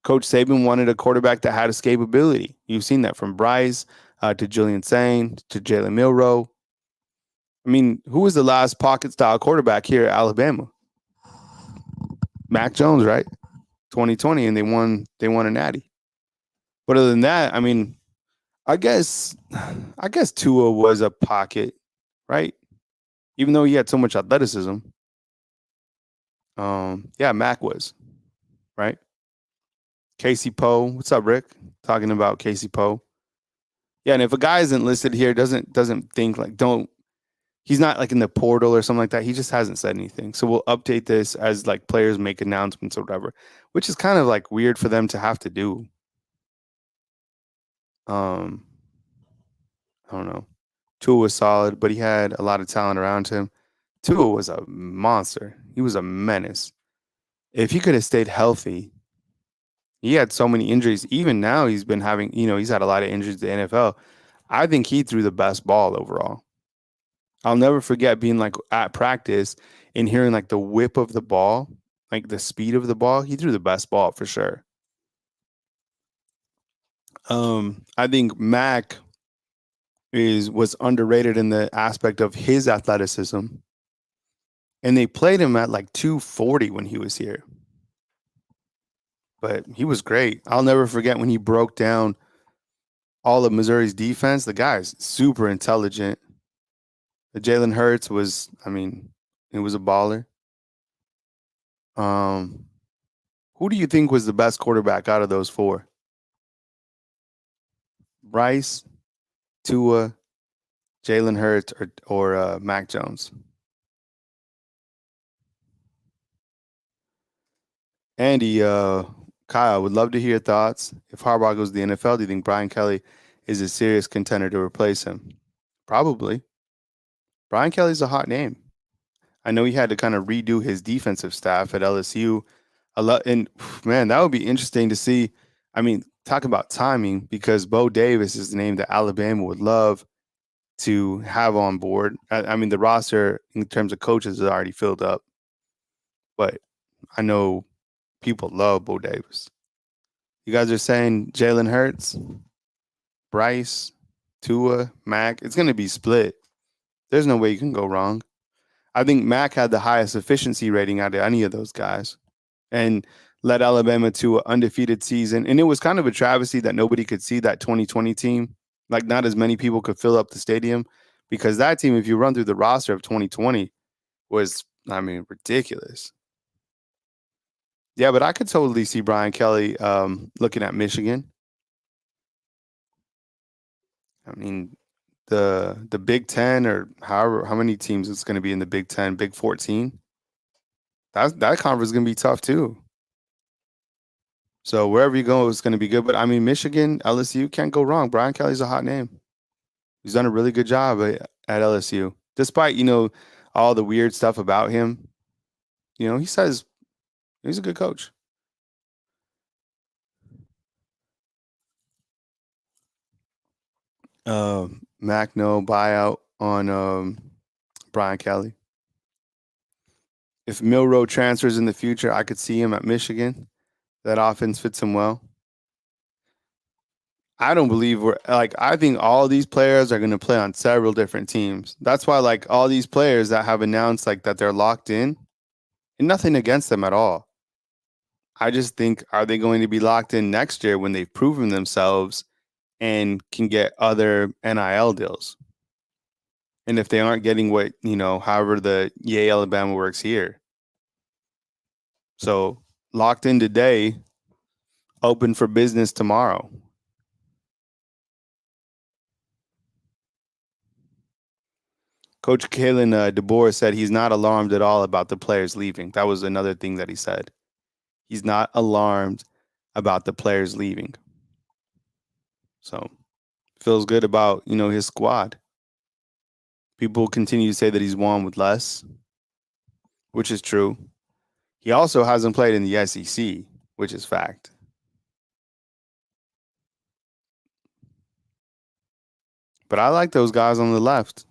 Coach Saban wanted a quarterback that had escapability. You've seen that from Bryce to Julian Sayin to Jalen Milroe. I mean, who was the last pocket style quarterback here at Alabama? Mac Jones, right? 2020, and they won a natty. But other than that, I mean, I guess Tua was a pocket, right? Even though he had so much athleticism. Yeah, Mac was, right? Casey Poe, what's up, Rick? Talking about Casey Poe. Yeah, and if a guy isn't listed here, doesn't think like he's not like in the portal or something like that. He just hasn't said anything. So we'll update this as like players make announcements or whatever, which is kind of like weird for them to have to do. I don't know. Tua was solid, but he had a lot of talent around him. Tua was a monster. He was a menace. If he could have stayed healthy, he had so many injuries. Even now, he's been having, he's had a lot of injuries in the NFL. I think he threw the best ball overall. I'll never forget being like at practice and hearing like the whip of the ball, like the speed of the ball. He threw the best ball for sure. I think Mac was underrated in the aspect of his athleticism. And they played him at like 240 when he was here. But he was great. I'll never forget when he broke down all of Missouri's defense. The guy's super intelligent. The Jalen Hurts was, he was a baller. Who do you think was the best quarterback out of those four? Bryce, Tua, Jalen Hurts, or Mac Jones? Andy, Kyle, would love to hear your thoughts. If Harbaugh goes to the NFL, do you think Brian Kelly is a serious contender to replace him? Probably. Brian Kelly's a hot name. I know he had to kind of redo his defensive staff at LSU a lot, and man, that would be interesting to see. Talk about timing, because Bo Davis is the name that Alabama would love to have on board. The roster in terms of coaches is already filled up, but I know people love Bo Davis. You guys are saying Jalen Hurts, Bryce, Tua, Mac. It's going to be split. There's no way you can go wrong. I think Mac had the highest efficiency rating out of any of those guys and led Alabama to an undefeated season. And it was kind of a travesty that nobody could see that 2020 team. Like, not as many people could fill up the stadium, because that team, if you run through the roster of 2020, was, ridiculous. Yeah, but I could totally see Brian Kelly looking at Michigan. The Big Ten, or how many teams it's going to be in the Big Ten, Big 14. That conference is going to be tough too. So wherever you go, it's going to be good. But Michigan, LSU, can't go wrong. Brian Kelly's a hot name. He's done a really good job at LSU, despite all the weird stuff about him. He says he's a good coach. Mac, no buyout on Brian Kelly. If Milroe transfers in the future, I could see him at Michigan. That offense fits him well. I don't believe I think all these players are going to play on several different teams. That's why all these players that have announced that they're locked in, and nothing against them at all. I just think, are they going to be locked in next year when they've proven themselves and can get other NIL deals? And if they aren't getting what, however the Yay Alabama works here. So locked in today, open for business tomorrow. Coach Kalen DeBoer said he's not alarmed at all about the players leaving. That was another thing that he said. He's not alarmed about the players leaving. So feels good about, his squad. People continue to say that he's won with less, which is true. He also hasn't played in the SEC, which is fact. But I like those guys on the left.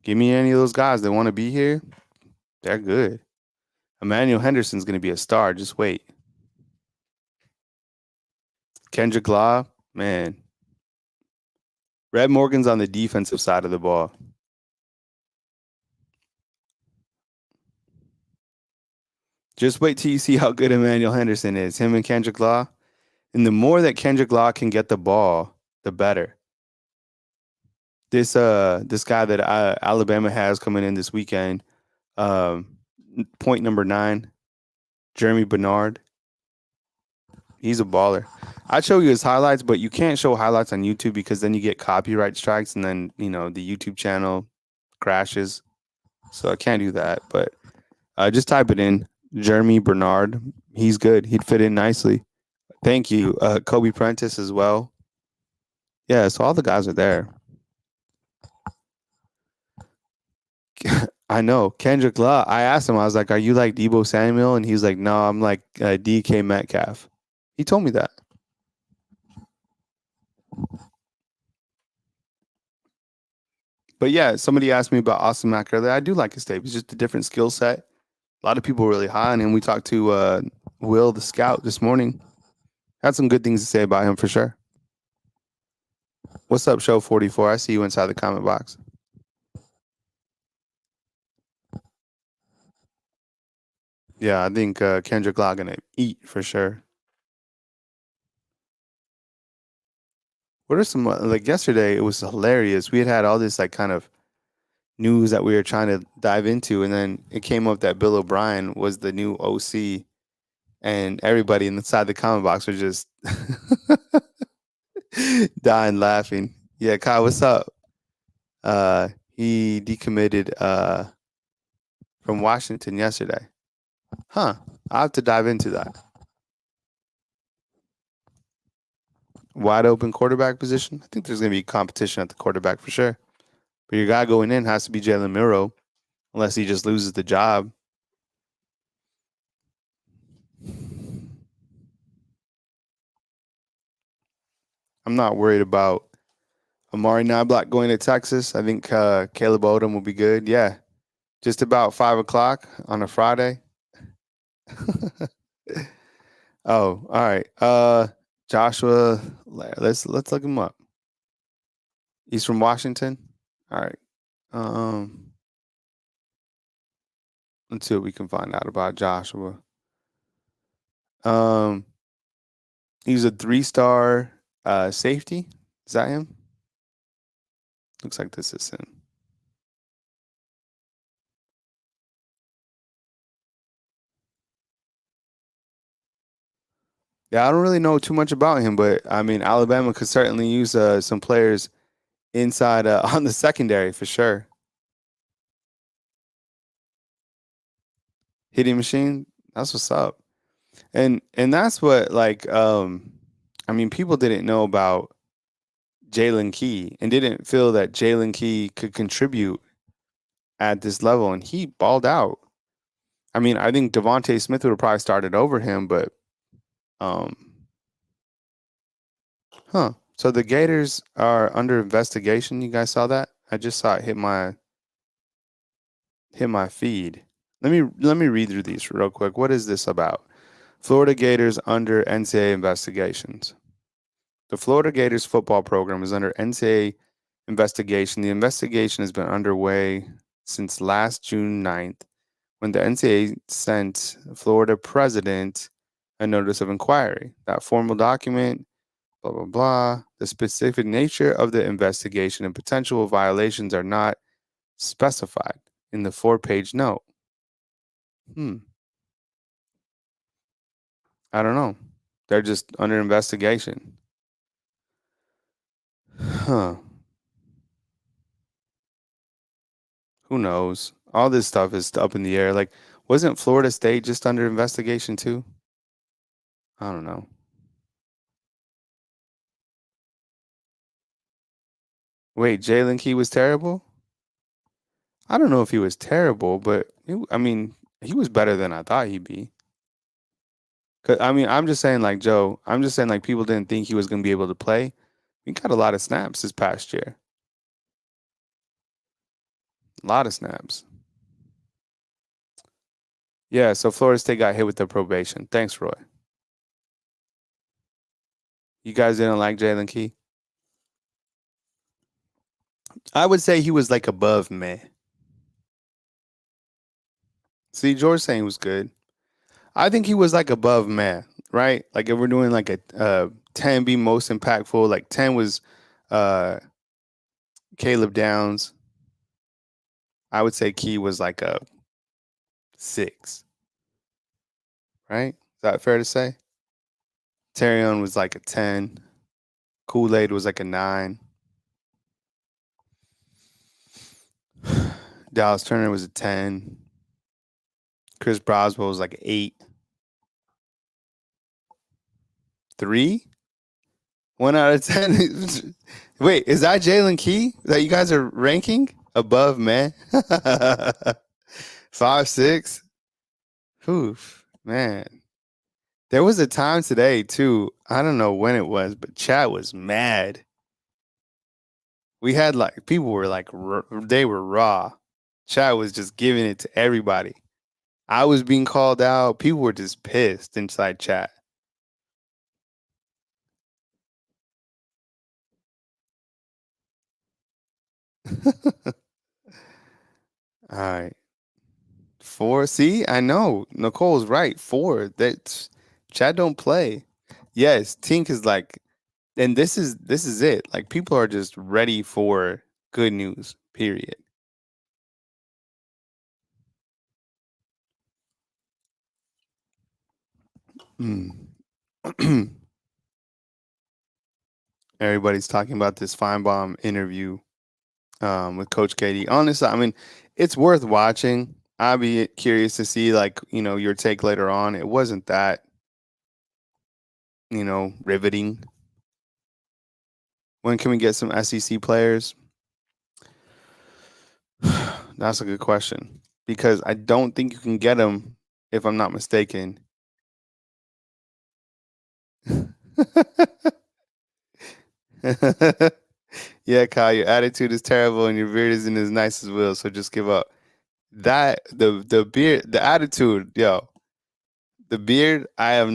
Give me any of those guys that want to be here. They're good. Emmanuel Henderson's going to be a star. Just wait. Kendrick Law, man. Red Morgan's on the defensive side of the ball. Just wait till you see how good Emmanuel Henderson is. Him and Kendrick Law. And the more that Kendrick Law can get the ball, the better. This guy that Alabama has coming in this weekend, point number 9, Jeremy Bernard. He's a baller. I'd show you his highlights, but you can't show highlights on YouTube because then you get copyright strikes and then, the YouTube channel crashes. So I can't do that. But just type it in, Jeremy Bernard. He's good. He'd fit in nicely. Thank you. Kobe Prentice as well. Yeah, so all the guys are there. I know. Kendrick Law, I asked him, I was like, are you like Debo Samuel? And he was like, no, I'm like DK Metcalf. He told me that. But yeah, somebody asked me about Austin Mack earlier. I do like his tape. It's just a different skill set. A lot of people are really high on him. We talked to Will, the scout, this morning. Had some good things to say about him for sure. What's up, Show 44? I see you inside the comment box. Yeah, I think Kendrick Law gonna eat for sure. What are some, like yesterday, it was hilarious. We had all this like kind of news that we were trying to dive into, and then it came up that Bill O'Brien was the new OC, and everybody inside the comment box was just dying laughing. Yeah, Kyle, what's up? He decommitted from Washington yesterday. Huh. I'll have to dive into that. Wide open quarterback position. I think there's going to be competition at the quarterback for sure. But your guy going in has to be Jalen Milroe, unless he just loses the job. I'm not worried about Amari Knobloch going to Texas. I think Caleb Odom will be good. Yeah. Just about 5 o'clock on a Friday. Oh, all right. Joshua, let's look him up. He's from Washington. All right. Let's see what we can find out about Joshua. He's a 3-star safety. Is that him? Looks like this is him. Yeah, I don't really know too much about him, but I mean, Alabama could certainly use some players inside on the secondary for sure. Hitting machine, that's what's up. And that's what I mean, people didn't know about Jalen Key and didn't feel that Jalen Key could contribute at this level, and he balled out. I mean, I think Devontae Smith would have probably started over him, but So the Gators are under investigation. You guys saw that? I just saw it hit my feed. Let me read through these real quick. What is this about? Florida Gators under NCAA investigations. The Florida Gators football program is under NCAA investigation. The investigation has been underway since last June 9th, when the NCAA sent Florida president a notice of inquiry. That formal document, blah, blah, blah. The specific nature of the investigation and potential violations are not specified in the 4-page note. I don't know. They're just under investigation. Huh. Who knows? All this stuff is up in the air. Like, wasn't Florida State just under investigation too? I don't know. Wait, Jalen Key was terrible? I don't know if he was terrible, but I mean, he was better than I thought he'd be. 'Cause, I mean, I'm just saying, like, Joe, I'm just saying, like, people didn't think he was going to be able to play. He got a lot of snaps this past year. A lot of snaps. Yeah, so Florida State got hit with the probation. Thanks, Roy. You guys didn't like Jalen Key? I would say he was like above meh. See, George saying he was good. I think he was like above meh, right? Like if we're doing like a 10 be most impactful, like 10 was Caleb Downs. I would say Key was like a 6. Right? Is that fair to say? Terrion was like a 10. Kool-Aid was like a 9. Dallas Turner was a 10. Chris Broswell was like an 8. 3? 1 out of 10. Wait, is that Jalen Key that you guys are ranking above meh? 5, 6? Oof, man. There was a time today too. I don't know when it was, but chat was mad. We had like people were like they were raw. Chat was just giving it to everybody. I was being called out. People were just pissed inside chat. All right. 4. See, I know Nicole's right. 4. That's chat don't play. Yes, Tink is like, and this is it. Like people are just ready for good news. Period. Everybody's talking about this Feinbaum interview with Coach Katie. Honestly, I mean, it's worth watching. I'd be curious to see, like, your take later on. It wasn't that, riveting. When can we get some SEC players? That's a good question because I don't think you can get them, if I'm not mistaken. Yeah, Kyle, your attitude is terrible and your beard isn't as nice as Will, so just give up. That the beard, the attitude, yo, the beard, I have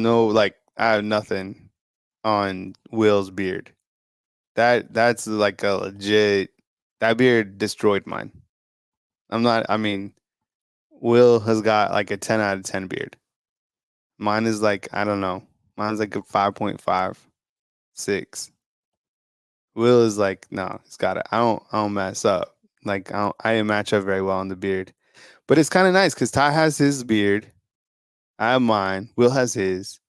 nothing on Will's beard. That's like a legit, that beard destroyed mine. I mean, Will has got like a 10 out of 10 beard. Mine is like, I don't know. Mine's like a 5.5, 6. Will is like, no, it's got it. I don't mess up. Like I didn't match up very well on the beard. But it's kind of nice because Ty has his beard. I have mine. Will has his.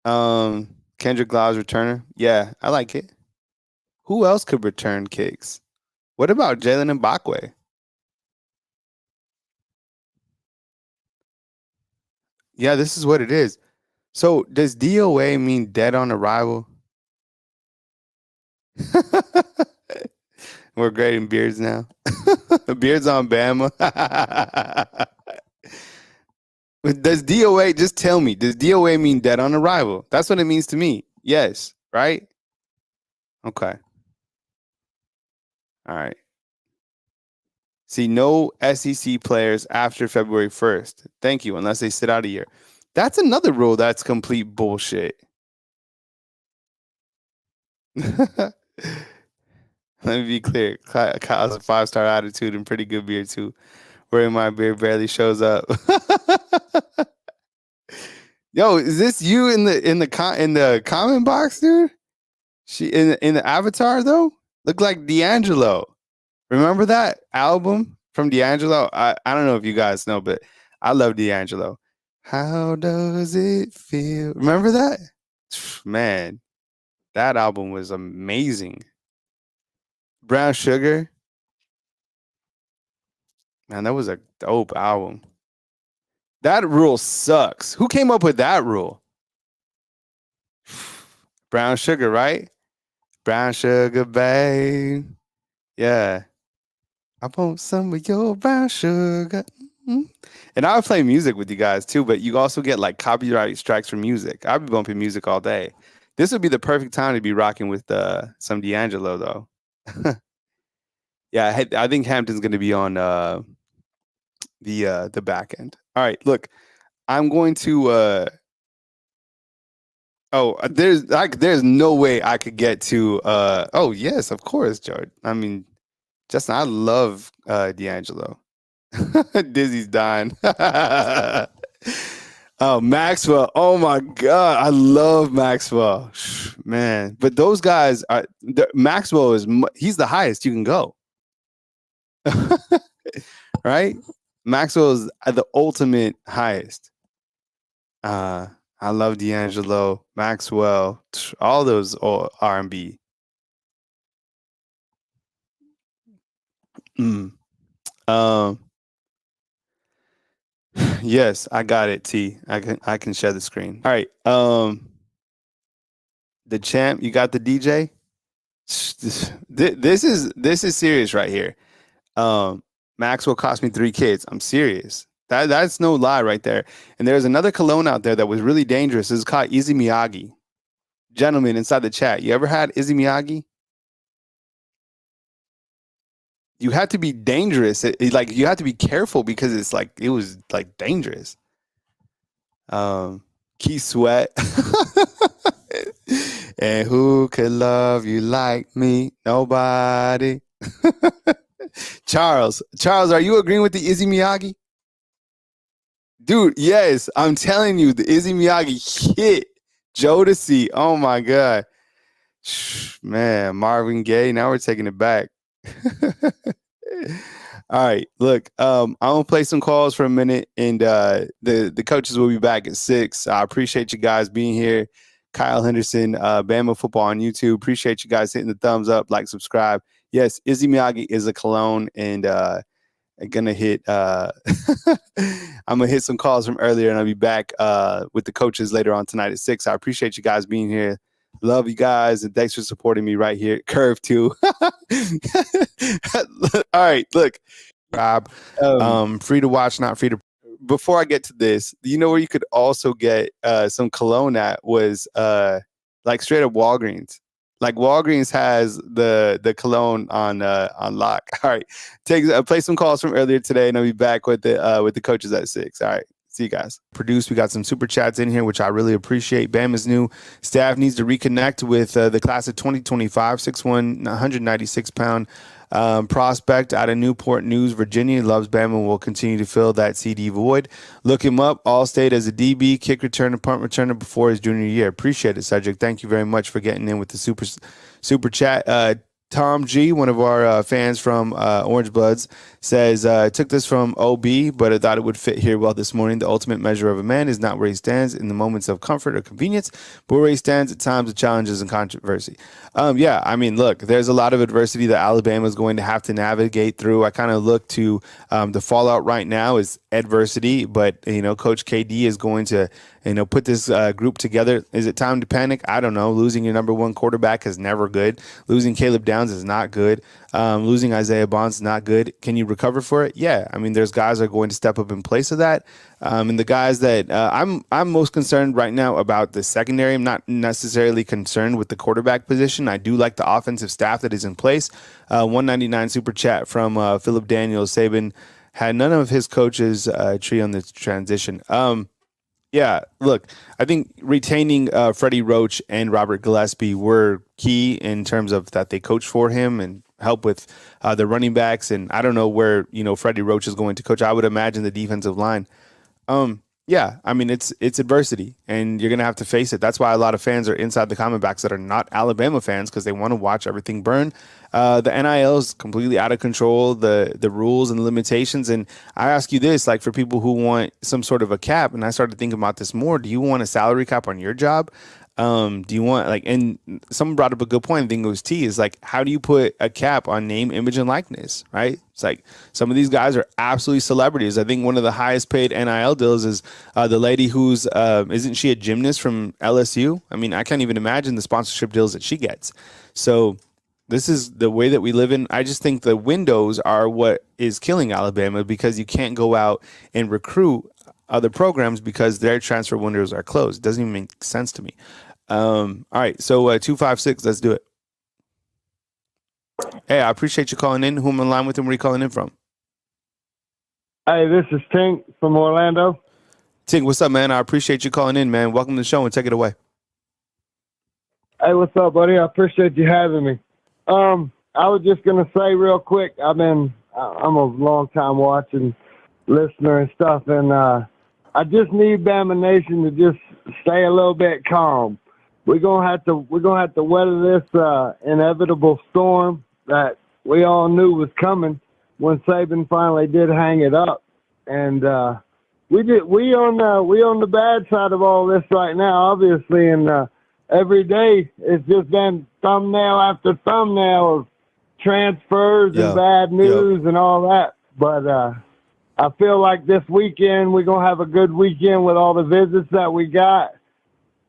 Kendrick Lau's returner. Yeah, I like it. Who else could return kicks? What about Jalen Mbakwe? Yeah, this is what it is. So does DOA mean dead on arrival? We're grading beards now. Beards on Bama. Does DOA, just tell me, does DOA mean dead on arrival? That's what it means to me. Yes, right? Okay. All right. See, no SEC players after February 1st. Thank you, unless they sit out a year. That's another rule that's complete bullshit. Let me be clear. Kyle's a 5-star attitude and pretty good beard too. Wearing my beard barely shows up. Yo, is this you in the comment box, dude? She in the avatar though? Look like D'Angelo. Remember that album from D'Angelo? I don't know if you guys know, but I love D'Angelo. How does it feel? Remember that? Man, that album was amazing. Brown Sugar. Man, that was a dope album. That rule sucks. Who came up with that rule? Brown Sugar, right? Brown Sugar, babe. Yeah. I want some of your brown sugar. Mm. And I would play music with you guys too, but you also get like copyright strikes for music. I'd be bumping music all day. This would be the perfect time to be rocking with some D'Angelo, though. Yeah, I think Hampton's going to be on the back end. All right, look, I'm going to. There's no way I could get to. Oh yes, of course, George. I mean, Justin, I love D'Angelo. Dizzy's dying. Oh, Maxwell. Oh my God. I love Maxwell. Man. But those guys are Maxwell he's the highest you can go. Right? Maxwell is the ultimate highest. I love D'Angelo, Maxwell, all those R&B. Yes, I got it. T. I can share the screen. All right. The champ, you got the DJ. This is serious right here. Maxwell cost me 3 kids. I'm serious. That's no lie right there. And there's another cologne out there that was really dangerous. It's called Izzy Miyagi. Gentlemen inside the chat, you ever had Izzy Miyagi? You had to be dangerous. You had to be careful because it was dangerous. Keith Sweat. And who could love you like me? Nobody. Charles, are you agreeing with the Izzy Miyagi? Dude, yes, I'm telling you, the Izzy Miyagi hit. Jodeci, oh my God. Man, Marvin Gaye, now we're taking it back. All right, look, I'm gonna play some calls for a minute, and the coaches will be back at 6. I appreciate you guys being here. Kyle Henderson, Bama Football on YouTube. Appreciate you guys hitting the thumbs up, like, subscribe. Yes, Izzy Miyagi is a cologne, and I'm gonna hit. I'm gonna hit some calls from earlier, and I'll be back with the coaches later on tonight at 6. I appreciate you guys being here. Love you guys, and thanks for supporting me right here. Curve too. All right, look, Rob. Free to watch, not free to. Before I get to this, you know where you could also get some cologne at was straight up Walgreens. Like Walgreens has the cologne on lock. All right, play some calls from earlier today, and I'll be back with the coaches at 6. All right. See you guys. We got some super chats in here, which I really appreciate. Bama's new staff needs to reconnect with the class of 2025, 6'1", 196-pound prospect out of Newport News, Virginia. Loves Bama and will continue to fill that CD void. Look him up. All-state as a DB, kick returner, punt returner before his junior year. Appreciate it, Cedric. Thank you very much for getting in with the super chat. Tom G, one of our fans from Orange Bloods, says, took this from OB, but I thought it would fit here well this morning. The ultimate measure of a man is not where he stands in the moments of comfort or convenience, but where he stands at times of challenges and controversy. Yeah, I mean, look, there's a lot of adversity that Alabama is going to have to navigate through. I kind of look to the fallout right now is adversity, but, Coach KD is going to, put this group together. Is it time to panic? I don't know. Losing your number one quarterback is never good. Losing Caleb Downs is not good. Losing Isaiah Bonds is not good. Can you recover for it? Yeah. I mean, there's guys that are going to step up in place of that. And the guys that I'm most concerned right now about the secondary. I'm not necessarily concerned with the quarterback position. I do like the offensive staff that is in place. 199 super chat from Philip Daniels. Saban had none of his coaches tree on this transition. Yeah, look, I think retaining Freddie Roach and Robert Gillespie were key in terms of that they coach for him and help with the running backs. And I don't know where, Freddie Roach is going to coach. I would imagine the defensive line. Yeah, I mean, it's adversity, and you're going to have to face it. That's why a lot of fans are inside the Diamondbacks that are not Alabama fans because they want to watch everything burn. The NIL is completely out of control, the rules and limitations. And I ask you this, like for people who want some sort of a cap, and I started thinking about this more, do you want a salary cap on your job? Do you want and someone brought up a good point. I think it was T, is like, how do you put a cap on name, image, and likeness, right? It's like some of these guys are absolutely celebrities. I think one of the highest paid NIL deals is the lady who's, isn't she a gymnast from LSU? I mean, I can't even imagine the sponsorship deals that she gets. So this is the way that we live in. I just think the windows are what is killing Alabama, because you can't go out and recruit other programs because their transfer windows are closed. It doesn't even make sense to me. All right, so 256, let's do it. Hey, I appreciate you calling in. Who am I in line with and where are you calling in from? Hey, this is Tink from Orlando. Tink, what's up, man? I appreciate you calling in, man. Welcome to the show and take it away. Hey, what's up, buddy? I appreciate you having me. I was just gonna say real quick, I'm a long time watching listener and stuff, and I just need Bama Nation to just stay a little bit calm. We're gonna have to weather this inevitable storm that we all knew was coming when Saban finally did hang it up, and we on the bad side of all this right now, obviously, and every day it's just been thumbnail after thumbnail of transfers and bad news and all that. But I feel like this weekend we're going to have a good weekend with all the visits that we got.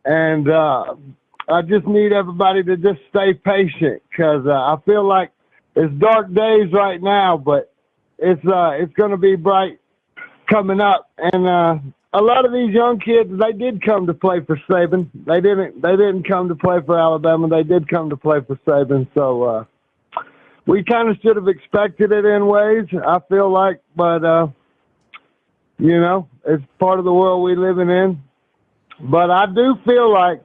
And I just need everybody to just stay patient, because I feel like it's dark days right now, but it's going to be bright coming up. And a lot of these young kids, they did come to play for Saban. They didn't come to play for Alabama. They did come to play for Saban. So we kind of should have expected it in ways, I feel like. But, it's part of the world we're living in. But I do feel like,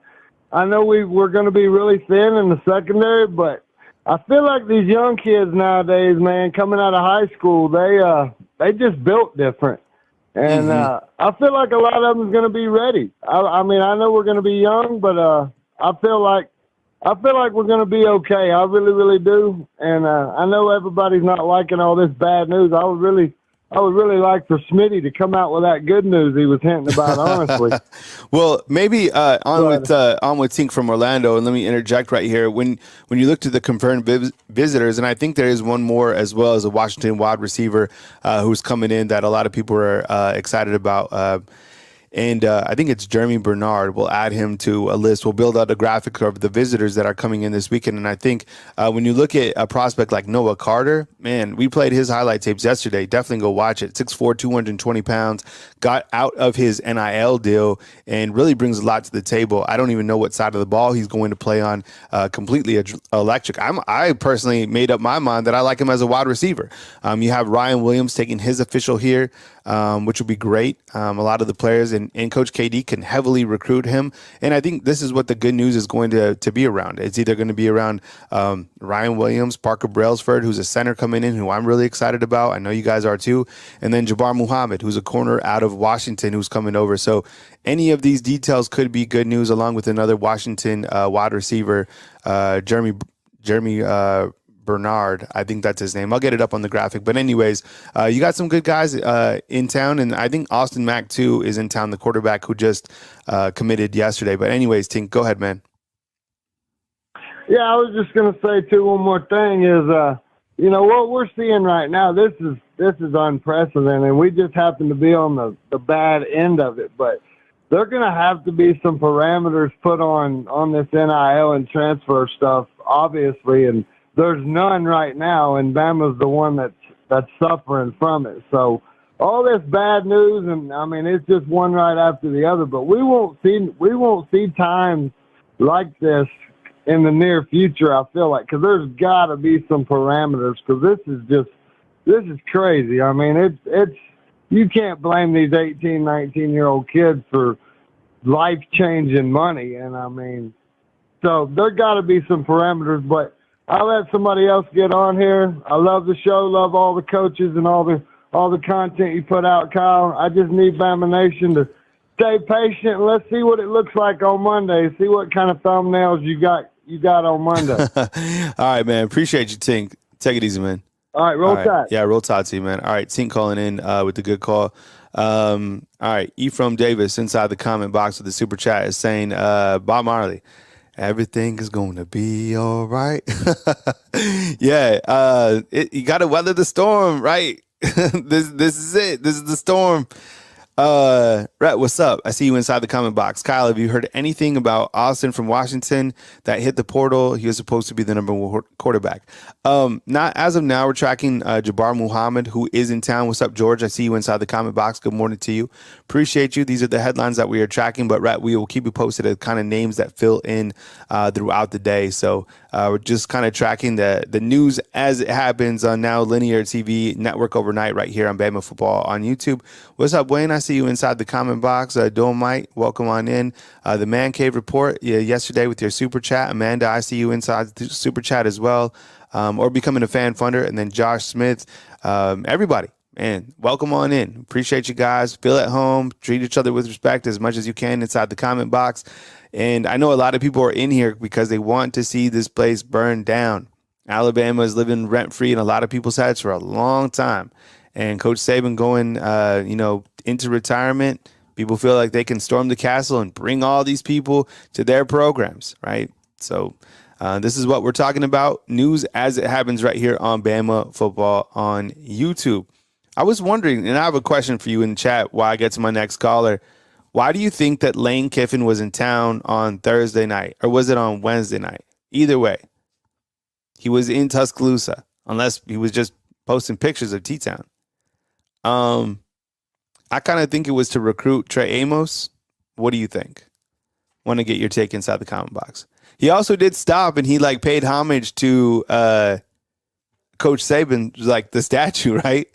I know we're going to be really thin in the secondary, but I feel like these young kids nowadays, man, coming out of high school, they just built different. And I feel like a lot of them is going to be ready. I mean, I know we're going to be young, but I feel like we're going to be okay. I really, really do. And I know everybody's not liking all this bad news. I would really like for Smitty to come out with that good news he was hinting about, honestly. Well, maybe on with Tink from Orlando, and let me interject right here. When you look to the confirmed visitors, and I think there is one more as well, as a Washington wide receiver who's coming in that a lot of people are excited about. And I think it's Jeremy Bernard. We'll add him to a list. We'll build out a graphic of the visitors that are coming in this weekend. And I think when you look at a prospect like Noah Carter, man, we played his highlight tapes yesterday. Definitely go watch it. 6'4", 220 pounds, got out of his NIL deal and really brings a lot to the table. I don't even know what side of the ball he's going to play on. Completely electric. I personally made up my mind that I like him as a wide receiver. You have Ryan Williams taking his official here, which will be great. A lot of the players and Coach KD can heavily recruit him. And I think this is what the good news is going to be around. It's either going to be around Ryan Williams, Parker Brailsford, who's a center coming in, who I'm really excited about. I know you guys are too. And then Jabbar Muhammad, who's a corner out of Washington, who's coming over. So any of these details could be good news, along with another Washington wide receiver, Jeremy Bernard, I think that's his name. I'll get it up on the graphic. But anyways, you got some good guys in town, and I think Austin Mack too is in town, the quarterback who just committed yesterday. But anyways, Tink, go ahead, man. Yeah, I was just gonna say too, one more thing is, what we're seeing right now. This is unprecedented, and we just happen to be on the bad end of it. But there are gonna have to be some parameters put on this NIL and transfer stuff, obviously, and there's none right now, and Bama's the one that's suffering from it. So all this bad news, and I mean, it's just one right after the other. But we won't see times like this in the near future, I feel like, because there's got to be some parameters, because this is crazy. I mean, it's you can't blame these 18, 19-year-old kids for life-changing money, and I mean, so there got to be some parameters, but I'll let somebody else get on here. I love the show, love all the coaches and all the content you put out, Kyle. I just need Bama Nation to stay patient, and let's see what it looks like on Monday. See what kind of thumbnails you got on Monday. All right, man. Appreciate you, Tink. Take it easy, man. All right, roll tide. Yeah, roll tide to you, man. All right, Tink calling in with the good call. All right. Ephraim Davis inside the comment box with the super chat is saying, Bob Marley, everything is going to be all right. Yeah. You got to weather the storm, right? This is it. This is the storm. Rhett, what's up? I see you inside the comment box. Kyle, have you heard anything about Austin from Washington that hit the portal? He was supposed to be the number one quarterback. Not as of now. We're tracking Jabbar Muhammad, who is in town. What's up, George? I see you inside the comment box. Good morning to you. Appreciate you. These are the headlines that we are tracking, but Rhett, we will keep you posted of kind of names that fill in throughout the day. So we're just kind of tracking the news as it happens on Now Linear TV Network overnight right here on Bama Football on YouTube. What's up, Wayne? I see you inside the comment box. Dolomite, welcome on in. The Man Cave Report yesterday with your super chat. Amanda, I see you inside the super chat as well, or becoming a fan funder. And then Josh Smith, everybody, man, welcome on in. Appreciate you guys. Feel at home. Treat each other with respect as much as you can inside the comment box. And I know a lot of people are in here because they want to see this place burn down. Alabama is living rent-free in a lot of people's heads for a long time. And Coach Saban going, into retirement, people feel like they can storm the castle and bring all these people to their programs, right? So this is what we're talking about. News as it happens right here on Bama Football on YouTube. I was wondering, and I have a question for you in the chat while I get to my next caller. Why do you think that Lane Kiffin was in town on Thursday night, or was it on Wednesday night? Either way, he was in Tuscaloosa, unless he was just posting pictures of T-Town. I kind of think it was to recruit Trey Amos. What do you think? Want to get your take inside the comment box. He also did stop and he paid homage to Coach Saban, like the statue, right?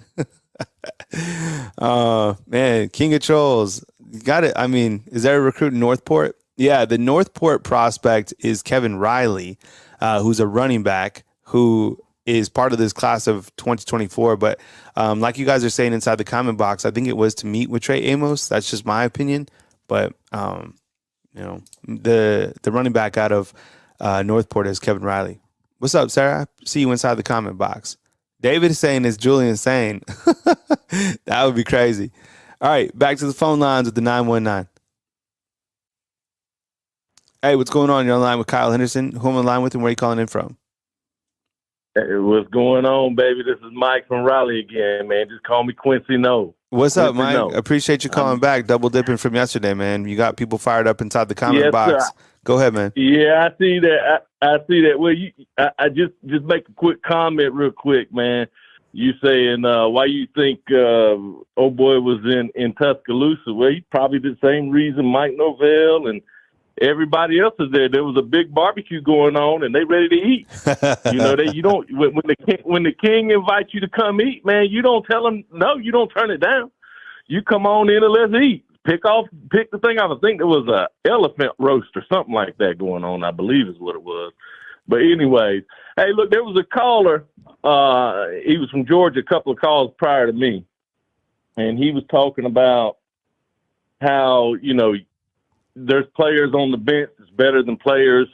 Man, King of Trolls. Got it. I mean, is there a recruit in Northport? Yeah, the Northport prospect is Kevin Riley, who's a running back who is part of this class of 2024. But like you guys are saying inside the comment box, I think it was to meet with Trey Amos. That's just my opinion. But, the running back out of Northport is Kevin Riley. What's up, Sarah? I see you inside the comment box. David is saying it's Julian Sayin. That would be crazy. All right, back to the phone lines with the 919. Hey, what's going on? You're on line with Kyle Henderson. Who am I on line with and where are you calling in from? Hey, what's going on, baby? This is Mike from Raleigh again, man. Just call me Quincy No. What's up, Quincy Mike? No. Appreciate you calling back. Double dipping from yesterday, man. You got people fired up inside the comment box. Sir. Go ahead, man. Yeah, I see that. I see that. Well, I just make a quick comment real quick, man. You saying why you think old boy was in Tuscaloosa? Well, he's probably the same reason Mike Norvell and everybody else is there. There was a big barbecue going on, and they ready to eat. You don't when the king invites you to come eat, man. You don't tell him no. You don't turn it down. You come on in and let's eat. Pick the thing off. I think there was a elephant roast or something like that going on. I believe is what it was. But anyways, hey, look, there was a caller. He was from Georgia. A couple of calls prior to me, and he was talking about how there's players on the bench that's better than players,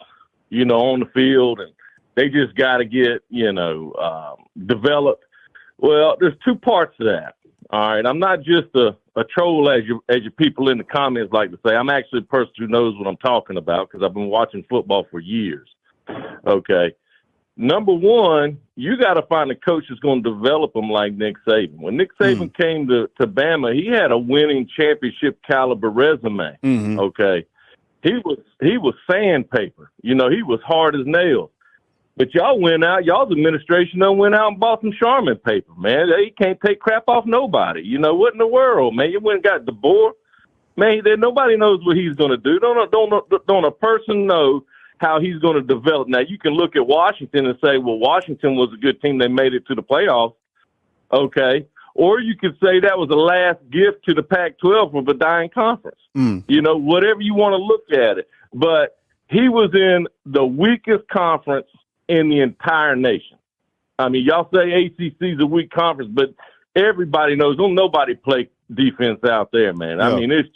on the field, and they just got to get, developed. Well, there's two parts to that. All right. I'm not just a troll as your people in the comments like to say. I'm actually a person who knows what I'm talking about because I've been watching football for years. Okay. Number one, you got to find a coach that's going to develop them like Nick Saban. When Nick Saban came to Bama, he had a winning championship caliber resume. Mm-hmm. Okay. He was sandpaper. He was hard as nails. But y'all's administration done went out and bought some Charmin paper, man. They can't take crap off nobody. What in the world, man? You went and got DeBoer. Man, nobody knows what he's going to do. Don't a person know how he's going to develop. Now, you can look at Washington and say, well, Washington was a good team. They made it to the playoffs. Okay. Or you could say that was the last gift to the Pac-12 of a dying conference. Whatever you want to look at it. But he was in the weakest conference in the entire nation. I mean, y'all say ACC is a weak conference, but everybody knows don't nobody play defense out there, man. I mean, it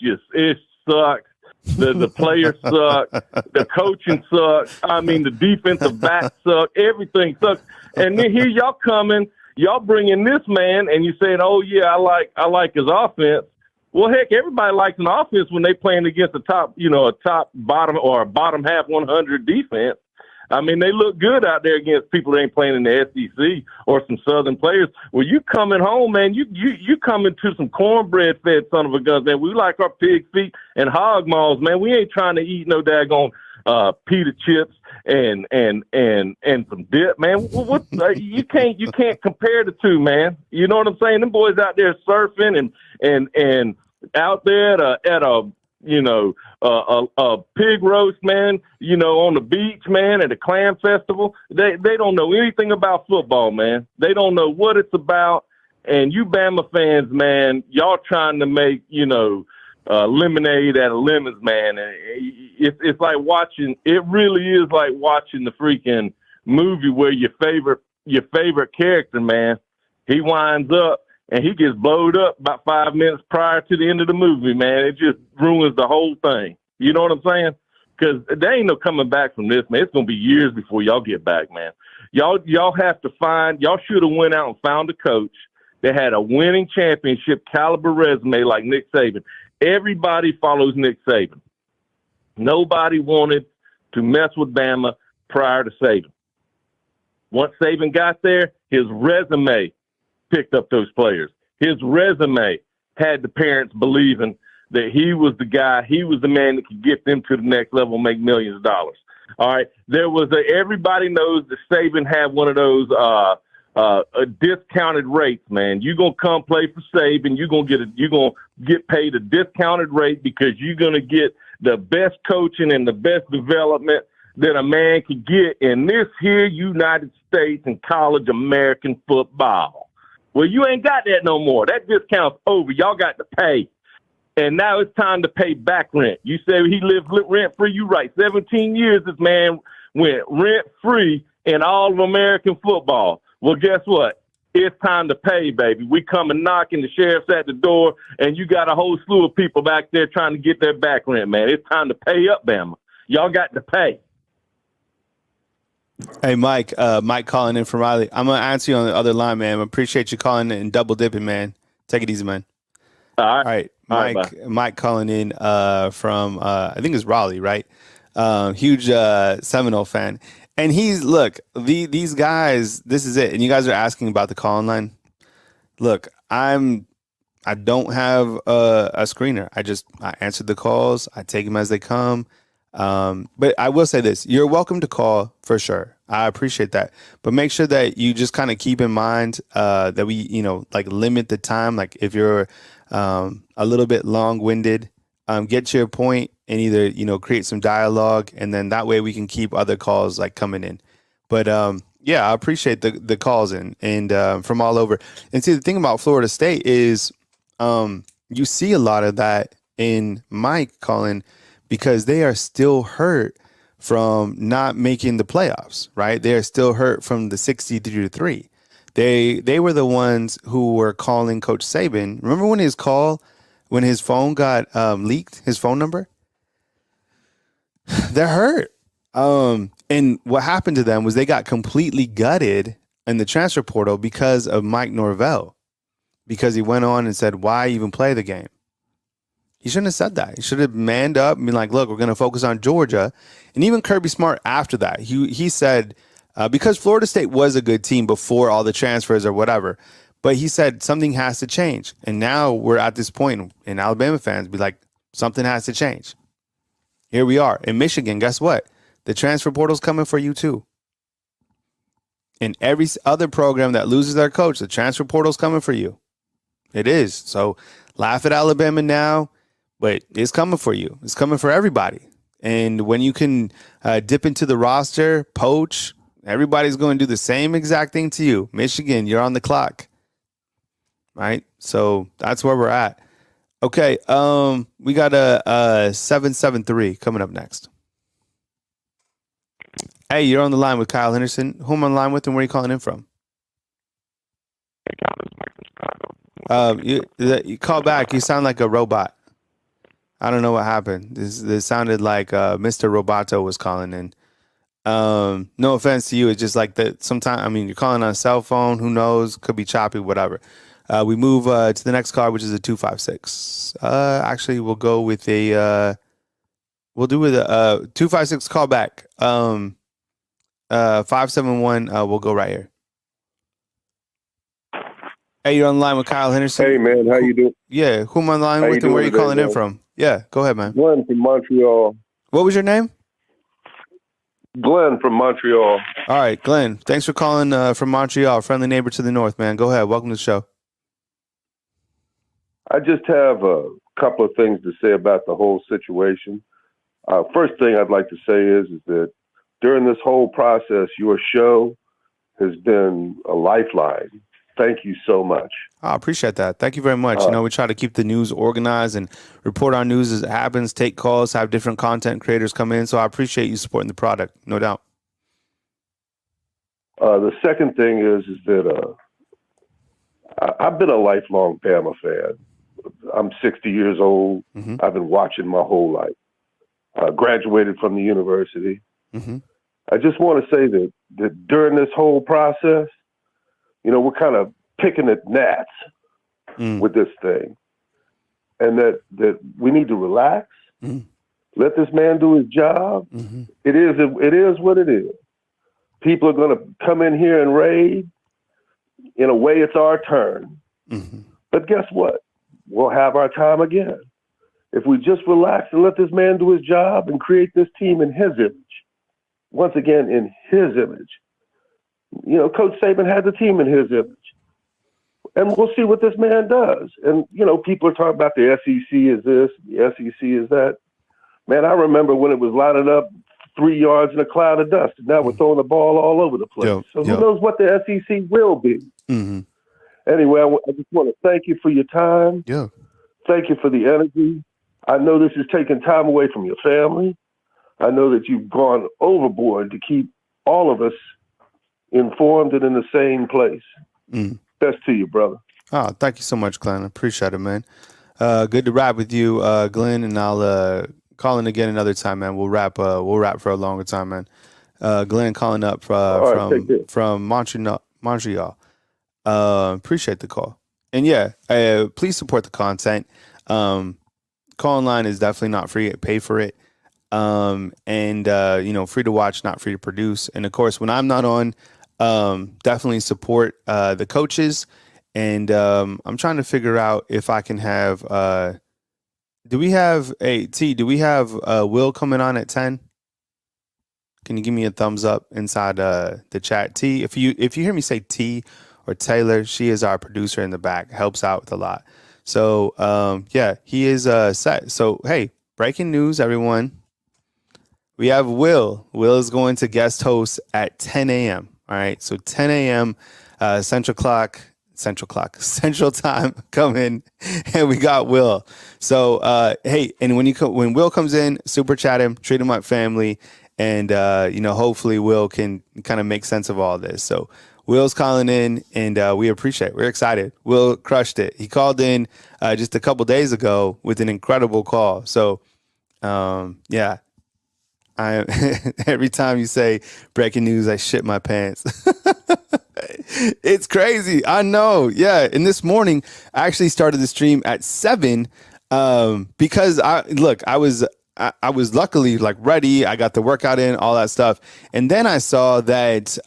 sucks. The players suck. The coaching sucks. I mean, the defensive backs suck. Everything sucks. And then here y'all coming, y'all bringing this man, and you saying, "Oh yeah, I like his offense." Well, heck, everybody likes an offense when they playing against a top bottom or a bottom half 100 defense. I mean, they look good out there against people that ain't playing in the SEC or some Southern players. Well, you coming home, man, you coming to some cornbread fed son of a gun, man. We like our pig feet and hog maws, man. We ain't trying to eat no daggone pita chips and some dip, man. What you can't compare the two, man. You know what I'm saying? Them boys out there surfing and out there at a pig roast, man, on the beach, man, at a clam festival. They don't know anything about football, man. They don't know what it's about. And you Bama fans, man, y'all trying to make, lemonade out of lemons, man. And it's like watching, it really is like watching the freaking movie where your favorite character, man, he winds up and he gets blowed up about 5 minutes prior to the end of the movie, man. It just ruins the whole thing. You know what I'm saying? Because there ain't no coming back from this, man. It's going to be years before y'all get back, man. Y'all have to y'all should have went out and found a coach that had a winning championship caliber resume like Nick Saban. Everybody follows Nick Saban. Nobody wanted to mess with Bama prior to Saban. Once Saban got there, his resume picked up those players. His resume had the parents believing that he was the guy, he was the man that could get them to the next level and make millions of dollars. All right. There was everybody knows that Saban had one of those discounted rates, man. You're gonna come play for Saban, you're gonna get paid a discounted rate because you're gonna get the best coaching and the best development that a man could get in this here United States and college American football. Well, you ain't got that no more. That discount's over. Y'all got to pay. And now it's time to pay back rent. You say he lived rent-free. You right. 17 years this man went rent-free in all of American football. Well, guess what? It's time to pay, baby. We come and knocking, the sheriff's at the door, and you got a whole slew of people back there trying to get their back rent, man. It's time to pay up, Bama. Y'all got to pay. Hey, Mike. Mike calling in from Riley. I'm going to answer you on the other line, man. I appreciate you calling and double dipping, man. Take it easy, man. All right. Mike calling in from, I think it's Raleigh, right? Huge Seminole fan. And these guys, this is it. And you guys are asking about the call line. Look, I don't have a screener. I answer the calls. I take them as they come. But I will say this, you're welcome to call for sure. I appreciate that. But make sure that you just kind of keep in mind that we, limit the time. Like if you're a little bit long-winded, get to your point and either, create some dialogue, and then that way we can keep other calls coming in. But yeah, I appreciate the calls in and from all over. And see, the thing about Florida State is you see a lot of that in Mike calling, because they are still hurt from not making the playoffs, right? They are still hurt from the 63-3. They were the ones who were calling Coach Saban. Remember when his phone got leaked, his phone number? They're hurt. And what happened to them was they got completely gutted in the transfer portal because of Mike Norvell, because he went on and said, why even play the game? He shouldn't have said that. He should have manned up and been like, look, we're going to focus on Georgia. And even Kirby Smart after that, he said, because Florida State was a good team before all the transfers or whatever, but he said something has to change. And now we're at this point, and Alabama fans be like, something has to change. Here we are. In Michigan, guess what? The transfer portal's coming for you too. In every other program that loses their coach, the transfer portal's coming for you. It is. So laugh at Alabama now. But it's coming for you. It's coming for everybody. And when you can dip into the roster, poach, everybody's going to do the same exact thing to you. Michigan, you're on the clock. Right? So that's where we're at. Okay. We got a 773 coming up next. Hey, you're on the line with Kyle Henderson. Who am I on the line with and where are you calling in from? You call back. You sound like a robot. I don't know what happened. This sounded like Mr. Roboto was calling in. No offense to you. It's just like that. Sometimes, you're calling on a cell phone. Who knows? Could be choppy, whatever. We move to the next card, which is a 256. Actually, we'll go with a. We'll do with a 256 callback. 571. We'll go right here. Hey, you're on the line with Kyle Henderson. Hey, man, how you doing? Yeah, who am I on the line How with, you and where are you doing calling today, in man? from? Yeah, go ahead, man. Glenn from Montreal. What was your name? Glenn from Montreal. All right, Glenn. Thanks for calling from Montreal, friendly neighbor to the north, man. Go ahead. Welcome to the show. I just have a couple of things to say about the whole situation. First thing I'd like to say is that during this whole process, your show has been a lifeline. Thank you so much. I appreciate that. Thank you very much. We try to keep the news organized and report our news as it happens, take calls, have different content creators come in. So I appreciate you supporting the product, no doubt. The second thing is that I've been a lifelong Bama fan. I'm 60 years old. Mm-hmm. I've been watching my whole life. Graduated from the university. Mm-hmm. I just want to say that during this whole process, we're kind of picking at gnats with this thing, and that we need to relax, let this man do his job. It is what it is. People are going to come in here and raid. In a way, it's our turn. But guess what? We'll have our time again. If we just relax and let this man do his job and create this team in his image, once again, in his image. Coach Saban had the team in his image. And we'll see what this man does. And, people are talking about the SEC is this, the SEC is that. Man, I remember when it was lining up 3 yards in a cloud of dust. And now we're throwing the ball all over the place. Who knows what the SEC will be? Anyway, I just want to thank you for your time. Yeah. Thank you for the energy. I know this is taking time away from your family. I know that you've gone overboard to keep all of us informed and in the same place. Best to you, brother. Oh, thank you so much, Glenn. I appreciate it, man. Good to rap with you, Glenn, and I'll call in again another time, man. We'll rap for a longer time, man. Glenn calling up from Montreal. Appreciate the call. And yeah, please support the content. Call line is definitely not free. Pay for it. Free to watch, not free to produce. And of course, when I'm not on, definitely support the coaches. And I'm trying to figure out if I can have do we have Will coming on at 10? Can you give me a thumbs up inside the chat? T, if you hear me say T or Taylor, she is our producer in the back, helps out with a lot. So he is set. So hey, breaking news, everyone. We have Will. Will is going to guest host at 10 a.m. All right. So 10 a.m. Central Time coming, and we got Will. So hey, and when Will comes in, super chat him, treat him like family, and hopefully Will can kind of make sense of all this. So Will's calling in, and we appreciate it. We're excited. Will crushed it. He called in just a couple days ago with an incredible call. So yeah. Every time you say breaking news, I shit my pants. It's crazy. I know. Yeah. And this morning, I actually started the stream at 7 because I was luckily like ready. I got the workout in, all that stuff. And then I saw that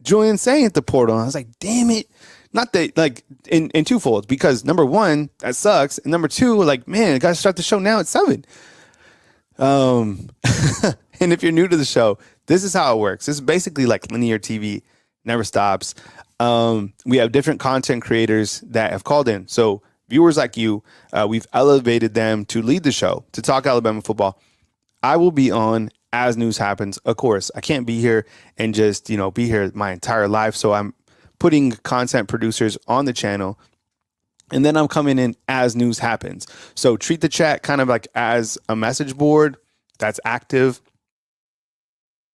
Julian Sayin hit the portal. And I was like, damn it. Not that, like, in twofolds, because number one, that sucks. And number two, like, man, I got to start the show now at 7. And if you're new to the show, this is how it works. This is basically like linear TV, never stops. We have different content creators that have called in. So viewers like you, we've elevated them to lead the show, to talk Alabama football. I will be on as news happens. Of course, I can't be here and just, be here my entire life. So I'm putting content producers on the channel. And then I'm coming in as news happens. So treat the chat kind of like as a message board that's active.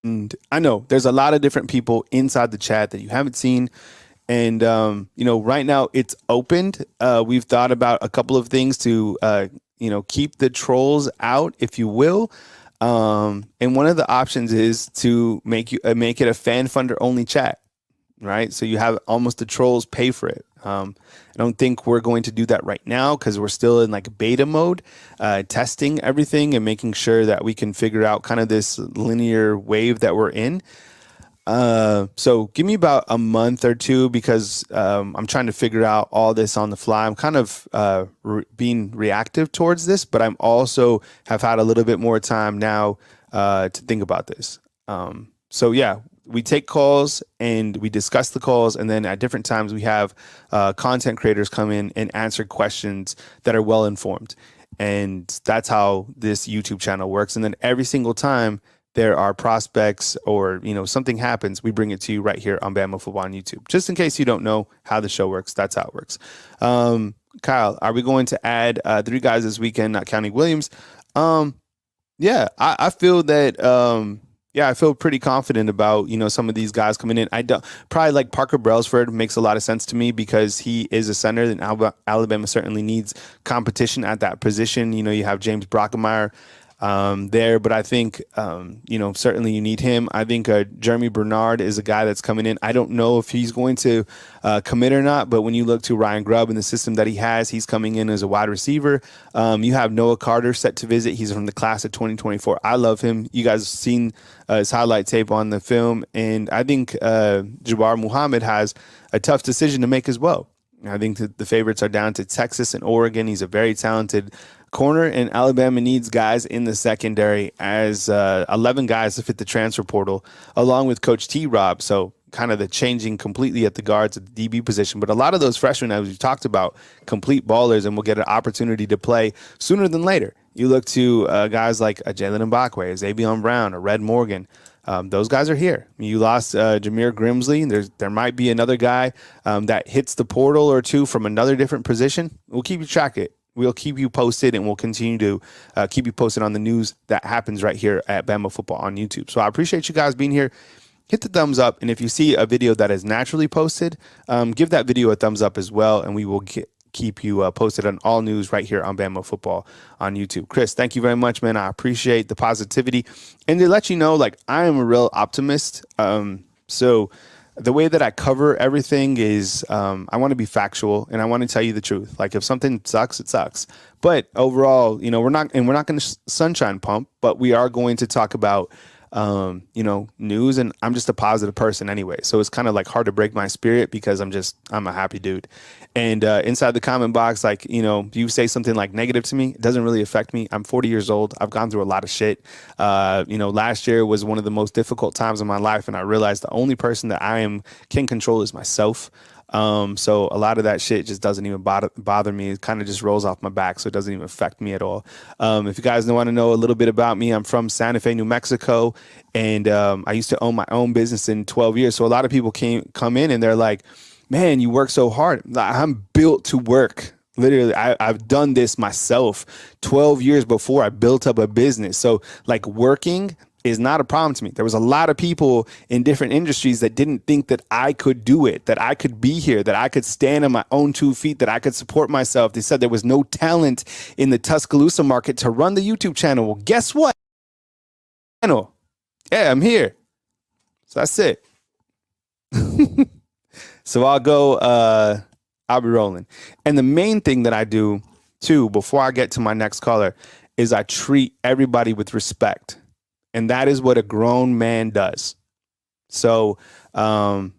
And I know there's a lot of different people inside the chat that you haven't seen. And, right now it's opened. We've thought about a couple of things to, keep the trolls out, if you will. And one of the options is to make it a fan funder only chat. Right. So you have almost the trolls pay for it. I don't think we're going to do that right now because we're still in like beta mode, testing everything and making sure that we can figure out kind of this linear wave that we're in. So give me about a month or two because I'm trying to figure out all this on the fly. I'm kind of being reactive towards this, but I'm also have had a little bit more time now to think about this. So yeah, we take calls and we discuss the calls, and then at different times we have content creators come in and answer questions that are well informed, and that's how this YouTube channel works. And then every single time there are prospects or, something happens, we bring it to you right here on Bama Football on YouTube. Just in case you don't know how the show works, that's how it works. Kyle, are we going to add 3 guys this weekend, not counting Williams? Yeah, I feel that, I feel pretty confident about, some of these guys coming in. I don't probably like Parker Brailsford makes a lot of sense to me because he is a center and Alabama certainly needs competition at that position. You have James Brockemeyer there, but I think, certainly you need him. I think Jeremy Bernard is a guy that's coming in. I don't know if he's going to commit or not, but when you look to Ryan Grubb and the system that he has, he's coming in as a wide receiver. You have Noah Carter set to visit. He's from the class of 2024. I love him. You guys have seen his highlight tape on the film, and I think Jabbar Muhammad has a tough decision to make as well. I think that the favorites are down to Texas and Oregon. He's a very talented corner, and Alabama needs guys in the secondary as 11 guys to fit the transfer portal, along with Coach T-Rob. So kind of the changing completely at the guards at the DB position. But a lot of those freshmen, as we talked about, complete ballers and will get an opportunity to play sooner than later. You look to guys like Jalen Mbakwe, Xavier Brown, or Red Morgan. Those guys are here. You lost Jameer Grimsley. There might be another guy that hits the portal or two from another different position. We'll keep you track it. We'll keep you posted, and we'll continue to keep you posted on the news that happens right here at Bama Football on YouTube. So I appreciate you guys being here. Hit the thumbs up, and if you see a video that is naturally posted, give that video a thumbs up as well, and we will keep you posted on all news right here on Bama Football on YouTube. Chris, thank you very much, man. I appreciate the positivity. And to let you know, I am a real optimist. So the way that I cover everything is I want to be factual and I want to tell you the truth. If something sucks, it sucks. But overall, we're not going to sunshine pump, but we are going to talk about news, and I'm just a positive person anyway. So it's kind of hard to break my spirit because I'm a happy dude. And inside the comment box, you say something negative to me, it doesn't really affect me. I'm 40 years old. I've gone through a lot of shit. Last year was one of the most difficult times of my life, and I realized the only person that can control is myself. So a lot of that shit just doesn't even bother me. It kind of just rolls off my back, so it doesn't even affect me at all. If you guys want to know a little bit about me, I'm from Santa Fe, New Mexico, and I used to own my own business in 12 years. So a lot of people come in and they're like, man, you work so hard. I'm built to work. Literally, I've done this myself 12 years before I built up a business. So working is not a problem to me. There was a lot of people in different industries that didn't think that I could do it, that I could be here, that I could stand on my own 2 feet, that I could support myself. They said there was no talent in the Tuscaloosa market to run the YouTube channel. Well, guess what? Yeah, I'm here. So that's it. So I'll be rolling. And the main thing that I do too, before I get to my next caller, is I treat everybody with respect. And that is what a grown man does. So that's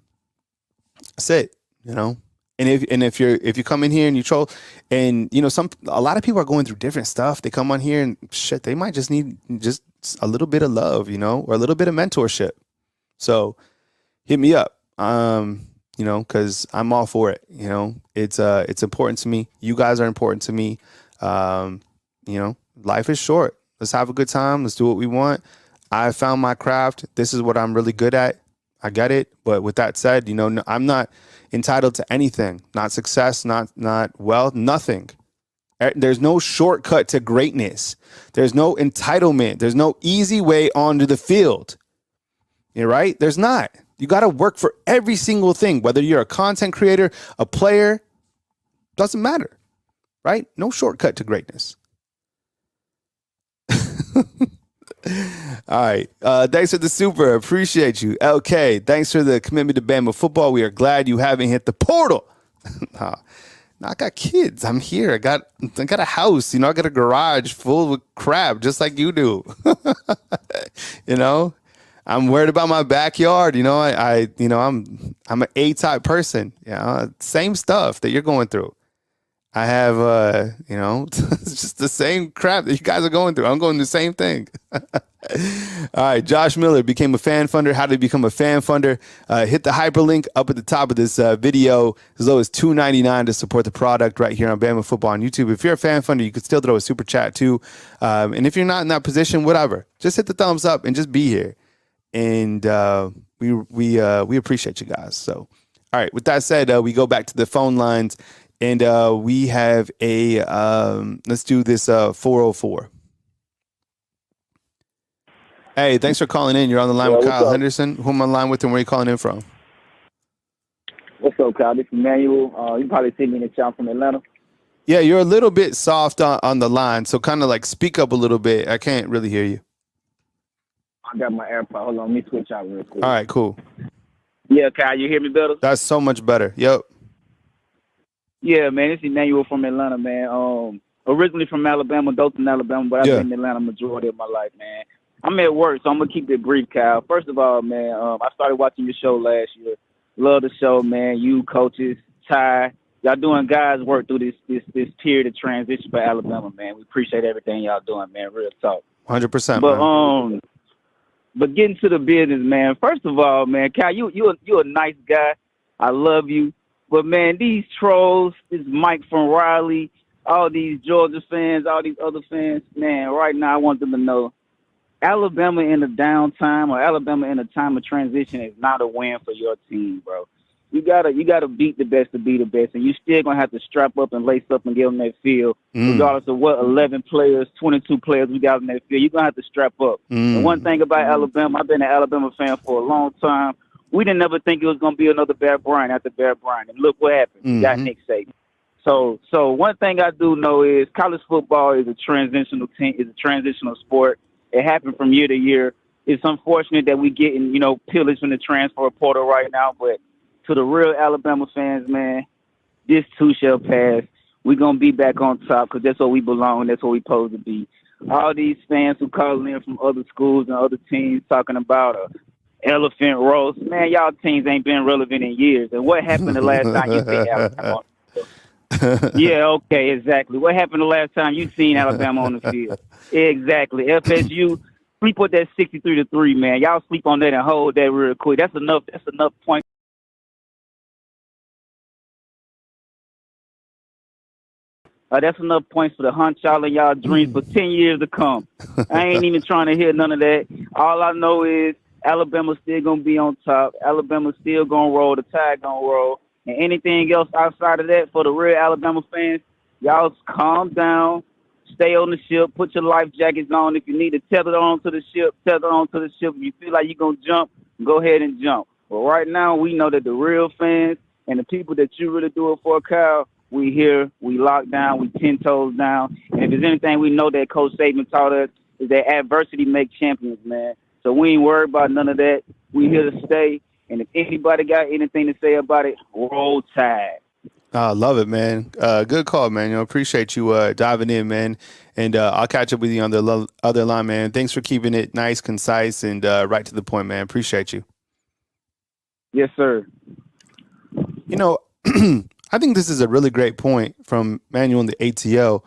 it, And if you come in here and you troll, and a lot of people are going through different stuff. They come on here and shit, they might just need just a little bit of love, or a little bit of mentorship. So hit me up. Because I'm all for it. It's important to me. You guys are important to me. Life is short. Let's have a good time. Let's do what we want. I found my craft. This is what I'm really good at. I get it. But with that said, I'm not entitled to anything. Not success, not wealth, nothing. There's no shortcut to greatness. There's no entitlement. There's no easy way onto the field. You're right? There's not. You got to work for every single thing, whether you're a content creator, a player, doesn't matter, right? No shortcut to greatness. All right. Thanks for the super. Appreciate you. LK, thanks for the commitment to Bama football. We are glad you haven't hit the portal. Nah. I got kids. I'm here. I got a house. I got a garage full of crap, just like you do. I'm worried about my backyard. I'm an A-type person. Same stuff that you're going through. I have, it's just the same crap that you guys are going through. I'm going through the same thing. All right, Josh Miller became a fan funder. How to become a fan funder? Hit the hyperlink up at the top of this video. As low as $2.99 to support the product right here on Bama Football on YouTube. If you're a fan funder, you could still throw a super chat too. And if you're not in that position, whatever, just hit the thumbs up and just be here. And we appreciate you guys. So, all right, with that said, we go back to the phone lines. And we have a, let's do this 404. Hey, thanks for calling in. You're on the line with Kyle Henderson. Who am I on the line with and where are you calling in from? What's up, Kyle? This is Emmanuel. You probably see me in the chat from Atlanta. Yeah, you're a little bit soft on the line, so kind of like speak up a little bit. I can't really hear you. I got my AirPod. Hold on, let me switch out real quick. All right, cool. Yeah, Kyle, you hear me better? That's so much better. Yep. Yeah, man, this is Emmanuel from Atlanta, man. Originally from Alabama, Dothan, Alabama, but I've been in Atlanta majority of my life, man. I'm at work, so I'm gonna keep it brief, Kyle. First of all, man, I started watching your show last year. Love the show, man. You coaches, Ty, y'all doing guys work through this period of transition for Alabama, man. We appreciate everything y'all doing, man. Real talk. 100%. But but getting to the business, man. First of all, man, Kyle, you a nice guy. I love you. But, man, these trolls, this Mike from Raleigh, all these Georgia fans, all these other fans, man, right now I want them to know Alabama in a downtime or Alabama in a time of transition is not a win for your team, bro. You gotta beat the best to be the best, and you still going to have to strap up and lace up and get on that field, regardless of what 11 players, 22 players we got on that field. You're going to have to strap up. And one thing about Alabama, I've been an Alabama fan for a long time. We didn't ever think it was going to be another Bear Bryant after Bear Bryant. And look what happened. We got Nick Saban. So one thing I do know is college football is a transitional team, is a transitional sport. It happened from year to year. It's unfortunate that we getting, pillaged from the transfer portal right now. But to the real Alabama fans, man, this too shall pass. We're going to be back on top because that's where we belong. That's where we supposed to be. All these fans who calling in from other schools and other teams talking about elephant roast. Man, y'all teams ain't been relevant in years. And what happened the last time you seen Alabama on the field? Yeah, okay, exactly. What happened the last time you seen Alabama on the field? Exactly. FSU, sleep with that 63-3, man. Y'all sleep on that and hold that real quick. That's enough points. That's enough points for the hunt y'all in y'all dreams for 10 years to come. I ain't even trying to hear none of that. All I know is Alabama's still going to be on top. Alabama's still going to roll. The Tide going to roll. And anything else outside of that for the real Alabama fans, y'all calm down. Stay on the ship. Put your life jackets on. If you need to tether on to the ship, tether on to the ship. If you feel like you're going to jump, go ahead and jump. But right now, we know that the real fans and the people that you really do it for, Kyle, we here, we locked down, we 10 toes down. And if there's anything we know that Coach Saban taught us is that adversity makes champions, man. So we ain't worried about none of that. We here to stay. And if anybody got anything to say about it, roll Tide. I love it, man. Good call, man. Appreciate you diving in, man. And I'll catch up with you on the other line, man. Thanks for keeping it nice, concise, and right to the point, man. Appreciate you. Yes, sir. I think this is a really great point from Manuel in the ATO.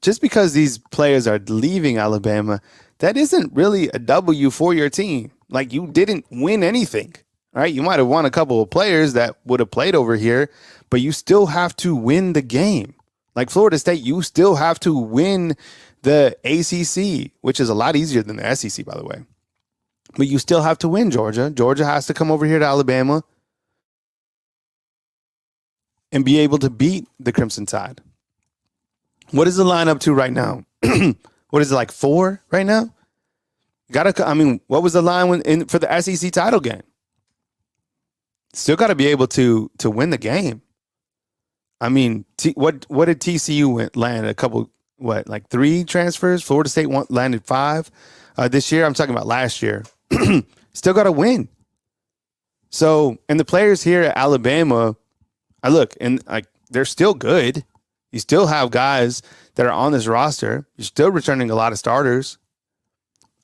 Just because these players are leaving Alabama, that isn't really a W for your team. Like, you didn't win anything, right? You might have won a couple of players that would have played over here, but you still have to win the game. Like Florida State, you still have to win the ACC, which is a lot easier than the SEC, by the way. But you still have to win, Georgia. Georgia has to come over here to Alabama and be able to beat the Crimson Tide. What is the line up to right now? What is it, like 4 right now? What was the line for the SEC title game? Still got to be able to win the game. I mean, what did TCU land? A couple, 3 transfers? Florida State landed 5 this year. I'm talking about last year. Still got to win. So, and the players here at Alabama, I look, and like they're still good. You still have guys that are on this roster. You're still returning a lot of starters.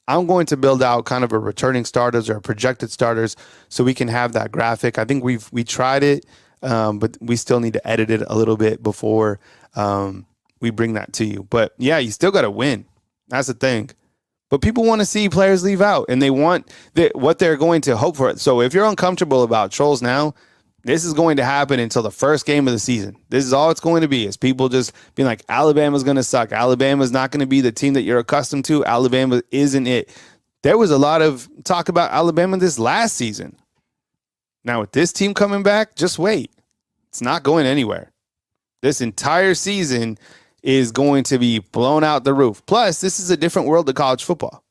I'm going to build out kind of a returning starters or projected starters so we can have that graphic. I think we tried it, but we still need to edit it a little bit before we bring that to you. But yeah, you still got to win. That's the thing. But people want to see players leave out, and they want what they're going to hope for. So if you're uncomfortable about trolls now, this is going to happen until the first game of the season. This is all it's going to be, is people just being like, Alabama's going to suck. Alabama's not going to be the team that you're accustomed to. Alabama isn't it. There was a lot of talk about Alabama this last season. Now with this team coming back, just wait. It's not going anywhere. This entire season is going to be blown out the roof. Plus, this is a different world of college football.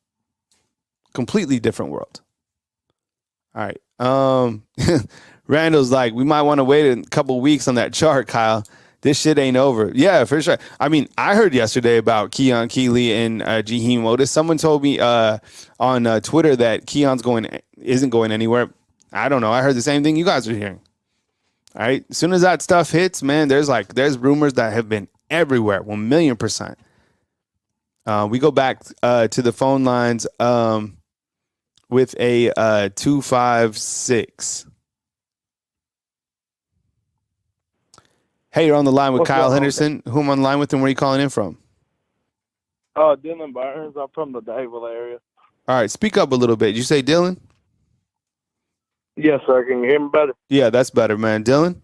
Completely different world. All right. Randall's like, we might want to wait a couple weeks on that chart, Kyle. This shit ain't over. Yeah, for sure. I mean, I heard yesterday about Keon Keeley and Jaheim Otis. Someone told me on Twitter that Keon's isn't going anywhere. I don't know. I heard the same thing you guys are hearing. All right. As soon as that stuff hits, man, there's rumors that have been everywhere. 1,000,000%. We go back to the phone lines with a 256. Hey, you're on the line with What's Kyle up, Henderson. Who am I on the line with, and where are you calling in from? Dylan Burns. I'm from the Dayville area. All right, speak up a little bit. Did you say Dylan? Yes, sir. Can you hear me better? Yeah, that's better, man. Dylan?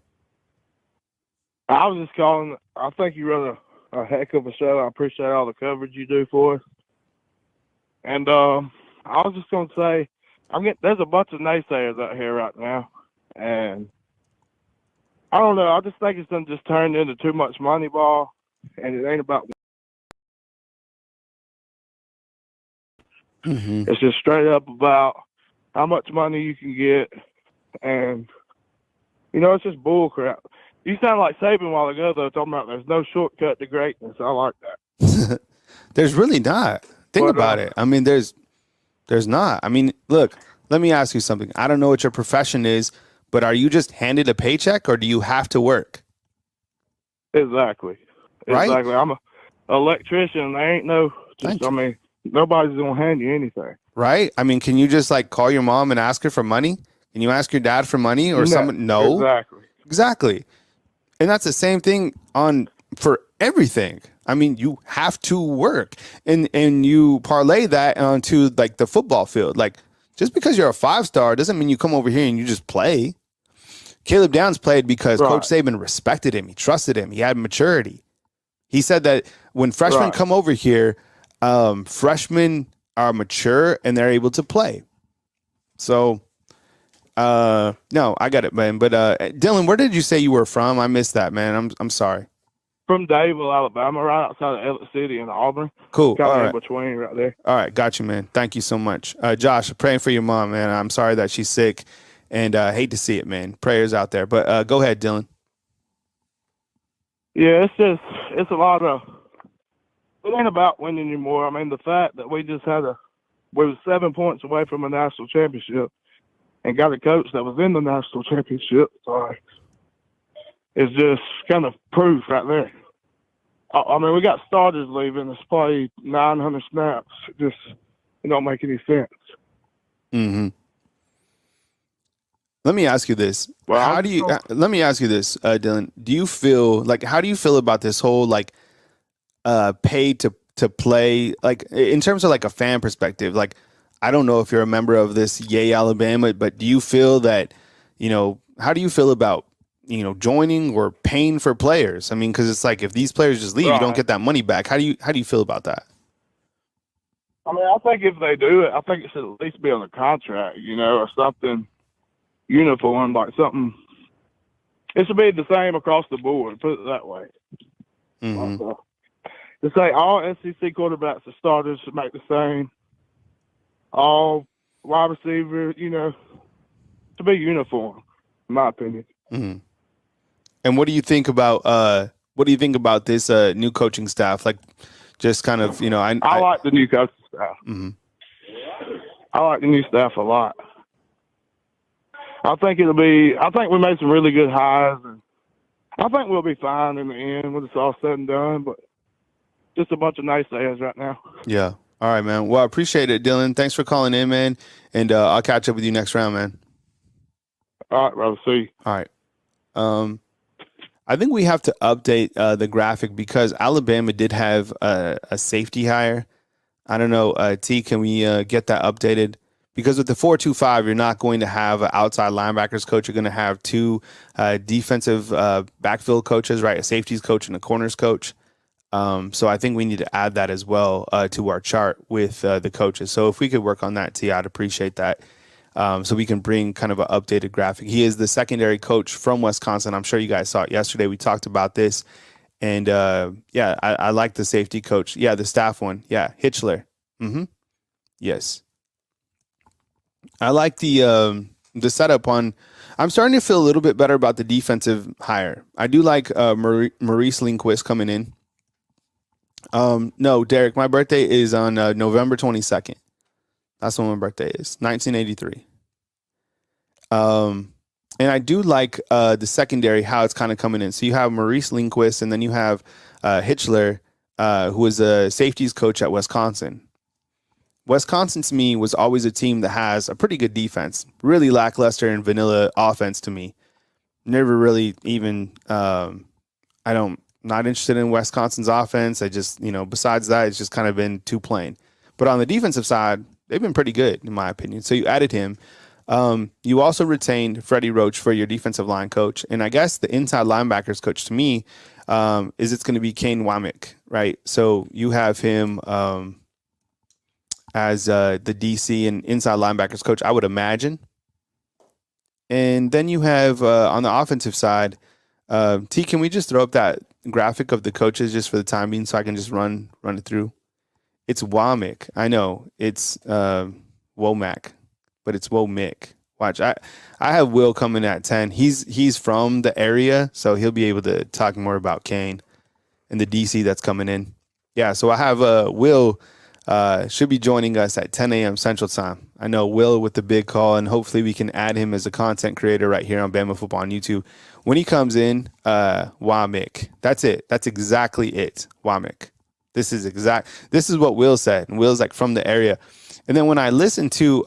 I was just calling. I think you run a heck of a show. I appreciate all the coverage you do for us. And I was just going to say, there's a bunch of naysayers out here right now. And I don't know. I just think it's done just turned into too much money ball. And it ain't about. Mm-hmm. It's just straight up about how much money you can get. And, it's just bull crap. You sound like Saban a while ago, though, talking about there's no shortcut to greatness. I like that. There's really not. Think about it. I mean, there's not. I mean, look, let me ask you something. I don't know what your profession is, but are you just handed a paycheck, or do you have to work? Exactly. Right? Exactly. I'm an electrician. There ain't nobody's going to hand you anything. Right? I mean, can you just call your mom and ask her for money? Can you ask your dad for money or someone? No. Exactly. And that's the same thing for everything. I mean, you have to work, and you parlay that onto the football field. Just because you're a 5-star doesn't mean you come over here and you just play. Caleb Downs played because Coach Saban respected him. He trusted him. He had maturity. He said that when freshmen come over here, freshmen are mature and they're able to play. So, no, I got it, man. But Dylan, where did you say you were from? I missed that, man. I'm sorry. From Dayville, Alabama, right outside of Elliott City in Auburn. Cool. Kind All of right. in between right there. All right. Got you, man. Thank you so much. Josh, praying for your mom, man. I'm sorry that she's sick, and hate to see it, man. Prayers out there. But go ahead, Dylan. Yeah, it's a lot of, it ain't about winning anymore. I mean, the fact that we were 7 points away from a national championship and got a coach that was in the national championship, it's just kind of proof right there. I mean, we got starters leaving. It's probably 900 snaps. It don't make any sense. Mm-hmm. Let me ask you this. Let me ask you this, Dylan. Do you feel how do you feel about this whole pay to play, in terms of a fan perspective? I don't know if you're a member of this Yay Alabama, but do you feel that, how do you feel about, joining or paying for players? I mean, because it's if these players just leave, you don't get that money back. How do you feel about that? I mean, I think if they do it, I think it should at least be on the contract, or something uniform, something. It should be the same across the board, put it that way. Mm-hmm. To say all SEC quarterbacks and starters should make the same. All wide receiver, to be uniform, in my opinion. Mm-hmm. And what do you think about this new coaching staff? Just kind of, I like the new coaching staff. Mm-hmm. I like the new staff a lot. I think we made some really good hires, and I think we'll be fine in the end when it's all said and done, but just a bunch of naysayers right now. Yeah. All right, man. Well, I appreciate it, Dylan. Thanks for calling in, man. And I'll catch up with you next round, man. All right, brother. See you. All right. I think we have to update the graphic because Alabama did have a safety hire. I don't know, T, can we get that updated? Because with the 4-2-5, you're not going to have an outside linebackers coach. You're going to have two defensive backfield coaches, right? A safeties coach and a corners coach. So I think we need to add that as well to our chart with the coaches. So if we could work on that, T, I'd appreciate that. So we can bring kind of an updated graphic. He is the secondary coach from Wisconsin. I'm sure you guys saw it yesterday. We talked about this. And yeah, I like the safety coach. Yeah, the staff one. Yeah, Hitchler. Yes. I like the setup on. I'm starting to feel a little bit better about the defensive hire. I do like Maurice Lindquist coming in. No, Derek, my birthday is on November 22nd. That's when my birthday is, 1983. And I do like the secondary, how it's kind of coming in. So you have Maurice Lindquist, and then you have Hitchler, who is a safeties coach at Wisconsin. Wisconsin, to me, was always a team that has a pretty good defense, really lackluster and vanilla offense to me. Never really even, not interested in Wisconsin's offense. I just, besides that, it's just kind of been too plain. But on the defensive side, they've been pretty good, in my opinion. So you added him. You also retained Freddie Roach for your defensive line coach. And I guess the inside linebackers coach to me it's going to be Kane Womack, right? So you have him as the DC and inside linebackers coach, I would imagine. And then you have on the offensive side, T, can we just throw up that graphic of the coaches just for the time being so I can just run it through? It's Womack. I know it's Womack, but it's Womack. Watch, I have Will coming at 10. He's from the area, so he'll be able to talk more about Kane and the DC that's coming in. Yeah, so I have Will should be joining us at 10 a.m. Central Time. I know Will with the big call, and hopefully we can add him as a content creator right here on Bama Football on YouTube. When he comes in, Womack. That's it. That's exactly it. Womack. This is what Will said. And Will's like from the area. And then when I listen to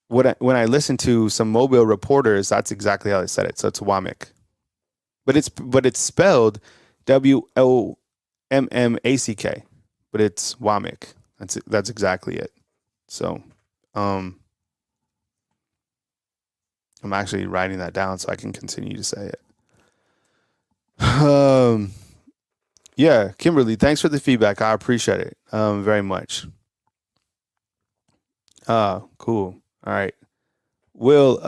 when I listen to some Mobile reporters, that's exactly how they said it. So it's Womack. But it's spelled WOMMACK. But it's Womack. That's exactly it. So I'm actually writing that down so I can continue to say it. Yeah, Kimberly, thanks for the feedback. I appreciate it very much. Cool. All right. Will,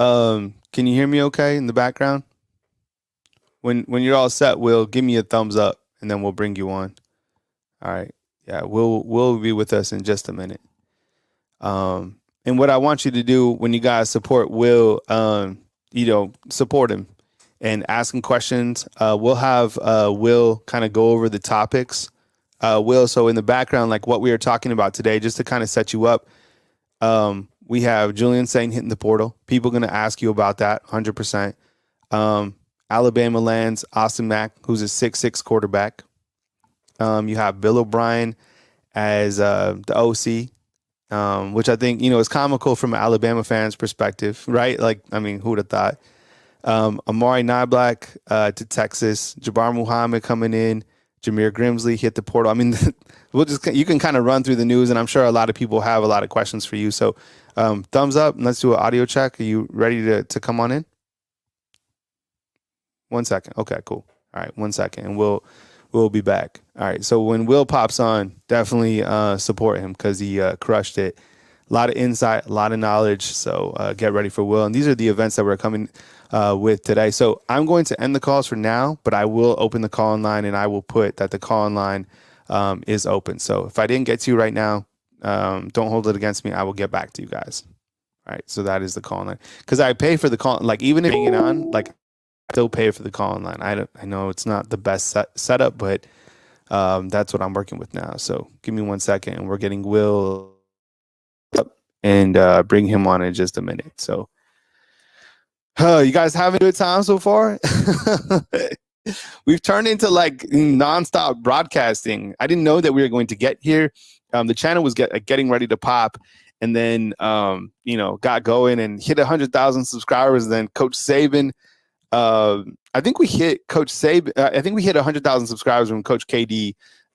can you hear me okay in the background? When you're all set, Will, give me a thumbs up and then we'll bring you on. All right. Yeah, we'll be with us in just a minute. And what I want you to do when you guys support Will, support him and ask him questions. We'll have Will kind of go over the topics. Will, so in the background, like what we are talking about today, just to kind of set you up, we have Julian Sayin hitting the portal. People going to ask you about that, 100%. Alabama lands Austin Mack, who's a 6'6" quarterback. You have Bill O'Brien as the OC, which I think, is comical from an Alabama fan's perspective, right? Like, I mean, who would have thought? Amari Niblack to Texas, Jabbar Muhammad coming in, Jameer Grimsley hit the portal. I mean, you can kind of run through the news, and I'm sure a lot of people have a lot of questions for you. So thumbs up, and let's do an audio check. Are you ready to come on in? 1 second. Okay, cool. All right, 1 second, and we'll be back. All right, so when Will pops on, definitely support him because he crushed it. A lot of insight, a lot of knowledge. So get ready for Will. And these are the events that we're coming with today. So I'm going to end the calls for now, but I will open the call-in line, and I will put that the call-in line is open. So if I didn't get to you right now, don't hold it against me. I will get back to you guys. All right, so that is the call-in line. Because I pay for the call, like even if you get on, like I still pay for the call-in line. I know it's not the best setup, but that's what I'm working with now. So give me 1 second, and we're getting Will up and bring him on in just a minute. So You guys having a good time so far? We've turned into like nonstop broadcasting. I didn't know that we were going to get here. The channel was getting ready to pop, and then got going and hit 100,000 subscribers. And then Coach Saban, I think we hit Coach Saban. I think we hit 100,000 subscribers when Coach KD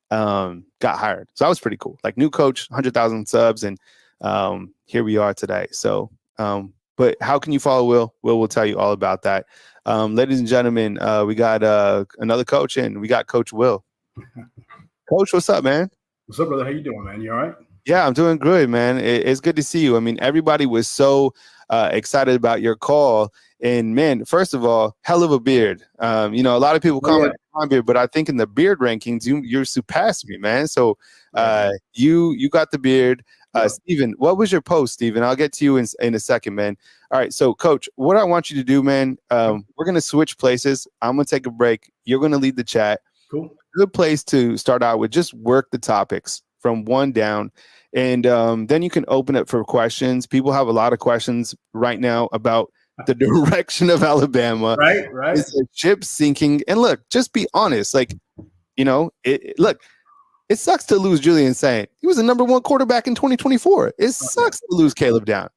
got hired. So that was pretty cool. Like new coach, 100,000 subs, and here we are today. So, but how can you follow Will? Will will tell you all about that. Ladies and gentlemen, we got another coach, and we got Coach Will. Coach, what's up, man? What's up, brother? How you doing, man? You all right? Yeah, I'm doing good, man. It's good to see you. I mean, everybody was so excited about your call. And man, first of all, hell of a beard. A lot of people comment on my beard, but I think in the beard rankings, you surpassed me, man. So you got the beard. Steven, what was your post, Steven? I'll get to you in a second, man. All right, so Coach, what I want you to do, man, we're going to switch places. I'm going to take a break. You're going to lead the chat. Cool. Good place to start out with. Just work the topics from one down, and then you can open it for questions. People have a lot of questions right now about the direction of Alabama. Right. Is the ship sinking? And look, just be honest. Like, look, it sucks to lose Julian Sayin. He was the #1 quarterback in 2024. It sucks to lose Caleb Down.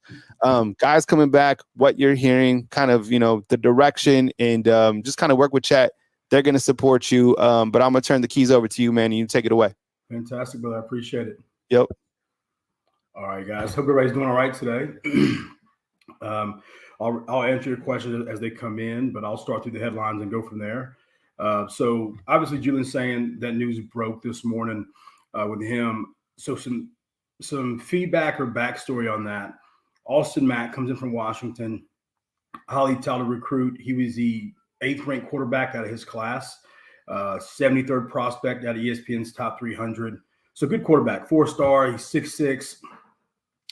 Guys coming back, what you're hearing, kind of, the direction, and just kind of work with chat. They're going to support you. But I'm going to turn the keys over to you, man, and you take it away. Fantastic, brother. I appreciate it. Yep. All right, guys. Hope everybody's doing all right today. I'll answer your questions as they come in, but I'll start through the headlines and go from there. So obviously, Julian Sayin, that news broke this morning with him. So some feedback or backstory on that. Austin Mack comes in from Washington, highly touted recruit. He was the 8th ranked quarterback out of his class, 73rd prospect out of ESPN's top 300. So good quarterback, 4-star. He's 6'6",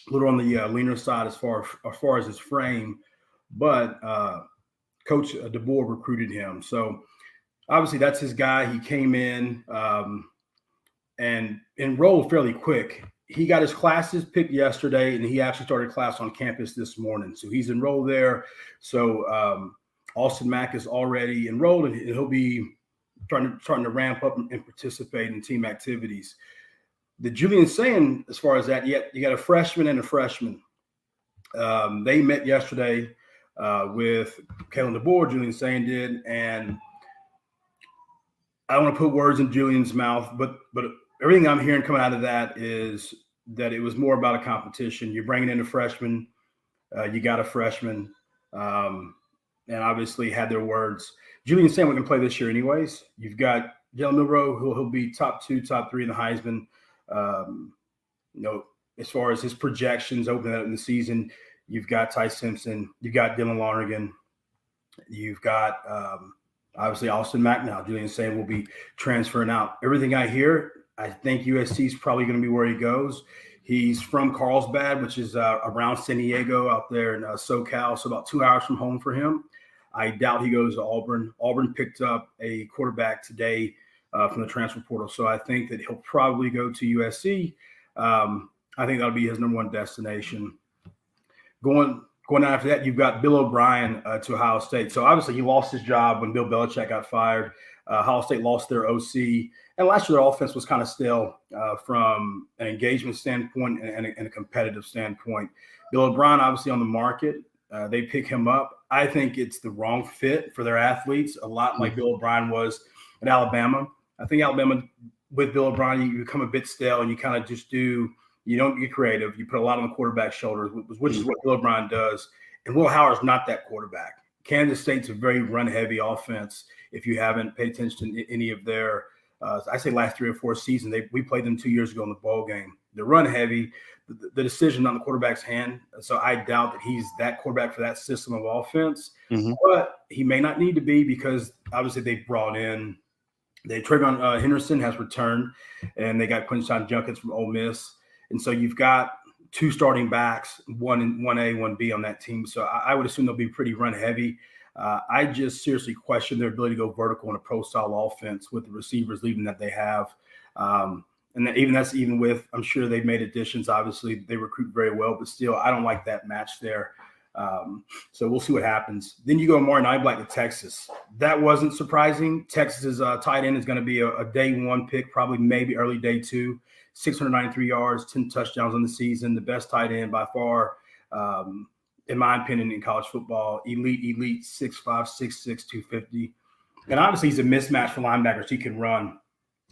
a little on the leaner side as far as his frame, but Coach DeBoer recruited him. So obviously that's his guy. He came in and enrolled fairly quick. He got his classes picked yesterday, and he actually started class on campus this morning. So he's enrolled there. So Austin Mack is already enrolled, and he'll be starting to ramp up and participate in team activities. The Julian Sayin, as far as that, you got a freshman and a freshman. They met yesterday with Kalen DeBoer, Julian Sayin did, and I don't want to put words in Julian's mouth, but everything I'm hearing coming out of that is that it was more about a competition. You're bringing in a freshman, you got a freshman, and obviously had their words. Julian Sayin was going to play this year anyways. You've got Jalen Milroe, who'll be top 2, top 3 in the Heisman. As far as his projections opening up in the season, you've got Ty Simpson, you've got Dylan Lonergan, you've got obviously Austin Mack now. Julian Sayin will be transferring out. Everything I hear, I think USC is probably going to be where he goes. He's from Carlsbad, which is around San Diego out there in SoCal, so about 2 hours from home for him. I doubt he goes to Auburn. Auburn picked up a quarterback today from the transfer portal, so I think that he'll probably go to USC. I think that'll be his #1 destination. Going after that, you've got Bill O'Brien to Ohio State. So obviously he lost his job when Bill Belichick got fired. Ohio State lost their OC. And last year their offense was kind of stale from an engagement standpoint and a competitive standpoint. Bill O'Brien obviously on the market. They pick him up. I think it's the wrong fit for their athletes, a lot like Bill O'Brien was at Alabama. I think Alabama, with Bill O'Brien, you become a bit stale and you kind of just you don't get creative. You put a lot on the quarterback's shoulders, which is what Bill O'Brien does. And Will Howard's not that quarterback. Kansas State's a very run-heavy offense. If you haven't paid attention to any of their, I say last 3 or 4 seasons, we played them 2 years ago in the bowl game. They're run-heavy. The decision on the quarterback's hand. So I doubt that he's that quarterback for that system of offense. Mm-hmm. But he may not need to be because obviously they brought in Trayvon Henderson has returned, and they got Quinshon Judkins from Ole Miss. And so you've got 2 starting backs, 1A, 1B on that team. So I would assume they'll be pretty run heavy. I just seriously question their ability to go vertical in a pro-style offense with the receivers leaving that they have. And that's even with, I'm sure they've made additions. Obviously, they recruit very well, but still, I don't like that match there. So we'll see what happens. Then you go Amari Niblack to Texas. That wasn't surprising. Texas's tight end is going to be a day one pick, probably maybe early day two. 693 yards, 10 touchdowns on the season. The best tight end by far, in my opinion, in college football. Elite, 6'5", 6'6", 250. And obviously he's a mismatch for linebackers. He can run.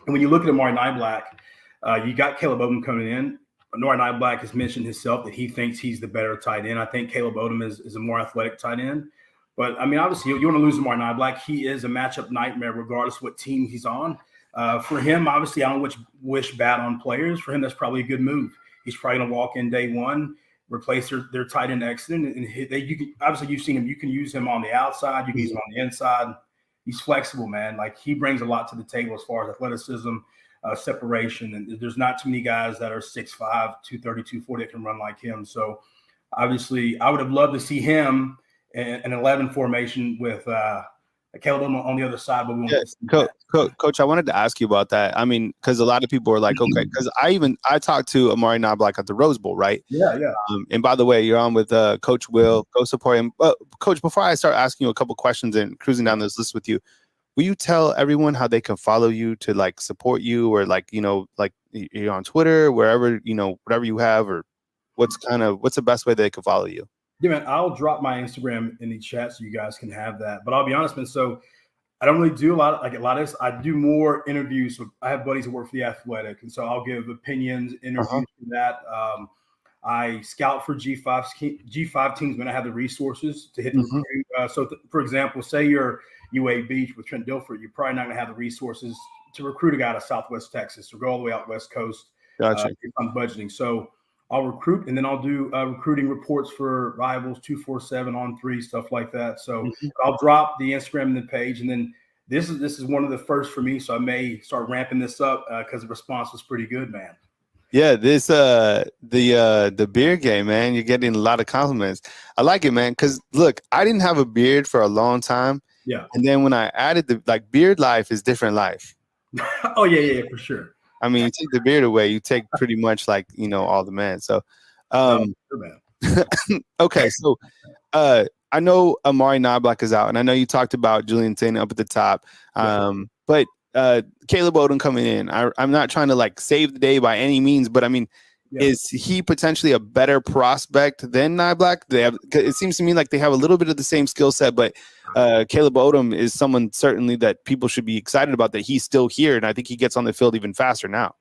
And when you look at Amari Niblack, you got Caleb Odom coming in. Amari Niblack has mentioned himself that he thinks he's the better tight end. I think Caleb Odom is a more athletic tight end. But, I mean, obviously, you want to lose Amari Niblack. He is a matchup nightmare regardless what team he's on. For him, obviously, I don't wish bad on players. For him, that's probably a good move. He's probably going to walk in day one, replace their tight end excellent. And obviously, you've seen him. You can use him on the outside. You can use him on the inside. He's flexible, man. Like, he brings a lot to the table as far as athleticism, separation. And there's not too many guys that are 6'5", 230, 240 that can run like him. So, obviously, I would have loved to see him in an 11 formation with Caleb on the other side. But we won't Coach, I wanted to ask you about that. I mean, because a lot of people are like, okay, because I talked to Amari Niblack at the Rose Bowl, right? Yeah. And by the way, you're on with Coach Will. Go support him. Coach, before I start asking you a couple questions and cruising down this list with you, will you tell everyone how they can follow you to like support you, or like, you know, like you're on Twitter, wherever, you know, whatever you have, or what's the best way they can follow you? Yeah, man, I'll drop my Instagram in the chat so you guys can have that. But I'll be honest, man. So I don't really do a lot of this. I do more interviews. So I have buddies that work for The Athletic, and so I'll give opinions, interviews for that. I scout for G5 teams when I have the resources to hit the recruiting. For example, say you're UA Beach with Trent Dilford, you're probably not going to have the resources to recruit a guy to Southwest Texas or go all the way out West Coast. Gotcha. If I'm budgeting. So I'll recruit, and then I'll do recruiting reports for Rivals, 247 on 3, stuff like that. So I'll drop the Instagram and the page, and then this is one of the first for me. So I may start ramping this up because the response was pretty good, man. Yeah, this the beard game, man. You're getting a lot of compliments. I like it, man. Because look, I didn't have a beard for a long time. Yeah. And then when I added beard life is different life. Oh yeah, for sure. I mean, you take the beard away, you take pretty much like, you know, all the man. So, okay. So, I know Amari Niblack is out, and I know you talked about Julian Sayin up at the top. But Caleb Odom coming in, I'm not trying to like save the day by any means, but I mean, is he potentially a better prospect than Niblack? It seems to me like they have a little bit of the same skill set, but Caleb Odom is someone certainly that people should be excited about, that he's still here, and I think he gets on the field even faster now.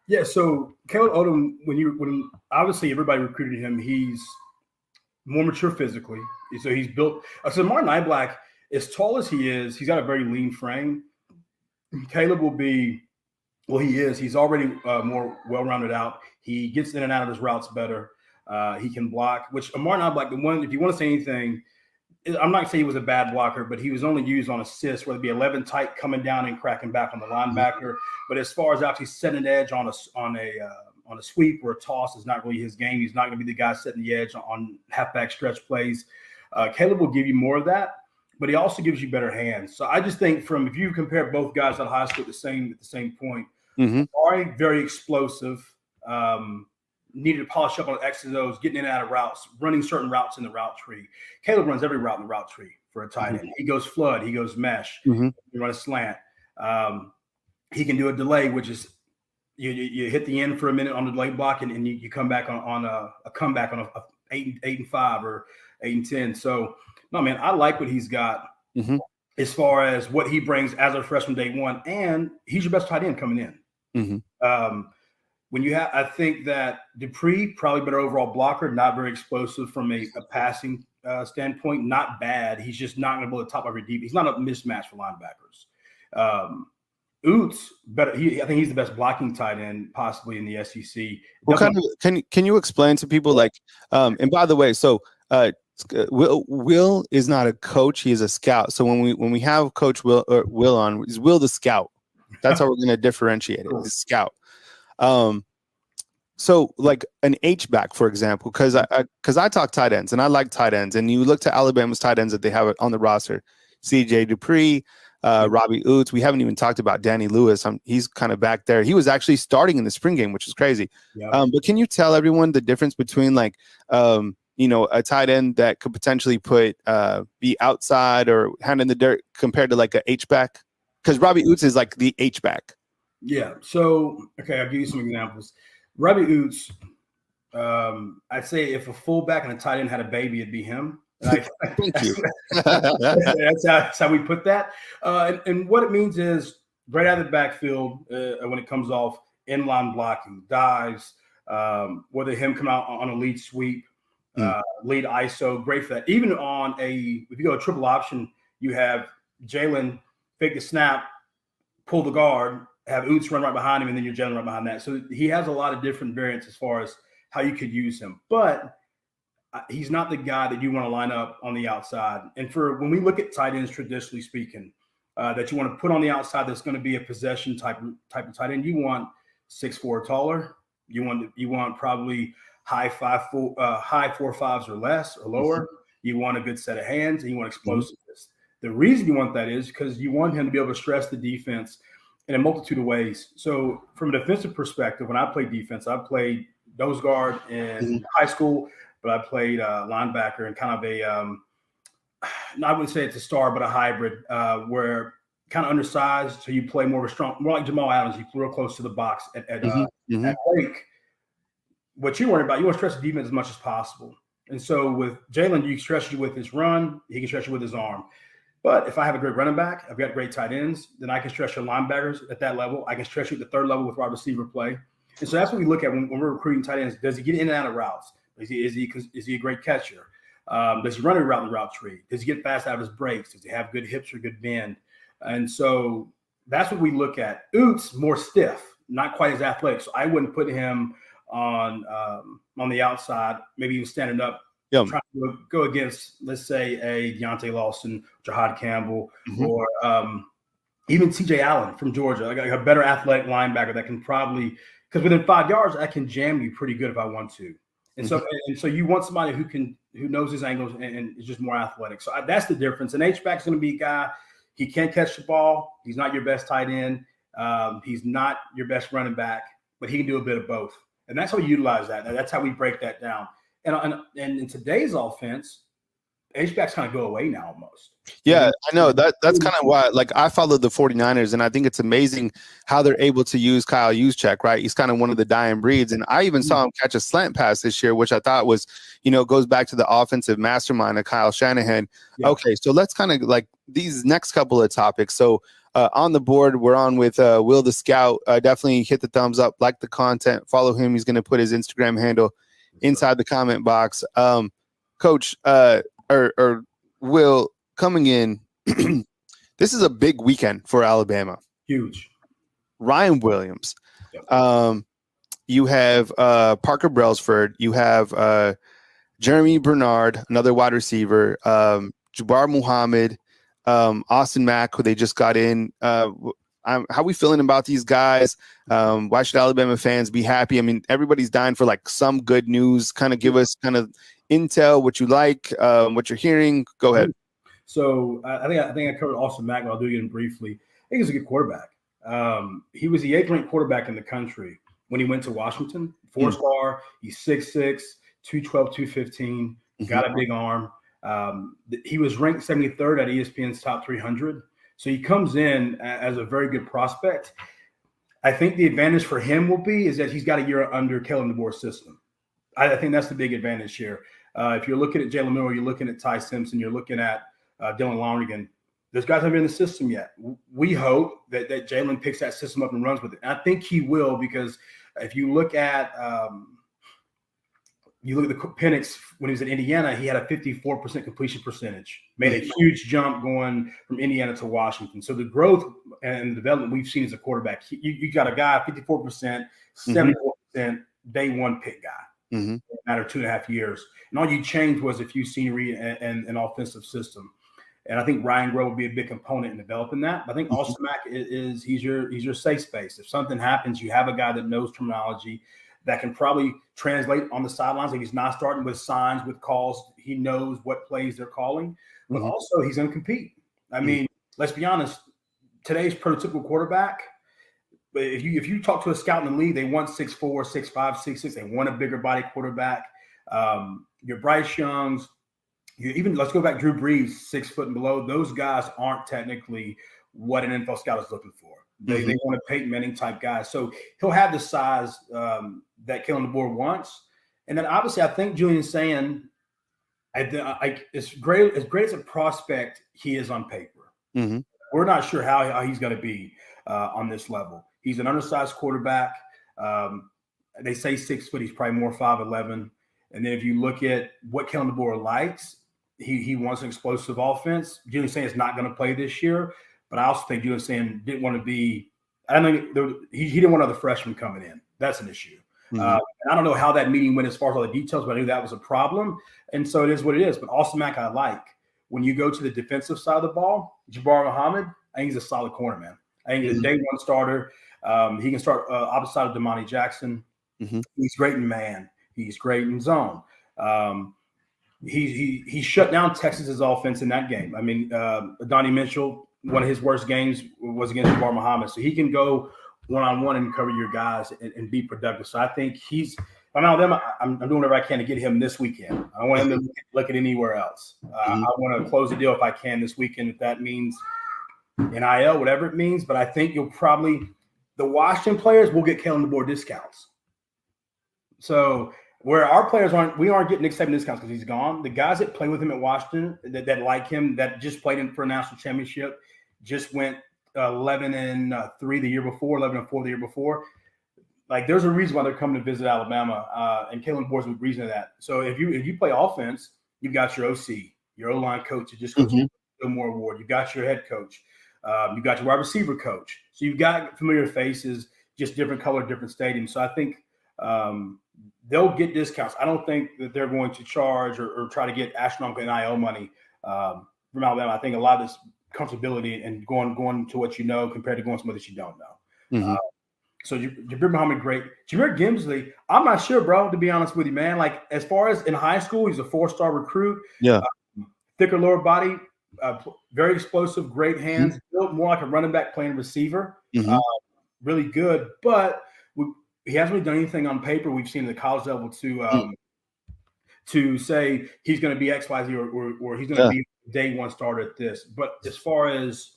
Yeah, so Caleb Odom, when obviously everybody recruited him, he's more mature physically. So he's built. So Amari Niblack, as tall as he is, he's got a very lean frame. Caleb will be, well, he is. He's already more well-rounded out. He gets in and out of his routes better. He can block, which Amari Niblack, if you want to say anything, I'm not saying he was a bad blocker, but he was only used on assists, whether it be 11 tight coming down and cracking back on the linebacker. But as far as actually setting an edge on a sweep or a toss is not really his game. He's not going to be the guy setting the edge on halfback stretch plays. Caleb will give you more of that, but he also gives you better hands. So I just think if you compare both guys at high school at the same point, Amari, very explosive, needed to polish up on X's and O's, getting in and out of routes, running certain routes in the route tree. Caleb runs every route in the route tree for a tight end. He goes flood, he goes mesh, he run a slant. He can do a delay, which is you hit the end for a minute on the delay block, and you come back on a comeback on a 8-5 or 8-10. So no, man, I like what he's got as far as what he brings as a freshman day one, and he's your best tight end coming in. I think that Dupree, probably better overall blocker, not very explosive from a passing standpoint, not bad. He's just not going to blow the top of every deep. He's not a mismatch for linebackers. Oots, better. I think he's the best blocking tight end possibly in the SEC. What kind of, can you explain to people like, and by the way, so Will is not a coach; he is a scout. So when we have Coach Will on, is Will the scout? That's how we're going to differentiate it. The scout. So like an H-back, for example, because I talk tight ends and I like tight ends, and you look to Alabama's tight ends that they have on the roster: C.J. Dupree, Robbie Oots. We haven't even talked about Danny Lewis. He's kind of back there. He was actually starting in the spring game, which is crazy. But can you tell everyone the difference between like a tight end that could potentially be outside or hand in the dirt compared to like a H-back? Because Robbie Oots is like the H-back. Yeah. So, okay, I'll give you some examples. Robbie Oots, I'd say if a fullback and a tight end had a baby, it'd be him. Thank you. That's how we put that. And what it means is right out of the backfield when it comes off, inline blocking, dives, whether him come out on a lead sweep, lead ISO, great for that. Even on if you go a triple option, you have Jalen fake the snap, pull the guard, have Oots run right behind him, and then you're Jalen right behind that. So he has a lot of different variants as far as how you could use him. But he's not the guy that you want to line up on the outside. And for when we look at tight ends, traditionally speaking, that you want to put on the outside that's going to be a possession type of tight end, you want 6'4" taller. You want probably high 4.5s or less or lower. You want a good set of hands, and you want explosiveness. The reason you want that is because you want him to be able to stress the defense in a multitude of ways. So from a defensive perspective, when I played defense, I played nose guard in high school, but I played linebacker and kind of I wouldn't say it's a star, but a hybrid where kind of undersized. So you play more of a strong, more like Jamal Adams. You real close to the box at Wake. What you worry about, you want to stress the defense as much as possible. And so with Jalen, you stretch you with his run. He can stretch you with his arm. But if I have a great running back, I've got great tight ends, then I can stretch your linebackers at that level. I can stretch you at the third level with wide receiver play. And so that's what we look at when we're recruiting tight ends. Does he get in and out of routes? Is he a great catcher? Does he run a route in the route tree? Does he get fast out of his breaks? Does he have good hips or good bend? And so that's what we look at. Oots, more stiff, not quite as athletic. So I wouldn't put him on the outside, maybe even standing up. Trying to go against, let's say, a Deontay Lawson, Jahad Campbell, or even TJ Allen from Georgia, like a better athletic linebacker that can probably, because within 5 yards, I can jam you pretty good if I want to. And so you want somebody who knows his angles and is just more athletic. So that's the difference. An H-back is going to be a guy, he can't catch the ball. He's not your best tight end. He's not your best running back, but he can do a bit of both. And that's how we utilize that. That's how we break that down. And in today's offense, H-backs kind of go away now almost. Yeah, I know that's kind of why, like, I follow the 49ers, and I think it's amazing how they're able to use Kyle Juszczyk, right? He's kind of one of the dying breeds. And I even saw him catch a slant pass this year, which I thought was, goes back to the offensive mastermind of Kyle Shanahan. Yeah. Okay, so let's kind of like these next couple of topics. So on the board, we're on with Will the Scout. Definitely hit the thumbs up, like the content, follow him. He's going to put his Instagram handle inside the comment box. Coach, or Will, coming in, this is a big weekend for Alabama. Huge. Ryan Williams. Yep. You have Parker Brailsford. You have Jeremy Bernard, another wide receiver. Jabbar Muhammad, Austin Mack, who they just got in. How are we feeling about these guys? Why should Alabama fans be happy? I mean, everybody's dying for like some good news. Kind of give us kind of intel, what you like, what you're hearing. Go ahead. So I think I covered Austin Mack, but I'll do it again briefly. I think he's a good quarterback. He was the 8th ranked quarterback in the country when he went to Washington. 4-star. He's 6'6", 212, 215. Got a big arm. He was ranked 73rd at ESPN's top 300. So he comes in as a very good prospect. I think the advantage for him will be is that he's got a year under Kellen DeBoer's system. I think that's the big advantage here. If you're looking at Jalen Miller, you're looking at Ty Simpson, you're looking at Dylan Lonergan, those guys haven't been in the system yet. We hope that Jalen picks that system up and runs with it. And I think he will, because if you look at the Penix when he was at Indiana, he had a 54% completion percentage, made a huge jump going from Indiana to Washington. So the growth and the development we've seen as a quarterback, you got a guy 54%, 74% day one pick guy, matter 2.5 years. And all you changed was a few scenery and an offensive system. And I think Ryan Grove will be a big component in developing that. But I think Austin Mack he's your safe space. If something happens, you have a guy that knows terminology that can probably translate on the sidelines. Like, he's not starting with signs, with calls. He knows what plays they're calling, but also he's going to compete. I mean, let's be honest. Today's prototypical quarterback, but if you talk to a scout in the league, they want 6'4", 6'5", 6'6". They want a bigger body quarterback. your Bryce Youngs, even let's go back, Drew Brees, 6 foot and below. Those guys aren't technically what an NFL scout is looking for. They want a Peyton Manning type guy. So he'll have the size that Kalen DeBoer wants. And then obviously I think Julian Sayin, as great as a prospect he is on paper. We're not sure how he's going to be on this level. He's an undersized quarterback. They say 6 foot. He's probably more 5'11". And then if you look at what Kellen DeBoer likes, he wants an explosive offense. Julian Sayin is not going to play this year, but I also think Julian Sayin didn't want to be. I don't think he didn't want other freshmen coming in. That's an issue. And I don't know how that meeting went as far as all the details, but I knew that was a problem. And so it is what it is. But Austin Mack, I like. When you go to the defensive side of the ball, Jabbar Muhammad, I think he's a solid corner, man. I think he's a day one starter. He can start opposite side of Damani Jackson. He's great in man. He's great in zone. He shut down Texas's offense in that game. I mean, Donnie Mitchell, one of his worst games was against Jabbar Muhammad. So he can go one-on-one and cover your guys and be productive. So I think I'm doing whatever I can to get him this weekend. I don't want him to look at anywhere else. I want to close the deal if I can this weekend, if that means NIL, whatever it means. But I think the Washington players will get Kalen DeBoer discounts. So where our players we aren't getting Nick Saban discounts because he's gone. The guys that play with him at Washington that like him, that just played him for a national championship, just went 11-3 the year before, 11-4 the year before. Like, there's a reason why they're coming to visit Alabama, and Kalen DeBoer's a reason of that. So if you play offense, you've got your OC, your O-line coach that just goes to the Fillmore Award. You've got your head coach. You've got your wide receiver coach. So you've got familiar faces, just different color, different stadiums. So I think they'll get discounts. I don't think that they're going to charge or try to get astronomical NIL money from Alabama. I think a lot of this comfortability and going to what you know compared to going somewhere that you don't know. So Jabir Muhammad, great. Jameer Gimsley, I'm not sure, bro, to be honest with you, man. Like, as far as in high school, he's a 4-star recruit. Yeah. Thicker lower body, very explosive, great hands, built more like a running back playing receiver. Really good, but he hasn't really done anything on paper. We've seen at the college level to say he's going to be X, Y, Z, or he's going to be day one starter at this. But as far as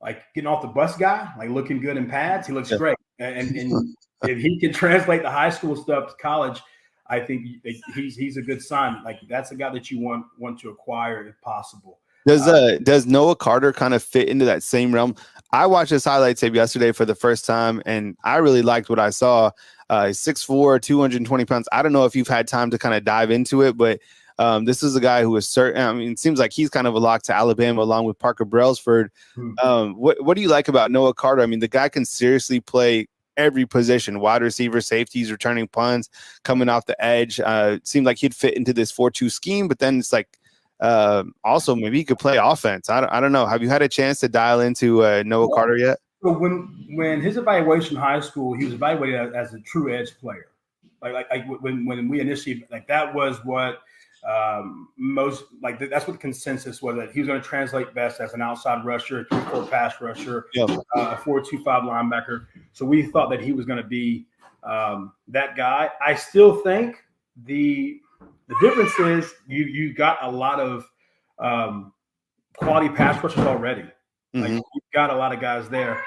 like getting off the bus guy, like looking good in pads, he looks great. And if he can translate the high school stuff to college, I think he's a good sign. Like, that's a guy that you want to acquire if possible. Does Noah Carter kind of fit into that same realm? I watched his highlight tape yesterday for the first time, and I really liked what I saw. 6'4", 220 pounds. I don't know if you've had time to kind of dive into it, but this is a guy who is certain. I mean, it seems like he's kind of a lock to Alabama along with Parker Brailsford. What do you like about Noah Carter? I mean, the guy can seriously play every position: wide receiver, safeties, returning punts, coming off the edge. It seemed like he'd fit into this 4-2 scheme, but then it's like also maybe he could play offense. I don't know. Have you had a chance to dial into Noah Carter yet? So when his evaluation in high school, he was evaluated as a true edge player. Like when we initially, like, that was what most, like, that's what the consensus was, that he was going to translate best as an outside rusher, 3-4 pass rusher, a 4-2-5 linebacker. So we thought that he was going to be that guy. I still think the difference is you got a lot of quality pass rushers already. Like, you've got a lot of guys there.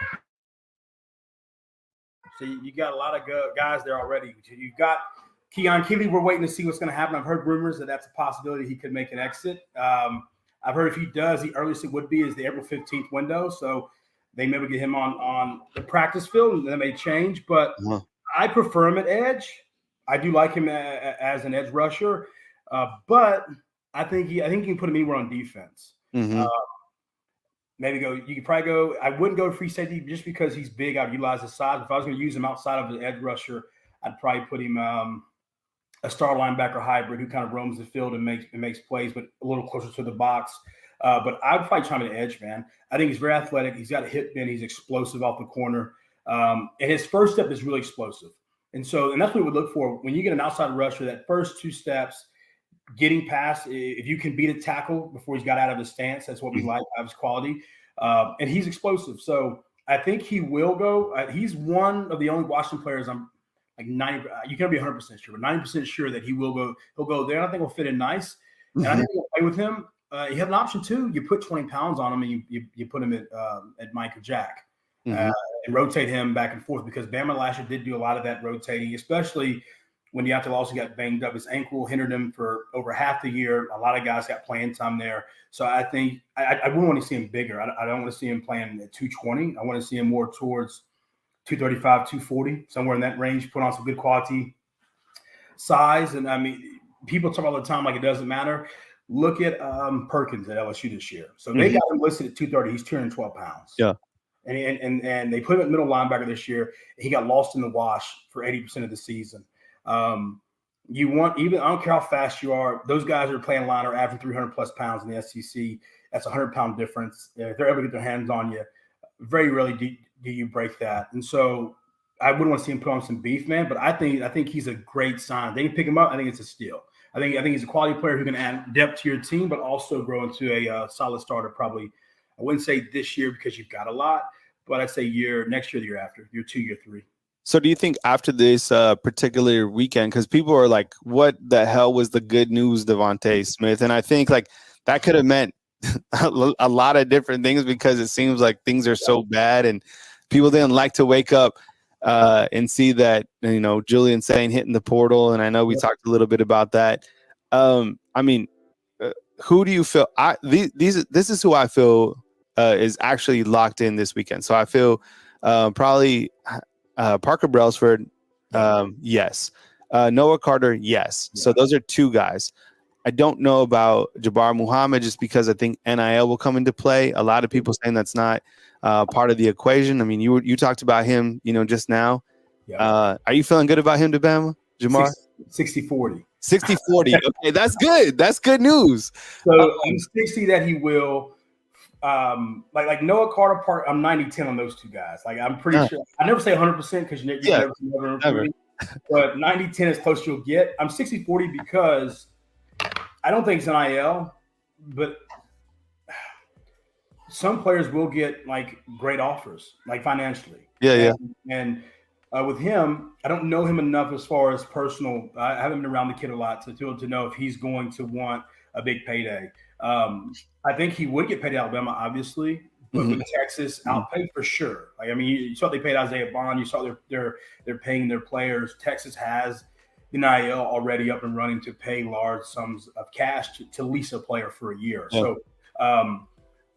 So you got a lot of guys there already. You've got Keon Keeley. We're waiting to see what's going to happen. I've heard rumors that that's a possibility he could make an exit. I've heard if he does, the earliest it would be is the April 15th window. So they maybe get him on the practice field, and that may change. But I prefer him at edge. I do like him as an edge rusher, but I think he can put him anywhere on defense. You could probably go. I wouldn't go free safety just because he's big. I'd utilize his size. If I was going to use him outside of the edge rusher, I'd probably put him a star linebacker hybrid who kind of roams the field and makes plays, but a little closer to the box. But I'd probably try him at edge, man. I think he's very athletic. He's got a hip bend. He's explosive off the corner, and his first step is really explosive. And that's what we would look for when you get an outside rusher. That first 2 steps, getting past, if you can beat a tackle before he's got out of his stance, that's what we like, out of his quality. And he's explosive. So I think he will go. He's one of the only Washington players I'm like 90. You can't be 100% sure, but 90% sure that he will go. He'll go there. And I think he'll fit in nice. And I think we'll play with him. You have an option too. You put 20 pounds on him, and you put him at Mike or Jack, and rotate him back and forth, because Bama last year did do a lot of that rotating, especially when Deontay Lawson got banged up. His ankle hindered him for over half the year. A lot of guys got playing time there. So I think I wouldn't want to see him bigger. I don't want to see him playing at 220. I want to see him more towards 235, 240, somewhere in that range, put on some good quality size. And I mean, people talk all the time like it doesn't matter. Look at Perkins at LSU this year. So they got him listed at 230. He's 212 pounds. Yeah. And they put him at middle linebacker this year. He got lost in the wash for 80% of the season. You want, even, I don't care how fast you are, those guys that are playing line are averaging 300 plus pounds in the SEC. That's a 100-pound difference. If they're able to get their hands on you, very rarely do you break that. And so I wouldn't want to see him put on some beef, man. But I think he's a great sign. They can pick him up. I think it's a steal. I think he's a quality player who can add depth to your team, but also grow into a solid starter. Probably, I wouldn't say this year because you've got a lot, but I'd say next year, the year after, year 2, year 3. So do you think after this particular weekend, because people are like, what the hell was the good news, Devontae Smith? And I think like that could have meant a lot of different things, because it seems like things are so bad and people didn't like to wake up and see that, Julian Sayin hitting the portal. And I know we talked a little bit about that. I mean, who do you feel? This is who I feel is actually locked in this weekend. So I feel probably Parker Brailsford, yes. Noah Carter, yes. So those are 2 guys. I don't know about Jabbar Muhammad, just because I think NIL will come into play. A lot of people saying that's not part of the equation. I mean, you talked about him, just now. Yeah. Are you feeling good about him to Bama, Jamar? 60-40. 60-40. Okay, that's good. That's good news. So I'm 60 that he will. Like Noah Carter, I'm 90-10 on those 2 guys. Like I'm pretty sure. I never say 100% because you never. But 90-10 is close you'll get. I'm 60-40 because I don't think it's NIL, but some players will get like great offers, like financially. Yeah. And with him, I don't know him enough as far as personal. I haven't been around the kid a lot to know if he's going to want a big payday. I think he would get paid at Alabama, obviously, but with Texas, outpaid for sure. Like, I mean, you saw they paid Isaiah Bond. You saw they're paying their players. Texas has the NIL already up and running to pay large sums of cash to lease a player for a year. Yeah. So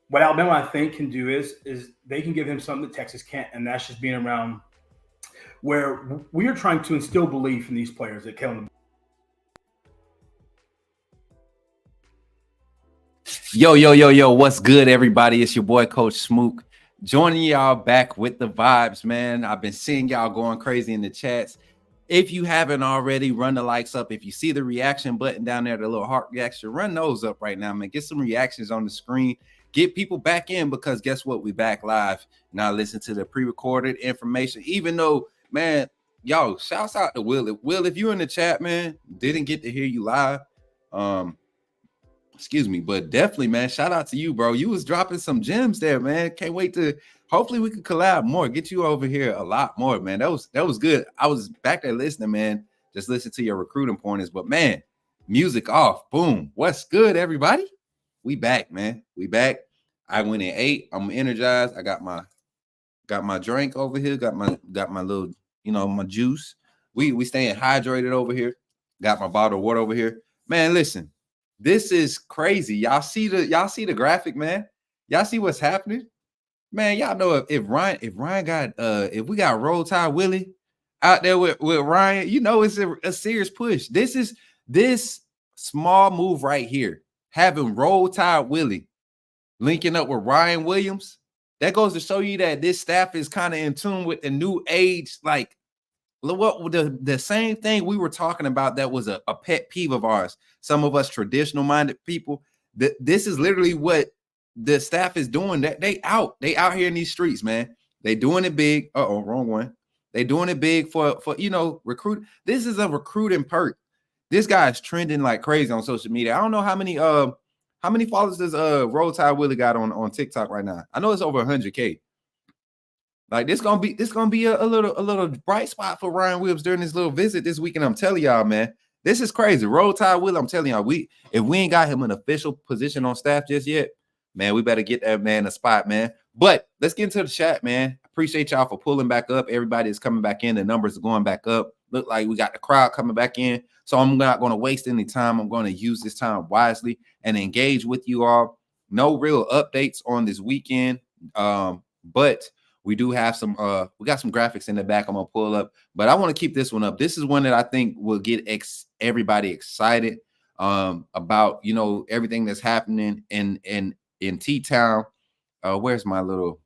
what Alabama, I think, can do is they can give him something that Texas can't, and that's just being around where we are trying to instill belief in these players that Kellen. Yo, what's good, everybody? It's your boy, Coach Smook, joining y'all back with the vibes, man. I've been seeing y'all going crazy in the chats. If you haven't already, run the likes up. If you see the reaction button down there, the little heart reaction, run those up right now, man. Get some reactions on the screen. Get people back in, because guess what? We back live. Now listen to the pre-recorded information. Even though, man, y'all, shouts out to Will. Will, if you in the chat, man, didn't get to hear you live. Excuse me, but definitely, man, shout out to you, bro. You was dropping some gems there, man. Can't wait to, hopefully we can collab more, get you over here a lot more, man. That was good. I was back there listening, man. Just listen to your recruiting pointers, but man, music off. Boom. What's good, everybody? We back, man. We back. I went and ate. I'm energized. I got my drink over here. Got my little, my juice. We staying hydrated over here. Got my bottle of water over here. Man, listen. This is crazy. Y'all see the graphic, man. Y'all see what's happening, man. Y'all know if Ryan got if we got Roll Tide Willie out there with Ryan, it's a serious push. This small move right here, having Roll Tide Willie linking up with Ryan Williams, that goes to show you that this staff is kind of in tune with the new age. Like, what the same thing we were talking about that was a pet peeve of ours. Some of us traditional minded people, this is literally what the staff is doing. That they out here in these streets, man. They doing it big. Wrong one. They doing it big for recruit. This is a recruiting perk. This guy is trending like crazy on social media. I don't know how many followers does Roll Tide Willie got on TikTok right now. I know it's over 100K. Like this gonna be a little bright spot for Ryan Williams during this little visit this weekend. I'm telling y'all, man, this is crazy. Roll Tide Will, I'm telling y'all, if we ain't got him an official position on staff just yet, man, we better get that man a spot, man. But let's get into the chat, man. Appreciate y'all for pulling back up. Everybody is coming back in. The numbers are going back up. Look like we got the crowd coming back in. So I'm not going to waste any time. I'm going to use this time wisely and engage with you all. No real updates on this weekend, but we do have some we got some graphics in the back I'm gonna pull up, but I want to keep this one up. This is one that I think will get everybody excited about, you know, everything that's happening in T-Town. Where's my little,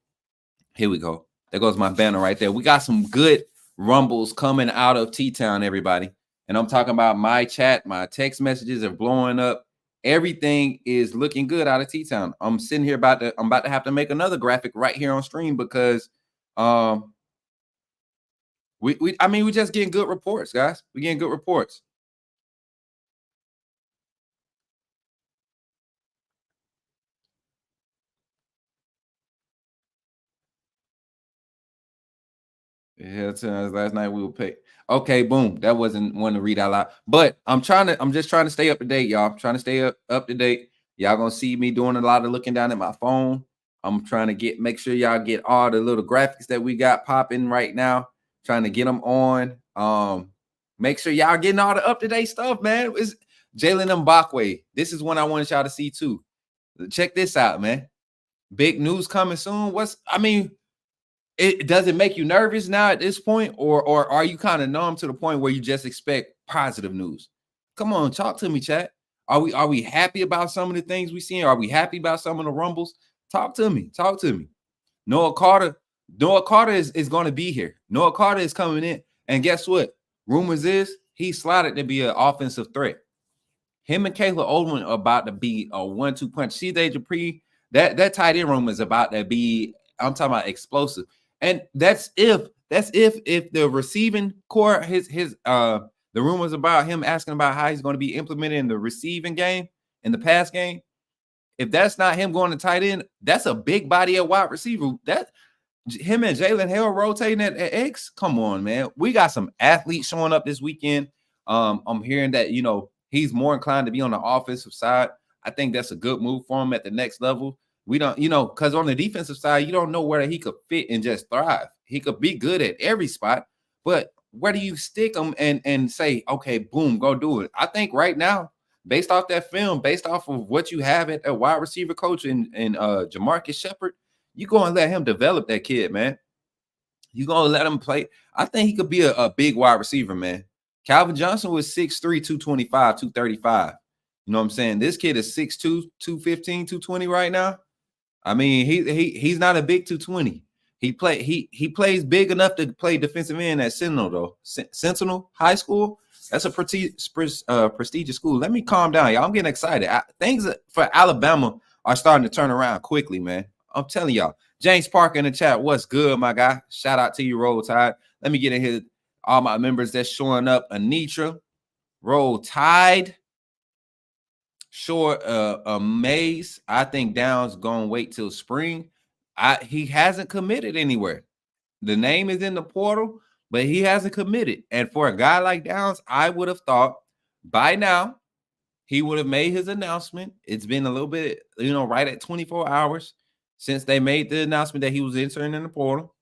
here we go. There goes my banner right there. We got some good rumbles coming out of T-Town, everybody. And I'm talking about my chat, my text messages are blowing up. Everything is looking good out of T-Town. I'm sitting here I'm about to have to make another graphic right here on stream because I mean, we just getting good reports, guys. We're getting good reports. Yeah, last night we were paid. Okay, boom. That wasn't one to read out loud. But I'm just trying to stay up to date, y'all. I'm trying to stay up to date. Y'all gonna see me doing a lot of looking down at my phone. I'm trying to make sure y'all get all the little graphics that we got popping right now. Trying to get them on. Make sure y'all getting all the up-to-date stuff, man. It's Jalen Mbakwe. This is one I wanted y'all to see too. Check this out, man. Big news coming soon. Does it make you nervous now at this point, or are you kind of numb to the point where you just expect positive news? Come on, talk to me, chat. Are we happy about some of the things we seeing? Are we happy about some of the rumbles? Talk to me. Talk to me. Noah Carter is going to be here. Noah Carter is coming in, and guess what? Rumors is he's slotted to be an offensive threat. Him and Kayla Oldman are about to be a 1-2 punch. CJ Dupree, that tight end room is about to be, I'm talking about explosive. And that's if the receiving core, the rumors about him asking about how he's going to be implemented in the receiving game, in the pass game. If that's not him going to tight end, that's a big body at wide receiver. That him and Jalen Hill rotating at X. Come on, man. We got some athletes showing up this weekend. I'm hearing that, you know, he's more inclined to be on the offensive side. I think that's a good move for him at the next level. We don't, you know, because on the defensive side, you don't know where he could fit and just thrive. He could be good at every spot, but where do you stick him and say, okay, boom, go do it? I think right now, based off that film, based off of what you have at a wide receiver coach in Jamarcus Shepard, you're going to let him develop that kid, man. You're going to let him play. I think he could be a big wide receiver, man. Calvin Johnson was 6'3", 225, 235. You know what I'm saying? This kid is 6'2", 215, 220 right now. I mean, he's not a big 220. He plays big enough to play defensive end at Sentinel, though. Sentinel High School. That's a prestigious school. Let me calm down, y'all. I'm getting excited. Things for Alabama are starting to turn around quickly, man. I'm telling y'all. James Parker in the chat, what's good, my guy? Shout out to you, Roll Tide. Let me get in here. All my members that's showing up. Anitra, Roll Tide. Sure, Maze. I think Downs gonna wait till spring. He hasn't committed anywhere. The name is in the portal, but he hasn't committed. And for a guy like Downs, I would have thought by now he would have made his announcement. It's been a little bit, you know, right at 24 hours since they made the announcement that he was entering in the portal.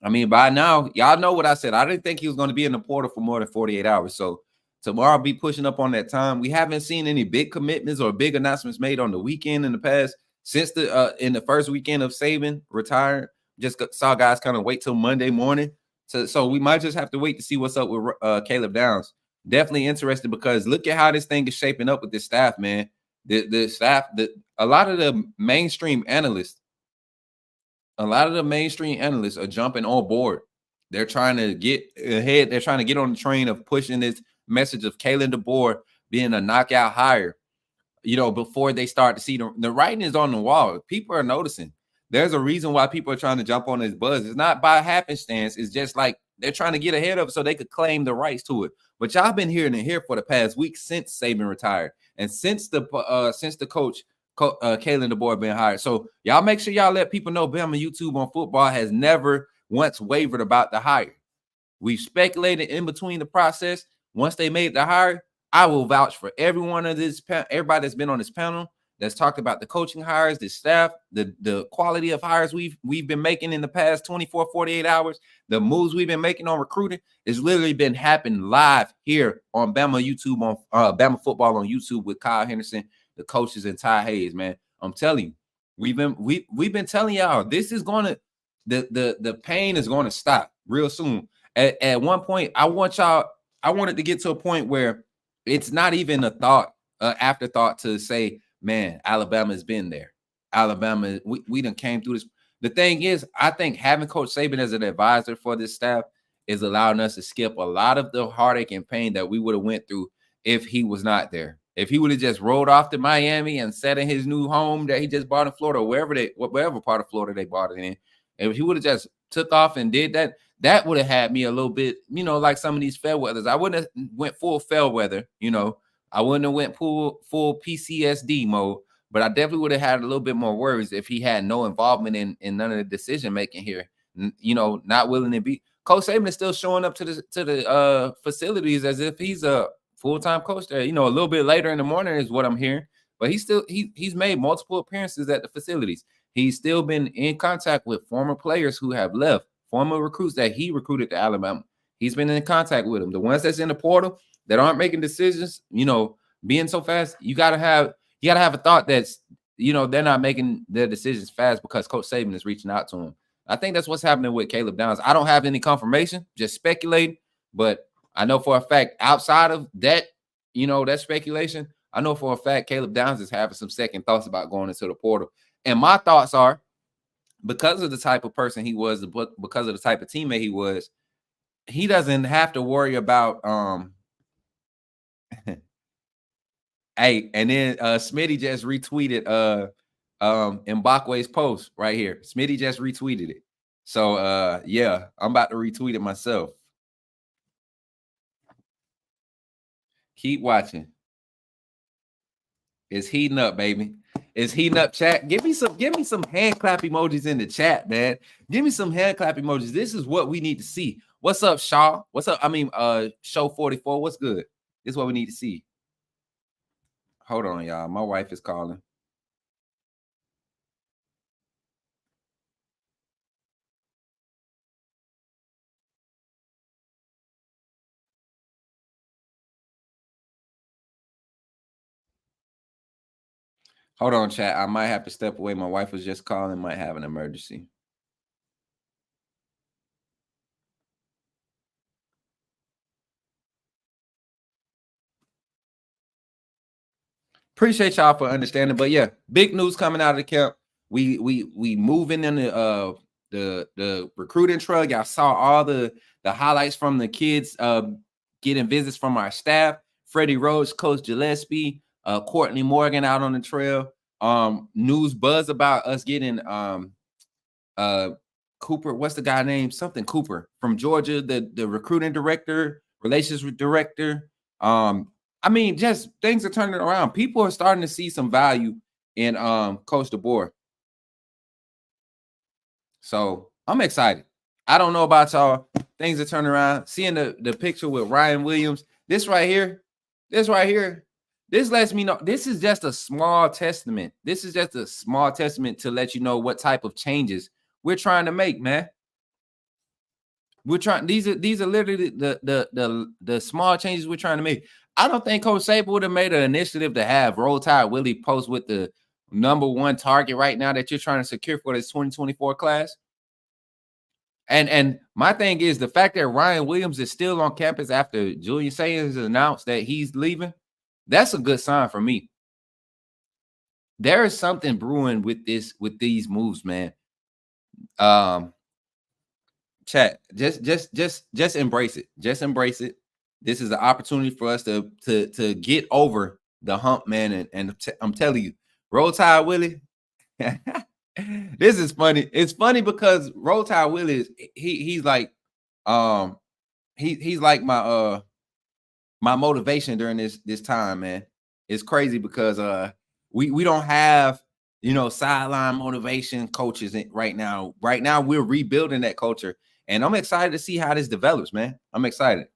I mean, by now, y'all know what I said. I didn't think he was going to be in the portal for more than 48 hours. So tomorrow I'll be pushing up on that time. We haven't seen any big commitments or big announcements made on the weekend in the past since in the first weekend of Saban retired. Just saw guys kind of wait till Monday morning. So we might just have to wait to see what's up with Caleb Downs. Definitely interested because look at how this thing is shaping up with the staff, man. The staff, a lot of the mainstream analysts are jumping on board. They're trying to get ahead. They're trying to get on the train of pushing this message of Kalen DeBoer being a knockout hire, you know, before they start to see the writing is on the wall. People are noticing. There's a reason why people are trying to jump on this buzz. It's not by happenstance. It's just like they're trying to get ahead of it so they could claim the rights to it. But y'all been hearing it here for the past week since Saban retired. And since the coach Kalen DeBoer being hired. So y'all make sure y'all let people know Bama YouTube on football has never once wavered about the hire. We've speculated in between the process. Once they made the hire, I will vouch for every one of this, everybody that's been on this panel that's talked about the coaching hires, the staff, the quality of hires we've been making in the past 24, 48 hours, the moves we've been making on recruiting. It's literally been happening live here on Bama YouTube, on Bama Football on YouTube with Kyle Henderson, the coaches, and Ty Hayes, man. I'm telling you, we've been telling y'all this is gonna, the pain is gonna stop real soon. At one point, I wanted to get to a point where it's not even a thought, afterthought to say, man, Alabama's been there. Alabama, we done came through this. The thing is, I think having Coach Saban as an advisor for this staff is allowing us to skip a lot of the heartache and pain that we would have went through if he was not there. If he would have just rolled off to Miami and sat in his new home that he just bought in Florida, wherever part of Florida they bought it in, if he would have just took off and did that, that would have had me a little bit, like some of these Fairweathers. I wouldn't have went full Fairweather, I wouldn't have went full PCSD mode, but I definitely would have had a little bit more worries if he had no involvement in none of the decision making here. Not willing to be. Coach Saban is still showing up to the facilities as if he's a full-time coach there. A little bit later in the morning is what I'm hearing, but he's made multiple appearances at the facilities. He's still been in contact with former players who have left, former recruits that he recruited to Alabama. He's been in contact with them. The ones that's in the portal that aren't making decisions, being so fast, you gotta have a thought that's, they're not making their decisions fast because Coach Saban is reaching out to them. I think that's what's happening with Caleb Downs. I don't have any confirmation, just speculating, but I know for a fact outside of that, that speculation, I know for a fact Caleb Downs is having some second thoughts about going into the portal. And my thoughts are, because of the type of person he was, because of the type of teammate he was, he doesn't have to worry about hey, and then Smitty just retweeted Mbakwe's post right here. Smitty just retweeted it. So yeah, I'm about to retweet it myself. Keep watching. It's heating up, baby. It's heating up, chat. Give me some hand clap emojis in the chat, man. Give me some hand clap emojis. This is what we need to see. What's up, Shaw? What's up? Show 44. What's good? This is what we need to see. Hold on, y'all. My wife is calling. Hold on, chat. I might have to step away. My wife was just calling. Might have an emergency. Appreciate y'all for understanding. But yeah, big news coming out of the camp. We moving in the recruiting trail. Y'all saw all the highlights from the kids getting visits from our staff. Freddie Rhodes, Coach Gillespie, Courtney Morgan out on the trail. News buzz about us getting Cooper. What's the guy name? Something Cooper from Georgia, the recruiting director, relations director. Just things are turning around. People are starting to see some value in Coach DeBoer. So I'm excited. I don't know about y'all. Things are turning around. Seeing the picture with Ryan Williams. This right here. This lets me know this is just a small testament. This is just a small testament to let you know what type of changes we're trying to make, man. We're trying. These are literally the small changes we're trying to make. I don't think Coach Saban would have made an initiative to have Roll Tide Willie post with the #1 target right now that you're trying to secure for this 2024 class. And my thing is the fact that Ryan Williams is still on campus after Julian Sayin has announced that he's leaving. That's a good sign for me. There is something brewing with these moves, man. Chat, just embrace it. Just embrace it. This is an opportunity for us to get over the hump, man. And I'm telling you, Roll Tide Willie. This is funny. It's funny because Roll Tide Willie he's like he's like my motivation during this time, man. It's crazy because We don't have, you know, sideline motivation coaches right now. Right now, we're rebuilding that culture, and I'm excited to see how this develops, man. I'm excited.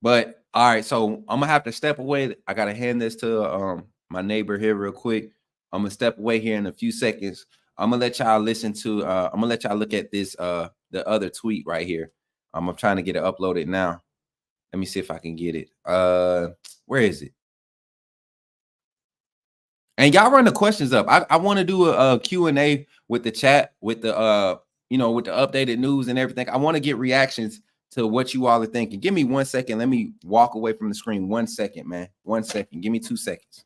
But all right, so I'm gonna have to step away. I gotta hand this to my neighbor here real quick. I'm gonna step away here in a few seconds. I'm gonna let y'all listen to I'm gonna let y'all look at this the other tweet right here. I'm trying to get it uploaded now. Let me see if I can get it. Where is it? And y'all run the questions up. I want to do a Q&A with the chat, with the you know, with the updated news and everything. I want to get reactions to what you all are thinking. Give me 1 second. Let me walk away from the screen. 1 second, man. 1 second. Give me 2 seconds.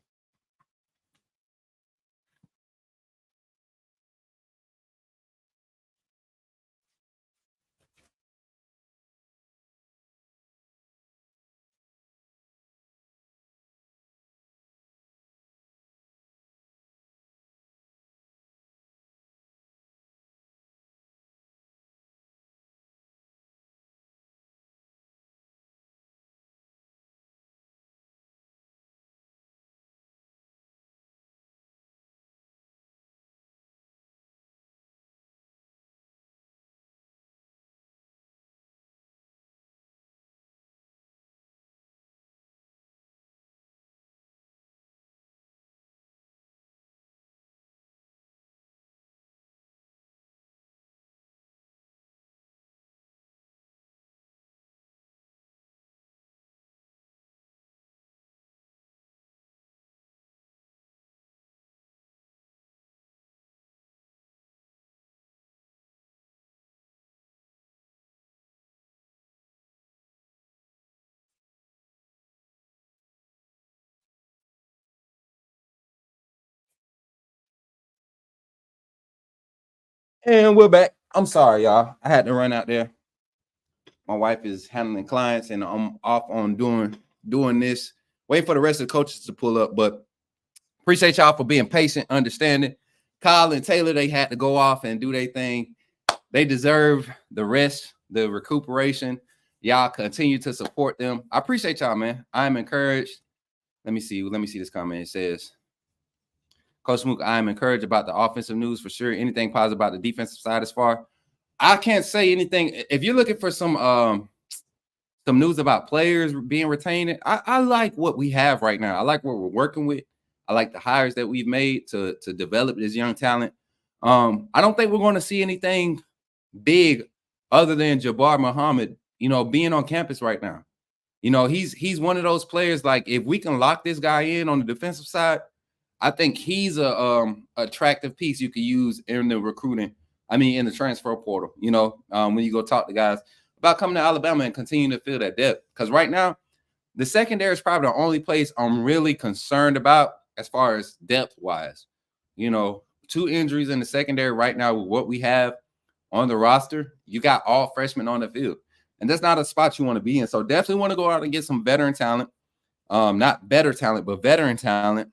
And we're back. I'm sorry, y'all. I had to run out there. My wife is handling clients, and I'm off on doing this. Wait for the rest of the coaches to pull up, but appreciate y'all for being patient, understanding. Kyle and Taylor, they had to go off and do their thing. They deserve the rest, the recuperation. Y'all continue to support them. I appreciate y'all, man. I'm encouraged. Let me see this comment. It says, Coach Mook, I am encouraged about the offensive news for sure. Anything positive about the defensive side as far? I can't say anything. If you're looking for some news about players being retained, I like what we have right now. I like what we're working with. I like the hires that we've made to develop this young talent. I don't think we're going to see anything big other than Jabbar Muhammad, you know, being on campus right now. You know, he's one of those players, like, if we can lock this guy in on the defensive side, I think he's a attractive piece you could use in the recruiting. I mean, in the transfer portal, you know, when you go talk to guys about coming to Alabama and continuing to fill that depth. Because right now, the secondary is probably the only place I'm really concerned about as far as depth-wise. You know, 2 injuries in the secondary right now with what we have on the roster. You got all freshmen on the field. And that's not a spot you want to be in. So definitely want to go out and get some veteran talent. Not better talent, but veteran talent.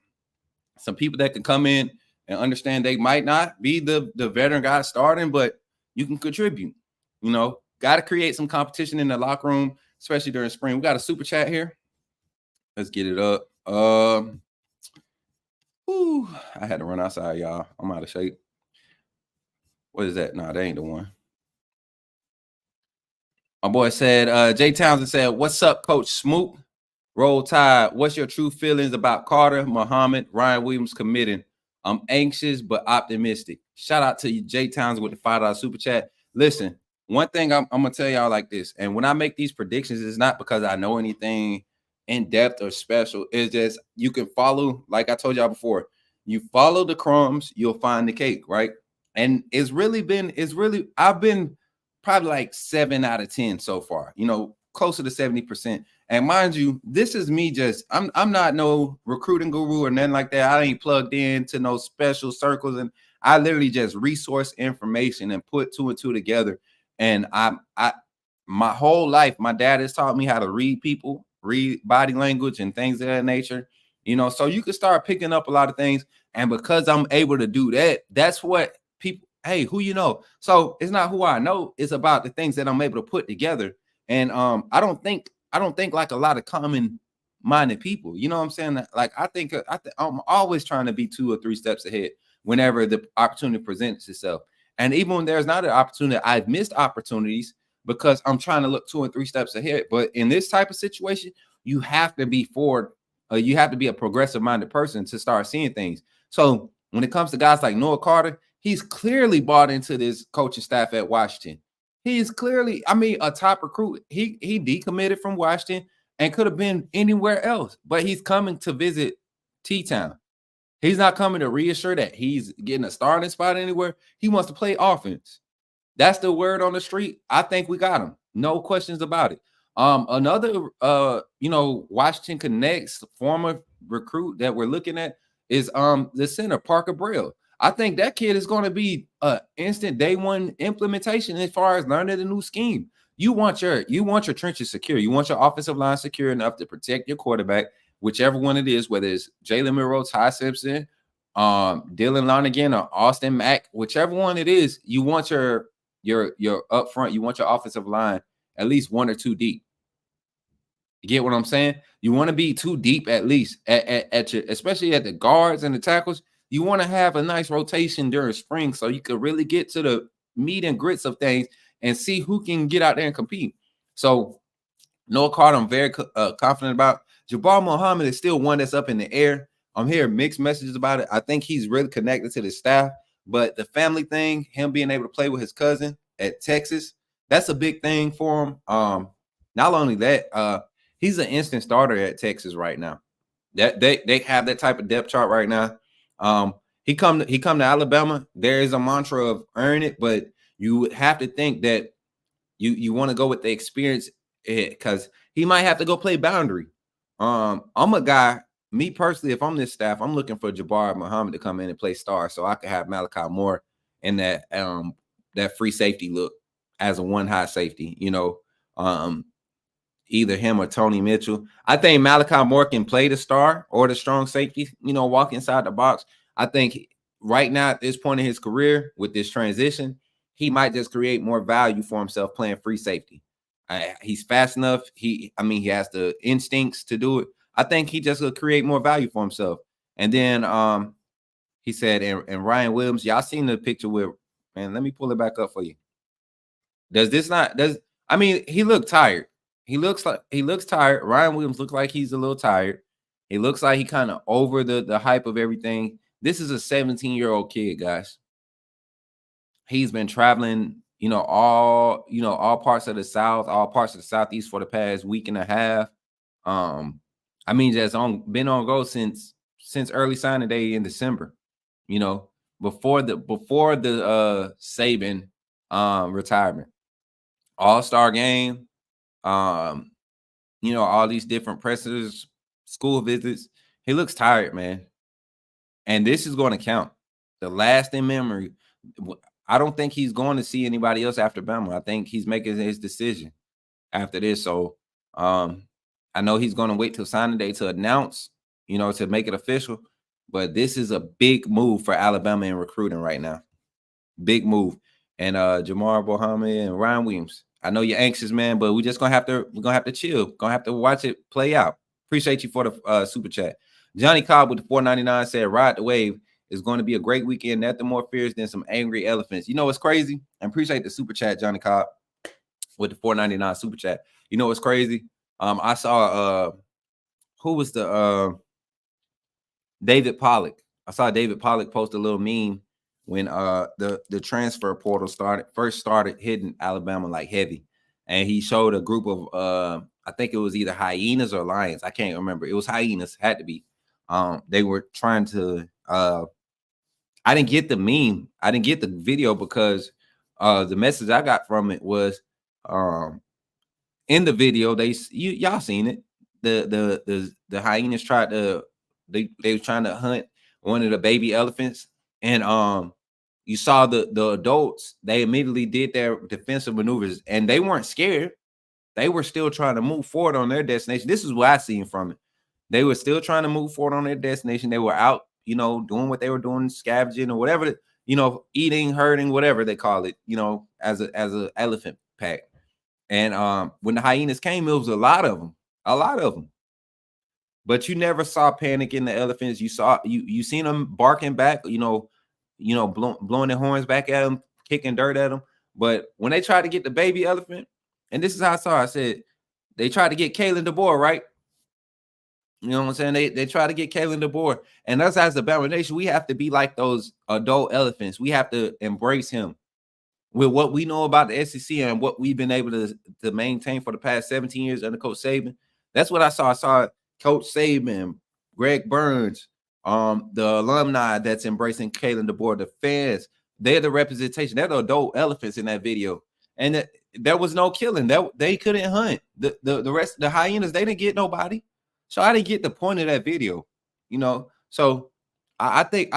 Some people that can come in and understand they might not be the veteran guy starting, but you can contribute. You know, got to create some competition in the locker room, especially during spring. We got a super chat here. Let's get it up. I had to run outside, y'all. I'm out of shape. What is that? No, that ain't the one. My boy said, Jay Townsend said, "What's up, Coach Smoot? Roll Tide. What's your true feelings about Carter, Muhammad, Ryan Williams committing? I'm anxious but optimistic." Shout out to you, Jay Townsend, with the $5 super chat. Listen, one thing I'm gonna tell y'all like this, and when I make these predictions, it's not because I know anything in depth or special. It's just you can follow, like I told y'all before, you follow the crumbs, you'll find the cake, right? And I've been probably like 7 out of 10 so far, you know, closer to 70%. And mind you, this is me I'm not no recruiting guru or nothing like that. I ain't plugged into no special circles, and I literally just resource information and put 2 and 2 together. And my whole life, my dad has taught me how to read people, read body language and things of that nature, you know, so you can start picking up a lot of things. And because I'm able to do that, that's what people, hey, who you know? So it's not who I know, it's about the things that I'm able to put together. And I don't think don't think like a lot of common-minded people. You know what I'm saying? Like I think I'm always trying to be 2 or 3 steps ahead whenever the opportunity presents itself. And even when there's not an opportunity, I've missed opportunities because I'm trying to look 2 or 3 steps ahead. But in this type of situation, you have to be forward. You have to be a progressive-minded person to start seeing things. So when it comes to guys like Noah Carter, he's clearly bought into this coaching staff at Washington. He's clearly, I mean, a top recruit. He decommitted from Washington and could have been anywhere else, but he's coming to visit T-Town. He's not coming to reassure that he's getting a starting spot anywhere. He wants to play offense. That's the word on the street. I think we got him. No questions about it. Another Washington Connects former recruit that we're looking at is the center, Parker Braille. I think that kid is going to be an instant day one implementation as far as learning the new scheme. You want your trenches secure. You want your offensive line secure enough to protect your quarterback, whichever one it is, whether it's Jalen Milroe, Ty Simpson, Dylan Lonergan, or Austin Mack, whichever one it is. You want your up front. You want your offensive line at least 1 or 2 deep. You get what I'm saying? You want to be 2 deep at least at your, especially at the guards and the tackles. You want to have a nice rotation during spring so you could really get to the meat and grits of things and see who can get out there and compete. So Noah Carter, I'm very confident about. Jabbar Muhammad is still one that's up in the air. I'm hearing mixed messages about it. I think he's really connected to the staff, but the family thing, him being able to play with his cousin at Texas, that's a big thing for him. Not only that, he's an instant starter at Texas right now. That they have that type of depth chart right now. He come to Alabama. There is a mantra of earn it, but you would have to think that you want to go with the experience because he might have to go play boundary. I'm a guy, me personally, if I'm this staff, I'm looking for Jabbar Muhammad to come in and play star so I could have Malachi Moore in that that free safety look as a 1 high safety, either him or Tony Mitchell. I think Malachi Moore can play the star or the strong safety, walk inside the box. I think right now at this point in his career with this transition, he might just create more value for himself playing free safety. He's fast enough. He has the instincts to do it. I think he just will create more value for himself. And then he said, and Ryan Williams, y'all seen the picture with, man, let me pull it back up for you. He looked tired. He looks tired. Ryan Williams looks like he's a little tired. He looks like he kind of over the hype of everything. This is a 17-year-old kid, guys. He's been traveling, all parts of the South, all parts of the Southeast for the past week and a half. Just been on go since early signing day in December. Before the Saban retirement, All-Star game, all these different pressers, school visits. He looks tired, man. And this is going to count. The last in memory. I don't think he's going to see anybody else after Bama. I think he's making his decision after this. So I know he's going to wait till signing day to announce, to make it official. But this is a big move for Alabama in recruiting right now. Big move. And Jabbar Muhammad and Ryan Williams. I know you're anxious, man, but we're gonna have to chill. Gonna have to watch it play out. Appreciate you for the super chat. Johnny Cobb with the $4.99 said, "Ride the wave. It's going to be a great weekend. Nothing more fierce than some angry elephants." You know what's crazy? I appreciate the super chat, Johnny Cobb, with the $4.99 super chat. You know what's crazy? I saw who was the David Pollock. I saw David Pollock post a little meme when the transfer portal first started hitting Alabama like heavy, and he showed a group of I think it was either hyenas or lions. I can't remember. It was hyenas, had to be. They were trying to. I didn't get the meme. I didn't get the video because the message I got from it was in the video. Y'all seen it. The hyenas tried to they were trying to hunt one of the baby elephants, and you saw the adults. They immediately did their defensive maneuvers, and they weren't scared. They were still trying to move forward on their destination. This is what I seen from it. They were still trying to move forward on their destination. They were out, doing what they were doing, scavenging or whatever, eating, herding, whatever they call it, as a elephant pack. And when the hyenas came, it was a lot of them. But you never saw panic in the elephants. You seen them barking back, blowing their horns back at them, kicking dirt at them. But when they tried to get the baby elephant, and this is how I saw it, I said they tried to get Kalen DeBoer, right? You know what I'm saying? They try to get Kalen DeBoer. And us as the Bama Nation, we have to be like those adult elephants. We have to embrace him with what we know about the SEC and what we've been able to maintain for the past 17 years under Coach Saban. That's what I saw. I saw Coach Saban, Greg Burns, the alumni that's embracing Kalen DeBoer, the fans. They're the representation. They're the adult elephants in that video. And there was no killing. They couldn't hunt. The rest, the hyenas, they didn't get nobody. So I didn't get the point of that video, So I think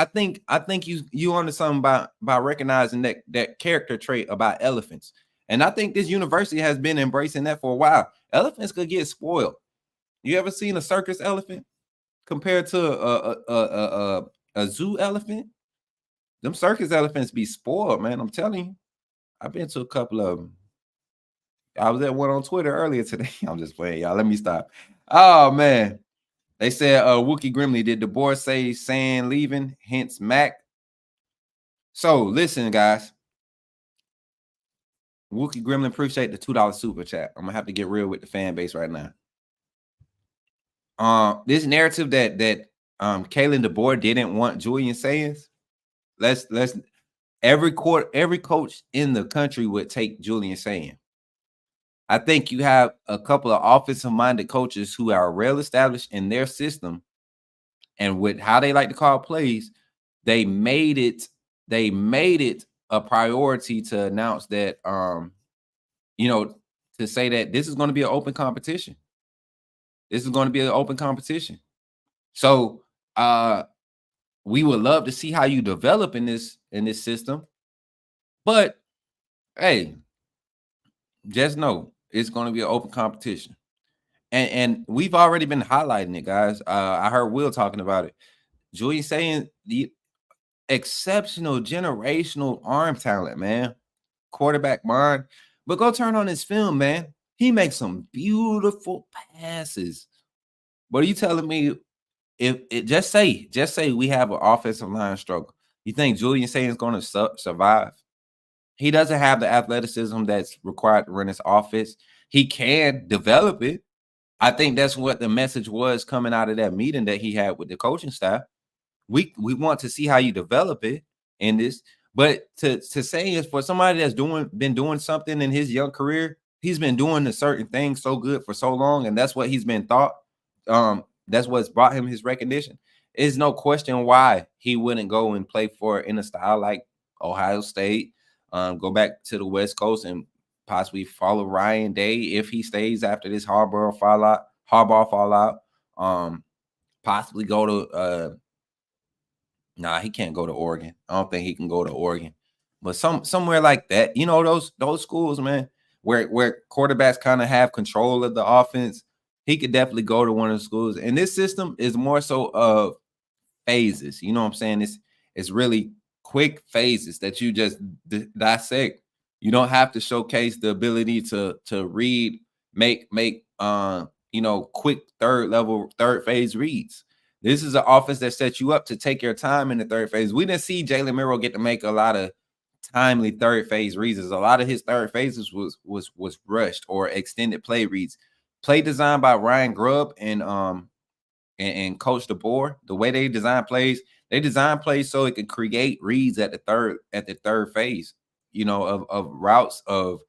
you onto something by recognizing that character trait about elephants. And I think this university has been embracing that for a while. Elephants could get spoiled. You ever seen a circus elephant compared to a zoo elephant? Them circus elephants be spoiled, man. I'm telling you. I've been to a couple of them. I was at one on Twitter earlier today. I'm just playing, y'all. Let me stop. Oh, man. They said Wookie Grimley, did DeBoer say Sayin leaving, hence Mac? So, listen, guys. Wookie Grimley, appreciate the $2 super chat. I'm going to have to get real with the fan base right now. This narrative that Kalen DeBoer didn't want Julian Sayers, every coach in the country would take Julian Sayers. I think you have a couple of offensive-minded coaches who are well established in their system, and with how they like to call plays, they made it a priority to announce that, to say that this is going to be an open competition. This is going to be an open competition. So we would love to see how you develop in this system, but hey, just know it's going to be an open competition. And we've already been highlighting it, guys. I heard Will talking about it. Julian saying the exceptional generational arm talent, man. Quarterback mind. But go turn on his film, man. He makes some beautiful passes. But are you telling me if it just say we have an offensive line struggle, you think Julian Sayin is going to survive? He doesn't have the athleticism that's required to run his offense. He can develop it. I think that's what the message was coming out of that meeting that he had with the coaching staff. We want to see how you develop it in this. But to say is for somebody that's been doing something in his young career, he's been doing a certain thing so good for so long, and that's what he's been thought. That's what's brought him his recognition. There's no question why he wouldn't go and play in a style like Ohio State, go back to the West Coast and possibly follow Ryan Day if he stays after this Harbaugh fallout. Possibly go to he can't go to Oregon. I don't think he can go to Oregon, but somewhere like that. Those schools, man, where quarterbacks kind of have control of the offense. He could definitely go to one of the schools. And this system is more so of phases. You know what I'm saying? It's really quick phases that you just dissect. You don't have to showcase the ability to read, make quick third phase reads. This is an offense that sets you up to take your time in the third phase. We didn't see Jalen Miro get to make a lot of timely third phase reads. A lot of his third phases was rushed or extended play reads. Play designed by Ryan Grubb and Coach DeBoer. The way they design plays so it could create reads at the third phase, of routes of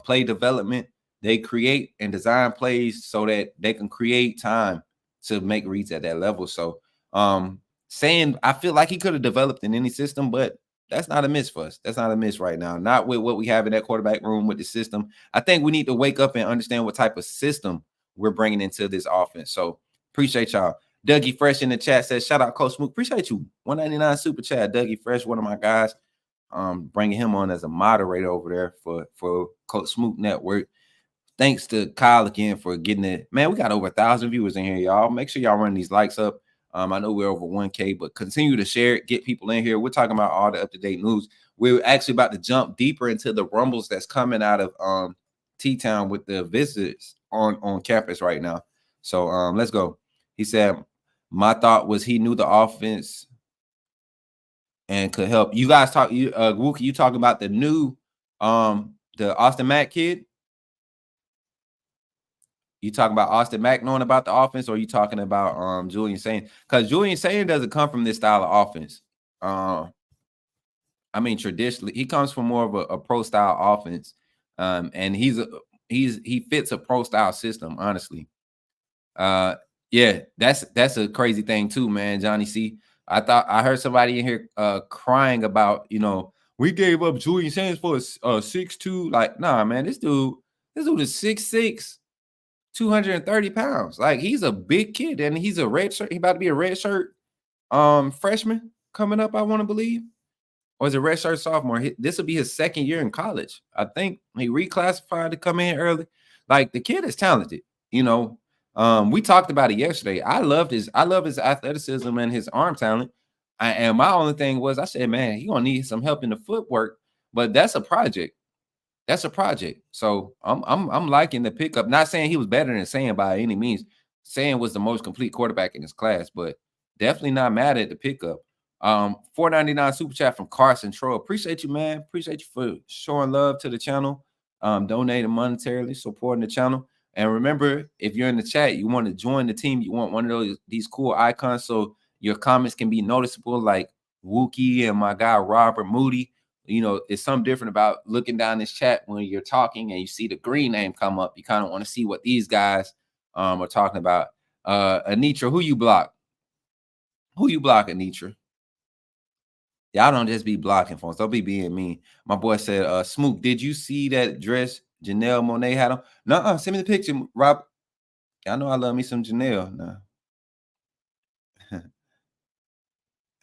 play development. They create and design plays so that they can create time to make reads at that level. So saying I feel like he could have developed in any system, but that's not a miss for us. That's not a miss right now. Not with what we have in that quarterback room with the system. I think we need to wake up and understand what type of system we're bringing into this offense. So appreciate y'all. Dougie Fresh in the chat says, shout out Coach Smook. Appreciate you. 199 super chat. Dougie Fresh, one of my guys. Bringing him on as a moderator over there for Coach Smook Network. Thanks to Kyle again for getting it. Man, we got over 1,000 viewers in here, y'all. Make sure y'all run these likes up. I know we're over 1K, but continue to share it. Get people in here. We're talking about all the up-to-date news. We're actually about to jump deeper into the rumbles that's coming out of T-Town with the visitors on campus right now. So let's go. He said, my thought was he knew the offense and could help. You guys talk, Wookie, you talking about the new the Austin Mack kid? You talking about Austin Mack knowing about the offense, or you talking about Julian Sayin? Because Julian Sayin doesn't come from this style of offense. I mean, traditionally, he comes from more of a pro style offense, and he fits a pro style system. Honestly, yeah, that's a crazy thing too, man. Johnny C. I heard somebody in here crying about, we gave up Julian Sayin for a 6'2". Like, nah, man, this dude is 6'6". 230 pounds. Like, he's a big kid, and he's a red shirt. He about to be a red shirt freshman coming up, I want to believe. Or is a red shirt sophomore? This will be his second year in college. I think he reclassified to come in early. Like, the kid is talented, we talked about it yesterday. I love his athleticism and his arm talent. And my only thing was, I said, man, he gonna need some help in the footwork, but that's a project. That's a project. So I'm liking the pickup. Not saying he was better than Sayin by any means. Sayin was the most complete quarterback in his class, but definitely not mad at the pickup. $4.99 super chat from Carson Troy. Appreciate you, man. Appreciate you for showing love to the channel, donating monetarily, supporting the channel. And remember, if you're in the chat, you want to join the team, you want one of these cool icons so your comments can be noticeable, like Wookie and my guy Robert Moody. It's something different about looking down this chat when you're talking and you see the green name come up. You kind of want to see what these guys are talking about. Anitra, who you block? Who you block, Anitra? Y'all don't just be blocking folks. Don't be being mean. My boy said, Smook, did you see that dress Janelle Monáe had on? Nuh-uh, send me the picture, Rob. Y'all know I love me some Janelle now.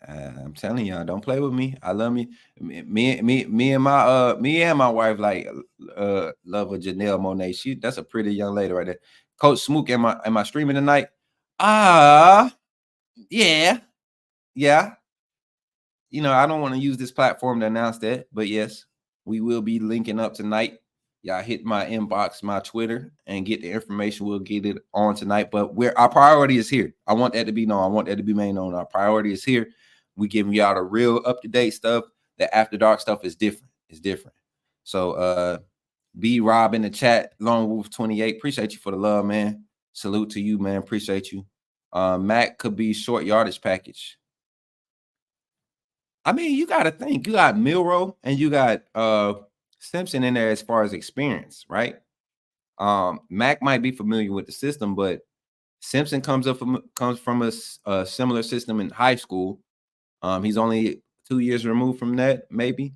I'm telling y'all, don't play with me. I love me. Me and my wife love a Janelle Monáe. That's a pretty young lady right there. Coach Smook, am I streaming tonight? Yeah. I don't want to use this platform to announce that, but yes, we will be linking up tonight. Y'all hit my inbox, my Twitter, and get the information. We'll get it on tonight. But our priority is here. I want that to be known. I want that to be made known. Our priority is here. We giving y'all the real up-to-date stuff. The after dark stuff is different. It's different. So B Rob in the chat, Lone Wolf 28. Appreciate you for the love, man. Salute to you, man. Appreciate you. Mac could be short yardage package. I mean, you got to think. You got Milroe and you got Simpson in there as far as experience, right? Mac might be familiar with the system, but Simpson comes from a similar system in high school. He's only 2 years removed from that, maybe.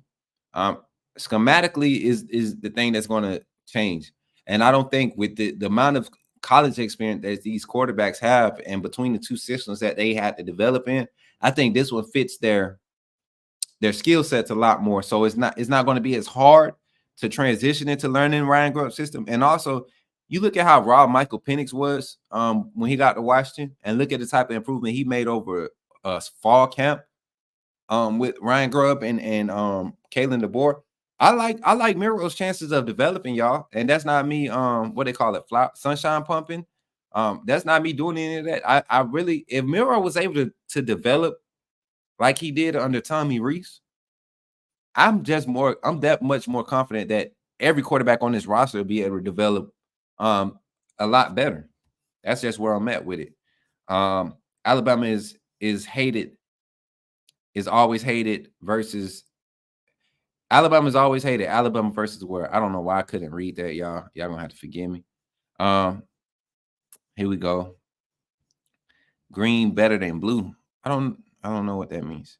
Schematically is the thing that's going to change. And I don't think with the amount of college experience that these quarterbacks have and between the two systems that they had to develop in, I think this one fits their skill sets a lot more. So it's not going to be as hard to transition into learning Ryan Grubb's system. And also, you look at how raw Michael Penix was when he got to Washington, and look at the type of improvement he made over fall camp with Ryan Grubb and Kalen DeBoer. I like Milroe's chances of developing, y'all. And that's not me, what they call it, sunshine pumping. That's not me doing any of that. I really, if Milroe was able to develop like he did under Tommy Rees, I'm that much more confident that every quarterback on this roster will be able to develop a lot better. That's just where I'm at with it. Alabama is hated, is always hated versus Alabama's always hated. Alabama versus where? I don't know why I couldn't read that, y'all. Y'all gonna have to forgive me. Here we go. Green better than blue. I don't know what that means.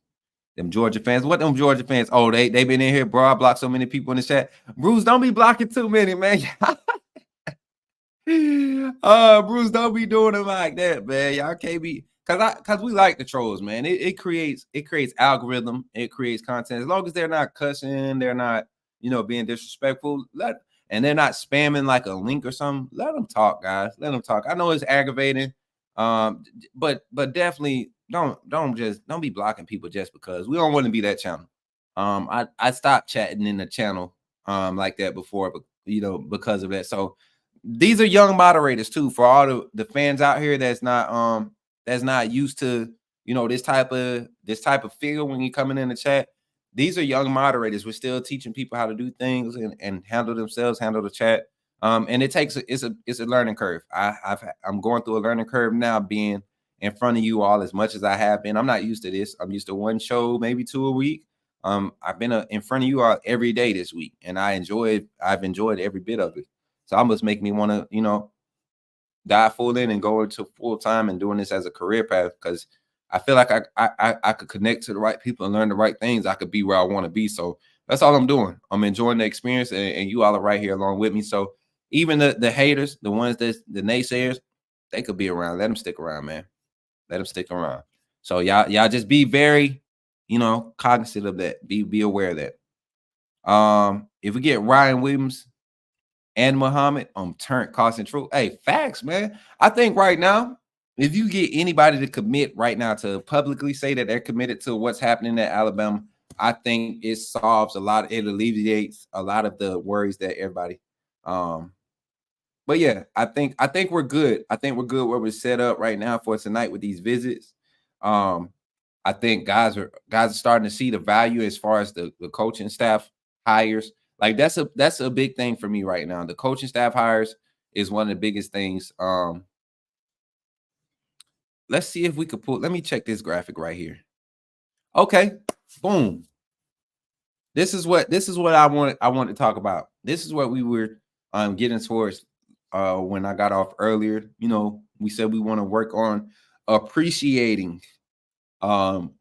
Them Georgia fans. What them Georgia fans? Oh, they been in here, bro. I blocked so many people in the chat. Bruce, don't be blocking too many, man. Bruce, don't be doing it like that, man. Y'all can't be because we like the trolls, man. It creates algorithm, it creates content. As long as they're not cussing, they're not, being disrespectful, and they're not spamming like a link or something. Let them talk, guys. Let them talk. I know it's aggravating, but definitely don't be blocking people just because. We don't want to be that channel. I stopped chatting in the channel like that before, but because of that. So these are young moderators too, for all the fans out here that's not used to, this type of figure when you're coming in the chat. These are young moderators. We're still teaching people how to do things and handle themselves, handle the chat. And it's a learning curve. I'm going through a learning curve now, being in front of you all as much as I have been. I'm not used to this. I'm used to one show, maybe 2 a week. I've been in front of you all every day this week, and I've enjoyed every bit of it. So I must make me want to, dive full in and go into full time and doing this as a career path, because I feel like I could connect to the right people and learn the right things. I could be where I want to be. So that's all I'm doing. I'm enjoying the experience, and you all are right here along with me. So even the haters, the ones the naysayers, they could be around. Let them stick around, man. Let them stick around. So y'all just be very, cognizant of that. Be aware of that. If we get Ryan Williams and Muhammad on turn cost truth, hey, facts, man. I think right now, if you get anybody to commit right now to publicly say that they're committed to what's happening at Alabama, I think it solves it alleviates a lot of the worries that everybody. But yeah, I think we're good. I think we're good where we're set up right now for tonight with these visits. I think guys are starting to see the value as far as the coaching staff hires. Like that's a big thing for me right now. The coaching staff hires is one of the biggest things. Let's see if we could let me check this graphic right here. Okay, boom. This is what I want to talk about. This is what we were getting towards when I got off earlier. We said we want to work on appreciating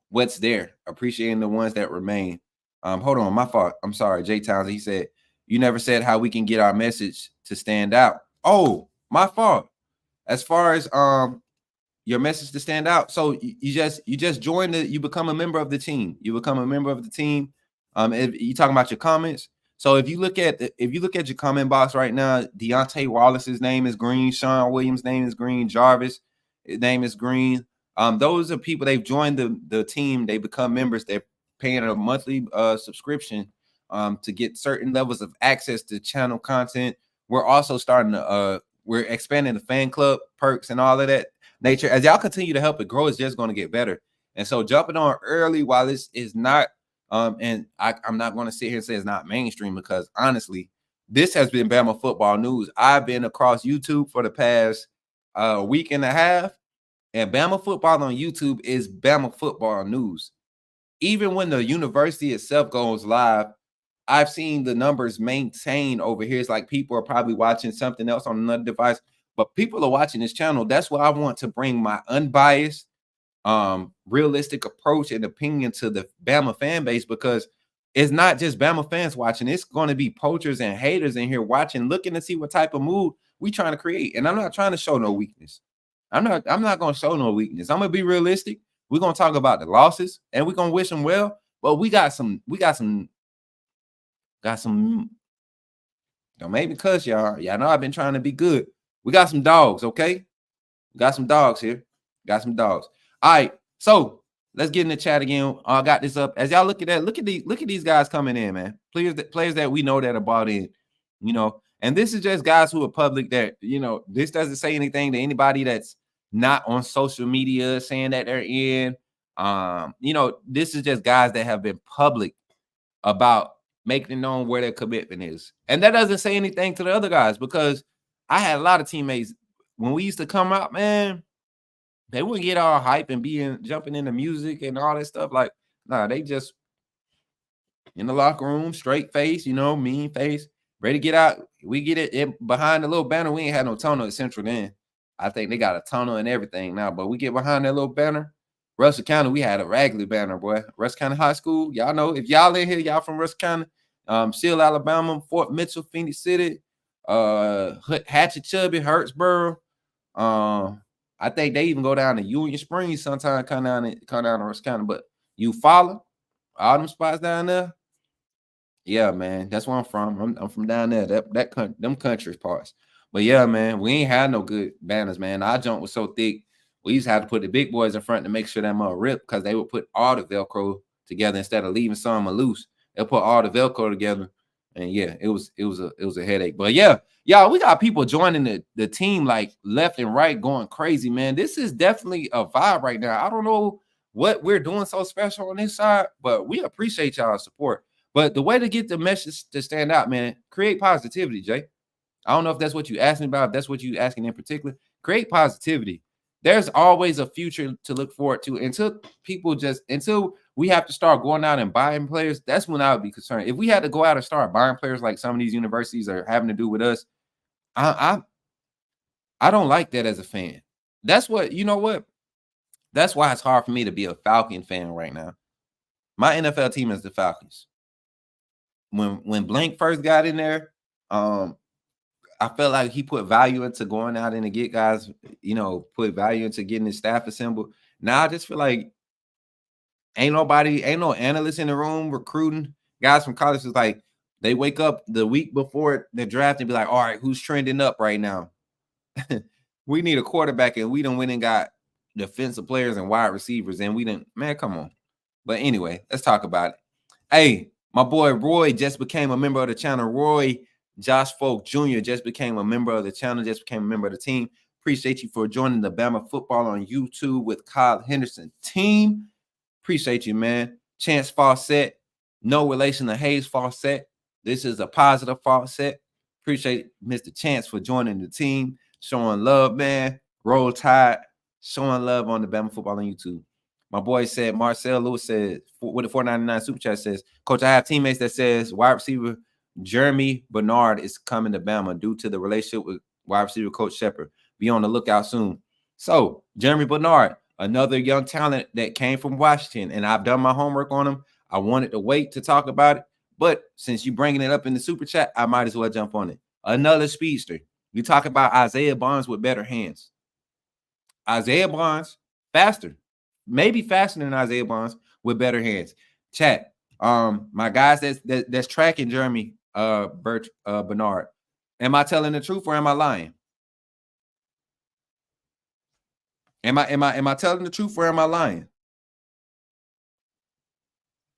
what's there, appreciating the ones that remain. Hold on, my fault. I'm sorry, Jay Townsend. He said, "You never said how we can get our message to stand out." Oh, my fault. As far as your message to stand out, so you just join you become a member of the team. You become a member of the team. If you talking about your comments, so if you look at your comment box right now, Deontay Wallace's name is green, Sean Williams' name is green, Jarvis' name is green. Those are people, they've joined the team, they become members, they're paying a monthly subscription to get certain levels of access to channel content. We're also starting to we're expanding the fan club perks and all of that nature. As y'all continue to help it grow, it's just going to get better. And so jumping on early while this is not and I'm not going to sit here and say it's not mainstream, because honestly, this has been Bama football news. I've been across YouTube for the past week and a half, and Bama football on YouTube is Bama football news. Even when the university itself goes live, I've seen the numbers maintain over here. It's like people are probably watching something else on another device, but people are watching this channel. That's why I want to bring my unbiased, realistic approach and opinion to the Bama fan base, because it's not just Bama fans watching. It's going to be poachers and haters in here watching, looking to see what type of mood we trying to create. And I'm not trying to show no weakness. I'm not going to show no weakness. I'm going to be realistic. We're going to talk about the losses and we're going to wish them well, but we got some, don't make me cuss, y'all know I've been trying to be good. We got some dogs, okay? We got some dogs here. Got some dogs. All right, so let's get in the chat again. I got this up. As y'all look at that, look at these guys coming in, man. Players that we know that are bought in, and this is just guys who are public that, this doesn't say anything to anybody that's not on social media saying that they're in. This is just guys that have been public about making known where their commitment is. And that doesn't say anything to the other guys, because I had a lot of teammates when we used to come out, man, they wouldn't get all hype and jumping into music and all that stuff. Like, nah, they just in the locker room, straight face, mean face, ready to get out. We get it behind the little banner. We ain't had no tunnel at Central then. I think they got a tunnel and everything now, but we get behind that little banner. Russell County, we had a Ragley banner, boy. Russell County High School, y'all know, if y'all in here, y'all from Russell County, Seal, Alabama, Fort Mitchell, Phoenix City, Hatchet-Chubby, Hurtsboro. I think they even go down to Union Springs sometimes, come down to Russell County. But you follow all them spots down there? Yeah, man, that's where I'm from. I'm from down there, them country parts. But yeah, man, we ain't had no good banners, man. Our jump was so thick. We used to have to put the big boys in front to make sure them rip, because they would put all the Velcro together instead of leaving some loose. They'll put all the Velcro together And yeah, it was a headache. But yeah, y'all, we got people joining the team like left and right, going crazy, man. This is definitely a vibe right now. I don't know what we're doing so special on this side, but we appreciate y'all's support. But the way to get the message to stand out, man, create positivity, Jay. I don't know if that's what you asking about, if that's what you asking in particular. Create positivity. There's always a future to look forward to until we have to start going out and buying players. That's when I would be concerned. If we had to go out and start buying players like some of these universities are having to do with us, I don't like that as a fan. That's what, you know what? That's why it's hard for me to be a Falcon fan right now. My NFL team is the Falcons. When Blank first got in there, I felt like he put value into going out and to get guys, put value into getting his staff assembled. Now I just feel like ain't no analyst in the room recruiting guys from college. Is like they wake up the week before the draft and be like, all right, who's trending up right now? We need a quarterback, and we done went and got defensive players and wide receivers, and we didn't, man, come on. But anyway, let's talk about it. Hey, my boy Roy just became a member of the channel. Roy Josh Folk Jr. just became a member of the channel, just became a member of the team. Appreciate you for joining the Bama Football on YouTube with Kyle Henderson team. Appreciate you, man. Chance Fawcett, no relation to Hayes Fawcett. This is a positive Fawcett. Appreciate Mr. Chance for joining the team, showing love, man. Roll Tide, showing love on the Bama Football on YouTube. My boy said, Marcel Lewis said, with the $4.99 super chat says, Coach, I have teammates that says wide receiver Jeremy Bernard is coming to Bama due to the relationship with wide receiver Coach Shepard. Be on the lookout soon. So, Jeremy Bernard, another young talent that came from Washington, and I've done my homework on him. I wanted to wait to talk about it, but since you're bringing it up in the super chat, I might as well jump on it. Another speedster. We talk about Isaiah Bonds with better hands. Isaiah Bonds, faster. Maybe faster than Isaiah Bonds with better hands. Chat. My guys that's tracking Jeremy Bernard. Am I telling the truth or am I lying? Am I telling the truth or am I lying?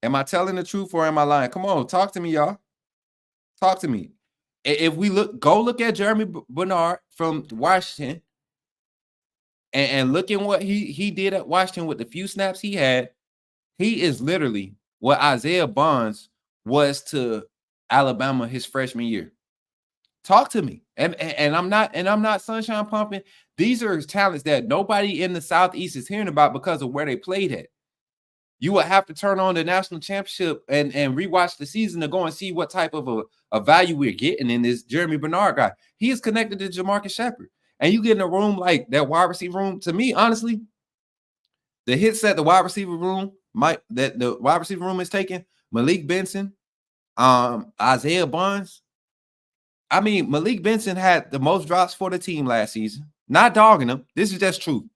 Am I telling the truth or am I lying? Come on, talk to me, y'all. Talk to me. If we go look at Jeremy Bernard from Washington and look at what he did at Washington with the few snaps he had, he is literally what Isaiah Bonds was to Alabama his freshman year. Talk to me. And I'm not sunshine pumping. These are talents that nobody in the Southeast is hearing about because of where they played at. You would have to turn on the national championship and rewatch the season to go and see what type of a value we're getting in this Jeremy Bernard guy. He is connected to Jamarcus Shepard. And you get in a room like that wide receiver room, to me, honestly, the hits that the wide receiver room is taking, Malik Benson, Isaiah Bonds. I mean, Malik Benson had the most drops for the team last season. Not dogging him. This is just true.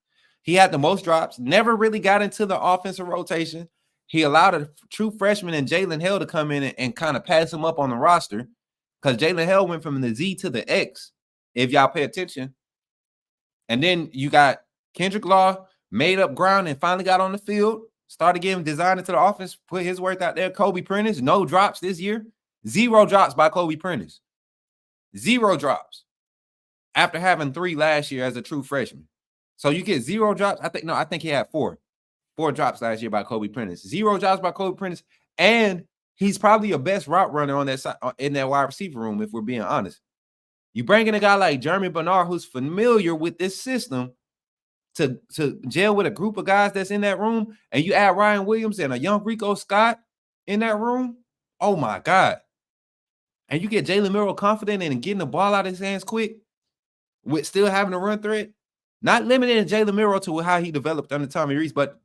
He had the most drops, never really got into the offensive rotation. He allowed a true freshman and Jalen Hill to come in and kind of pass him up on the roster because Jalen Hill went from the Z to the X, if y'all pay attention. And then you got Kendrick Law, made up ground and finally got on the field, started getting designed into the offense, put his work out there. Kobe Prentice, no drops this year. 0 drops by Kobe Prentice. 0 drops after having 3 last year as a true freshman. So you get 0 drops. I think he had 4 drops last year by Kobe Prentice. 0 drops by Kobe Prentice. And he's probably your best route runner on that side in that wide receiver room, if we're being honest. You bring in a guy like Jeremy Bernard, who's familiar with this system, to gel with a group of guys that's in that room, and you add Ryan Williams and a young Rico Scott in that room. Oh my God. And you get Jalen Milroe confident in getting the ball out of his hands quick with still having a run threat. Not limiting Jalen Milroe to how he developed under Tommy Rees, but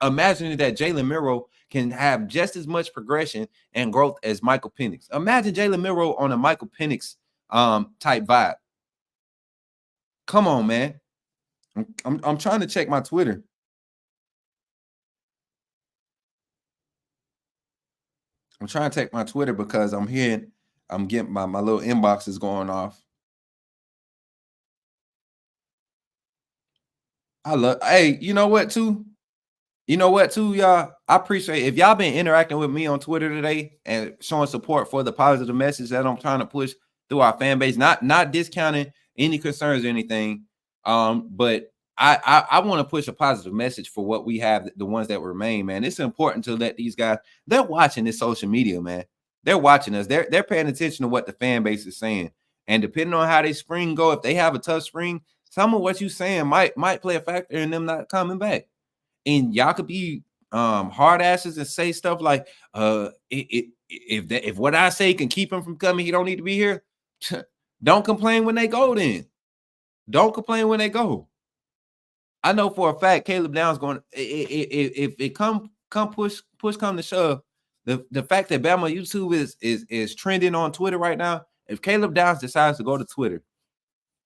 imagining that Jalen Milroe can have just as much progression and growth as Michael Penix. Imagine Jalen Milroe on a Michael Penix type vibe. Come on, man. I'm trying to check my Twitter. I'm trying to check my Twitter because I'm getting my little inbox is going off. Hey, you know what, too? You know what, too, y'all? I appreciate if y'all been interacting with me on Twitter today and showing support for the positive message that I'm trying to push through our fan base. Not discounting any concerns or anything. But I want to push a positive message for what we have, the ones that remain, man. It's important to let these guys, they're watching this social media, man. They're watching us. They're paying attention to what the fan base is saying. And depending on how they spring go, if they have a tough spring, some of what you're saying might play a factor in them not coming back. And y'all could be hard asses and say stuff like, if what I say can keep him from coming, he don't need to be here. Don't complain when they go then. Don't complain when they go. I know for a fact Caleb Downs going, if it come push come to shove, the fact that Bama YouTube is trending on Twitter right now, if Caleb Downs decides to go to Twitter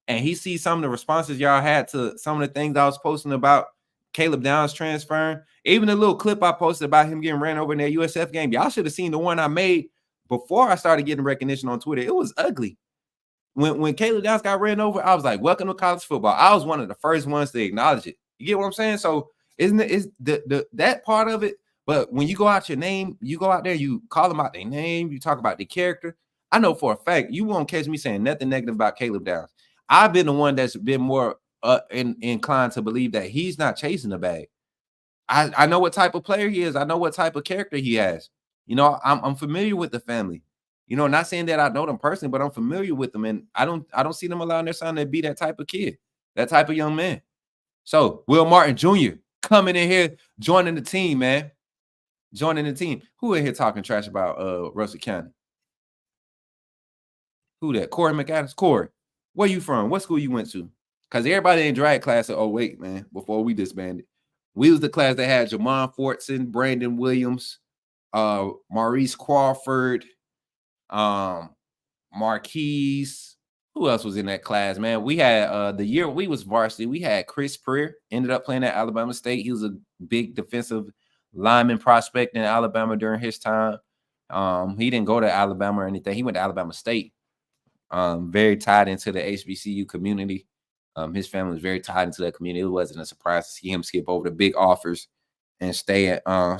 and he sees some of the responses y'all had to some of the things I was posting about Caleb Downs transferring, even the little clip I posted about him getting ran over in that USF game, y'all should have seen the one I made before I started getting recognition on Twitter. It was ugly. When Caleb Downs got ran over, I was like, welcome to college football. I was one of the first ones to acknowledge it. You get what I'm saying? So isn't it is the that part of it? But when you go out your name, you go out there, you call them out their name, you talk about the character. I know for a fact you won't catch me saying nothing negative about Caleb Downs. I've been the one that's been more inclined to believe that he's not chasing the bag. I know what type of player he is. I know what type of character he has. You know, I'm familiar with the family. You know, not saying that I know them personally, but I'm familiar with them, and I don't see them allowing their son to be that type of kid, that type of young man. So Will Martin Jr. coming in here, joining the team, man. Joining the team. Who in here talking trash about Russell County? Who that? Corey McAdams. Corey, where you from? What school you went to? Because everybody in drag class at 08, man, before we disbanded. We was the class that had Jamon Fortson, Brandon Williams, Maurice Crawford, Marquise. Who else was in that class, man? We had the year we was varsity, we had Chris Prayer, ended up playing at Alabama State. He was a big defensive lineman prospect in Alabama during his time. He didn't go to Alabama or anything. He went to Alabama State. Very tied into the HBCU community. His family was very tied into that community. It wasn't a surprise to see him skip over the big offers and stay at, go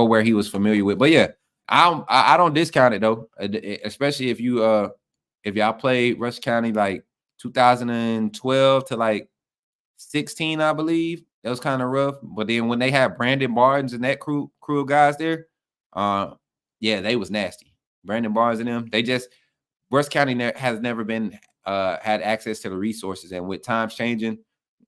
where he was familiar with. But yeah, I don't discount it though, especially if y'all played Rush County like 2012 to like 16, I believe. That was kind of rough. But then when they had Brandon Barnes and that crew of guys there, yeah, they was nasty. Brandon Barnes and them, Rush County has never been had access to the resources, and with times changing,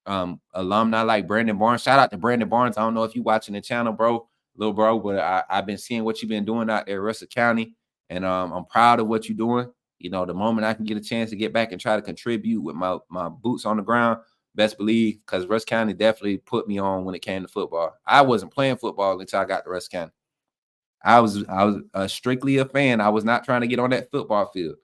alumni like Brandon Barnes, shout out to Brandon Barnes. I don't know if you watching the channel, bro, little bro, but I've been seeing what you've been doing out there at Russell County, and I'm proud of what you're doing. You know, the moment I can get a chance to get back and try to contribute with my boots on the ground, best believe, because Russell County definitely put me on when it came to football. I wasn't playing football until I got to Russell County. I was strictly a fan. I was not trying to get on that football field.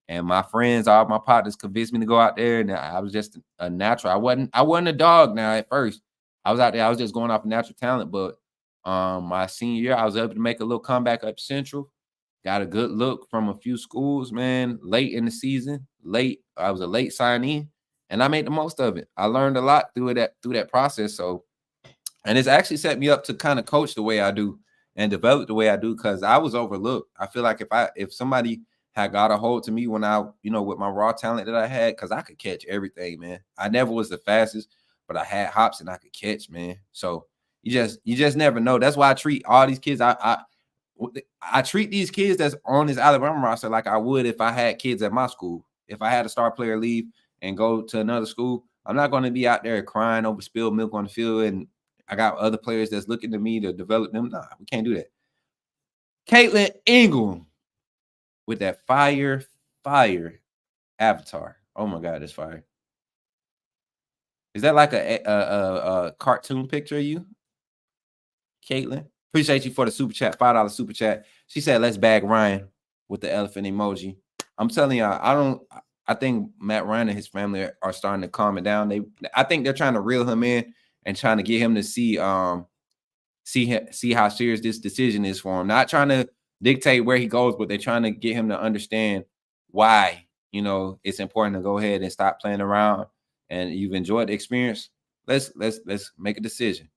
And my friends, all my partners convinced me to go out there, and I was just a natural. I wasn't a dog now at first. I was out there, I was just going off natural talent. But my senior year, I was able to make a little comeback up Central. Got a good look from a few schools, man, late in the season. I was a late signee, and I made the most of it. I learned a lot through that process. So, and it's actually set me up to kind of coach the way I do and develop the way I do, because I was overlooked. I feel like if somebody had got a hold to me when I, with my raw talent that I had, because I could catch everything, man. I never was the fastest, but I had hops and I could catch, man. So you just never know. That's why I treat all these kids. I treat these kids that's on this Alabama roster like I would if I had kids at my school. If I had a star player leave and go to another school, I'm not going to be out there crying over spilled milk on the field, and I got other players that's looking to me to develop them. Nah, we can't do that. Caitlin Ingram with that fire avatar. Oh my God, that's fire. Is that like a cartoon picture of you, Caitlin? Appreciate you for the super chat, $5 super chat. She said, let's bag Ryan with the elephant emoji. I'm telling y'all, I think Matt Ryan and his family are starting to calm it down. I think they're trying to reel him in and trying to get him to see how serious this decision is for him. Not trying to dictate where he goes, but they're trying to get him to understand why, it's important to go ahead and stop playing around. And you've enjoyed the experience. Let's make a decision.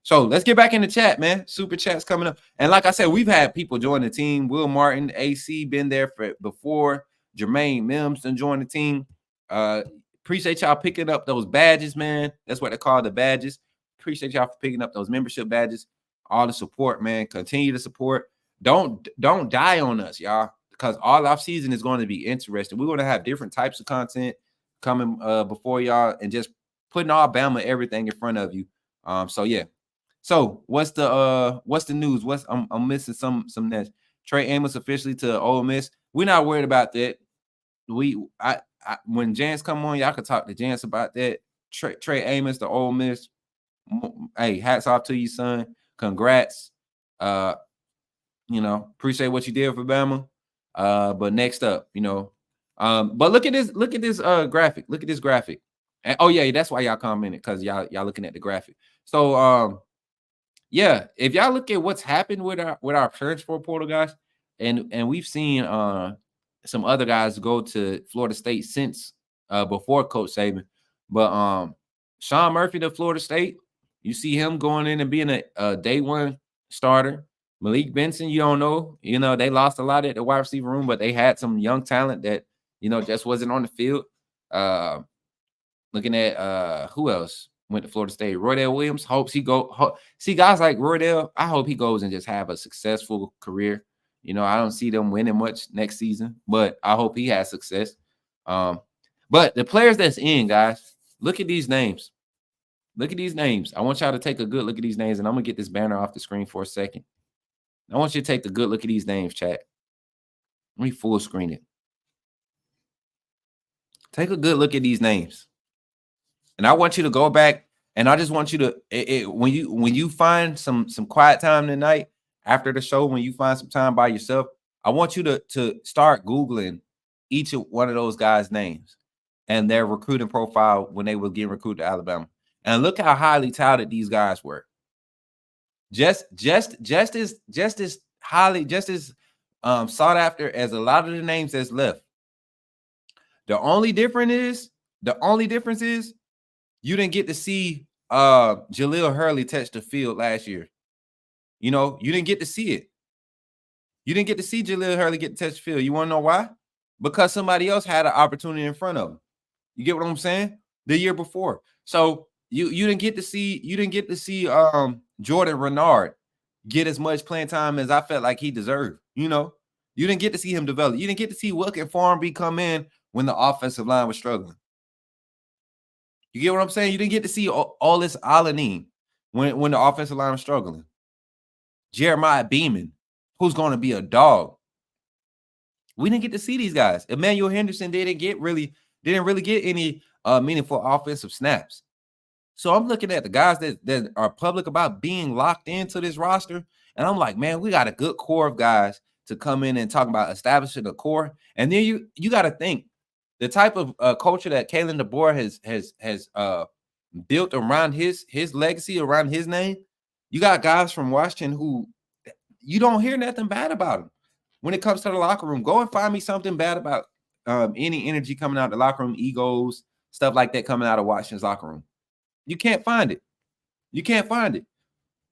So let's get back in the chat, man. Super chat's coming up. And like I said, we've had people join the team. Will Martin, AC, been there for before. Jermaine Mims done joined the team. Appreciate y'all picking up those badges, man. That's what they call the badges. Appreciate y'all for picking up those membership badges. All the support, man. Continue to support. Don't die on us, y'all, because all off season is going to be interesting. We're going to have different types of content coming before y'all, and just putting all Bama everything in front of you. So yeah. So what's the news? I'm missing some next. Trey Amos officially to Ole Miss. We're not worried about that. When Jance come on, y'all can talk to Jance about that. Trey Amos to Ole Miss. Hey, hats off to you, son. Congrats. Appreciate what you did for Bama. But next up, but look at this graphic. Look at this graphic. And oh yeah, that's why y'all commented, because y'all looking at the graphic. So yeah, if y'all look at what's happened with our transfer portal guys, and we've seen some other guys go to Florida State since before Coach Saban, but Sean Murphy to Florida State, you see him going in and being a day one starter. Malik Benson, you don't know, they lost a lot at the wide receiver room, but they had some young talent that just wasn't on the field. Looking at who else went to Florida State? Roydell Williams. Hopes he see guys like Roydell. I hope he goes and just have a successful career. I don't see them winning much next season, but I hope he has success. But the players that's in, guys, look at these names. Look at these names. I want y'all to take a good look at these names, and I'm gonna get this banner off the screen for a second. I want you to take a good look at these names, chat. Let me full screen it. Take a good look at these names. And I want you to go back, and I just want you to when you find some quiet time tonight after the show, when you find some time by yourself, I want you to start Googling each of one of those guys' names and their recruiting profile when they were getting recruited to Alabama. And look how highly touted these guys were. Just as highly, just as sought after as a lot of the names that's left. The only difference is you didn't get to see Jaleel Hurley touch the field last year. You didn't get to see it. You didn't get to see Jaleel Hurley get to touch the field. You want to know why? Because somebody else had an opportunity in front of him. You get what I'm saying? The year before. So you didn't get to see Jordan Renard get as much playing time as I felt like he deserved. You didn't get to see him develop. You didn't get to see Wilkin Farmby come in when the offensive line was struggling. You get what I'm saying? You didn't get to see all this Alanin when the offensive line was struggling. Jeremiah Beeman, who's going to be a dog. We didn't get to see these guys. Emmanuel Henderson didn't really get any meaningful offensive snaps. So I'm looking at the guys that are public about being locked into this roster, and I'm like, man, we got a good core of guys to come in and talk about establishing a core. And then you got to think the type of culture that Kalen DeBoer has built around his legacy, around his name. You got guys from Washington who you don't hear nothing bad about them when it comes to the locker room. Go and find me something bad about any energy coming out of the locker room, egos, stuff like that coming out of Washington's locker room. You can't find it. You can't find it.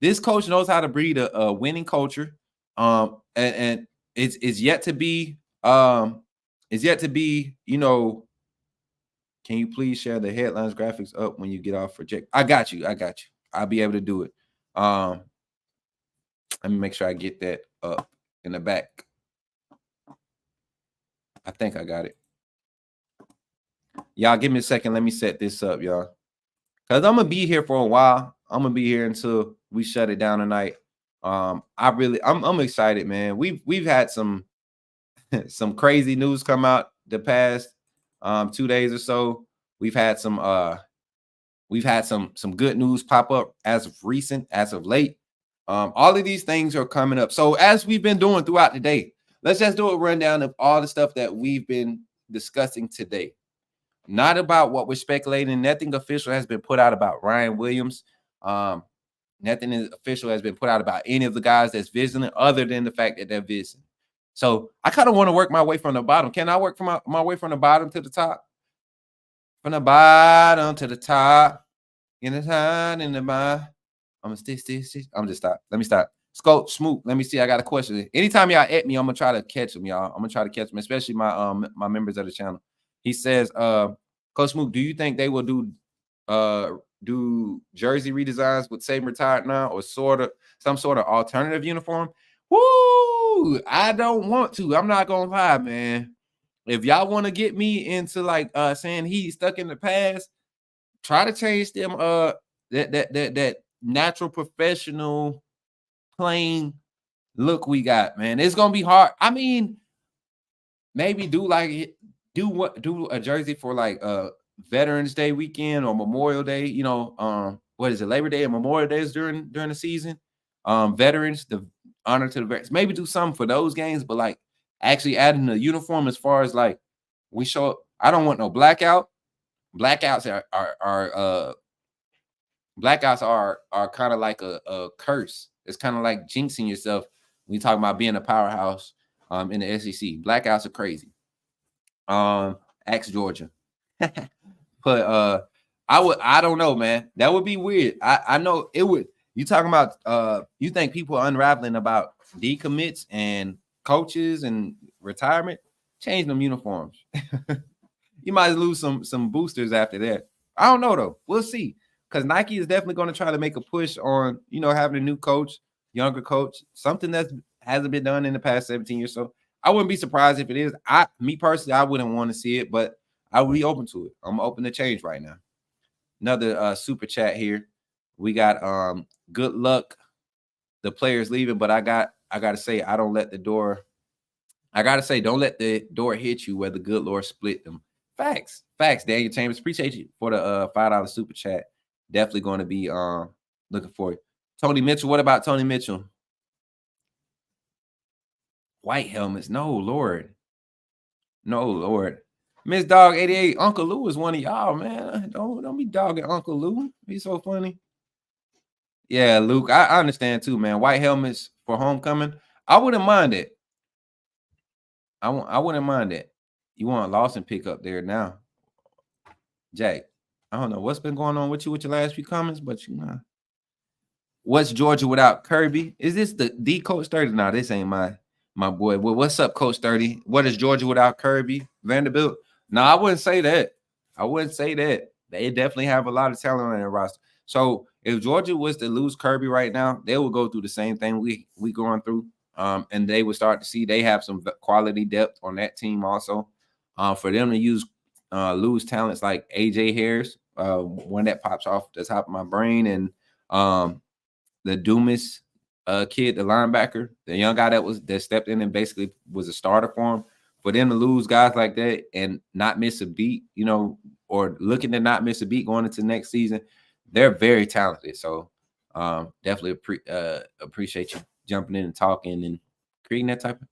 This coach knows how to breed a winning culture, and it's yet to be. Can you please share the headlines graphics up when you get off for Jake? I got you. I'll be able to do it. Let me make sure I get that up in the back. I think I got it. Y'all give me a second. Let me set this up, y'all. Because I'm going to be here for a while. I'm going to be here until we shut it down tonight. I'm excited, man. We've had some crazy news come out the past 2 days or so. We've had some good news pop up as of late. All of these things are coming up. So as we've been doing throughout the day, let's just do a rundown of all the stuff that we've been discussing today. Not about what we're speculating. Nothing official has been put out about Ryan Williams. Nothing official has been put out about any of the guys that's visiting, other than the fact that they're visiting. So I kind of want to work my way from the bottom. Can I work from my way from the bottom to the top? From the bottom to the top. In the time, in the mind. I'm gonna stick. I'm just stop. Let me stop. Scope Smoot. Let me see. I got a question. Anytime y'all at me, I'm gonna try to catch them, y'all. I'm gonna try to catch them, especially my members of the channel. He says, Coach Smoot, do you think they will do jersey redesigns with Saban retired now, or some sort of alternative uniform? Woo! I don't want to. I'm not gonna lie, man. If y'all want to get me into like saying he's stuck in the past, try to change them that natural professional plain look we got, man. It's gonna be hard. I mean, maybe do a jersey for like Veterans Day weekend or Memorial Day, what is it, Labor Day and Memorial Days during the season. Veterans, the honor to the veterans. Maybe do something for those games, but like actually adding the uniform as far as like we show up. I don't want no blackout. Blackouts are kind of like a curse. It's kind of like jinxing yourself when you talk about being a powerhouse in the SEC. Blackouts are crazy. Ask Georgia. But I don't know, man. That would be weird. I know it would. You talking about you think people are unraveling about decommits and coaches and retirement? Change them uniforms. You might lose some boosters after that. I don't know though. We'll see. Because Nike is definitely going to try to make a push on, having a new coach, younger coach, something that hasn't been done in the past 17 years. So I wouldn't be surprised if it is. Me personally, I wouldn't want to see it, but I would be open to it. I'm open to change right now. Another super chat here. We got good luck. The players leaving, but I gotta say, don't let the door hit you where the good Lord split them. Facts, Daniel Chambers. Appreciate you for the $5 super chat. Definitely going to be looking for it. Tony Mitchell. What about Tony Mitchell? White helmets. No, Lord. Miss Dog 88. Uncle Lou is one of y'all, man. Don't be dogging Uncle Lou. He's so funny. Yeah, Luke. I understand too, man. White helmets for homecoming. I wouldn't mind it. I wouldn't mind it. You want Lawson pick up there now. Jack, I don't know what's been going on with you with your last few comments, but what's Georgia without Kirby? Is this the Coach 30? No, this ain't my boy. Well, what's up, Coach 30? What is Georgia without Kirby? Vanderbilt? No, I wouldn't say that. They definitely have a lot of talent on their roster. So if Georgia was to lose Kirby right now, they will go through the same thing we going through. And they would start to see they have some quality depth on that team also. For them to lose talents like AJ Harris, one that pops off the top of my brain, and the Dumas kid, the linebacker, the young guy that stepped in and basically was a starter for him. For them to lose guys like that and not miss a beat, or looking to not miss a beat going into next season, they're very talented. So definitely appreciate you jumping in and talking and creating that type of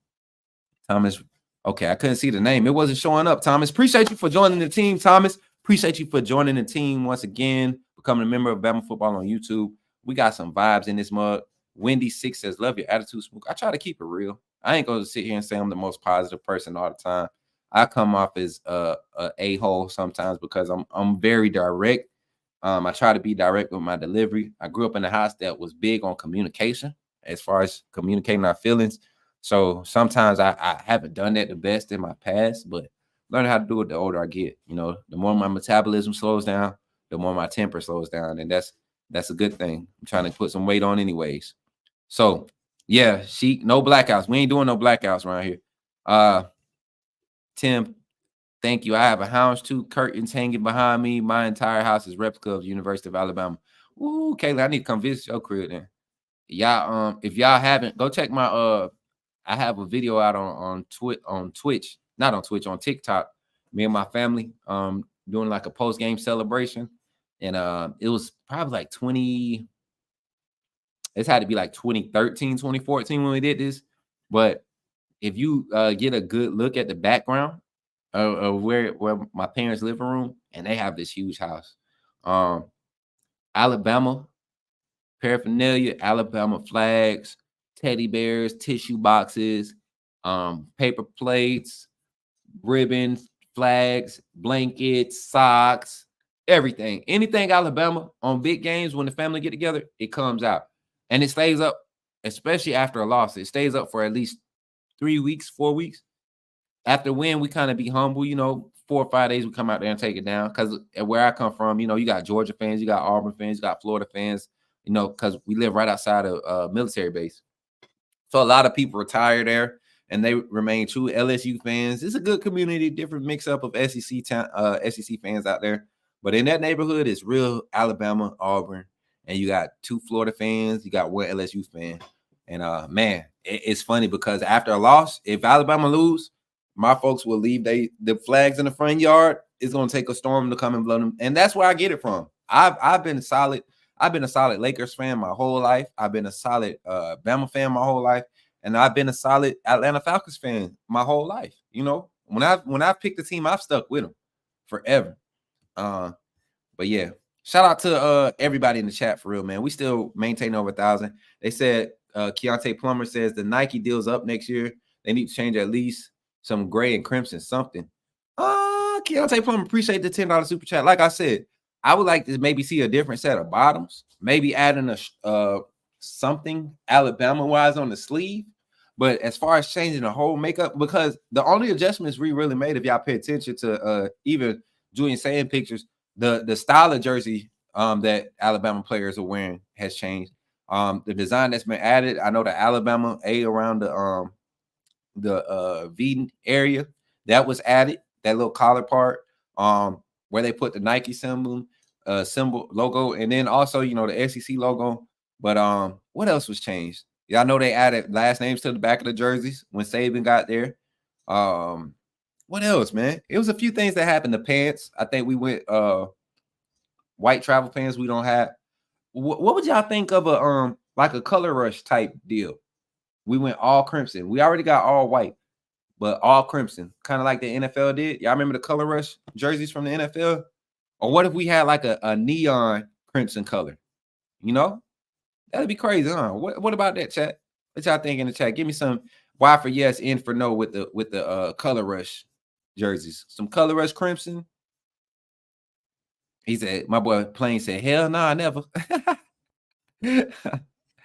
Thomas. Okay, I couldn't see the name. It wasn't showing up, Thomas. Appreciate you for joining the team, Thomas. Appreciate you for joining the team once again, becoming a member of Bama Football on YouTube. We got some vibes in this mug. Wendy6 says, love your attitude, Smook. I try to keep it real. I ain't going to sit here and say I'm the most positive person all the time. I come off as a hole sometimes because I'm very direct. I try to be direct with my delivery. I grew up in a house that was big on communication as far as communicating our feelings. So sometimes I haven't done that the best in my past, but learning how to do it the older I get. The more my metabolism slows down, the more my temper slows down. And that's a good thing. I'm trying to put some weight on anyways. So yeah, no blackouts. We ain't doing no blackouts around here. Tim, thank you. I have a houndstooth curtains hanging behind me. My entire house is replica of the University of Alabama. Ooh, Kayla, I need to come visit your crib then. Y'all, if y'all haven't, go check my I have a video out on Twitch, not on Twitch, on TikTok. Me and my family doing like a post-game celebration. And it was probably like it's had to be like 2013, 2014 when we did this. But if you get a good look at the background of where my parents' living room, and they have this huge house. Alabama paraphernalia, Alabama flags, teddy bears, tissue boxes, paper plates, ribbons, flags, blankets, socks, Everything. Anything Alabama on big games when the family get together, it comes out. And it stays up, especially after a loss. It stays up for at least 3 weeks, 4 weeks. After win, we kind of be humble, 4 or 5 days, we come out there and take it down. Because where I come from, you got Georgia fans, you got Auburn fans, you got Florida fans, because we live right outside of military base. So a lot of people retire there and they remain true LSU fans. It's a good community, different mix up of SEC fans out there. But in that neighborhood, it's real Alabama, Auburn, and you got 2 Florida fans, you got 1 LSU fan. And man, it's funny because after a loss, if Alabama lose, my folks will leave the flags in the front yard. It's gonna take a storm to come and blow them. And that's where I get it from. I've been solid. I've been a solid Lakers fan my whole life. I've been a solid Bama fan my whole life. And I've been a solid Atlanta Falcons fan my whole life. When I've picked a team, I've stuck with them forever. But yeah, shout out to everybody in the chat for real, man. We still maintain over 1,000. They said Keontae Plummer says the Nike deal's up next year. They need to change at least some gray and crimson something. Keontae Plummer, appreciate the $10 super chat. Like I said, I would like to maybe see a different set of bottoms, maybe adding a something Alabama-wise on the sleeve. But as far as changing the whole makeup, because the only adjustments we really made, if y'all pay attention to even Julian Sayin pictures, the style of jersey that Alabama players are wearing has changed. The design that's been added, I know the Alabama A around the V area that was added, that little collar part, where they put the Nike symbol logo, and then also the SEC logo. But what else was changed? Y'all know they added last names to the back of the jerseys when Saban got there. What else, man? It was a few things that happened. The pants, I think we went white travel pants. We don't have. What would y'all think of a like a color rush type deal? We went all crimson. We already got all white, but all crimson, kind of like the NFL did. Y'all remember the color rush jerseys from the NFL? Or what if we had like a neon crimson color? That'd be crazy, huh? What about that, chat? What y'all think in the chat? Give me some Y for yes, N for no with the color rush jerseys. Some color rush crimson. He said, my boy Plain said, hell nah, never.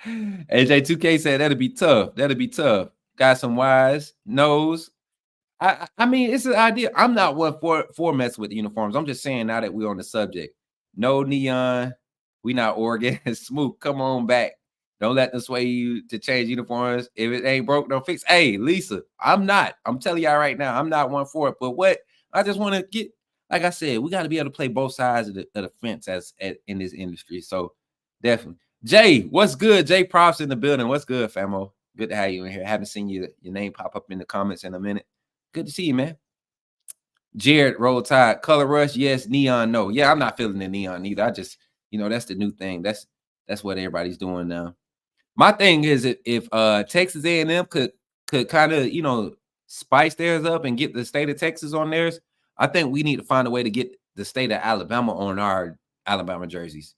AJ2K said that'd be tough. That'd be tough. Got some Y's, nose. I mean, it's an idea. I'm not one for mess with uniforms. I'm just saying now that we're on the subject. No neon. We not Oregon. Smoot, come on back. Don't let them sway you to change uniforms. If it ain't broke, don't fix. Hey, Lisa, I'm not. I'm telling y'all right now, I'm not one for it. But what I just want to get, like I said, we got to be able to play both sides of the fence in this industry. So definitely. Jay, what's good? Jay Props in the building. What's good, famo? Good to have you in here. Haven't seen your name pop up in the comments in a minute. Good to see you, man. Jared, Roll Tide, Color Rush, yes. Neon, no. Yeah, I'm not feeling the neon either. I just, that's the new thing. That's what everybody's doing now. My thing is if Texas A&M could kind of, spice theirs up and get the state of Texas on theirs, I think we need to find a way to get the state of Alabama on our Alabama jerseys.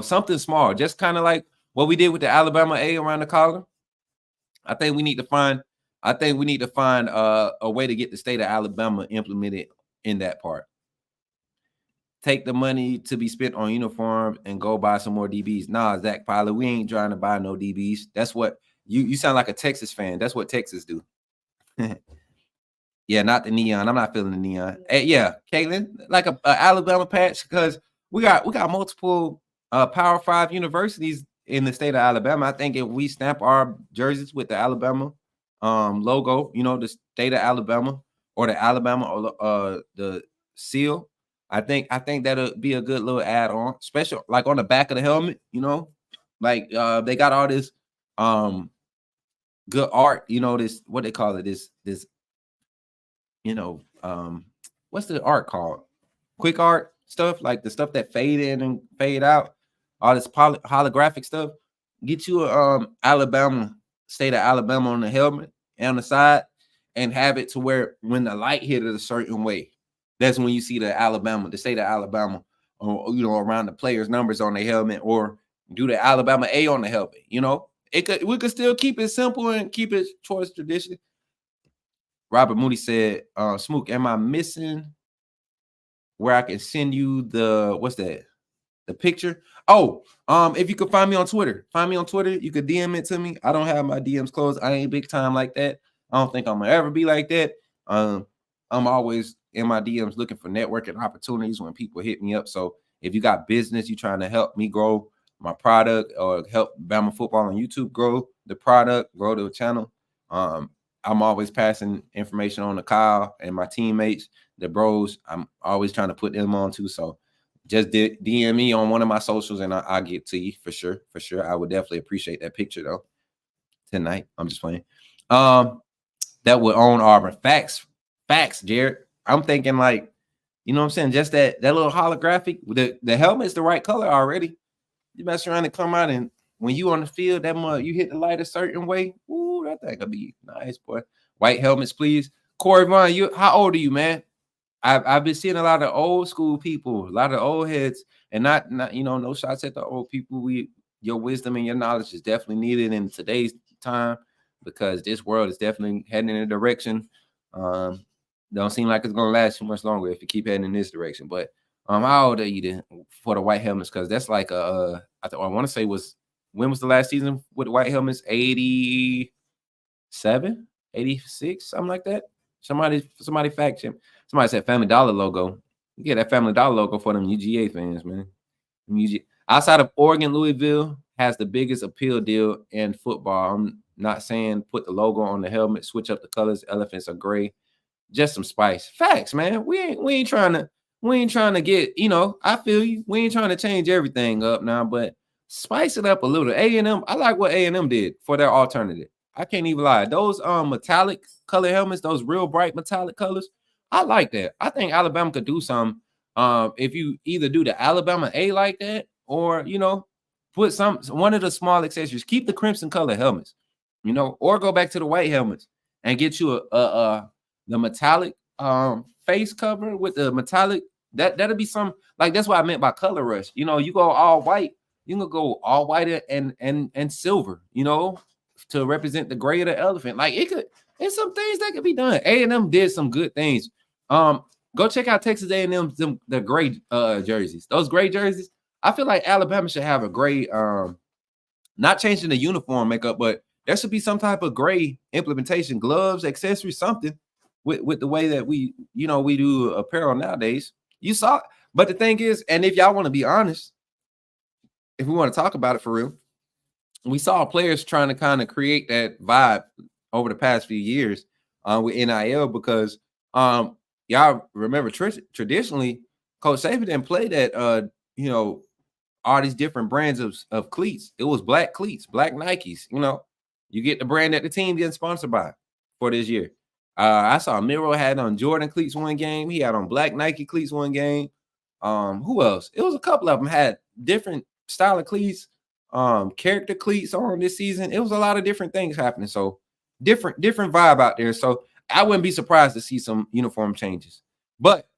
Something small, just kind of like what we did with the Alabama A around the collar. I think we need to find a way to get the state of Alabama implemented in that part. Take the money to be spent on uniforms and go buy some more DBs. Nah, Zach Pilot, we ain't trying to buy no DBs. That's what you sound like a Texas fan. That's what Texas do. Yeah, not the neon. I'm not feeling the neon. Hey, yeah, Caitlin, like a Alabama patch, because we got multiple Power 5 universities in the state of Alabama. I think if we stamp our jerseys with the Alabama logo, the state of Alabama or the Alabama the seal, I think that'll be a good little add-on, especially like on the back of the helmet, like they got all this good art, this, what they call it, this what's the art called? Quick art stuff, like the stuff that fade in and fade out, all this holographic stuff. Get you a Alabama, state of Alabama on the helmet and on the side, and have it to where when the light hit it a certain way, that's when you see the state of Alabama, or around the players' numbers on the helmet, or do the Alabama A on the helmet. We could still keep it simple and keep it towards tradition. Robert Moody said, Smook, am I missing where I can send you the the picture. Oh, if you could find me on Twitter, you could DM it to me. I don't have my DMs closed. I ain't big time like that. I don't think I'm gonna ever be like that. I'm always in my DMs looking for networking opportunities when people hit me up. So if you got business, you trying to help me grow my product or help Bama football on YouTube grow the product, grow the channel. I'm always passing information on to Kyle and my teammates, the bros. I'm always trying to put them on too. So just DM me on one of my socials and I'll get to you for sure. For sure. I would definitely appreciate that picture though. Tonight. I'm just playing. That would own Auburn. Facts, Jared. I'm thinking like, you know what I'm saying? Just that little holographic, the helmet's the right color already. You mess around and come out, and when you on the field, you hit the light a certain way. Ooh, that thing could be nice, boy. White helmets, please. Corey Vaughn, how old are you, man? I've been seeing a lot of old school people, a lot of old heads, and not no shots at the old people. Your wisdom and your knowledge is definitely needed in today's time because this world is definitely heading in a direction. Don't seem like it's gonna last too much longer if you keep heading in this direction. But how old are you then for the white helmets? Because that's like I want to say when was the last season with the white helmets? 87, 86, something like that. Somebody fact check. Somebody said Family Dollar logo. You get that Family Dollar logo for them UGA fans, man. Outside of Oregon, Louisville has the biggest appeal deal in football. I'm not saying put the logo on the helmet, switch up the colors. Elephants are gray. Just some spice. Facts, man. We ain't trying to get, I feel you. We ain't trying to change everything up now, but spice it up a little. A&M, I like what A&M did for their alternative. I can't even lie. Those metallic color helmets, those real bright metallic colors, I like that. I think Alabama could do some. If you either do the Alabama A like that, or put one of the small accessories. Keep the crimson color helmets, or go back to the white helmets and get you the metallic face cover with the metallic. That'll be some like that's what I meant by color rush. You go all white. You can go all white and silver. To represent the gray of the elephant. Like it's some things that could be done. A&M did some good things. Go check out Texas A&M's the gray jerseys. Those gray jerseys. I feel like Alabama should have a gray. Not changing the uniform makeup, but there should be some type of gray implementation, gloves, accessories, something with the way that we do apparel nowadays. You saw, but the thing is, and if y'all want to be honest, if we want to talk about it for real, we saw players trying to kind of create that vibe over the past few years with NIL because y'all remember traditionally Coach Saban didn't play that all these different brands of cleats. It was black cleats, black Nikes. You get the brand that the team getting sponsored by for this year. I saw Miro had on Jordan cleats one game. He had on black Nike cleats one game. Who else? It was a couple of them had different style of cleats, character cleats on this season. It was a lot of different things happening. So different vibe out there. So I wouldn't be surprised to see some uniform changes. But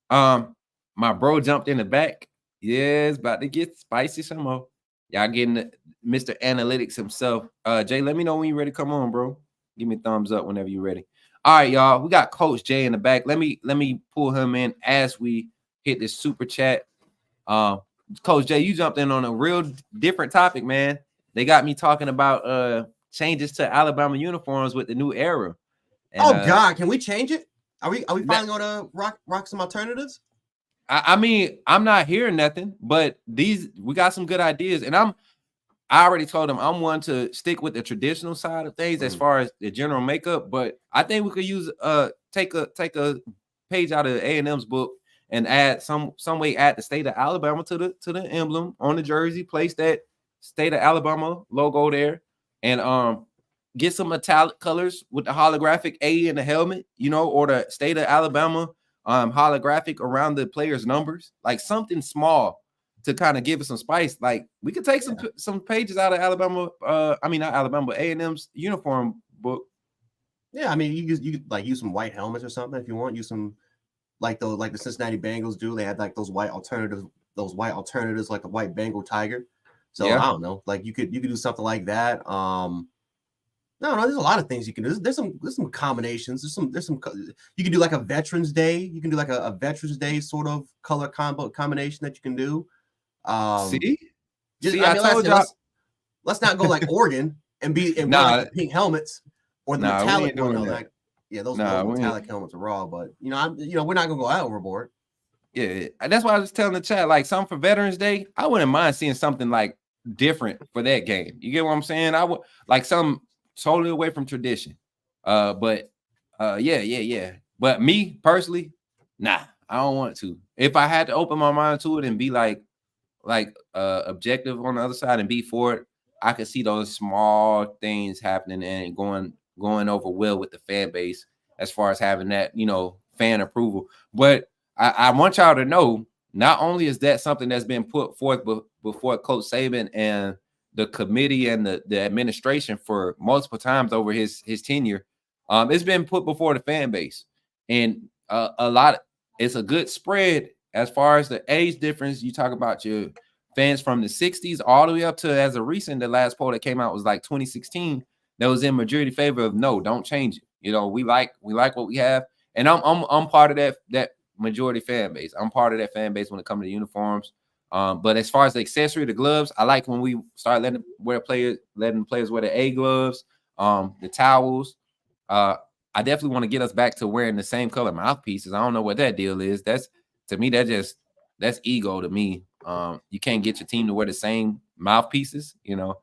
my bro jumped in the back. Yeah, it's about to get spicy some more. Y'all getting Mr. Analytics himself. Jay, let me know when you're ready. Come on, bro. Give me a thumbs up whenever you're ready. All right, y'all. We got Coach Jay in the back. Let me pull him in as we hit this super chat. Coach Jay, you jumped in on a real different topic, man. They got me talking about changes to Alabama uniforms with the new era. And, God, can we change it? Are we finally gonna rock some alternatives? I mean, I'm not hearing nothing, but we got some good ideas, and I already told them I'm one to stick with the traditional side of things as far as the general makeup, but I think we could use take a page out of A&M's book and add some way add the state of Alabama to the emblem on the jersey, place that state of Alabama logo there, and get some metallic colors with the holographic A in the helmet, or the state of Alabama holographic around the players' numbers, like something small to kind of give it some spice. Like we could take some pages out of Alabama. Not Alabama, but A&M's uniform book. Yeah, I mean, you could like use some white helmets or something if you want. Use some like the Cincinnati Bengals do. They had like those white alternatives, like the white Bengal tiger. So yeah. I don't know. Like you could do something like that. No, there's a lot of things you can do. There's some combinations. There's some you can do like a Veterans Day. You can do like a Veterans Day sort of color combo combination that you can do. See, I I mean, like I told said, y'all. let's not go like Oregon and wear like the pink helmets or the we metallic ain't doing one. that. Those we ain't. metallic helmets are raw, but we're not gonna go out overboard. Yeah, that's why I was telling the chat, like something for Veterans Day. I wouldn't mind seeing something like different for that game. You get what I'm saying? I would like some totally away from tradition. Yeah. But me personally, nah, I don't want to. If I had to open my mind to it and be like objective on the other side and be for it, I could see those small things happening and going over well with the fan base as far as having that, fan approval. But I want y'all to know, not only is that something that's been put forth before Coach Saban and the committee and the administration for multiple times over his tenure, it's been put before the fan base, and it's a good spread as far as the age difference. You talk about your fans from the 60s all the way up to, as a recent, the last poll that came out was like 2016. That was in majority favor of no, don't change it. We like what we have, and I'm part of that majority fan base. I'm part of that fan base when it comes to uniforms. But as far as the accessory, the gloves, I like when we start letting players wear the A gloves, the towels. I definitely want to get us back to wearing the same color mouthpieces. I don't know what that deal is. That's ego to me. You can't get your team to wear the same mouthpieces, and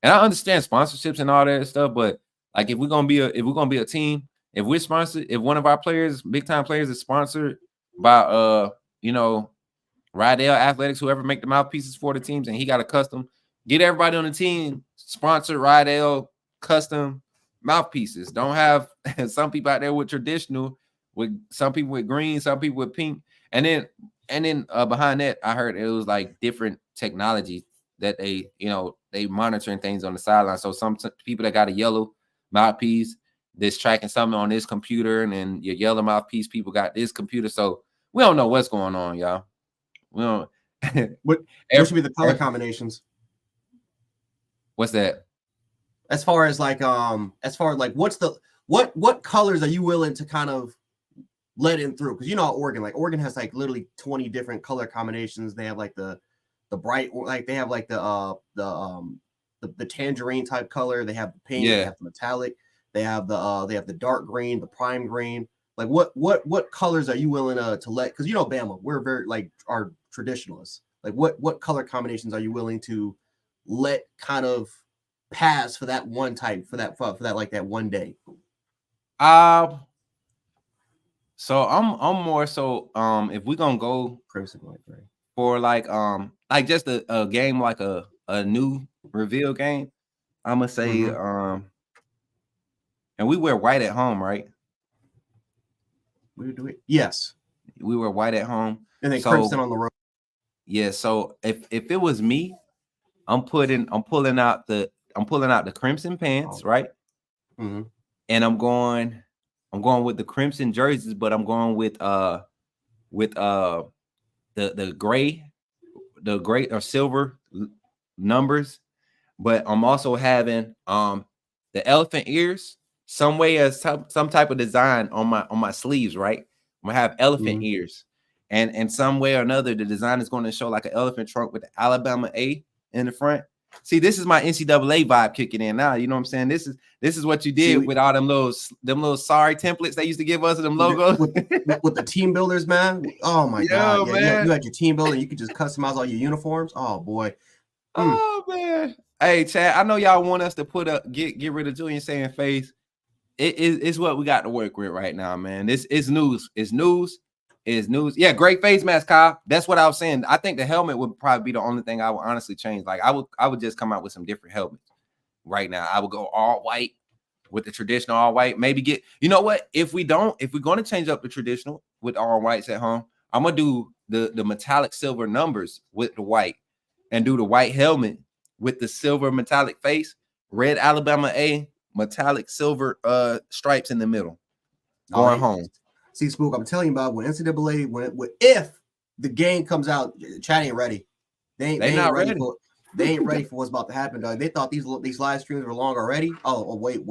I understand sponsorships and all that stuff, but like if we're gonna be a team, if we're sponsored, if one of our players, big time players, is sponsored by Rydell Athletics, whoever make the mouthpieces for the teams, and he got a custom, get everybody on the team sponsored Rydell custom mouthpieces. Don't have some people out there with traditional, with some people with green, some people with pink, and then behind that, I heard it was like different technology that they monitoring things on the sideline. So some people that got a yellow mouthpiece that's tracking something on this computer, and then your yellow mouthpiece people got this computer. So we don't know what's going on, y'all. We don't. What should be the color combinations? What's that? As far as what colors are you willing to kind of let in through? Because Oregon has like literally 20 different color combinations. They have like the bright, like they have like the tangerine type color. They have the pink. They have the metallic. They have the dark green, the prime green. Like what colors are you willing to let? Because Bama, we're very our traditionalists. Like what color combinations are you willing to let kind of pass for that one type, for that like that one day? So I'm more so if we're gonna go for like just a game like a new reveal game, I'm gonna say and we wear white at home, right? We do it. Yes. We wear white at home. And then crimson on the road. Yeah. So if it was me, I'm pulling out the crimson pants, right? Mm-hmm. And I'm going with the crimson jerseys, but I'm going with the gray or silver numbers. But I'm also having the elephant ears, some way as some type of design on my sleeves, right? I'm gonna have elephant ears, and some way or another, the design is going to show like an elephant trunk with the Alabama A in the front. See, this is my NCAA vibe kicking in now. You know what I'm saying? This is what you did with all them little sorry templates they used to give us, them logos with the team builders, man. Oh my god, yeah, man. You had your team builder. You could just customize all your uniforms. Oh boy. Oh man. Hey, Chad, I know y'all want us to get rid of Julian Sayin face. It's what we got to work with right now, man. This is news. It's news. Yeah, great face mask, Kyle. That's what I was saying. I think the helmet would probably be the only thing I would honestly change. Like I would just come out with some different helmets right now. I would go all white with the traditional all white. Maybe get, you know what? If we're going to change up the traditional with all whites at home, I'm gonna do the metallic silver numbers with the white, and do the white helmet with the silver metallic face, red Alabama A, metallic silver stripes in the middle. Going home. See, Spook, I'm telling you about when NCAA, if the game comes out, Chad ain't ready. They ain't not ready. They ain't ready for what's about to happen, dog. They thought these live streams were long already. Oh, wait.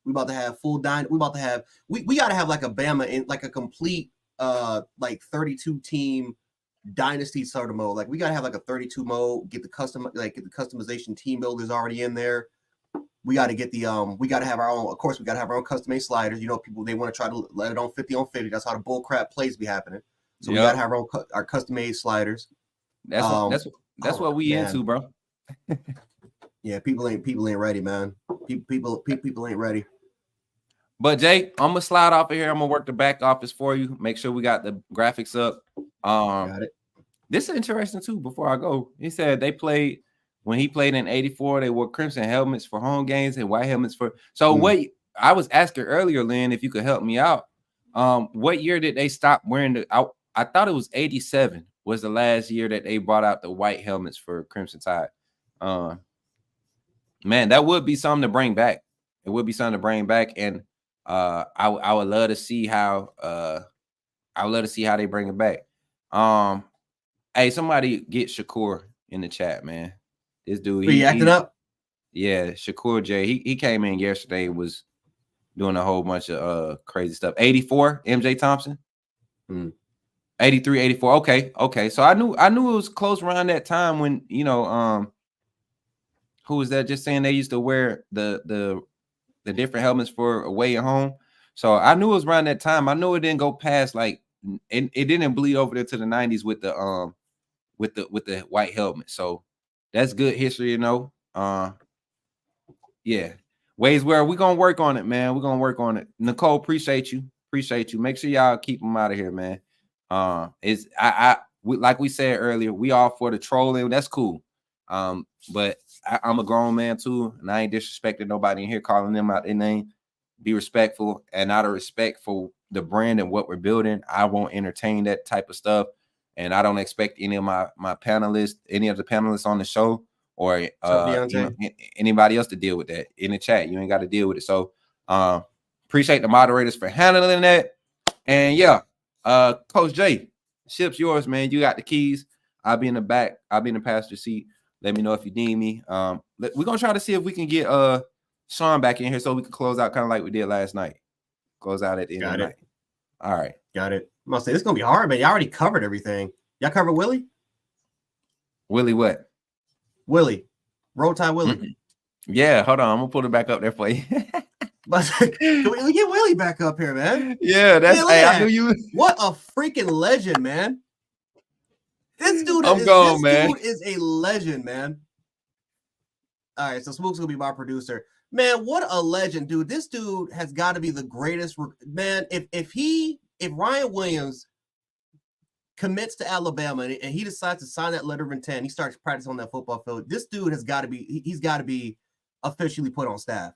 We about to have full dine. We about to have we got to have like a Bama in like a complete like 32 team dynasty sort of mode. Like we got to have like a 32 mode. Get the customization team builders already in there. We got to get we got to have our own. Of course, we got to have our own custom made sliders. You know, people they want to try to let it on 50 on 50. That's how the bull crap plays be happening. So we got to have our custom made sliders. That's what we into, bro. Yeah, people ain't ready, man. People ain't ready. But Jay, I'm gonna slide off of here. I'm gonna work the back office for you. Make sure we got the graphics up. Got it. This is interesting too. Before I go, he said they played when he played in '84. They wore crimson helmets for home games and white helmets for. So wait, I was asking earlier, Lynn, if you could help me out. What year did they stop wearing the? I thought it was '87 was the last year that they brought out the white helmets for Crimson Tide. Man, that would be something to bring back. It would be something to bring back, and I would love to see how they bring it back. Hey, somebody get Shakur in the chat, man. This dude, he acting up. Yeah, Shakur J. He came in yesterday, was doing a whole bunch of crazy stuff. 84, MJ Thompson. 83, 84. Okay. So I knew it was close around that time when, you know, who was that just saying they used to wear the different helmets for away and home. So I knew it was around that time. I know it didn't go past like it didn't bleed over into the 90s with the white helmet. So that's good history, you know. Yeah. Ways where we're gonna work on it, man. We're gonna work on it. Nicole, appreciate you. Make sure y'all keep them out of here, man. Like we said earlier, we all for the trolling. That's cool. But I'm a grown man too, and I ain't disrespecting nobody in here, calling them out their name. Be respectful, and out of respect for the brand and what we're building, I won't entertain that type of stuff. And I don't expect any of my panelists, any of the panelists on the show, or anybody else to deal with that in the chat. You ain't got to deal with it. So appreciate the moderators for handling that. And yeah, Coach Jay, ship's yours, man. You got the keys. I'll be in the back. I'll be in the passenger seat. Let me know if you need me. We're gonna try to see if we can get Sean back in here so we can close out kind of like we did last night. Close out at the end of the night. All right. Got it. I'm gonna say this is gonna be hard, man. Y'all already covered everything. Y'all covered Willie? Willie what? Willie. Roll Tide Willie. Yeah, hold on. I'm gonna pull it back up there for you. But can we get Willie back up here, man? Yeah, that's I knew you. What a freaking legend, man. This dude dude is a legend, man. All right, so Smook's gonna be my producer. Man, what a legend, dude. This dude has got to be the greatest man. If Ryan Williams commits to Alabama and he decides to sign that letter of intent, he starts practicing on that football field. This dude has got to be, he's got to be officially put on staff.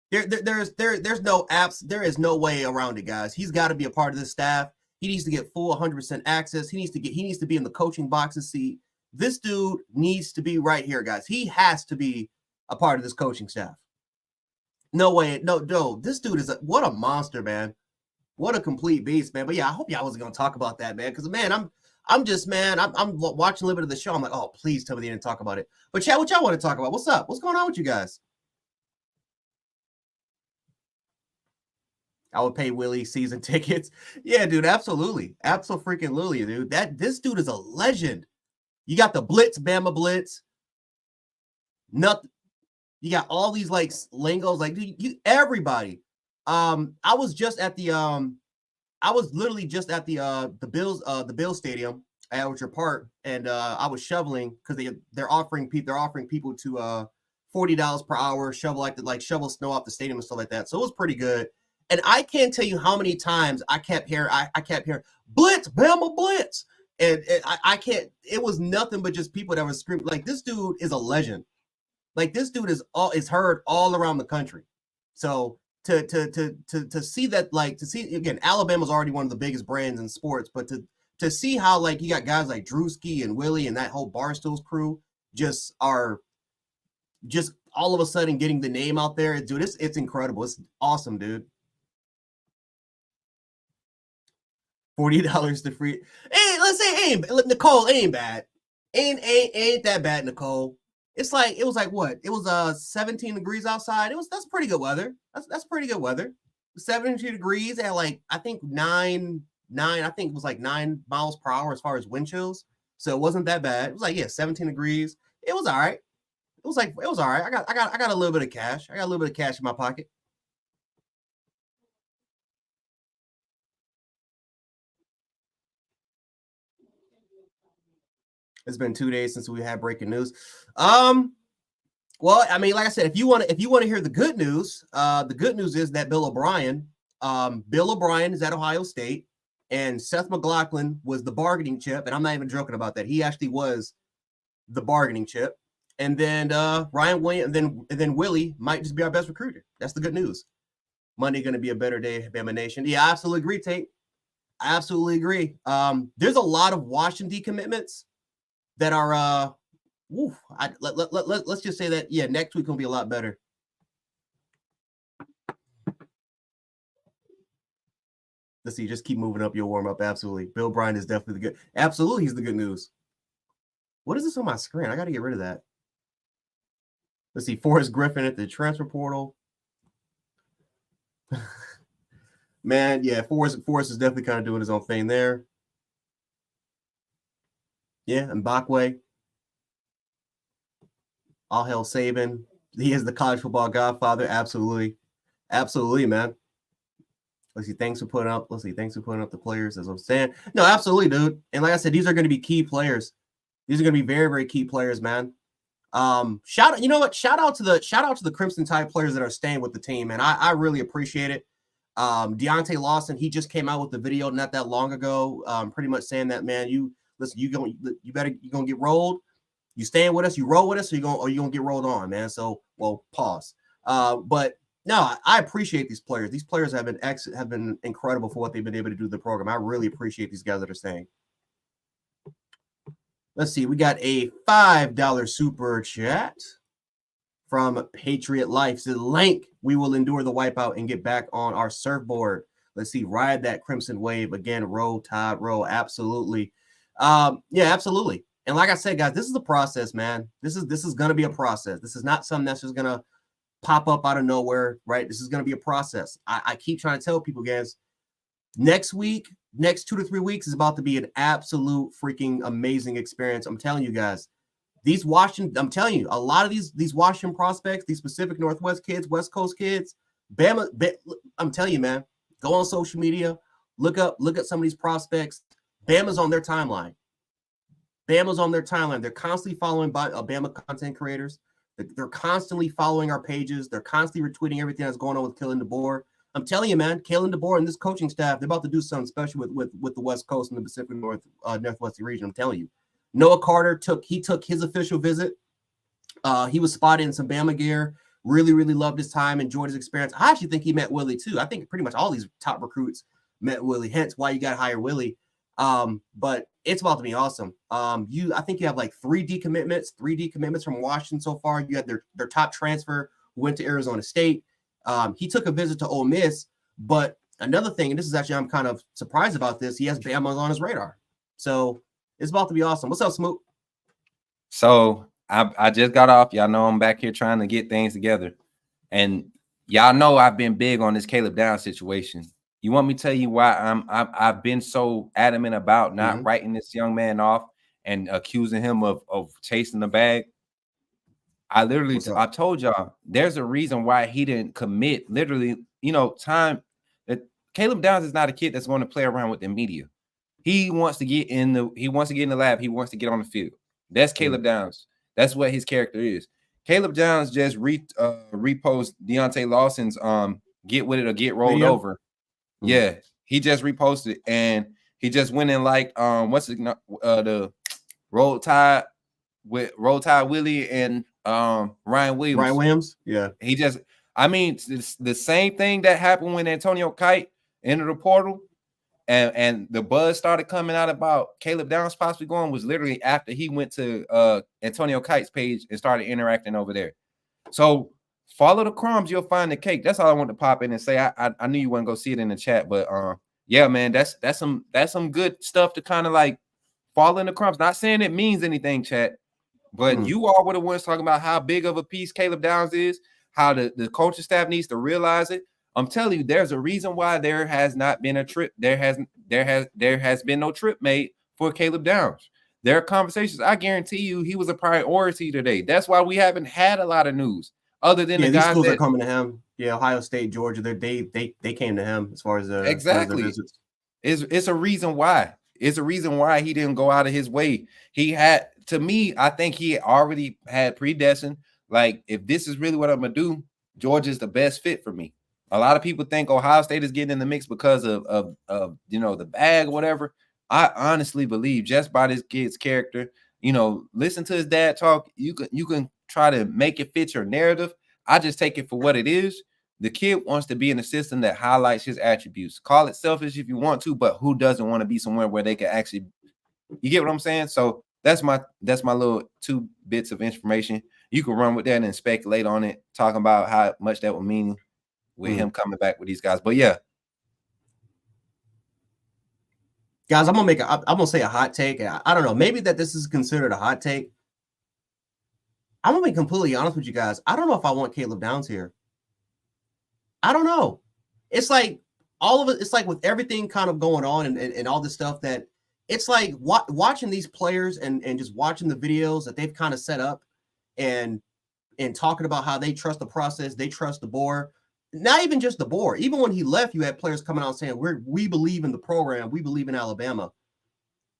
There's no apps. There is no way around it, guys. He's got to be a part of this staff. He needs to get full 100% access. He needs to be in the coaching boxes seat. This dude needs to be right here, guys. He has to be a part of this coaching staff. No way. No. This dude is what a monster, man. What a complete beast, man. But yeah, I hope y'all wasn't gonna talk about that, man. Because man, I'm watching a little bit of the show. I'm like, oh, please tell me they didn't talk about it. But Chad, what y'all want to talk about? What's up? What's going on with you guys? I would pay Willie season tickets. Yeah, dude, absolutely. Absolutely, dude. This dude is a legend. You got the Blitz, Bama Blitz. Nothing. You got all these like lingos, like dude, everybody. I was literally just at the Bills stadium at Orchard Park, and I was shoveling because they're offering people to $40 per hour shovel snow off the stadium and stuff like that. So it was pretty good. And I can't tell you how many times I kept hearing Blitz, Bama Blitz. And I can't, it was nothing but just people that were screaming. Like, this dude is a legend. Like, this dude is heard all around the country. So to see that, like, to see again, Alabama's already one of the biggest brands in sports, but to see how like you got guys like Drewski and Willie and that whole Barstool's crew just all of a sudden getting the name out there, dude, it's incredible. It's awesome, dude. $40 to free. Hey, let's say Nicole ain't bad. ain't that bad, Nicole. It was like what? It was 17 degrees outside. That's pretty good weather. That's pretty good weather. 72 degrees at like I think nine. I think it was like 9 miles per hour as far as wind chills. So it wasn't that bad. It was like 17 degrees. It was all right. It was all right. I got a little bit of cash. I got a little bit of cash in my pocket. It's been 2 days since we had breaking news. Well, I mean, like I said, if you want to hear the good news is that Bill O'Brien is at Ohio State, and Seth McLaughlin was the bargaining chip, and I'm not even joking about that. He actually was the bargaining chip, and then Ryan Williams, and then Willie might just be our best recruiter. That's the good news. Monday going to be a better day, Bama Nation. Yeah, I absolutely agree, Tate. I absolutely agree. There's a lot of Washington decommitments that are let's just say that next week will be a lot better. Let's see, just keep moving up your warm up. Absolutely. Bill Bryan is definitely the good. Absolutely, he's the good news. What is this on my screen? I got to get rid of that. Let's see, Forrest Griffin at the transfer portal. Man, yeah, Forrest is definitely kind of doing his own thing there. Yeah, and Mbakwe. All hell Saban. He is the college football godfather. Absolutely. Absolutely, man. Let's see. Thanks for putting up the players, as I'm saying. No, absolutely, dude. And like I said, these are going to be key players. These are going to be very, very key players, man. Shout out to the Crimson Tide players that are staying with the team, man. I really appreciate it. Deontay Lawson, he just came out with the video not that long ago, pretty much saying that, man, you're gonna get rolled. You staying with us, you roll with us, or you're gonna get rolled on, man. So, well, pause. But no, I appreciate these players. These players have been incredible for what they've been able to do to the program. I really appreciate these guys that are staying. Let's see, we got a $5 super chat from Patriot Life. Says, Lank, we will endure the wipeout and get back on our surfboard. Let's see, ride that crimson wave again. Roll, Todd, roll. Absolutely. Yeah, absolutely. And like I said, guys, this is a process, man. This is going to be a process. This is not something that's just going to pop up out of nowhere, right? This is going to be a process. I keep trying to tell people, guys, next 2 to 3 weeks is about to be an absolute freaking amazing experience. I'm telling you guys, I'm telling you, a lot of these Washington prospects, these Pacific Northwest kids, West Coast kids, Bama, I'm telling you, man, go on social media, look at some of these prospects. Bama's on their timeline. They're constantly following Bama content creators. They're constantly following our pages. They're constantly retweeting everything that's going on with Kalen DeBoer. I'm telling you, man, Kalen DeBoer and this coaching staff, they're about to do something special with the West Coast and the Pacific Northwest region. I'm telling you. Noah Carter took his official visit. He was spotted in some Bama gear. Really, really loved his time, enjoyed his experience. I actually think he met Willie too. I think pretty much all these top recruits met Willie, hence why you got to hire Willie. But it's about to be awesome. I think you have like 3 decommitments from Washington so far. You had their top transfer who went to Arizona State. He took a visit to Ole Miss, but another thing, and this is actually, I'm kind of surprised about this, he has Bama on his radar. So it's about to be awesome. What's up, Smoot? So I just got off. Y'all know I'm back here trying to get things together. And y'all know I've been big on this Caleb Downs situation. You want me to tell you why I've been so adamant about not writing this young man off and accusing him of chasing the bag? I told y'all there's a reason why he didn't commit. Literally, time that Caleb Downs is not a kid that's going to play around with the media. He wants to get in the lab. He wants to get on the field. That's Caleb Downs. That's what his character is. Caleb Downs just repost Deontay Lawson's get with it or get rolled over. Yeah, he just reposted and he just went in like the Roll Tide Willie and Ryan Williams. Yeah. He just, it's the same thing that happened when Antonio Kite entered the portal. And the buzz started coming out about Caleb Downs possibly going was literally after he went to Antonio Kite's page and started interacting over there. So follow the crumbs, you'll find the cake. That's all I want to pop in and say. I knew you wouldn't go see it in the chat, but yeah, man, that's some good stuff to kind of like fall in the crumbs. Not saying it means anything, chat, but you all were the ones talking about how big of a piece Caleb Downs is, how the coaching staff needs to realize it. I'm telling you, there's a reason why there has not been a trip. There has been no trip made for Caleb Downs. There are conversations. I guarantee you, he was a priority today. That's why we haven't had a lot of news other than the these guys schools that are coming to him. Yeah, Ohio State, Georgia, they came to him as far as exactly. As their visits. It's a reason why. It's a reason why he didn't go out of his way. He had, to me, I think he already had predestined. Like, if this is really what I'm gonna do, Georgia's the best fit for me. A lot of people think Ohio State is getting in the mix because of the bag or whatever. I honestly believe just by this kid's character, listen to his dad talk. You can try to make it fit your narrative. I just take it for what it is. The kid wants to be in a system that highlights his attributes. Call it selfish if you want to, but who doesn't want to be somewhere where they can actually, you get what I'm saying? So that's my little 2 bits of information. You can run with that and speculate on it, talking about how much that would mean with him coming back with these guys. But yeah. Guys, I'm gonna say a hot take. I don't know, maybe that this is considered a hot take. I'm gonna be completely honest with you guys. I don't know if I want Caleb Downs here. I don't know. It's like all of it. It's like with everything kind of going on and all this stuff that it's like watching these players and just watching the videos that they've kind of set up and talking about how they trust the process, they trust the board. Not even just the board. Even when he left, you had players coming out saying, we believe in the program. We believe in Alabama.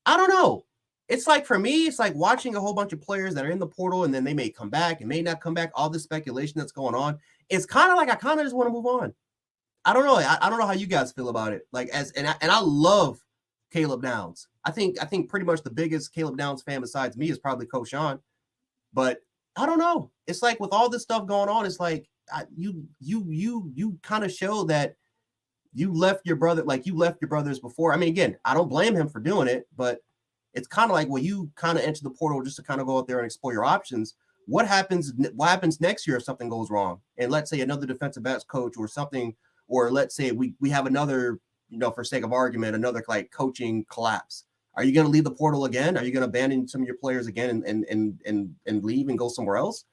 I don't know. It's like, for me, it's like watching a whole bunch of players that are in the portal and then they may come back and may not come back. All this speculation that's going on. It's kind of like I kind of just want to move on. I don't know. I don't know how you guys feel about it. Like and I love Caleb Downs. I think pretty much the biggest Caleb Downs fan besides me is probably Coach Sean. But I don't know. It's like with all this stuff going on, it's like you kind of show that you left your brother, like you left your brothers before. I mean, again, I don't blame him for doing it, but it's kind of like when you kind of enter the portal just to kind of go out there and explore your options. What happens next year if something goes wrong? And let's say another defensive backs coach or something, or let's say we have another, for sake of argument, another like coaching collapse. Are you going to leave the portal again? Are you going to abandon some of your players again and leave and go somewhere else?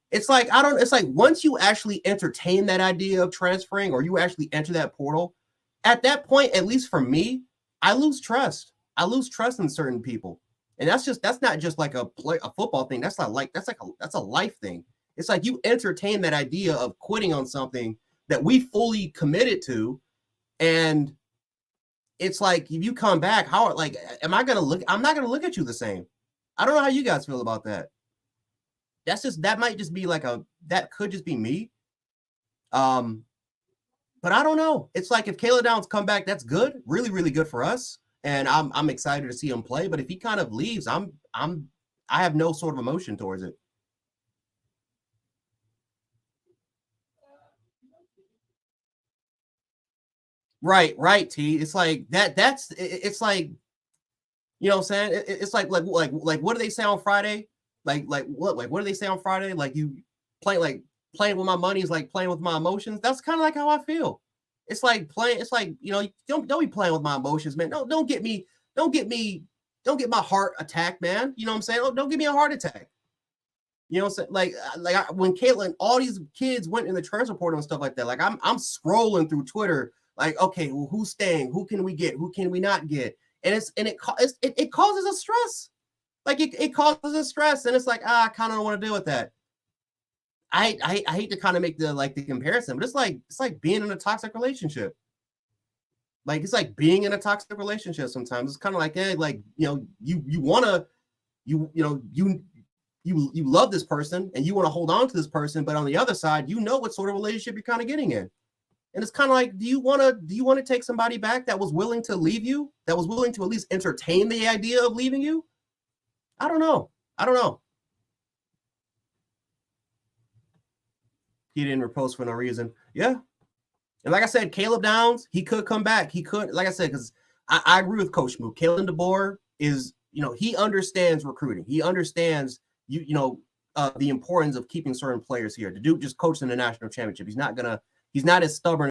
It's like, it's like once you actually entertain that idea of transferring or you actually enter that portal, at that point, at least for me, I lose trust. I lose trust in certain people. And that's not just like a football thing. That's a life thing. It's like you entertain that idea of quitting on something that we fully committed to. And it's like, if you come back, I'm not going to look at you the same. I don't know how you guys feel about that. That might just be that could just be me. But I don't know. It's like if Caleb Downs come back, that's good. Really, really good for us. And I'm excited to see him play. But if he kind of leaves, I have no sort of emotion towards it. Right, T. It's like it's like, what I'm saying? It's like what do they say on Friday? What do they say on Friday? Like you playing with my money is like playing with my emotions. That's kind of like how I feel. It's like playing. It's like, don't be playing with my emotions, man. Don't get my heart attacked, man. You know what I'm saying? Don't give me a heart attack. You know what I'm saying? When Caitlin, all these kids went in the transfer portal and stuff like that. Like I'm scrolling through Twitter, like, okay, well, who's staying? Who can we get? Who can we not get? And it causes a stress. Like it causes a stress, and it's like, I kind of don't want to deal with that. I hate to kind of make the comparison, but it's like being in a toxic relationship. Like it's like being in a toxic relationship sometimes. It's kind of like, hey, like, you love this person and you want to hold on to this person, but on the other side, what sort of relationship you're kind of getting in. And it's kind of like, do you want to take somebody back that was willing to leave you, that was willing to at least entertain the idea of leaving you? I don't know. He didn't repost for no reason. Yeah. And like I said, Caleb Downs, he could come back. He could, like I said, because I agree with Coach Mook. Kalen DeBoer is, he understands recruiting. He understands, the importance of keeping certain players here. The dude just coached in the national championship. He's not as stubborn